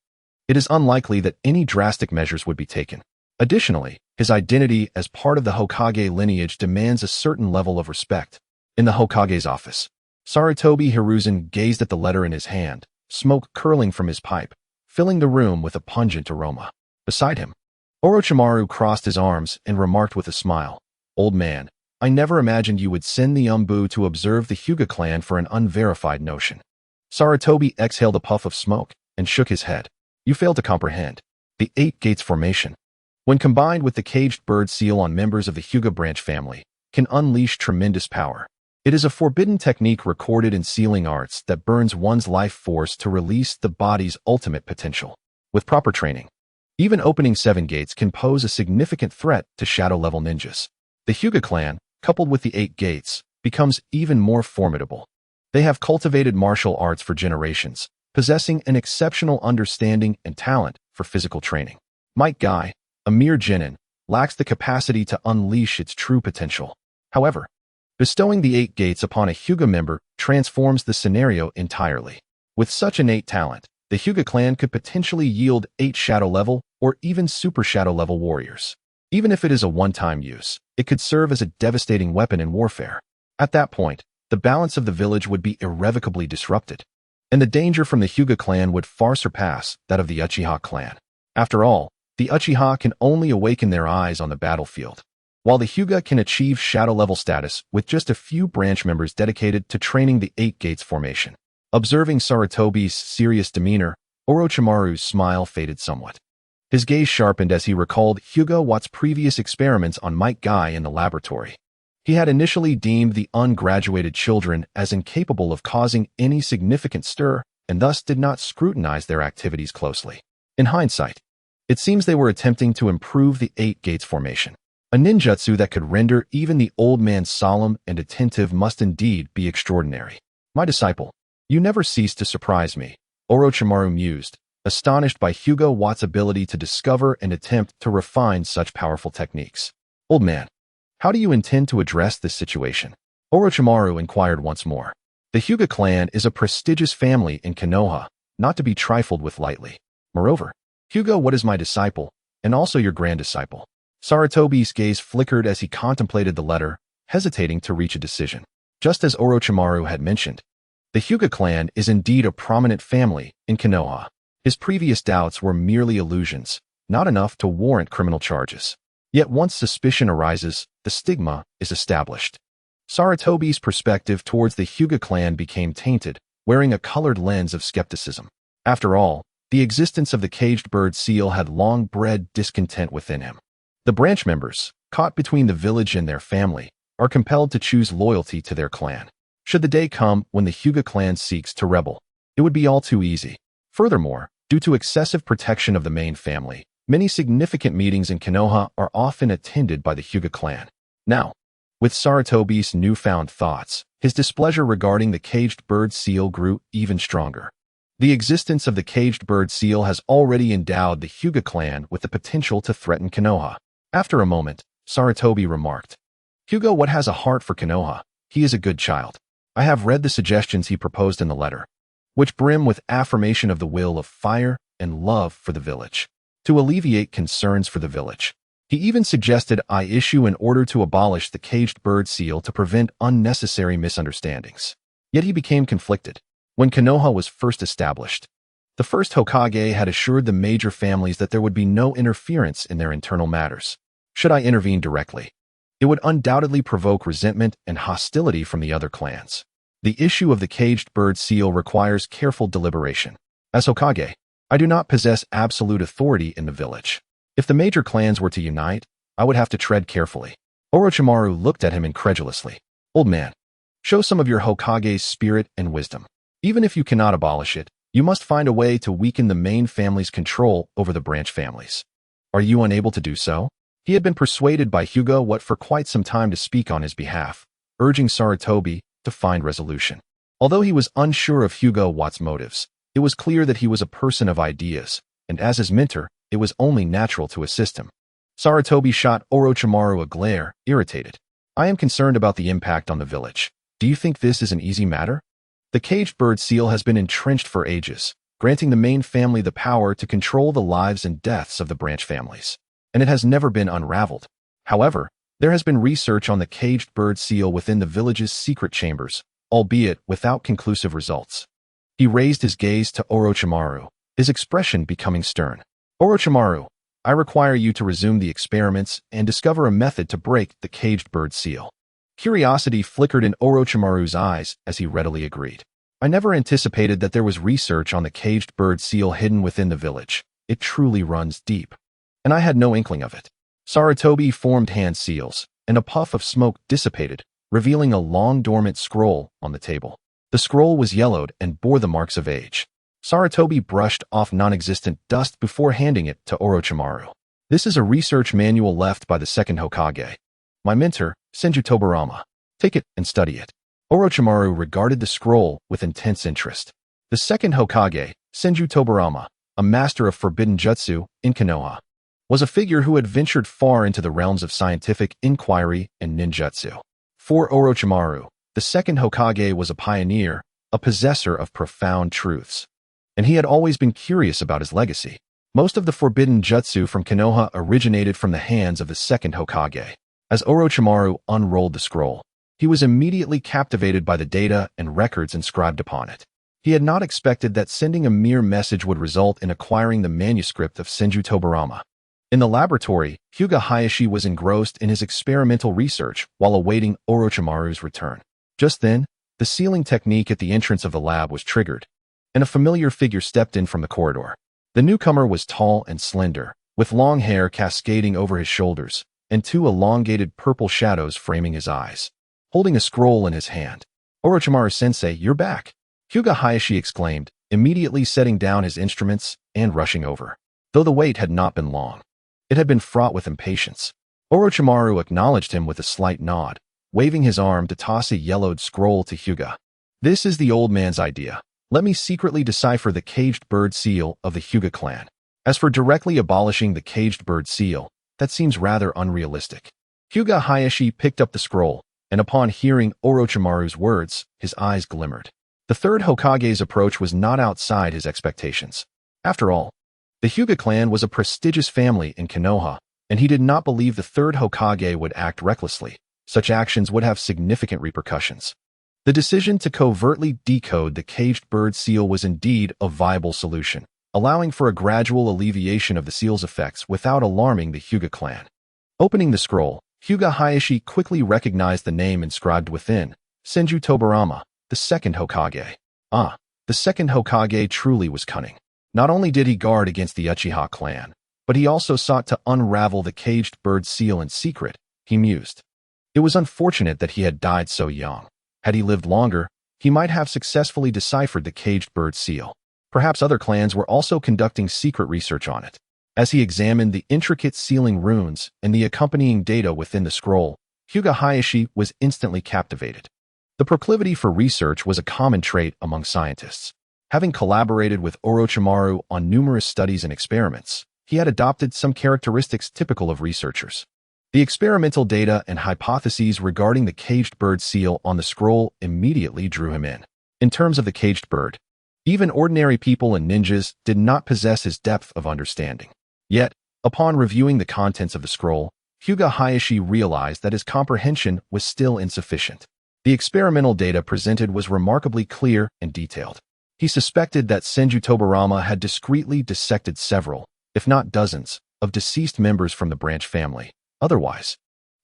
It is unlikely that any drastic measures would be taken. Additionally, his identity as part of the Hokage lineage demands a certain level of respect. In the Hokage's office, Sarutobi Hiruzen gazed at the letter in his hand, smoke curling from his pipe, filling the room with a pungent aroma. Beside him, Orochimaru crossed his arms and remarked with a smile, "Old man, I never imagined you would send the Umbu to observe the Hyuga clan for an unverified notion." Sarutobi exhaled a puff of smoke and shook his head. "You fail to comprehend. The Eight Gates formation, when combined with the caged bird seal on members of the Hyuga branch family, can unleash tremendous power. It is a forbidden technique recorded in sealing arts that burns one's life force to release the body's ultimate potential. With proper training, even opening 7 gates can pose a significant threat to shadow-level ninjas. The Hyuga clan, coupled with the 8 gates, becomes even more formidable. They have cultivated martial arts for generations, possessing an exceptional understanding and talent for physical training. Might Guy, a mere genin, lacks the capacity to unleash its true potential. However, bestowing the 8 gates upon a Hyuga member transforms the scenario entirely. With such innate talent, the Hyuga clan could potentially yield 8 shadow-level or even super shadow-level warriors. Even if it is a one-time use, it could serve as a devastating weapon in warfare. At that point, the balance of the village would be irrevocably disrupted, and the danger from the Hyuga clan would far surpass that of the Uchiha clan. After all, the Uchiha can only awaken their eyes on the battlefield, while the Hyuga can achieve shadow-level status with just a few branch members dedicated to training the 8 gates formation. Observing Sarutobi's serious demeanor, Orochimaru's smile faded somewhat. His gaze sharpened as he recalled Hyuga Watt's previous experiments on Might Guy in the laboratory. He had initially deemed the ungraduated children as incapable of causing any significant stir and thus did not scrutinize their activities closely. In hindsight, it seems they were attempting to improve the 8 gates formation. A ninjutsu that could render even the old man solemn and attentive must indeed be extraordinary. "My disciple, you never cease to surprise me," Orochimaru mused, astonished by Hyuga Watt's ability to discover and attempt to refine such powerful techniques. "Old man, how do you intend to address this situation?" Orochimaru inquired once more. The Hyuga clan is a prestigious family in Konoha, not to be trifled with lightly. Moreover, Hyuga Watt is my disciple, and also your grand disciple. Sarutobi's gaze flickered as he contemplated the letter, hesitating to reach a decision. Just as Orochimaru had mentioned, the Hyuga clan is indeed a prominent family in Konoha. His previous doubts were merely illusions, not enough to warrant criminal charges. Yet once suspicion arises, the stigma is established. Sarutobi's perspective towards the Hyuga clan became tainted, wearing a colored lens of skepticism. After all, the existence of the caged bird seal had long bred discontent within him. The branch members, caught between the village and their family, are compelled to choose loyalty to their clan. Should the day come when the Hyuga clan seeks to rebel, it would be all too easy. Furthermore, due to excessive protection of the main family, many significant meetings in Konoha are often attended by the Hyuga clan. Now, with Sarutobi's newfound thoughts, his displeasure regarding the caged bird seal grew even stronger. The existence of the caged bird seal has already endowed the Hyuga clan with the potential to threaten Konoha. After a moment, Sarutobi remarked, "Hyuga Watt has a heart for Konoha. He is a good child. I have read the suggestions he proposed in the letter, which brim with affirmation of the will of fire and love for the village, to alleviate concerns for the village. He even suggested I issue an order to abolish the caged bird seal to prevent unnecessary misunderstandings." Yet he became conflicted. When Konoha was first established, the first Hokage had assured the major families that there would be no interference in their internal matters. Should I intervene directly, it would undoubtedly provoke resentment and hostility from the other clans. The issue of the caged bird seal requires careful deliberation. As Hokage, I do not possess absolute authority in the village. If the major clans were to unite, I would have to tread carefully. Orochimaru looked at him incredulously. Old man, show some of your Hokage's spirit and wisdom. Even if you cannot abolish it, you must find a way to weaken the main family's control over the branch families. Are you unable to do so? He had been persuaded by Hyuga for quite some time to speak on his behalf, urging Sarutobi to find resolution. Although he was unsure of Hyuga's motives, it was clear that he was a person of ideas, and as his mentor, it was only natural to assist him. Sarutobi shot Orochimaru a glare, irritated. I am concerned about the impact on the village. Do you think this is an easy matter? The caged bird seal has been entrenched for ages, granting the main family the power to control the lives and deaths of the branch families, and it has never been unraveled. However, there has been research on the caged bird seal within the village's secret chambers, albeit without conclusive results. He raised his gaze to Orochimaru, his expression becoming stern. Orochimaru, I require you to resume the experiments and discover a method to break the caged bird seal. Curiosity flickered in Orochimaru's eyes as he readily agreed. I never anticipated that there was research on the caged bird seal hidden within the village. It truly runs deep. And I had no inkling of it. Sarutobi formed hand seals, and a puff of smoke dissipated, revealing a long dormant scroll on the table. The scroll was yellowed and bore the marks of age. Sarutobi brushed off non-existent dust before handing it to Orochimaru. This is a research manual left by the second Hokage. My mentor, Senju Tobirama. Take it and study it. Orochimaru regarded the scroll with intense interest. The second Hokage, Senju Tobirama, a master of forbidden jutsu in Konoha, was a figure who had ventured far into the realms of scientific inquiry and ninjutsu. For Orochimaru, the second Hokage was a pioneer, a possessor of profound truths. And he had always been curious about his legacy. Most of the forbidden jutsu from Konoha originated from the hands of the second Hokage. As Orochimaru unrolled the scroll, he was immediately captivated by the data and records inscribed upon it. He had not expected that sending a mere message would result in acquiring the manuscript of Senju Tobirama. In the laboratory, Hyuga Hayashi was engrossed in his experimental research while awaiting Orochimaru's return. Just then, the sealing technique at the entrance of the lab was triggered, and a familiar figure stepped in from the corridor. The newcomer was tall and slender, with long hair cascading over his shoulders, and two elongated purple shadows framing his eyes. Holding a scroll in his hand, Orochimaru-sensei, you're back! Hyuga Hayashi exclaimed, immediately setting down his instruments and rushing over. Though the wait had not been long, it had been fraught with impatience. Orochimaru acknowledged him with a slight nod, waving his arm to toss a yellowed scroll to Hyuga. This is the old man's idea. Let me secretly decipher the caged bird seal of the Hyuga clan. As for directly abolishing the caged bird seal, that seems rather unrealistic. Hyuga Hayashi picked up the scroll, and upon hearing Orochimaru's words, his eyes glimmered. The third Hokage's approach was not outside his expectations. After all, the Hyuga clan was a prestigious family in Konoha, and he did not believe the third Hokage would act recklessly. Such actions would have significant repercussions. The decision to covertly decode the caged bird seal was indeed a viable solution, allowing for a gradual alleviation of the seal's effects without alarming the Hyuga clan. Opening the scroll, Hyuga Hayashi quickly recognized the name inscribed within, Senju Tobirama, the second Hokage. Ah, the second Hokage truly was cunning. Not only did he guard against the Uchiha clan, but he also sought to unravel the caged bird seal in secret, he mused. It was unfortunate that he had died so young. Had he lived longer, he might have successfully deciphered the caged bird seal. Perhaps other clans were also conducting secret research on it. As he examined the intricate sealing runes and the accompanying data within the scroll, Hyuga Hayashi was instantly captivated. The proclivity for research was a common trait among scientists. Having collaborated with Orochimaru on numerous studies and experiments, he had adopted some characteristics typical of researchers. The experimental data and hypotheses regarding the caged bird seal on the scroll immediately drew him in. In terms of the caged bird, even ordinary people and ninjas did not possess his depth of understanding. Yet, upon reviewing the contents of the scroll, Hyuga Hayashi realized that his comprehension was still insufficient. The experimental data presented was remarkably clear and detailed. He suspected that Senju Tobirama had discreetly dissected several, if not dozens, of deceased members from the branch family. Otherwise,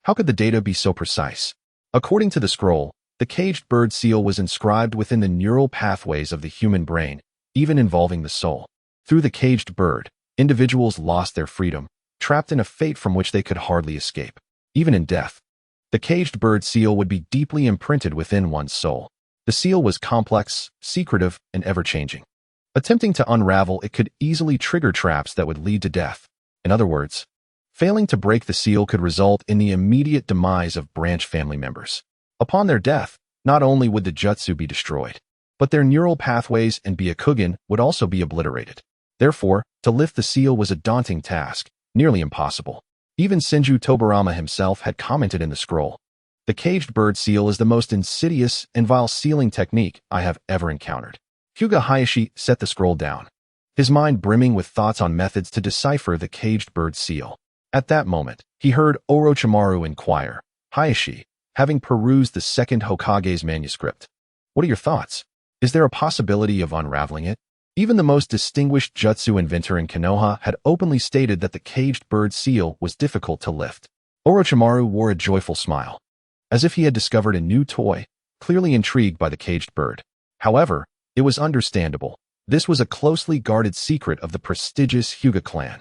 how could the data be so precise? According to the scroll, The caged bird seal was inscribed within the neural pathways of the human brain, even involving the soul. Through the caged bird, individuals lost their freedom, trapped in a fate from which they could hardly escape. Even in death, the caged bird seal would be deeply imprinted within one's soul. The seal was complex, secretive, and ever-changing. Attempting to unravel it could easily trigger traps that would lead to death. In other words, failing to break the seal could result in the immediate demise of branch family members. Upon their death, not only would the jutsu be destroyed, but their neural pathways and byakugan would also be obliterated. Therefore, to lift the seal was a daunting task, nearly impossible. Even Senju Tobarama himself had commented in the scroll, "The caged bird seal is the most insidious and vile sealing technique I have ever encountered." Hyuga Hayashi set the scroll down, his mind brimming with thoughts on methods to decipher the caged bird seal. At that moment, he heard Orochimaru inquire, "Hayashi, having perused the second Hokage's manuscript, what are your thoughts? Is there a possibility of unraveling it?" Even the most distinguished jutsu inventor in Konoha had openly stated that the caged bird seal was difficult to lift. Orochimaru wore a joyful smile, as if he had discovered a new toy, clearly intrigued by the caged bird. However, it was understandable. This was a closely guarded secret of the prestigious Hyuga clan.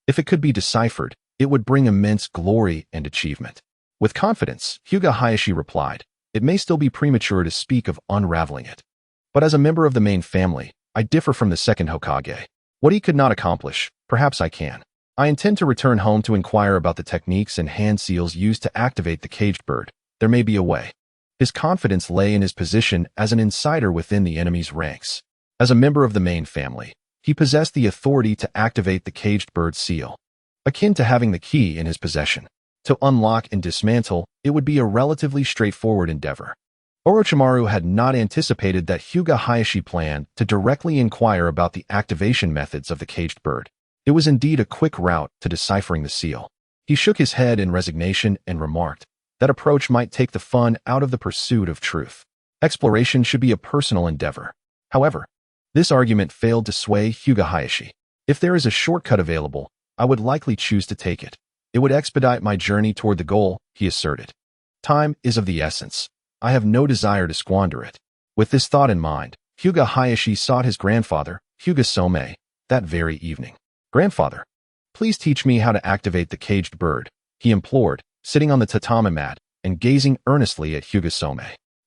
If it could be deciphered, it would bring immense glory and achievement. With confidence, Hyuga Hayashi replied, "It may still be premature to speak of unraveling it. But as a member of the main family, I differ from the second Hokage. What he could not accomplish, perhaps I can. I intend to return home to inquire about the techniques and hand seals used to activate the caged bird. There may be a way." His confidence lay in his position as an insider within the enemy's ranks. As a member of the main family, he possessed the authority to activate the caged bird seal, akin to having the key in his possession. To unlock and dismantle, it would be a relatively straightforward endeavor. Orochimaru had not anticipated that Hyuga Hayashi planned to directly inquire about the activation methods of the caged bird. It was indeed a quick route to deciphering the seal. He shook his head in resignation and remarked, "That approach might take the fun out of the pursuit of truth. Exploration should be a personal endeavor." However, this argument failed to sway Hyuga Hayashi. "If there is a shortcut available, I would likely choose to take it. It would expedite my journey toward the goal," he asserted. "Time is of the essence. I have no desire to squander it." With this thought in mind, Hyuga Hayashi sought his grandfather, Hyuga Some, that very evening. "Grandfather, please teach me how to activate the caged bird," he implored, sitting on the tatami mat and gazing earnestly at Hyuga Some.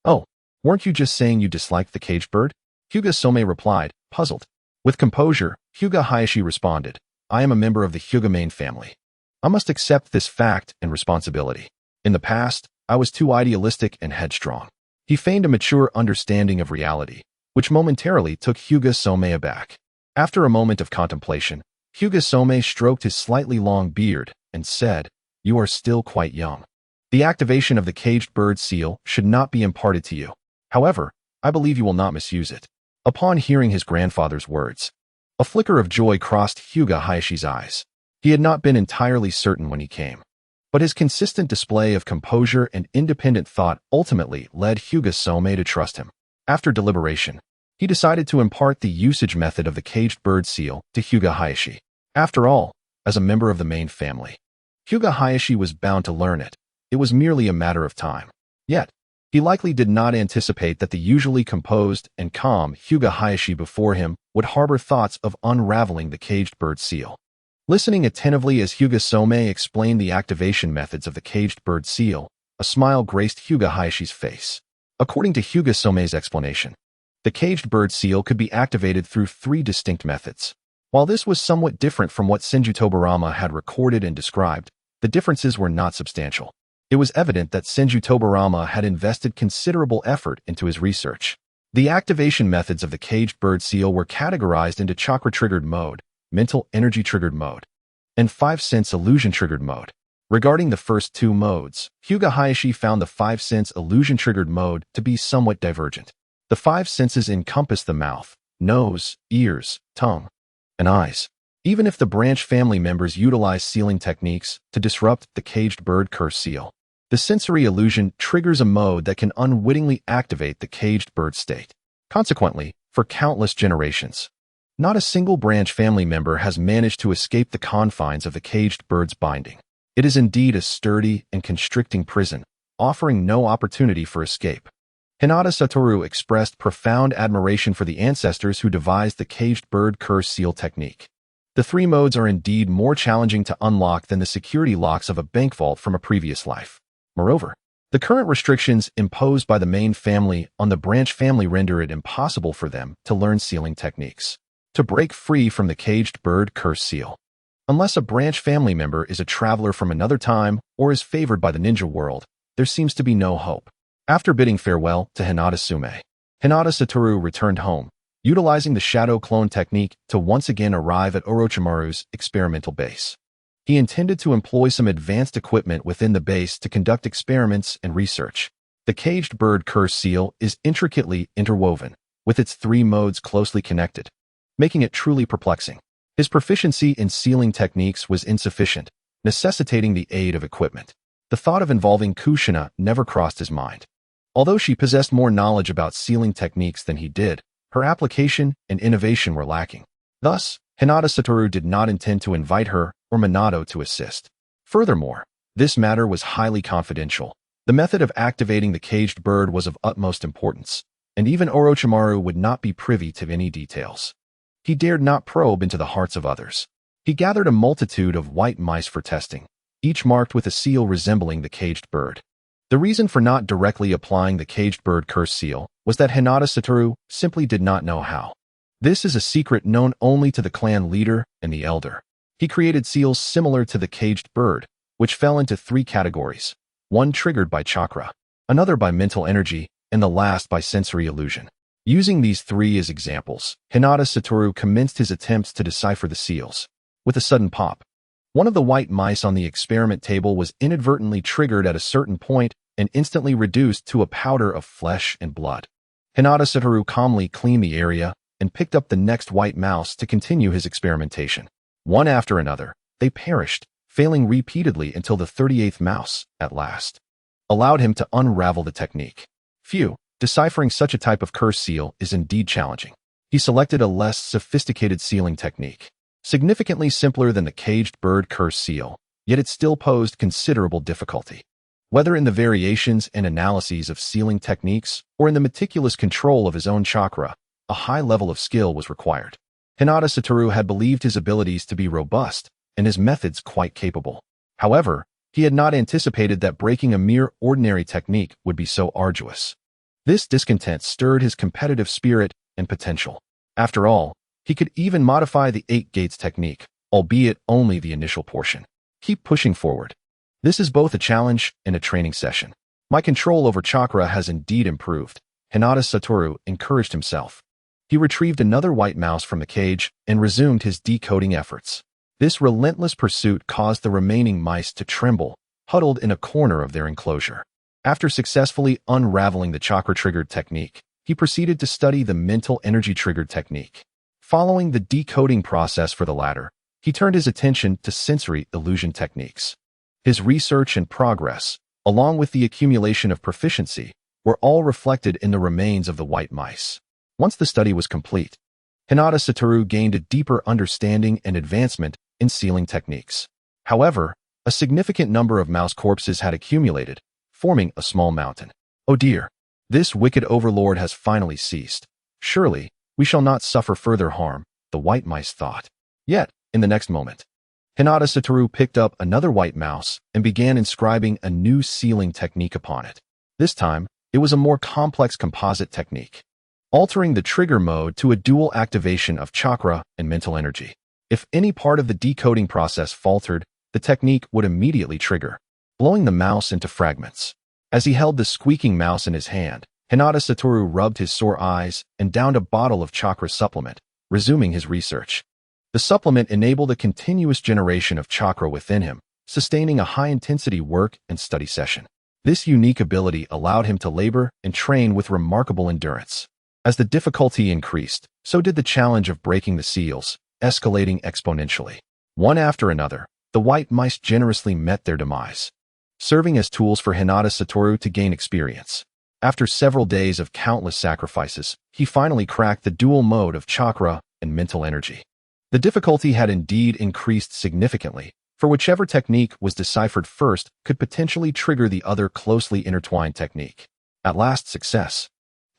"Oh, weren't you just saying you disliked the caged bird?" Hyuga Some replied, puzzled. With composure, Hyuga Hayashi responded, "I am a member of the Hyuga Main Family. I must accept this fact and responsibility. In the past, I was too idealistic and headstrong." He feigned a mature understanding of reality, which momentarily took Hyuga Some aback. After a moment of contemplation, Hyuga Some stroked his slightly long beard and said, "You are still quite young. The activation of the caged bird seal should not be imparted to you. However, I believe you will not misuse it." Upon hearing his grandfather's words, a flicker of joy crossed Hyuga Hayashi's eyes. He had not been entirely certain when he came, but his consistent display of composure and independent thought ultimately led Hyuga Some to trust him. After deliberation, he decided to impart the usage method of the caged bird seal to Hyuga Hayashi. After all, as a member of the main family, Hyuga Hayashi was bound to learn it. It was merely a matter of time. Yet, he likely did not anticipate that the usually composed and calm Hyuga Hayashi before him would harbor thoughts of unraveling the caged bird seal. Listening attentively as Hyuga Some explained the activation methods of the caged bird seal, a smile graced Hyuga Hayashi's face. According to Hyuga Some's explanation, the caged bird seal could be activated through 3 distinct methods. While this was somewhat different from what Senju Tobarama had recorded and described, the differences were not substantial. It was evident that Senju Tobarama had invested considerable effort into his research. The activation methods of the caged bird seal were categorized into chakra-triggered mode, mental energy-triggered mode, and 5-sense illusion-triggered mode. Regarding the first 2 modes, Hyuga Hayashi found the 5-sense illusion-triggered mode to be somewhat divergent. The 5 senses encompass the mouth, nose, ears, tongue, and eyes. Even if the branch family members utilize sealing techniques to disrupt the caged bird curse seal, the sensory illusion triggers a mode that can unwittingly activate the caged bird state. Consequently, for countless generations, not a single branch family member has managed to escape the confines of the caged bird's binding. It is indeed a sturdy and constricting prison, offering no opportunity for escape. Hinata Satoru expressed profound admiration for the ancestors who devised the caged bird curse seal technique. The three modes are indeed more challenging to unlock than the security locks of a bank vault from a previous life. Moreover, the current restrictions imposed by the main family on the branch family render it impossible for them to learn sealing techniques. To break free from the caged bird curse seal. Unless a branch family member is a traveler from another time or is favored by the ninja world, there seems to be no hope. After bidding farewell to Hinata Sume, Hinata Satoru returned home, utilizing the shadow clone technique to once again arrive at Orochimaru's experimental base. He intended to employ some advanced equipment within the base to conduct experiments and research. The caged bird curse seal is intricately interwoven, with its three modes closely connected, making it truly perplexing. His proficiency in sealing techniques was insufficient, necessitating the aid of equipment. The thought of involving Kushina never crossed his mind. Although she possessed more knowledge about sealing techniques than he did, her application and innovation were lacking. Thus, Hinata Satoru did not intend to invite her or Minato to assist. Furthermore, this matter was highly confidential. The method of activating the caged bird was of utmost importance, and even Orochimaru would not be privy to any details. He dared not probe into the hearts of others. He gathered a multitude of white mice for testing, each marked with a seal resembling the caged bird. The reason for not directly applying the caged bird curse seal was that Hinata Satoru simply did not know how. This is a secret known only to the clan leader and the elder. He created seals similar to the caged bird, which fell into three categories, one triggered by chakra, another by mental energy, and the last by sensory illusion. Using these three as examples, Hinata Satoru commenced his attempts to decipher the seals. With a sudden pop, one of the white mice on the experiment table was inadvertently triggered at a certain point and instantly reduced to a powder of flesh and blood. Hinata Satoru calmly cleaned the area and picked up the next white mouse to continue his experimentation. One after another, they perished, failing repeatedly until the 38th mouse, at last, allowed him to unravel the technique. Deciphering such a type of curse seal is indeed challenging. He selected a less sophisticated sealing technique, significantly simpler than the caged bird curse seal, yet it still posed considerable difficulty. Whether in the variations and analyses of sealing techniques or in the meticulous control of his own chakra, a high level of skill was required. Hinata Satoru had believed his abilities to be robust and his methods quite capable. However, he had not anticipated that breaking a mere ordinary technique would be so arduous. This discontent stirred his competitive spirit and potential. After all, he could even modify the 8 gates technique, albeit only the initial portion. Keep pushing forward. This is both a challenge and a training session. My control over chakra has indeed improved, Hinata Satoru encouraged himself. He retrieved another white mouse from the cage and resumed his decoding efforts. This relentless pursuit caused the remaining mice to tremble, huddled in a corner of their enclosure. After successfully unraveling the chakra-triggered technique, he proceeded to study the mental energy-triggered technique. Following the decoding process for the latter, he turned his attention to sensory illusion techniques. His research and progress, along with the accumulation of proficiency, were all reflected in the remains of the white mice. Once the study was complete, Hinata Satoru gained a deeper understanding and advancement in sealing techniques. However, a significant number of mouse corpses had accumulated, forming a small mountain. Oh dear, this wicked overlord has finally ceased. Surely, we shall not suffer further harm, the white mice thought. Yet, in the next moment, Hinata Satoru picked up another white mouse and began inscribing a new sealing technique upon it. This time, it was a more complex composite technique, altering the trigger mode to a dual activation of chakra and mental energy. If any part of the decoding process faltered, the technique would immediately trigger, blowing the mouse into fragments. As he held the squeaking mouse in his hand, Hinata Satoru rubbed his sore eyes and downed a bottle of chakra supplement, resuming his research. The supplement enabled a continuous generation of chakra within him, sustaining a high-intensity work and study session. This unique ability allowed him to labor and train with remarkable endurance. As the difficulty increased, so did the challenge of breaking the seals, escalating exponentially. One after another, the white mice generously met their demise, serving as tools for Hinata Satoru to gain experience. After several days of countless sacrifices, he finally cracked the dual mode of chakra and mental energy. The difficulty had indeed increased significantly, for whichever technique was deciphered first could potentially trigger the other closely intertwined technique. At last, success.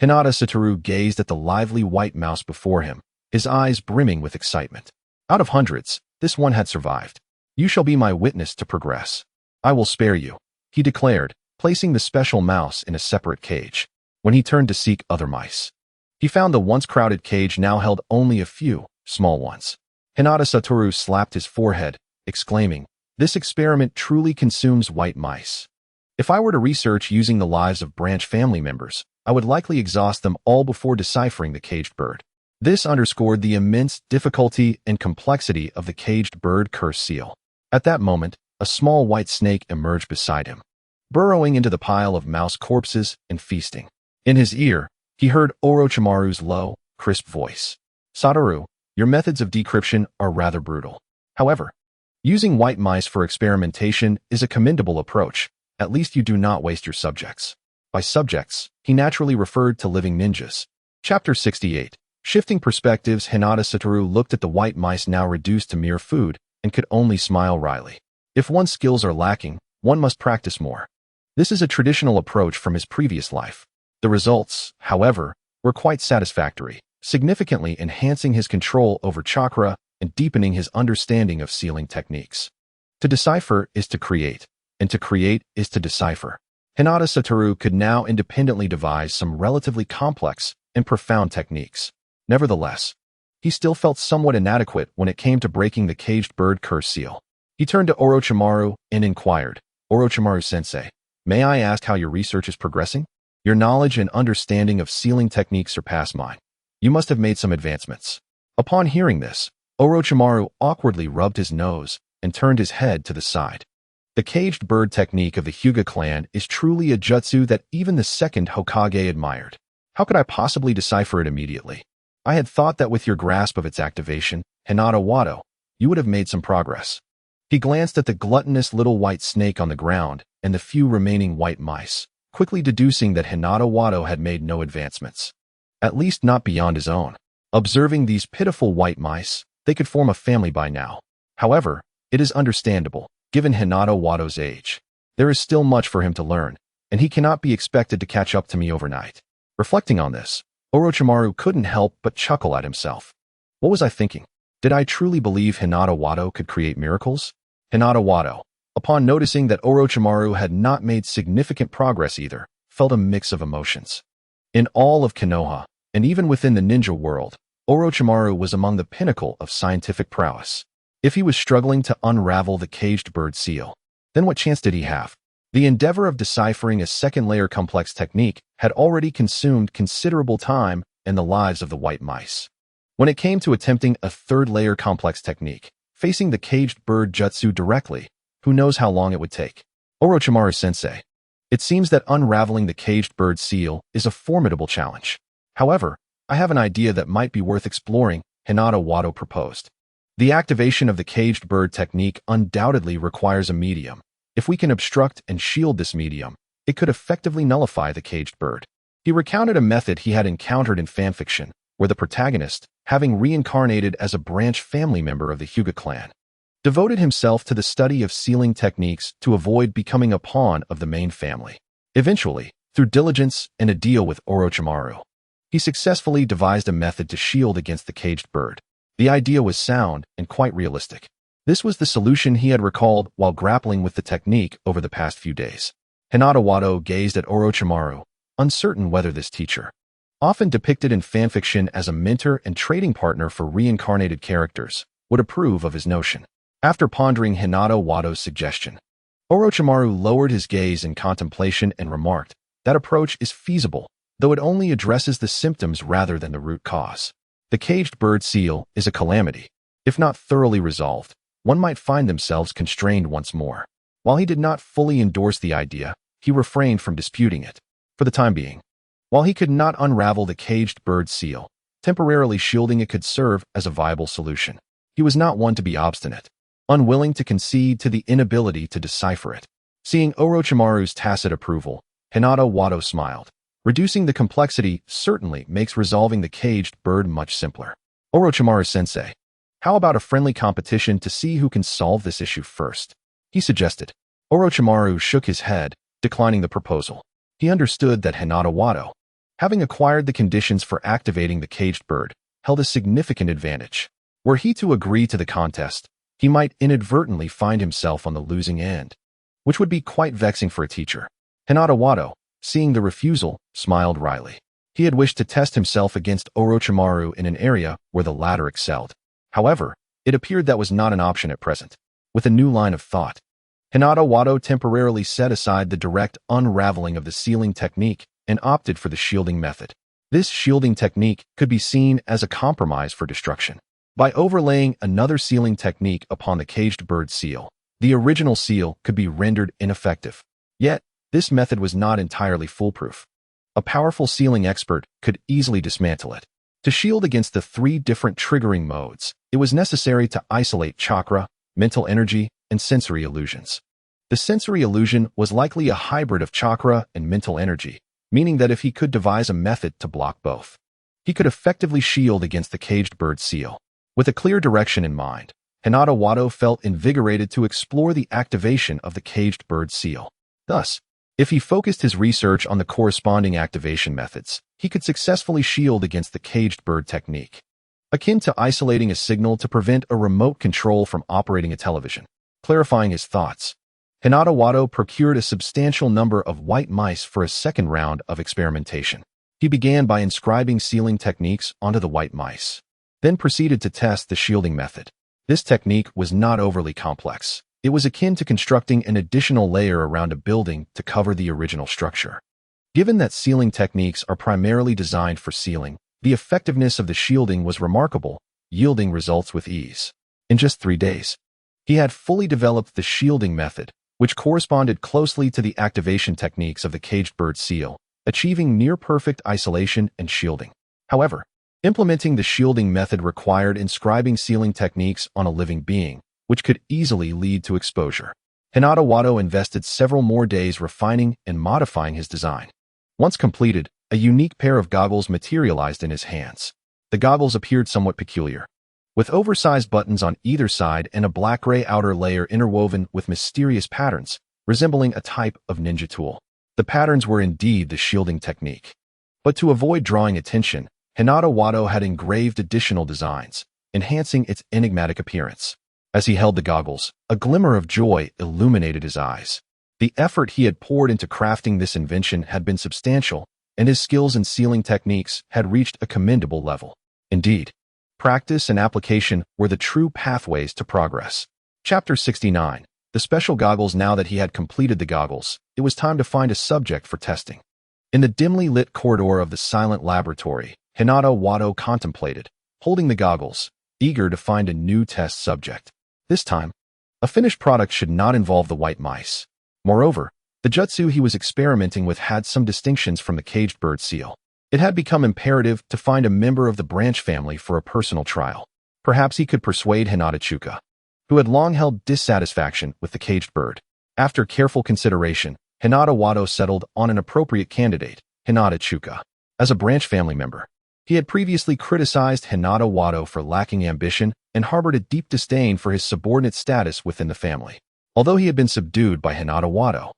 Hinata Satoru gazed at the lively white mouse before him, his eyes brimming with excitement. Out of hundreds, this one had survived. You shall be my witness to progress. I will spare you, he declared, placing the special mouse in a separate cage. When he turned to seek other mice, he found the once crowded cage now held only a few small ones. Hinata Satoru slapped his forehead, exclaiming, "This experiment truly consumes white mice. If I were to research using the lives of branch family members, I would likely exhaust them all before deciphering the caged bird." This underscored the immense difficulty and complexity of the caged bird curse seal. At that moment, a small white snake emerged beside him, burrowing into the pile of mouse corpses and feasting. In his ear, he heard Orochimaru's low, crisp voice. "Satoru, your methods of decryption are rather brutal. However, using white mice for experimentation is a commendable approach. At least you do not waste your subjects." By subjects, he naturally referred to living ninjas. Chapter 68. Shifting perspectives, Hinata Satoru looked at the white mice now reduced to mere food and could only smile wryly. If one's skills are lacking, one must practice more. This is a traditional approach from his previous life. The results, however, were quite satisfactory, significantly enhancing his control over chakra and deepening his understanding of sealing techniques. To decipher is to create, and to create is to decipher. Hinata Satoru could now independently devise some relatively complex and profound techniques. Nevertheless, he still felt somewhat inadequate when it came to breaking the caged bird curse seal. He turned to Orochimaru and inquired, "Orochimaru-sensei, may I ask how your research is progressing? Your knowledge and understanding of sealing techniques surpass mine. You must have made some advancements." Upon hearing this, Orochimaru awkwardly rubbed his nose and turned his head to the side. The caged bird technique of the Hyuga clan is truly a jutsu that even the second Hokage admired. How could I possibly decipher it immediately? I had thought that with your grasp of its activation, Hinata Wado, you would have made some progress. He glanced at the gluttonous little white snake on the ground and the few remaining white mice, quickly deducing that Hinata Wado had made no advancements. At least not beyond his own. Observing these pitiful white mice, they could form a family by now. However, it is understandable, given Hinata Wado's age. There is still much for him to learn, and he cannot be expected to catch up to me overnight. Reflecting on this, Orochimaru couldn't help but chuckle at himself. What was I thinking? Did I truly believe Hinata Wado could create miracles? Hinata Wado, upon noticing that Orochimaru had not made significant progress either, felt a mix of emotions. In all of Konoha, and even within the ninja world, Orochimaru was among the pinnacle of scientific prowess. If he was struggling to unravel the caged bird seal, then what chance did he have? The endeavor of deciphering a second-layer complex technique had already consumed considerable time and the lives of the white mice. When it came to attempting a third-layer complex technique, facing the caged bird jutsu directly, who knows how long it would take? Orochimaru-sensei, it seems that unraveling the caged bird seal is a formidable challenge. However, I have an idea that might be worth exploring, Hinata Wado proposed. The activation of the caged bird technique undoubtedly requires a medium. If we can obstruct and shield this medium, it could effectively nullify the caged bird. He recounted a method he had encountered in fanfiction, where the protagonist, having reincarnated as a branch family member of the Hyuga clan, devoted himself to the study of sealing techniques to avoid becoming a pawn of the main family. Eventually, through diligence and a deal with Orochimaru, he successfully devised a method to shield against the caged bird. The idea was sound and quite realistic. This was the solution he had recalled while grappling with the technique over the past few days. Hinata Wado gazed at Orochimaru, uncertain whether this teacher, often depicted in fanfiction as a mentor and trading partner for reincarnated characters, would approve of his notion. After pondering Hinata Wado's suggestion, Orochimaru lowered his gaze in contemplation and remarked, "That approach is feasible, though it only addresses the symptoms rather than the root cause. The caged bird seal is a calamity. If not thoroughly resolved, one might find themselves constrained once more." While he did not fully endorse the idea, he refrained from disputing it. For the time being, while he could not unravel the caged bird seal, temporarily shielding it could serve as a viable solution. He was not one to be obstinate, unwilling to concede to the inability to decipher it. Seeing Orochimaru's tacit approval, Hinata Wado smiled. Reducing the complexity certainly makes resolving the caged bird much simpler. Orochimaru-sensei, how about a friendly competition to see who can solve this issue first? He suggested. Orochimaru shook his head, declining the proposal. He understood that Hinata Wado, having acquired the conditions for activating the caged bird, held a significant advantage. Were he to agree to the contest, he might inadvertently find himself on the losing end, which would be quite vexing for a teacher. Hinata Wado, seeing the refusal, smiled wryly. He had wished to test himself against Orochimaru in an area where the latter excelled. However, it appeared that was not an option at present. With a new line of thought, Hinata Wado temporarily set aside the direct unraveling of the sealing technique and opted for the shielding method. This shielding technique could be seen as a compromise for destruction. By overlaying another sealing technique upon the caged bird seal, the original seal could be rendered ineffective. Yet, this method was not entirely foolproof. A powerful sealing expert could easily dismantle it. To shield against the 3 different triggering modes, it was necessary to isolate chakra, mental energy, and sensory illusions. The sensory illusion was likely a hybrid of chakra and mental energy, meaning that if he could devise a method to block both, he could effectively shield against the caged bird seal. With a clear direction in mind, Hinata Wado felt invigorated to explore the activation of the caged bird seal. Thus, if he focused his research on the corresponding activation methods, he could successfully shield against the caged bird technique, akin to isolating a signal to prevent a remote control from operating a television. Clarifying his thoughts, Hinata Wado procured a substantial number of white mice for a second round of experimentation. He began by inscribing sealing techniques onto the white mice, then proceeded to test the shielding method. This technique was not overly complex. It was akin to constructing an additional layer around a building to cover the original structure. Given that sealing techniques are primarily designed for sealing, the effectiveness of the shielding was remarkable, yielding results with ease. In just 3 days, he had fully developed the shielding method, which corresponded closely to the activation techniques of the caged bird seal, achieving near-perfect isolation and shielding. However, implementing the shielding method required inscribing sealing techniques on a living being, which could easily lead to exposure. Hinata Wado invested several more days refining and modifying his design. Once completed, a unique pair of goggles materialized in his hands. The goggles appeared somewhat peculiar, with oversized buttons on either side and a black-gray outer layer interwoven with mysterious patterns, resembling a type of ninja tool. The patterns were indeed the shielding technique. But to avoid drawing attention, Hinata Wado had engraved additional designs, enhancing its enigmatic appearance. As he held the goggles, a glimmer of joy illuminated his eyes. The effort he had poured into crafting this invention had been substantial, and his skills in sealing techniques had reached a commendable level. Indeed, practice and application were the true pathways to progress. Chapter 69. The special goggles. Now that he had completed the goggles, it was time to find a subject for testing. In the dimly lit corridor of the silent laboratory, Hinata Wado contemplated, holding the goggles, eager to find a new test subject. This time, a finished product should not involve the white mice. Moreover, the jutsu he was experimenting with had some distinctions from the caged bird seal. It had become imperative to find a member of the branch family for a personal trial. Perhaps he could persuade Hinata Chuka, who had long held dissatisfaction with the caged bird. After careful consideration, Hinata Wado settled on an appropriate candidate, Hinata Chuka. As a branch family member, he had previously criticized Hinata Wado for lacking ambition and harbored a deep disdain for his subordinate status within the family. Although he had been subdued by Hinata Wado,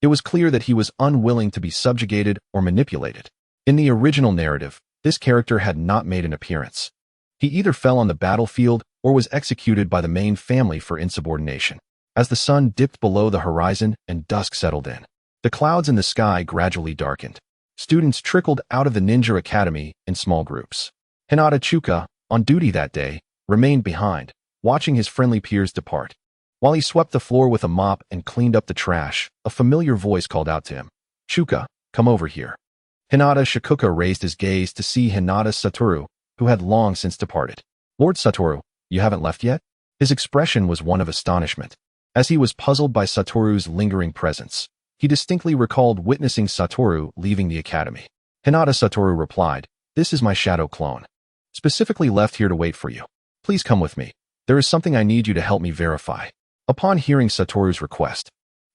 it was clear that he was unwilling to be subjugated or manipulated. In the original narrative, this character had not made an appearance. He either fell on the battlefield or was executed by the main family for insubordination. As the sun dipped below the horizon and dusk settled in, the clouds in the sky gradually darkened. Students trickled out of the ninja academy in small groups. Hinata Chuka, on duty that day, remained behind, watching his friendly peers depart. While he swept the floor with a mop and cleaned up the trash, a familiar voice called out to him, "Chuka, come over here." Hinata Shikuka raised his gaze to see Hinata Satoru, who had long since departed. "Lord Satoru, you haven't left yet?" His expression was one of astonishment. As he was puzzled by Satoru's lingering presence, he distinctly recalled witnessing Satoru leaving the academy. Hinata Satoru replied, "This is my shadow clone. Specifically left here to wait for you. Please come with me. There is something I need you to help me verify." Upon hearing Satoru's request,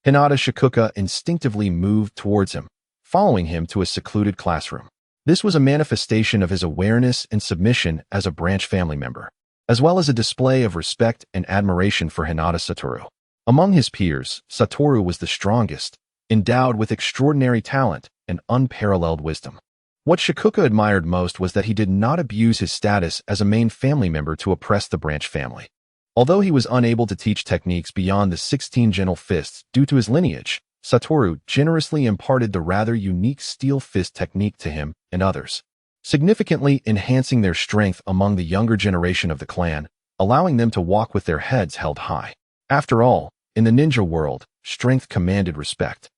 Hinata Shikuka instinctively moved towards him, following him to a secluded classroom. This was a manifestation of his awareness and submission as a branch family member, as well as a display of respect and admiration for Hinata Satoru. Among his peers, Satoru was the strongest, endowed with extraordinary talent and unparalleled wisdom. What Shikuka admired most was that he did not abuse his status as a main family member to oppress the branch family. Although he was unable to teach techniques beyond the 16 gentle fists due to his lineage, Satoru generously imparted the rather unique steel fist technique to him and others, significantly enhancing their strength among the younger generation of the clan, allowing them to walk with their heads held high. After all, in the ninja world, strength commanded respect.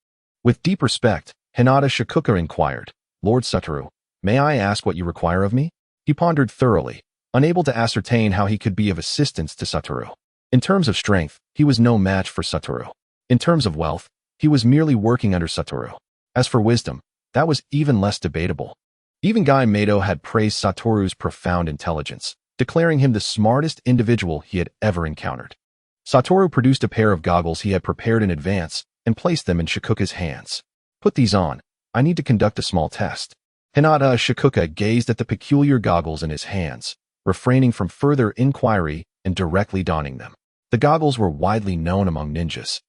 With deep respect, Hinata Shikuka inquired, "Lord Satoru, may I ask what you require of me?" He pondered thoroughly, unable to ascertain how he could be of assistance to Satoru. In terms of strength, he was no match for Satoru. In terms of wealth, he was merely working under Satoru. As for wisdom, that was even less debatable. Even Guy Mato had praised Satoru's profound intelligence, declaring him the smartest individual he had ever encountered. Satoru produced a pair of goggles he had prepared in advance and placed them in Shikuka's hands. "Put these on. I need to conduct a small test." Hinata Shikuka gazed at the peculiar goggles in his hands, refraining from further inquiry and directly donning them. The goggles were widely known among ninjas,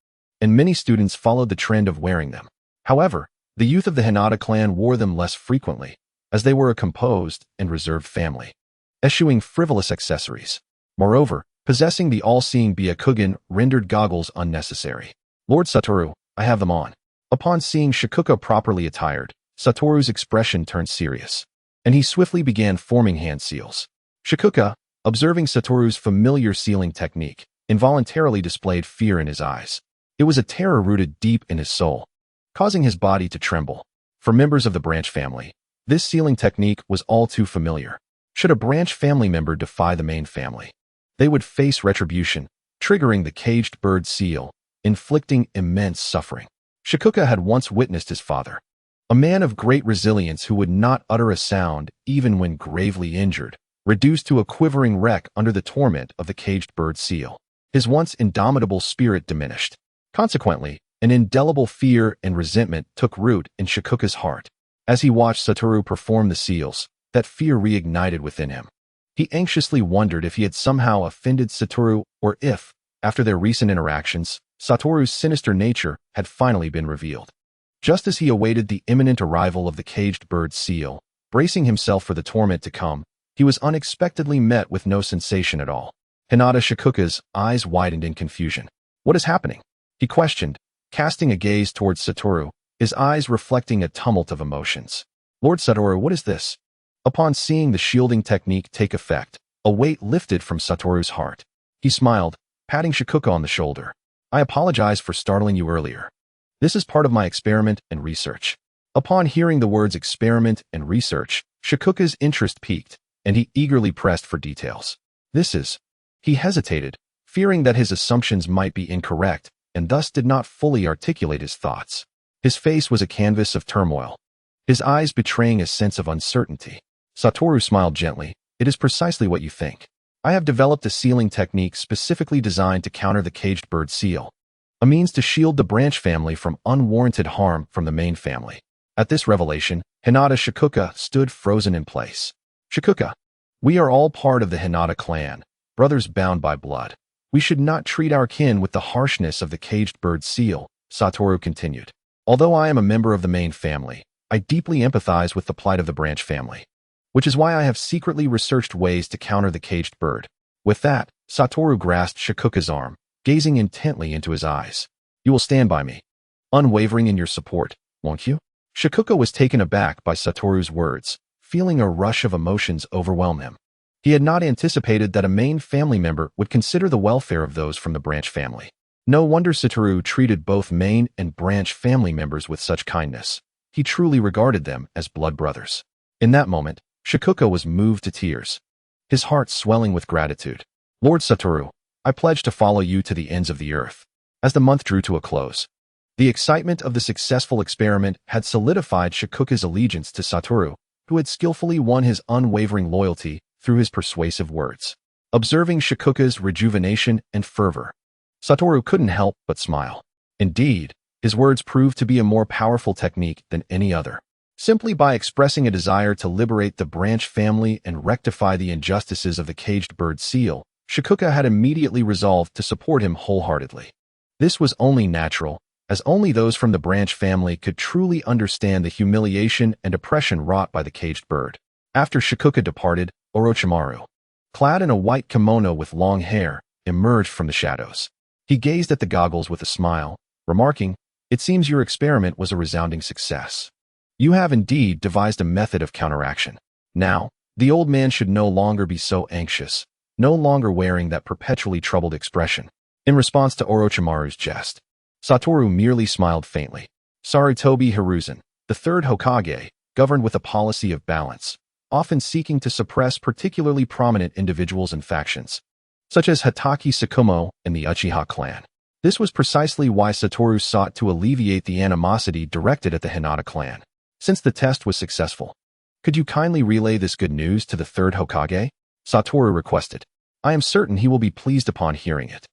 and many students followed the trend of wearing them. However, the youth of the Hinata clan wore them less frequently, as they were a composed and reserved family, eschewing frivolous accessories. Moreover, possessing the all-seeing Byakugan rendered goggles unnecessary. "Lord Satoru, I have them on." Upon seeing Shikuka properly attired, Satoru's expression turned serious, and he swiftly began forming hand seals. Shikuka, observing Satoru's familiar sealing technique, involuntarily displayed fear in his eyes. It was a terror rooted deep in his soul, causing his body to tremble. For members of the branch family, this sealing technique was all too familiar. Should a branch family member defy the main family, they would face retribution, triggering the caged bird seal, inflicting immense suffering. Shikuka had once witnessed his father, a man of great resilience who would not utter a sound even when gravely injured, reduced to a quivering wreck under the torment of the caged bird seal. His once indomitable spirit diminished. Consequently, an indelible fear and resentment took root in Shikuka's heart. As he watched Satoru perform the seals, that fear reignited within him. He anxiously wondered if he had somehow offended Satoru or if, after their recent interactions, Satoru's sinister nature had finally been revealed. Just as he awaited the imminent arrival of the caged bird seal, bracing himself for the torment to come, he was unexpectedly met with no sensation at all. Hinata Shikuka's eyes widened in confusion. "What is happening?" he questioned, casting a gaze towards Satoru, his eyes reflecting a tumult of emotions. "Lord Satoru, what is this?" Upon seeing the shielding technique take effect, a weight lifted from Satoru's heart. He smiled, patting Shikuka on the shoulder. "I apologize for startling you earlier. This is part of my experiment and research." Upon hearing the words experiment and research, Shikuka's interest piqued, and he eagerly pressed for details. "This is..." He hesitated, fearing that his assumptions might be incorrect, and thus did not fully articulate his thoughts. His face was a canvas of turmoil, his eyes betraying a sense of uncertainty. Satoru smiled gently. "It is precisely what you think. I have developed a sealing technique specifically designed to counter the caged bird seal, a means to shield the branch family from unwarranted harm from the main family." At this revelation, Hinata Shikuka stood frozen in place. "Shikuka, we are all part of the Hinata clan, brothers bound by blood. We should not treat our kin with the harshness of the caged bird seal," Satoru continued. "Although I am a member of the main family, I deeply empathize with the plight of the branch family, which is why I have secretly researched ways to counter the caged bird." With that, Satoru grasped Shikuka's arm, gazing intently into his eyes. "You will stand by me, unwavering in your support, won't you?" Shikuka was taken aback by Satoru's words, feeling a rush of emotions overwhelm him. He had not anticipated that a main family member would consider the welfare of those from the branch family. No wonder Satoru treated both main and branch family members with such kindness. He truly regarded them as blood brothers. In that moment, Shikuka was moved to tears, his heart swelling with gratitude. "Lord Satoru, I pledge to follow you to the ends of the earth." As the month drew to a close, the excitement of the successful experiment had solidified Shikuka's allegiance to Satoru, who had skillfully won his unwavering loyalty through his persuasive words. Observing Shikuka's rejuvenation and fervor, Satoru couldn't help but smile. Indeed, his words proved to be a more powerful technique than any other. Simply by expressing a desire to liberate the branch family and rectify the injustices of the caged bird seal, Shikuka had immediately resolved to support him wholeheartedly. This was only natural, as only those from the branch family could truly understand the humiliation and oppression wrought by the caged bird. After Shikuka departed, Orochimaru, clad in a white kimono with long hair, emerged from the shadows. He gazed at the goggles with a smile, remarking, "It seems your experiment was a resounding success. You have indeed devised a method of counteraction. Now, the old man should no longer be so anxious, no longer wearing that perpetually troubled expression." In response to Orochimaru's jest, Satoru merely smiled faintly. Sarutobi Hiruzen, the third Hokage, governed with a policy of balance, often seeking to suppress particularly prominent individuals and factions, such as Hatake Sakumo and the Uchiha clan. This was precisely why Satoru sought to alleviate the animosity directed at the Hinata clan. Since the test was successful, "Could you kindly relay this good news to the third Hokage?" Satoru requested. "I am certain he will be pleased upon hearing it.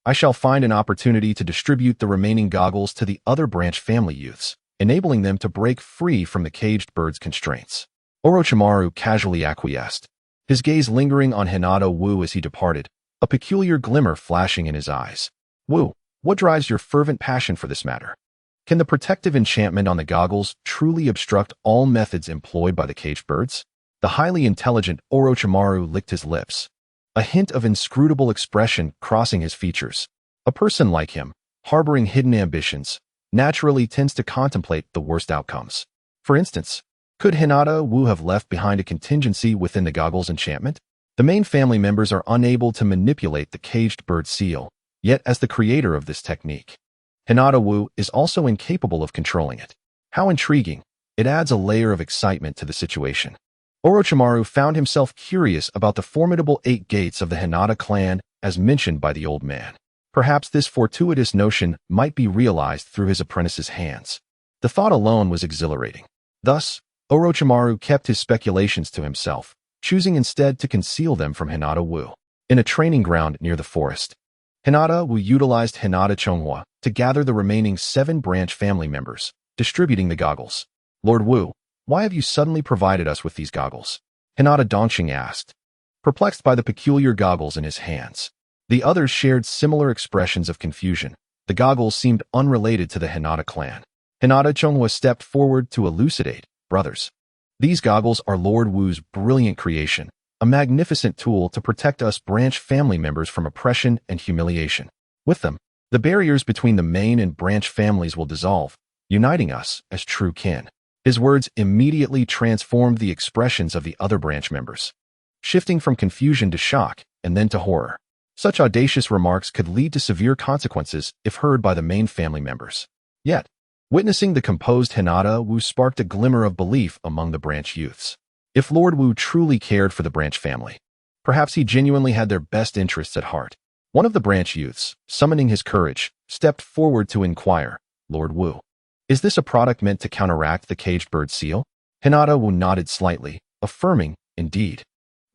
I shall find an opportunity to distribute the remaining goggles to the other branch family youths, enabling them to break free from the caged bird's constraints." Orochimaru casually acquiesced, his gaze lingering on Hinata Wu as he departed, a peculiar glimmer flashing in his eyes. "Wu, what drives your fervent passion for this matter? Can the protective enchantment on the goggles truly obstruct all methods employed by the caged birds?" The highly intelligent Orochimaru licked his lips, a hint of inscrutable expression crossing his features. A person like him, harboring hidden ambitions, naturally tends to contemplate the worst outcomes. For instance, could Hinata Wu have left behind a contingency within the goggles enchantment? The main family members are unable to manipulate the caged bird seal, yet as the creator of this technique, Hinata Wu is also incapable of controlling it. How intriguing. It adds a layer of excitement to the situation. Orochimaru found himself curious about the formidable 8 gates of the Hinata clan as mentioned by the old man. Perhaps this fortuitous notion might be realized through his apprentice's hands. The thought alone was exhilarating. Thus, Orochimaru kept his speculations to himself, choosing instead to conceal them from Hinata Wu. In a training ground near the forest, Hinata Wu utilized Hinata Chonghua to gather the remaining 7 branch family members, distributing the goggles. "Lord Wu, why have you suddenly provided us with these goggles?" Hinata Dongqing asked, perplexed by the peculiar goggles in his hands. The others shared similar expressions of confusion. The goggles seemed unrelated to the Hinata clan. Hinata Chonghua stepped forward to elucidate. "Brothers, these goggles are Lord Wu's brilliant creation, a magnificent tool to protect us branch family members from oppression and humiliation. With them, the barriers between the main and branch families will dissolve, uniting us as true kin." His words immediately transformed the expressions of the other branch members, shifting from confusion to shock and then to horror. Such audacious remarks could lead to severe consequences if heard by the main family members. Yet, witnessing the composed Hinata Wu sparked a glimmer of belief among the branch youths. If Lord Wu truly cared for the branch family, perhaps he genuinely had their best interests at heart. One of the branch youths, summoning his courage, stepped forward to inquire, "Lord Wu, is this a product meant to counteract the caged bird seal?" Hinata Wu nodded slightly, affirming, "Indeed.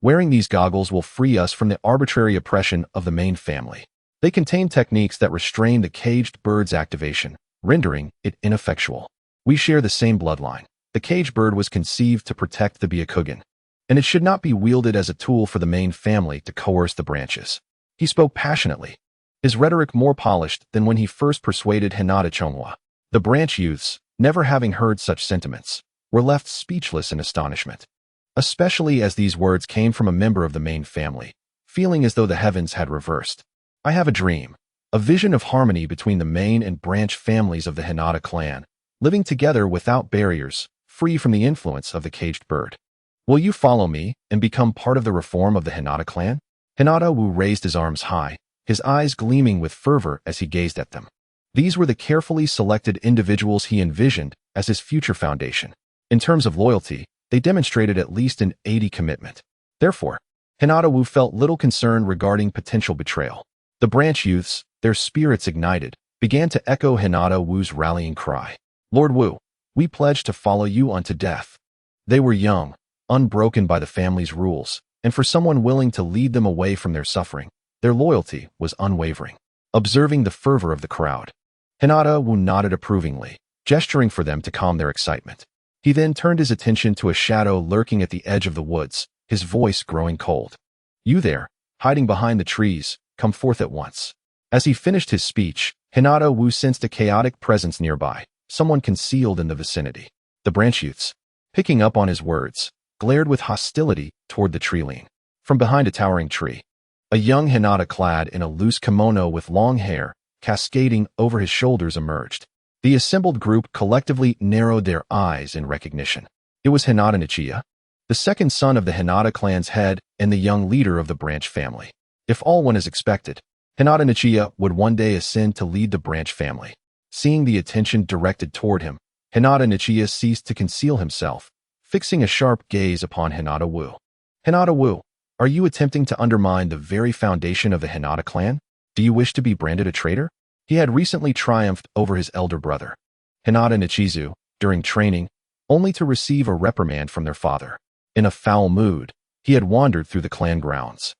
Wearing these goggles will free us from the arbitrary oppression of the main family. They contain techniques that restrain the caged bird's activation, rendering it ineffectual. We share the same bloodline. The caged bird was conceived to protect the Byakugan, and it should not be wielded as a tool for the main family to coerce the branches." He spoke passionately, his rhetoric more polished than when he first persuaded Hinata Chonghua. The branch youths, never having heard such sentiments, were left speechless in astonishment, especially as these words came from a member of the main family, feeling as though the heavens had reversed. "I have a dream, a vision of harmony between the main and branch families of the Hinata clan, living together without barriers, free from the influence of the caged bird. Will you follow me and become part of the reform of the Hinata clan?" Hinata Wu raised his arms high, his eyes gleaming with fervor as he gazed at them. These were the carefully selected individuals he envisioned as his future foundation. In terms of loyalty, they demonstrated at least an 80 commitment. Therefore, Hinata Wu felt little concern regarding potential betrayal. The branch youths, their spirits ignited, began to echo Hinata Wu's rallying cry. "Lord Wu, we pledge to follow you unto death." They were young, unbroken by the family's rules, and for someone willing to lead them away from their suffering, their loyalty was unwavering. Observing the fervor of the crowd, Hinata Wu nodded approvingly, gesturing for them to calm their excitement. He then turned his attention to a shadow lurking at the edge of the woods, his voice growing cold. "You there, hiding behind the trees, come forth at once." As he finished his speech, Hinata Wu sensed a chaotic presence nearby, someone concealed in the vicinity. The branch youths, picking up on his words, glared with hostility toward the tree-line. From behind a towering tree, a young Hinata clad in a loose kimono with long hair, cascading over his shoulders emerged. The assembled group collectively narrowed their eyes in recognition. It was Hinata Nichiya, the second son of the Hinata clan's head and the young leader of the branch family. If all went as expected, Hinata Nichiya would one day ascend to lead the branch family. Seeing the attention directed toward him, Hinata Nichiya ceased to conceal himself, fixing a sharp gaze upon Hinata Wu. Hinata Wu, are you attempting to undermine the very foundation of the Hinata clan? Do you wish to be branded a traitor? He had recently triumphed over his elder brother, Hinata Nichizu, during training, only to receive a reprimand from their father. In a foul mood, he had wandered through the clan grounds,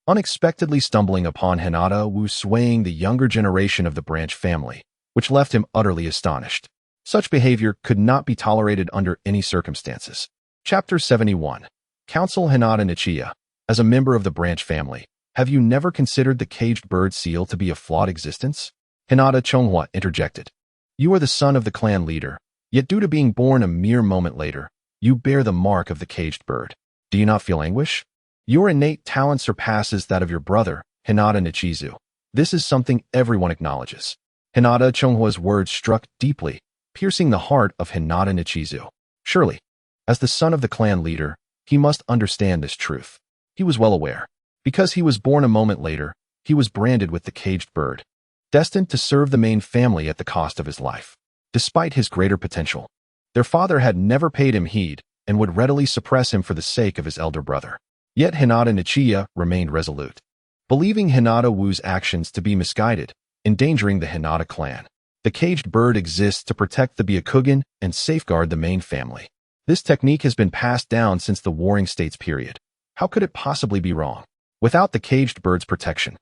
unexpectedly stumbling upon Hinata Wu swaying the younger generation of the branch family, which left him utterly astonished. Such behavior could not be tolerated under any circumstances. Chapter 71. Counsel Hinata Nichiya. As a member of the branch family, have you never considered the caged bird seal to be a flawed existence? Hinata Chonghua interjected. You are the son of the clan leader, yet due to being born a mere moment later, you bear the mark of the caged bird. Do you not feel anguish? Your innate talent surpasses that of your brother, Hinata Nichizu. This is something everyone acknowledges. Hinata Chonghua's words struck deeply, piercing the heart of Hinata Nichizu. Surely, as the son of the clan leader, he must understand this truth. He was well aware. Because he was born a moment later, he was branded with the caged bird, destined to serve the main family at the cost of his life. Despite his greater potential, their father had never paid him heed and would readily suppress him for the sake of his elder brother. Yet Hinata Nichiya remained resolute, believing Hinata Wu's actions to be misguided, endangering the Hinata clan. The caged bird exists to protect the Byakugan and safeguard the main family. This technique has been passed down since the Warring States period. How could it possibly be wrong? Without the caged bird's protection,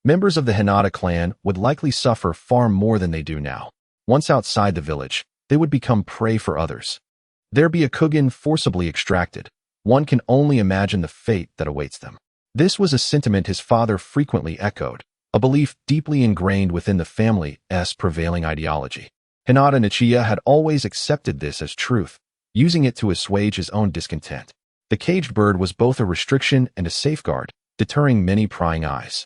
members of the Hinata clan would likely suffer far more than they do now. Once outside the village, they would become prey for others. Their Byakugan forcibly extracted, one can only imagine the fate that awaits them. This was a sentiment his father frequently echoed, a belief deeply ingrained within the family's prevailing ideology. Hinata Nichiya had always accepted this as truth, using it to assuage his own discontent. The caged bird was both a restriction and a safeguard, deterring many prying eyes.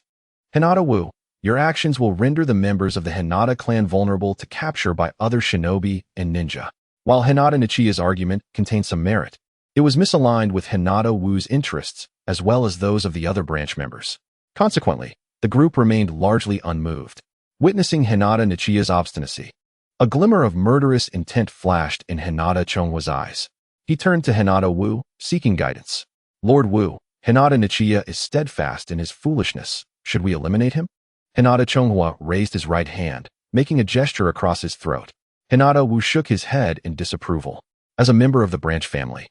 Hinata Wu, your actions will render the members of the Hinata clan vulnerable to capture by other shinobi and ninja. While Hinata Nichiya's argument contained some merit, it was misaligned with Hinata Wu's interests as well as those of the other branch members. Consequently, the group remained largely unmoved. Witnessing Hinata Nichiya's obstinacy, a glimmer of murderous intent flashed in Hinata Chonghua's eyes. He turned to Hinata Wu, seeking guidance. Lord Wu, Hinata Nichiya is steadfast in his foolishness. Should we eliminate him? Hinata Chonghua raised his right hand, making a gesture across his throat. Hinata Wu shook his head in disapproval. As a member of the branch family,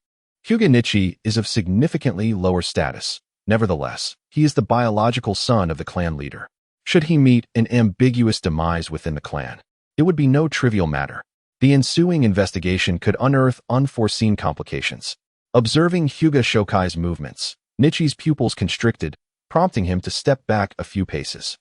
Hyuga Nichi is of significantly lower status. Nevertheless, he is the biological son of the clan leader. Should he meet an ambiguous demise within the clan, it would be no trivial matter. The ensuing investigation could unearth unforeseen complications. Observing Hyuga Shokai's movements, Nichi's pupils constricted, prompting him to step back a few paces.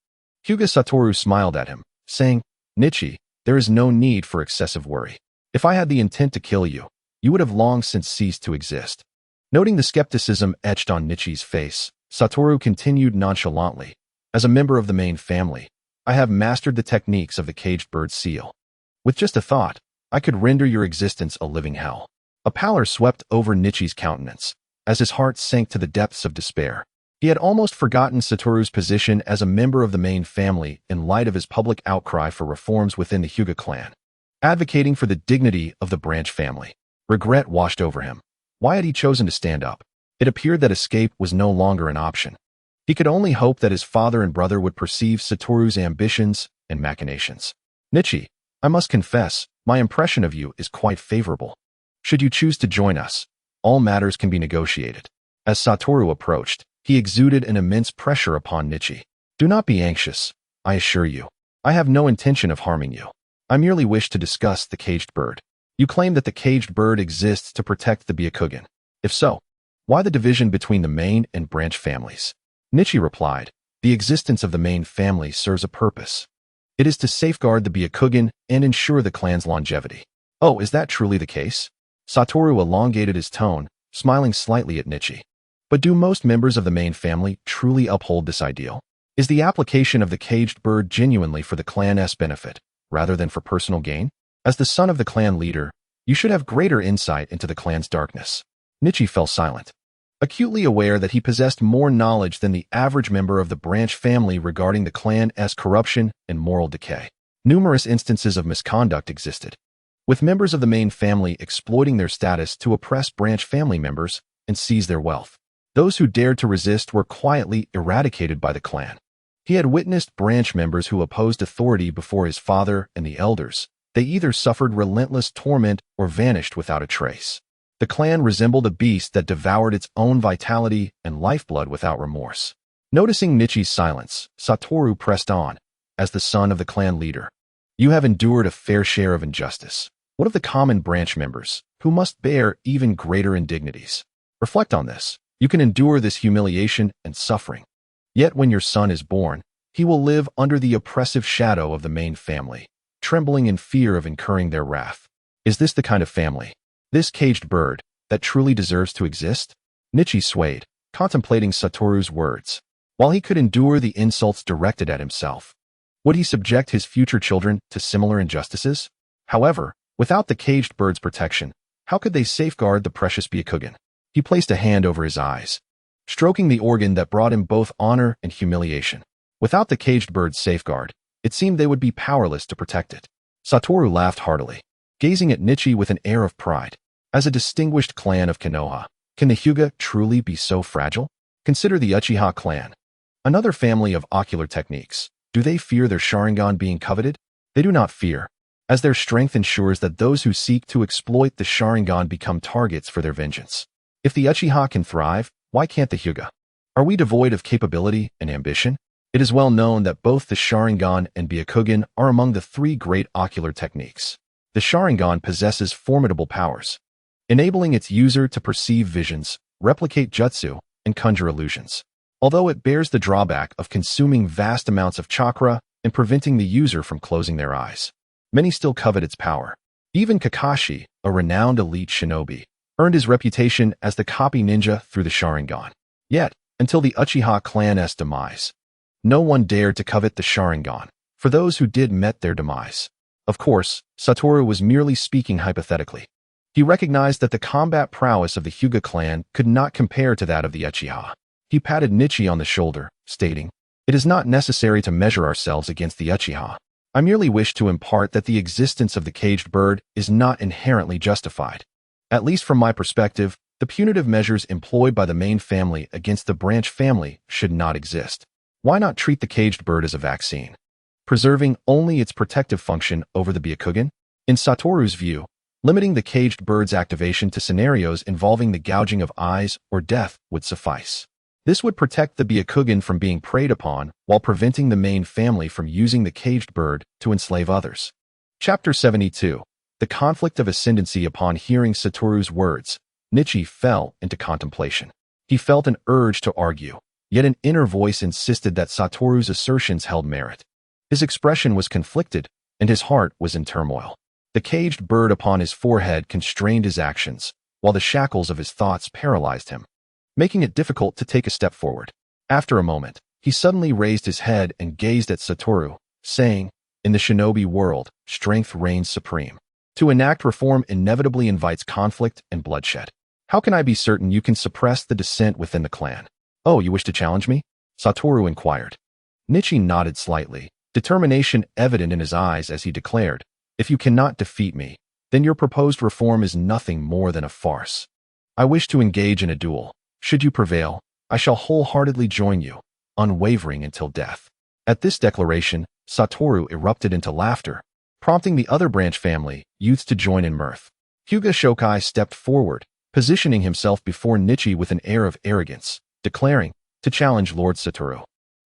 Hyuga Satoru smiled at him, saying, Nichi, there is no need for excessive worry. If I had the intent to kill you, you would have long since ceased to exist. Noting the skepticism etched on Nichi's face, Satoru continued nonchalantly. As a member of the main family, I have mastered the techniques of the caged bird seal. With just a thought, I could render your existence a living hell. A pallor swept over Nichi's countenance, as his heart sank to the depths of despair. He had almost forgotten Satoru's position as a member of the main family in light of his public outcry for reforms within the Hyuga clan, advocating for the dignity of the branch family. Regret washed over him. Why had he chosen to stand up? It appeared that escape was no longer an option. He could only hope that his father and brother would perceive Satoru's ambitions and machinations. Nichi, I must confess, my impression of you is quite favorable. Should you choose to join us, all matters can be negotiated. As Satoru approached, he exuded an immense pressure upon Nichi. Do not be anxious, I assure you. I have no intention of harming you. I merely wish to discuss the caged bird. You claim that the caged bird exists to protect the Byakugan. If so, why the division between the main and branch families? Nichi replied, the existence of the main family serves a purpose. It is to safeguard the Byakugan and ensure the clan's longevity. Oh, is that truly the case? Satoru elongated his tone, smiling slightly at Nichi. But do most members of the main family truly uphold this ideal? Is the application of the caged bird genuinely for the clan's benefit, rather than for personal gain? As the son of the clan leader, you should have greater insight into the clan's darkness. Nichi fell silent, acutely aware that he possessed more knowledge than the average member of the branch family regarding the clan's corruption and moral decay. Numerous instances of misconduct existed, with members of the main family exploiting their status to oppress branch family members and seize their wealth. Those who dared to resist were quietly eradicated by the clan. He had witnessed branch members who opposed authority before his father and the elders. They either suffered relentless torment or vanished without a trace. The clan resembled a beast that devoured its own vitality and lifeblood without remorse. Noticing Nichi's silence, Satoru pressed on, as the son of the clan leader. You have endured a fair share of injustice. What of the common branch members, who must bear even greater indignities? Reflect on this. You can endure this humiliation and suffering. Yet when your son is born, he will live under the oppressive shadow of the main family, trembling in fear of incurring their wrath. Is this the kind of family, this caged bird, that truly deserves to exist? Nichi swayed, contemplating Satoru's words. While he could endure the insults directed at himself, would he subject his future children to similar injustices? However, without the caged bird's protection, how could they safeguard the precious Byakugan? He placed a hand over his eyes, stroking the organ that brought him both honor and humiliation. Without the caged bird's safeguard, it seemed they would be powerless to protect it. Satoru laughed heartily, gazing at Nichi with an air of pride. As a distinguished clan of Konoha, can the Hyuga truly be so fragile? Consider the Uchiha clan, another family of ocular techniques. Do they fear their Sharingan being coveted? They do not fear, as their strength ensures that those who seek to exploit the Sharingan become targets for their vengeance. If the Uchiha can thrive, why can't the Hyuga? Are we devoid of capability and ambition? It is well known that both the Sharingan and Byakugan are among the three great ocular techniques. The Sharingan possesses formidable powers, enabling its user to perceive visions, replicate jutsu, and conjure illusions. Although it bears the drawback of consuming vast amounts of chakra and preventing the user from closing their eyes, many still covet its power. Even Kakashi, a renowned elite shinobi, earned his reputation as the copy ninja through the Sharingan. Yet, until the Uchiha clan's demise, no one dared to covet the Sharingan. For those who did met their demise. Of course, Satoru was merely speaking hypothetically. He recognized that the combat prowess of the Hyuga clan could not compare to that of the Uchiha. He patted Nichi on the shoulder, stating, "It is not necessary to measure ourselves against the Uchiha. I merely wish to impart that the existence of the caged bird is not inherently justified. At least from my perspective, the punitive measures employed by the main family against the branch family should not exist. Why not treat the caged bird as a vaccine, preserving only its protective function over the Byakugan? In Satoru's view, limiting the caged bird's activation to scenarios involving the gouging of eyes or death would suffice. This would protect the Byakugan from being preyed upon while preventing the main family from using the caged bird to enslave others." Chapter 72. The conflict of ascendancy. Upon hearing Satoru's words, Nichi fell into contemplation. He felt an urge to argue, yet an inner voice insisted that Satoru's assertions held merit. His expression was conflicted, and his heart was in turmoil. The caged bird upon his forehead constrained his actions, while the shackles of his thoughts paralyzed him, making it difficult to take a step forward. After a moment, he suddenly raised his head and gazed at Satoru, saying, "In the shinobi world, strength reigns supreme. To enact reform inevitably invites conflict and bloodshed. How can I be certain you can suppress the dissent within the clan?" "Oh, you wish to challenge me?" Satoru inquired. Nichi nodded slightly, determination evident in his eyes as he declared, "If you cannot defeat me, then your proposed reform is nothing more than a farce. I wish to engage in a duel. Should you prevail, I shall wholeheartedly join you, unwavering until death." At this declaration, Satoru erupted into laughter, prompting the other branch family youths to join in mirth. Hyuga Shokai stepped forward, positioning himself before Nichi with an air of arrogance, declaring, "To challenge Lord Satoru,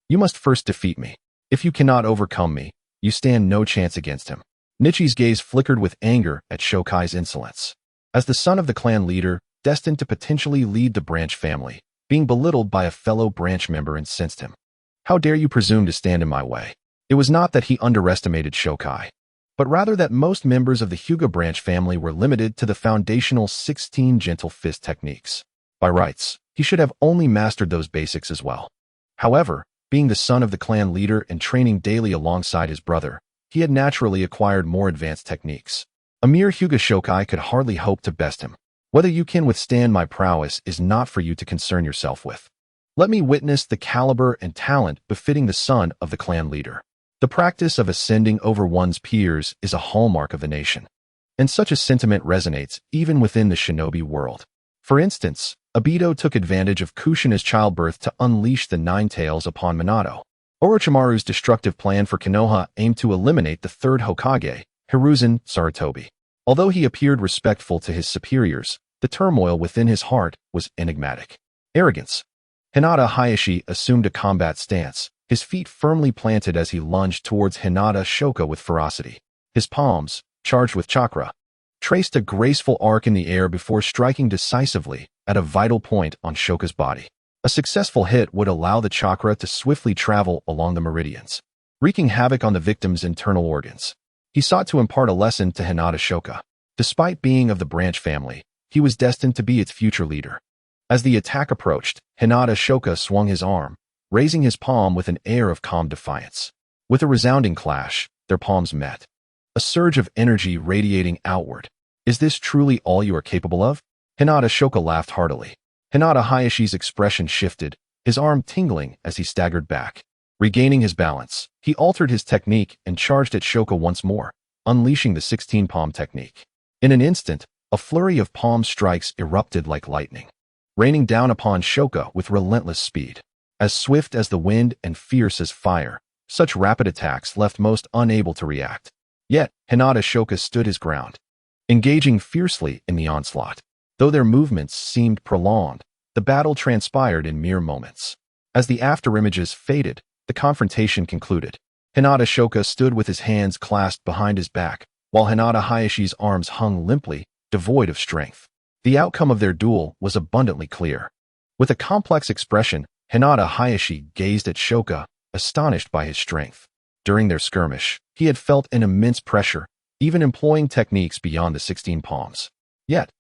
you must first defeat me. If you cannot overcome me, you stand no chance against him." Nichi's gaze flickered with anger at Shokai's insolence. As the son of the clan leader, destined to potentially lead the branch family, being belittled by a fellow branch member incensed him. "How dare you presume to stand in my way? It was not that he underestimated Shokai, but rather that most members of the Hyuga branch family were limited to the foundational 16 gentle fist techniques. By rights, he should have only mastered those basics as well. However, being the son of the clan leader and training daily alongside his brother, he had naturally acquired more advanced techniques. A mere Hyuga Shokai could hardly hope to best him. Whether you can withstand my prowess is not for you to concern yourself with. Let me witness the caliber and talent befitting the son of the clan leader. The practice of ascending over one's peers is a hallmark of the nation, and such a sentiment resonates even within the shinobi world. For instance, Obito took advantage of Kushina's childbirth to unleash the Nine Tails upon Minato. Orochimaru's destructive plan for Konoha aimed to eliminate the third Hokage, Hiruzen Sarutobi. Although he appeared respectful to his superiors, the turmoil within his heart was enigmatic. Arrogance. Hinata Hayashi assumed a combat stance, his feet firmly planted as he lunged towards Hinata Shoka with ferocity. His palms, charged with chakra, traced a graceful arc in the air before striking decisively at a vital point on Shoka's body. A successful hit would allow the chakra to swiftly travel along the meridians, wreaking havoc on the victim's internal organs. He sought to impart a lesson to Hinata Shoka. Despite being of the branch family, he was destined to be its future leader. As the attack approached, Hinata Shoka swung his arm, raising his palm with an air of calm defiance. With a resounding clash, their palms met. A surge of energy radiating outward. Is this truly all you are capable of? Hinata Shoka laughed heartily. Hinata Hayashi's expression shifted, his arm tingling as he staggered back. Regaining his balance, he altered his technique and charged at Shoka once more, unleashing the 16-palm technique. In an instant, a flurry of palm strikes erupted like lightning, raining down upon Shoka with relentless speed. As swift as the wind and fierce as fire, such rapid attacks left most unable to react. Yet, Hinata Shoka stood his ground, engaging fiercely in the onslaught. Though their movements seemed prolonged, the battle transpired in mere moments. As the afterimages faded, the confrontation concluded. Hinata Shoka stood with his hands clasped behind his back, while Hinata Hayashi's arms hung limply, devoid of strength. The outcome of their duel was abundantly clear. With a complex expression, Hinata Hayashi gazed at Shoka, astonished by his strength. During their skirmish, he had felt an immense pressure, even employing techniques beyond the 16 palms. Yet,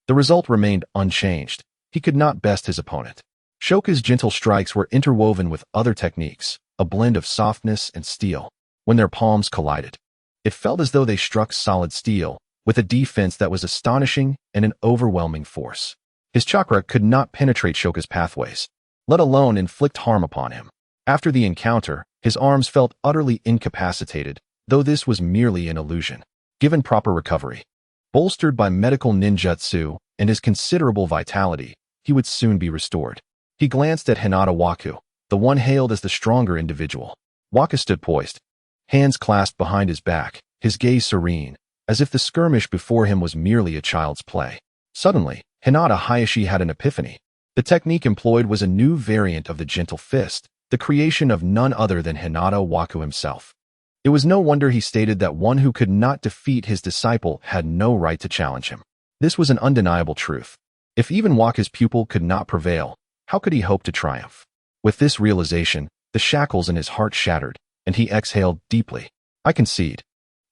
the result remained unchanged. He could not best his opponent. Shoka's gentle strikes were interwoven with other techniques, a blend of softness and steel. When their palms collided, it felt as though they struck solid steel, with a defense that was astonishing and an overwhelming force. His chakra could not penetrate Shoka's pathways, let alone inflict harm upon him. After the encounter, his arms felt utterly incapacitated, though this was merely an illusion. Given proper recovery, bolstered by medical ninjutsu and his considerable vitality, he would soon be restored. He glanced at Hinata Waku, the one hailed as the stronger individual. Waka stood poised, hands clasped behind his back, his gaze serene, as if the skirmish before him was merely a child's play. Suddenly, Hinata Hayashi had an epiphany. The technique employed was a new variant of the gentle fist, the creation of none other than Hinata Waku himself. It was no wonder he stated that one who could not defeat his disciple had no right to challenge him. This was an undeniable truth. If even Waka's pupil could not prevail, how could he hope to triumph? With this realization, the shackles in his heart shattered, and he exhaled deeply. I concede.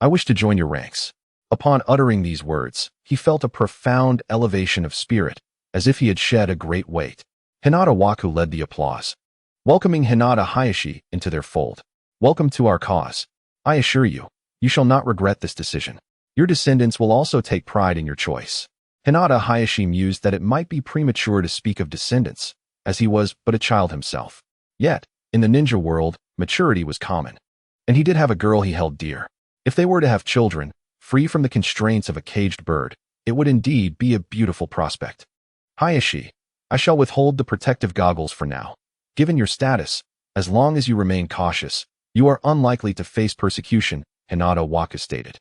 I wish to join your ranks. Upon uttering these words, he felt a profound elevation of spirit, as if he had shed a great weight. Hinata Waku led the applause, welcoming Hinata Hayashi into their fold. Welcome to our cause. I assure you, you shall not regret this decision. Your descendants will also take pride in your choice. Hinata Hayashi mused that it might be premature to speak of descendants, as he was but a child himself. Yet, in the ninja world, maturity was common. And he did have a girl he held dear. If they were to have children, free from the constraints of a caged bird, it would indeed be a beautiful prospect. Hayashi, I shall withhold the protective goggles for now. Given your status, as long as you remain cautious, you are unlikely to face persecution, Hinata Waku stated.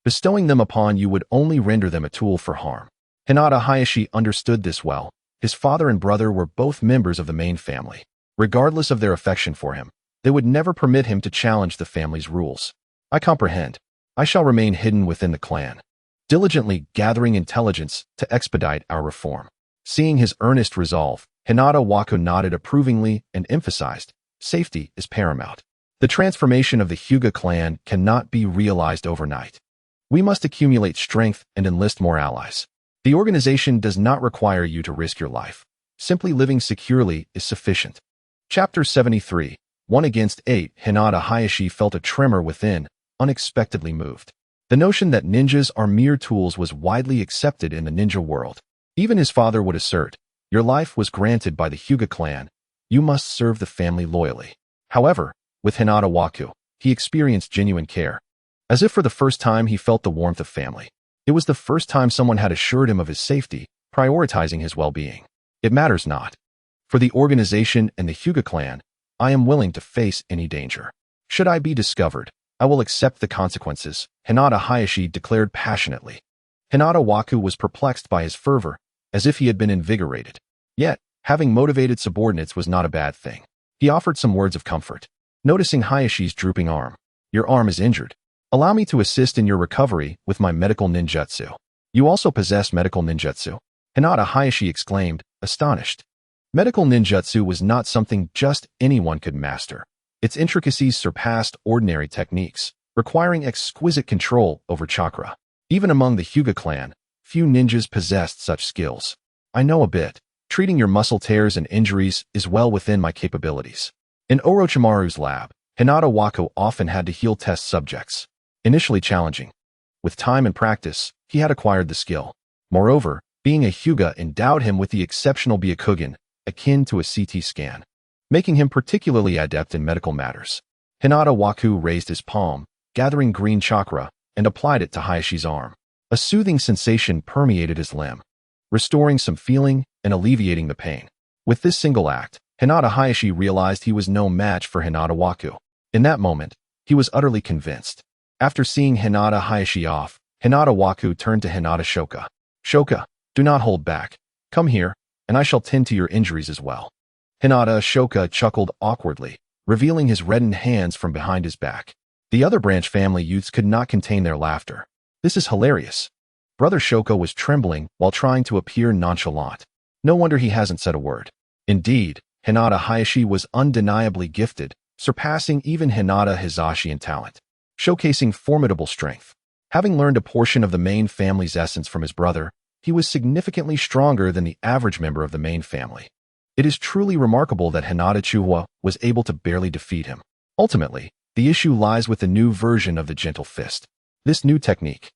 Bestowing them upon you would only render them a tool for harm. Hinata Hayashi understood this well. His father and brother were both members of the main family. Regardless of their affection for him, they would never permit him to challenge the family's rules. I comprehend. I shall remain hidden within the clan, diligently gathering intelligence to expedite our reform. Seeing his earnest resolve, Hinata Waku nodded approvingly and emphasized, safety is paramount. The transformation of the Hyuga clan cannot be realized overnight. We must accumulate strength and enlist more allies. The organization does not require you to risk your life. Simply living securely is sufficient. Chapter 73. 1 against 8. Hinata Hayashi felt a tremor within, unexpectedly moved. The notion that ninjas are mere tools was widely accepted in the ninja world. Even his father would assert, "Your life was granted by the Hyuga clan. You must serve the family loyally." However, with Hinata Waku, he experienced genuine care. As if for the first time he felt the warmth of family. It was the first time someone had assured him of his safety, prioritizing his well-being. It matters not. For the organization and the Hyuga clan, I am willing to face any danger. Should I be discovered, I will accept the consequences, Hinata Hayashi declared passionately. Hinata Waku was perplexed by his fervor, as if he had been invigorated. Yet, having motivated subordinates was not a bad thing. He offered some words of comfort. Noticing Hayashi's drooping arm. "Your arm is injured. Allow me to assist in your recovery with my medical ninjutsu." "You also possess medical ninjutsu?" Hinata Hayashi exclaimed, astonished. Medical ninjutsu was not something just anyone could master. Its intricacies surpassed ordinary techniques, requiring exquisite control over chakra. Even among the Hyuga clan, few ninjas possessed such skills. "I know a bit. Treating your muscle tears and injuries is well within my capabilities." In Orochimaru's lab, Hinata Waku often had to heal test subjects. Initially challenging. With time and practice, he had acquired the skill. Moreover, being a Hyuga endowed him with the exceptional Byakugan, akin to a CT scan, making him particularly adept in medical matters. Hinata Waku raised his palm, gathering green chakra, and applied it to Hayashi's arm. A soothing sensation permeated his limb, restoring some feeling and alleviating the pain. With this single act, Hinata Hayashi realized he was no match for Hinata Waku. In that moment, he was utterly convinced. After seeing Hinata Hayashi off, Hinata Waku turned to Hinata Shoka. "Shoka, do not hold back. Come here, and I shall tend to your injuries as well." Hinata Shoka chuckled awkwardly, revealing his reddened hands from behind his back. The other branch family youths could not contain their laughter. "This is hilarious." Brother Shoka was trembling while trying to appear nonchalant. No wonder he hasn't said a word. Indeed, Hinata Hayashi was undeniably gifted, surpassing even Hinata Hizashi in talent, showcasing formidable strength. Having learned a portion of the main family's essence from his brother, he was significantly stronger than the average member of the main family. It is truly remarkable that Hinata Chuhua was able to barely defeat him. Ultimately, the issue lies with the new version of the gentle fist. This new technique,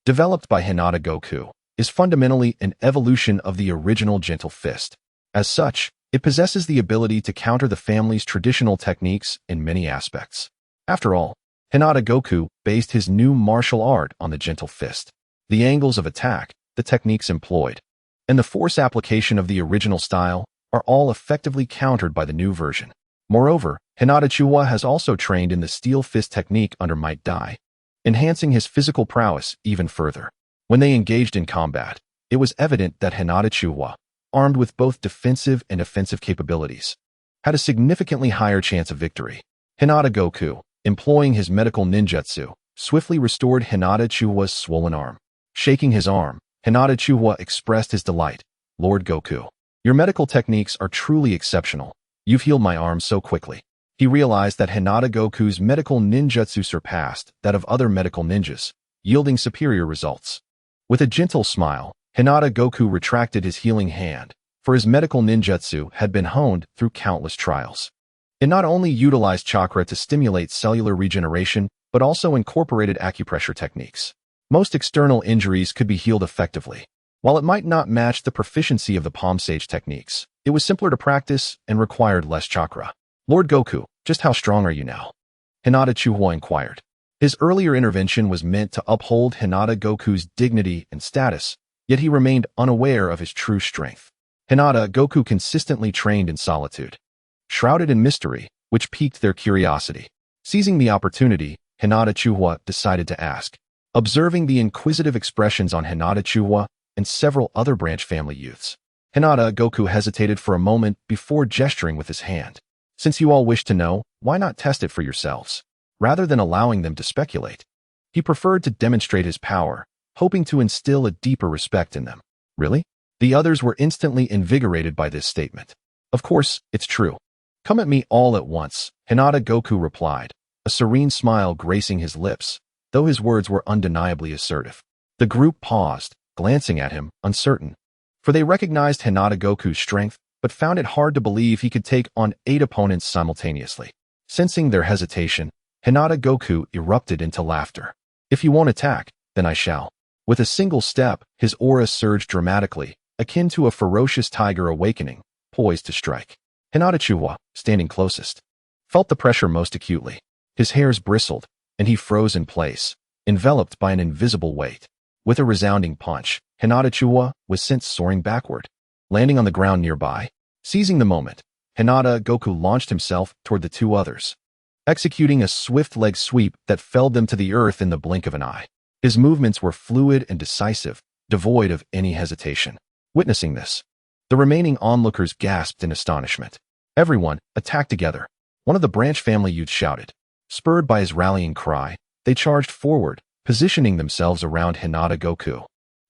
developed by Hinata Goku, is fundamentally an evolution of the original gentle fist. As such, it possesses the ability to counter the family's traditional techniques in many aspects. After all, Hinata Goku based his new martial art on the gentle fist. The angles of attack, the techniques employed, and the force application of the original style are all effectively countered by the new version. Moreover, Hinata Chuhua has also trained in the steel fist technique under Might Dai, enhancing his physical prowess even further. When they engaged in combat, it was evident that Hinata Chuhua, armed with both defensive and offensive capabilities, had a significantly higher chance of victory. Hinata Goku, employing his medical ninjutsu, swiftly restored Hinata Chuhua's swollen arm. Shaking his arm, Hinata Chuhua expressed his delight. "Lord Goku, your medical techniques are truly exceptional. You've healed my arm so quickly." He realized that Hinata Goku's medical ninjutsu surpassed that of other medical ninjas, yielding superior results. With a gentle smile, Hinata Goku retracted his healing hand, for his medical ninjutsu had been honed through countless trials. It not only utilized chakra to stimulate cellular regeneration, but also incorporated acupressure techniques. Most external injuries could be healed effectively. While it might not match the proficiency of the palm sage techniques, it was simpler to practice and required less chakra. "Lord Goku, just how strong are you now?" Hinata Chuhua inquired. His earlier intervention was meant to uphold Hinata Goku's dignity and status, yet he remained unaware of his true strength. Hinata Goku consistently trained in solitude, shrouded in mystery, which piqued their curiosity. Seizing the opportunity, Hinata Chuhua decided to ask. Observing the inquisitive expressions on Hinata Chuhua and several other branch family youths, Hinata Goku hesitated for a moment before gesturing with his hand. "Since you all wish to know, why not test it for yourselves?" Rather than allowing them to speculate, he preferred to demonstrate his power, hoping to instill a deeper respect in them. "Really?" The others were instantly invigorated by this statement. "Of course, it's true. Come at me all at once," Hinata Goku replied, a serene smile gracing his lips, though his words were undeniably assertive. The group paused, glancing at him, uncertain. For they recognized Hinata Goku's strength, but found it hard to believe he could take on 8 opponents simultaneously. Sensing their hesitation, Hinata Goku erupted into laughter. If you won't attack, then I shall. With a single step, his aura surged dramatically, akin to a ferocious tiger awakening, poised to strike. Hinata Chuhua, standing closest, felt the pressure most acutely. His hairs bristled, and he froze in place, enveloped by an invisible weight. With a resounding punch, Hinata Chuhua was sent soaring backward, landing on the ground nearby. Seizing the moment, Hinata Goku launched himself toward the 2 others, executing a swift leg sweep that felled them to the earth in the blink of an eye. His movements were fluid and decisive, devoid of any hesitation. Witnessing this, the remaining onlookers gasped in astonishment. Everyone, attack together, one of the branch family youths shouted. Spurred by his rallying cry, they charged forward, positioning themselves around Hinata Goku,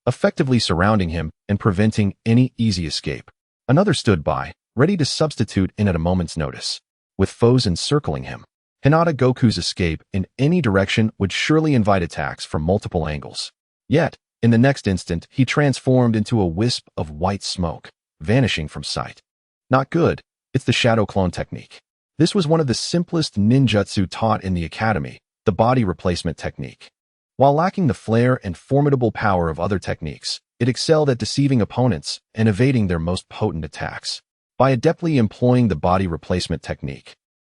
effectively surrounding him and preventing any easy escape. Another stood by, ready to substitute in at a moment's notice. With foes encircling him, Hinata Goku's escape in any direction would surely invite attacks from multiple angles. Yet, in the next instant, he transformed into a wisp of white smoke, vanishing from sight. Not good. It's the shadow clone technique. This was one of the simplest ninjutsu taught in the academy, the body replacement technique. While lacking the flair and formidable power of other techniques, it excelled at deceiving opponents and evading their most potent attacks. By adeptly employing the body replacement technique,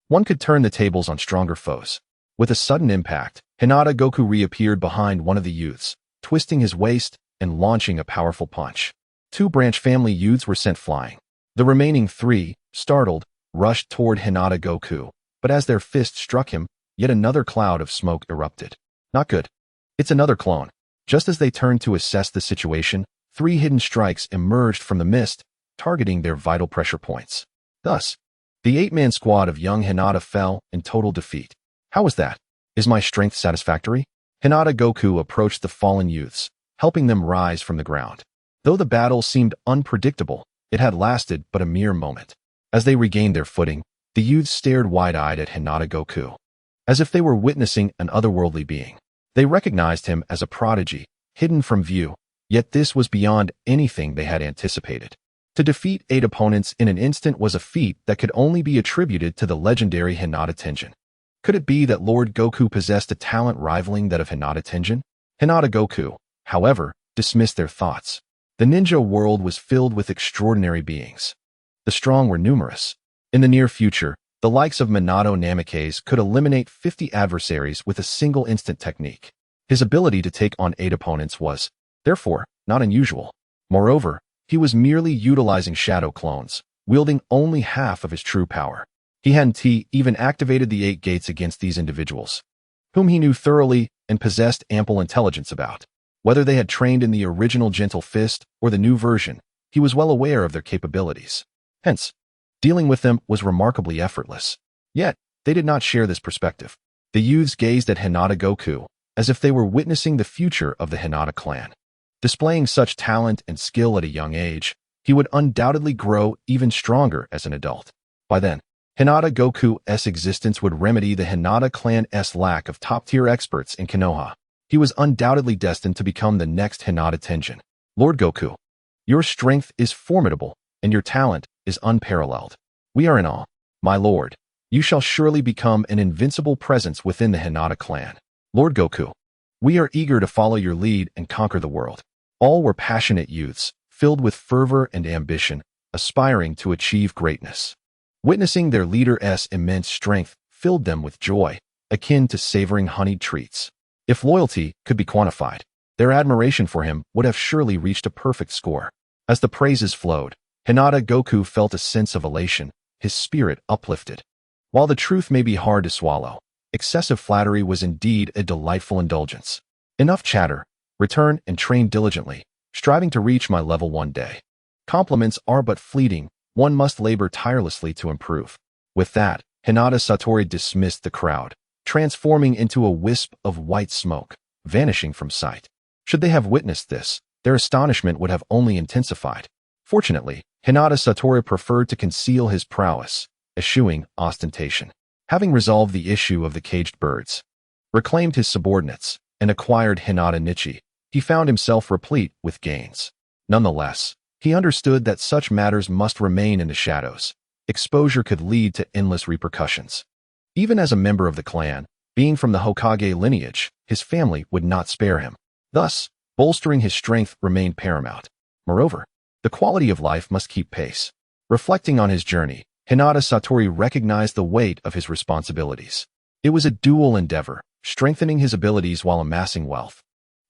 one could turn the tables on stronger foes. With a sudden impact, Hinata Goku reappeared behind one of the youths, twisting his waist and launching a powerful punch. 2 branch family youths were sent flying. The remaining 3, startled, rushed toward Hinata Goku, but as their fists struck him, yet another cloud of smoke erupted. Not good. It's another clone. Just as they turned to assess the situation, 3 hidden strikes emerged from the mist, targeting their vital pressure points. Thus, the 8-man squad of young Hinata fell in total defeat. How was that? Is my strength satisfactory? Hinata Goku approached the fallen youths, helping them rise from the ground. Though the battle seemed unpredictable, it had lasted but a mere moment. As they regained their footing, the youths stared wide-eyed at Hinata Goku, as if they were witnessing an otherworldly being. They recognized him as a prodigy, hidden from view, yet this was beyond anything they had anticipated. To defeat 8 opponents in an instant was a feat that could only be attributed to the legendary Hinata Tenjin. Could it be that Lord Goku possessed a talent rivaling that of Hinata Tenjin? Hinata Goku, however, dismissed their thoughts. The ninja world was filled with extraordinary beings. The strong were numerous. In the near future, the likes of Minato Namikaze could eliminate 50 adversaries with a single instant technique. His ability to take on 8 opponents was, therefore, not unusual. Moreover, he was merely utilizing shadow clones, wielding only half of his true power. He hadn't even activated the 8 gates against these individuals, whom he knew thoroughly and possessed ample intelligence about. Whether they had trained in the original Gentle Fist or the new version, he was well aware of their capabilities. Hence, dealing with them was remarkably effortless. Yet, they did not share this perspective. The youths gazed at Hinata Goku, as if they were witnessing the future of the Hinata clan. Displaying such talent and skill at a young age, he would undoubtedly grow even stronger as an adult. By then, Hinata Goku's existence would remedy the Hinata clan's lack of top-tier experts in Konoha. He was undoubtedly destined to become the next Hinata Tenjin. Lord Goku, your strength is formidable, and your talent is unparalleled. We are in awe. My lord, you shall surely become an invincible presence within the Hinata clan. Lord Goku, we are eager to follow your lead and conquer the world. All were passionate youths, filled with fervor and ambition, aspiring to achieve greatness. Witnessing their leader's immense strength filled them with joy, akin to savoring honeyed treats. If loyalty could be quantified, their admiration for him would have surely reached a perfect score. As the praises flowed, Hinata Goku felt a sense of elation, his spirit uplifted. While the truth may be hard to swallow, excessive flattery was indeed a delightful indulgence. Enough chatter. Return and train diligently, striving to reach my level one day. Compliments are but fleeting, one must labor tirelessly to improve. With that, Hinata Satoru dismissed the crowd, transforming into a wisp of white smoke, vanishing from sight. Should they have witnessed this, their astonishment would have only intensified. Fortunately, Hinata Satoru preferred to conceal his prowess, eschewing ostentation. Having resolved the issue of the caged birds, reclaimed his subordinates, and acquired Hinata Nichi, he found himself replete with gains. Nonetheless, he understood that such matters must remain in the shadows. Exposure could lead to endless repercussions. Even as a member of the clan, being from the Hokage lineage, his family would not spare him. Thus, bolstering his strength remained paramount. Moreover, the quality of life must keep pace. Reflecting on his journey, Hinata Satoru recognized the weight of his responsibilities. It was a dual endeavor, strengthening his abilities while amassing wealth.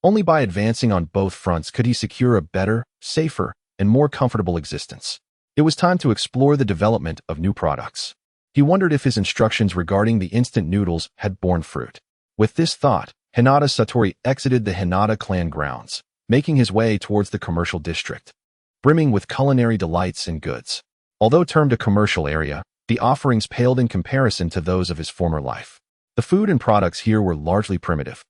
Only by advancing on both fronts could he secure a better, safer, and more comfortable existence. It was time to explore the development of new products. He wondered if his instructions regarding the instant noodles had borne fruit. With this thought, Hinata Satoru exited the Hinata clan grounds, making his way towards the commercial district, brimming with culinary delights and goods. Although termed a commercial area, the offerings paled in comparison to those of his former life. The food and products here were largely primitive,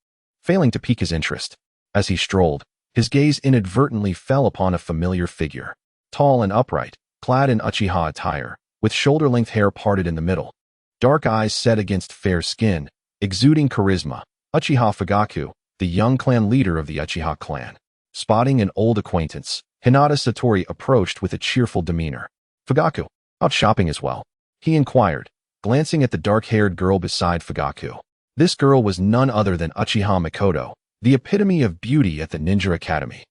failing to pique his interest. As he strolled, his gaze inadvertently fell upon a familiar figure. Tall and upright, clad in Uchiha attire, with shoulder-length hair parted in the middle, dark eyes set against fair skin, exuding charisma, Uchiha Fugaku, the young clan leader of the Uchiha clan. Spotting an old acquaintance, Hinata Satoru approached with a cheerful demeanor. "Fugaku, out shopping as well?" he inquired, glancing at the dark-haired girl beside Fugaku. This girl was none other than Uchiha Mikoto, the epitome of beauty at the Ninja Academy,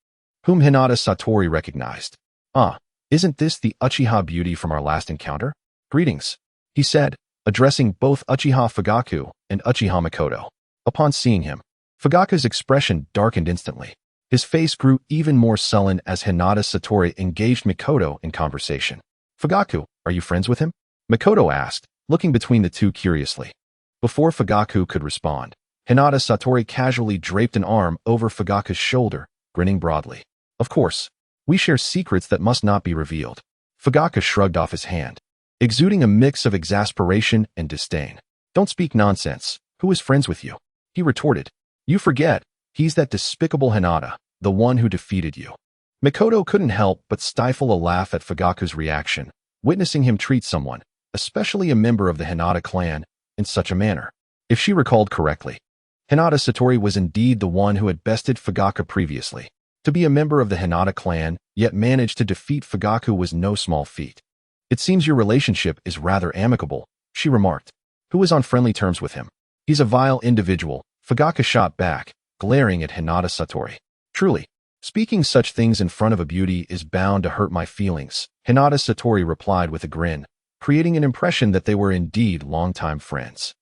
whom Hinata Satoru recognized. "Ah, isn't this the Uchiha beauty from our last encounter? Greetings," he said, addressing both Uchiha Fugaku and Uchiha Mikoto. Upon seeing him, Fugaku's expression darkened instantly. His face grew even more sullen as Hinata Satoru engaged Mikoto in conversation. "Fugaku, are you friends with him?" Mikoto asked, looking between the two curiously. Before Fugaku could respond, Hinata Satoru casually draped an arm over Fugaku's shoulder, grinning broadly. "Of course, we share secrets that must not be revealed." Fugaku shrugged off his hand, exuding a mix of exasperation and disdain. "Don't speak nonsense. Who is friends with you?" he retorted. "You forget, he's that despicable Hinata, the one who defeated you." Mikoto couldn't help but stifle a laugh at Fugaku's reaction, witnessing him treat someone, especially a member of the Hinata clan, in such a manner. If she recalled correctly, Hinata Satoru was indeed the one who had bested Fugaku previously. To be a member of the Hinata clan, yet manage to defeat Fugaku was no small feat. "It seems your relationship is rather amicable," she remarked. "Who is on friendly terms with him?" "He's a vile individual," Fugaku shot back, glaring at Hinata Satoru. "Truly, speaking such things in front of a beauty is bound to hurt my feelings," Hinata Satoru replied with a grin, creating an impression that they were indeed longtime friends.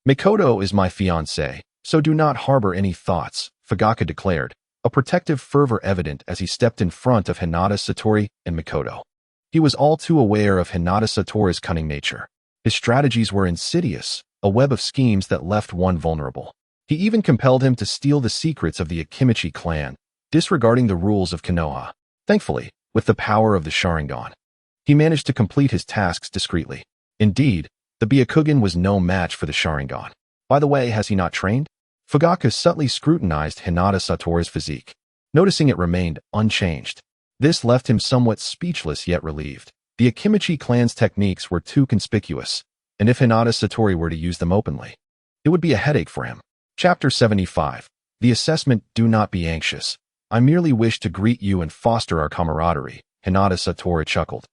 "Mikoto is my fiancé, so do not harbor any thoughts," Fugaku declared, a protective fervor evident as he stepped in front of Hinata Satoru and Mikoto. He was all too aware of Hinata Satoru's cunning nature. His strategies were insidious, a web of schemes that left one vulnerable. He even compelled him to steal the secrets of the Akimichi clan, disregarding the rules of Konoha. Thankfully, with the power of the Sharingan, he managed to complete his tasks discreetly. Indeed, the Byakugan was no match for the Sharingan. By the way, has he not trained? Fugaku subtly scrutinized Hinata Satoru's physique, noticing it remained unchanged. This left him somewhat speechless yet relieved. The Akimichi clan's techniques were too conspicuous, and if Hinata Satoru were to use them openly, it would be a headache for him. Chapter 75. The assessment. Do not be anxious. I merely wish to greet you and foster our camaraderie, Hinata Satoru chuckled,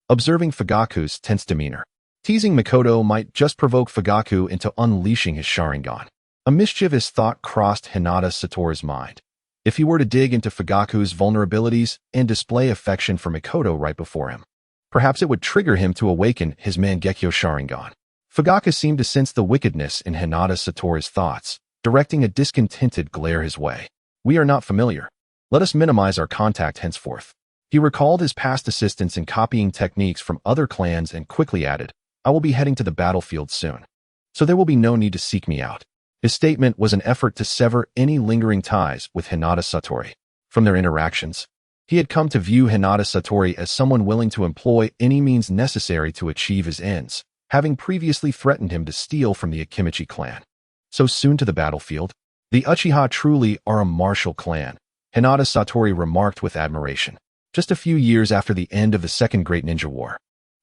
observing Fugaku's tense demeanor. Teasing Mikoto might just provoke Fugaku into unleashing his Sharingan. A mischievous thought crossed Hinata Satoru's mind. If he were to dig into Fugaku's vulnerabilities and display affection for Mikoto right before him, perhaps it would trigger him to awaken his Mangekyo Sharingan. Fugaku seemed to sense the wickedness in Hinata Satoru's thoughts, directing a discontented glare his way. "We are not familiar. Let us minimize our contact henceforth." He recalled his past assistance in copying techniques from other clans and quickly added, "I will be heading to the battlefield soon, so there will be no need to seek me out." His statement was an effort to sever any lingering ties with Hinata Satoru. From their interactions, he had come to view Hinata Satoru as someone willing to employ any means necessary to achieve his ends, having previously threatened him to steal from the Akimichi clan. So soon to the battlefield? The Uchiha truly are a martial clan, Hinata Satoru remarked with admiration. Just a few years after the end of the Second Great Ninja War,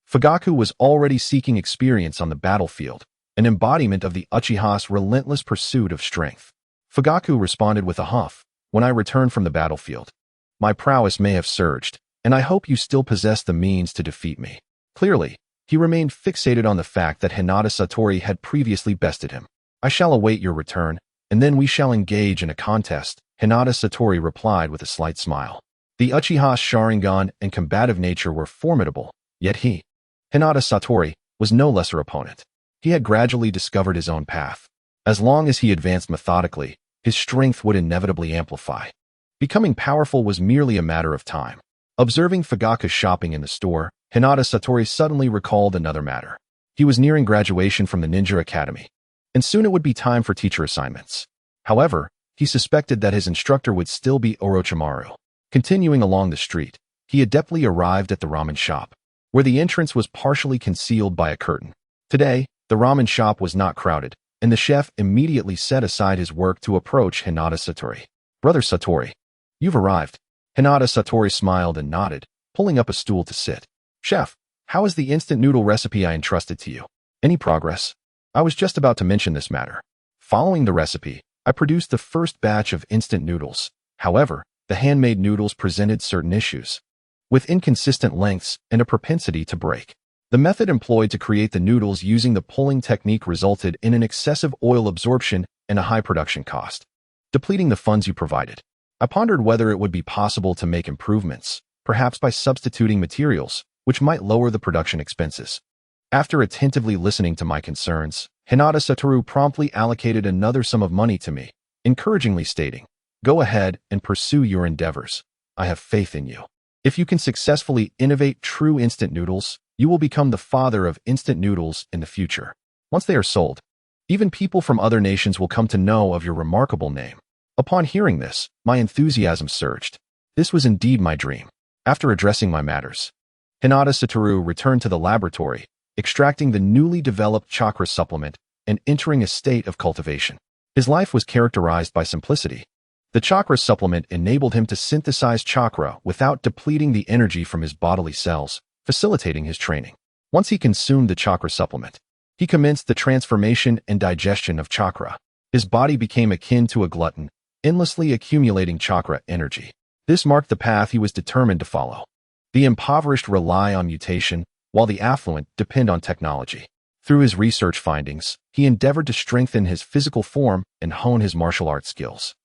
Fugaku was already seeking experience on the battlefield, an embodiment of the Uchiha's relentless pursuit of strength. Fugaku responded with a huff. When I return from the battlefield, my prowess may have surged, and I hope you still possess the means to defeat me. Clearly, he remained fixated on the fact that Hinata Satori had previously bested him. I shall await your return, and then we shall engage in a contest, Hinata Satori replied with a slight smile. The Uchiha's Sharingan and combative nature were formidable, yet he, Hinata Satori, was no lesser opponent. He had gradually discovered his own path. As long as he advanced methodically, his strength would inevitably amplify. Becoming powerful was merely a matter of time. Observing Fugaku shopping in the store, Hinata Satori suddenly recalled another matter. He was nearing graduation from the Ninja Academy, and soon it would be time for teacher assignments. However, he suspected that his instructor would still be Orochimaru. Continuing along the street, he adeptly arrived at the ramen shop, where the entrance was partially concealed by a curtain. Today, the ramen shop was not crowded, and the chef immediately set aside his work to approach Hinata Satori. Brother Satori, you've arrived. Hinata Satori smiled and nodded, pulling up a stool to sit. Chef, how is the instant noodle recipe I entrusted to you? Any progress? I was just about to mention this matter. Following the recipe, I produced the first batch of instant noodles. However, the handmade noodles presented certain issues, with inconsistent lengths and a propensity to break. The method employed to create the noodles using the pulling technique resulted in an excessive oil absorption and a high production cost, depleting the funds you provided. I pondered whether it would be possible to make improvements, perhaps by substituting materials, which might lower the production expenses. After attentively listening to my concerns, Hinata Satoru promptly allocated another sum of money to me, encouragingly stating, "Go ahead and pursue your endeavors. I have faith in you. If you can successfully innovate true instant noodles, you will become the father of instant noodles in the future. Once they are sold, even people from other nations will come to know of your remarkable name." Upon hearing this, my enthusiasm surged. This was indeed my dream. After addressing my matters, Hinata Satoru returned to the laboratory, extracting the newly developed chakra supplement and entering a state of cultivation. His life was characterized by simplicity. The chakra supplement enabled him to synthesize chakra without depleting the energy from his bodily cells, facilitating his training. Once he consumed the chakra supplement, he commenced the transformation and digestion of chakra. His body became akin to a glutton, endlessly accumulating chakra energy. This marked the path he was determined to follow. The impoverished rely on mutation, while the affluent depend on technology. Through his research findings, he endeavored to strengthen his physical form and hone his martial arts skills.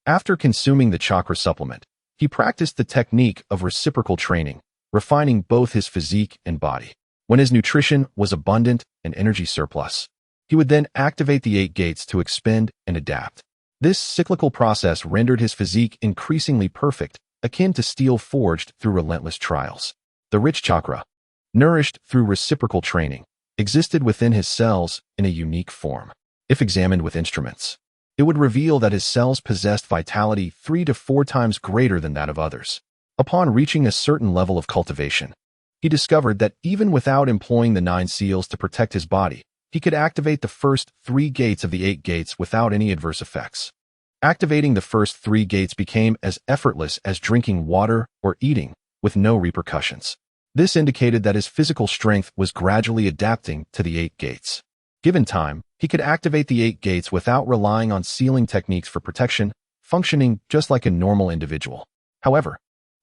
After consuming the chakra supplement, he practiced the technique of reciprocal training, refining both his physique and body. When his nutrition was abundant and energy surplus, he would then activate the 8 gates to expend and adapt. This cyclical process rendered his physique increasingly perfect, akin to steel forged through relentless trials. The rich chakra, nourished through reciprocal training, existed within his cells in a unique form. If examined with instruments, it would reveal that his cells possessed vitality 3 to 4 times greater than that of others. Upon reaching a certain level of cultivation, he discovered that even without employing the 9 seals to protect his body, he could activate the first 3 gates of the 8 gates without any adverse effects. Activating the first 3 gates became as effortless as drinking water or eating, with no repercussions. This indicated that his physical strength was gradually adapting to the 8 gates. Given time, he could activate the 8 gates without relying on sealing techniques for protection, functioning just like a normal individual. However,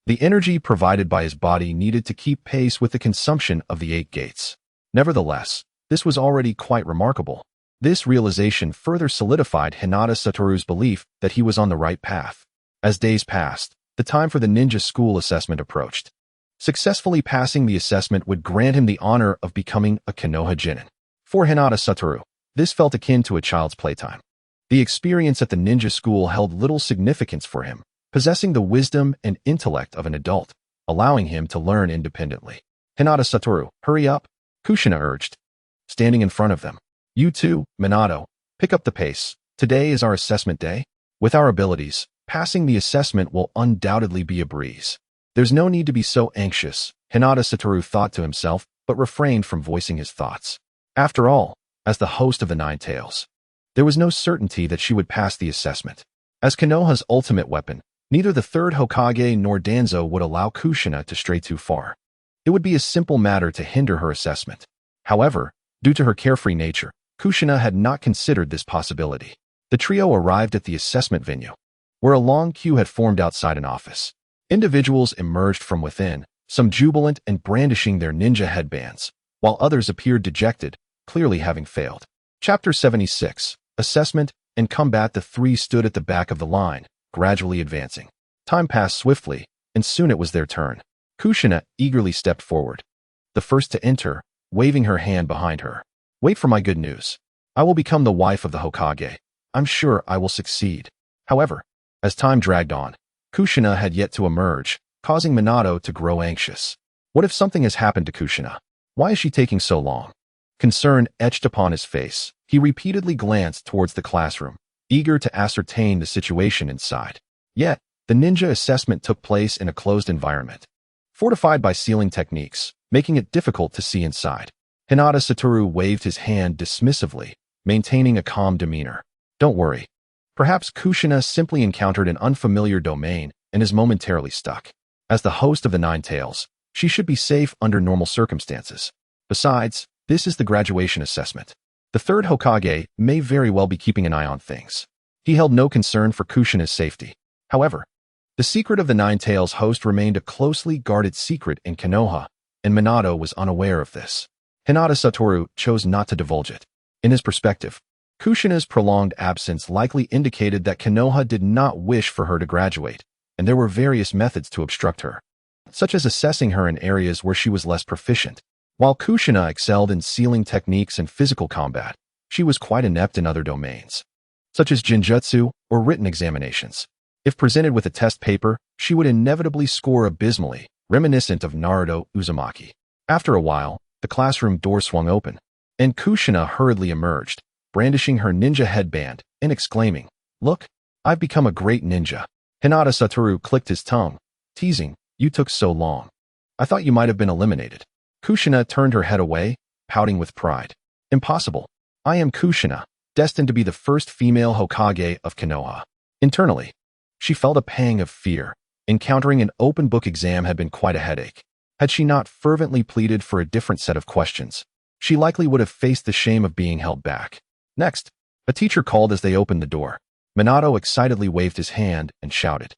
the energy provided by his body needed to keep pace with the consumption of the 8 gates. Nevertheless, this was already quite remarkable. This realization further solidified Hinata Satoru's belief that he was on the right path. As days passed, the time for the ninja school assessment approached. Successfully passing the assessment would grant him the honor of becoming a Konoha Genin. For Hinata Satoru, this felt akin to a child's playtime. The experience at the ninja school held little significance for him, possessing the wisdom and intellect of an adult, allowing him to learn independently. Hinata Satoru, hurry up, Kushina urged, standing in front of them. You too, Minato, pick up the pace. Today is our assessment day. With our abilities, passing the assessment will undoubtedly be a breeze. There's no need to be so anxious, Hinata Satoru thought to himself, but refrained from voicing his thoughts. After all, as the host of the 9 Tails, there was no certainty that she would pass the assessment. As Konoha's ultimate weapon, neither the 3rd Hokage nor Danzo would allow Kushina to stray too far. It would be a simple matter to hinder her assessment. However, due to her carefree nature, Kushina had not considered this possibility. The trio arrived at the assessment venue, where a long queue had formed outside an office. Individuals emerged from within, some jubilant and brandishing their ninja headbands, while others appeared dejected, clearly having failed. Chapter 76, Assessment and Combat. The three stood at the back of the line, gradually advancing. Time passed swiftly, and soon it was their turn. Kushina eagerly stepped forward, the first to enter, waving her hand behind her. Wait for my good news. I will become the wife of the Hokage. I'm sure I will succeed. However, as time dragged on, Kushina had yet to emerge, causing Minato to grow anxious. What if something has happened to Kushina? Why is she taking so long? Concern etched upon his face. He repeatedly glanced towards the classroom, eager to ascertain the situation inside. Yet, the ninja assessment took place in a closed environment, fortified by sealing techniques, making it difficult to see inside. Hyuga Satoru waved his hand dismissively, maintaining a calm demeanor. Don't worry. Perhaps Kushina simply encountered an unfamiliar domain and is momentarily stuck. As the host of the Nine Tails, she should be safe under normal circumstances. Besides, this is the graduation assessment. The third Hokage may very well be keeping an eye on things. He held no concern for Kushina's safety. However, the secret of the Nine Tails host remained a closely guarded secret in Konoha, and Minato was unaware of this. Hyuga Satoru chose not to divulge it. In his perspective, Kushina's prolonged absence likely indicated that Konoha did not wish for her to graduate, and there were various methods to obstruct her, such as assessing her in areas where she was less proficient. While Kushina excelled in sealing techniques and physical combat, she was quite inept in other domains, such as ninjutsu or written examinations. If presented with a test paper, she would inevitably score abysmally, reminiscent of Naruto Uzumaki. After a while, the classroom door swung open, and Kushina hurriedly emerged, brandishing her ninja headband and exclaiming, "Look, I've become a great ninja." Hyuga Satoru clicked his tongue, teasing, "You took so long. I thought you might have been eliminated." Kushina turned her head away, pouting with pride. "Impossible. I am Kushina, destined to be the first female Hokage of Konoha." Internally, she felt a pang of fear. Encountering an open book exam had been quite a headache. Had she not fervently pleaded for a different set of questions, she likely would have faced the shame of being held back. Next, a teacher called as they opened the door. Minato excitedly waved his hand and shouted,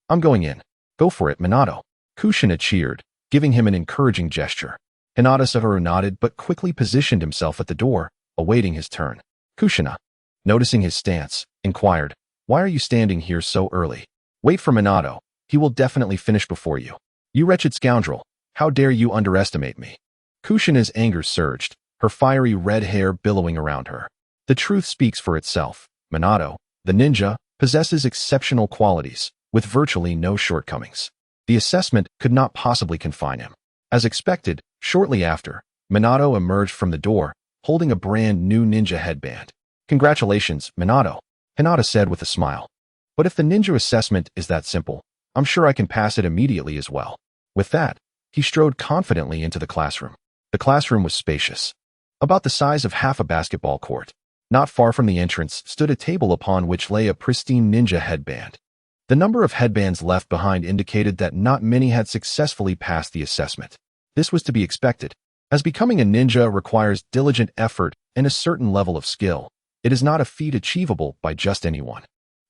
"I'm going in. Go for it, Minato." Kushina cheered, giving him an encouraging gesture. Hyuga Satoru nodded but quickly positioned himself at the door, awaiting his turn. Kushina, noticing his stance, inquired, "Why are you standing here so early?" "Wait for Minato. He will definitely finish before you." "You wretched scoundrel. How dare you underestimate me?" Kushina's anger surged, her fiery red hair billowing around her. The truth speaks for itself. Minato, the ninja, possesses exceptional qualities, with virtually no shortcomings. The assessment could not possibly confine him. As expected, shortly after, Minato emerged from the door, holding a brand new ninja headband. "Congratulations, Minato," Hinata said with a smile. "But if the ninja assessment is that simple, I'm sure I can pass it immediately as well." With that, he strode confidently into the classroom. The classroom was spacious, about the size of half a basketball court. Not far from the entrance stood a table upon which lay a pristine ninja headband. The number of headbands left behind indicated that not many had successfully passed the assessment. This was to be expected, as becoming a ninja requires diligent effort and a certain level of skill. It is not a feat achievable by just anyone.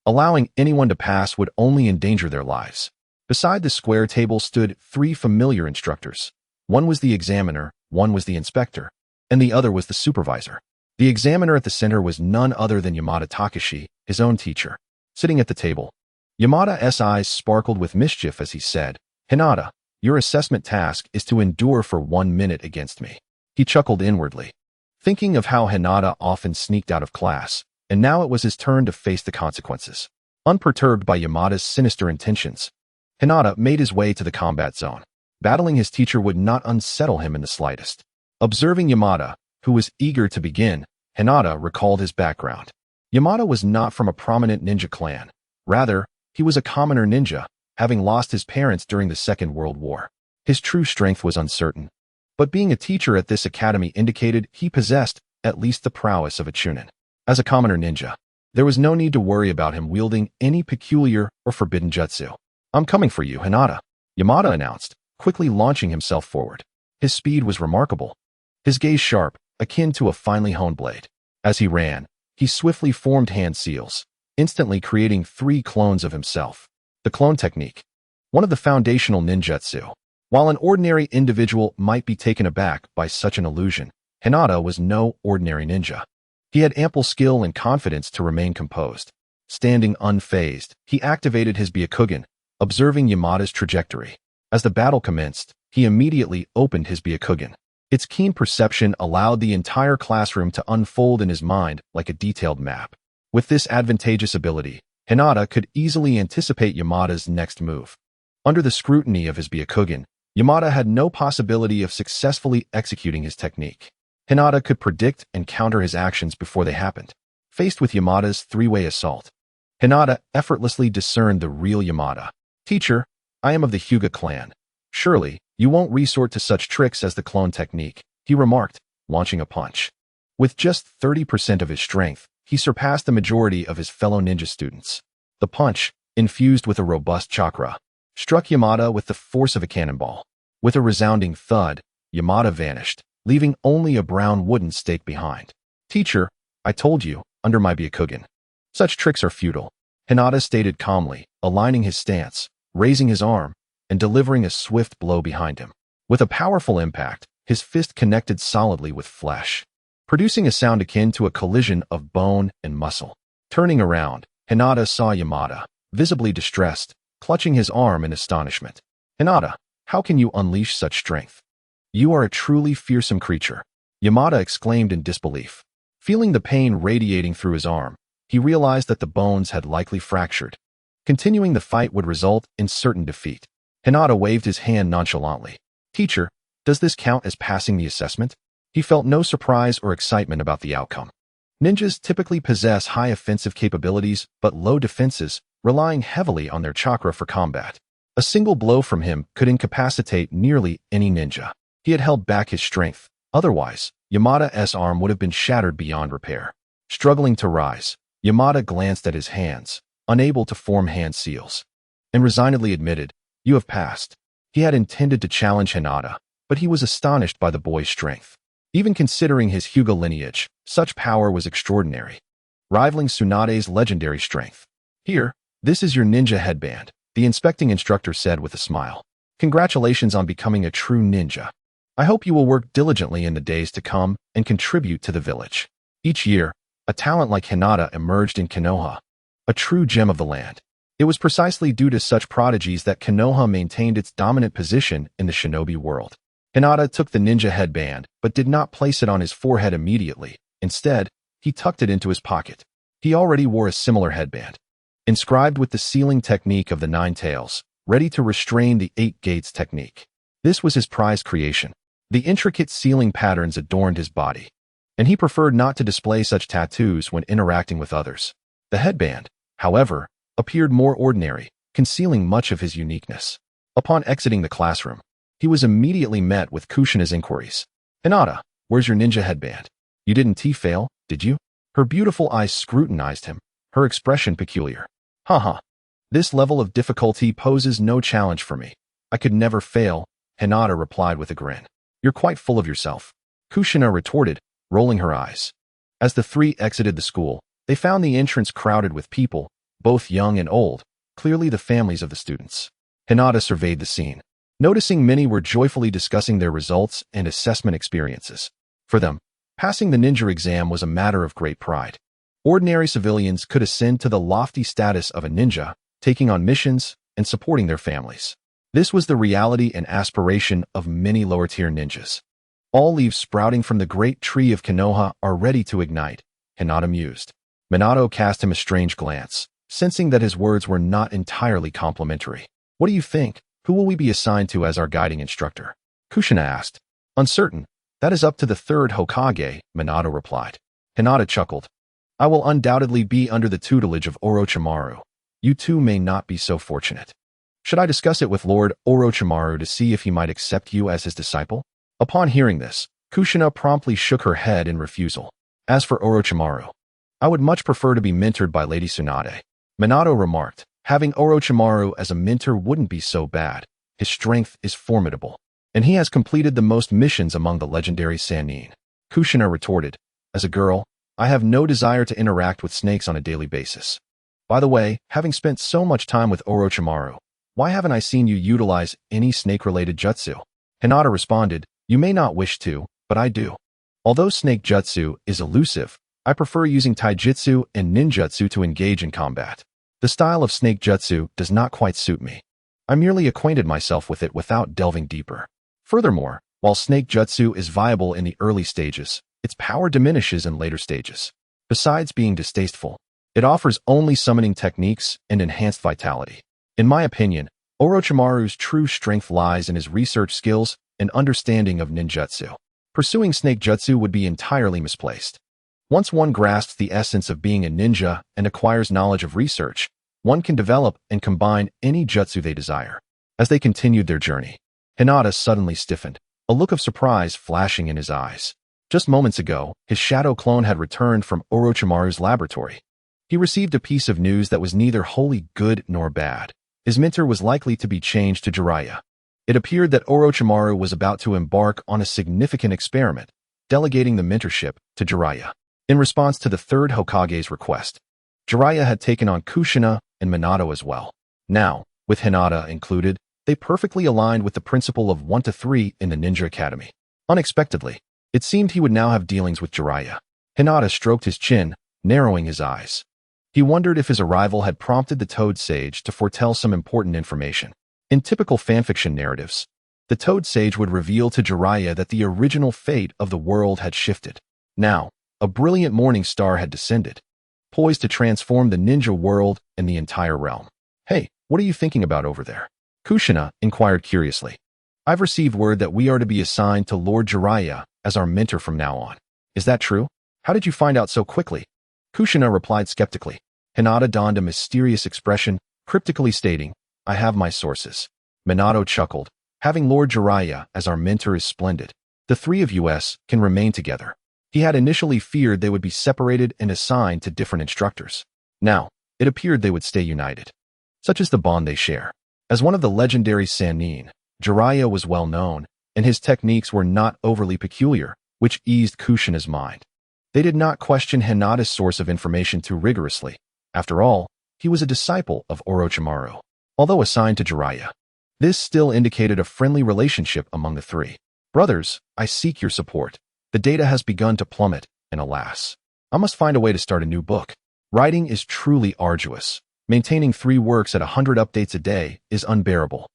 Allowing anyone to pass would only endanger their lives. Beside the square table stood three familiar instructors. One was the examiner, one was the inspector, and the other was the supervisor. The examiner at the center was none other than Yamada Takashi, his own teacher. Sitting at the table, Yamada's eyes sparkled with mischief as he said, "Hinata, your assessment task is to endure for 1 minute against me." He chuckled inwardly, thinking of how Hinata often sneaked out of class, and now it was his turn to face the consequences. Unperturbed by Yamada's sinister intentions, Hinata made his way to the combat zone. Battling his teacher would not unsettle him in the slightest. Observing Yamada, who was eager to begin, Hinata recalled his background. Yamada was not from a prominent ninja clan. Rather, he was a commoner ninja, having lost his parents during the Second World War. His true strength was uncertain, but being a teacher at this academy indicated he possessed at least the prowess of a chunin. As a commoner ninja, there was no need to worry about him wielding any peculiar or forbidden jutsu. "I'm coming for you, Hinata," Yamada announced, quickly launching himself forward. His speed was remarkable, his gaze sharp, akin to a finely honed blade. As he ran, he swiftly formed hand seals, instantly creating 3 clones of himself. The clone technique, one of the foundational ninjutsu. While an ordinary individual might be taken aback by such an illusion, Hinata was no ordinary ninja. He had ample skill and confidence to remain composed. Standing unfazed, he activated his Byakugan, observing Yamada's trajectory. As the battle commenced, he immediately opened his Byakugan. Its keen perception allowed the entire classroom to unfold in his mind like a detailed map. With this advantageous ability, Hinata could easily anticipate Yamada's next move. Under the scrutiny of his Byakugan, Yamada had no possibility of successfully executing his technique. Hinata could predict and counter his actions before they happened. Faced with Yamada's 3-way assault, Hinata effortlessly discerned the real Yamada. "Teacher, I am of the Hyuga clan. Surely, you won't resort to such tricks as the clone technique," he remarked, launching a punch. With just 30% of his strength, he surpassed the majority of his fellow ninja students. The punch, infused with a robust chakra, struck Yamada with the force of a cannonball. With a resounding thud, Yamada vanished, leaving only a brown wooden stake behind. "Teacher, I told you, under my Byakugan. Such tricks are futile," Hinata stated calmly, aligning his stance, raising his arm, and delivering a swift blow behind him. With a powerful impact, his fist connected solidly with flesh, producing a sound akin to a collision of bone and muscle. Turning around, Hinata saw Yamada, visibly distressed, clutching his arm in astonishment. "Hinata, how can you unleash such strength? You are a truly fearsome creature," Yamada exclaimed in disbelief. Feeling the pain radiating through his arm, he realized that the bones had likely fractured. Continuing the fight would result in certain defeat. Hinata waved his hand nonchalantly. "Teacher, does this count as passing the assessment?" He felt no surprise or excitement about the outcome. Ninjas typically possess high offensive capabilities but low defenses, relying heavily on their chakra for combat. A single blow from him could incapacitate nearly any ninja. He had held back his strength. Otherwise, Yamada's arm would have been shattered beyond repair. Struggling to rise, Yamada glanced at his hands, unable to form hand seals, and resignedly admitted, "You have passed." He had intended to challenge Hinata, but he was astonished by the boy's strength. Even considering his Hyuga lineage, such power was extraordinary, rivaling Tsunade's legendary strength. "Here, this is your ninja headband," the inspecting instructor said with a smile. "Congratulations on becoming a true ninja. I hope you will work diligently in the days to come and contribute to the village." Each year, a talent like Hinata emerged in Konoha, a true gem of the land. It was precisely due to such prodigies that Konoha maintained its dominant position in the shinobi world. Hinata took the ninja headband, but did not place it on his forehead immediately. Instead, he tucked it into his pocket. He already wore a similar headband, inscribed with the sealing technique of the 9 tails, ready to restrain the 8 gates technique. This was his prized creation. The intricate sealing patterns adorned his body, and he preferred not to display such tattoos when interacting with others. The headband, however, appeared more ordinary, concealing much of his uniqueness. Upon exiting the classroom, he was immediately met with Kushina's inquiries. "Hinata, where's your ninja headband? You didn't fail, did you?" Her beautiful eyes scrutinized him, her expression peculiar. Haha. This level of difficulty poses no challenge for me. I could never fail," Hinata replied with a grin. "You're quite full of yourself," Kushina retorted, rolling her eyes. As the 3 exited the school, they found the entrance crowded with people, both young and old, clearly the families of the students. Hinata surveyed the scene, noticing many were joyfully discussing their results and assessment experiences. For them, passing the ninja exam was a matter of great pride. Ordinary civilians could ascend to the lofty status of a ninja, taking on missions and supporting their families. This was the reality and aspiration of many lower-tier ninjas. "All leaves sprouting from the great tree of Konoha are ready to ignite," Hinata mused. Minato cast him a strange glance, sensing that his words were not entirely complimentary. "What do you think? Who will we be assigned to as our guiding instructor?" Kushina asked. "Uncertain. That is up to the 3rd Hokage," Minato replied. Hinata chuckled. "I will undoubtedly be under the tutelage of Orochimaru. You two may not be so fortunate. Should I discuss it with Lord Orochimaru to see if he might accept you as his disciple?" Upon hearing this, Kushina promptly shook her head in refusal. "As for Orochimaru, I would much prefer to be mentored by Lady Tsunade," Minato remarked. "Having Orochimaru as a mentor wouldn't be so bad. His strength is formidable, and he has completed the most missions among the legendary Sannin." Kushina retorted. "As a girl, I have no desire to interact with snakes on a daily basis. By the way, having spent so much time with Orochimaru, why haven't I seen you utilize any snake-related jutsu? Hinata responded, you may not wish to, but I do. Although snake jutsu is elusive, I prefer using taijutsu and ninjutsu to engage in combat. The style of snake jutsu does not quite suit me. I merely acquainted myself with it without delving deeper. Furthermore, while snake jutsu is viable in the early stages, its power diminishes in later stages. Besides being distasteful, it offers only summoning techniques and enhanced vitality. In my opinion, Orochimaru's true strength lies in his research skills and understanding of ninjutsu. Pursuing snake jutsu would be entirely misplaced. Once one grasps the essence of being a ninja and acquires knowledge of research, one can develop and combine any jutsu they desire. As they continued their journey, Hinata suddenly stiffened, a look of surprise flashing in his eyes. Just moments ago, his shadow clone had returned from Orochimaru's laboratory. He received a piece of news that was neither wholly good nor bad. His mentor was likely to be changed to Jiraiya. It appeared that Orochimaru was about to embark on a significant experiment, delegating the mentorship to Jiraiya. In response to the third Hokage's request, Jiraiya had taken on Kushina and Minato as well. Now, with Hinata included, they perfectly aligned with the principle of 1 to 3 in the Ninja Academy. Unexpectedly, it seemed he would now have dealings with Jiraiya. Hinata stroked his chin, narrowing his eyes. He wondered if his arrival had prompted the Toad Sage to foretell some important information. In typical fanfiction narratives, the Toad Sage would reveal to Jiraiya that the original fate of the world had shifted. Now, a brilliant morning star had descended, poised to transform the ninja world and the entire realm. Hey, what are you thinking about over there? Kushina inquired curiously. I've received word that we are to be assigned to Lord Jiraiya as our mentor from now on. Is that true? How did you find out so quickly? Kushina replied skeptically. Hinata donned a mysterious expression, cryptically stating, I have my sources. Minato chuckled. Having Lord Jiraiya as our mentor is splendid. The three of us can remain together. He had initially feared they would be separated and assigned to different instructors. Now, it appeared they would stay united. Such is the bond they share. As one of the legendary Sannin, Jiraiya was well known, and his techniques were not overly peculiar, which eased Kushina's mind. They did not question Hinata's source of information too rigorously. After all, he was a disciple of Orochimaru. Although assigned to Jiraiya, this still indicated a friendly relationship among the three. Brothers, I seek your support. The data has begun to plummet, and alas, I must find a way to start a new book. Writing is truly arduous. Maintaining 3 works at 100 updates a day is unbearable.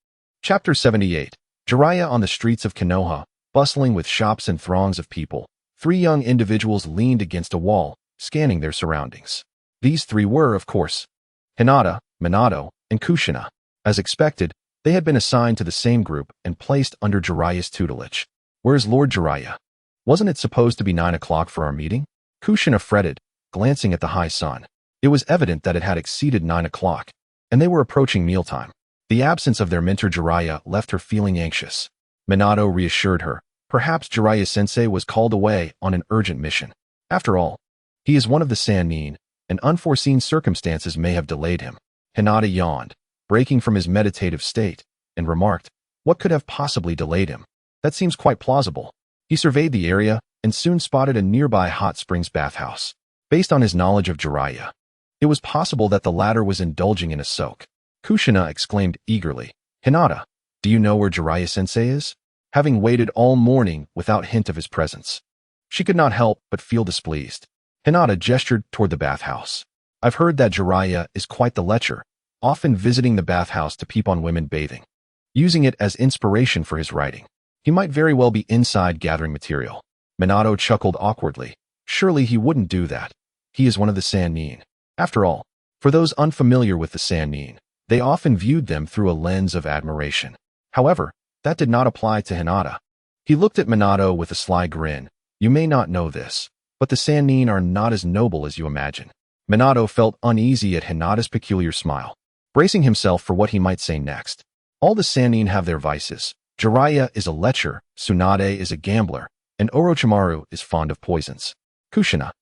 Chapter 78. Jiraiya on the streets of Konoha, bustling with shops and throngs of people. 3 young individuals leaned against a wall, scanning their surroundings. These 3 were, of course, Hinata, Minato, and Kushina. As expected, they had been assigned to the same group and placed under Jiraiya's tutelage. Where's Lord Jiraiya? Wasn't it supposed to be 9 o'clock for our meeting? Kushina fretted, glancing at the high sun. It was evident that it had exceeded 9 o'clock, and they were approaching mealtime. The absence of their mentor Jiraiya left her feeling anxious. Minato reassured her. Perhaps Jiraiya-sensei was called away on an urgent mission. After all, he is one of the Sannin, and unforeseen circumstances may have delayed him. Hinata yawned, breaking from his meditative state, and remarked, what could have possibly delayed him? That seems quite plausible. He surveyed the area and soon spotted a nearby hot springs bathhouse. Based on his knowledge of Jiraiya, it was possible that the latter was indulging in a soak. Kushina exclaimed eagerly, Hinata, do you know where Jiraiya-sensei is? Having waited all morning without hint of his presence, she could not help but feel displeased. Hinata gestured toward the bathhouse. I've heard that Jiraiya is quite the lecher, often visiting the bathhouse to peep on women bathing, using it as inspiration for his writing. He might very well be inside gathering material. Minato chuckled awkwardly. Surely he wouldn't do that. He is one of the Sannin. After all, for those unfamiliar with the Sannin, they often viewed them through a lens of admiration. However, that did not apply to Hinata. He looked at Minato with a sly grin. You may not know this, but the Sannin are not as noble as you imagine. Minato felt uneasy at Hinata's peculiar smile, bracing himself for what he might say next. All the Sannin have their vices. Jiraiya is a lecher, Tsunade is a gambler, and Orochimaru is fond of poisons. Kushina,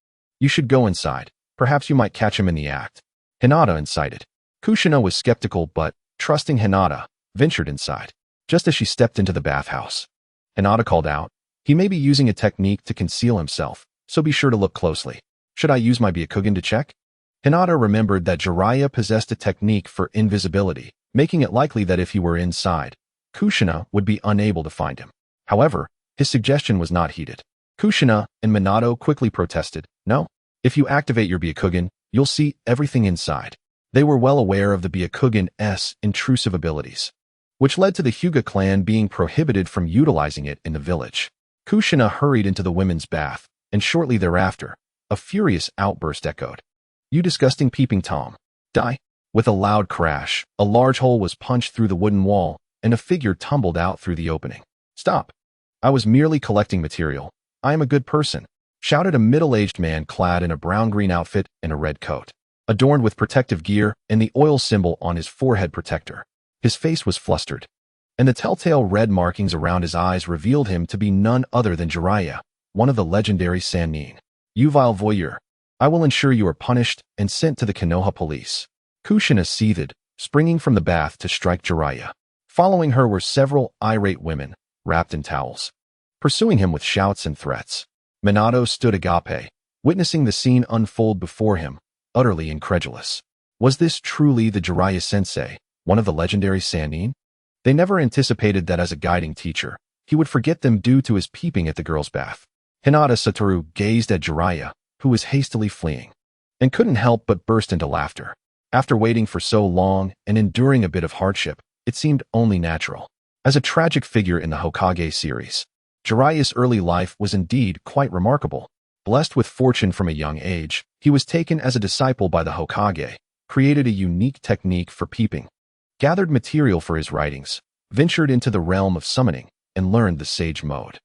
you should go inside. Perhaps you might catch him in the act. Hinata incited. Kushina was skeptical but, trusting Hinata, ventured inside. Just as she stepped into the bathhouse, Hinata called out, he may be using a technique to conceal himself, so be sure to look closely. Should I use my Byakugan to check? Hinata remembered that Jiraiya possessed a technique for invisibility, making it likely that if he were inside, Kushina would be unable to find him. However, his suggestion was not heeded. Kushina and Minato quickly protested, "No. If you activate your Byakugan, you'll see everything inside." They were well aware of the Byakugan's intrusive abilities, which led to the Hyuga clan being prohibited from utilizing it in the village. Kushina hurried into the women's bath, and shortly thereafter, a furious outburst echoed. "You disgusting peeping Tom. Die!" With a loud crash, a large hole was punched through the wooden wall, and a figure tumbled out through the opening. "Stop! I was merely collecting material. I am a good person," shouted a middle-aged man clad in a brown-green outfit and a red coat, adorned with protective gear and the oil symbol on his forehead protector. His face was flustered, and the telltale red markings around his eyes revealed him to be none other than Jiraiya, one of the legendary Sannin. "You vile voyeur. I will ensure you are punished and sent to the Konoha police." Kushina seethed, springing from the bath to strike Jiraiya. Following her were several irate women, wrapped in towels, pursuing him with shouts and threats. Minato stood agape, witnessing the scene unfold before him, utterly incredulous. Was this truly the Jiraiya-sensei, one of the legendary Sannin? They never anticipated that as a guiding teacher, he would forget them due to his peeping at the girl's bath. Hinata Satoru gazed at Jiraiya, who was hastily fleeing, and couldn't help but burst into laughter. After waiting for so long and enduring a bit of hardship, it seemed only natural. As a tragic figure in the Hokage series, Jiraiya's early life was indeed quite remarkable. Blessed with fortune from a young age, he was taken as a disciple by the Hokage, created a unique technique for peeping, gathered material for his writings, ventured into the realm of summoning, and learned the sage mode.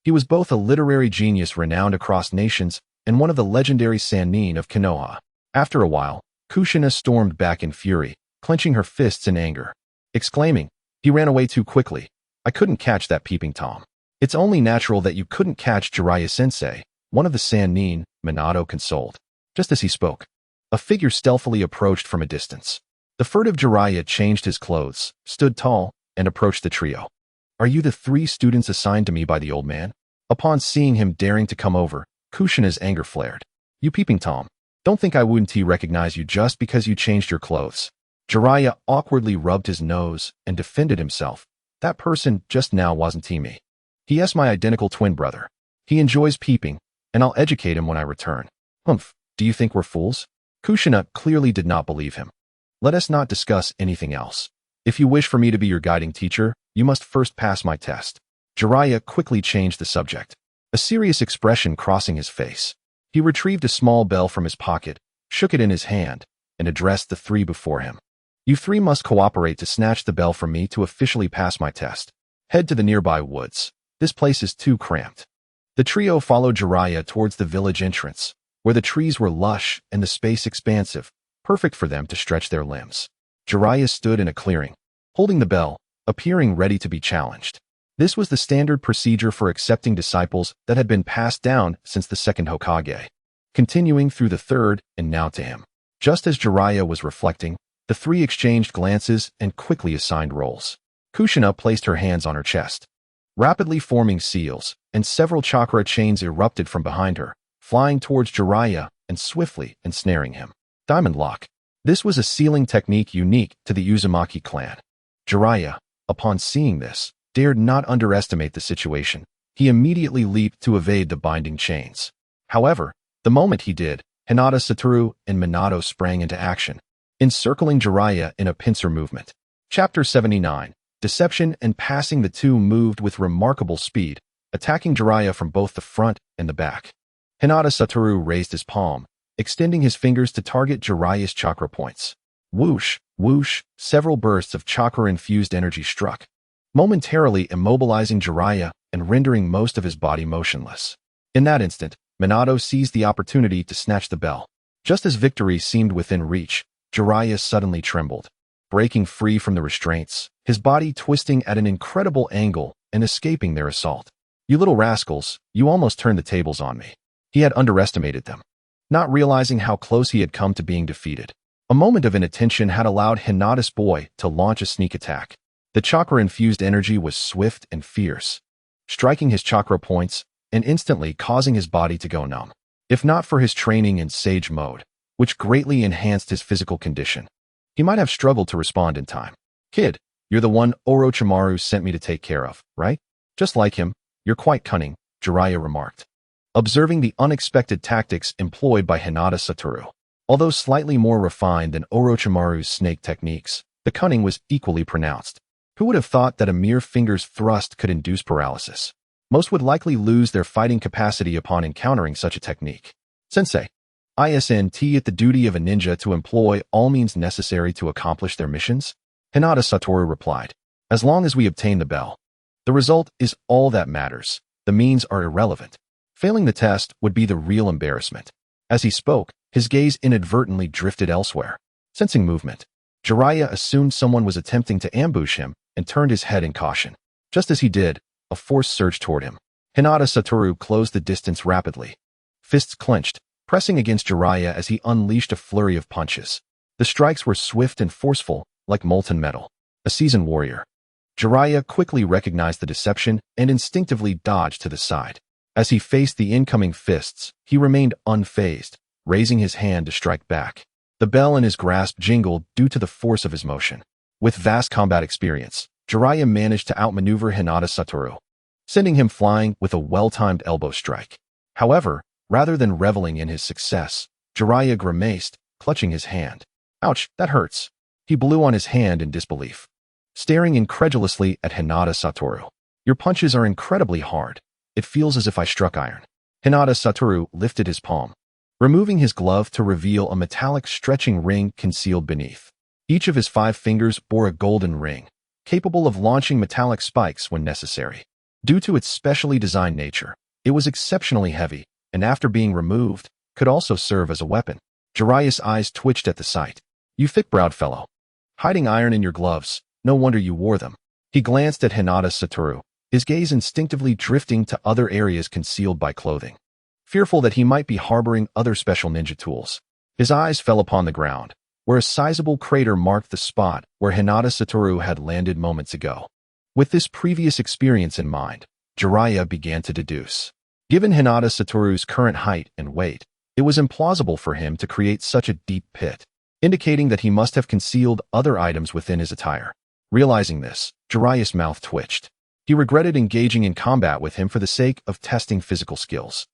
He was both a literary genius renowned across nations and one of the legendary Sannin of Konoha. After a while, Kushina stormed back in fury, clenching her fists in anger, exclaiming, "He ran away too quickly. I couldn't catch that peeping Tom." "It's only natural that you couldn't catch Jiraiya-sensei," one of the Sannin, Minato consoled. Just as he spoke, a figure stealthily approached from a distance. The furtive Jiraiya changed his clothes, stood tall, and approached the trio. "Are you the 3 students assigned to me by the old man?" Upon seeing him daring to come over, Kushina's anger flared. "You peeping Tom. Don't think I wouldn't recognize you just because you changed your clothes." Jiraiya awkwardly rubbed his nose and defended himself. "That person just now wasn't me. He is my identical twin brother. He enjoys peeping, and I'll educate him when I return." "Humph, do you think we're fools?" Kushina clearly did not believe him. "Let us not discuss anything else. If you wish for me to be your guiding teacher, you must first pass my test." Jiraiya quickly changed the subject, a serious expression crossing his face. He retrieved a small bell from his pocket, shook it in his hand, and addressed the 3 before him. "You 3 must cooperate to snatch the bell from me to officially pass my test. Head to the nearby woods. This place is too cramped." The trio followed Jiraiya towards the village entrance, where the trees were lush and the space expansive, perfect for them to stretch their limbs. Jiraiya stood in a clearing, holding the bell, appearing ready to be challenged. This was the standard procedure for accepting disciples that had been passed down since the second Hokage, continuing through the third and now to him. Just as Jiraiya was reflecting, the 3 exchanged glances and quickly assigned roles. Kushina placed her hands on her chest, rapidly forming seals, and several chakra chains erupted from behind her, flying towards Jiraiya and swiftly ensnaring him. Diamond Lock. This was a sealing technique unique to the Uzumaki clan. Jiraiya, upon seeing this, dared not underestimate the situation. He immediately leaped to evade the binding chains. However, the moment he did, Hinata Satoru and Minato sprang into action, encircling Jiraiya in a pincer movement. Chapter 79. Deception and passing. The 2 moved with remarkable speed, attacking Jiraiya from both the front and the back. Hinata Satoru raised his palm, extending his fingers to target Jiraiya's chakra points. Whoosh, whoosh, several bursts of chakra-infused energy struck, momentarily immobilizing Jiraiya and rendering most of his body motionless. In that instant, Minato seized the opportunity to snatch the bell. Just as victory seemed within reach, Jiraiya suddenly trembled, breaking free from the restraints, his body twisting at an incredible angle and escaping their assault. "You little rascals, you almost turned the tables on me." He had underestimated them, not realizing how close he had come to being defeated. A moment of inattention had allowed Hinata's boy to launch a sneak attack. The chakra-infused energy was swift and fierce, striking his chakra points and instantly causing his body to go numb. If not for his training in Sage Mode, which greatly enhanced his physical condition, he might have struggled to respond in time. Kid, you're the one Orochimaru sent me to take care of, right? Just like him, you're quite cunning, Jiraiya remarked, observing the unexpected tactics employed by Hinata Satoru. Although slightly more refined than Orochimaru's snake techniques, the cunning was equally pronounced. Who would have thought that a mere finger's thrust could induce paralysis? Most would likely lose their fighting capacity upon encountering such a technique. Sensei, isn't it the duty of a ninja to employ all means necessary to accomplish their missions? Hinata Satoru replied. As long as we obtain the bell. The result is all that matters. The means are irrelevant. Failing the test would be the real embarrassment. As he spoke, his gaze inadvertently drifted elsewhere. Sensing movement, Jiraiya assumed someone was attempting to ambush him and turned his head in caution. Just as he did, a force surged toward him. Hinata Satoru closed the distance rapidly. Fists clenched, pressing against Jiraiya as he unleashed a flurry of punches. The strikes were swift and forceful, like molten metal. A seasoned warrior. Jiraiya quickly recognized the deception and instinctively dodged to the side. As he faced the incoming fists, he remained unfazed, raising his hand to strike back. The bell in his grasp jingled due to the force of his motion. With vast combat experience, Jiraiya managed to outmaneuver Hinata Satoru, sending him flying with a well-timed elbow strike. However, rather than reveling in his success, Jiraiya grimaced, clutching his hand. Ouch, that hurts. He blew on his hand in disbelief, staring incredulously at Hinata Satoru. Your punches are incredibly hard. It feels as if I struck iron. Hinata Satoru lifted his palm, removing his glove to reveal a metallic stretching ring concealed beneath. Each of his 5 fingers bore a golden ring, capable of launching metallic spikes when necessary. Due to its specially designed nature, it was exceptionally heavy, and after being removed, could also serve as a weapon. Jiraiya's eyes twitched at the sight. You thick-browed fellow. Hiding iron in your gloves, no wonder you wore them. He glanced at Hinata Satoru, his gaze instinctively drifting to other areas concealed by clothing. Fearful that he might be harboring other special ninja tools, his eyes fell upon the ground, where a sizable crater marked the spot where Hinata Satoru had landed moments ago. With this previous experience in mind, Jiraiya began to deduce. Given Hinata Satoru's current height and weight, it was implausible for him to create such a deep pit, indicating that he must have concealed other items within his attire. Realizing this, Jiraiya's mouth twitched. He regretted engaging in combat with him for the sake of testing physical skills.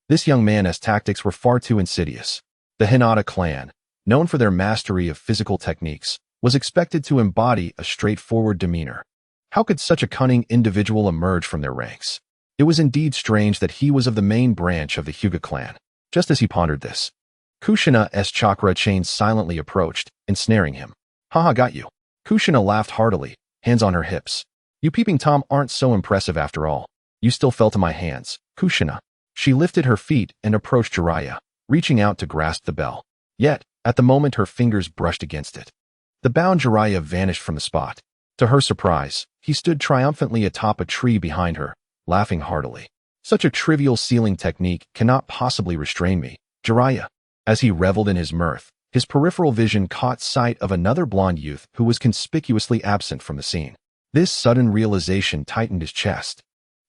This young man's tactics were far too insidious. The Hinata clan, known for their mastery of physical techniques, was expected to embody a straightforward demeanor. How could such a cunning individual emerge from their ranks? It was indeed strange that he was of the main branch of the Hyuga clan. Just as he pondered this, Kushina's chakra chain silently approached, ensnaring him. Haha, got you. Kushina laughed heartily, hands on her hips. You peeping Tom aren't so impressive after all. You still fell to my hands, Kushina. She lifted her feet and approached Jiraiya, reaching out to grasp the bell. Yet, at the moment her fingers brushed against it. The bound Jiraiya vanished from the spot. To her surprise, he stood triumphantly atop a tree behind her, laughing heartily. Such a trivial sealing technique cannot possibly restrain me, Jiraiya. As he reveled in his mirth, his peripheral vision caught sight of another blonde youth who was conspicuously absent from the scene. This sudden realization tightened his chest,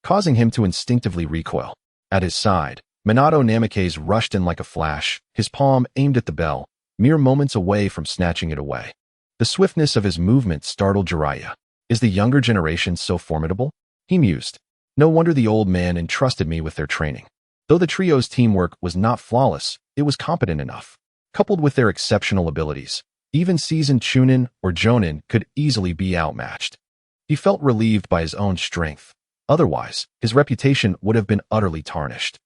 causing him to instinctively recoil. At his side, Minato Namikaze rushed in like a flash, his palm aimed at the bell, mere moments away from snatching it away. The swiftness of his movement startled Jiraiya. Is the younger generation so formidable? He mused. No wonder the old man entrusted me with their training. Though the trio's teamwork was not flawless, it was competent enough. Coupled with their exceptional abilities, even seasoned Chunin or Jonin could easily be outmatched. He felt relieved by his own strength. Otherwise, his reputation would have been utterly tarnished.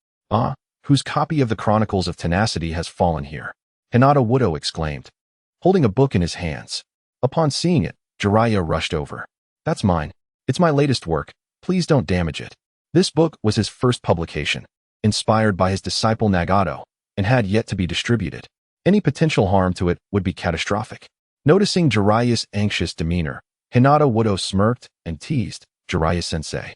Whose copy of the Chronicles of Tenacity has fallen here? Hinata Wudo exclaimed, holding a book in his hands. Upon seeing it, Jiraiya rushed over. That's mine. It's my latest work. Please don't damage it. This book was his first publication, inspired by his disciple Nagato, and had yet to be distributed. Any potential harm to it would be catastrophic. Noticing Jiraiya's anxious demeanor, Hinata Wudo smirked and teased, Jiraiya-sensei.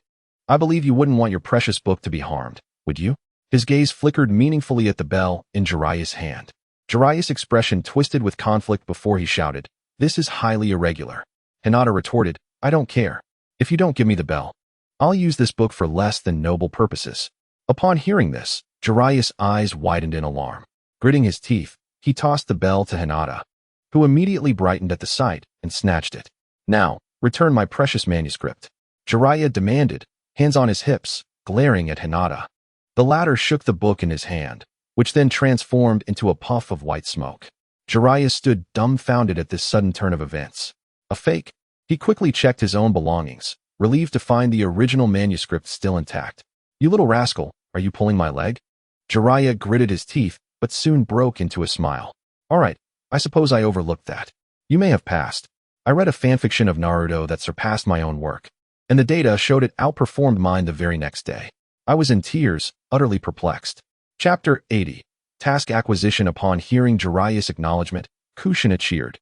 I believe you wouldn't want your precious book to be harmed, would you? His gaze flickered meaningfully at the bell in Jiraiya's hand. Jiraiya's expression twisted with conflict before he shouted, This is highly irregular. Hinata retorted, I don't care. If you don't give me the bell, I'll use this book for less than noble purposes. Upon hearing this, Jiraiya's eyes widened in alarm. Gritting his teeth, he tossed the bell to Hinata, who immediately brightened at the sight and snatched it. Now, return my precious manuscript, Jiraiya demanded, hands on his hips, glaring at Hinata. The latter shook the book in his hand, which then transformed into a puff of white smoke. Jiraiya stood dumbfounded at this sudden turn of events. A fake? He quickly checked his own belongings, relieved to find the original manuscript still intact. You little rascal, are you pulling my leg? Jiraiya gritted his teeth, but soon broke into a smile. All right, I suppose I overlooked that. You may have passed. I read a fanfiction of Naruto that surpassed my own work, and the data showed it outperformed mine the very next day. I was in tears, utterly perplexed. Chapter 80. Task acquisition. Upon hearing Jiraiya's acknowledgement, Kushina cheered,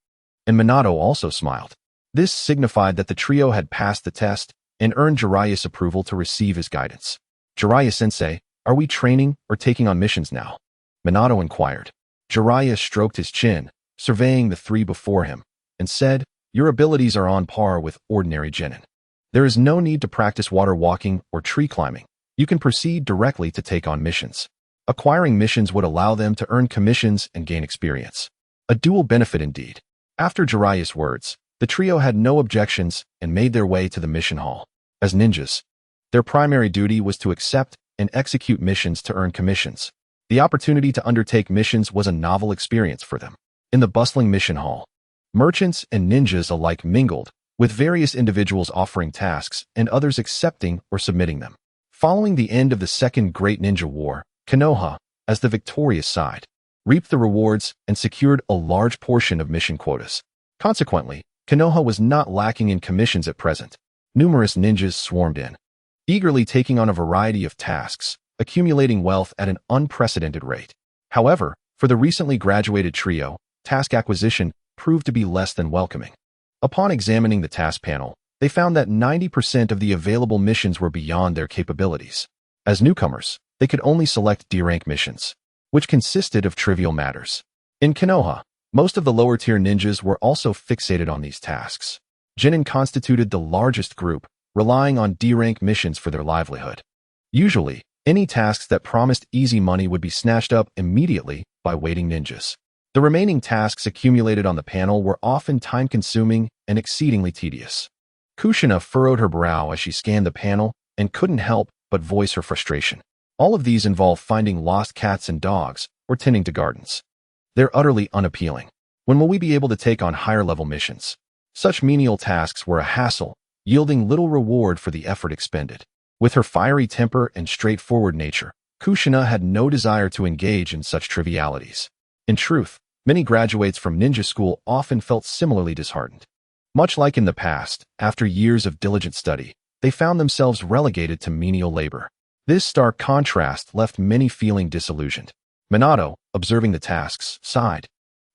and Minato also smiled. This signified that the trio had passed the test and earned Jiraiya's approval to receive his guidance. Jiraiya-sensei, are we training or taking on missions now? Minato inquired. Jiraiya stroked his chin, surveying the three before him, and said, your abilities are on par with ordinary genin. There is no need to practice water walking or tree climbing. You can proceed directly to take on missions. Acquiring missions would allow them to earn commissions and gain experience. A dual benefit indeed. After Jiraiya's words, the trio had no objections and made their way to the mission hall. As ninjas, their primary duty was to accept and execute missions to earn commissions. The opportunity to undertake missions was a novel experience for them. In the bustling mission hall, merchants and ninjas alike mingled, with various individuals offering tasks and others accepting or submitting them. Following the end of the Second Great Ninja War, Konoha, as the victorious side, reaped the rewards and secured a large portion of mission quotas. Consequently, Konoha was not lacking in commissions at present. Numerous ninjas swarmed in, eagerly taking on a variety of tasks, accumulating wealth at an unprecedented rate. However, for the recently graduated trio, task acquisition proved to be less than welcoming. Upon examining the task panel, they found that 90% of the available missions were beyond their capabilities. As newcomers, they could only select D-rank missions, which consisted of trivial matters. In Konoha, most of the lower-tier ninjas were also fixated on these tasks. Genin constituted the largest group, relying on D-rank missions for their livelihood. Usually, any tasks that promised easy money would be snatched up immediately by waiting ninjas. The remaining tasks accumulated on the panel were often time-consuming and exceedingly tedious. Kushina furrowed her brow as she scanned the panel and couldn't help but voice her frustration. All of these involve finding lost cats and dogs or tending to gardens. They're utterly unappealing. When will we be able to take on higher-level missions? Such menial tasks were a hassle, yielding little reward for the effort expended. With her fiery temper and straightforward nature, Kushina had no desire to engage in such trivialities. In truth, many graduates from ninja school often felt similarly disheartened. Much like in the past, after years of diligent study, they found themselves relegated to menial labor. This stark contrast left many feeling disillusioned. Minato, observing the tasks, sighed.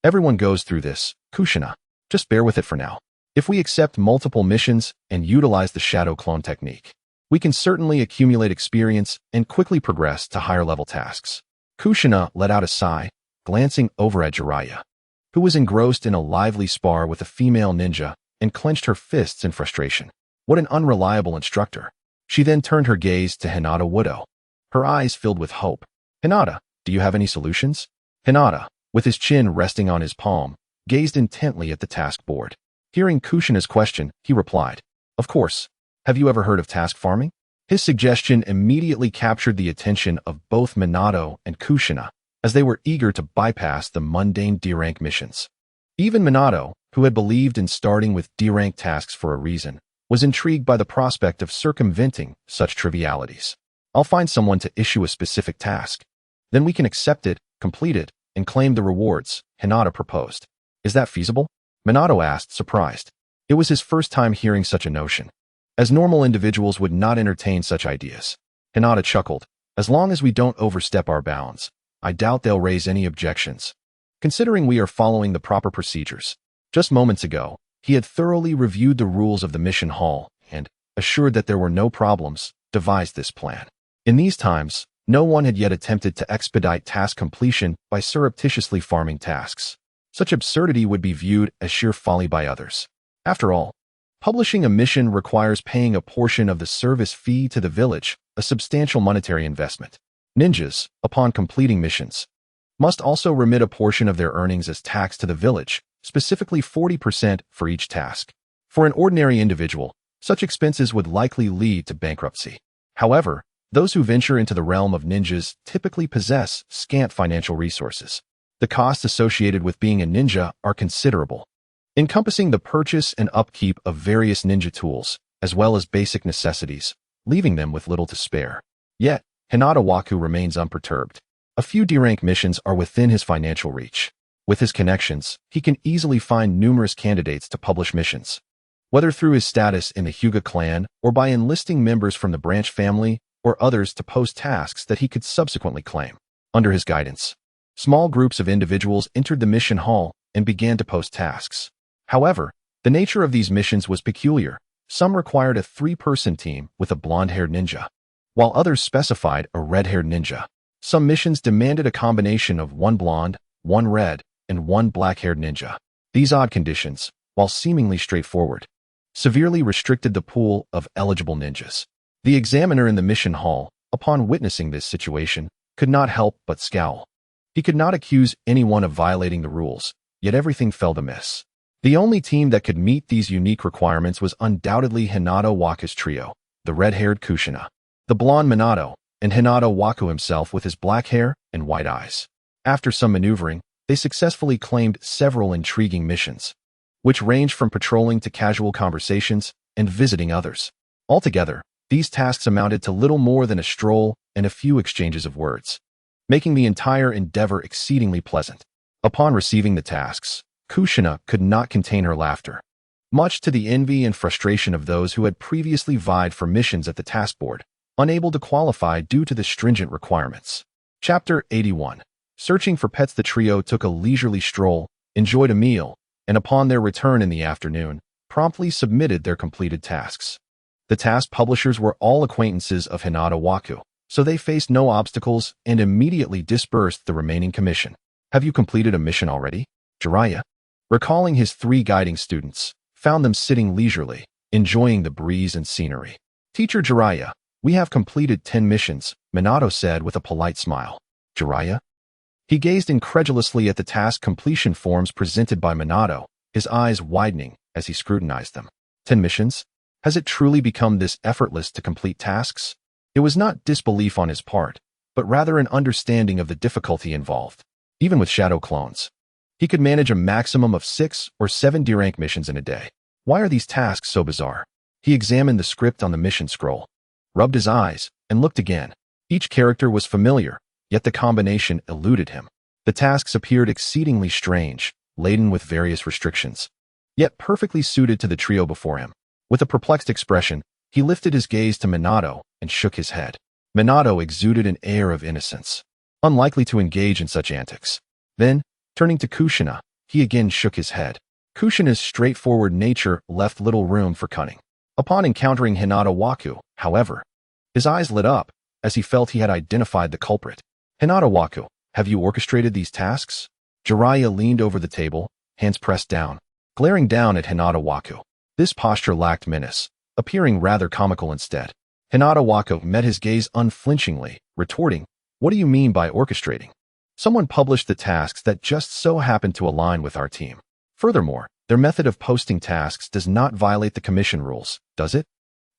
Everyone goes through this, Kushina. Just bear with it for now. If we accept multiple missions and utilize the shadow clone technique, we can certainly accumulate experience and quickly progress to higher-level tasks. Kushina let out a sigh, glancing over at Jiraiya, who was engrossed in a lively spar with a female ninja and clenched her fists in frustration. What an unreliable instructor. She then turned her gaze to Hinata Widow, her eyes filled with hope. Hinata, do you have any solutions? Hinata, with his chin resting on his palm, gazed intently at the task board. Hearing Kushina's question, he replied, of course. Have you ever heard of task farming? His suggestion immediately captured the attention of both Minato and Kushina, as they were eager to bypass the mundane D-rank missions. Even Minato, who had believed in starting with D-rank tasks for a reason, was intrigued by the prospect of circumventing such trivialities. I'll find someone to issue a specific task. Then we can accept it, complete it, and claim the rewards, Hinata proposed. Is that feasible? Minato asked, surprised. It was his first time hearing such a notion, as normal individuals would not entertain such ideas. Hinata chuckled. As long as we don't overstep our bounds, I doubt they'll raise any objections, considering we are following the proper procedures. Just moments ago, he had thoroughly reviewed the rules of the mission hall and, assured that there were no problems, devised this plan. In these times, no one had yet attempted to expedite task completion by surreptitiously farming tasks. Such absurdity would be viewed as sheer folly by others. After all, publishing a mission requires paying a portion of the service fee to the village, a substantial monetary investment. Ninjas, upon completing missions, must also remit a portion of their earnings as tax to the village, specifically 40% for each task. For an ordinary individual, such expenses would likely lead to bankruptcy. However, those who venture into the realm of ninjas typically possess scant financial resources. The costs associated with being a ninja are considerable, encompassing the purchase and upkeep of various ninja tools, as well as basic necessities, leaving them with little to spare. Yet, Hinata Waku remains unperturbed. A few D-rank missions are within his financial reach. With his connections, he can easily find numerous candidates to publish missions. Whether through his status in the Hyuga clan or by enlisting members from the branch family or others to post tasks that he could subsequently claim. Under his guidance, small groups of individuals entered the mission hall and began to post tasks. However, the nature of these missions was peculiar. Some required a 3-person team with a blonde-haired ninja, while others specified a red-haired ninja. Some missions demanded a combination of 1 blonde, 1 red, and 1 black-haired ninja. These odd conditions, while seemingly straightforward, severely restricted the pool of eligible ninjas. The examiner in the mission hall, upon witnessing this situation, could not help but scowl. He could not accuse anyone of violating the rules, yet everything felt amiss. The only team that could meet these unique requirements was undoubtedly Hinata Waku's trio, the red-haired Kushina, the blonde Minato, and Hinata Waku himself with his black hair and white eyes. After some maneuvering, they successfully claimed several intriguing missions, which ranged from patrolling to casual conversations and visiting others. Altogether, these tasks amounted to little more than a stroll and a few exchanges of words, making the entire endeavor exceedingly pleasant. Upon receiving the tasks, Kushina could not contain her laughter, much to the envy and frustration of those who had previously vied for missions at the task board, unable to qualify due to the stringent requirements. Chapter 81. Searching for pets. The trio took a leisurely stroll, enjoyed a meal, and upon their return in the afternoon, promptly submitted their completed tasks. The task publishers were all acquaintances of Hinata Waku, so they faced no obstacles and immediately disbursed the remaining commission. Have you completed a mission already? Jiraiya, recalling his 3 guiding students, found them sitting leisurely, enjoying the breeze and scenery. Teacher Jiraiya, we have completed 10 missions, Minato said with a polite smile. Jiraiya? He gazed incredulously at the task completion forms presented by Minato, his eyes widening as he scrutinized them. 10 missions? Has it truly become this effortless to complete tasks? It was not disbelief on his part, but rather an understanding of the difficulty involved. Even with shadow clones, he could manage a maximum of 6 or 7 D-rank missions in a day. Why are these tasks so bizarre? He examined the script on the mission scroll, rubbed his eyes, and looked again. Each character was familiar, yet the combination eluded him. The tasks appeared exceedingly strange, laden with various restrictions, yet perfectly suited to the trio before him. With a perplexed expression, he lifted his gaze to Minato and shook his head. Minato exuded an air of innocence, unlikely to engage in such antics. Then, turning to Kushina, he again shook his head. Kushina's straightforward nature left little room for cunning. Upon encountering Hinata Waku, however, his eyes lit up as he felt he had identified the culprit. Hinata Waku, have you orchestrated these tasks? Jiraiya leaned over the table, hands pressed down, glaring down at Hinata Waku. This posture lacked menace, appearing rather comical instead. Hinata Waku met his gaze unflinchingly, retorting, what do you mean by orchestrating? Someone published the tasks that just so happened to align with our team. Furthermore, their method of posting tasks does not violate the commission rules, does it?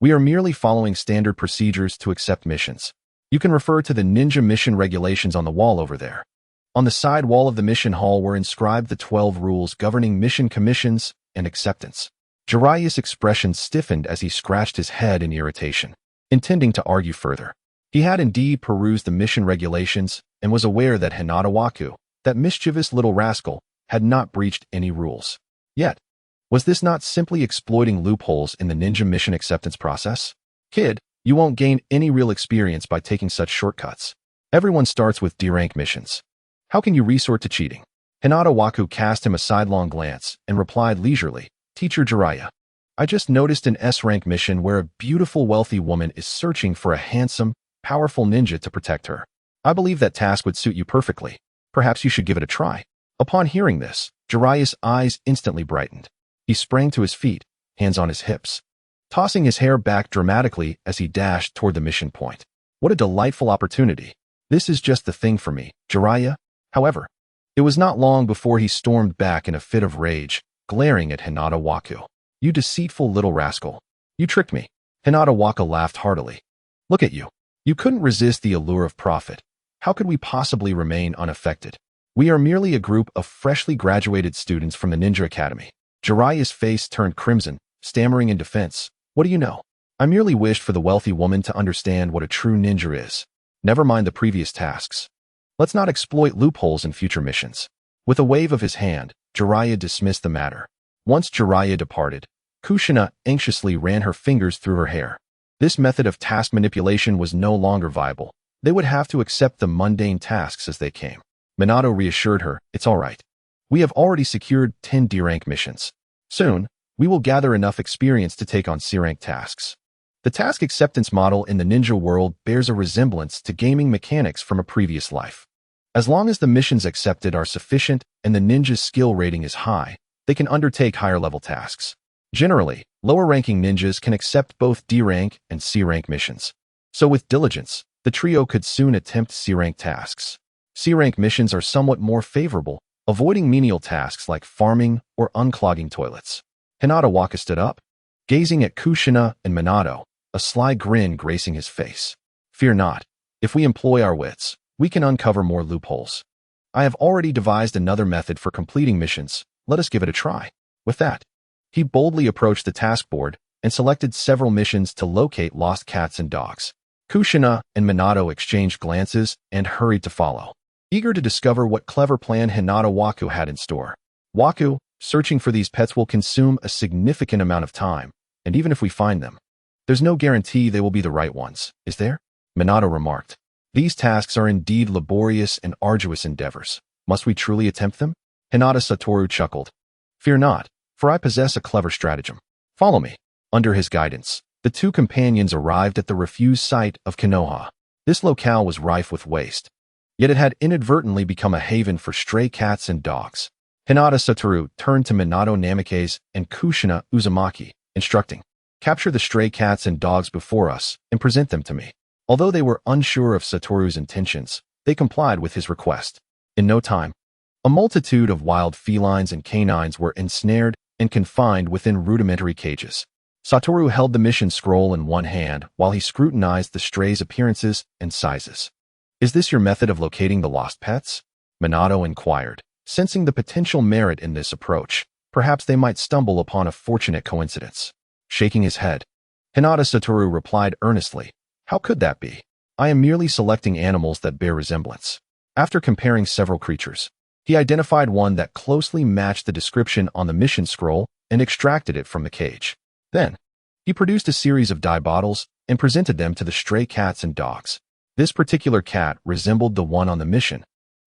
We are merely following standard procedures to accept missions. You can refer to the ninja mission regulations on the wall over there. On the side wall of the mission hall were inscribed the 12 rules governing mission commissions and acceptance. Jiraiya's expression stiffened as he scratched his head in irritation, intending to argue further. He had indeed perused the mission regulations and was aware that Hinata Waku, that mischievous little rascal, had not breached any rules. Yet, was this not simply exploiting loopholes in the ninja mission acceptance process? Kid, you won't gain any real experience by taking such shortcuts. Everyone starts with D-rank missions. How can you resort to cheating? Hinata Waku cast him a sidelong glance and replied leisurely, Teacher Jiraiya, I just noticed an S-rank mission where a beautiful wealthy woman is searching for a handsome, powerful ninja to protect her. I believe that task would suit you perfectly. Perhaps you should give it a try. Upon hearing this, Jiraiya's eyes instantly brightened. He sprang to his feet, hands on his hips, tossing his hair back dramatically as he dashed toward the mission point. What a delightful opportunity. This is just the thing for me, Jiraiya. However, it was not long before he stormed back in a fit of rage, glaring at Hinata Waku. You deceitful little rascal. You tricked me. Hinata Waka laughed heartily. Look at you. You couldn't resist the allure of profit. How could we possibly remain unaffected? We are merely a group of freshly graduated students from the Ninja Academy. Jiraiya's face turned crimson, stammering in defense. What do you know? I merely wished for the wealthy woman to understand what a true ninja is. Never mind the previous tasks. Let's not exploit loopholes in future missions. With a wave of his hand, Jiraiya dismissed the matter. Once Jiraiya departed, Kushina anxiously ran her fingers through her hair. This method of task manipulation was no longer viable. They would have to accept the mundane tasks as they came. Minato reassured her, it's all right. We have already secured 10 D-rank missions. Soon, we will gather enough experience to take on C-rank tasks. The task acceptance model in the ninja world bears a resemblance to gaming mechanics from a previous life. As long as the missions accepted are sufficient and the ninja's skill rating is high, they can undertake higher-level tasks. Generally, lower-ranking ninjas can accept both D-rank and C-rank missions. So with diligence, the trio could soon attempt C-rank tasks. C-rank missions are somewhat more favorable, avoiding menial tasks like farming or unclogging toilets. Hinata Waka stood up, gazing at Kushina and Minato, a sly grin gracing his face. Fear not. If we employ our wits, we can uncover more loopholes. I have already devised another method for completing missions. Let us give it a try. With that, he boldly approached the task board and selected several missions to locate lost cats and dogs. Kushina and Minato exchanged glances and hurried to follow, eager to discover what clever plan Hinata Waku had in store. Waku, searching for these pets will consume a significant amount of time, and even if we find them, there's no guarantee they will be the right ones, is there? Minato remarked. These tasks are indeed laborious and arduous endeavors. Must we truly attempt them? Hinata Satoru chuckled. Fear not, for I possess a clever stratagem. Follow me. Under his guidance, the two companions arrived at the refused site of Konoha. This locale was rife with waste, yet it had inadvertently become a haven for stray cats and dogs. Hinata Satoru turned to Minato Namikaze and Kushina Uzumaki, instructing, capture the stray cats and dogs before us and present them to me. Although they were unsure of Satoru's intentions, they complied with his request. In no time, a multitude of wild felines and canines were ensnared and confined within rudimentary cages. Satoru held the mission scroll in one hand while he scrutinized the strays' appearances and sizes. Is this your method of locating the lost pets? Minato inquired, sensing the potential merit in this approach. Perhaps they might stumble upon a fortunate coincidence. Shaking his head, Hinata Satoru replied earnestly, how could that be? I am merely selecting animals that bear resemblance. After comparing several creatures, he identified one that closely matched the description on the mission scroll and extracted it from the cage. Then, he produced a series of dye bottles and presented them to the stray cats and dogs. This particular cat resembled the one on the mission,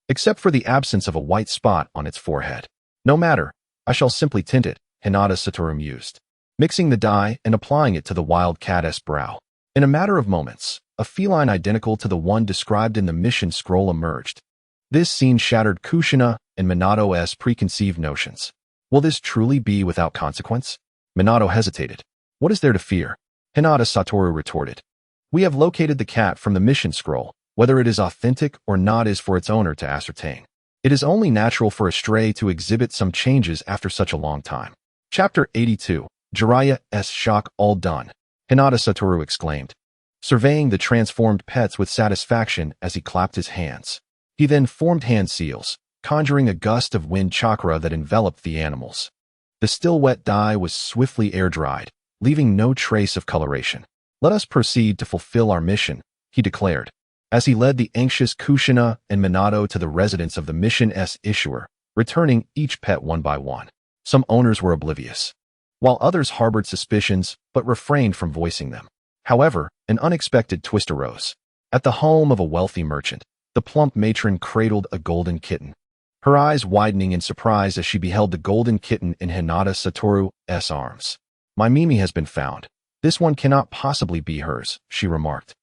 except for the absence of a white spot on its forehead. No matter, I shall simply tint it, Hinata Satoru mused, mixing the dye and applying it to the wild cat's brow. In a matter of moments, a feline identical to the one described in the mission scroll emerged. This scene shattered Kushina and Minato's preconceived notions. Will this truly be without consequence? Minato hesitated. What is there to fear? Hinata Satoru retorted. We have located the cat from the mission scroll. Whether it is authentic or not is for its owner to ascertain. It is only natural for a stray to exhibit some changes after such a long time. Chapter 82. Jiraiya's shock all done. Hinata Satoru exclaimed, surveying the transformed pets with satisfaction as he clapped his hands. He then formed hand seals, conjuring a gust of wind chakra that enveloped the animals. The still wet dye was swiftly air-dried, leaving no trace of coloration. Let us proceed to fulfill our mission, he declared, as he led the anxious Kushina and Minato to the residence of the mission's issuer, returning each pet one by one. Some owners were oblivious, while others harbored suspicions but refrained from voicing them. However, an unexpected twist arose. At the home of a wealthy merchant, the plump matron cradled a golden kitten, her eyes widening in surprise as she beheld the golden kitten in Hinata Satoru's arms. My Mimi has been found. This one cannot possibly be hers, she remarked.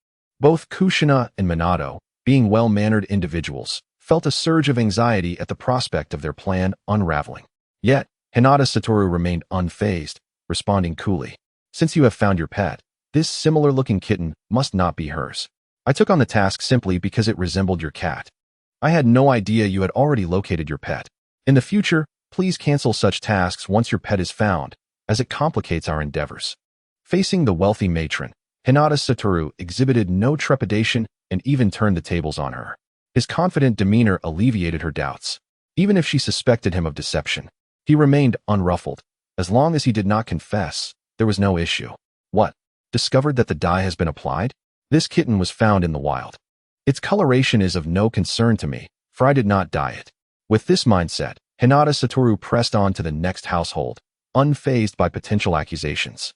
Both Kushina and Minato, being well-mannered individuals, felt a surge of anxiety at the prospect of their plan unraveling. Yet, Hinata Satoru remained unfazed, responding coolly. Since you have found your pet, this similar-looking kitten must not be hers. I took on the task simply because it resembled your cat. I had no idea you had already located your pet. In the future, please cancel such tasks once your pet is found, as it complicates our endeavors. Facing the wealthy matron, Hinata Satoru exhibited no trepidation and even turned the tables on her. His confident demeanor alleviated her doubts. Even if she suspected him of deception, he remained unruffled. As long as he did not confess, there was no issue. What? Discovered that the dye has been applied? This kitten was found in the wild. Its coloration is of no concern to me, for I did not dye it. With this mindset, Hinata Satoru pressed on to the next household, unfazed by potential accusations.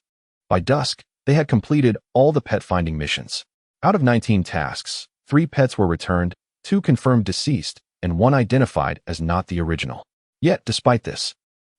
By dusk, they had completed all the pet-finding missions. Out of 19 tasks, 3 pets were returned, 2 confirmed deceased, and 1 identified as not the original. Yet, despite this,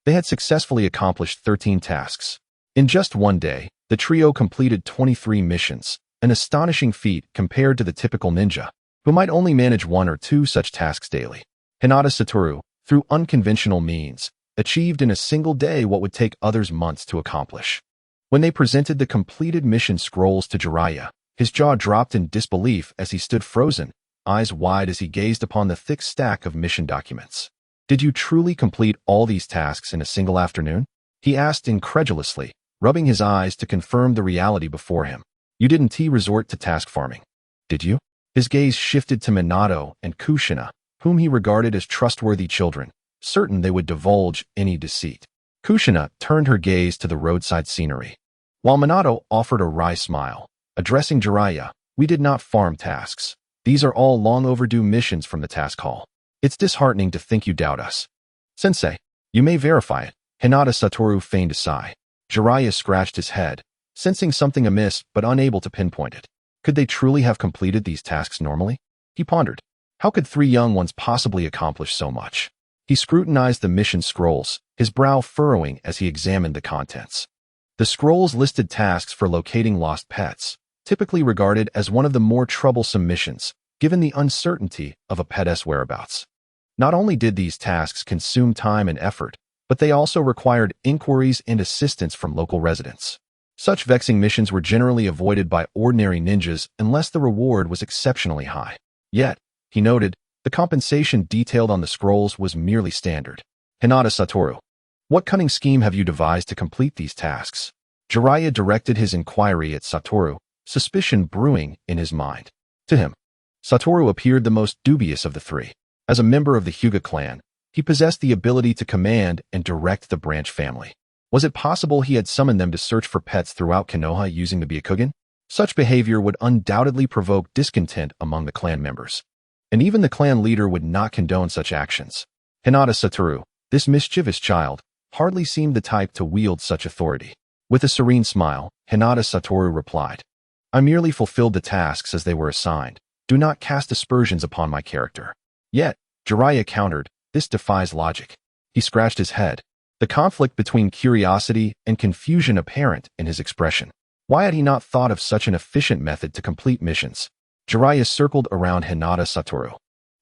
they had successfully accomplished 13 tasks. In just one day, the trio completed 23 missions, an astonishing feat compared to the typical ninja, who might only manage 1 or 2 such tasks daily. Hinata Satoru, through unconventional means, achieved in a single day what would take others months to accomplish. When they presented the completed mission scrolls to Jiraiya, his jaw dropped in disbelief as he stood frozen, eyes wide as he gazed upon the thick stack of mission documents. Did you truly complete all these tasks in a single afternoon? He asked incredulously, rubbing his eyes to confirm the reality before him. You didn't resort to task farming, did you? His gaze shifted to Minato and Kushina, whom he regarded as trustworthy children, certain they would divulge any deceit. Kushina turned her gaze to the roadside scenery, while Minato offered a wry smile. Addressing Jiraiya, we did not farm tasks. These are all long overdue missions from the task hall. It's disheartening to think you doubt us. Sensei, you may verify it. Hinata Satoru feigned a sigh. Jiraiya scratched his head, sensing something amiss but unable to pinpoint it. Could they truly have completed these tasks normally? He pondered. How could 3 young ones possibly accomplish so much? He scrutinized the mission scrolls, his brow furrowing as he examined the contents. The scrolls listed tasks for locating lost pets, typically regarded as one of the more troublesome missions, given the uncertainty of a pet's whereabouts. Not only did these tasks consume time and effort, but they also required inquiries and assistance from local residents. Such vexing missions were generally avoided by ordinary ninjas unless the reward was exceptionally high. Yet, he noted, the compensation detailed on the scrolls was merely standard. Hinata Satoru, what cunning scheme have you devised to complete these tasks? Jiraiya directed his inquiry at Satoru, suspicion brewing in his mind. To him, Satoru appeared the most dubious of the 3. As a member of the Hyuga clan, he possessed the ability to command and direct the branch family. Was it possible he had summoned them to search for pets throughout Konoha using the Byakugan? Such behavior would undoubtedly provoke discontent among the clan members, and even the clan leader would not condone such actions. Hinata Satoru, this mischievous child, hardly seemed the type to wield such authority. With a serene smile, Hinata Satoru replied, I merely fulfilled the tasks as they were assigned. Do not cast aspersions upon my character. Yet, Jiraiya countered, this defies logic. He scratched his head, the conflict between curiosity and confusion apparent in his expression. Why had he not thought of such an efficient method to complete missions? Jiraiya circled around Hinata Satoru,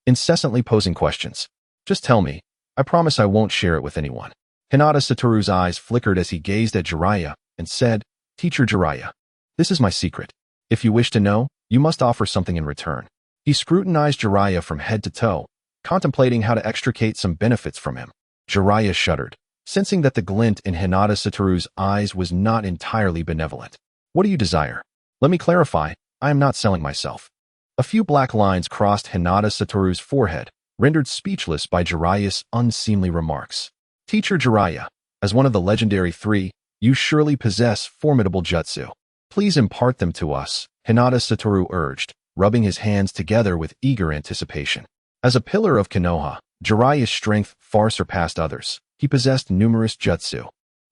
incessantly posing questions. Just tell me. I promise I won't share it with anyone. Hinata Satoru's eyes flickered as he gazed at Jiraiya and said, Teacher Jiraiya, this is my secret. If you wish to know, you must offer something in return. He scrutinized Jiraiya from head to toe, contemplating how to extricate some benefits from him. Jiraiya shuddered, sensing that the glint in Hinata Satoru's eyes was not entirely benevolent. What do you desire? Let me clarify, I am not selling myself. A few black lines crossed Hinata Satoru's forehead, rendered speechless by Jiraiya's unseemly remarks. Teacher Jiraiya, as one of the legendary 3, you surely possess formidable jutsu. Please impart them to us, Hinata Satoru urged, rubbing his hands together with eager anticipation. As a pillar of Konoha, Jiraiya's strength far surpassed others. He possessed numerous jutsu,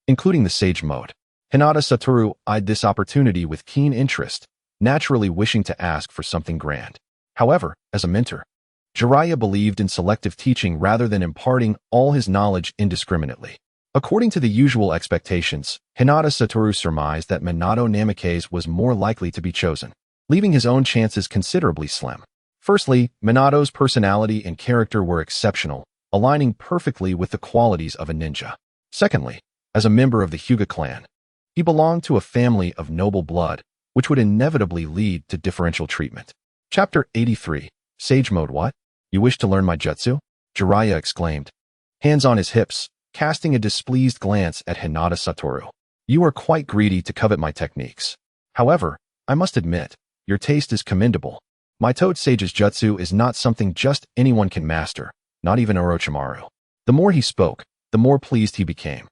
including the Sage Mode. Hinata Satoru eyed this opportunity with keen interest, naturally wishing to ask for something grand. However, as a mentor, Jiraiya believed in selective teaching rather than imparting all his knowledge indiscriminately. According to the usual expectations, Hinata Satoru surmised that Minato Namikaze was more likely to be chosen, leaving his own chances considerably slim. Firstly, Minato's personality and character were exceptional, aligning perfectly with the qualities of a ninja. Secondly, as a member of the Hyuga clan, he belonged to a family of noble blood, which would inevitably lead to differential treatment. Chapter 83. Sage Mode. What? You wish to learn my jutsu? Jiraiya exclaimed, hands on his hips, casting a displeased glance at Hinata Satoru. You are quite greedy to covet my techniques. However, I must admit, your taste is commendable. My Toad Sage's jutsu is not something just anyone can master, not even Orochimaru. The more he spoke, the more pleased he became,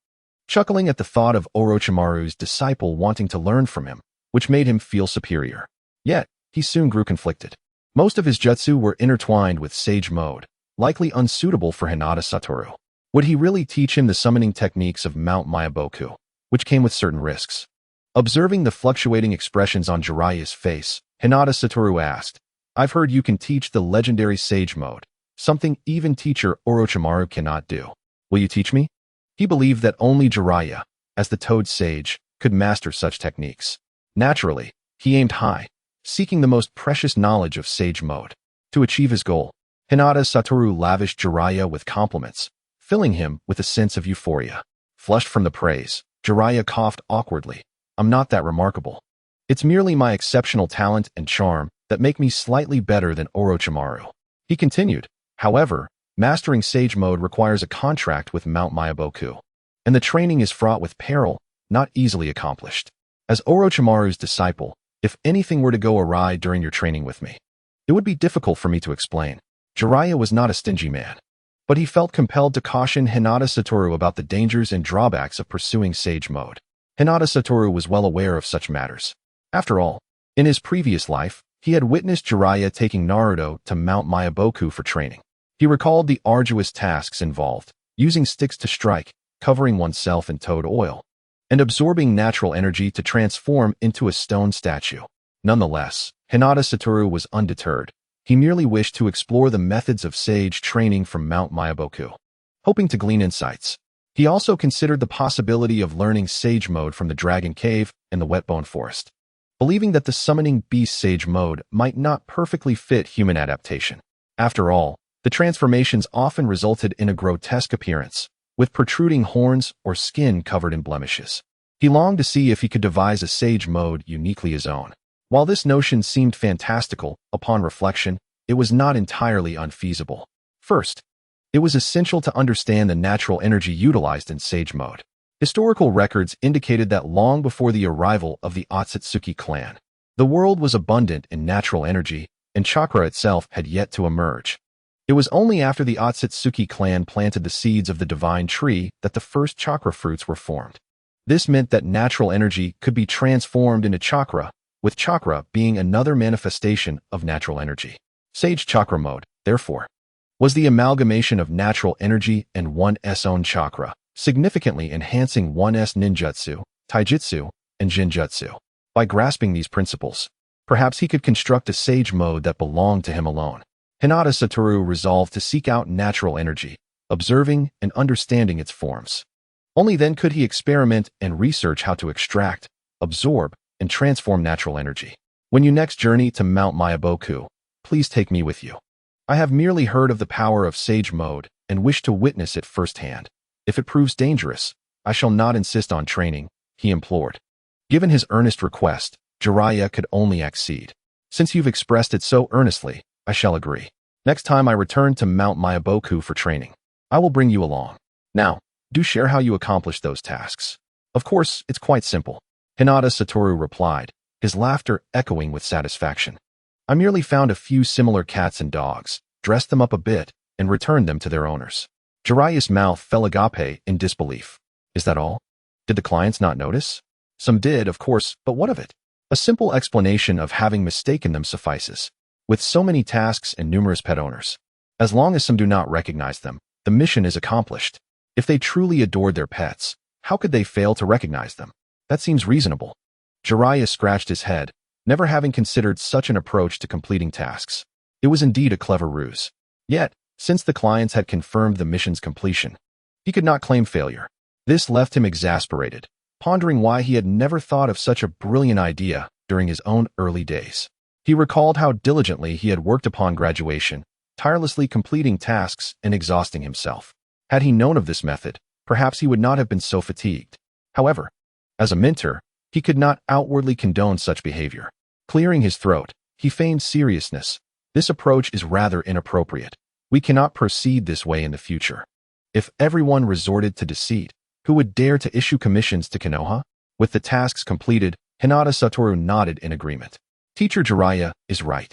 chuckling at the thought of Orochimaru's disciple wanting to learn from him, which made him feel superior. Yet, he soon grew conflicted. Most of his jutsu were intertwined with Sage Mode, likely unsuitable for Hinata Satoru. Would he really teach him the summoning techniques of Mount Myaboku, which came with certain risks? Observing the fluctuating expressions on Jiraiya's face, Hinata Satoru asked, I've heard you can teach the legendary Sage Mode, something even teacher Orochimaru cannot do. Will you teach me? He believed that only Jiraiya, as the Toad Sage, could master such techniques. Naturally, he aimed high, seeking the most precious knowledge of Sage Mode. To achieve his goal, Hinata Satoru lavished Jiraiya with compliments, filling him with a sense of euphoria. Flushed from the praise, Jiraiya coughed awkwardly. I'm not that remarkable. It's merely my exceptional talent and charm that make me slightly better than Orochimaru. He continued, however, mastering Sage Mode requires a contract with Mount Myaboku, and the training is fraught with peril, not easily accomplished. As Orochimaru's disciple, if anything were to go awry during your training with me, it would be difficult for me to explain. Jiraiya was not a stingy man, but he felt compelled to caution Hinata Satoru about the dangers and drawbacks of pursuing Sage Mode. Hinata Satoru was well aware of such matters. After all, in his previous life, he had witnessed Jiraiya taking Naruto to Mount Myaboku for training. He recalled the arduous tasks involved, using sticks to strike, covering oneself in toad oil, and absorbing natural energy to transform into a stone statue. Nonetheless, Hinata Satoru was undeterred. He merely wished to explore the methods of sage training from Mount Myaboku, hoping to glean insights. He also considered the possibility of learning Sage Mode from the Dragon Cave and the Wetbone Forest, believing that the Summoning Beast Sage Mode might not perfectly fit human adaptation. After all, the transformations often resulted in a grotesque appearance, with protruding horns or skin covered in blemishes. He longed to see if he could devise a Sage Mode uniquely his own. While this notion seemed fantastical, upon reflection, it was not entirely unfeasible. First, it was essential to understand the natural energy utilized in Sage Mode. Historical records indicated that long before the arrival of the Otsutsuki clan, the world was abundant in natural energy, and chakra itself had yet to emerge. It was only after the Otsutsuki clan planted the seeds of the divine tree that the first chakra fruits were formed. This meant that natural energy could be transformed into chakra, with chakra being another manifestation of natural energy. Sage Chakra Mode, therefore, was the amalgamation of natural energy and one's own chakra, significantly enhancing one's ninjutsu, taijutsu, and jinjutsu. By grasping these principles, perhaps he could construct a Sage Mode that belonged to him alone. Hinata Satoru resolved to seek out natural energy, observing and understanding its forms. Only then could he experiment and research how to extract, absorb, and transform natural energy. When you next journey to Mount Myaboku, please take me with you. I have merely heard of the power of Sage Mode and wish to witness it firsthand. If it proves dangerous, I shall not insist on training, he implored. Given his earnest request, Jiraiya could only accede. Since you've expressed it so earnestly, I shall agree. Next time I return to Mount Myaboku for training, I will bring you along. Now, do share how you accomplish those tasks. Of course, it's quite simple, Hinata Satoru replied, his laughter echoing with satisfaction. I merely found a few similar cats and dogs, dressed them up a bit, and returned them to their owners. Jiraiya's mouth fell agape in disbelief. Is that all? Did the clients not notice? Some did, of course, but what of it? A simple explanation of having mistaken them suffices. With so many tasks and numerous pet owners, as long as some do not recognize them, the mission is accomplished. If they truly adored their pets, how could they fail to recognize them? That seems reasonable. Jiraiya scratched his head, never having considered such an approach to completing tasks. It was indeed a clever ruse. Yet, since the clients had confirmed the mission's completion, he could not claim failure. This left him exasperated, pondering why he had never thought of such a brilliant idea during his own early days. He recalled how diligently he had worked upon graduation, tirelessly completing tasks and exhausting himself. Had he known of this method, perhaps he would not have been so fatigued. However, as a mentor, he could not outwardly condone such behavior. Clearing his throat, He feigned seriousness. This approach is rather inappropriate. We cannot proceed this way in the future. If everyone resorted to deceit, who would dare to issue commissions to Konoha? With the tasks completed, Hinata Satoru nodded in agreement. Teacher Jiraiya is right.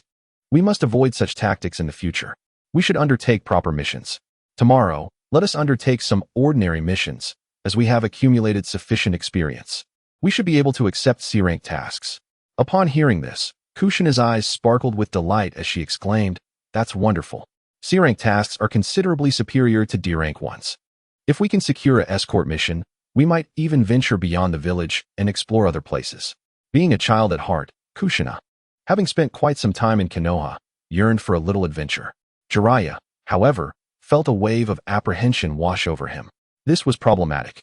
We must avoid such tactics in the future. We should undertake proper missions. Tomorrow, let us undertake some ordinary missions, as we have accumulated sufficient experience. We should be able to accept C-rank tasks. Upon hearing this, Kushina's eyes sparkled with delight as she exclaimed, "That's wonderful. C-rank tasks are considerably superior to D-rank ones. If we can secure a escort mission, we might even venture beyond the village and explore other places." Being a child at heart, Kushina, having spent quite some time in Konoha, yearned for a little adventure. Jiraiya, however, felt a wave of apprehension wash over him. This was problematic.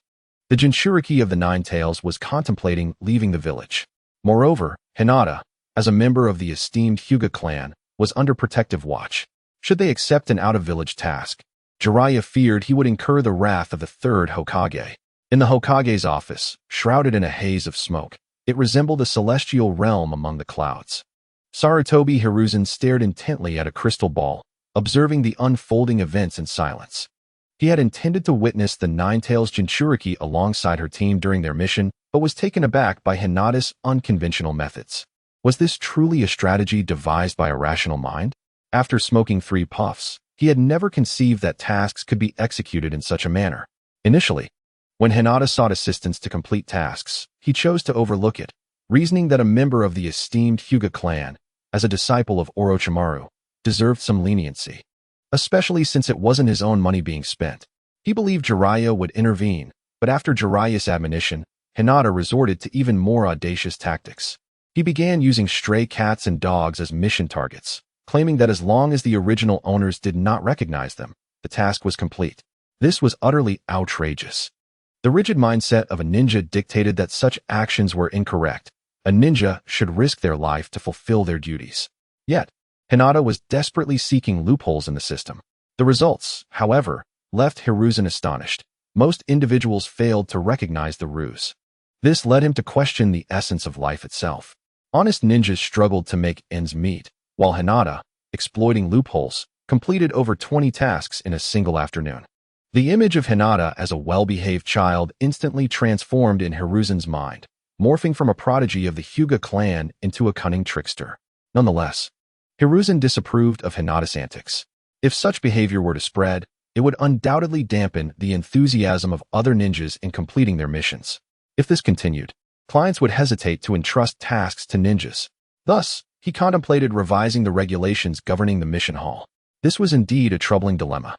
The Jinchuriki of the Nine Tails was contemplating leaving the village. Moreover, Hinata, as a member of the esteemed Hyuga clan, was under protective watch. Should they accept an out-of-village task, Jiraiya feared he would incur the wrath of the third Hokage. In the Hokage's office, shrouded in a haze of smoke, it resembled a celestial realm among the clouds. Sarutobi Hiruzen stared intently at a crystal ball, observing the unfolding events in silence. He had intended to witness the Nine-Tails Jinchuriki alongside her team during their mission, but was taken aback by Hinata's unconventional methods. Was this truly a strategy devised by a rational mind? After smoking 3 puffs, he had never conceived that tasks could be executed in such a manner. Initially, when Hinata sought assistance to complete tasks, he chose to overlook it, reasoning that a member of the esteemed Hyuga clan, as a disciple of Orochimaru, deserved some leniency, especially since it wasn't his own money being spent. He believed Jiraiya would intervene, but after Jiraiya's admonition, Hinata resorted to even more audacious tactics. He began using stray cats and dogs as mission targets, claiming that as long as the original owners did not recognize them, the task was complete. This was utterly outrageous. The rigid mindset of a ninja dictated that such actions were incorrect. A ninja should risk their life to fulfill their duties. Yet, Hinata was desperately seeking loopholes in the system. The results, however, left Hiruzen astonished. Most individuals failed to recognize the ruse. This led him to question the essence of life itself. Honest ninjas struggled to make ends meet, while Hinata, exploiting loopholes, completed over 20 tasks in a single afternoon. The image of Hinata as a well-behaved child instantly transformed in Hiruzen's mind, morphing from a prodigy of the Hyuga clan into a cunning trickster. Nonetheless, Hiruzen disapproved of Hinata's antics. If such behavior were to spread, it would undoubtedly dampen the enthusiasm of other ninjas in completing their missions. If this continued, clients would hesitate to entrust tasks to ninjas. Thus, he contemplated revising the regulations governing the mission hall. This was indeed a troubling dilemma.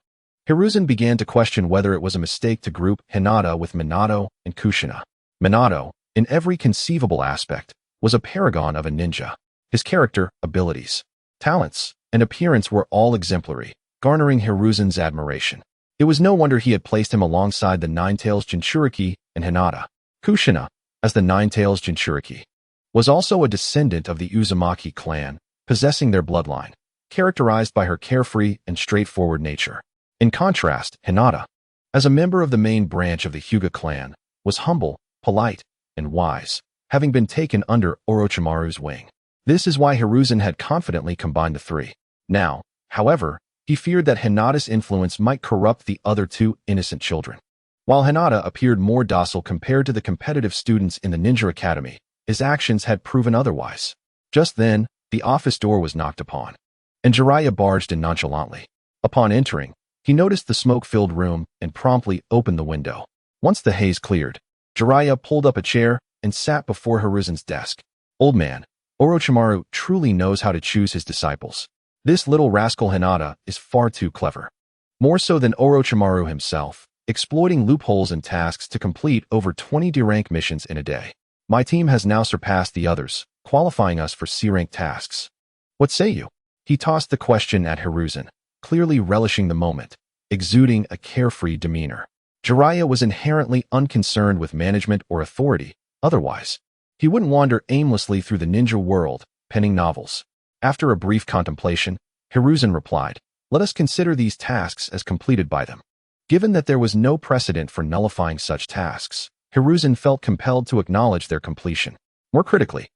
Hiruzen began to question whether it was a mistake to group Hinata with Minato and Kushina. Minato, in every conceivable aspect, was a paragon of a ninja. His character, abilities, talents, and appearance were all exemplary, garnering Hiruzen's admiration. It was no wonder he had placed him alongside the Nine-Tails Jinchuriki and Hinata. Kushina, as the Nine-Tails Jinchuriki, was also a descendant of the Uzumaki clan, possessing their bloodline, characterized by her carefree and straightforward nature. In contrast, Hinata, as a member of the main branch of the Hyuga clan, was humble, polite, and wise, having been taken under Orochimaru's wing. This is why Hiruzen had confidently combined the three. Now, however, he feared that Hinata's influence might corrupt the other 2 innocent children. While Hinata appeared more docile compared to the competitive students in the Ninja Academy, his actions had proven otherwise. Just then, the office door was knocked upon, and Jiraiya barged in nonchalantly. Upon entering, he noticed the smoke-filled room and promptly opened the window. Once the haze cleared, Jiraiya pulled up a chair and sat before Hiruzen's desk. "Old man, Orochimaru truly knows how to choose his disciples. This little rascal Hinata is far too clever. More so than Orochimaru himself, exploiting loopholes and tasks to complete over 20 D-rank missions in a day. My team has now surpassed the others, qualifying us for C-rank tasks. What say you?" He tossed the question at Hiruzen, clearly relishing the moment, exuding a carefree demeanor. Jiraiya was inherently unconcerned with management or authority. Otherwise, he wouldn't wander aimlessly through the ninja world, penning novels. After a brief contemplation, Hiruzen replied, "Let us consider these tasks as completed by them." Given that there was no precedent for nullifying such tasks, Hiruzen felt compelled to acknowledge their completion. More critically,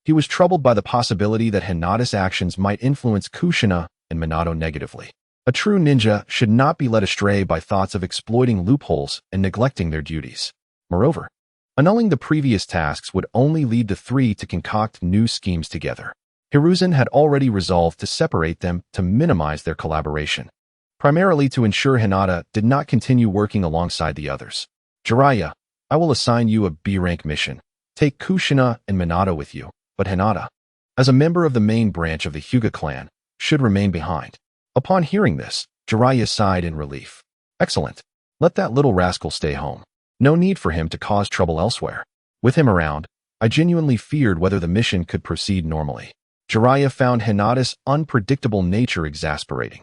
He was troubled by the possibility that Hinata's actions might influence Kushina and Minato negatively. A true ninja should not be led astray by thoughts of exploiting loopholes and neglecting their duties. Moreover, annulling the previous tasks would only lead the three to concoct new schemes together. Hiruzen had already resolved to separate them to minimize their collaboration, primarily to ensure Hinata did not continue working alongside the others. Jiraiya, I will assign you a B-rank mission. Take Kushina and Minato with you, but Hinata, as a member of the main branch of the Hyuga clan, should remain behind. Upon hearing this, Jiraiya sighed in relief. Excellent. Let that little rascal stay home. No need for him to cause trouble elsewhere. With him around, I genuinely feared whether the mission could proceed normally. Jiraiya found Hinata's unpredictable nature exasperating.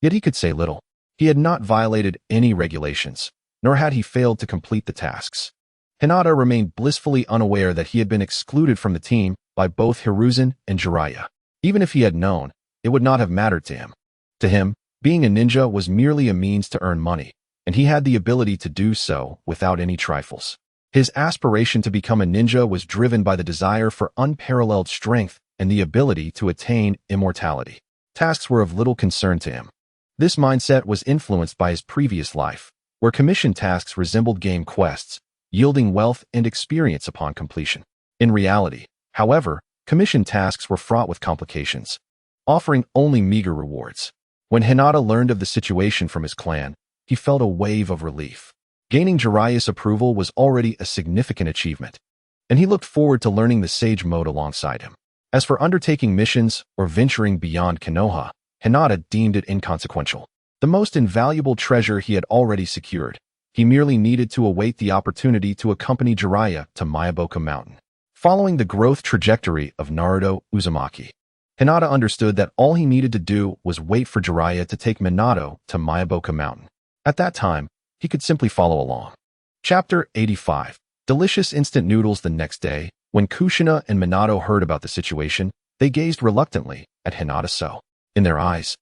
Yet he could say little. He had not violated any regulations, nor had he failed to complete the tasks. Hinata remained blissfully unaware that he had been excluded from the team by both Hiruzen and Jiraiya. Even if he had known, it would not have mattered to him. To him, being a ninja was merely a means to earn money, and he had the ability to do so without any trifles. His aspiration to become a ninja was driven by the desire for unparalleled strength and the ability to attain immortality. Tasks were of little concern to him. This mindset was influenced by his previous life, where commission tasks resembled game quests, yielding wealth and experience upon completion. In reality, however, commission tasks were fraught with complications, offering only meager rewards. When Hinata learned of the situation from his clan, he felt a wave of relief. Gaining Jiraiya's approval was already a significant achievement, and he looked forward to learning the Sage Mode alongside him. As for undertaking missions or venturing beyond Konoha, Hinata deemed it inconsequential. The most invaluable treasure he had already secured. He merely needed to await the opportunity to accompany Jiraiya to Miyaboka Mountain. Following the growth trajectory of Naruto Uzumaki, Hinata understood that all he needed to do was wait for Jiraiya to take Minato to Miyaboka Mountain. At that time, he could simply follow along. Chapter 85. Delicious instant noodles. The next day, when Kushina and Minato heard about the situation, they gazed reluctantly at Hinata So. In their eyes,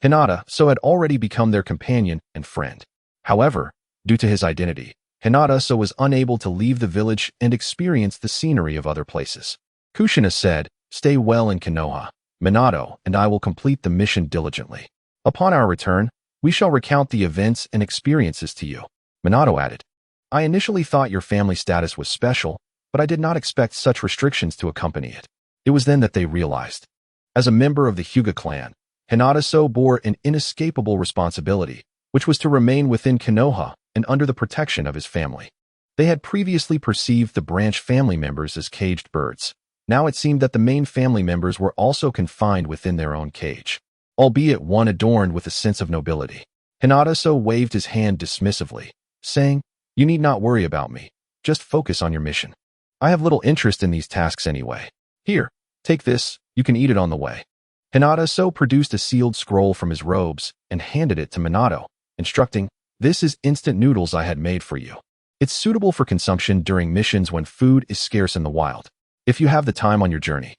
Hinata So had already become their companion and friend. However, due to his identity, Hinata So was unable to leave the village and experience the scenery of other places. Kushina said, "Stay well in Konoha. Minato and I will complete the mission diligently. Upon our return, we shall recount the events and experiences to you." Minato added, "I initially thought your family status was special, but I did not expect such restrictions to accompany it." It was then that they realized. As a member of the Hyuga clan, Hinata So bore an inescapable responsibility, which was to remain within Konoha and under the protection of his family. They had previously perceived the branch family members as caged birds. Now it seemed that the main family members were also confined within their own cage, albeit one adorned with a sense of nobility. Hinata So waved his hand dismissively, saying, "You need not worry about me. Just focus on your mission. I have little interest in these tasks anyway. Here, take this, you can eat it on the way." Hinata So produced a sealed scroll from his robes and handed it to Minato, instructing, "This is instant noodles I had made for you. It's suitable for consumption during missions when food is scarce in the wild. If you have the time on your journey,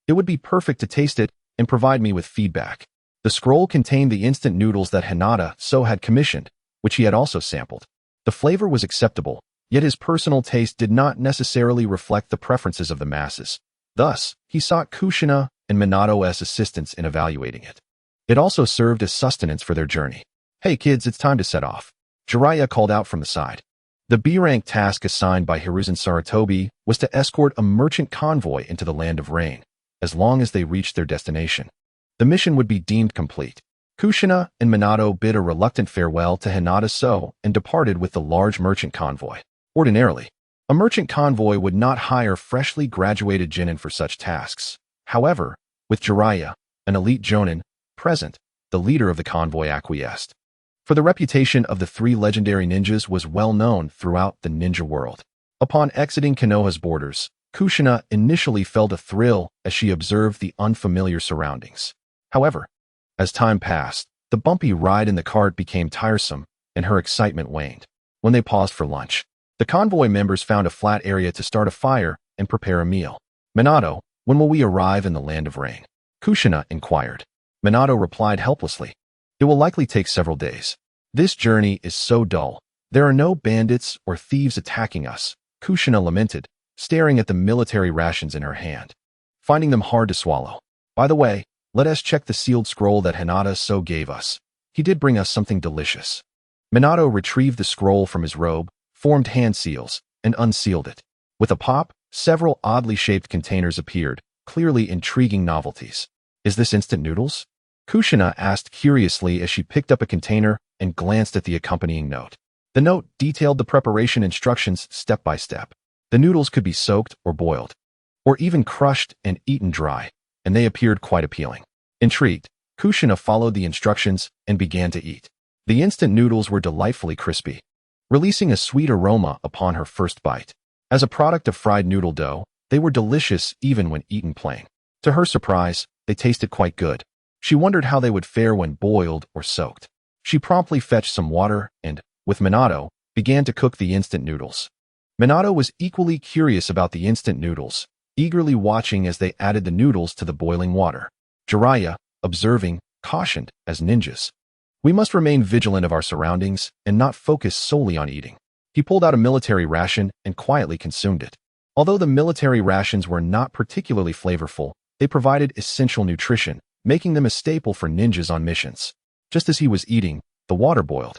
it would be perfect to taste it and provide me with feedback." The scroll contained the instant noodles that Hinata So had commissioned, which he had also sampled. The flavor was acceptable, yet his personal taste did not necessarily reflect the preferences of the masses. Thus, he sought Kushina and Minato's assistance in evaluating it. It also served as sustenance for their journey. "Hey kids, it's time to set off," Jiraiya called out from the side. The B-rank task assigned by Hiruzen Sarutobi was to escort a merchant convoy into the Land of Rain. As long as they reached their destination, the mission would be deemed complete. Kushina and Minato bid a reluctant farewell to Hinata So and departed with the large merchant convoy. Ordinarily, a merchant convoy would not hire freshly graduated genin for such tasks. However, with Jiraiya, an elite jonin, present, the leader of the convoy acquiesced. For the reputation of the three legendary ninjas was well known throughout the ninja world. Upon exiting Konoha's borders, Kushina initially felt a thrill as she observed the unfamiliar surroundings. However, as time passed, the bumpy ride in the cart became tiresome and her excitement waned. When they paused for lunch, the convoy members found a flat area to start a fire and prepare a meal. "Minato, when will we arrive in the Land of Rain?" Kushina inquired. Minato replied helplessly, "It will likely take several days. This journey is so dull. There are no bandits or thieves attacking us," Kushina lamented, staring at the military rations in her hand. finding them hard to swallow. By the way, let us check the sealed scroll that Hinata-so gave us. He did bring us something delicious. Minato retrieved the scroll from his robe, formed hand seals, and unsealed it. With a pop, several oddly shaped containers appeared, clearly intriguing novelties. Is this instant noodles? Kushina asked curiously as she picked up a container and glanced at the accompanying note. The note detailed the preparation instructions step by step. The noodles could be soaked or boiled, or even crushed and eaten dry, and they appeared quite appealing. Intrigued, Kushina followed the instructions and began to eat. The instant noodles were delightfully crispy, releasing a sweet aroma upon her first bite. As a product of fried noodle dough, they were delicious even when eaten plain. To her surprise, they tasted quite good. She wondered how they would fare when boiled or soaked. She promptly fetched some water and, with Minato, began to cook the instant noodles. Minato was equally curious about the instant noodles, eagerly watching as they added the noodles to the boiling water. Jiraiya, observing, cautioned, as ninjas, "We must remain vigilant of our surroundings and not focus solely on eating." He pulled out a military ration and quietly consumed it. Although the military rations were not particularly flavorful, they provided essential nutrition, making them a staple for ninjas on missions. Just as he was eating, the water boiled,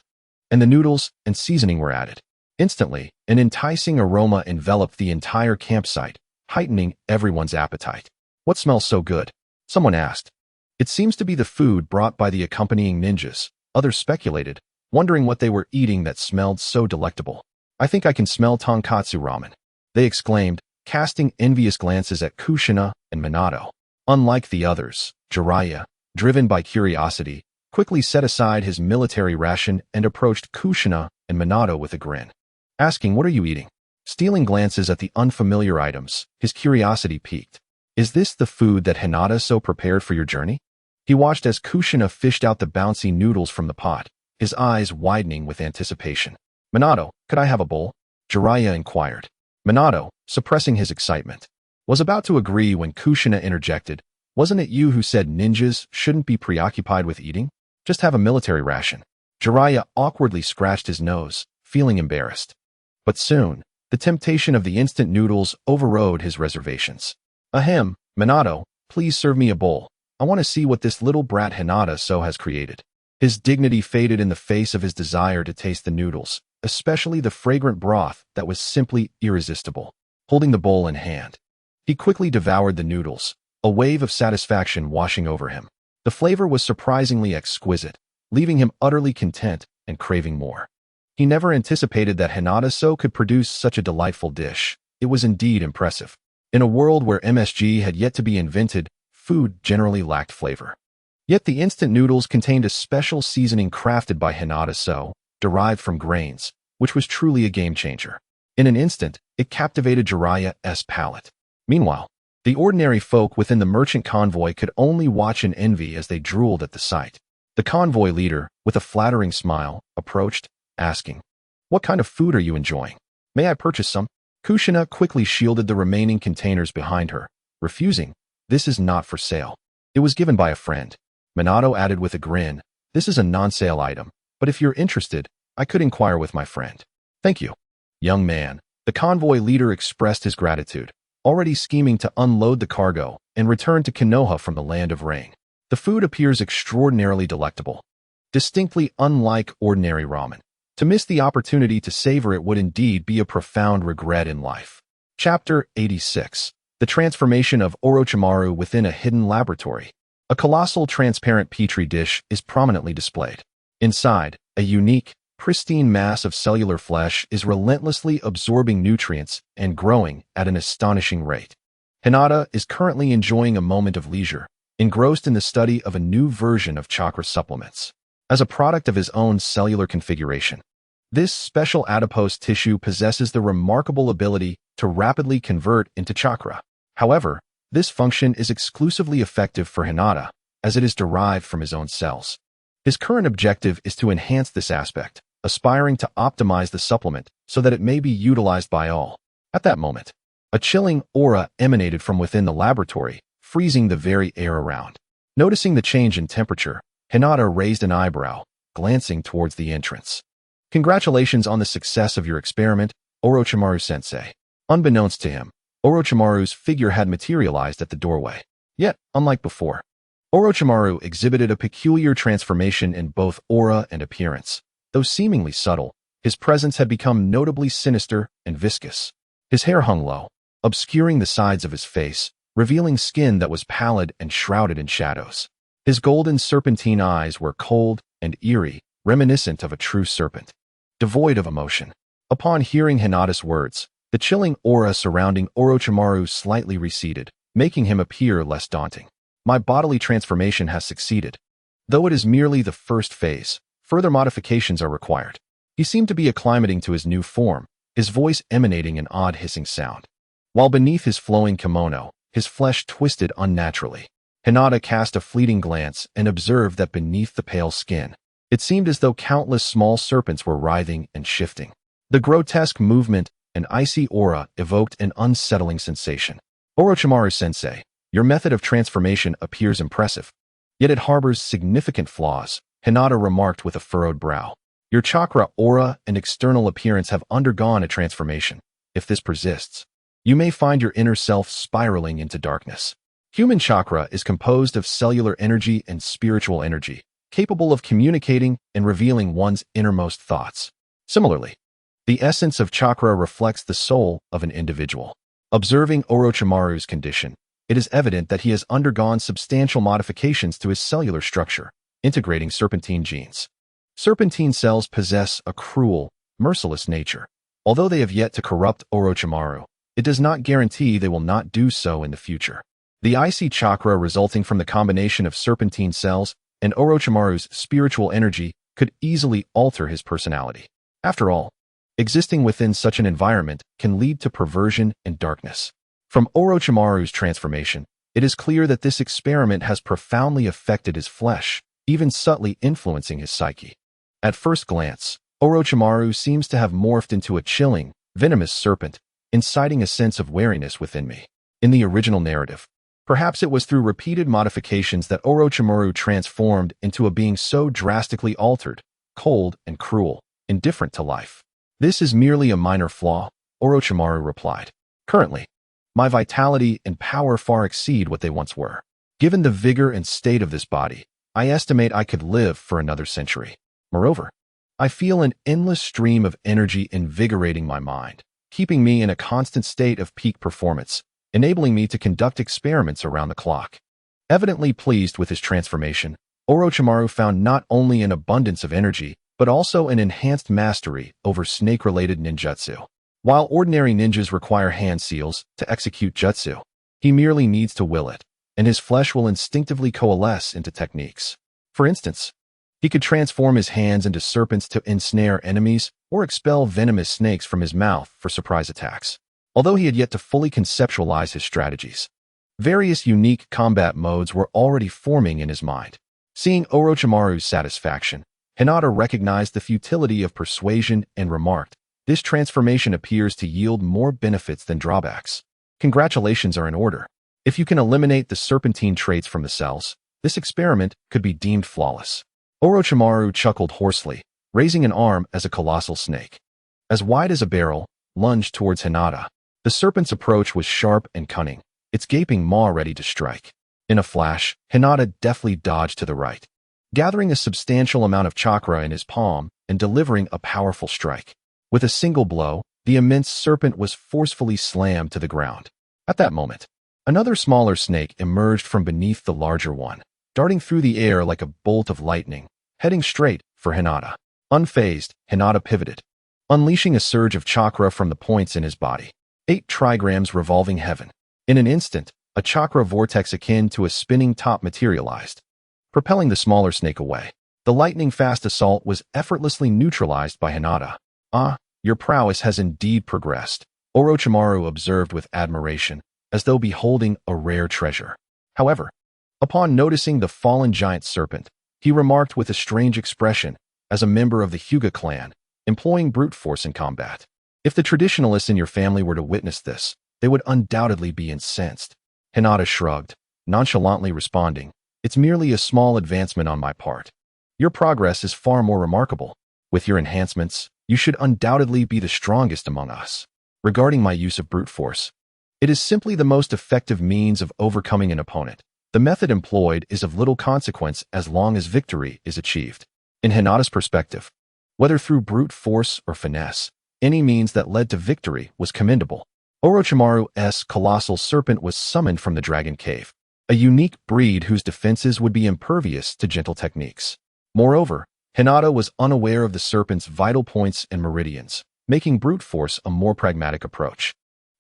and the noodles and seasoning were added. Instantly, an enticing aroma enveloped the entire campsite, heightening everyone's appetite. "What smells so good?" someone asked. "It seems to be the food brought by the accompanying ninjas," others speculated, wondering what they were eating that smelled so delectable. "I think I can smell tonkatsu ramen," they exclaimed, casting envious glances at Kushina and Minato. Unlike the others, Jiraiya, driven by curiosity, quickly set aside his military ration and approached Kushina and Minato with a grin, asking, "What are you eating?" Stealing glances at the unfamiliar items, his curiosity piqued. "Is this the food that Hinata-so prepared for your journey?" He watched as Kushina fished out the bouncy noodles from the pot, his eyes widening with anticipation. "Minato, could I have a bowl?" Jiraiya inquired. Minato, suppressing his excitement, was about to agree when Kushina interjected, "Wasn't it you who said ninjas shouldn't be preoccupied with eating? Just have a military ration." Jiraiya awkwardly scratched his nose, feeling embarrassed. But soon, the temptation of the instant noodles overrode his reservations. "Ahem, Minato, please serve me a bowl. I want to see what this little brat Hinata-so has created." His dignity faded in the face of his desire to taste the noodles, especially the fragrant broth that was simply irresistible. Holding the bowl in hand, he quickly devoured the noodles, a wave of satisfaction washing over him. The flavor was surprisingly exquisite, leaving him utterly content and craving more. He never anticipated that Hinata-so could produce such a delightful dish. It was indeed impressive. In a world where MSG had yet to be invented, food generally lacked flavor. Yet the instant noodles contained a special seasoning crafted by Hinata-so, derived from grains, which was truly a game-changer. In an instant, it captivated Jiraiya's palate. Meanwhile, the ordinary folk within the merchant convoy could only watch in envy as they drooled at the sight. The convoy leader, with a flattering smile, approached, asking, "What kind of food are you enjoying? May I purchase some?" Kushina quickly shielded the remaining containers behind her, refusing, "This is not for sale. It was given by a friend." Minato added with a grin, "This is a non-sale item, but if you're interested, I could inquire with my friend." "Thank you, young man." The convoy leader expressed his gratitude, already scheming to unload the cargo and return to Konoha from the land of rain. The food appears extraordinarily delectable, distinctly unlike ordinary ramen. To miss the opportunity to savor it would indeed be a profound regret in life. Chapter 86. The transformation of Orochimaru within a hidden laboratory. A colossal transparent petri dish is prominently displayed. Inside, a unique, pristine mass of cellular flesh is relentlessly absorbing nutrients and growing at an astonishing rate. Hinata is currently enjoying a moment of leisure, engrossed in the study of a new version of chakra supplements. As a product of his own cellular configuration, this special adipose tissue possesses the remarkable ability to rapidly convert into chakra. However, this function is exclusively effective for Hinata, as it is derived from his own cells. His current objective is to enhance this aspect, aspiring to optimize the supplement so that it may be utilized by all. At that moment, a chilling aura emanated from within the laboratory, freezing the very air around. Noticing the change in temperature, Hinata raised an eyebrow, glancing towards the entrance. "Congratulations on the success of your experiment, Orochimaru-sensei." Unbeknownst to him, Orochimaru's figure had materialized at the doorway. Yet, unlike before, Orochimaru exhibited a peculiar transformation in both aura and appearance. Though seemingly subtle, his presence had become notably sinister and viscous. His hair hung low, obscuring the sides of his face, revealing skin that was pallid and shrouded in shadows. His golden serpentine eyes were cold and eerie, reminiscent of a true serpent, devoid of emotion. Upon hearing Hinata's words, the chilling aura surrounding Orochimaru slightly receded, making him appear less daunting. My bodily transformation has succeeded. Though it is merely the first phase, further modifications are required. He seemed to be acclimating to his new form, his voice emanating an odd hissing sound. While beneath his flowing kimono, his flesh twisted unnaturally. Hinata cast a fleeting glance and observed that beneath the pale skin, it seemed as though countless small serpents were writhing and shifting. The grotesque movement and icy aura evoked an unsettling sensation. Orochimaru-sensei, your method of transformation appears impressive, yet it harbors significant flaws, Hinata remarked with a furrowed brow. Your chakra, aura, and external appearance have undergone a transformation. If this persists, you may find your inner self spiraling into darkness. Human chakra is composed of cellular energy and spiritual energy, capable of communicating and revealing one's innermost thoughts. Similarly, the essence of chakra reflects the soul of an individual. Observing Orochimaru's condition, it is evident that he has undergone substantial modifications to his cellular structure, integrating serpentine genes. Serpentine cells possess a cruel, merciless nature. Although they have yet to corrupt Orochimaru, it does not guarantee they will not do so in the future. The icy chakra resulting from the combination of serpentine cells and Orochimaru's spiritual energy could easily alter his personality. After all, existing within such an environment can lead to perversion and darkness. From Orochimaru's transformation, it is clear that this experiment has profoundly affected his flesh, even subtly influencing his psyche. At first glance, Orochimaru seems to have morphed into a chilling, venomous serpent, inciting a sense of wariness within me. In the original narrative, perhaps it was through repeated modifications that Orochimaru transformed into a being so drastically altered, cold and cruel, indifferent to life. This is merely a minor flaw, Orochimaru replied. Currently, my vitality and power far exceed what they once were. Given the vigor and state of this body, I estimate I could live for another century. Moreover, I feel an endless stream of energy invigorating my mind, keeping me in a constant state of peak performance, enabling me to conduct experiments around the clock. Evidently pleased with his transformation, Orochimaru found not only an abundance of energy, but also an enhanced mastery over snake-related ninjutsu. While ordinary ninjas require hand seals to execute jutsu, he merely needs to will it, and his flesh will instinctively coalesce into techniques. For instance, he could transform his hands into serpents to ensnare enemies or expel venomous snakes from his mouth for surprise attacks. Although he had yet to fully conceptualize his strategies, various unique combat modes were already forming in his mind. Seeing Orochimaru's satisfaction, Hinata recognized the futility of persuasion and remarked, "This transformation appears to yield more benefits than drawbacks. Congratulations are in order. If you can eliminate the serpentine traits from the cells, this experiment could be deemed flawless." Orochimaru chuckled hoarsely, raising an arm as a colossal snake, as wide as a barrel, lunged towards Hinata. The serpent's approach was sharp and cunning, its gaping maw ready to strike. In a flash, Hinata deftly dodged to the right, gathering a substantial amount of chakra in his palm and delivering a powerful strike. With a single blow, the immense serpent was forcefully slammed to the ground. At that moment, another smaller snake emerged from beneath the larger one, darting through the air like a bolt of lightning, heading straight for Hinata. Unfazed, Hinata pivoted, unleashing a surge of chakra from the points in his body. 8 trigrams revolving heaven. In an instant, a chakra vortex akin to a spinning top materialized, propelling the smaller snake away. The lightning-fast assault was effortlessly neutralized by Hinata. "Ah, your prowess has indeed progressed," Orochimaru observed with admiration, as though beholding a rare treasure. However, upon noticing the fallen giant serpent, he remarked with a strange expression, as a member of the Hyuga clan, employing brute force in combat. "If the traditionalists in your family were to witness this, they would undoubtedly be incensed." Hinata shrugged, nonchalantly responding, "It's merely a small advancement on my part. Your progress is far more remarkable. With your enhancements, you should undoubtedly be the strongest among us. Regarding my use of brute force, It is simply the most effective means of overcoming an opponent. The method employed is of little consequence as long as victory is achieved. In Hinata's perspective, whether through brute force or finesse, any means that led to victory was commendable. Orochimaru's colossal serpent was summoned from the dragon cave, a unique breed whose defenses would be impervious to gentle techniques. Moreover, Hinata was unaware of the serpent's vital points and meridians, making brute force a more pragmatic approach.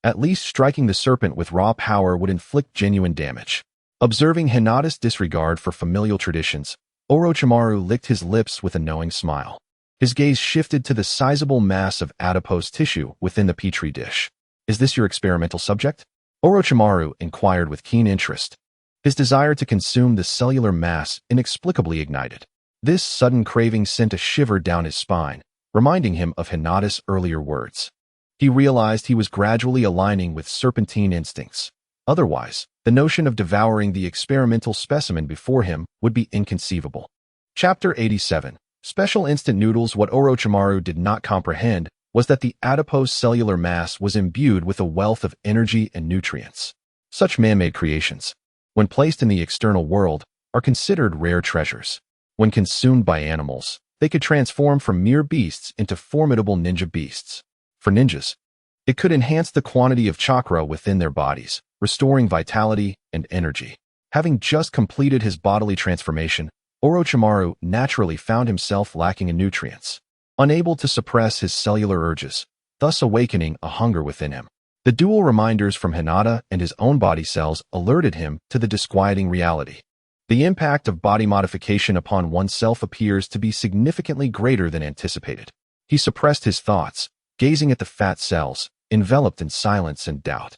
At least striking the serpent with raw power would inflict genuine damage. Observing Hinata's disregard for familial traditions, Orochimaru licked his lips with a knowing smile. His gaze shifted to the sizable mass of adipose tissue within the petri dish. "Is this your experimental subject?" Orochimaru inquired with keen interest. His desire to consume the cellular mass inexplicably ignited. This sudden craving sent a shiver down his spine, reminding him of Hinata's earlier words. He realized he was gradually aligning with serpentine instincts. Otherwise, the notion of devouring the experimental specimen before him would be inconceivable. Chapter 87. Special Instant Noodles. What Orochimaru did not comprehend was that the adipose cellular mass was imbued with a wealth of energy and nutrients. Such man-made creations, when placed in the external world, are considered rare treasures. When consumed by animals, they could transform from mere beasts into formidable ninja beasts. For ninjas, it could enhance the quantity of chakra within their bodies, restoring vitality and energy. Having just completed his bodily transformation, Orochimaru naturally found himself lacking in nutrients, unable to suppress his cellular urges, thus awakening a hunger within him. The dual reminders from Hinata and his own body cells alerted him to the disquieting reality. The impact of body modification upon oneself appears to be significantly greater than anticipated. He suppressed his thoughts, gazing at the fat cells, enveloped in silence and doubt.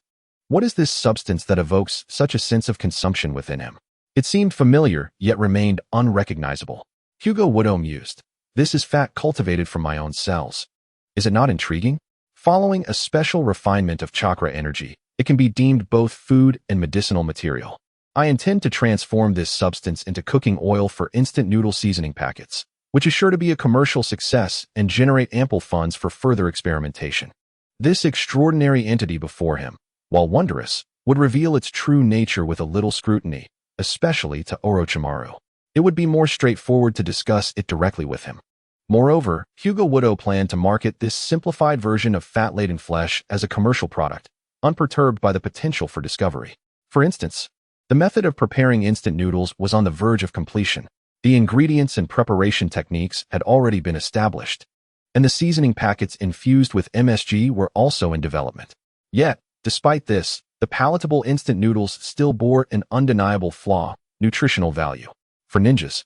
What is this substance that evokes such a sense of consumption within him? It seemed familiar, yet remained unrecognizable. Hyuga mused. This is fat cultivated from my own cells. Is it not intriguing? Following a special refinement of chakra energy, it can be deemed both food and medicinal material. I intend to transform this substance into cooking oil for instant noodle seasoning packets, which is sure to be a commercial success and generate ample funds for further experimentation. This extraordinary entity before him, while wondrous, would reveal its true nature with a little scrutiny, especially to Orochimaru. It would be more straightforward to discuss it directly with him. Moreover, Hyuga planned to market this simplified version of fat-laden flesh as a commercial product, unperturbed by the potential for discovery. For instance, the method of preparing instant noodles was on the verge of completion. The ingredients and preparation techniques had already been established, and the seasoning packets infused with MSG were also in development. Yet, despite this, the palatable instant noodles still bore an undeniable flaw: nutritional value. For ninjas,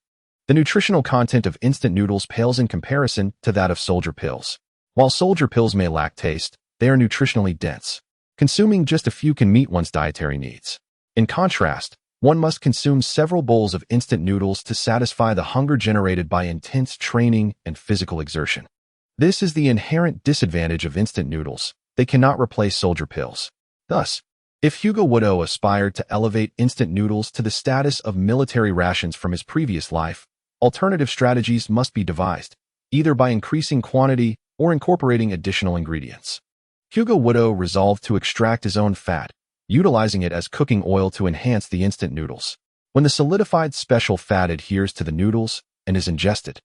the nutritional content of instant noodles pales in comparison to that of soldier pills. While soldier pills may lack taste, they are nutritionally dense. Consuming just a few can meet one's dietary needs. In contrast, one must consume several bowls of instant noodles to satisfy the hunger generated by intense training and physical exertion. This is the inherent disadvantage of instant noodles. They cannot replace soldier pills. Thus, if Hyuga aspired to elevate instant noodles to the status of military rations from his previous life, alternative strategies must be devised, either by increasing quantity or incorporating additional ingredients. Hyuga resolved to extract his own fat, utilizing it as cooking oil to enhance the instant noodles. When the solidified special fat adheres to the noodles and is ingested,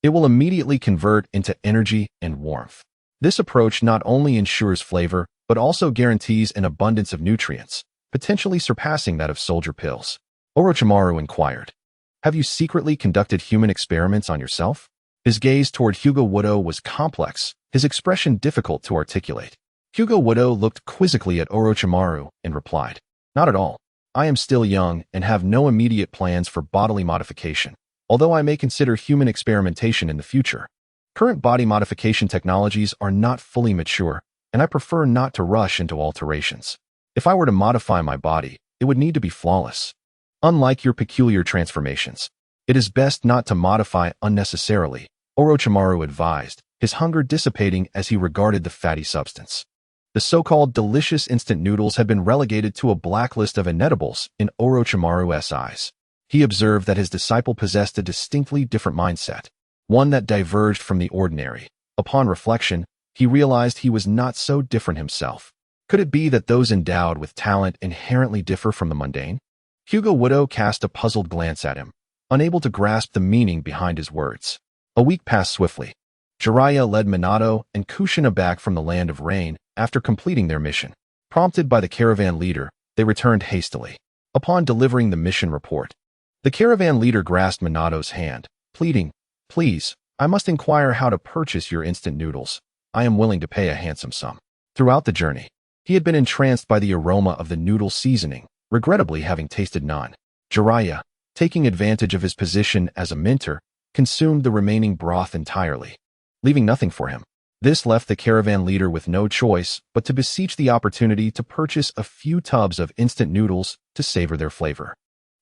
it will immediately convert into energy and warmth. This approach not only ensures flavor, but also guarantees an abundance of nutrients, potentially surpassing that of soldier pills. Orochimaru inquired, "Have you secretly conducted human experiments on yourself?" His gaze toward Hyuga was complex, his expression difficult to articulate. Hyuga looked quizzically at Orochimaru and replied, "Not at all. I am still young and have no immediate plans for bodily modification, although I may consider human experimentation in the future. Current body modification technologies are not fully mature, and I prefer not to rush into alterations. If I were to modify my body, it would need to be flawless. Unlike your peculiar transformations, it is best not to modify unnecessarily," Orochimaru advised, his hunger dissipating as he regarded the fatty substance. The so-called delicious instant noodles had been relegated to a blacklist of inedibles in Orochimaru's eyes. He observed that his disciple possessed a distinctly different mindset, one that diverged from the ordinary. Upon reflection, he realized he was not so different himself. Could it be that those endowed with talent inherently differ from the mundane? Hyuga Widow cast a puzzled glance at him, unable to grasp the meaning behind his words. A week passed swiftly. Jiraiya led Minato and Kushina back from the Land of Rain after completing their mission. Prompted by the caravan leader, they returned hastily. Upon delivering the mission report, the caravan leader grasped Minato's hand, pleading, "Please, I must inquire how to purchase your instant noodles. I am willing to pay a handsome sum." Throughout the journey, he had been entranced by the aroma of the noodle seasoning, regrettably having tasted none. Jiraiya, taking advantage of his position as a mentor, consumed the remaining broth entirely, leaving nothing for him. This left the caravan leader with no choice but to beseech the opportunity to purchase a few tubs of instant noodles to savor their flavor.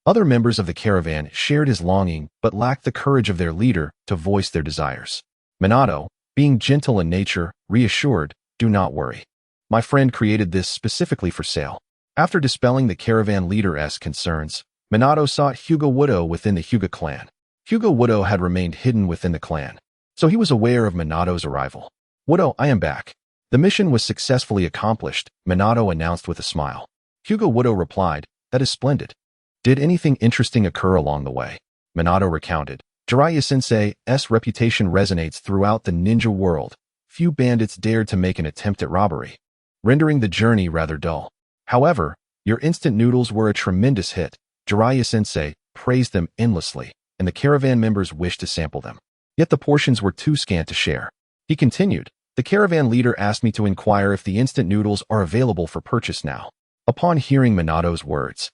Other members of the caravan shared his longing but lacked the courage of their leader to voice their desires. Minato, being gentle in nature, reassured, "Do not worry. My friend created this specifically for sale." After dispelling the caravan leader's concerns, Minato sought Hyuga Widow within the Hyuga clan. Hyuga Widow had remained hidden within the clan, so he was aware of Minato's arrival. "Widow, I am back." The mission was successfully accomplished, Minato announced with a smile. Hyuga Widow replied, "That is splendid. Did anything interesting occur along the way?" Minato recounted. Jiraiya-sensei's reputation resonates throughout the ninja world. Few bandits dared to make an attempt at robbery, rendering the journey rather dull. However, your instant noodles were a tremendous hit. Jiraiya-sensei praised them endlessly, and the caravan members wished to sample them. Yet the portions were too scant to share. He continued, "The caravan leader asked me to inquire if the instant noodles are available for purchase now." Upon hearing Minato's words,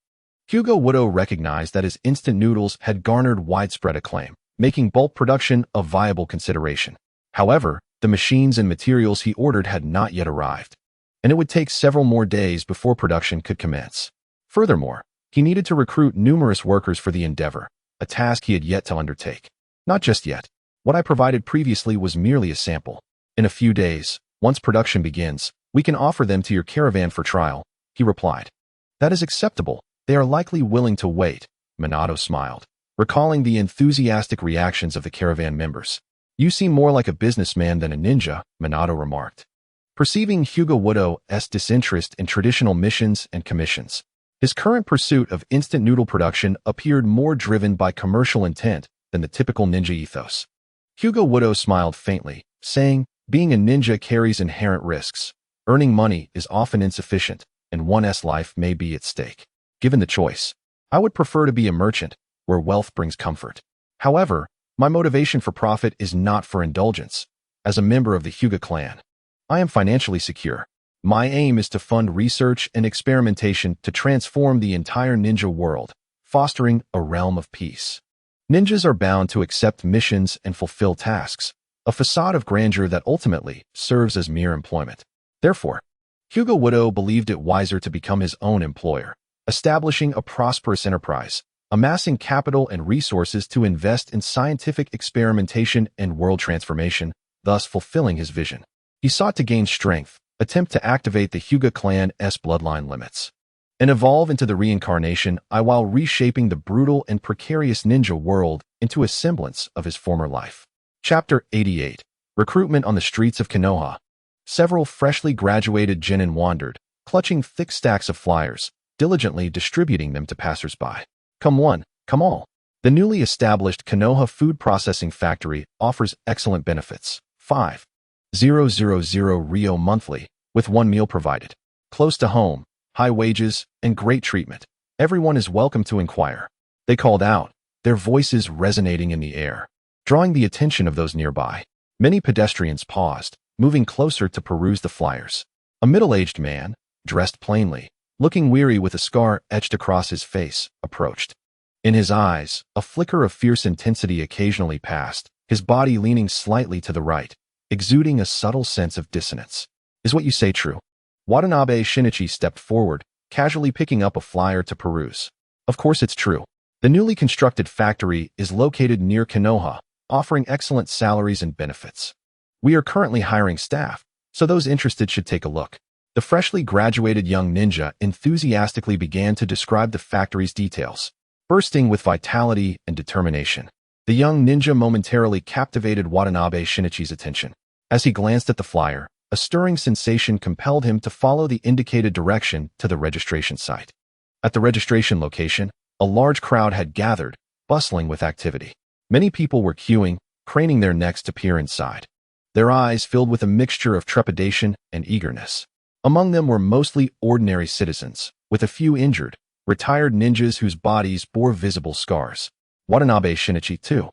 Hyuga Widow recognized that his instant noodles had garnered widespread acclaim, making bulk production a viable consideration. However, the machines and materials he ordered had not yet arrived, and it would take several more days before production could commence. Furthermore, he needed to recruit numerous workers for the endeavor, a task he had yet to undertake. "Not just yet. What I provided previously was merely a sample. In a few days, once production begins, we can offer them to your caravan for trial," he replied. "That is acceptable. They are likely willing to wait," Minato smiled, recalling the enthusiastic reactions of the caravan members. "You seem more like a businessman than a ninja," Minato remarked, perceiving Hyuga Widow's disinterest in traditional missions and commissions. His current pursuit of instant noodle production appeared more driven by commercial intent than the typical ninja ethos. Hyuga Widow smiled faintly, saying, "Being a ninja carries inherent risks. Earning money is often insufficient, and one's life may be at stake. Given the choice, I would prefer to be a merchant, where wealth brings comfort. However, my motivation for profit is not for indulgence. As a member of the Hyuga clan, I am financially secure. My aim is to fund research and experimentation to transform the entire ninja world, fostering a realm of peace. Ninjas are bound to accept missions and fulfill tasks, a facade of grandeur that ultimately serves as mere employment. Therefore, Hyuga Widow believed it wiser to become his own employer, establishing a prosperous enterprise, amassing capital and resources to invest in scientific experimentation and world transformation, thus fulfilling his vision. He sought to gain strength, attempt to activate the Hyuga clan's bloodline limits, and evolve into the reincarnation while reshaping the brutal and precarious ninja world into a semblance of his former life. Chapter 88. Recruitment on the streets of Konoha. Several freshly graduated genin wandered, clutching thick stacks of flyers, diligently distributing them to passers-by. "Come one, come all." The newly established Konoha food processing factory offers excellent benefits. 5,000 Rio monthly, with one meal provided. Close to home, high wages, and great treatment. Everyone is welcome to inquire. They called out, their voices resonating in the air, drawing the attention of those nearby. Many pedestrians paused, moving closer to peruse the flyers. A middle-aged man, dressed plainly, looking weary with a scar etched across his face, approached. In his eyes, a flicker of fierce intensity occasionally passed, his body leaning slightly to the right, exuding a subtle sense of dissonance. "Is what you say true?" Watanabe Shinichi stepped forward, casually picking up a flyer to peruse. "Of course it's true. The newly constructed factory is located near Konoha, offering excellent salaries and benefits. We are currently hiring staff, so those interested should take a look." The freshly graduated young ninja enthusiastically began to describe the factory's details, bursting with vitality and determination. The young ninja momentarily captivated Watanabe Shinichi's attention. As he glanced at the flyer, a stirring sensation compelled him to follow the indicated direction to the registration site. At the registration location, a large crowd had gathered, bustling with activity. Many people were queuing, craning their necks to peer inside, their eyes filled with a mixture of trepidation and eagerness. Among them were mostly ordinary citizens, with a few injured, retired ninjas whose bodies bore visible scars. Watanabe Shinichi, too,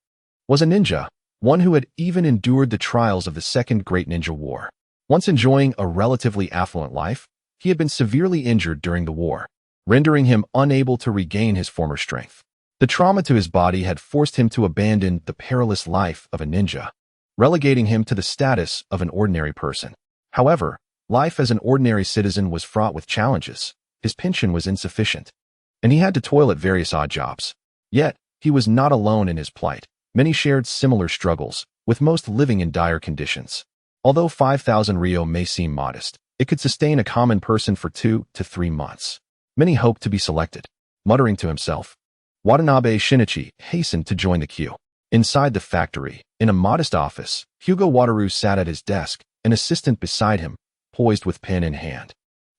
was a ninja, one who had even endured the trials of the Second Great Ninja War. Once enjoying a relatively affluent life, he had been severely injured during the war, rendering him unable to regain his former strength. The trauma to his body had forced him to abandon the perilous life of a ninja, relegating him to the status of an ordinary person. However, life as an ordinary citizen was fraught with challenges. His pension was insufficient, and he had to toil at various odd jobs. Yet, he was not alone in his plight. Many shared similar struggles, with most living in dire conditions. Although 5,000 ryo may seem modest, it could sustain a common person for 2 to 3 months. Many hoped to be selected. Muttering to himself, Watanabe Shinichi hastened to join the queue. Inside the factory, in a modest office, Hyuga Wataru sat at his desk, an assistant beside him, poised with pen in hand.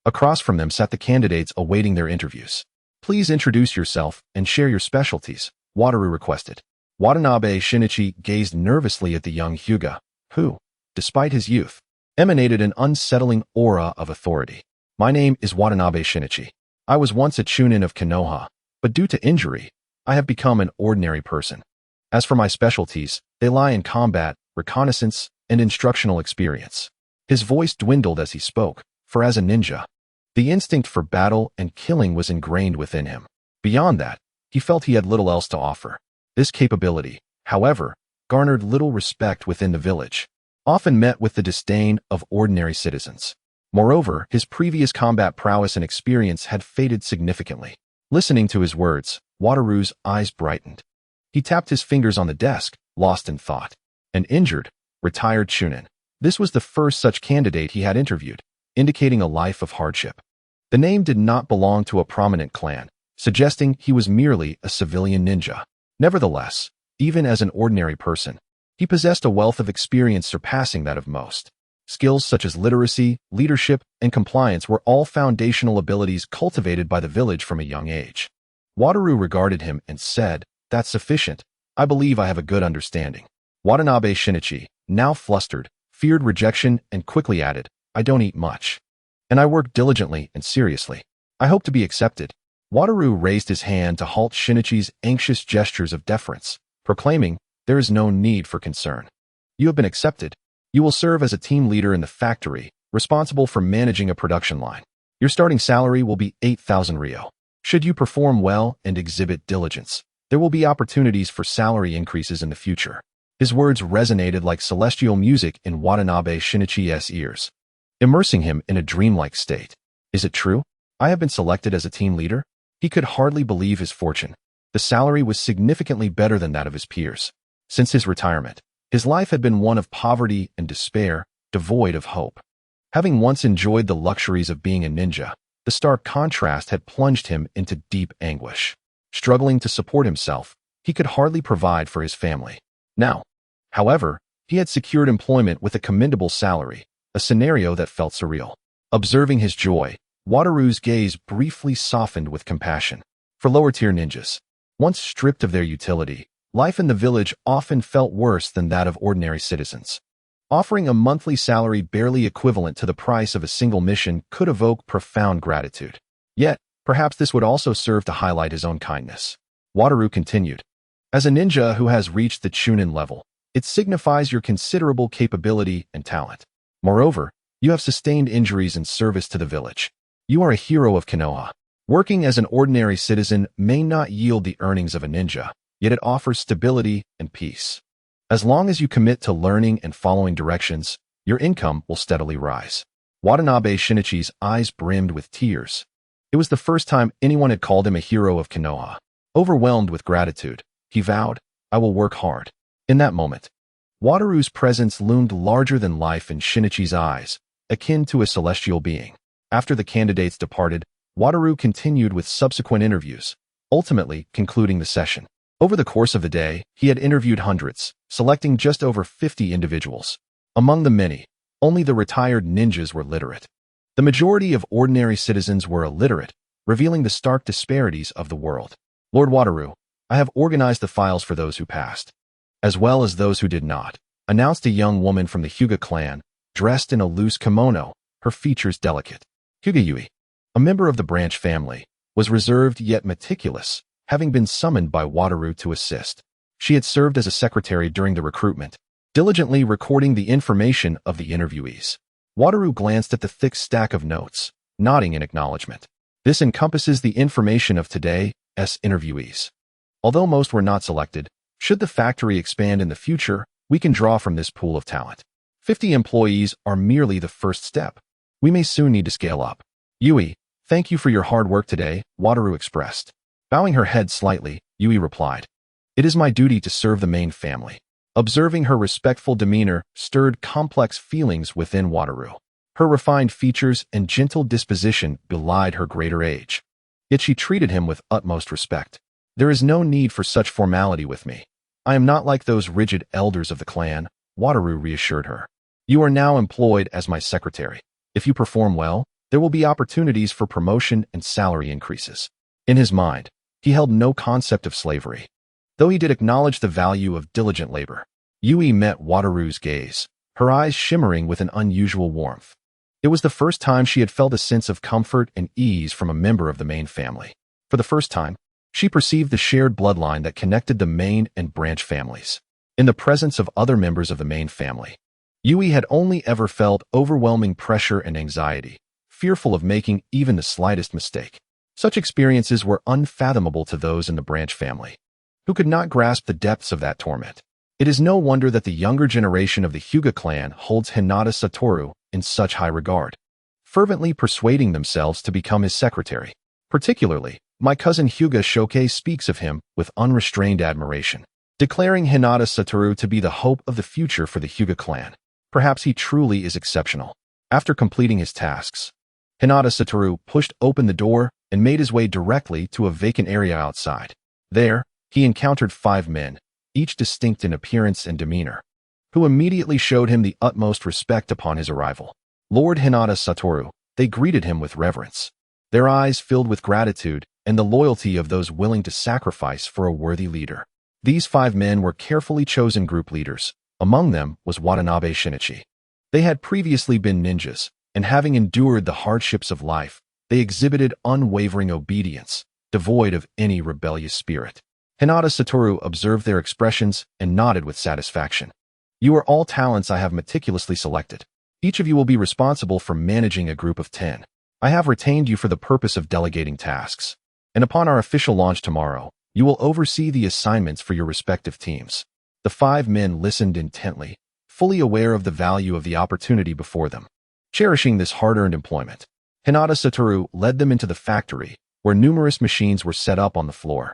Across from them sat the candidates awaiting their interviews. "Please introduce yourself and share your specialties," Wataru requested. Watanabe Shinichi gazed nervously at the young Hyuga, who, despite his youth, emanated an unsettling aura of authority. "My name is Watanabe Shinichi. I was once a chunin of Konoha, but due to injury, I have become an ordinary person. As for my specialties, they lie in combat, reconnaissance, and instructional experience." His voice dwindled as he spoke, for as a ninja, the instinct for battle and killing was ingrained within him. Beyond that, he felt he had little else to offer. This capability, however, garnered little respect within the village, often met with the disdain of ordinary citizens. Moreover, his previous combat prowess and experience had faded significantly. Listening to his words, Wataru's eyes brightened. He tapped his fingers on the desk, lost in thought. An injured, retired chunin. This was the first such candidate he had interviewed, indicating a life of hardship. The name did not belong to a prominent clan, suggesting he was merely a civilian ninja. Nevertheless, even as an ordinary person, he possessed a wealth of experience surpassing that of most. Skills such as literacy, leadership, and compliance were all foundational abilities cultivated by the village from a young age. Wataru regarded him and said, "That's sufficient. I believe I have a good understanding." Watanabe Shinichi, now flustered, feared rejection and quickly added, "I don't eat much. And I work diligently and seriously. I hope to be accepted." Wataru raised his hand to halt Shinichi's anxious gestures of deference, proclaiming, "There is no need for concern. You have been accepted. You will serve as a team leader in the factory, responsible for managing a production line. Your starting salary will be 8,000 ryo. Should you perform well and exhibit diligence, there will be opportunities for salary increases in the future." His words resonated like celestial music in Watanabe Shinichi's ears, immersing him in a dreamlike state. "Is it true? I have been selected as a team leader?" He could hardly believe his fortune. The salary was significantly better than that of his peers. Since his retirement, his life had been one of poverty and despair, devoid of hope. Having once enjoyed the luxuries of being a ninja, the stark contrast had plunged him into deep anguish. Struggling to support himself, he could hardly provide for his family. Now, however, he had secured employment with a commendable salary, a scenario that felt surreal. Observing his joy, Wataru's gaze briefly softened with compassion. For lower-tier ninjas, once stripped of their utility, life in the village often felt worse than that of ordinary citizens. Offering a monthly salary barely equivalent to the price of a single mission could evoke profound gratitude. Yet, perhaps this would also serve to highlight his own kindness. Wataru continued, "As a ninja who has reached the chunin level, it signifies your considerable capability and talent. Moreover, you have sustained injuries in service to the village. You are a hero of Konoha. Working as an ordinary citizen may not yield the earnings of a ninja, yet it offers stability and peace. As long as you commit to learning and following directions, your income will steadily rise." Watanabe Shinichi's eyes brimmed with tears. It was the first time anyone had called him a hero of Konoha. Overwhelmed with gratitude, he vowed, "I will work hard." In that moment, Wataru's presence loomed larger than life in Shinichi's eyes, akin to a celestial being. After the candidates departed, Wataru continued with subsequent interviews, ultimately concluding the session. Over the course of the day, he had interviewed hundreds, selecting just over 50 individuals. Among the many, Only the retired ninjas were literate. The majority of ordinary citizens were illiterate, revealing the stark disparities of the world. Lord Wataru, I have organized the files for those who passed, as well as those who did not, announced a young woman from the Hyuga clan, dressed in a loose kimono, her features delicate. Hyuga Yui, a member of the branch family, was reserved yet meticulous, having been summoned by Wataru to assist. She had served as a secretary during the recruitment, diligently recording the information of the interviewees. Wataru glanced at the thick stack of notes, nodding in acknowledgement. This encompasses the information of today's interviewees. Although most were not selected, should the factory expand in the future, we can draw from this pool of talent. 50 employees are merely the first step. We may soon need to scale up. Yui, thank you for your hard work today, Wataru expressed. Bowing her head slightly, Yui replied, It is my duty to serve the main family. Observing her respectful demeanor stirred complex feelings within Wataru. Her refined features and gentle disposition belied her greater age. Yet she treated him with utmost respect. There is no need for such formality with me. I am not like those rigid elders of the clan, Wataru reassured her. You are now employed as my secretary. If you perform well, there will be opportunities for promotion and salary increases. In his mind, he held no concept of slavery, though he did acknowledge the value of diligent labor. Yui met Wataru's gaze, her eyes shimmering with an unusual warmth. It was the first time she had felt a sense of comfort and ease from a member of the main family. For the first time, she perceived the shared bloodline that connected the main and branch families. In the presence of other members of the main family, Yui had only ever felt overwhelming pressure and anxiety, fearful of making even the slightest mistake. Such experiences were unfathomable to those in the branch family, who could not grasp the depths of that torment. It is no wonder that the younger generation of the Hyuga clan holds Hinata Satoru in such high regard, fervently persuading themselves to become his secretary. Particularly, my cousin Hyuga Shoke speaks of him with unrestrained admiration, declaring Hinata Satoru to be the hope of the future for the Hyuga clan. Perhaps he truly is exceptional. After completing his tasks, Hinata Satoru pushed open the door and made his way directly to a vacant area outside. There, he encountered 5 men, each distinct in appearance and demeanor, who immediately showed him the utmost respect upon his arrival. Lord Hinata Satoru, they greeted him with reverence, their eyes filled with gratitude and the loyalty of those willing to sacrifice for a worthy leader. These 5 men were carefully chosen group leaders. Among them was Watanabe Shinichi. They had previously been ninjas, and having endured the hardships of life, they exhibited unwavering obedience, devoid of any rebellious spirit. Hinata Satoru observed their expressions and nodded with satisfaction. You are all talents I have meticulously selected. Each of you will be responsible for managing a group of 10. I have retained you for the purpose of delegating tasks, and upon our official launch tomorrow, you will oversee the assignments for your respective teams. The 5 men listened intently, fully aware of the value of the opportunity before them. Cherishing this hard-earned employment, Hinata Satoru led them into the factory, where numerous machines were set up on the floor.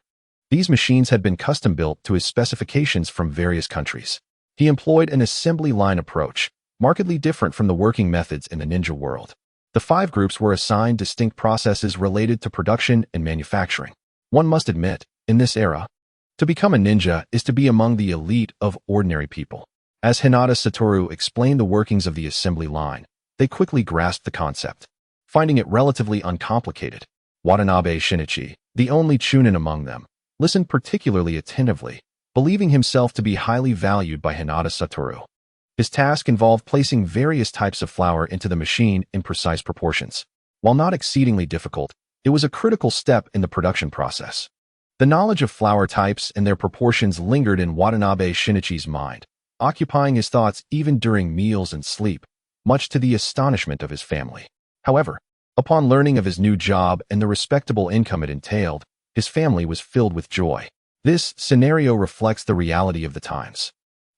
These machines had been custom-built to his specifications from various countries. He employed an assembly line approach, markedly different from the working methods in the ninja world. The 5 groups were assigned distinct processes related to production and manufacturing. One must admit, in this era, to become a ninja is to be among the elite of ordinary people. As Hinata Satoru explained the workings of the assembly line, they quickly grasped the concept, finding it relatively uncomplicated. Watanabe Shinichi, the only chunin among them, listened particularly attentively, believing himself to be highly valued by Hinata Satoru. His task involved placing various types of flour into the machine in precise proportions. While not exceedingly difficult, it was a critical step in the production process. The knowledge of flour types and their proportions lingered in Watanabe Shinichi's mind, occupying his thoughts even during meals and sleep, much to the astonishment of his family. However, upon learning of his new job and the respectable income it entailed, his family was filled with joy. This scenario reflects the reality of the times.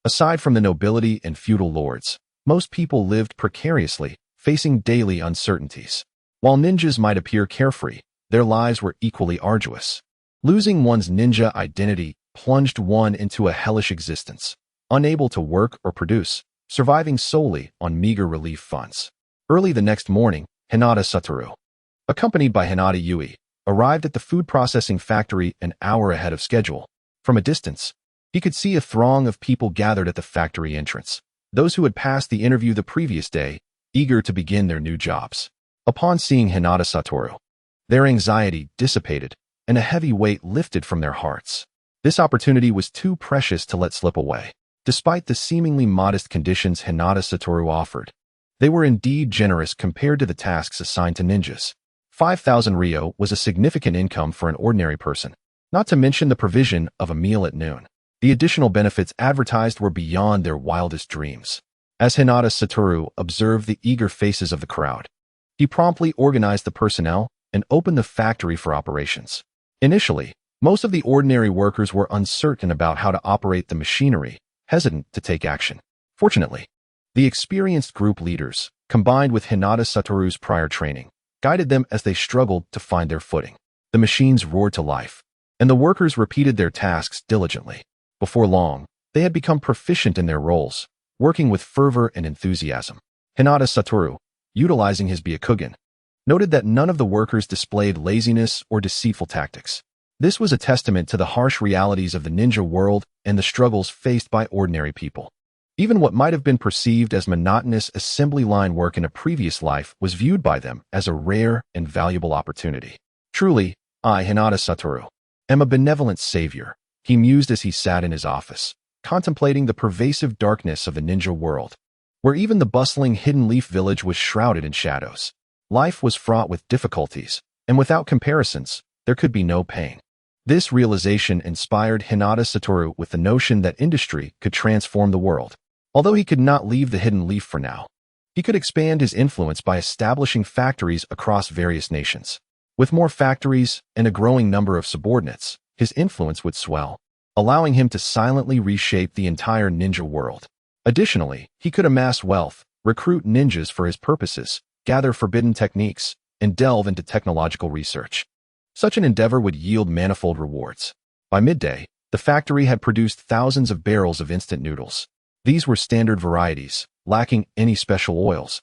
Aside from the nobility and feudal lords, most people lived precariously, facing daily uncertainties. While ninjas might appear carefree, their lives were equally arduous. Losing one's ninja identity plunged one into a hellish existence, unable to work or produce, surviving solely on meager relief funds. Early the next morning, Hinata Satoru, accompanied by Hinata Yui, arrived at the food processing factory an hour ahead of schedule. From a distance, he could see a throng of people gathered at the factory entrance. those who had passed the interview the previous day, eager to begin their new jobs. Upon seeing Hinata Satoru, their anxiety dissipated, and a heavy weight lifted from their hearts. This opportunity was too precious to let slip away. Despite the seemingly modest conditions Hinata Satoru offered, they were indeed generous compared to the tasks assigned to ninjas. 5,000 ryo was a significant income for an ordinary person, not to mention the provision of a meal at noon. The additional benefits advertised were beyond their wildest dreams. As Hinata Satoru observed the eager faces of the crowd, he promptly organized the personnel and opened the factory for operations. Initially, most of the ordinary workers were uncertain about how to operate the machinery, hesitant to take action. Fortunately, the experienced group leaders, combined with Hinata Satoru's prior training, guided them as they struggled to find their footing. The machines roared to life, and the workers repeated their tasks diligently. Before long, they had become proficient in their roles, working with fervor and enthusiasm. Hinata Satoru, utilizing his Byakugan, noted that none of the workers displayed laziness or deceitful tactics. This was a testament to the harsh realities of the ninja world and the struggles faced by ordinary people. Even what might have been perceived as monotonous assembly line work in a previous life was viewed by them as a rare and valuable opportunity. Truly, I, Hinata Satoru, am a benevolent savior, he mused as he sat in his office, contemplating the pervasive darkness of the ninja world, where even the bustling Hidden Leaf village was shrouded in shadows. Life was fraught with difficulties, and without comparisons, there could be no pain. This realization inspired Hinata Satoru with the notion that industry could transform the world. Although he could not leave the Hidden Leaf for now, he could expand his influence by establishing factories across various nations. With more factories and a growing number of subordinates, his influence would swell, allowing him to silently reshape the entire ninja world. Additionally, he could amass wealth, recruit ninjas for his purposes, gather forbidden techniques, and delve into technological research. Such an endeavor would yield manifold rewards. By midday, the factory had produced thousands of barrels of instant noodles. These were standard varieties, lacking any special oils,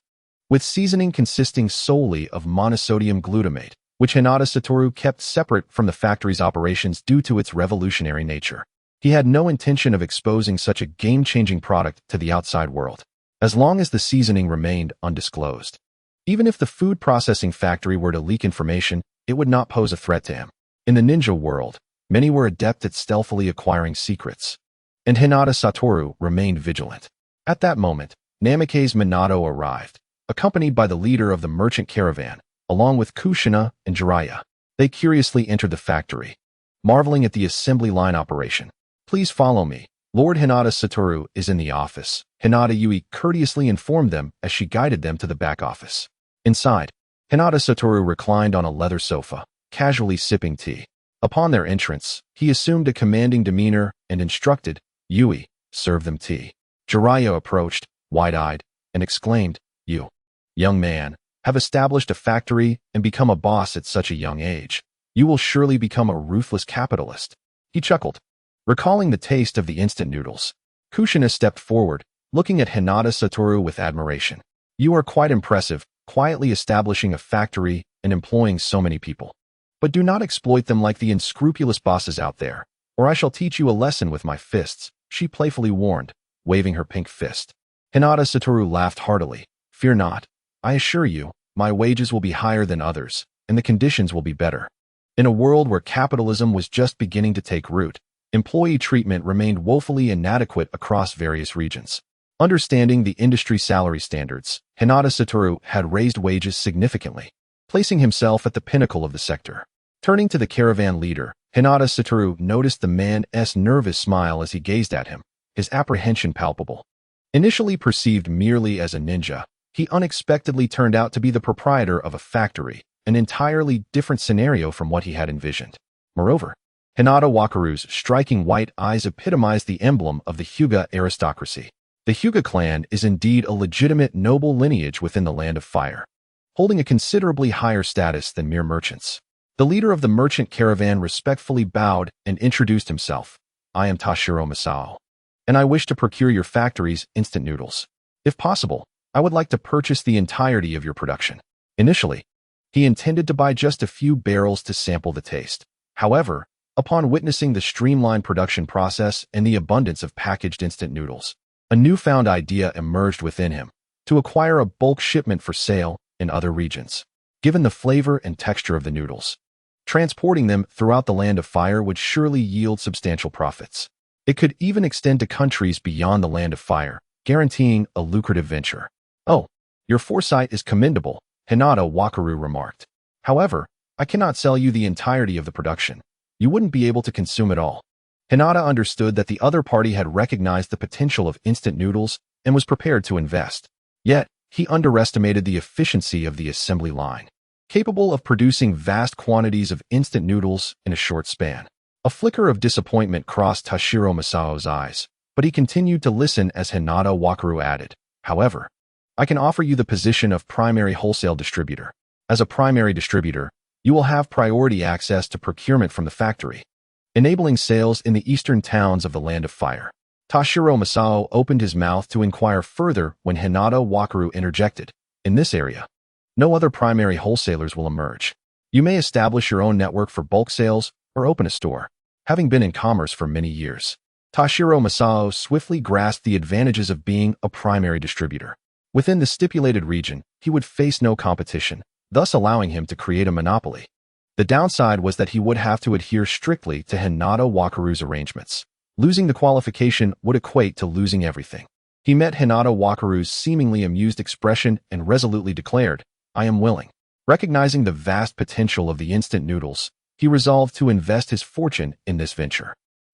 with seasoning consisting solely of monosodium glutamate, which Hinata Satoru kept separate from the factory's operations due to its revolutionary nature. He had no intention of exposing such a game-changing product to the outside world, as long as the seasoning remained undisclosed. Even if the food processing factory were to leak information, it would not pose a threat to him. In the ninja world, many were adept at stealthily acquiring secrets, and Hinata Satoru remained vigilant. At that moment, Namikaze Minato arrived, accompanied by the leader of the merchant caravan, along with Kushina and Jiraiya. They curiously entered the factory, marveling at the assembly line operation. Please follow me. Lord Hinata Satoru is in the office, Hinata Yui courteously informed them as she guided them to the back office. Inside, Hinata Satoru reclined on a leather sofa, casually sipping tea. Upon their entrance, he assumed a commanding demeanor and instructed, Yui, serve them tea. Jiraiya approached, wide-eyed, and exclaimed, You, young man, have established a factory and become a boss at such a young age. You will surely become a ruthless capitalist. He chuckled, recalling the taste of the instant noodles. Kushina stepped forward, looking at Hinata Satoru with admiration. You are quite impressive, quietly establishing a factory and employing so many people. But do not exploit them like the unscrupulous bosses out there, or I shall teach you a lesson with my fists, she playfully warned, waving her pink fist. Hinata Satoru laughed heartily. Fear not. I assure you, my wages will be higher than others, and the conditions will be better. In a world where capitalism was just beginning to take root, employee treatment remained woefully inadequate across various regions. Understanding the industry salary standards, Hinata Satoru had raised wages significantly, placing himself at the pinnacle of the sector. Turning to the caravan leader, Hinata Satoru noticed the man's nervous smile as he gazed at him, his apprehension palpable. Initially perceived merely as a ninja, he unexpectedly turned out to be the proprietor of a factory, an entirely different scenario from what he had envisioned. Moreover, Hinata Wakaru's striking white eyes epitomized the emblem of the Hyuga aristocracy. The Hyuga clan is indeed a legitimate noble lineage within the Land of Fire, holding a considerably higher status than mere merchants. The leader of the merchant caravan respectfully bowed and introduced himself. I am Toshiro Masao, and I wish to procure your factory's instant noodles. If possible, I would like to purchase the entirety of your production. Initially, he intended to buy just a few barrels to sample the taste. However, upon witnessing the streamlined production process and the abundance of packaged instant noodles, A newfound idea emerged within him to acquire a bulk shipment for sale in other regions. Given the flavor and texture of the noodles, transporting them throughout the Land of Fire would surely yield substantial profits. It could even extend to countries beyond the Land of Fire, guaranteeing a lucrative venture. "Oh, your foresight is commendable," Hinata Wakaru remarked. "However, I cannot sell you the entirety of the production. You wouldn't be able to consume it all." Hinata understood that the other party had recognized the potential of instant noodles and was prepared to invest. Yet, he underestimated the efficiency of the assembly line, capable of producing vast quantities of instant noodles in a short span. A flicker of disappointment crossed Toshiro Masao's eyes, but he continued to listen as Hinata Wakaru added, "However, I can offer you the position of primary wholesale distributor. As a primary distributor, you will have priority access to procurement from the factory, enabling sales in the eastern towns of the Land of Fire." Toshiro Masao opened his mouth to inquire further when Hinata Wakaru interjected, "In this area, no other primary wholesalers will emerge. You may establish your own network for bulk sales or open a store." Having been in commerce for many years, Toshiro Masao swiftly grasped the advantages of being a primary distributor. Within the stipulated region, he would face no competition, thus allowing him to create a monopoly. The downside was that he would have to adhere strictly to Hinata Wakaru's arrangements. Losing the qualification would equate to losing everything. He met Hinata Wakaru's seemingly amused expression and resolutely declared, "I am willing." Recognizing the vast potential of the instant noodles, he resolved to invest his fortune in this venture.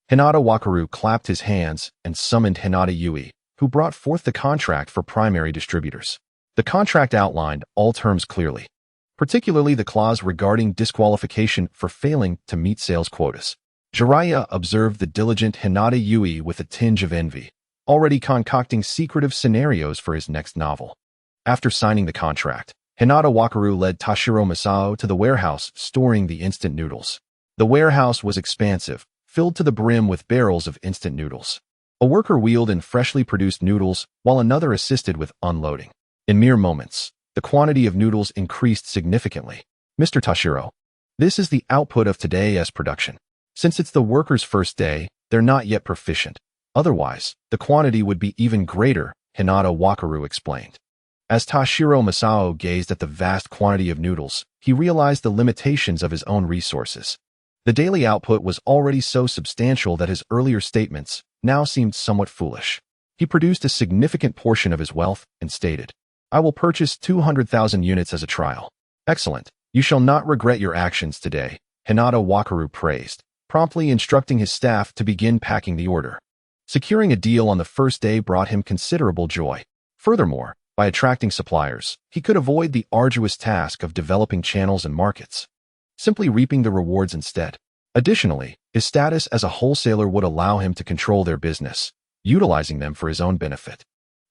Hinata Wakaru clapped his hands and summoned Hinata Yui, who brought forth the contract for primary distributors. The contract outlined all terms clearly, particularly the clause regarding disqualification for failing to meet sales quotas. Jiraiya observed the diligent Hinata Yui with a tinge of envy, already concocting secretive scenarios for his next novel. After signing the contract, Hinata Wakaru led Toshiro Masao to the warehouse storing the instant noodles. The warehouse was expansive, filled to the brim with barrels of instant noodles. A worker wheeled in freshly produced noodles while another assisted with unloading. In mere moments, the quantity of noodles increased significantly. "Mr. Toshiro, this is the output of today's production. Since it's the workers' first day, they're not yet proficient. Otherwise, the quantity would be even greater," Hinata Wakaru explained. As Toshiro Masao gazed at the vast quantity of noodles, he realized the limitations of his own resources. The daily output was already so substantial that his earlier statements now seemed somewhat foolish. He produced a significant portion of his wealth and stated, "I will purchase 200,000 units as a trial." "Excellent. You shall not regret your actions today," Hinata Wakaru praised, promptly instructing his staff to begin packing the order. Securing a deal on the first day brought him considerable joy. Furthermore, by attracting suppliers, he could avoid the arduous task of developing channels and markets, simply reaping the rewards instead. Additionally, his status as a wholesaler would allow him to control their business, utilizing them for his own benefit.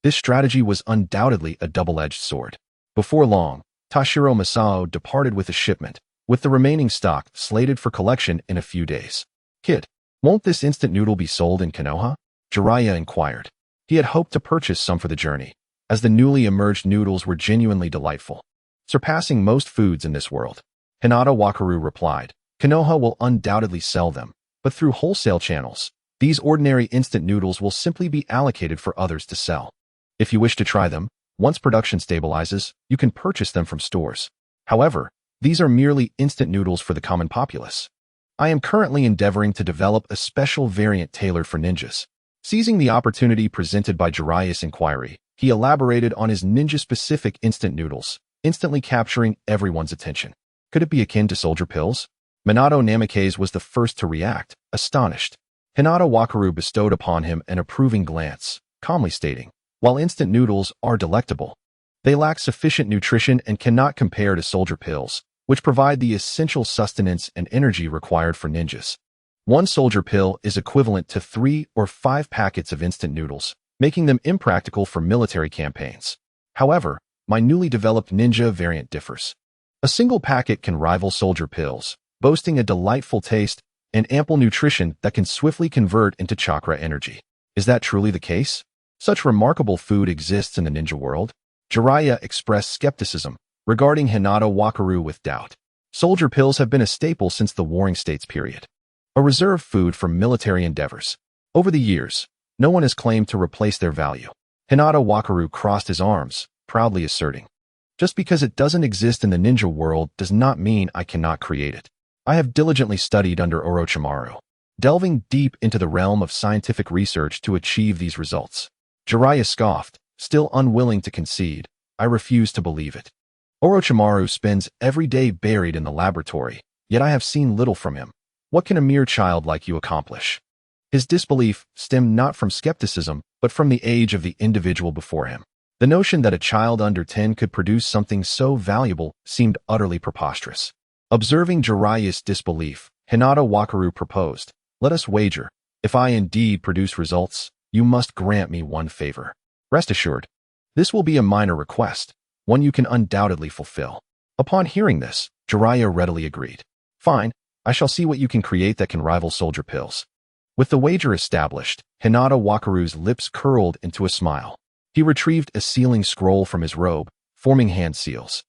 This strategy was undoubtedly a double-edged sword. Before long, Toshiro Masao departed with a shipment, with the remaining stock slated for collection in a few days. "Kid, won't this instant noodle be sold in Konoha?" Jiraiya inquired. He had hoped to purchase some for the journey, as the newly emerged noodles were genuinely delightful, surpassing most foods in this world. Hinata Wakaru replied, "Konoha will undoubtedly sell them, but through wholesale channels. These ordinary instant noodles will simply be allocated for others to sell. If you wish to try them, once production stabilizes, you can purchase them from stores. However, these are merely instant noodles for the common populace. I am currently endeavoring to develop a special variant tailored for ninjas." Seizing the opportunity presented by Jiraiya's inquiry, he elaborated on his ninja-specific instant noodles, instantly capturing everyone's attention. Could it be akin to soldier pills? Minato Namikaze was the first to react, astonished. Hinata Wakaru bestowed upon him an approving glance, calmly stating, "While instant noodles are delectable, they lack sufficient nutrition and cannot compare to soldier pills, which provide the essential sustenance and energy required for ninjas. One soldier pill is equivalent to 3 or 5 packets of instant noodles, making them impractical for military campaigns. However, my newly developed ninja variant differs. A single packet can rival soldier pills, boasting a delightful taste and ample nutrition that can swiftly convert into chakra energy. Is that truly the case? Such remarkable food exists in the ninja world?" Jiraiya expressed skepticism regarding Hinata Wakaru with doubt. Soldier pills have been a staple since the Warring States period, a reserve food for military endeavors. Over the years, No one has claimed to replace their value. Hinata Wakaru crossed his arms, proudly asserting, "Just because it doesn't exist in the ninja world does not mean I cannot create it. I have diligently studied under Orochimaru, delving deep into the realm of scientific research to achieve these results." Jiraiya scoffed, still unwilling to concede. "I refuse to believe it. Orochimaru spends every day buried in the laboratory, yet I have seen little from him. What can a mere child like you accomplish?" His disbelief stemmed not from skepticism, but from the age of the individual before him. The notion that a child under 10 could produce something so valuable seemed utterly preposterous. Observing Jiraiya's disbelief, Hinata Wakaru proposed, "Let us wager. If I indeed produce results, you must grant me one favor. Rest assured, this will be a minor request, one you can undoubtedly fulfill." Upon hearing this, Jiraiya readily agreed. "Fine, I shall see what you can create that can rival soldier pills." With the wager established, Hinata Wakaru's lips curled into a smile. He retrieved a sealing scroll from his robe, forming hand seals,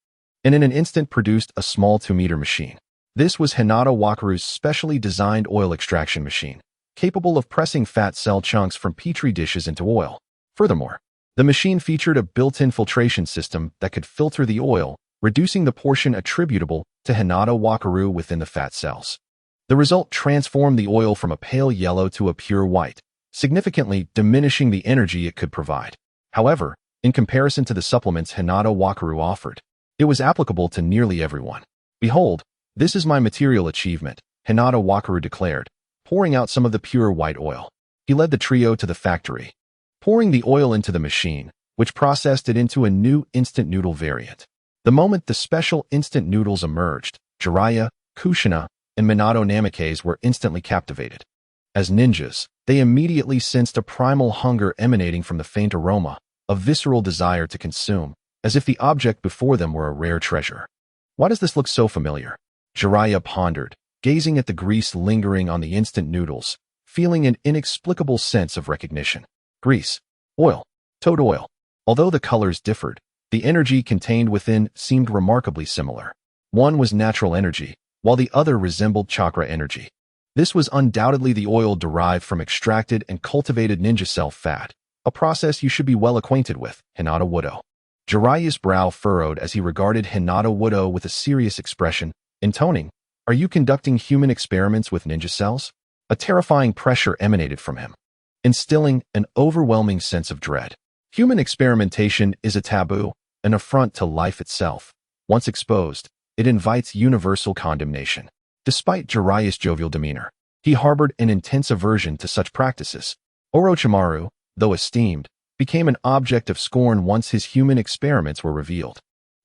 and in an instant produced a small 2-meter machine. This was Hinata Wakaru's specially designed oil extraction machine, capable of pressing fat cell chunks from petri dishes into oil. Furthermore, the machine featured a built-in filtration system that could filter the oil, reducing the portion attributable to Hinata Wakaru within the fat cells. The result transformed the oil from a pale yellow to a pure white, significantly diminishing the energy it could provide. However, in comparison to the supplements Hinata Wakaru offered, it was applicable to nearly everyone. "Behold, this is my material achievement," Hinata Wakaru declared, pouring out some of the pure white oil. He led the trio to the factory, pouring the oil into the machine, which processed it into a new instant noodle variant. The moment the special instant noodles emerged, Jiraiya, Kushina, and Minato Namikaze were instantly captivated. As ninjas, they immediately sensed a primal hunger emanating from the faint aroma, a visceral desire to consume, as if the object before them were a rare treasure. "Why does this look so familiar?" Jiraiya pondered, gazing at the grease lingering on the instant noodles, feeling an inexplicable sense of recognition. Grease, oil, toad oil. Although the colors differed, the energy contained within seemed remarkably similar. One was natural energy, while the other resembled chakra energy. This was undoubtedly the oil derived from extracted and cultivated ninja cell fat, a process you should be well acquainted with, Hinata Wudo. Jiraiya's brow furrowed as he regarded Hinata Wudo with a serious expression, intoning, "Are you conducting human experiments with ninja cells?" A terrifying pressure emanated from him, instilling an overwhelming sense of dread. Human experimentation is a taboo, an affront to life itself. Once exposed, it invites universal condemnation. Despite Jiraiya's jovial demeanor, he harbored an intense aversion to such practices. Orochimaru, though esteemed, became an object of scorn once his human experiments were revealed.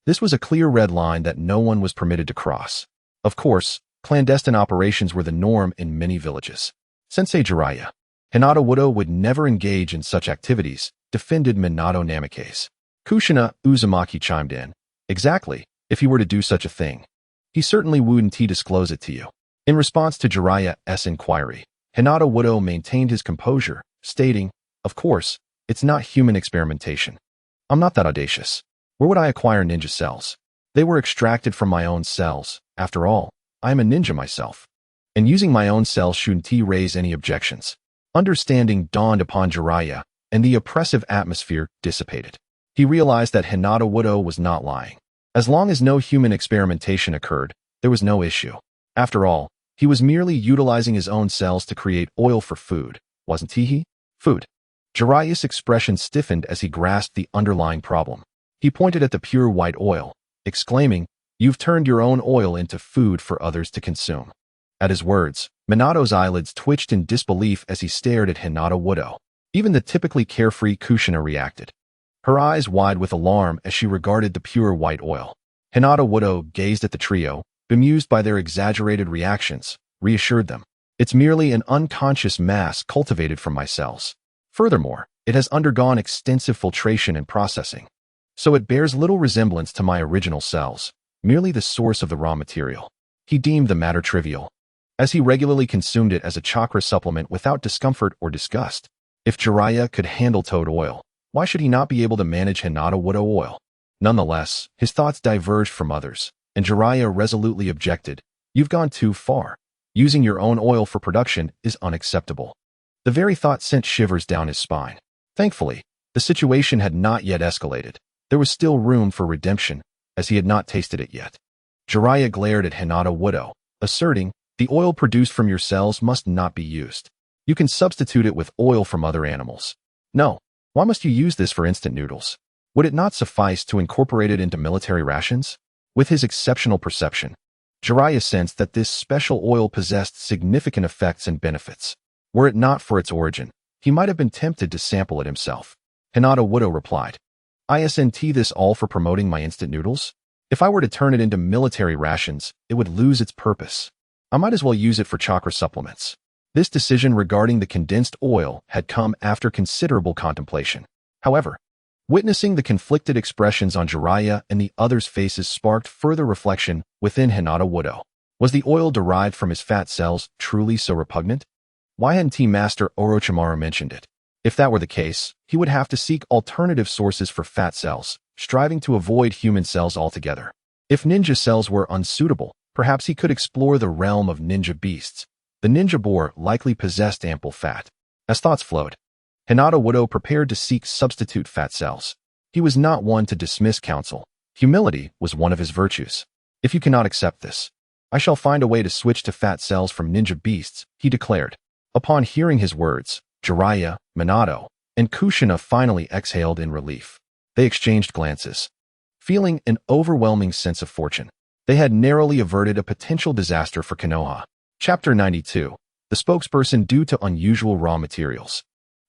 This was a clear red line that no one was permitted to cross. Of course, clandestine operations were the norm in many villages. Sensei Jiraiya, Hinata Wudo would never engage in such activities, defended Minato Namikaze. Kushina Uzumaki chimed in. "Exactly. If he were to do such a thing, he certainly wouldn't disclose it to you." In response to Jiraiya's inquiry, Hinata Wudo maintained his composure, stating, "Of course, it's not human experimentation. I'm not that audacious. Where would I acquire ninja cells? They were extracted from my own cells. After all, I am a ninja myself. And using my own cells shouldn't raise any objections." Understanding dawned upon Jiraiya, and the oppressive atmosphere dissipated. He realized that Hinata Wudo was not lying. As long as no human experimentation occurred, there was no issue. After all, he was merely utilizing his own cells to create oil for food, wasn't he? Food. Jiraiya's expression stiffened as he grasped the underlying problem. He pointed at the pure white oil, exclaiming, "You've turned your own oil into food for others to consume." At his words, Minato's eyelids twitched in disbelief as he stared at Hinata Wudo. Even the typically carefree Kushina reacted, her eyes wide with alarm as she regarded the pure white oil. Hinata Wudo gazed at the trio, bemused by their exaggerated reactions, reassured them. "It's merely an unconscious mass cultivated from my cells. Furthermore, it has undergone extensive filtration and processing, so it bears little resemblance to my original cells, merely the source of the raw material." He deemed the matter trivial, as he regularly consumed it as a chakra supplement without discomfort or disgust. If Jiraiya could handle toad oil, why should he not be able to manage Hinata Wudo oil? Nonetheless, his thoughts diverged from others, and Jiraiya resolutely objected. "You've gone too far. Using your own oil for production is unacceptable." The very thought sent shivers down his spine. Thankfully, the situation had not yet escalated. There was still room for redemption, as he had not tasted it yet. Jiraiya glared at Hinata Widow, asserting, "The oil produced from your cells must not be used. You can substitute it with oil from other animals." "No. Why must you use this for instant noodles? Would it not suffice to incorporate it into military rations?" With his exceptional perception, Jiraiya sensed that this special oil possessed significant effects and benefits. Were it not for its origin, he might have been tempted to sample it himself. Hinata Widow replied, "Isn't this all for promoting my instant noodles? If I were to turn it into military rations, it would lose its purpose. I might as well use it for chakra supplements." This decision regarding the condensed oil had come after considerable contemplation. However, witnessing the conflicted expressions on Jiraiya and the others' faces sparked further reflection within Hinata Widow. Was the oil derived from his fat cells truly so repugnant? Why hadn't Master Orochimaru mentioned it? If that were the case, he would have to seek alternative sources for fat cells, striving to avoid human cells altogether. If ninja cells were unsuitable, perhaps he could explore the realm of ninja beasts. The ninja boar likely possessed ample fat. As thoughts flowed, Hinata Widow prepared to seek substitute fat cells. He was not one to dismiss counsel. Humility was one of his virtues. "If you cannot accept this, I shall find a way to switch to fat cells from ninja beasts," he declared. Upon hearing his words, Jiraiya, Minato, and Kushina finally exhaled in relief. They exchanged glances. Feeling an overwhelming sense of fortune, they had narrowly averted a potential disaster for Konoha. Chapter 92. The spokesperson due to unusual raw materials.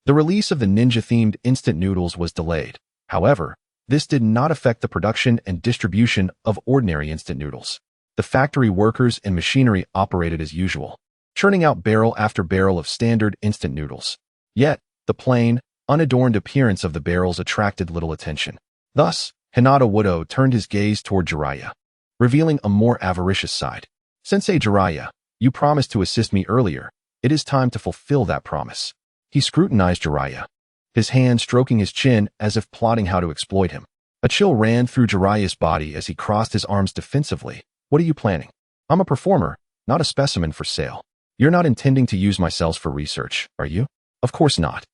The release of the ninja-themed instant noodles was delayed. However, this did not affect the production and distribution of ordinary instant noodles. The factory workers and machinery operated as usual, churning out barrel after barrel of standard instant noodles. Yet, the plain, unadorned appearance of the barrels attracted little attention. Thus, Hinata Widow turned his gaze toward Jiraiya, revealing a more avaricious side. "Sensei Jiraiya, you promised to assist me earlier. It is time to fulfill that promise." He scrutinized Jiraiya, his hand stroking his chin as if plotting how to exploit him. A chill ran through Jiraiya's body as he crossed his arms defensively. "What are you planning? I'm a performer, not a specimen for sale. You're not intending to use my cells for research, are you?" "Of course not.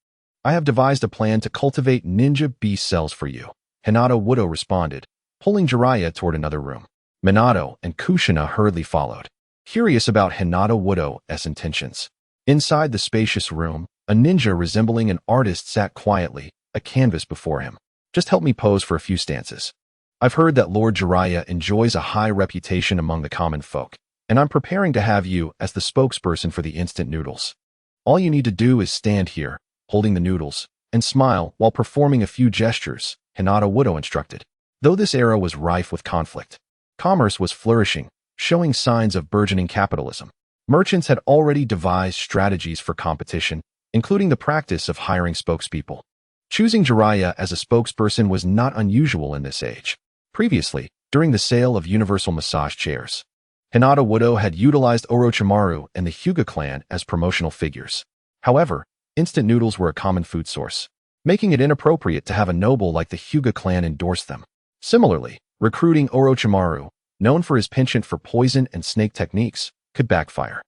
I have devised a plan to cultivate ninja beast cells for you," Hinata Widow responded, pulling Jiraiya toward another room. Minato and Kushina hurriedly followed, curious about Hinata Widow's intentions. Inside the spacious room, a ninja resembling an artist sat quietly, a canvas before him. "Just help me pose for a few stances. I've heard that Lord Jiraiya enjoys a high reputation among the common folk, and I'm preparing to have you as the spokesperson for the instant noodles. All you need to do is stand here, holding the noodles, and smile while performing a few gestures," Hinata Widow instructed. Though this era was rife with conflict, commerce was flourishing, showing signs of burgeoning capitalism. Merchants had already devised strategies for competition, including the practice of hiring spokespeople. Choosing Jiraiya as a spokesperson was not unusual in this age. Previously, during the sale of universal massage chairs, Hinata Widow had utilized Orochimaru and the Hyuga clan as promotional figures. However, instant noodles were a common food source, making it inappropriate to have a noble like the Hyuga clan endorse them. Similarly, recruiting Orochimaru, known for his penchant for poison and snake techniques, could backfire.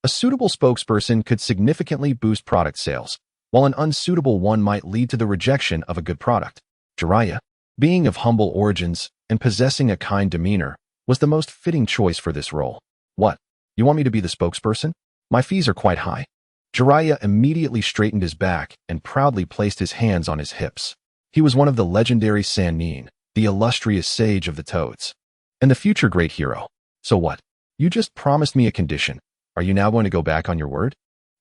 A suitable spokesperson could significantly boost product sales, while an unsuitable one might lead to the rejection of a good product. Jiraiya, being of humble origins and possessing a kind demeanor, was the most fitting choice for this role. "What? You want me to be the spokesperson? My fees are quite high." Jiraiya immediately straightened his back and proudly placed his hands on his hips. He was one of the legendary Sannin, the illustrious sage of the Toads, and the future great hero. "So what? You just promised me a condition. Are you now going to go back on your word?"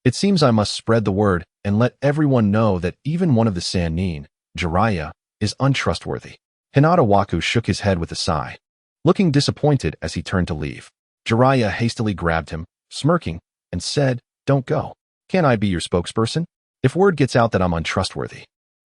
"It seems I must spread the word and let everyone know that even one of the Sannin, Jiraiya, is untrustworthy." Hinata Waku shook his head with a sigh, looking disappointed as he turned to leave. Jiraiya hastily grabbed him, smirking, and said, "Don't go. Can't I be your spokesperson? If word gets out that I'm untrustworthy,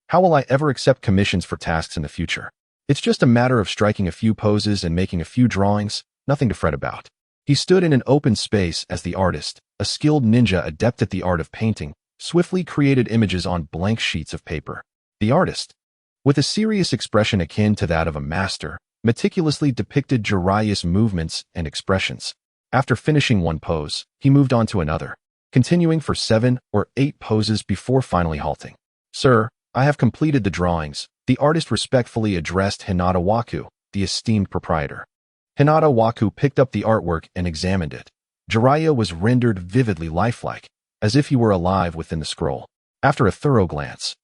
how will I ever accept commissions for tasks in the future? It's just a matter of striking a few poses and making a few drawings, nothing to fret about." He stood in an open space as the artist, a skilled ninja adept at the art of painting, swiftly created images on blank sheets of paper. The artist, with a serious expression akin to that of a master, meticulously depicted Jiraiya's movements and expressions. After finishing one pose, he moved on to another, continuing for 7 or 8 poses before finally halting. "Sir, I have completed the drawings," the artist respectfully addressed Hinata Waku, the esteemed proprietor. Hinata Waku picked up the artwork and examined it. Jiraiya was rendered vividly lifelike, as if he were alive within the scroll. After a thorough glance,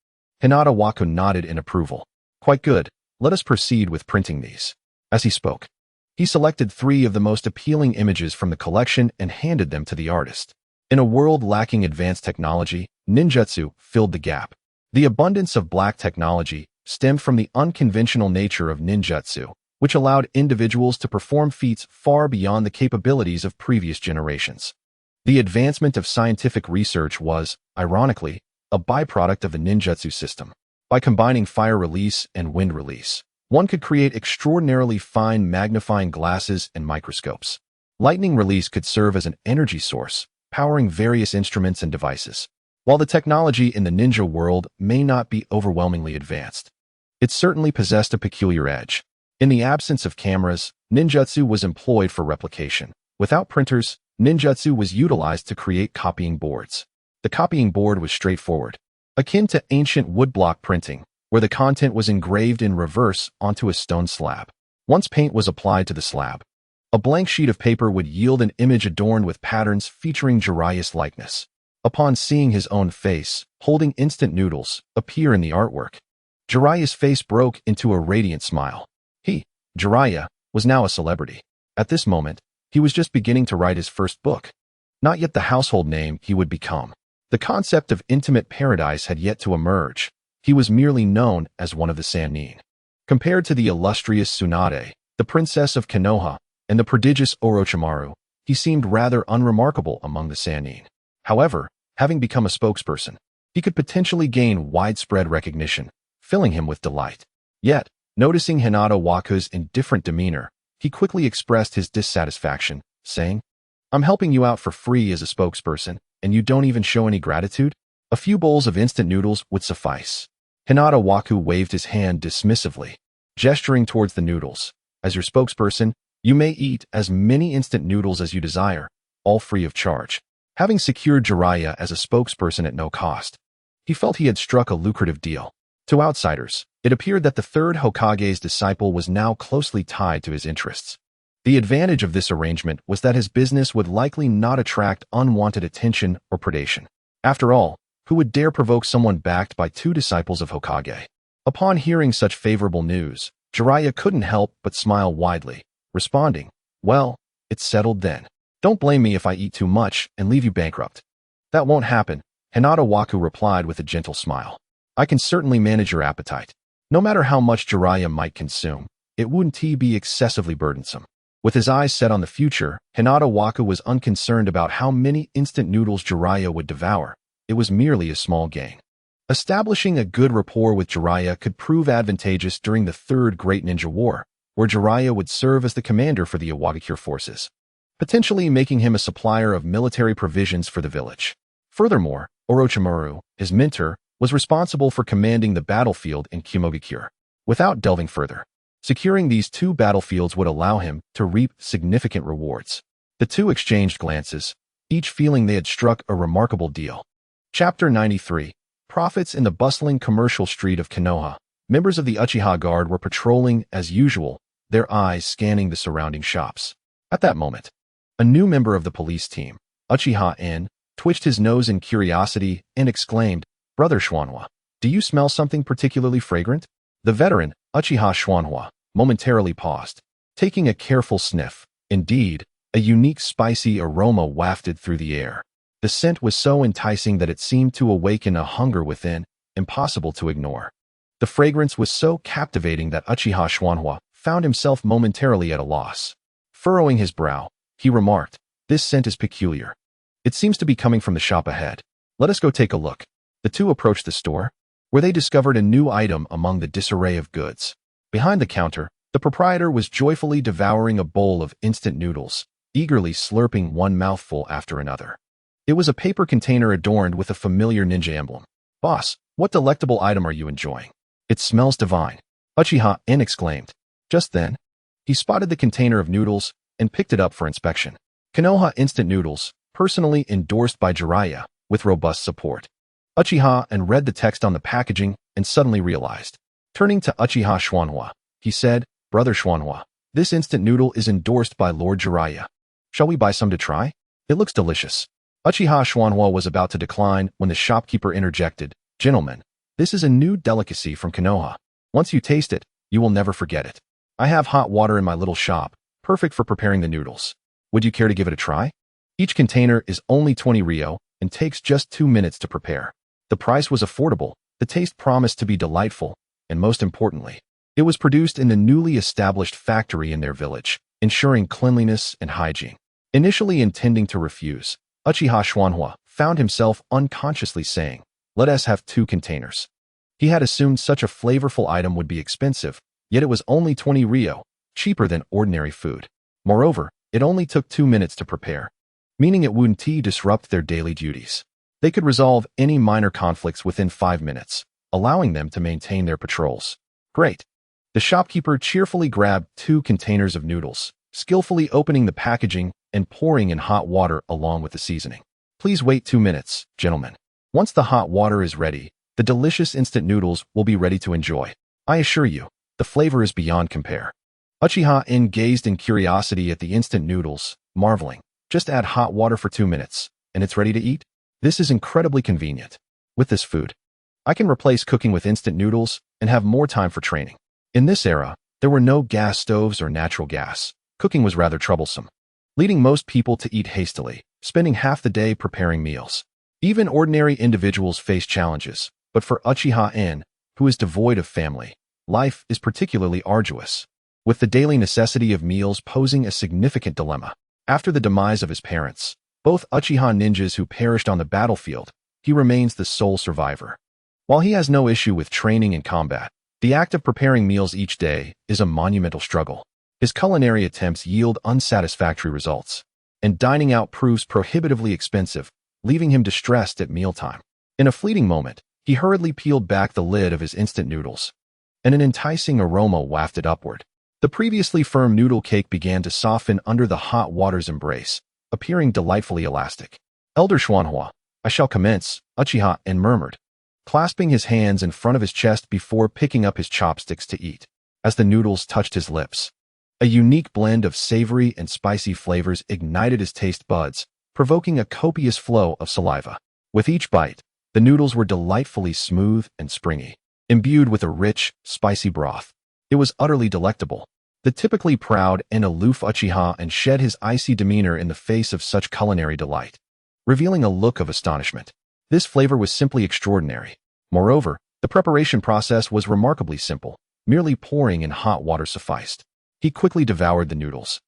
Hinata Waku nodded in approval. "Quite good. Let us proceed with printing these." As he spoke, he selected 3 of the most appealing images from the collection and handed them to the artist. In a world lacking advanced technology, ninjutsu filled the gap. The abundance of black technology stemmed from the unconventional nature of ninjutsu, which allowed individuals to perform feats far beyond the capabilities of previous generations. The advancement of scientific research was, ironically, a byproduct of the ninjutsu system. By combining fire release and wind release, one could create extraordinarily fine magnifying glasses and microscopes. Lightning release could serve as an energy source, powering various instruments and devices. While the technology in the ninja world may not be overwhelmingly advanced, it certainly possessed a peculiar edge. In the absence of cameras, ninjutsu was employed for replication. Without printers, ninjutsu was utilized to create copying boards. The copying board was straightforward, akin to ancient woodblock printing, where the content was engraved in reverse onto a stone slab. Once paint was applied to the slab, a blank sheet of paper would yield an image adorned with patterns featuring Jiraiya's likeness. Upon seeing his own face, holding instant noodles, appear in the artwork, Jiraiya's face broke into a radiant smile. He, Jiraiya, was now a celebrity. At this moment, he was just beginning to write his first book, not yet the household name he would become. The concept of intimate paradise had yet to emerge. He was merely known as one of the Sannin. Compared to the illustrious Tsunade, the princess of Konoha, and the prodigious Orochimaru, he seemed rather unremarkable among the Sannin. However, having become a spokesperson, he could potentially gain widespread recognition, filling him with delight. Yet, noticing Hinata Waku's indifferent demeanor, he quickly expressed his dissatisfaction, saying, "I'm helping you out for free as a spokesperson, and you don't even show any gratitude? A few bowls of instant noodles would suffice." Hinata Waku waved his hand dismissively, gesturing towards the noodles. "As your spokesperson, you may eat as many instant noodles as you desire, all free of charge." Having secured Jiraiya as a spokesperson at no cost, he felt he had struck a lucrative deal. To outsiders, it appeared that the third Hokage's disciple was now closely tied to his interests. The advantage of this arrangement was that his business would likely not attract unwanted attention or predation. After all, who would dare provoke someone backed by 2 disciples of Hokage? Upon hearing such favorable news, Jiraiya couldn't help but smile widely, responding, "Well, it's settled then. Don't blame me if I eat too much and leave you bankrupt." "That won't happen," Hinata Waku replied with a gentle smile. "I can certainly manage your appetite. No matter how much Jiraiya might consume, it wouldn't be excessively burdensome." With his eyes set on the future, Hinata Waku was unconcerned about how many instant noodles Jiraiya would devour. It was merely a small gain. Establishing a good rapport with Jiraiya could prove advantageous during the Third Great Ninja War, where Jiraiya would serve as the commander for the Iwagakure forces, potentially making him a supplier of military provisions for the village. Furthermore, Orochimaru, his mentor, was responsible for commanding the battlefield in Kumogakure. Without delving further, securing these 2 battlefields would allow him to reap significant rewards. The 2 exchanged glances, each feeling they had struck a remarkable deal. Chapter 93. Profits in the bustling commercial street of Konoha. Members of the Uchiha Guard were patrolling as usual, their eyes scanning the surrounding shops. At that moment, a new member of the police team, Uchiha N, twitched his nose in curiosity and exclaimed, "Brother Schwanhua, do you smell something particularly fragrant?" The veteran, Uchiha Schwanhua, momentarily paused, taking a careful sniff. Indeed, a unique spicy aroma wafted through the air. The scent was so enticing that it seemed to awaken a hunger within, impossible to ignore. The fragrance was so captivating that Uchiha Schwanhua found himself momentarily at a loss. Furrowing his brow, he remarked, "This scent is peculiar. It seems to be coming from the shop ahead. Let us go take a look." The 2 approached the store, where they discovered a new item among the disarray of goods. Behind the counter, the proprietor was joyfully devouring a bowl of instant noodles, eagerly slurping one mouthful after another. It was a paper container adorned with a familiar ninja emblem. "Boss, what delectable item are you enjoying? It smells divine," Uchiha N exclaimed. Just then, he spotted the container of noodles and picked it up for inspection. Konoha instant noodles, personally endorsed by Jiraiya, with robust support. Uchiha and read the text on the packaging and suddenly realized. Turning to Uchiha Schwanhua, he said, "Brother Schwanhua, this instant noodle is endorsed by Lord Jiraiya. Shall we buy some to try? It looks delicious." Uchiha Schwanhua was about to decline when the shopkeeper interjected, "Gentlemen, this is a new delicacy from Konoha. Once you taste it, you will never forget it. I have hot water in my little shop, perfect for preparing the noodles. Would you care to give it a try? Each container is only 20 ryo and takes just 2 minutes to prepare." The price was affordable, the taste promised to be delightful, and most importantly, it was produced in the newly established factory in their village, ensuring cleanliness and hygiene. Initially intending to refuse, Uchiha Schwanhua found himself unconsciously saying, "Let us have 2 containers." He had assumed such a flavorful item would be expensive, yet it was only 20 ryo, cheaper than ordinary food. Moreover, it only took 2 minutes to prepare, meaning it wouldn't disrupt their daily duties. They could resolve any minor conflicts within 5 minutes, allowing them to maintain their patrols. Great. The shopkeeper cheerfully grabbed 2 containers of noodles, skillfully opening the packaging and pouring in hot water along with the seasoning. "Please wait 2 minutes, gentlemen. Once the hot water is ready, the delicious instant noodles will be ready to enjoy. I assure you, the flavor is beyond compare." Uchiha gazed in curiosity at the instant noodles, marveling. "Just add hot water for 2 minutes, and it's ready to eat? This is incredibly convenient. With this food, I can replace cooking with instant noodles and have more time for training." In this era, there were no gas stoves or natural gas. Cooking was rather troublesome, leading most people to eat hastily, spending half the day preparing meals. Even ordinary individuals face challenges, but for Uchiha, who is devoid of family, life is particularly arduous, with the daily necessity of meals posing a significant dilemma. After the demise of his parents, both Uchiha ninjas who perished on the battlefield, he remains the sole survivor. While he has no issue with training and combat, the act of preparing meals each day is a monumental struggle. His culinary attempts yield unsatisfactory results, and dining out proves prohibitively expensive, leaving him distressed at mealtime. In a fleeting moment, he hurriedly peeled back the lid of his instant noodles, and an enticing aroma wafted upward. The previously firm noodle cake began to soften under the hot water's embrace, appearing delightfully elastic. "Elder Schwanhua, I shall commence," Uchiha murmured, clasping his hands in front of his chest before picking up his chopsticks to eat. As the noodles touched his lips, a unique blend of savory and spicy flavors ignited his taste buds, provoking a copious flow of saliva. With each bite, the noodles were delightfully smooth and springy, imbued with a rich, spicy broth. It was utterly delectable. The typically proud and aloof Uchiha shed his icy demeanor in the face of such culinary delight, revealing a look of astonishment. This flavor was simply extraordinary. Moreover, the preparation process was remarkably simple. Merely pouring in hot water sufficed. He quickly devoured the noodles,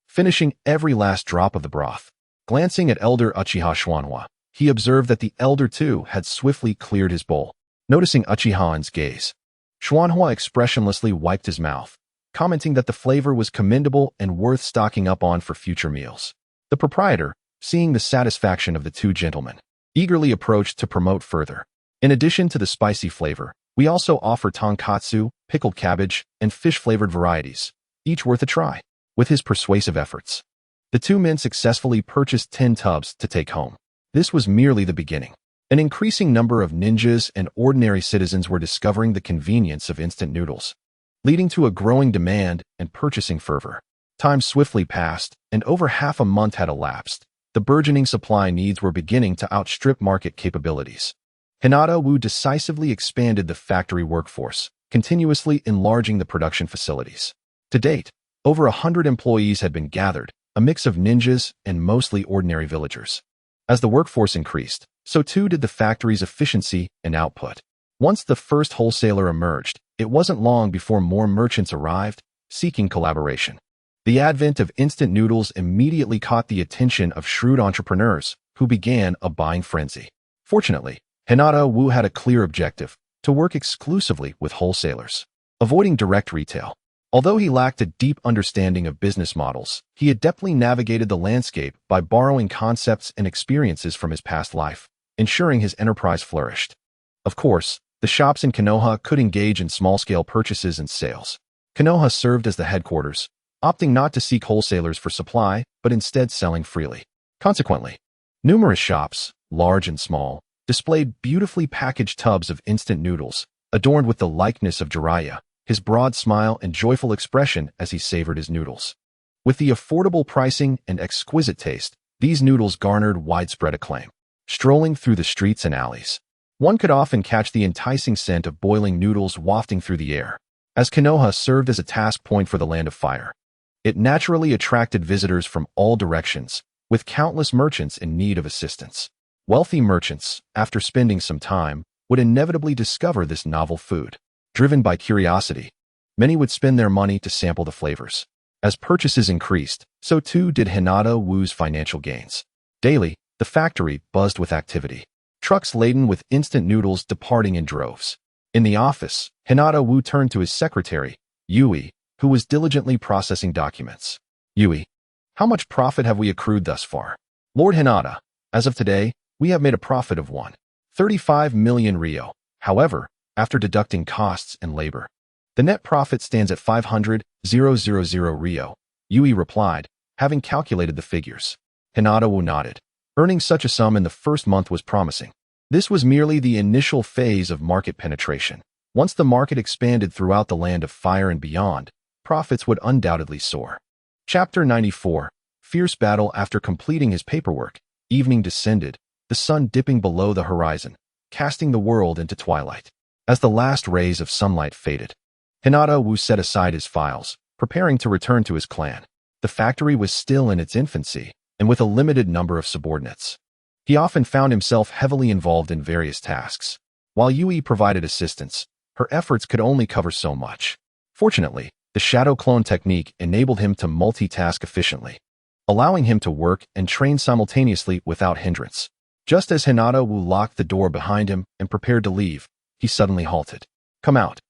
finishing every last drop of the broth. Glancing at Elder Uchiha Schwanhua, he observed that the elder too had swiftly cleared his bowl. Noticing Uchiha's gaze, Schwanhua expressionlessly wiped his mouth, commenting that the flavor was commendable and worth stocking up on for future meals. The proprietor, seeing the satisfaction of the 2 gentlemen, eagerly approached to promote further. "In addition to the spicy flavor, we also offer tonkatsu, pickled cabbage, and fish-flavored varieties, each worth a try." With his persuasive efforts, the 2 men successfully purchased 10 tubs to take home. This was merely the beginning. An increasing number of ninjas and ordinary citizens were discovering the convenience of instant noodles, leading to a growing demand and purchasing fervor. Time swiftly passed, and over half a month had elapsed. The burgeoning supply needs were beginning to outstrip market capabilities. Hinata Wu decisively expanded the factory workforce, continuously enlarging the production facilities. To date, over 100 employees had been gathered, a mix of ninjas and mostly ordinary villagers. As the workforce increased, so too did the factory's efficiency and output. Once the first wholesaler emerged, it wasn't long before more merchants arrived, seeking collaboration. The advent of instant noodles immediately caught the attention of shrewd entrepreneurs, who began a buying frenzy. Fortunately, Hinata Wu had a clear objective: to work exclusively with wholesalers, avoiding direct retail. Although he lacked a deep understanding of business models, he adeptly navigated the landscape by borrowing concepts and experiences from his past life, ensuring his enterprise flourished. Of course, the shops in Konoha could engage in small-scale purchases and sales. Konoha served as the headquarters, opting not to seek wholesalers for supply, but instead selling freely. Consequently, Numerous shops, large and small, displayed beautifully packaged tubs of instant noodles, adorned with the likeness of Jiraiya, his broad smile and joyful expression as he savored his noodles. With the affordable pricing and exquisite taste, these noodles garnered widespread acclaim. Strolling through the streets and alleys, one could often catch the enticing scent of boiling noodles wafting through the air. As Konoha served as a task point for the Land of Fire, it naturally attracted visitors from all directions, with countless merchants in need of assistance. Wealthy merchants, after spending some time, would inevitably discover this novel food. Driven by curiosity, many would spend their money to sample the flavors. As purchases increased, so too did Hinata Wu's financial gains. Daily, the factory buzzed with activity. Trucks laden with instant noodles departing in droves. In the office, Hinata Wu turned to his secretary, Yui, who was diligently processing documents. Yui, how much profit have we accrued thus far? Lord Hinata, as of today, we have made a profit of 135 million ryo. However, after deducting costs and labor, the net profit stands at 500,000 ryo. Yui replied, having calculated the figures. Hinata Wu nodded. Earning such a sum in the first month was promising. This was merely the initial phase of market penetration. Once the market expanded throughout the Land of Fire and beyond, profits would undoubtedly soar. Chapter 94. Fierce battle. After completing his paperwork, evening descended, the sun dipping below the horizon, casting the world into twilight. As the last rays of sunlight faded, Hinata Wu set aside his files, preparing to return to his clan. The factory was still in its infancy, and with a limited number of subordinates. He often found himself heavily involved in various tasks. While Yui provided assistance, her efforts could only cover so much. Fortunately, the shadow clone technique enabled him to multitask efficiently, allowing him to work and train simultaneously without hindrance. Just as Hinata Wu locked the door behind him and prepared to leave, he suddenly halted. Come out.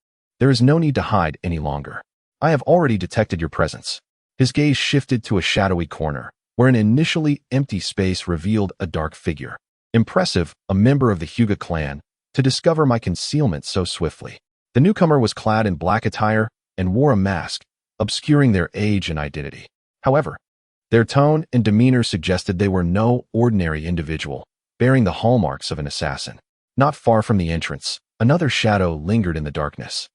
There is no need to hide any longer. I have already detected your presence. His gaze shifted to a shadowy corner, where an initially empty space revealed a dark figure. Impressive, a member of the Hyuga clan, to discover my concealment so swiftly. The newcomer was clad in black attire and wore a mask, obscuring their age and identity. However, their tone and demeanor suggested they were no ordinary individual, bearing the hallmarks of an assassin. Not far from the entrance, another shadow lingered in the darkness,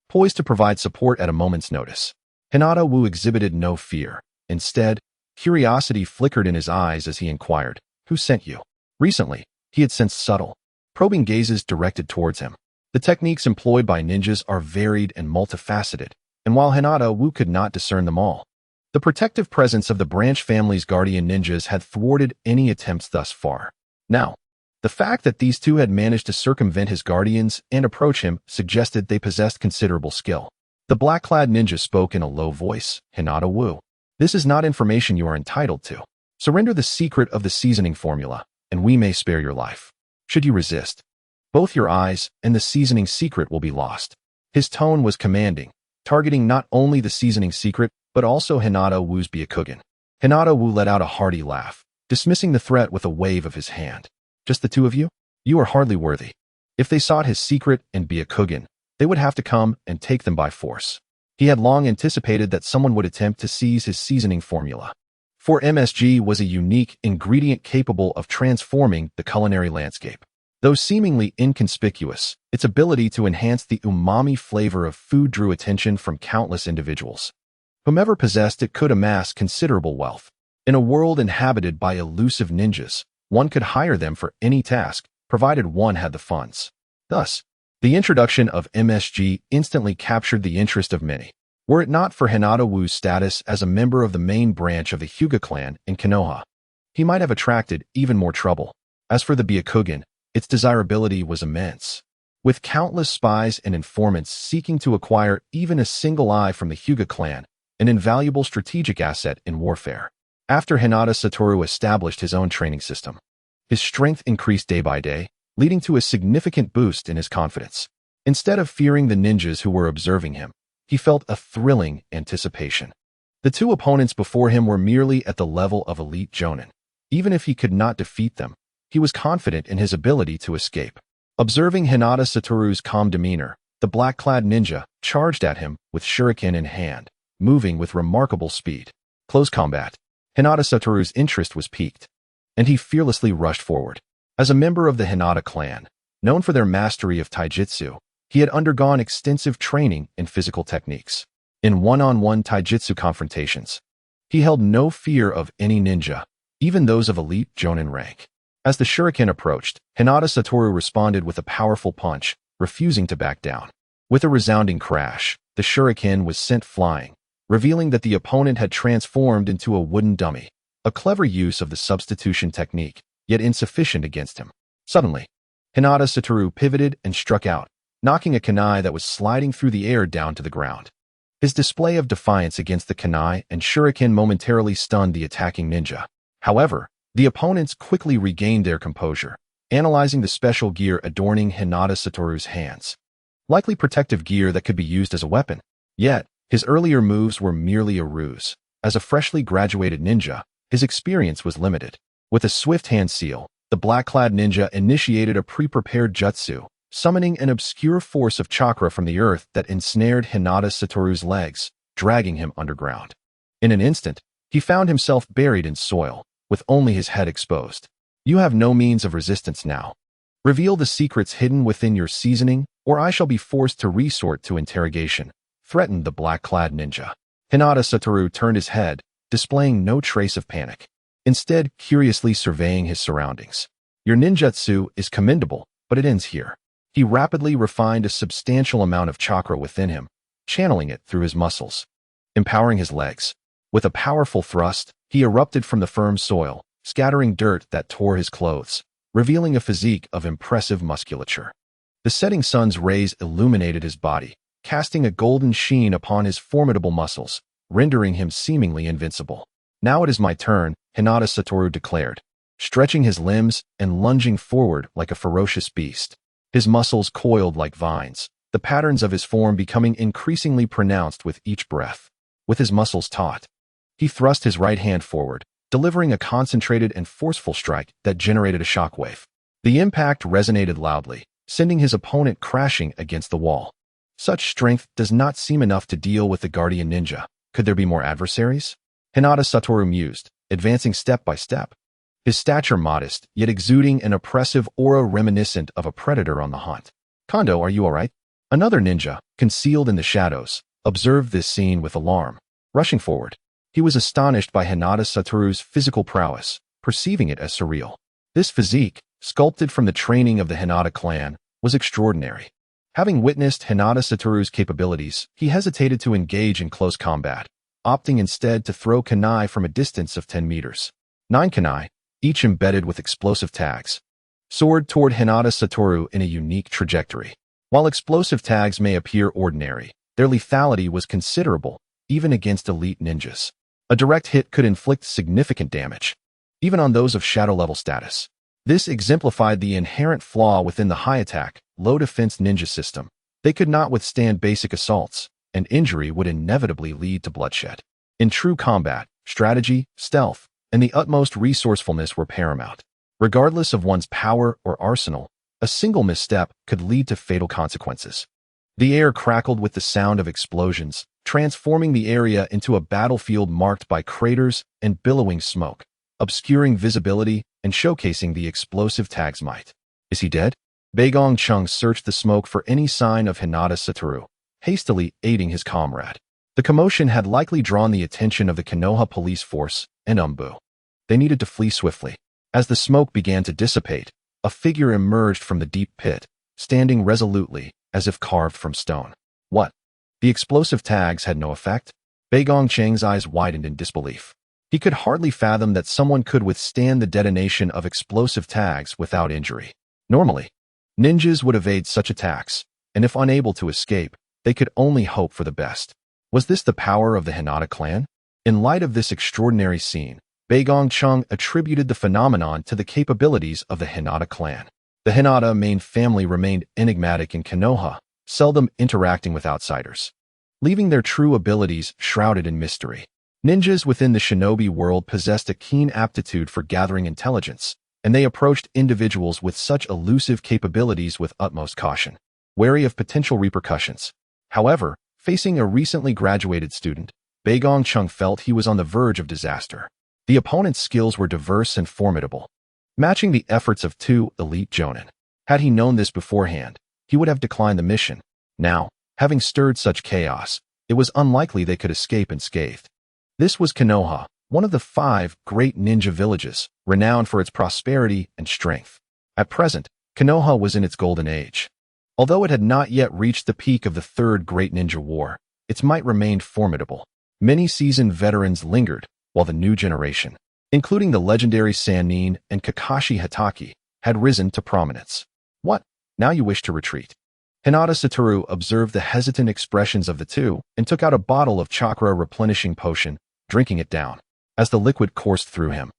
poised to provide support at a moment's notice. Hinata Wu exhibited no fear. Instead, curiosity flickered in his eyes as he inquired, "Who sent you?" Recently, he had sensed subtle, probing gazes directed towards him. The techniques employed by ninjas are varied and multifaceted, and while Hinata Wu could not discern them all, the protective presence of the branch family's guardian ninjas had thwarted any attempts thus far. Now, the fact that these two had managed to circumvent his guardians and approach him suggested they possessed considerable skill. The black-clad ninja spoke in a low voice. Hinata Wu, this is not information you are entitled to. Surrender the secret of the seasoning formula, and we may spare your life. Should you resist, both your eyes and the seasoning secret will be lost. His tone was commanding, targeting not only the seasoning secret, but also Hinata Wu's Byakugan. Hinata Wu let out a hearty laugh, dismissing the threat with a wave of his hand. Just the two of you? You are hardly worthy. If they sought his secret and Byakugan, they would have to come and take them by force. He had long anticipated that someone would attempt to seize his seasoning formula. For MSG was a unique ingredient capable of transforming the culinary landscape. Though seemingly inconspicuous, its ability to enhance the umami flavor of food drew attention from countless individuals. Whomever possessed it could amass considerable wealth. In a world inhabited by elusive ninjas, one could hire them for any task, provided one had the funds. Thus, the introduction of MSG instantly captured the interest of many. Were it not for Hinata Wu's status as a member of the main branch of the Hyuga clan in Konoha, he might have attracted even more trouble. As for the Byakugan, its desirability was immense. With countless spies and informants seeking to acquire even a single eye from the Hyuga clan, an invaluable strategic asset in warfare. After Hinata Satoru established his own training system, his strength increased day by day, leading to a significant boost in his confidence. Instead of fearing the ninjas who were observing him, he felt a thrilling anticipation. The two opponents before him were merely at the level of elite jonin. Even if he could not defeat them, he was confident in his ability to escape. Observing Hinata Satoru's calm demeanor, the black-clad ninja charged at him with shuriken in hand, moving with remarkable speed. Close combat. Hinata Satoru's interest was piqued. and he fearlessly rushed forward. As a member of the Hinata clan, known for their mastery of taijutsu, he had undergone extensive training in physical techniques. In one-on-one taijutsu confrontations, he held no fear of any ninja, even those of elite jonin rank. As the shuriken approached, Hinata Satoru responded with a powerful punch, refusing to back down. With a resounding crash, the shuriken was sent flying, revealing that the opponent had transformed into a wooden dummy, a clever use of the substitution technique, yet insufficient against him. Suddenly, Hinata Satoru pivoted and struck out, knocking a kunai that was sliding through the air down to the ground. His display of defiance against the kunai and shuriken momentarily stunned the attacking ninja. However, the opponents quickly regained their composure, analyzing the special gear adorning Hinata Satoru's hands. Likely protective gear that could be used as a weapon. Yet, his earlier moves were merely a ruse. As a freshly graduated ninja, his experience was limited. With a swift hand seal, the black-clad ninja initiated a pre-prepared jutsu, summoning an obscure force of chakra from the earth that ensnared Hinata Satoru's legs, dragging him underground. In an instant, he found himself buried in soil, with only his head exposed. You have no means of resistance now. Reveal the secrets hidden within your seasoning, or I shall be forced to resort to interrogation, threatened the black-clad ninja. Hinata Satoru turned his head, displaying no trace of panic, instead curiously surveying his surroundings. Your ninjutsu is commendable, but it ends here. He rapidly refined a substantial amount of chakra within him, channeling it through his muscles, empowering his legs. With a powerful thrust, he erupted from the firm soil, scattering dirt that tore his clothes, revealing a physique of impressive musculature. The setting sun's rays illuminated his body, casting a golden sheen upon his formidable muscles, rendering him seemingly invincible. Now it is my turn, Hinata Satoru declared, stretching his limbs and lunging forward like a ferocious beast. His muscles coiled like vines, the patterns of his form becoming increasingly pronounced with each breath. With his muscles taut, he thrust his right hand forward, delivering a concentrated and forceful strike that generated a shockwave. The impact resonated loudly, sending his opponent crashing against the wall. Such strength does not seem enough to deal with the guardian ninja. Could there be more adversaries? Hinata Satoru mused, advancing step by step. His stature modest, yet exuding an oppressive aura reminiscent of a predator on the hunt. Kondo, are you alright? Another ninja, concealed in the shadows, observed this scene with alarm. Rushing forward, he was astonished by Hinata Satoru's physical prowess, perceiving it as surreal. This physique, sculpted from the training of the Hinata clan, was extraordinary. Having witnessed Hinata Satoru's capabilities, he hesitated to engage in close combat, opting instead to throw kunai from a distance of 10 meters. 9 kunai, each embedded with explosive tags, soared toward Hinata Satoru in a unique trajectory. While explosive tags may appear ordinary, their lethality was considerable, even against elite ninjas. A direct hit could inflict significant damage, even on those of shadow-level status. This exemplified the inherent flaw within the high-attack, low-defense ninja system. They could not withstand basic assaults, and injury would inevitably lead to bloodshed. In true combat, strategy, stealth, and the utmost resourcefulness were paramount. Regardless of one's power or arsenal, a single misstep could lead to fatal consequences. The air crackled with the sound of explosions, transforming the area into a battlefield marked by craters and billowing smoke, obscuring visibility and showcasing the explosive tag's might. Is he dead? Baigong Chung searched the smoke for any sign of Hinata Satoru, hastily aiding his comrade. The commotion had likely drawn the attention of the Konoha police force and Umbu. They needed to flee swiftly. As the smoke began to dissipate, a figure emerged from the deep pit, standing resolutely, as if carved from stone. What? The explosive tags had no effect? Baigong Cheng's eyes widened in disbelief. He could hardly fathom that someone could withstand the detonation of explosive tags without injury. Normally, ninjas would evade such attacks, and if unable to escape, they could only hope for the best. Was this the power of the Hinata clan? In light of this extraordinary scene, Baigong Chung attributed the phenomenon to the capabilities of the Hinata clan. The Hyuga Main Family remained enigmatic in Konoha, seldom interacting with outsiders, leaving their true abilities shrouded in mystery. Ninjas within the shinobi world possessed a keen aptitude for gathering intelligence, and they approached individuals with such elusive capabilities with utmost caution, wary of potential repercussions. However, facing a recently graduated student, Baigong Chung felt he was on the verge of disaster. The opponent's skills were diverse and formidable, matching the efforts of two elite jonin. Had he known this beforehand, he would have declined the mission. Now, having stirred such chaos, it was unlikely they could escape unscathed. This was Konoha, one of the 5 great ninja villages, renowned for its prosperity and strength. At present, Konoha was in its golden age. Although it had not yet reached the peak of the Third Great Ninja War, its might remained formidable. Many seasoned veterans lingered, while the new generation, including the legendary Sannin and Kakashi Hatake, had risen to prominence. What? Now you wish to retreat? Hyuga Satoru observed the hesitant expressions of the two and took out a bottle of chakra-replenishing potion, drinking it down. As the liquid coursed through him,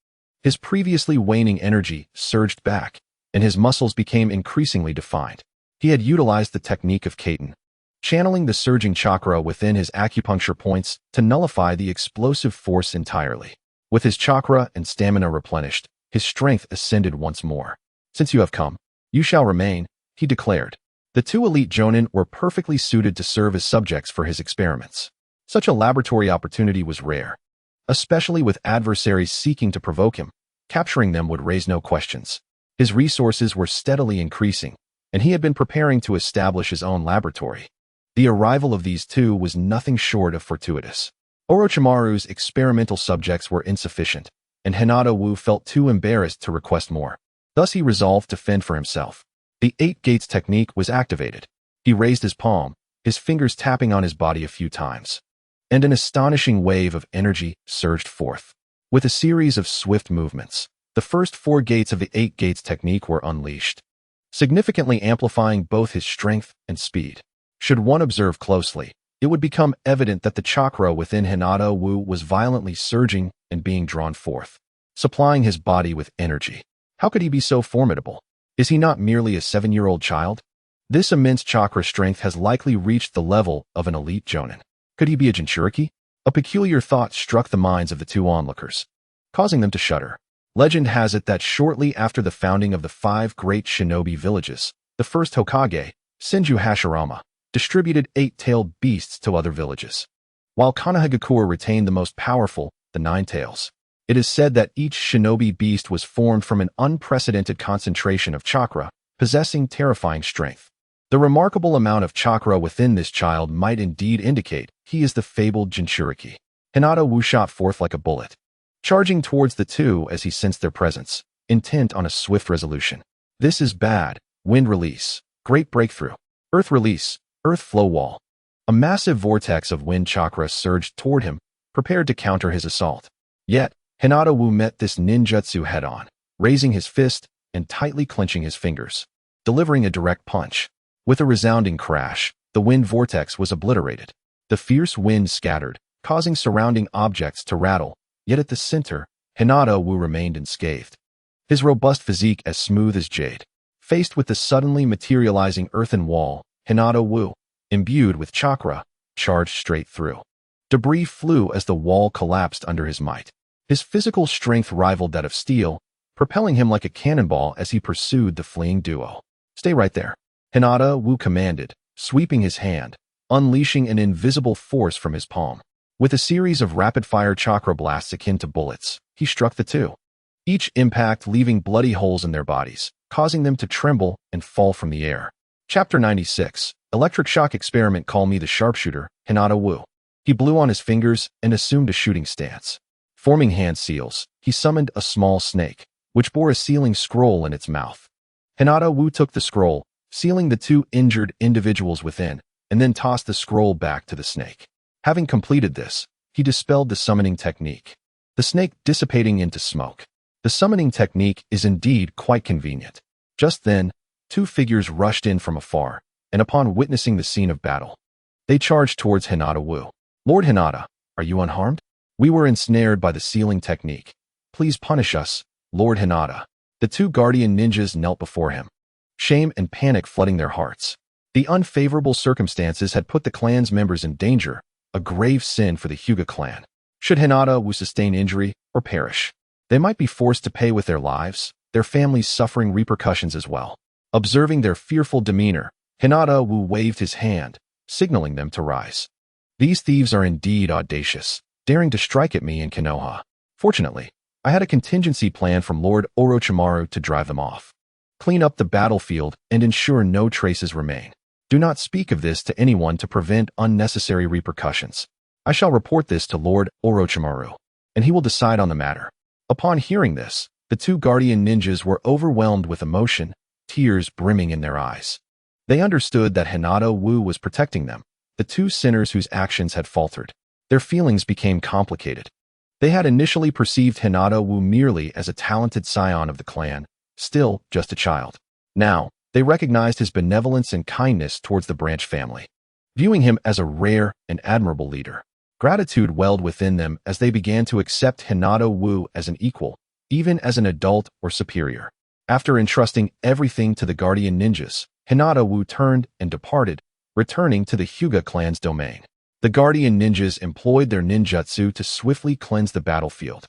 his previously waning energy surged back, and his muscles became increasingly defined. He had utilized the technique of Kaiten, channeling the surging chakra within his acupuncture points to nullify the explosive force entirely. With his chakra and stamina replenished, his strength ascended once more. Since you have come, you shall remain, he declared. The 2 elite jonin were perfectly suited to serve as subjects for his experiments. Such a laboratory opportunity was rare, especially with adversaries seeking to provoke him. Capturing them would raise no questions. His resources were steadily increasing, and he had been preparing to establish his own laboratory. The arrival of these 2 was nothing short of fortuitous. Orochimaru's experimental subjects were insufficient, and Hinata Wu felt too embarrassed to request more. Thus he resolved to fend for himself. The 8 gates technique was activated. He raised his palm, his fingers tapping on his body a few times, and an astonishing wave of energy surged forth. With a series of swift movements, the first 4 gates of the 8 gates technique were unleashed, significantly amplifying both his strength and speed. Should one observe closely, it would become evident that the chakra within Hinata Wu was violently surging and being drawn forth, supplying his body with energy. How could he be so formidable? Is he not merely a 7-year-old child? This immense chakra strength has likely reached the level of an elite jonin. Could he be a Jinchuriki? A peculiar thought struck the minds of the 2 onlookers, causing them to shudder. Legend has it that shortly after the founding of the 5 great shinobi villages, the first Hokage, Senju Hashirama, distributed 8-tailed beasts to other villages, while Konohagakure retained the most powerful, the 9 tails. It is said that each shinobi beast was formed from an unprecedented concentration of chakra, possessing terrifying strength. The remarkable amount of chakra within this child might indeed indicate he is the fabled Jinchuriki. Hinata Wu shot forth like a bullet, charging towards the 2 as he sensed their presence, intent on a swift resolution. This is bad. Wind release. Great breakthrough. Earth release. Earth flow wall. A massive vortex of wind chakra surged toward him, prepared to counter his assault. Yet, Hinata Wu met this ninjutsu head-on, raising his fist and tightly clenching his fingers, delivering a direct punch. With a resounding crash, the wind vortex was obliterated. The fierce wind scattered, causing surrounding objects to rattle, yet at the center, Hinata Wu remained unscathed. His robust physique as smooth as jade. Faced with the suddenly materializing earthen wall, Hinata Wu, imbued with chakra, charged straight through. Debris flew as the wall collapsed under his might. His physical strength rivaled that of steel, propelling him like a cannonball as he pursued the fleeing duo. Stay right there, Hinata Wu commanded, sweeping his hand, unleashing an invisible force from his palm. With a series of rapid-fire chakra blasts akin to bullets, he struck the 2, each impact leaving bloody holes in their bodies, causing them to tremble and fall from the air. Chapter 96, Electric Shock Experiment. Call me the sharpshooter, Hinata Wu. He blew on his fingers and assumed a shooting stance. Forming hand seals, he summoned a small snake, which bore a sealing scroll in its mouth. Hinata Wu took the scroll, sealing the 2 injured individuals within, and then tossed the scroll back to the snake. Having completed this, he dispelled the summoning technique, the snake dissipating into smoke. The summoning technique is indeed quite convenient. Just then, 2 figures rushed in from afar, and upon witnessing the scene of battle, they charged towards Hinata Wu. Lord Hinata, are you unharmed? We were ensnared by the sealing technique. Please punish us, Lord Hinata. The 2 guardian ninjas knelt before him, shame and panic flooding their hearts. The unfavorable circumstances had put the clan's members in danger, a grave sin for the Hyuga clan. Should Hinata Wu sustain injury or perish, they might be forced to pay with their lives, their families suffering repercussions as well. Observing their fearful demeanor, Hinata Wu waved his hand, signaling them to rise. These thieves are indeed audacious, daring to strike at me in Konoha. Fortunately, I had a contingency plan from Lord Orochimaru to drive them off. Clean up the battlefield and ensure no traces remain. Do not speak of this to anyone to prevent unnecessary repercussions. I shall report this to Lord Orochimaru, and he will decide on the matter. Upon hearing this, the two guardian ninjas were overwhelmed with emotion, tears brimming in their eyes. They understood that Hinata Wu was protecting them, the two sinners whose actions had faltered. Their feelings became complicated. They had initially perceived Hinata Wu merely as a talented scion of the clan, still just a child. Now, they recognized his benevolence and kindness towards the branch family, viewing him as a rare and admirable leader. Gratitude welled within them as they began to accept Hinata Wu as an equal, even as an adult or superior. After entrusting everything to the guardian ninjas, Hinata Wu turned and departed, returning to the Hyuga clan's domain. The guardian ninjas employed their ninjutsu to swiftly cleanse the battlefield,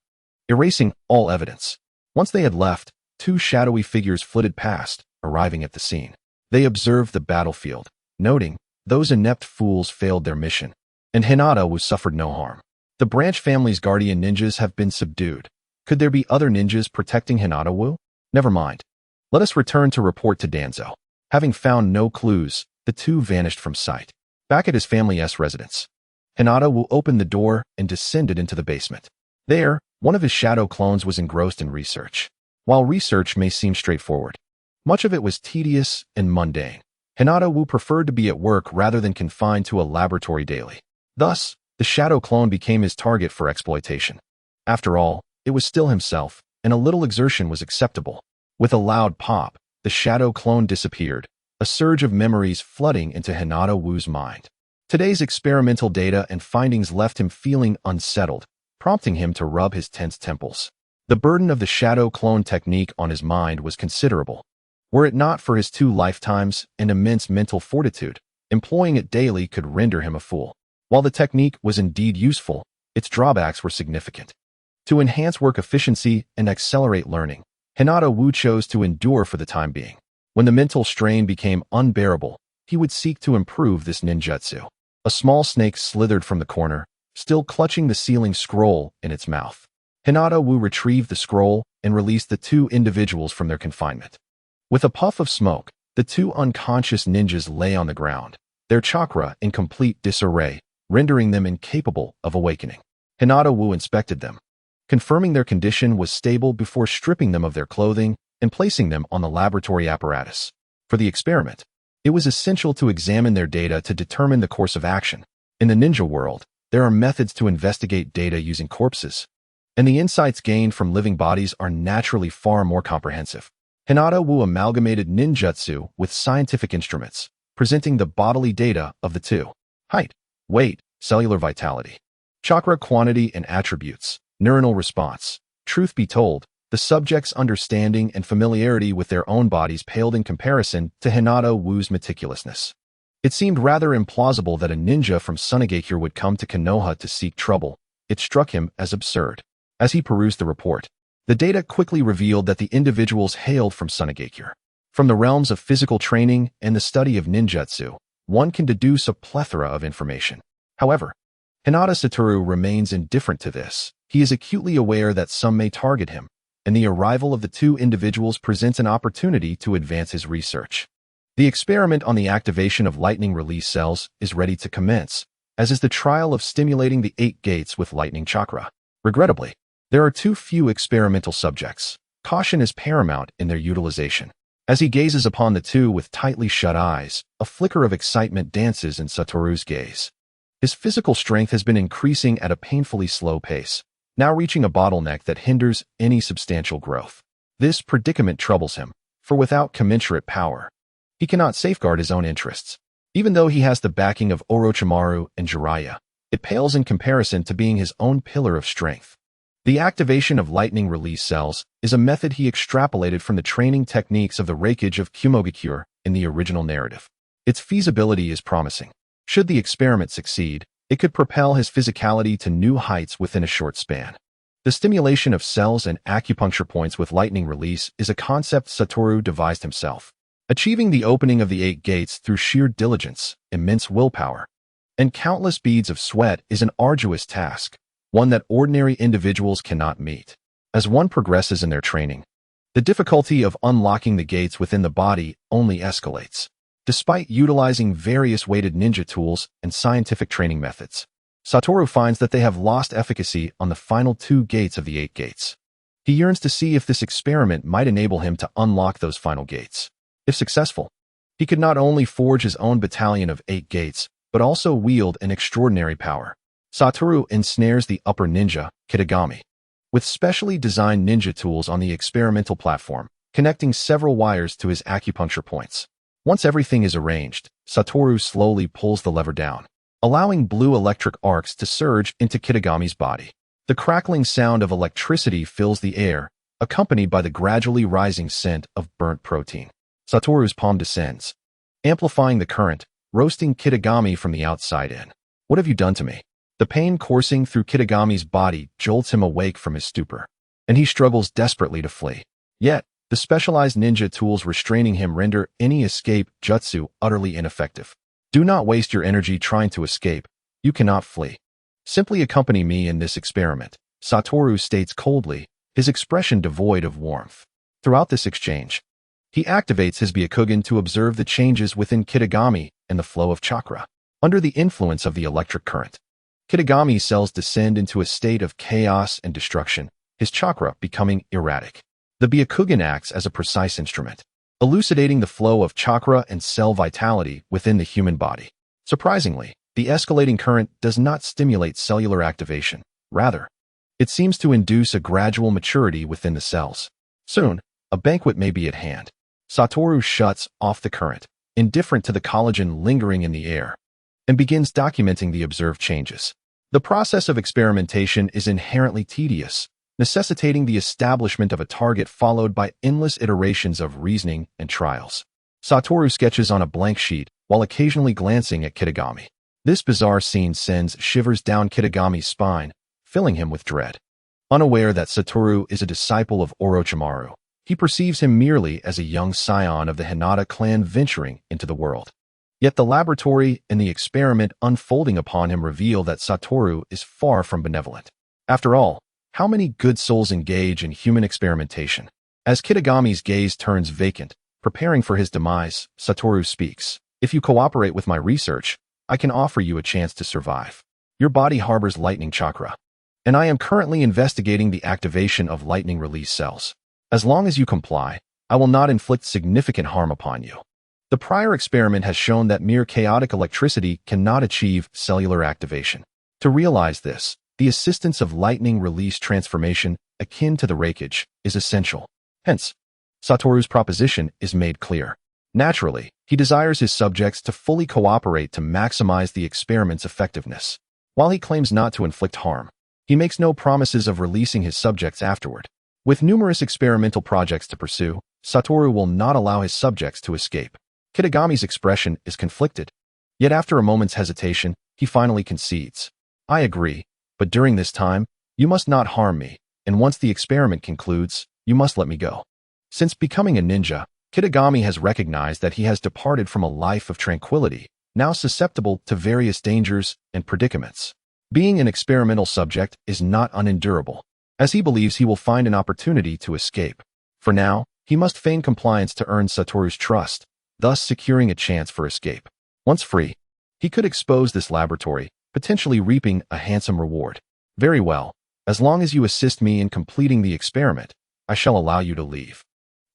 erasing all evidence. Once they had left, two shadowy figures flitted past, arriving at the scene. They observed the battlefield, noting, those inept fools failed their mission, and Hinata Wu suffered no harm. The branch family's guardian ninjas have been subdued. Could there be other ninjas protecting Hinata Wu? Never mind. Let us return to report to Danzo. Having found no clues, the two vanished from sight. Back at his family's residence, Hinata Wu opened the door and descended into the basement. There, one of his shadow clones was engrossed in research. While research may seem straightforward, much of it was tedious and mundane. Hinata Wu preferred to be at work rather than confined to a laboratory daily. Thus, the shadow clone became his target for exploitation. After all, it was still himself, and a little exertion was acceptable. With a loud pop, the shadow clone disappeared, a surge of memories flooding into Hinata Wu's mind. Today's experimental data and findings left him feeling unsettled, prompting him to rub his tense temples. The burden of the shadow clone technique on his mind was considerable. Were it not for his 2 lifetimes and immense mental fortitude, employing it daily could render him a fool. While the technique was indeed useful, its drawbacks were significant. To enhance work efficiency and accelerate learning, Hinata Wu chose to endure for the time being. When the mental strain became unbearable, he would seek to improve this ninjutsu. A small snake slithered from the corner, still clutching the ceiling scroll in its mouth. Hinata Wu retrieved the scroll and released the 2 individuals from their confinement. With a puff of smoke, the 2 unconscious ninjas lay on the ground, their chakra in complete disarray, rendering them incapable of awakening. Hinata Wu inspected them, confirming their condition was stable before stripping them of their clothing and placing them on the laboratory apparatus. For the experiment, it was essential to examine their data to determine the course of action. In the ninja world, there are methods to investigate data using corpses, and the insights gained from living bodies are naturally far more comprehensive. Hinata Wu amalgamated ninjutsu with scientific instruments, presenting the bodily data of the 2: height, weight, cellular vitality, chakra quantity and attributes, neuronal response. Truth be told, the subject's understanding and familiarity with their own bodies paled in comparison to Hinata Wu's meticulousness. It seemed rather implausible that a ninja from Sunagakure would come to Konoha to seek trouble. It struck him as absurd. As he perused the report, the data quickly revealed that the individuals hailed from Sunagakure. From the realms of physical training and the study of ninjutsu, one can deduce a plethora of information. However, Hinata Satoru remains indifferent to this. He is acutely aware that some may target him, and the arrival of the 2 individuals presents an opportunity to advance his research. The experiment on the activation of lightning release cells is ready to commence, as is the trial of stimulating the 8 gates with lightning chakra. Regrettably, there are too few experimental subjects. Caution is paramount in their utilization. As he gazes upon the 2 with tightly shut eyes, a flicker of excitement dances in Satoru's gaze. His physical strength has been increasing at a painfully slow pace, now reaching a bottleneck that hinders any substantial growth. This predicament troubles him, for without commensurate power, he cannot safeguard his own interests. Even though he has the backing of Orochimaru and Jiraiya, it pales in comparison to being his own pillar of strength. The activation of lightning release cells is a method he extrapolated from the training techniques of the Reikage of Kumogakure in the original narrative. Its feasibility is promising. Should the experiment succeed, it could propel his physicality to new heights within a short span. The stimulation of cells and acupuncture points with lightning release is a concept Satoru devised himself. Achieving the opening of the 8 gates through sheer diligence, immense willpower, and countless beads of sweat is an arduous task, one that ordinary individuals cannot meet. As one progresses in their training, the difficulty of unlocking the gates within the body only escalates. Despite utilizing various weighted ninja tools and scientific training methods, Satoru finds that they have lost efficacy on the final 2 gates of the 8 gates. He yearns to see if this experiment might enable him to unlock those final gates. If successful, he could not only forge his own battalion of 8 gates, but also wield an extraordinary power. Satoru ensnares the upper ninja, Kitagami, with specially designed ninja tools on the experimental platform, connecting several wires to his acupuncture points. Once everything is arranged, Satoru slowly pulls the lever down, allowing blue electric arcs to surge into Kitagami's body. The crackling sound of electricity fills the air, accompanied by the gradually rising scent of burnt protein. Satoru's palm descends, amplifying the current, roasting Kitagami from the outside in. "What have you done to me?" The pain coursing through Kitagami's body jolts him awake from his stupor, and he struggles desperately to flee. Yet, the specialized ninja tools restraining him render any escape jutsu utterly ineffective. "Do not waste your energy trying to escape. You cannot flee. Simply accompany me in this experiment," Satoru states coldly, his expression devoid of warmth. Throughout this exchange, he activates his Byakugan to observe the changes within Kitagami and the flow of chakra. Under the influence of the electric current, Kitagami's cells descend into a state of chaos and destruction, his chakra becoming erratic. The Byakugan acts as a precise instrument, elucidating the flow of chakra and cell vitality within the human body. Surprisingly, the escalating current does not stimulate cellular activation. Rather, it seems to induce a gradual maturity within the cells. Soon, a banquet may be at hand. Satoru shuts off the current, indifferent to the collagen lingering in the air, and begins documenting the observed changes. The process of experimentation is inherently tedious, necessitating the establishment of a target followed by endless iterations of reasoning and trials. Satoru sketches on a blank sheet while occasionally glancing at Kitagami. This bizarre scene sends shivers down Kitagami's spine, filling him with dread. Unaware that Satoru is a disciple of Orochimaru, he perceives him merely as a young scion of the Hinata clan venturing into the world. Yet the laboratory and the experiment unfolding upon him reveal that Satoru is far from benevolent. After all, how many good souls engage in human experimentation? As Kitagami's gaze turns vacant, preparing for his demise, Satoru speaks. "If you cooperate with my research, I can offer you a chance to survive. Your body harbors lightning chakra, and I am currently investigating the activation of lightning release cells. As long as you comply, I will not inflict significant harm upon you. The prior experiment has shown that mere chaotic electricity cannot achieve cellular activation. To realize this, the assistance of lightning release transformation, akin to the rakeage, is essential." Hence, Satoru's proposition is made clear. Naturally, he desires his subjects to fully cooperate to maximize the experiment's effectiveness. While he claims not to inflict harm, he makes no promises of releasing his subjects afterward. With numerous experimental projects to pursue, Satoru will not allow his subjects to escape. Kitagami's expression is conflicted. Yet after a moment's hesitation, he finally concedes. "I agree, but during this time, you must not harm me, and once the experiment concludes, you must let me go." Since becoming a ninja, Kitagami has recognized that he has departed from a life of tranquility, now susceptible to various dangers and predicaments. Being an experimental subject is not unendurable, as he believes he will find an opportunity to escape. For now, he must feign compliance to earn Satoru's trust, thus securing a chance for escape. Once free, he could expose this laboratory, potentially reaping a handsome reward. "Very well. As long as you assist me in completing the experiment, I shall allow you to leave."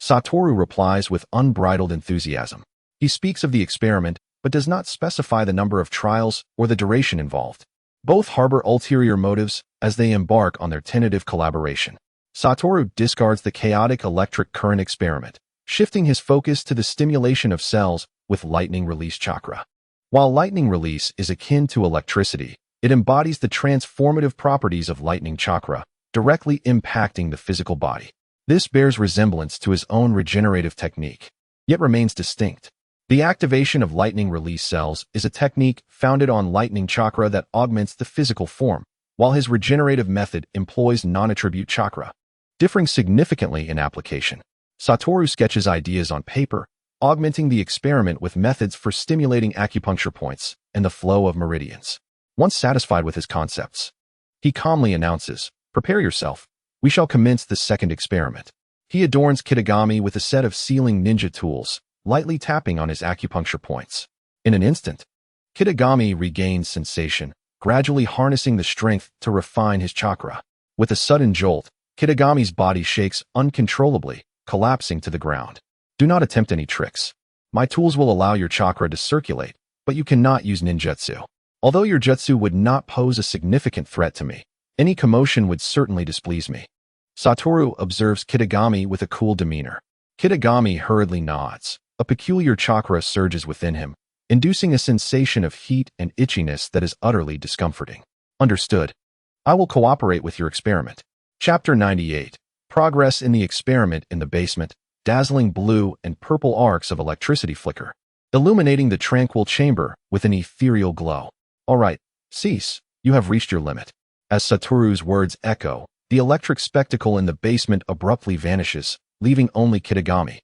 Satoru replies with unbridled enthusiasm. He speaks of the experiment, but does not specify the number of trials or the duration involved. Both harbor ulterior motives as they embark on their tentative collaboration. Satoru discards the chaotic electric current experiment, shifting his focus to the stimulation of cells with lightning release chakra. While lightning release is akin to electricity, it embodies the transformative properties of lightning chakra, directly impacting the physical body. This bears resemblance to his own regenerative technique, yet remains distinct. The activation of lightning release cells is a technique founded on lightning chakra that augments the physical form, while his regenerative method employs non-attribute chakra, differing significantly in application. Satoru sketches ideas on paper, augmenting the experiment with methods for stimulating acupuncture points and the flow of meridians. Once satisfied with his concepts, he calmly announces, "Prepare yourself. We shall commence the second experiment. He adorns Kitagami with a set of sealing ninja tools, lightly tapping on his acupuncture points. In an instant, Kitagami regains sensation, gradually harnessing the strength to refine his chakra. With a sudden jolt, Kitagami's body shakes uncontrollably, collapsing to the ground. Do not attempt any tricks. My tools will allow your chakra to circulate, but you cannot use ninjutsu. Although your jutsu would not pose a significant threat to me, any commotion would certainly displease me. Satoru observes Kitagami with a cool demeanor. Kitagami hurriedly nods. A peculiar chakra surges within him, inducing a sensation of heat and itchiness that is utterly discomforting. Understood. I will cooperate with your experiment. Chapter 98. Progress in the experiment. In the basement, dazzling blue and purple arcs of electricity flicker, illuminating the tranquil chamber with an ethereal glow. All right, cease. You have reached your limit. As Satoru's words echo, the electric spectacle in the basement abruptly vanishes, leaving only Kitagami.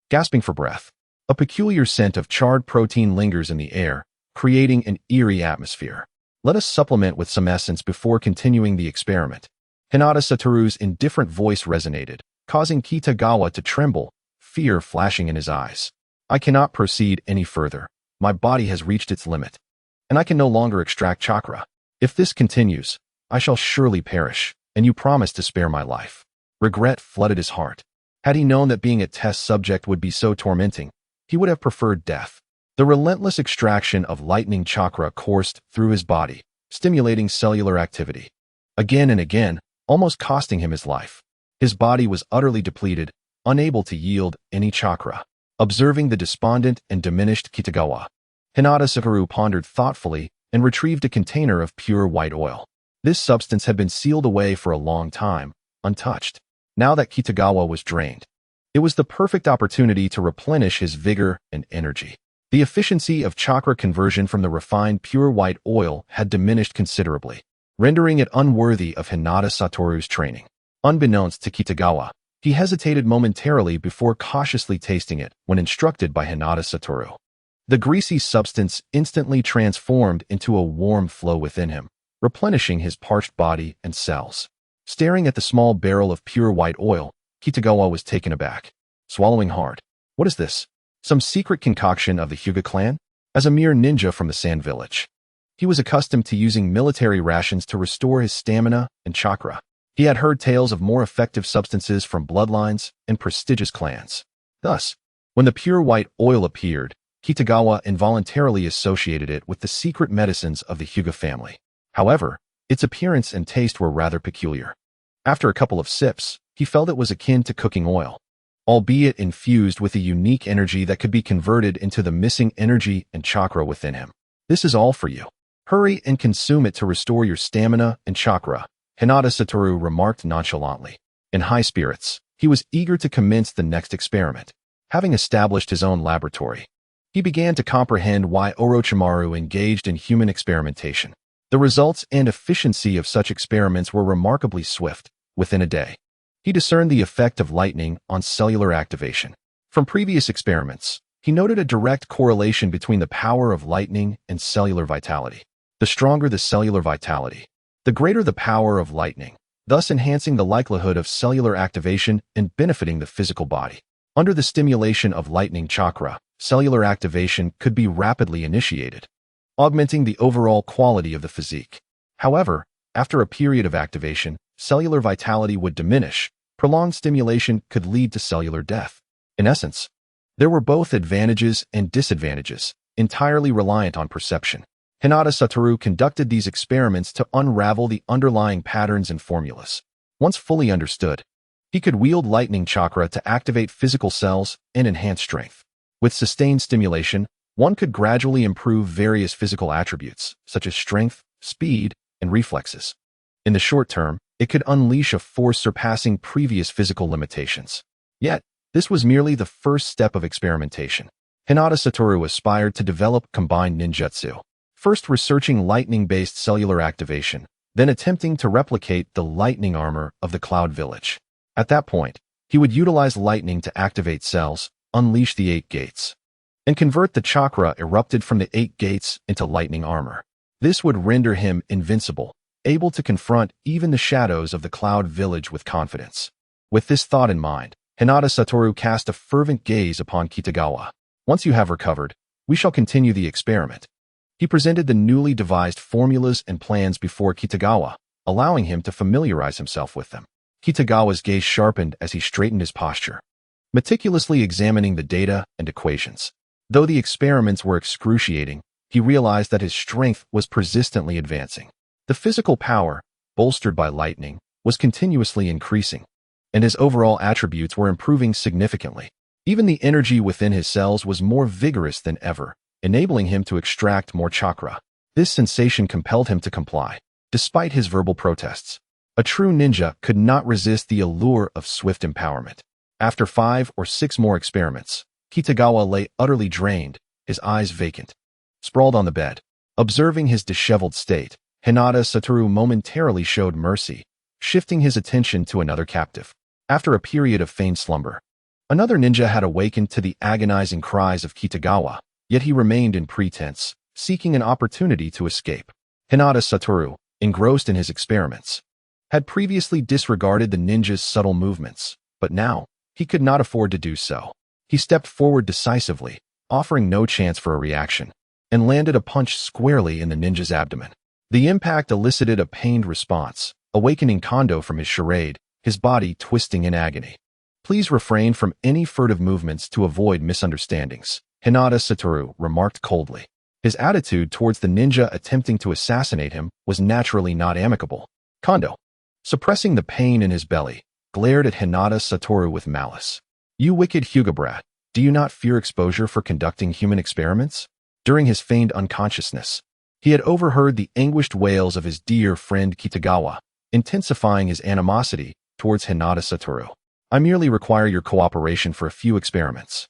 Gasping for breath, a peculiar scent of charred protein lingers in the air, creating an eerie atmosphere. Let us supplement with some essence before continuing the experiment. Hinata Satoru's indifferent voice resonated, causing Kitagawa to tremble, fear flashing in his eyes. I cannot proceed any further. My body has reached its limit, and I can no longer extract chakra. If this continues, I shall surely perish, and you promised to spare my life. Regret flooded his heart. Had he known that being a test subject would be so tormenting, he would have preferred death. The relentless extraction of lightning chakra coursed through his body, stimulating cellular activity. Again and again, almost costing him his life. His body was utterly depleted, unable to yield any chakra. Observing the despondent and diminished Kitagawa, Hinata Satoru pondered thoughtfully and retrieved a container of pure white oil. This substance had been sealed away for a long time, untouched. Now that Kitagawa was drained, it was the perfect opportunity to replenish his vigor and energy. The efficiency of chakra conversion from the refined pure white oil had diminished considerably, rendering it unworthy of Hinata Satoru's training. Unbeknownst to Kitagawa, he hesitated momentarily before cautiously tasting it when instructed by Hinata Satoru. The greasy substance instantly transformed into a warm flow within him, replenishing his parched body and cells. Staring at the small barrel of pure white oil, Kitagawa was taken aback. Swallowing hard. What is this? Some secret concoction of the Hyuga clan? As a mere ninja from the Sand Village, he was accustomed to using military rations to restore his stamina and chakra. He had heard tales of more effective substances from bloodlines and prestigious clans. Thus, when the pure white oil appeared, Kitagawa involuntarily associated it with the secret medicines of the Hyuga family. However, its appearance and taste were rather peculiar. After a couple of sips, he felt it was akin to cooking oil, albeit infused with a unique energy that could be converted into the missing energy and chakra within him. This is all for you. Hurry and consume it to restore your stamina and chakra, Hinata Satoru remarked nonchalantly. In high spirits, he was eager to commence the next experiment. Having established his own laboratory, he began to comprehend why Orochimaru engaged in human experimentation. The results and efficiency of such experiments were remarkably swift. Within a day, he discerned the effect of lightning on cellular activation. From previous experiments, he noted a direct correlation between the power of lightning and cellular vitality. The stronger the cellular vitality, the greater the power of lightning, thus enhancing the likelihood of cellular activation and benefiting the physical body. Under the stimulation of lightning chakra, cellular activation could be rapidly initiated, augmenting the overall quality of the physique. However, after a period of activation, cellular vitality would diminish. Prolonged stimulation could lead to cellular death. In essence, there were both advantages and disadvantages, entirely reliant on perception. Hinata Satoru conducted these experiments to unravel the underlying patterns and formulas. Once fully understood, he could wield lightning chakra to activate physical cells and enhance strength. With sustained stimulation, one could gradually improve various physical attributes, such as strength, speed, and reflexes. In the short term, it could unleash a force surpassing previous physical limitations. Yet, this was merely the first step of experimentation. Hinata Satoru aspired to develop combined ninjutsu, first researching lightning-based cellular activation, then attempting to replicate the lightning armor of the Cloud Village. At that point, he would utilize lightning to activate cells, unleash the 8 gates, and convert the chakra erupted from the 8 gates into lightning armor. This would render him invincible, able to confront even the shadows of the Cloud Village with confidence. With this thought in mind, Hinata Satoru cast a fervent gaze upon Kitagawa. Once you have recovered, we shall continue the experiment. He presented the newly devised formulas and plans before Kitagawa, allowing him to familiarize himself with them. Kitagawa's gaze sharpened as he straightened his posture, meticulously examining the data and equations. Though the experiments were excruciating, he realized that his strength was persistently advancing. The physical power, bolstered by lightning, was continuously increasing, and his overall attributes were improving significantly. Even the energy within his cells was more vigorous than ever, enabling him to extract more chakra. This sensation compelled him to comply, despite his verbal protests. A true ninja could not resist the allure of swift empowerment. After 5 or 6 more experiments, Kitagawa lay utterly drained, his eyes vacant. Sprawled on the bed, observing his disheveled state, Hinata Satoru momentarily showed mercy, shifting his attention to another captive. After a period of feigned slumber, another ninja had awakened to the agonizing cries of Kitagawa, yet he remained in pretense, seeking an opportunity to escape. Hinata Satoru, engrossed in his experiments, had previously disregarded the ninja's subtle movements, but now, he could not afford to do so. He stepped forward decisively, offering no chance for a reaction, and landed a punch squarely in the ninja's abdomen. The impact elicited a pained response, awakening Kondo from his charade, his body twisting in agony. Please refrain from any furtive movements to avoid misunderstandings, Hinata Satoru remarked coldly. His attitude towards the ninja attempting to assassinate him was naturally not amicable. Kondo, suppressing the pain in his belly, glared at Hinata Satoru with malice. You wicked Hyuga brat, do you not fear exposure for conducting human experiments? During his feigned unconsciousness, he had overheard the anguished wails of his dear friend Kitagawa, intensifying his animosity towards Hinata Satoru. I merely require your cooperation for a few experiments.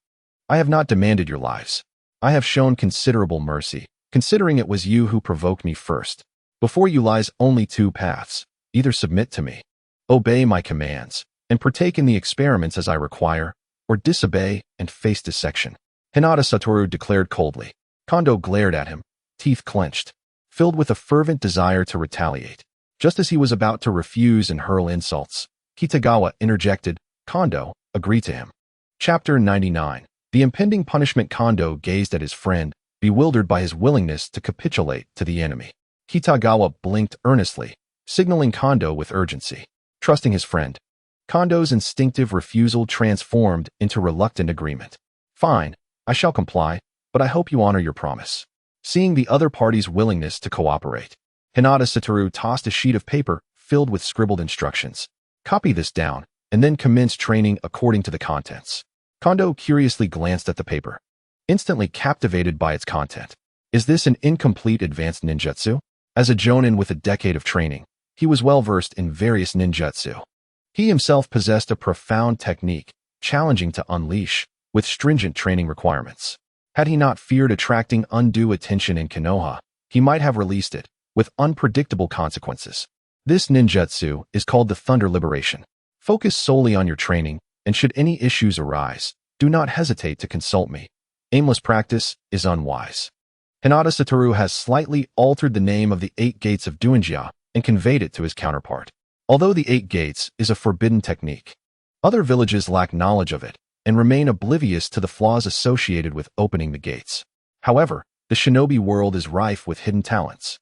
I have not demanded your lives. I have shown considerable mercy, considering it was you who provoked me first. Before you lies only 2 paths. Either submit to me, obey my commands, and partake in the experiments as I require, or disobey and face dissection, Hinata Satoru declared coldly. Kondo glared at him, teeth clenched, filled with a fervent desire to retaliate. Just as he was about to refuse and hurl insults, Kitagawa interjected, Kondo, agree to him. Chapter 99. The impending punishment. Kondo gazed at his friend, bewildered by his willingness to capitulate to the enemy. Kitagawa blinked earnestly, signaling Kondo with urgency. Trusting his friend, Kondo's instinctive refusal transformed into reluctant agreement. Fine, I shall comply, but I hope you honor your promise. Seeing the other party's willingness to cooperate, Hinata Satoru tossed a sheet of paper filled with scribbled instructions. Copy this down, and then commence training according to the contents. Kondo curiously glanced at the paper, instantly captivated by its content. Is this an incomplete advanced ninjutsu? As a jonin with a decade of training, he was well versed in various ninjutsu. He himself possessed a profound technique, challenging to unleash, with stringent training requirements. Had he not feared attracting undue attention in Konoha, he might have released it, with unpredictable consequences. This ninjutsu is called the Thunder Liberation. Focus solely on your training, and should any issues arise, do not hesitate to consult me. Aimless practice is unwise. Hinata Satoru has slightly altered the name of the 8 Gates of Duinjia and conveyed it to his counterpart. Although the 8 Gates is a forbidden technique, other villages lack knowledge of it and remain oblivious to the flaws associated with opening the gates. However, the shinobi world is rife with hidden talents,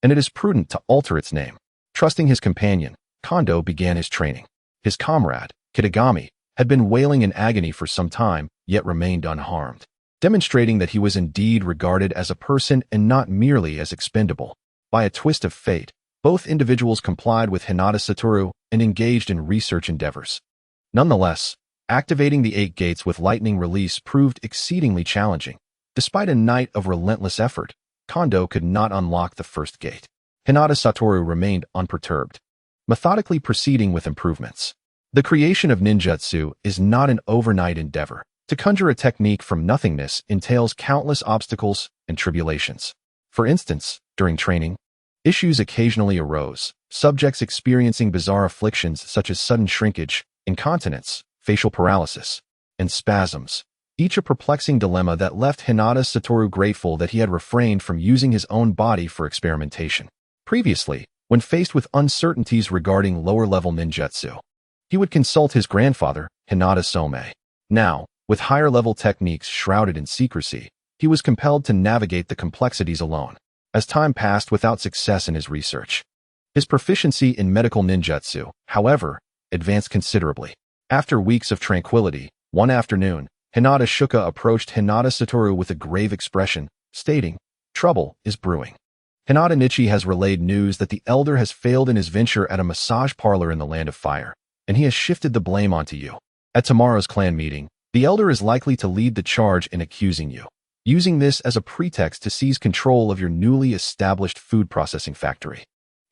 and it is prudent to alter its name. Trusting his companion, Kondo began his training. His comrade, Kitagami, had been wailing in agony for some time, yet remained unharmed, demonstrating that he was indeed regarded as a person and not merely as expendable. By a twist of fate, both individuals complied with Hinata Satoru and engaged in research endeavors. Nonetheless, activating the 8 Gates with lightning release proved exceedingly challenging. Despite a night of relentless effort, Kondo could not unlock the first gate. Hinata Satoru remained unperturbed, methodically proceeding with improvements. The creation of ninjutsu is not an overnight endeavor. To conjure a technique from nothingness entails countless obstacles and tribulations. For instance, during training, issues occasionally arose, subjects experiencing bizarre afflictions such as sudden shrinkage, incontinence, facial paralysis, and spasms, each a perplexing dilemma that left Hinata Satoru grateful that he had refrained from using his own body for experimentation. Previously, When faced with uncertainties regarding lower-level ninjutsu, he would consult his grandfather, Hinata Some. Now, with higher-level techniques shrouded in secrecy, he was compelled to navigate the complexities alone. As time passed without success in his research, his proficiency in medical ninjutsu, however, advanced considerably. After weeks of tranquility, one afternoon, Hinata Shuka approached Hinata Satoru with a grave expression, stating, "Trouble is brewing. Hinata Nichi has relayed news that the elder has failed in his venture at a massage parlor in the Land of Fire, and he has shifted the blame onto you. At tomorrow's clan meeting, the elder is likely to lead the charge in accusing you, using this as a pretext to seize control of your newly established food processing factory."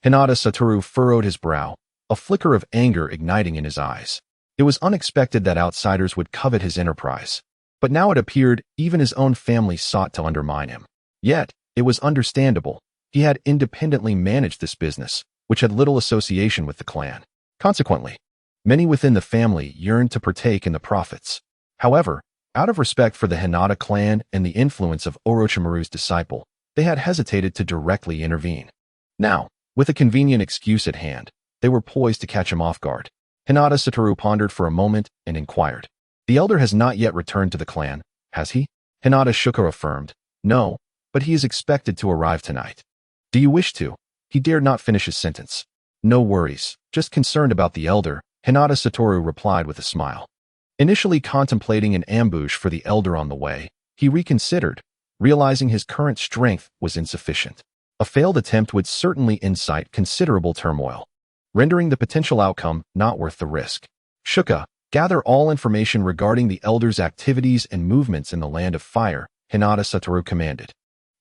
Hinata Satoru furrowed his brow, a flicker of anger igniting in his eyes. It was unexpected that outsiders would covet his enterprise, but now it appeared even his own family sought to undermine him. Yet, it was understandable. He had independently managed this business, which had little association with the clan. Consequently, many within the family yearned to partake in the profits. However, out of respect for the Hinata clan and the influence of Orochimaru's disciple, they had hesitated to directly intervene. Now, with a convenient excuse at hand, they were poised to catch him off guard. Hinata Satoru pondered for a moment and inquired, "The elder has not yet returned to the clan, has he?" Hinata Shuka affirmed, "No, but he is expected to arrive tonight." "Do you wish to?" He dared not finish his sentence. "No worries, just concerned about the elder," Hinata Satoru replied with a smile. Initially contemplating an ambush for the elder on the way, he reconsidered, realizing his current strength was insufficient. A failed attempt would certainly incite considerable turmoil, rendering the potential outcome not worth the risk. "Shuka, gather all information regarding the elder's activities and movements in the Land of Fire," Hinata Satoru commanded.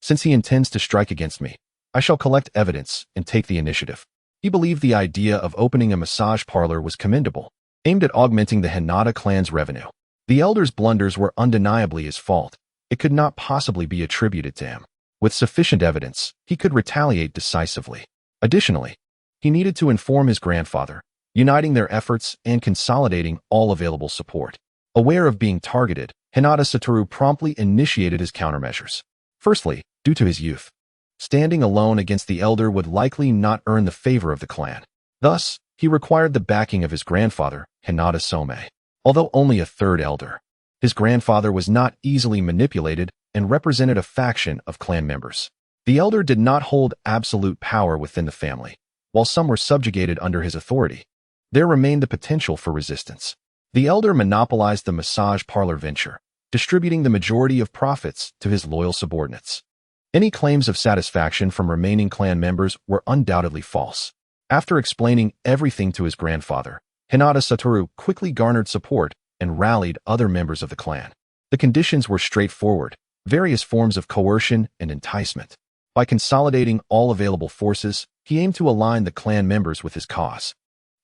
"Since he intends to strike against me, I shall collect evidence and take the initiative." He believed the idea of opening a massage parlor was commendable, aimed at augmenting the Hinata clan's revenue. The elder's blunders were undeniably his fault. It could not possibly be attributed to him. With sufficient evidence, he could retaliate decisively. Additionally, he needed to inform his grandfather, uniting their efforts and consolidating all available support. Aware of being targeted, Hinata Satoru promptly initiated his countermeasures. Firstly, due to his youth, standing alone against the elder would likely not earn the favor of the clan. Thus, he required the backing of his grandfather, Hinata Some. Although only a third elder, his grandfather was not easily manipulated and represented a faction of clan members. The elder did not hold absolute power within the family. While some were subjugated under his authority, there remained the potential for resistance. The elder monopolized the massage parlor venture, distributing the majority of profits to his loyal subordinates. Any claims of satisfaction from remaining clan members were undoubtedly false. After explaining everything to his grandfather, Hinata Satoru quickly garnered support and rallied other members of the clan. The conditions were straightforward: various forms of coercion and enticement. By consolidating all available forces, he aimed to align the clan members with his cause.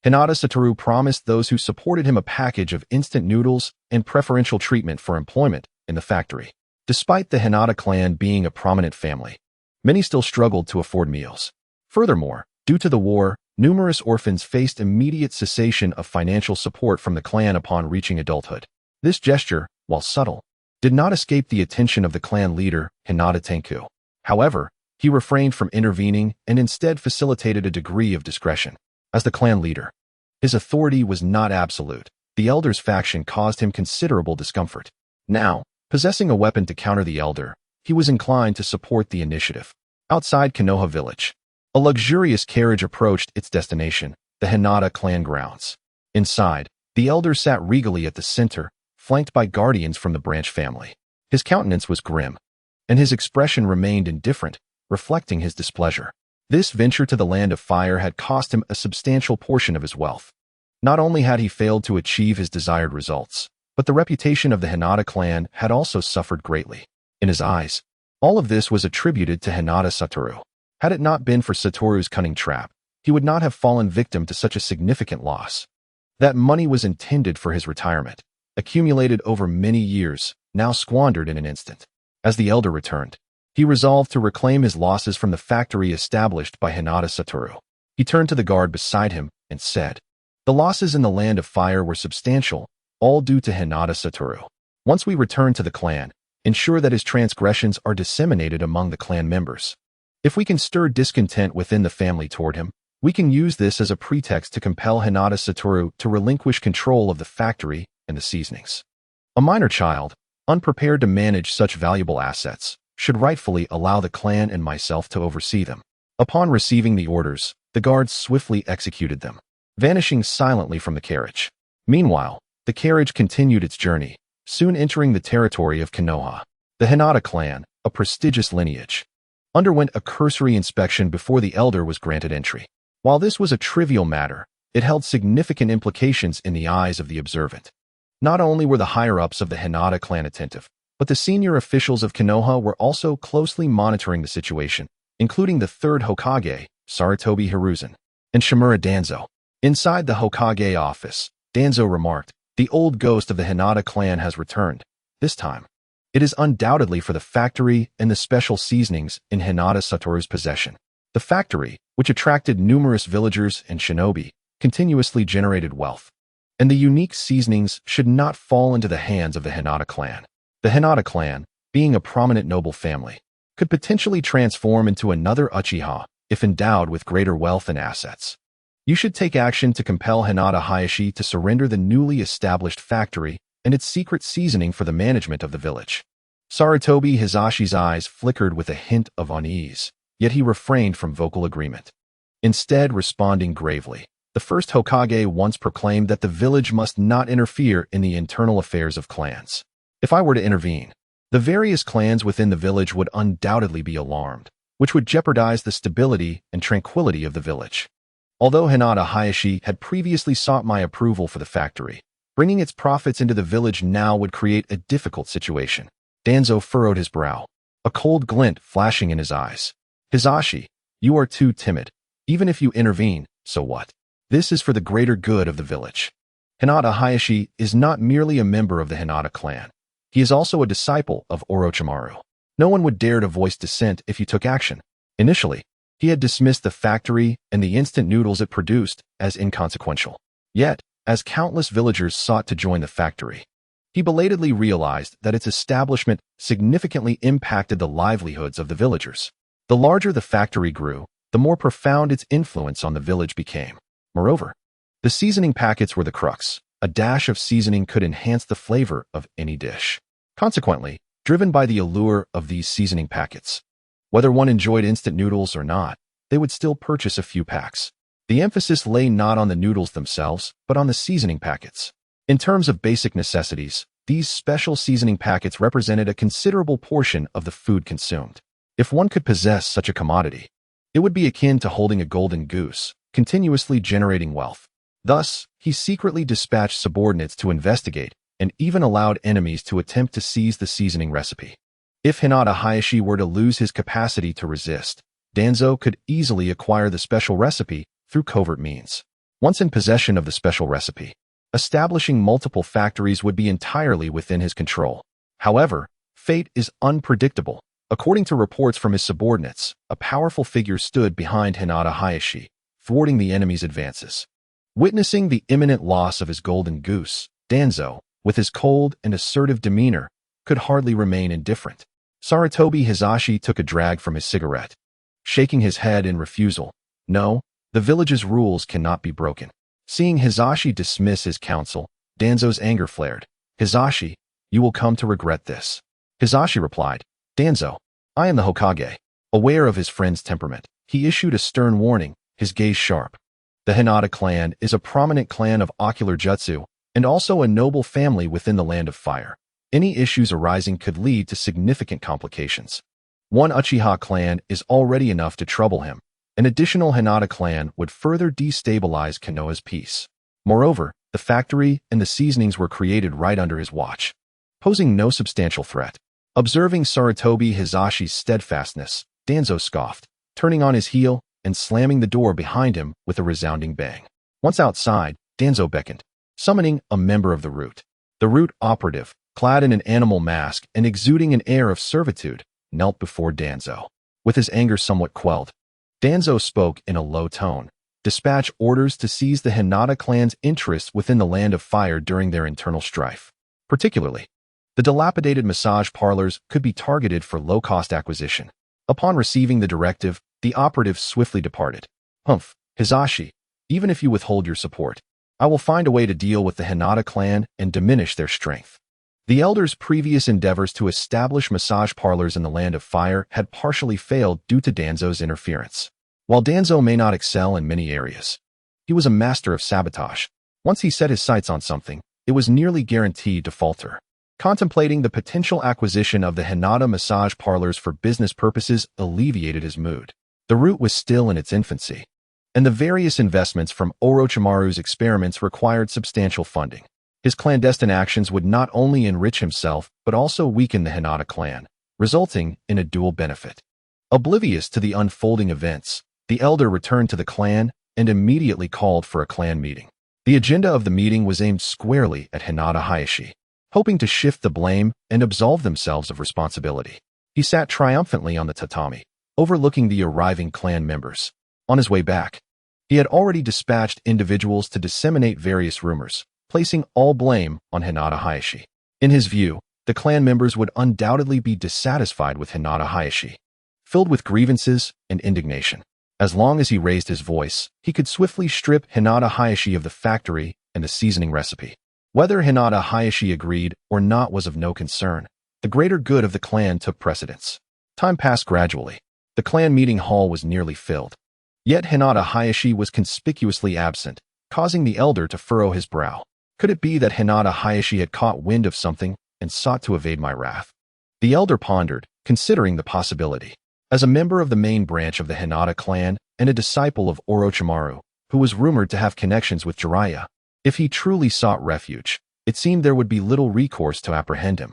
Hinata Satoru promised those who supported him a package of instant noodles and preferential treatment for employment in the factory. Despite the Hinata clan being a prominent family, many still struggled to afford meals. Furthermore, due to the war, numerous orphans faced immediate cessation of financial support from the clan upon reaching adulthood. This gesture, while subtle, did not escape the attention of the clan leader, Hinata Tenku. However, he refrained from intervening and instead facilitated a degree of discretion. As the clan leader, his authority was not absolute. The elder's faction caused him considerable discomfort. Now, possessing a weapon to counter the elder, he was inclined to support the initiative. Outside Konoha village, a luxurious carriage approached its destination, the Hinata clan grounds. Inside, the elder sat regally at the center, flanked by guardians from the branch family. His countenance was grim, and his expression remained indifferent, reflecting his displeasure. This venture to the Land of Fire had cost him a substantial portion of his wealth. Not only had he failed to achieve his desired results, but the reputation of the Hinata clan had also suffered greatly. In his eyes, all of this was attributed to Hinata Satoru. Had it not been for Satoru's cunning trap, he would not have fallen victim to such a significant loss. That money was intended for his retirement, accumulated over many years, now squandered in an instant. As the elder returned, he resolved to reclaim his losses from the factory established by Hinata Satoru. He turned to the guard beside him and said, "The losses in the Land of Fire were substantial, all due to Hinata Satoru. Once we return to the clan, ensure that his transgressions are disseminated among the clan members. If we can stir discontent within the family toward him, We can use this as a pretext to compel Hyuga Satoru to relinquish control of the factory and the seasonings. A minor child, unprepared to manage such valuable assets, should rightfully allow the clan and myself to oversee them. Upon receiving the orders, the guards swiftly executed them, vanishing silently from the carriage. Meanwhile, the carriage continued its journey, soon entering the territory of Konoha. The Hyuga clan, a prestigious lineage, underwent a cursory inspection before the elder was granted entry. While this was a trivial matter, it held significant implications in the eyes of the observant. Not only were the higher-ups of the Hyuga clan attentive, but the senior officials of Konoha were also closely monitoring the situation, including the third Hokage, Sarutobi Hiruzen, and Shimura Danzo. Inside the Hokage office, Danzo remarked, "The old ghost of the Hyuga clan has returned. This time, it is undoubtedly for the factory and the special seasonings in Hyuga Satoru's possession." The factory, which attracted numerous villagers and shinobi, continuously generated wealth, and the unique seasonings should not fall into the hands of the Hyuga clan. The Hyuga clan, being a prominent noble family, could potentially transform into another Uchiha if endowed with greater wealth and assets. You should take action to compel Hyuga Hayashi to surrender the newly established factory and its secret seasoning for the management of the village. Sarutobi Hizashi's eyes flickered with a hint of unease, yet he refrained from vocal agreement. Instead, responding gravely, the first Hokage once proclaimed that the village must not interfere in the internal affairs of clans. If I were to intervene, the various clans within the village would undoubtedly be alarmed, which would jeopardize the stability and tranquility of the village. Although Hyuga Hayashi had previously sought my approval for the factory, bringing its profits into the village now would create a difficult situation. Danzo furrowed his brow, a cold glint flashing in his eyes. "Hizashi, you are too timid. Even if you intervene, so what? This is for the greater good of the village." Hyuga Hayashi is not merely a member of the Hyuga clan. He is also a disciple of Orochimaru. No one would dare to voice dissent if he took action. Initially, he had dismissed the factory and the instant noodles it produced as inconsequential. Yet, as countless villagers sought to join the factory, he belatedly realized that its establishment significantly impacted the livelihoods of the villagers. The larger the factory grew, the more profound its influence on the village became. Moreover, the seasoning packets were the crux. A dash of seasoning could enhance the flavor of any dish. Consequently, driven by the allure of these seasoning packets, whether one enjoyed instant noodles or not, they would still purchase a few packs. The emphasis lay not on the noodles themselves, but on the seasoning packets. In terms of basic necessities, these special seasoning packets represented a considerable portion of the food consumed. If one could possess such a commodity, it would be akin to holding a golden goose, continuously generating wealth. Thus, he secretly dispatched subordinates to investigate and even allowed enemies to attempt to seize the seasoning recipe. If Hyuga Hayashi were to lose his capacity to resist, Danzo could easily acquire the special recipe through covert means. Once in possession of the special recipe, establishing multiple factories would be entirely within his control. However, fate is unpredictable. According to reports from his subordinates, a powerful figure stood behind Hyuga Hayashi, thwarting the enemy's advances. Witnessing the imminent loss of his golden goose, Danzo, with his cold and assertive demeanor, could hardly remain indifferent. Sarutobi Hizashi took a drag from his cigarette, shaking his head in refusal. No, the village's rules cannot be broken. Seeing Hizashi dismiss his counsel, Danzo's anger flared. "Hizashi, you will come to regret this." Hizashi replied, "Danzo, I am the Hokage." Aware of his friend's temperament, he issued a stern warning, his gaze sharp. The Hyuga clan is a prominent clan of ocular jutsu, and also a noble family within the Land of Fire. Any issues arising could lead to significant complications. One Uchiha clan is already enough to trouble him. An additional Hyuga clan would further destabilize Konoha's peace. Moreover, the factory and the seasonings were created right under his watch, posing no substantial threat. Observing Sarutobi Hizashi's steadfastness, Danzo scoffed, turning on his heel and slamming the door behind him with a resounding bang. Once outside, Danzo beckoned, summoning a member of the Root. The Root operative, clad in an animal mask and exuding an air of servitude, knelt before Danzo. With his anger somewhat quelled, Danzo spoke in a low tone. "Dispatch orders to seize the Hyuga clan's interests within the Land of Fire during their internal strife. Particularly, the dilapidated massage parlors could be targeted for low-cost acquisition." Upon receiving the directive, the operative swiftly departed. "Humph," Hizashi, even if you withhold your support, I will find a way to deal with the Hinata clan and diminish their strength. The elder's previous endeavors to establish massage parlors in the Land of Fire had partially failed due to Danzo's interference. While Danzo may not excel in many areas, he was a master of sabotage. Once he set his sights on something, it was nearly guaranteed to falter. Contemplating the potential acquisition of the Hinata massage parlors for business purposes alleviated his mood. The route was still in its infancy, and the various investments from Orochimaru's experiments required substantial funding. His clandestine actions would not only enrich himself but also weaken the Hinata clan, resulting in a dual benefit. Oblivious to the unfolding events, the elder returned to the clan and immediately called for a clan meeting. The agenda of the meeting was aimed squarely at Hinata Hayashi, hoping to shift the blame and absolve themselves of responsibility. He sat triumphantly on the tatami, overlooking the arriving clan members. On his way back, he had already dispatched individuals to disseminate various rumors, placing all blame on Hinata Hayashi. In his view, the clan members would undoubtedly be dissatisfied with Hinata Hayashi, filled with grievances and indignation. As long as he raised his voice, he could swiftly strip Hinata Hayashi of the factory and the seasoning recipe. Whether Hinata Hayashi agreed or not was of no concern. The greater good of the clan took precedence. Time passed gradually. The clan meeting hall was nearly filled. Yet Hinata Hayashi was conspicuously absent, causing the elder to furrow his brow. Could it be that Hinata Hayashi had caught wind of something and sought to evade my wrath? The elder pondered, considering the possibility. As a member of the main branch of the Hinata clan and a disciple of Orochimaru, who was rumored to have connections with Jiraiya, if he truly sought refuge, it seemed there would be little recourse to apprehend him.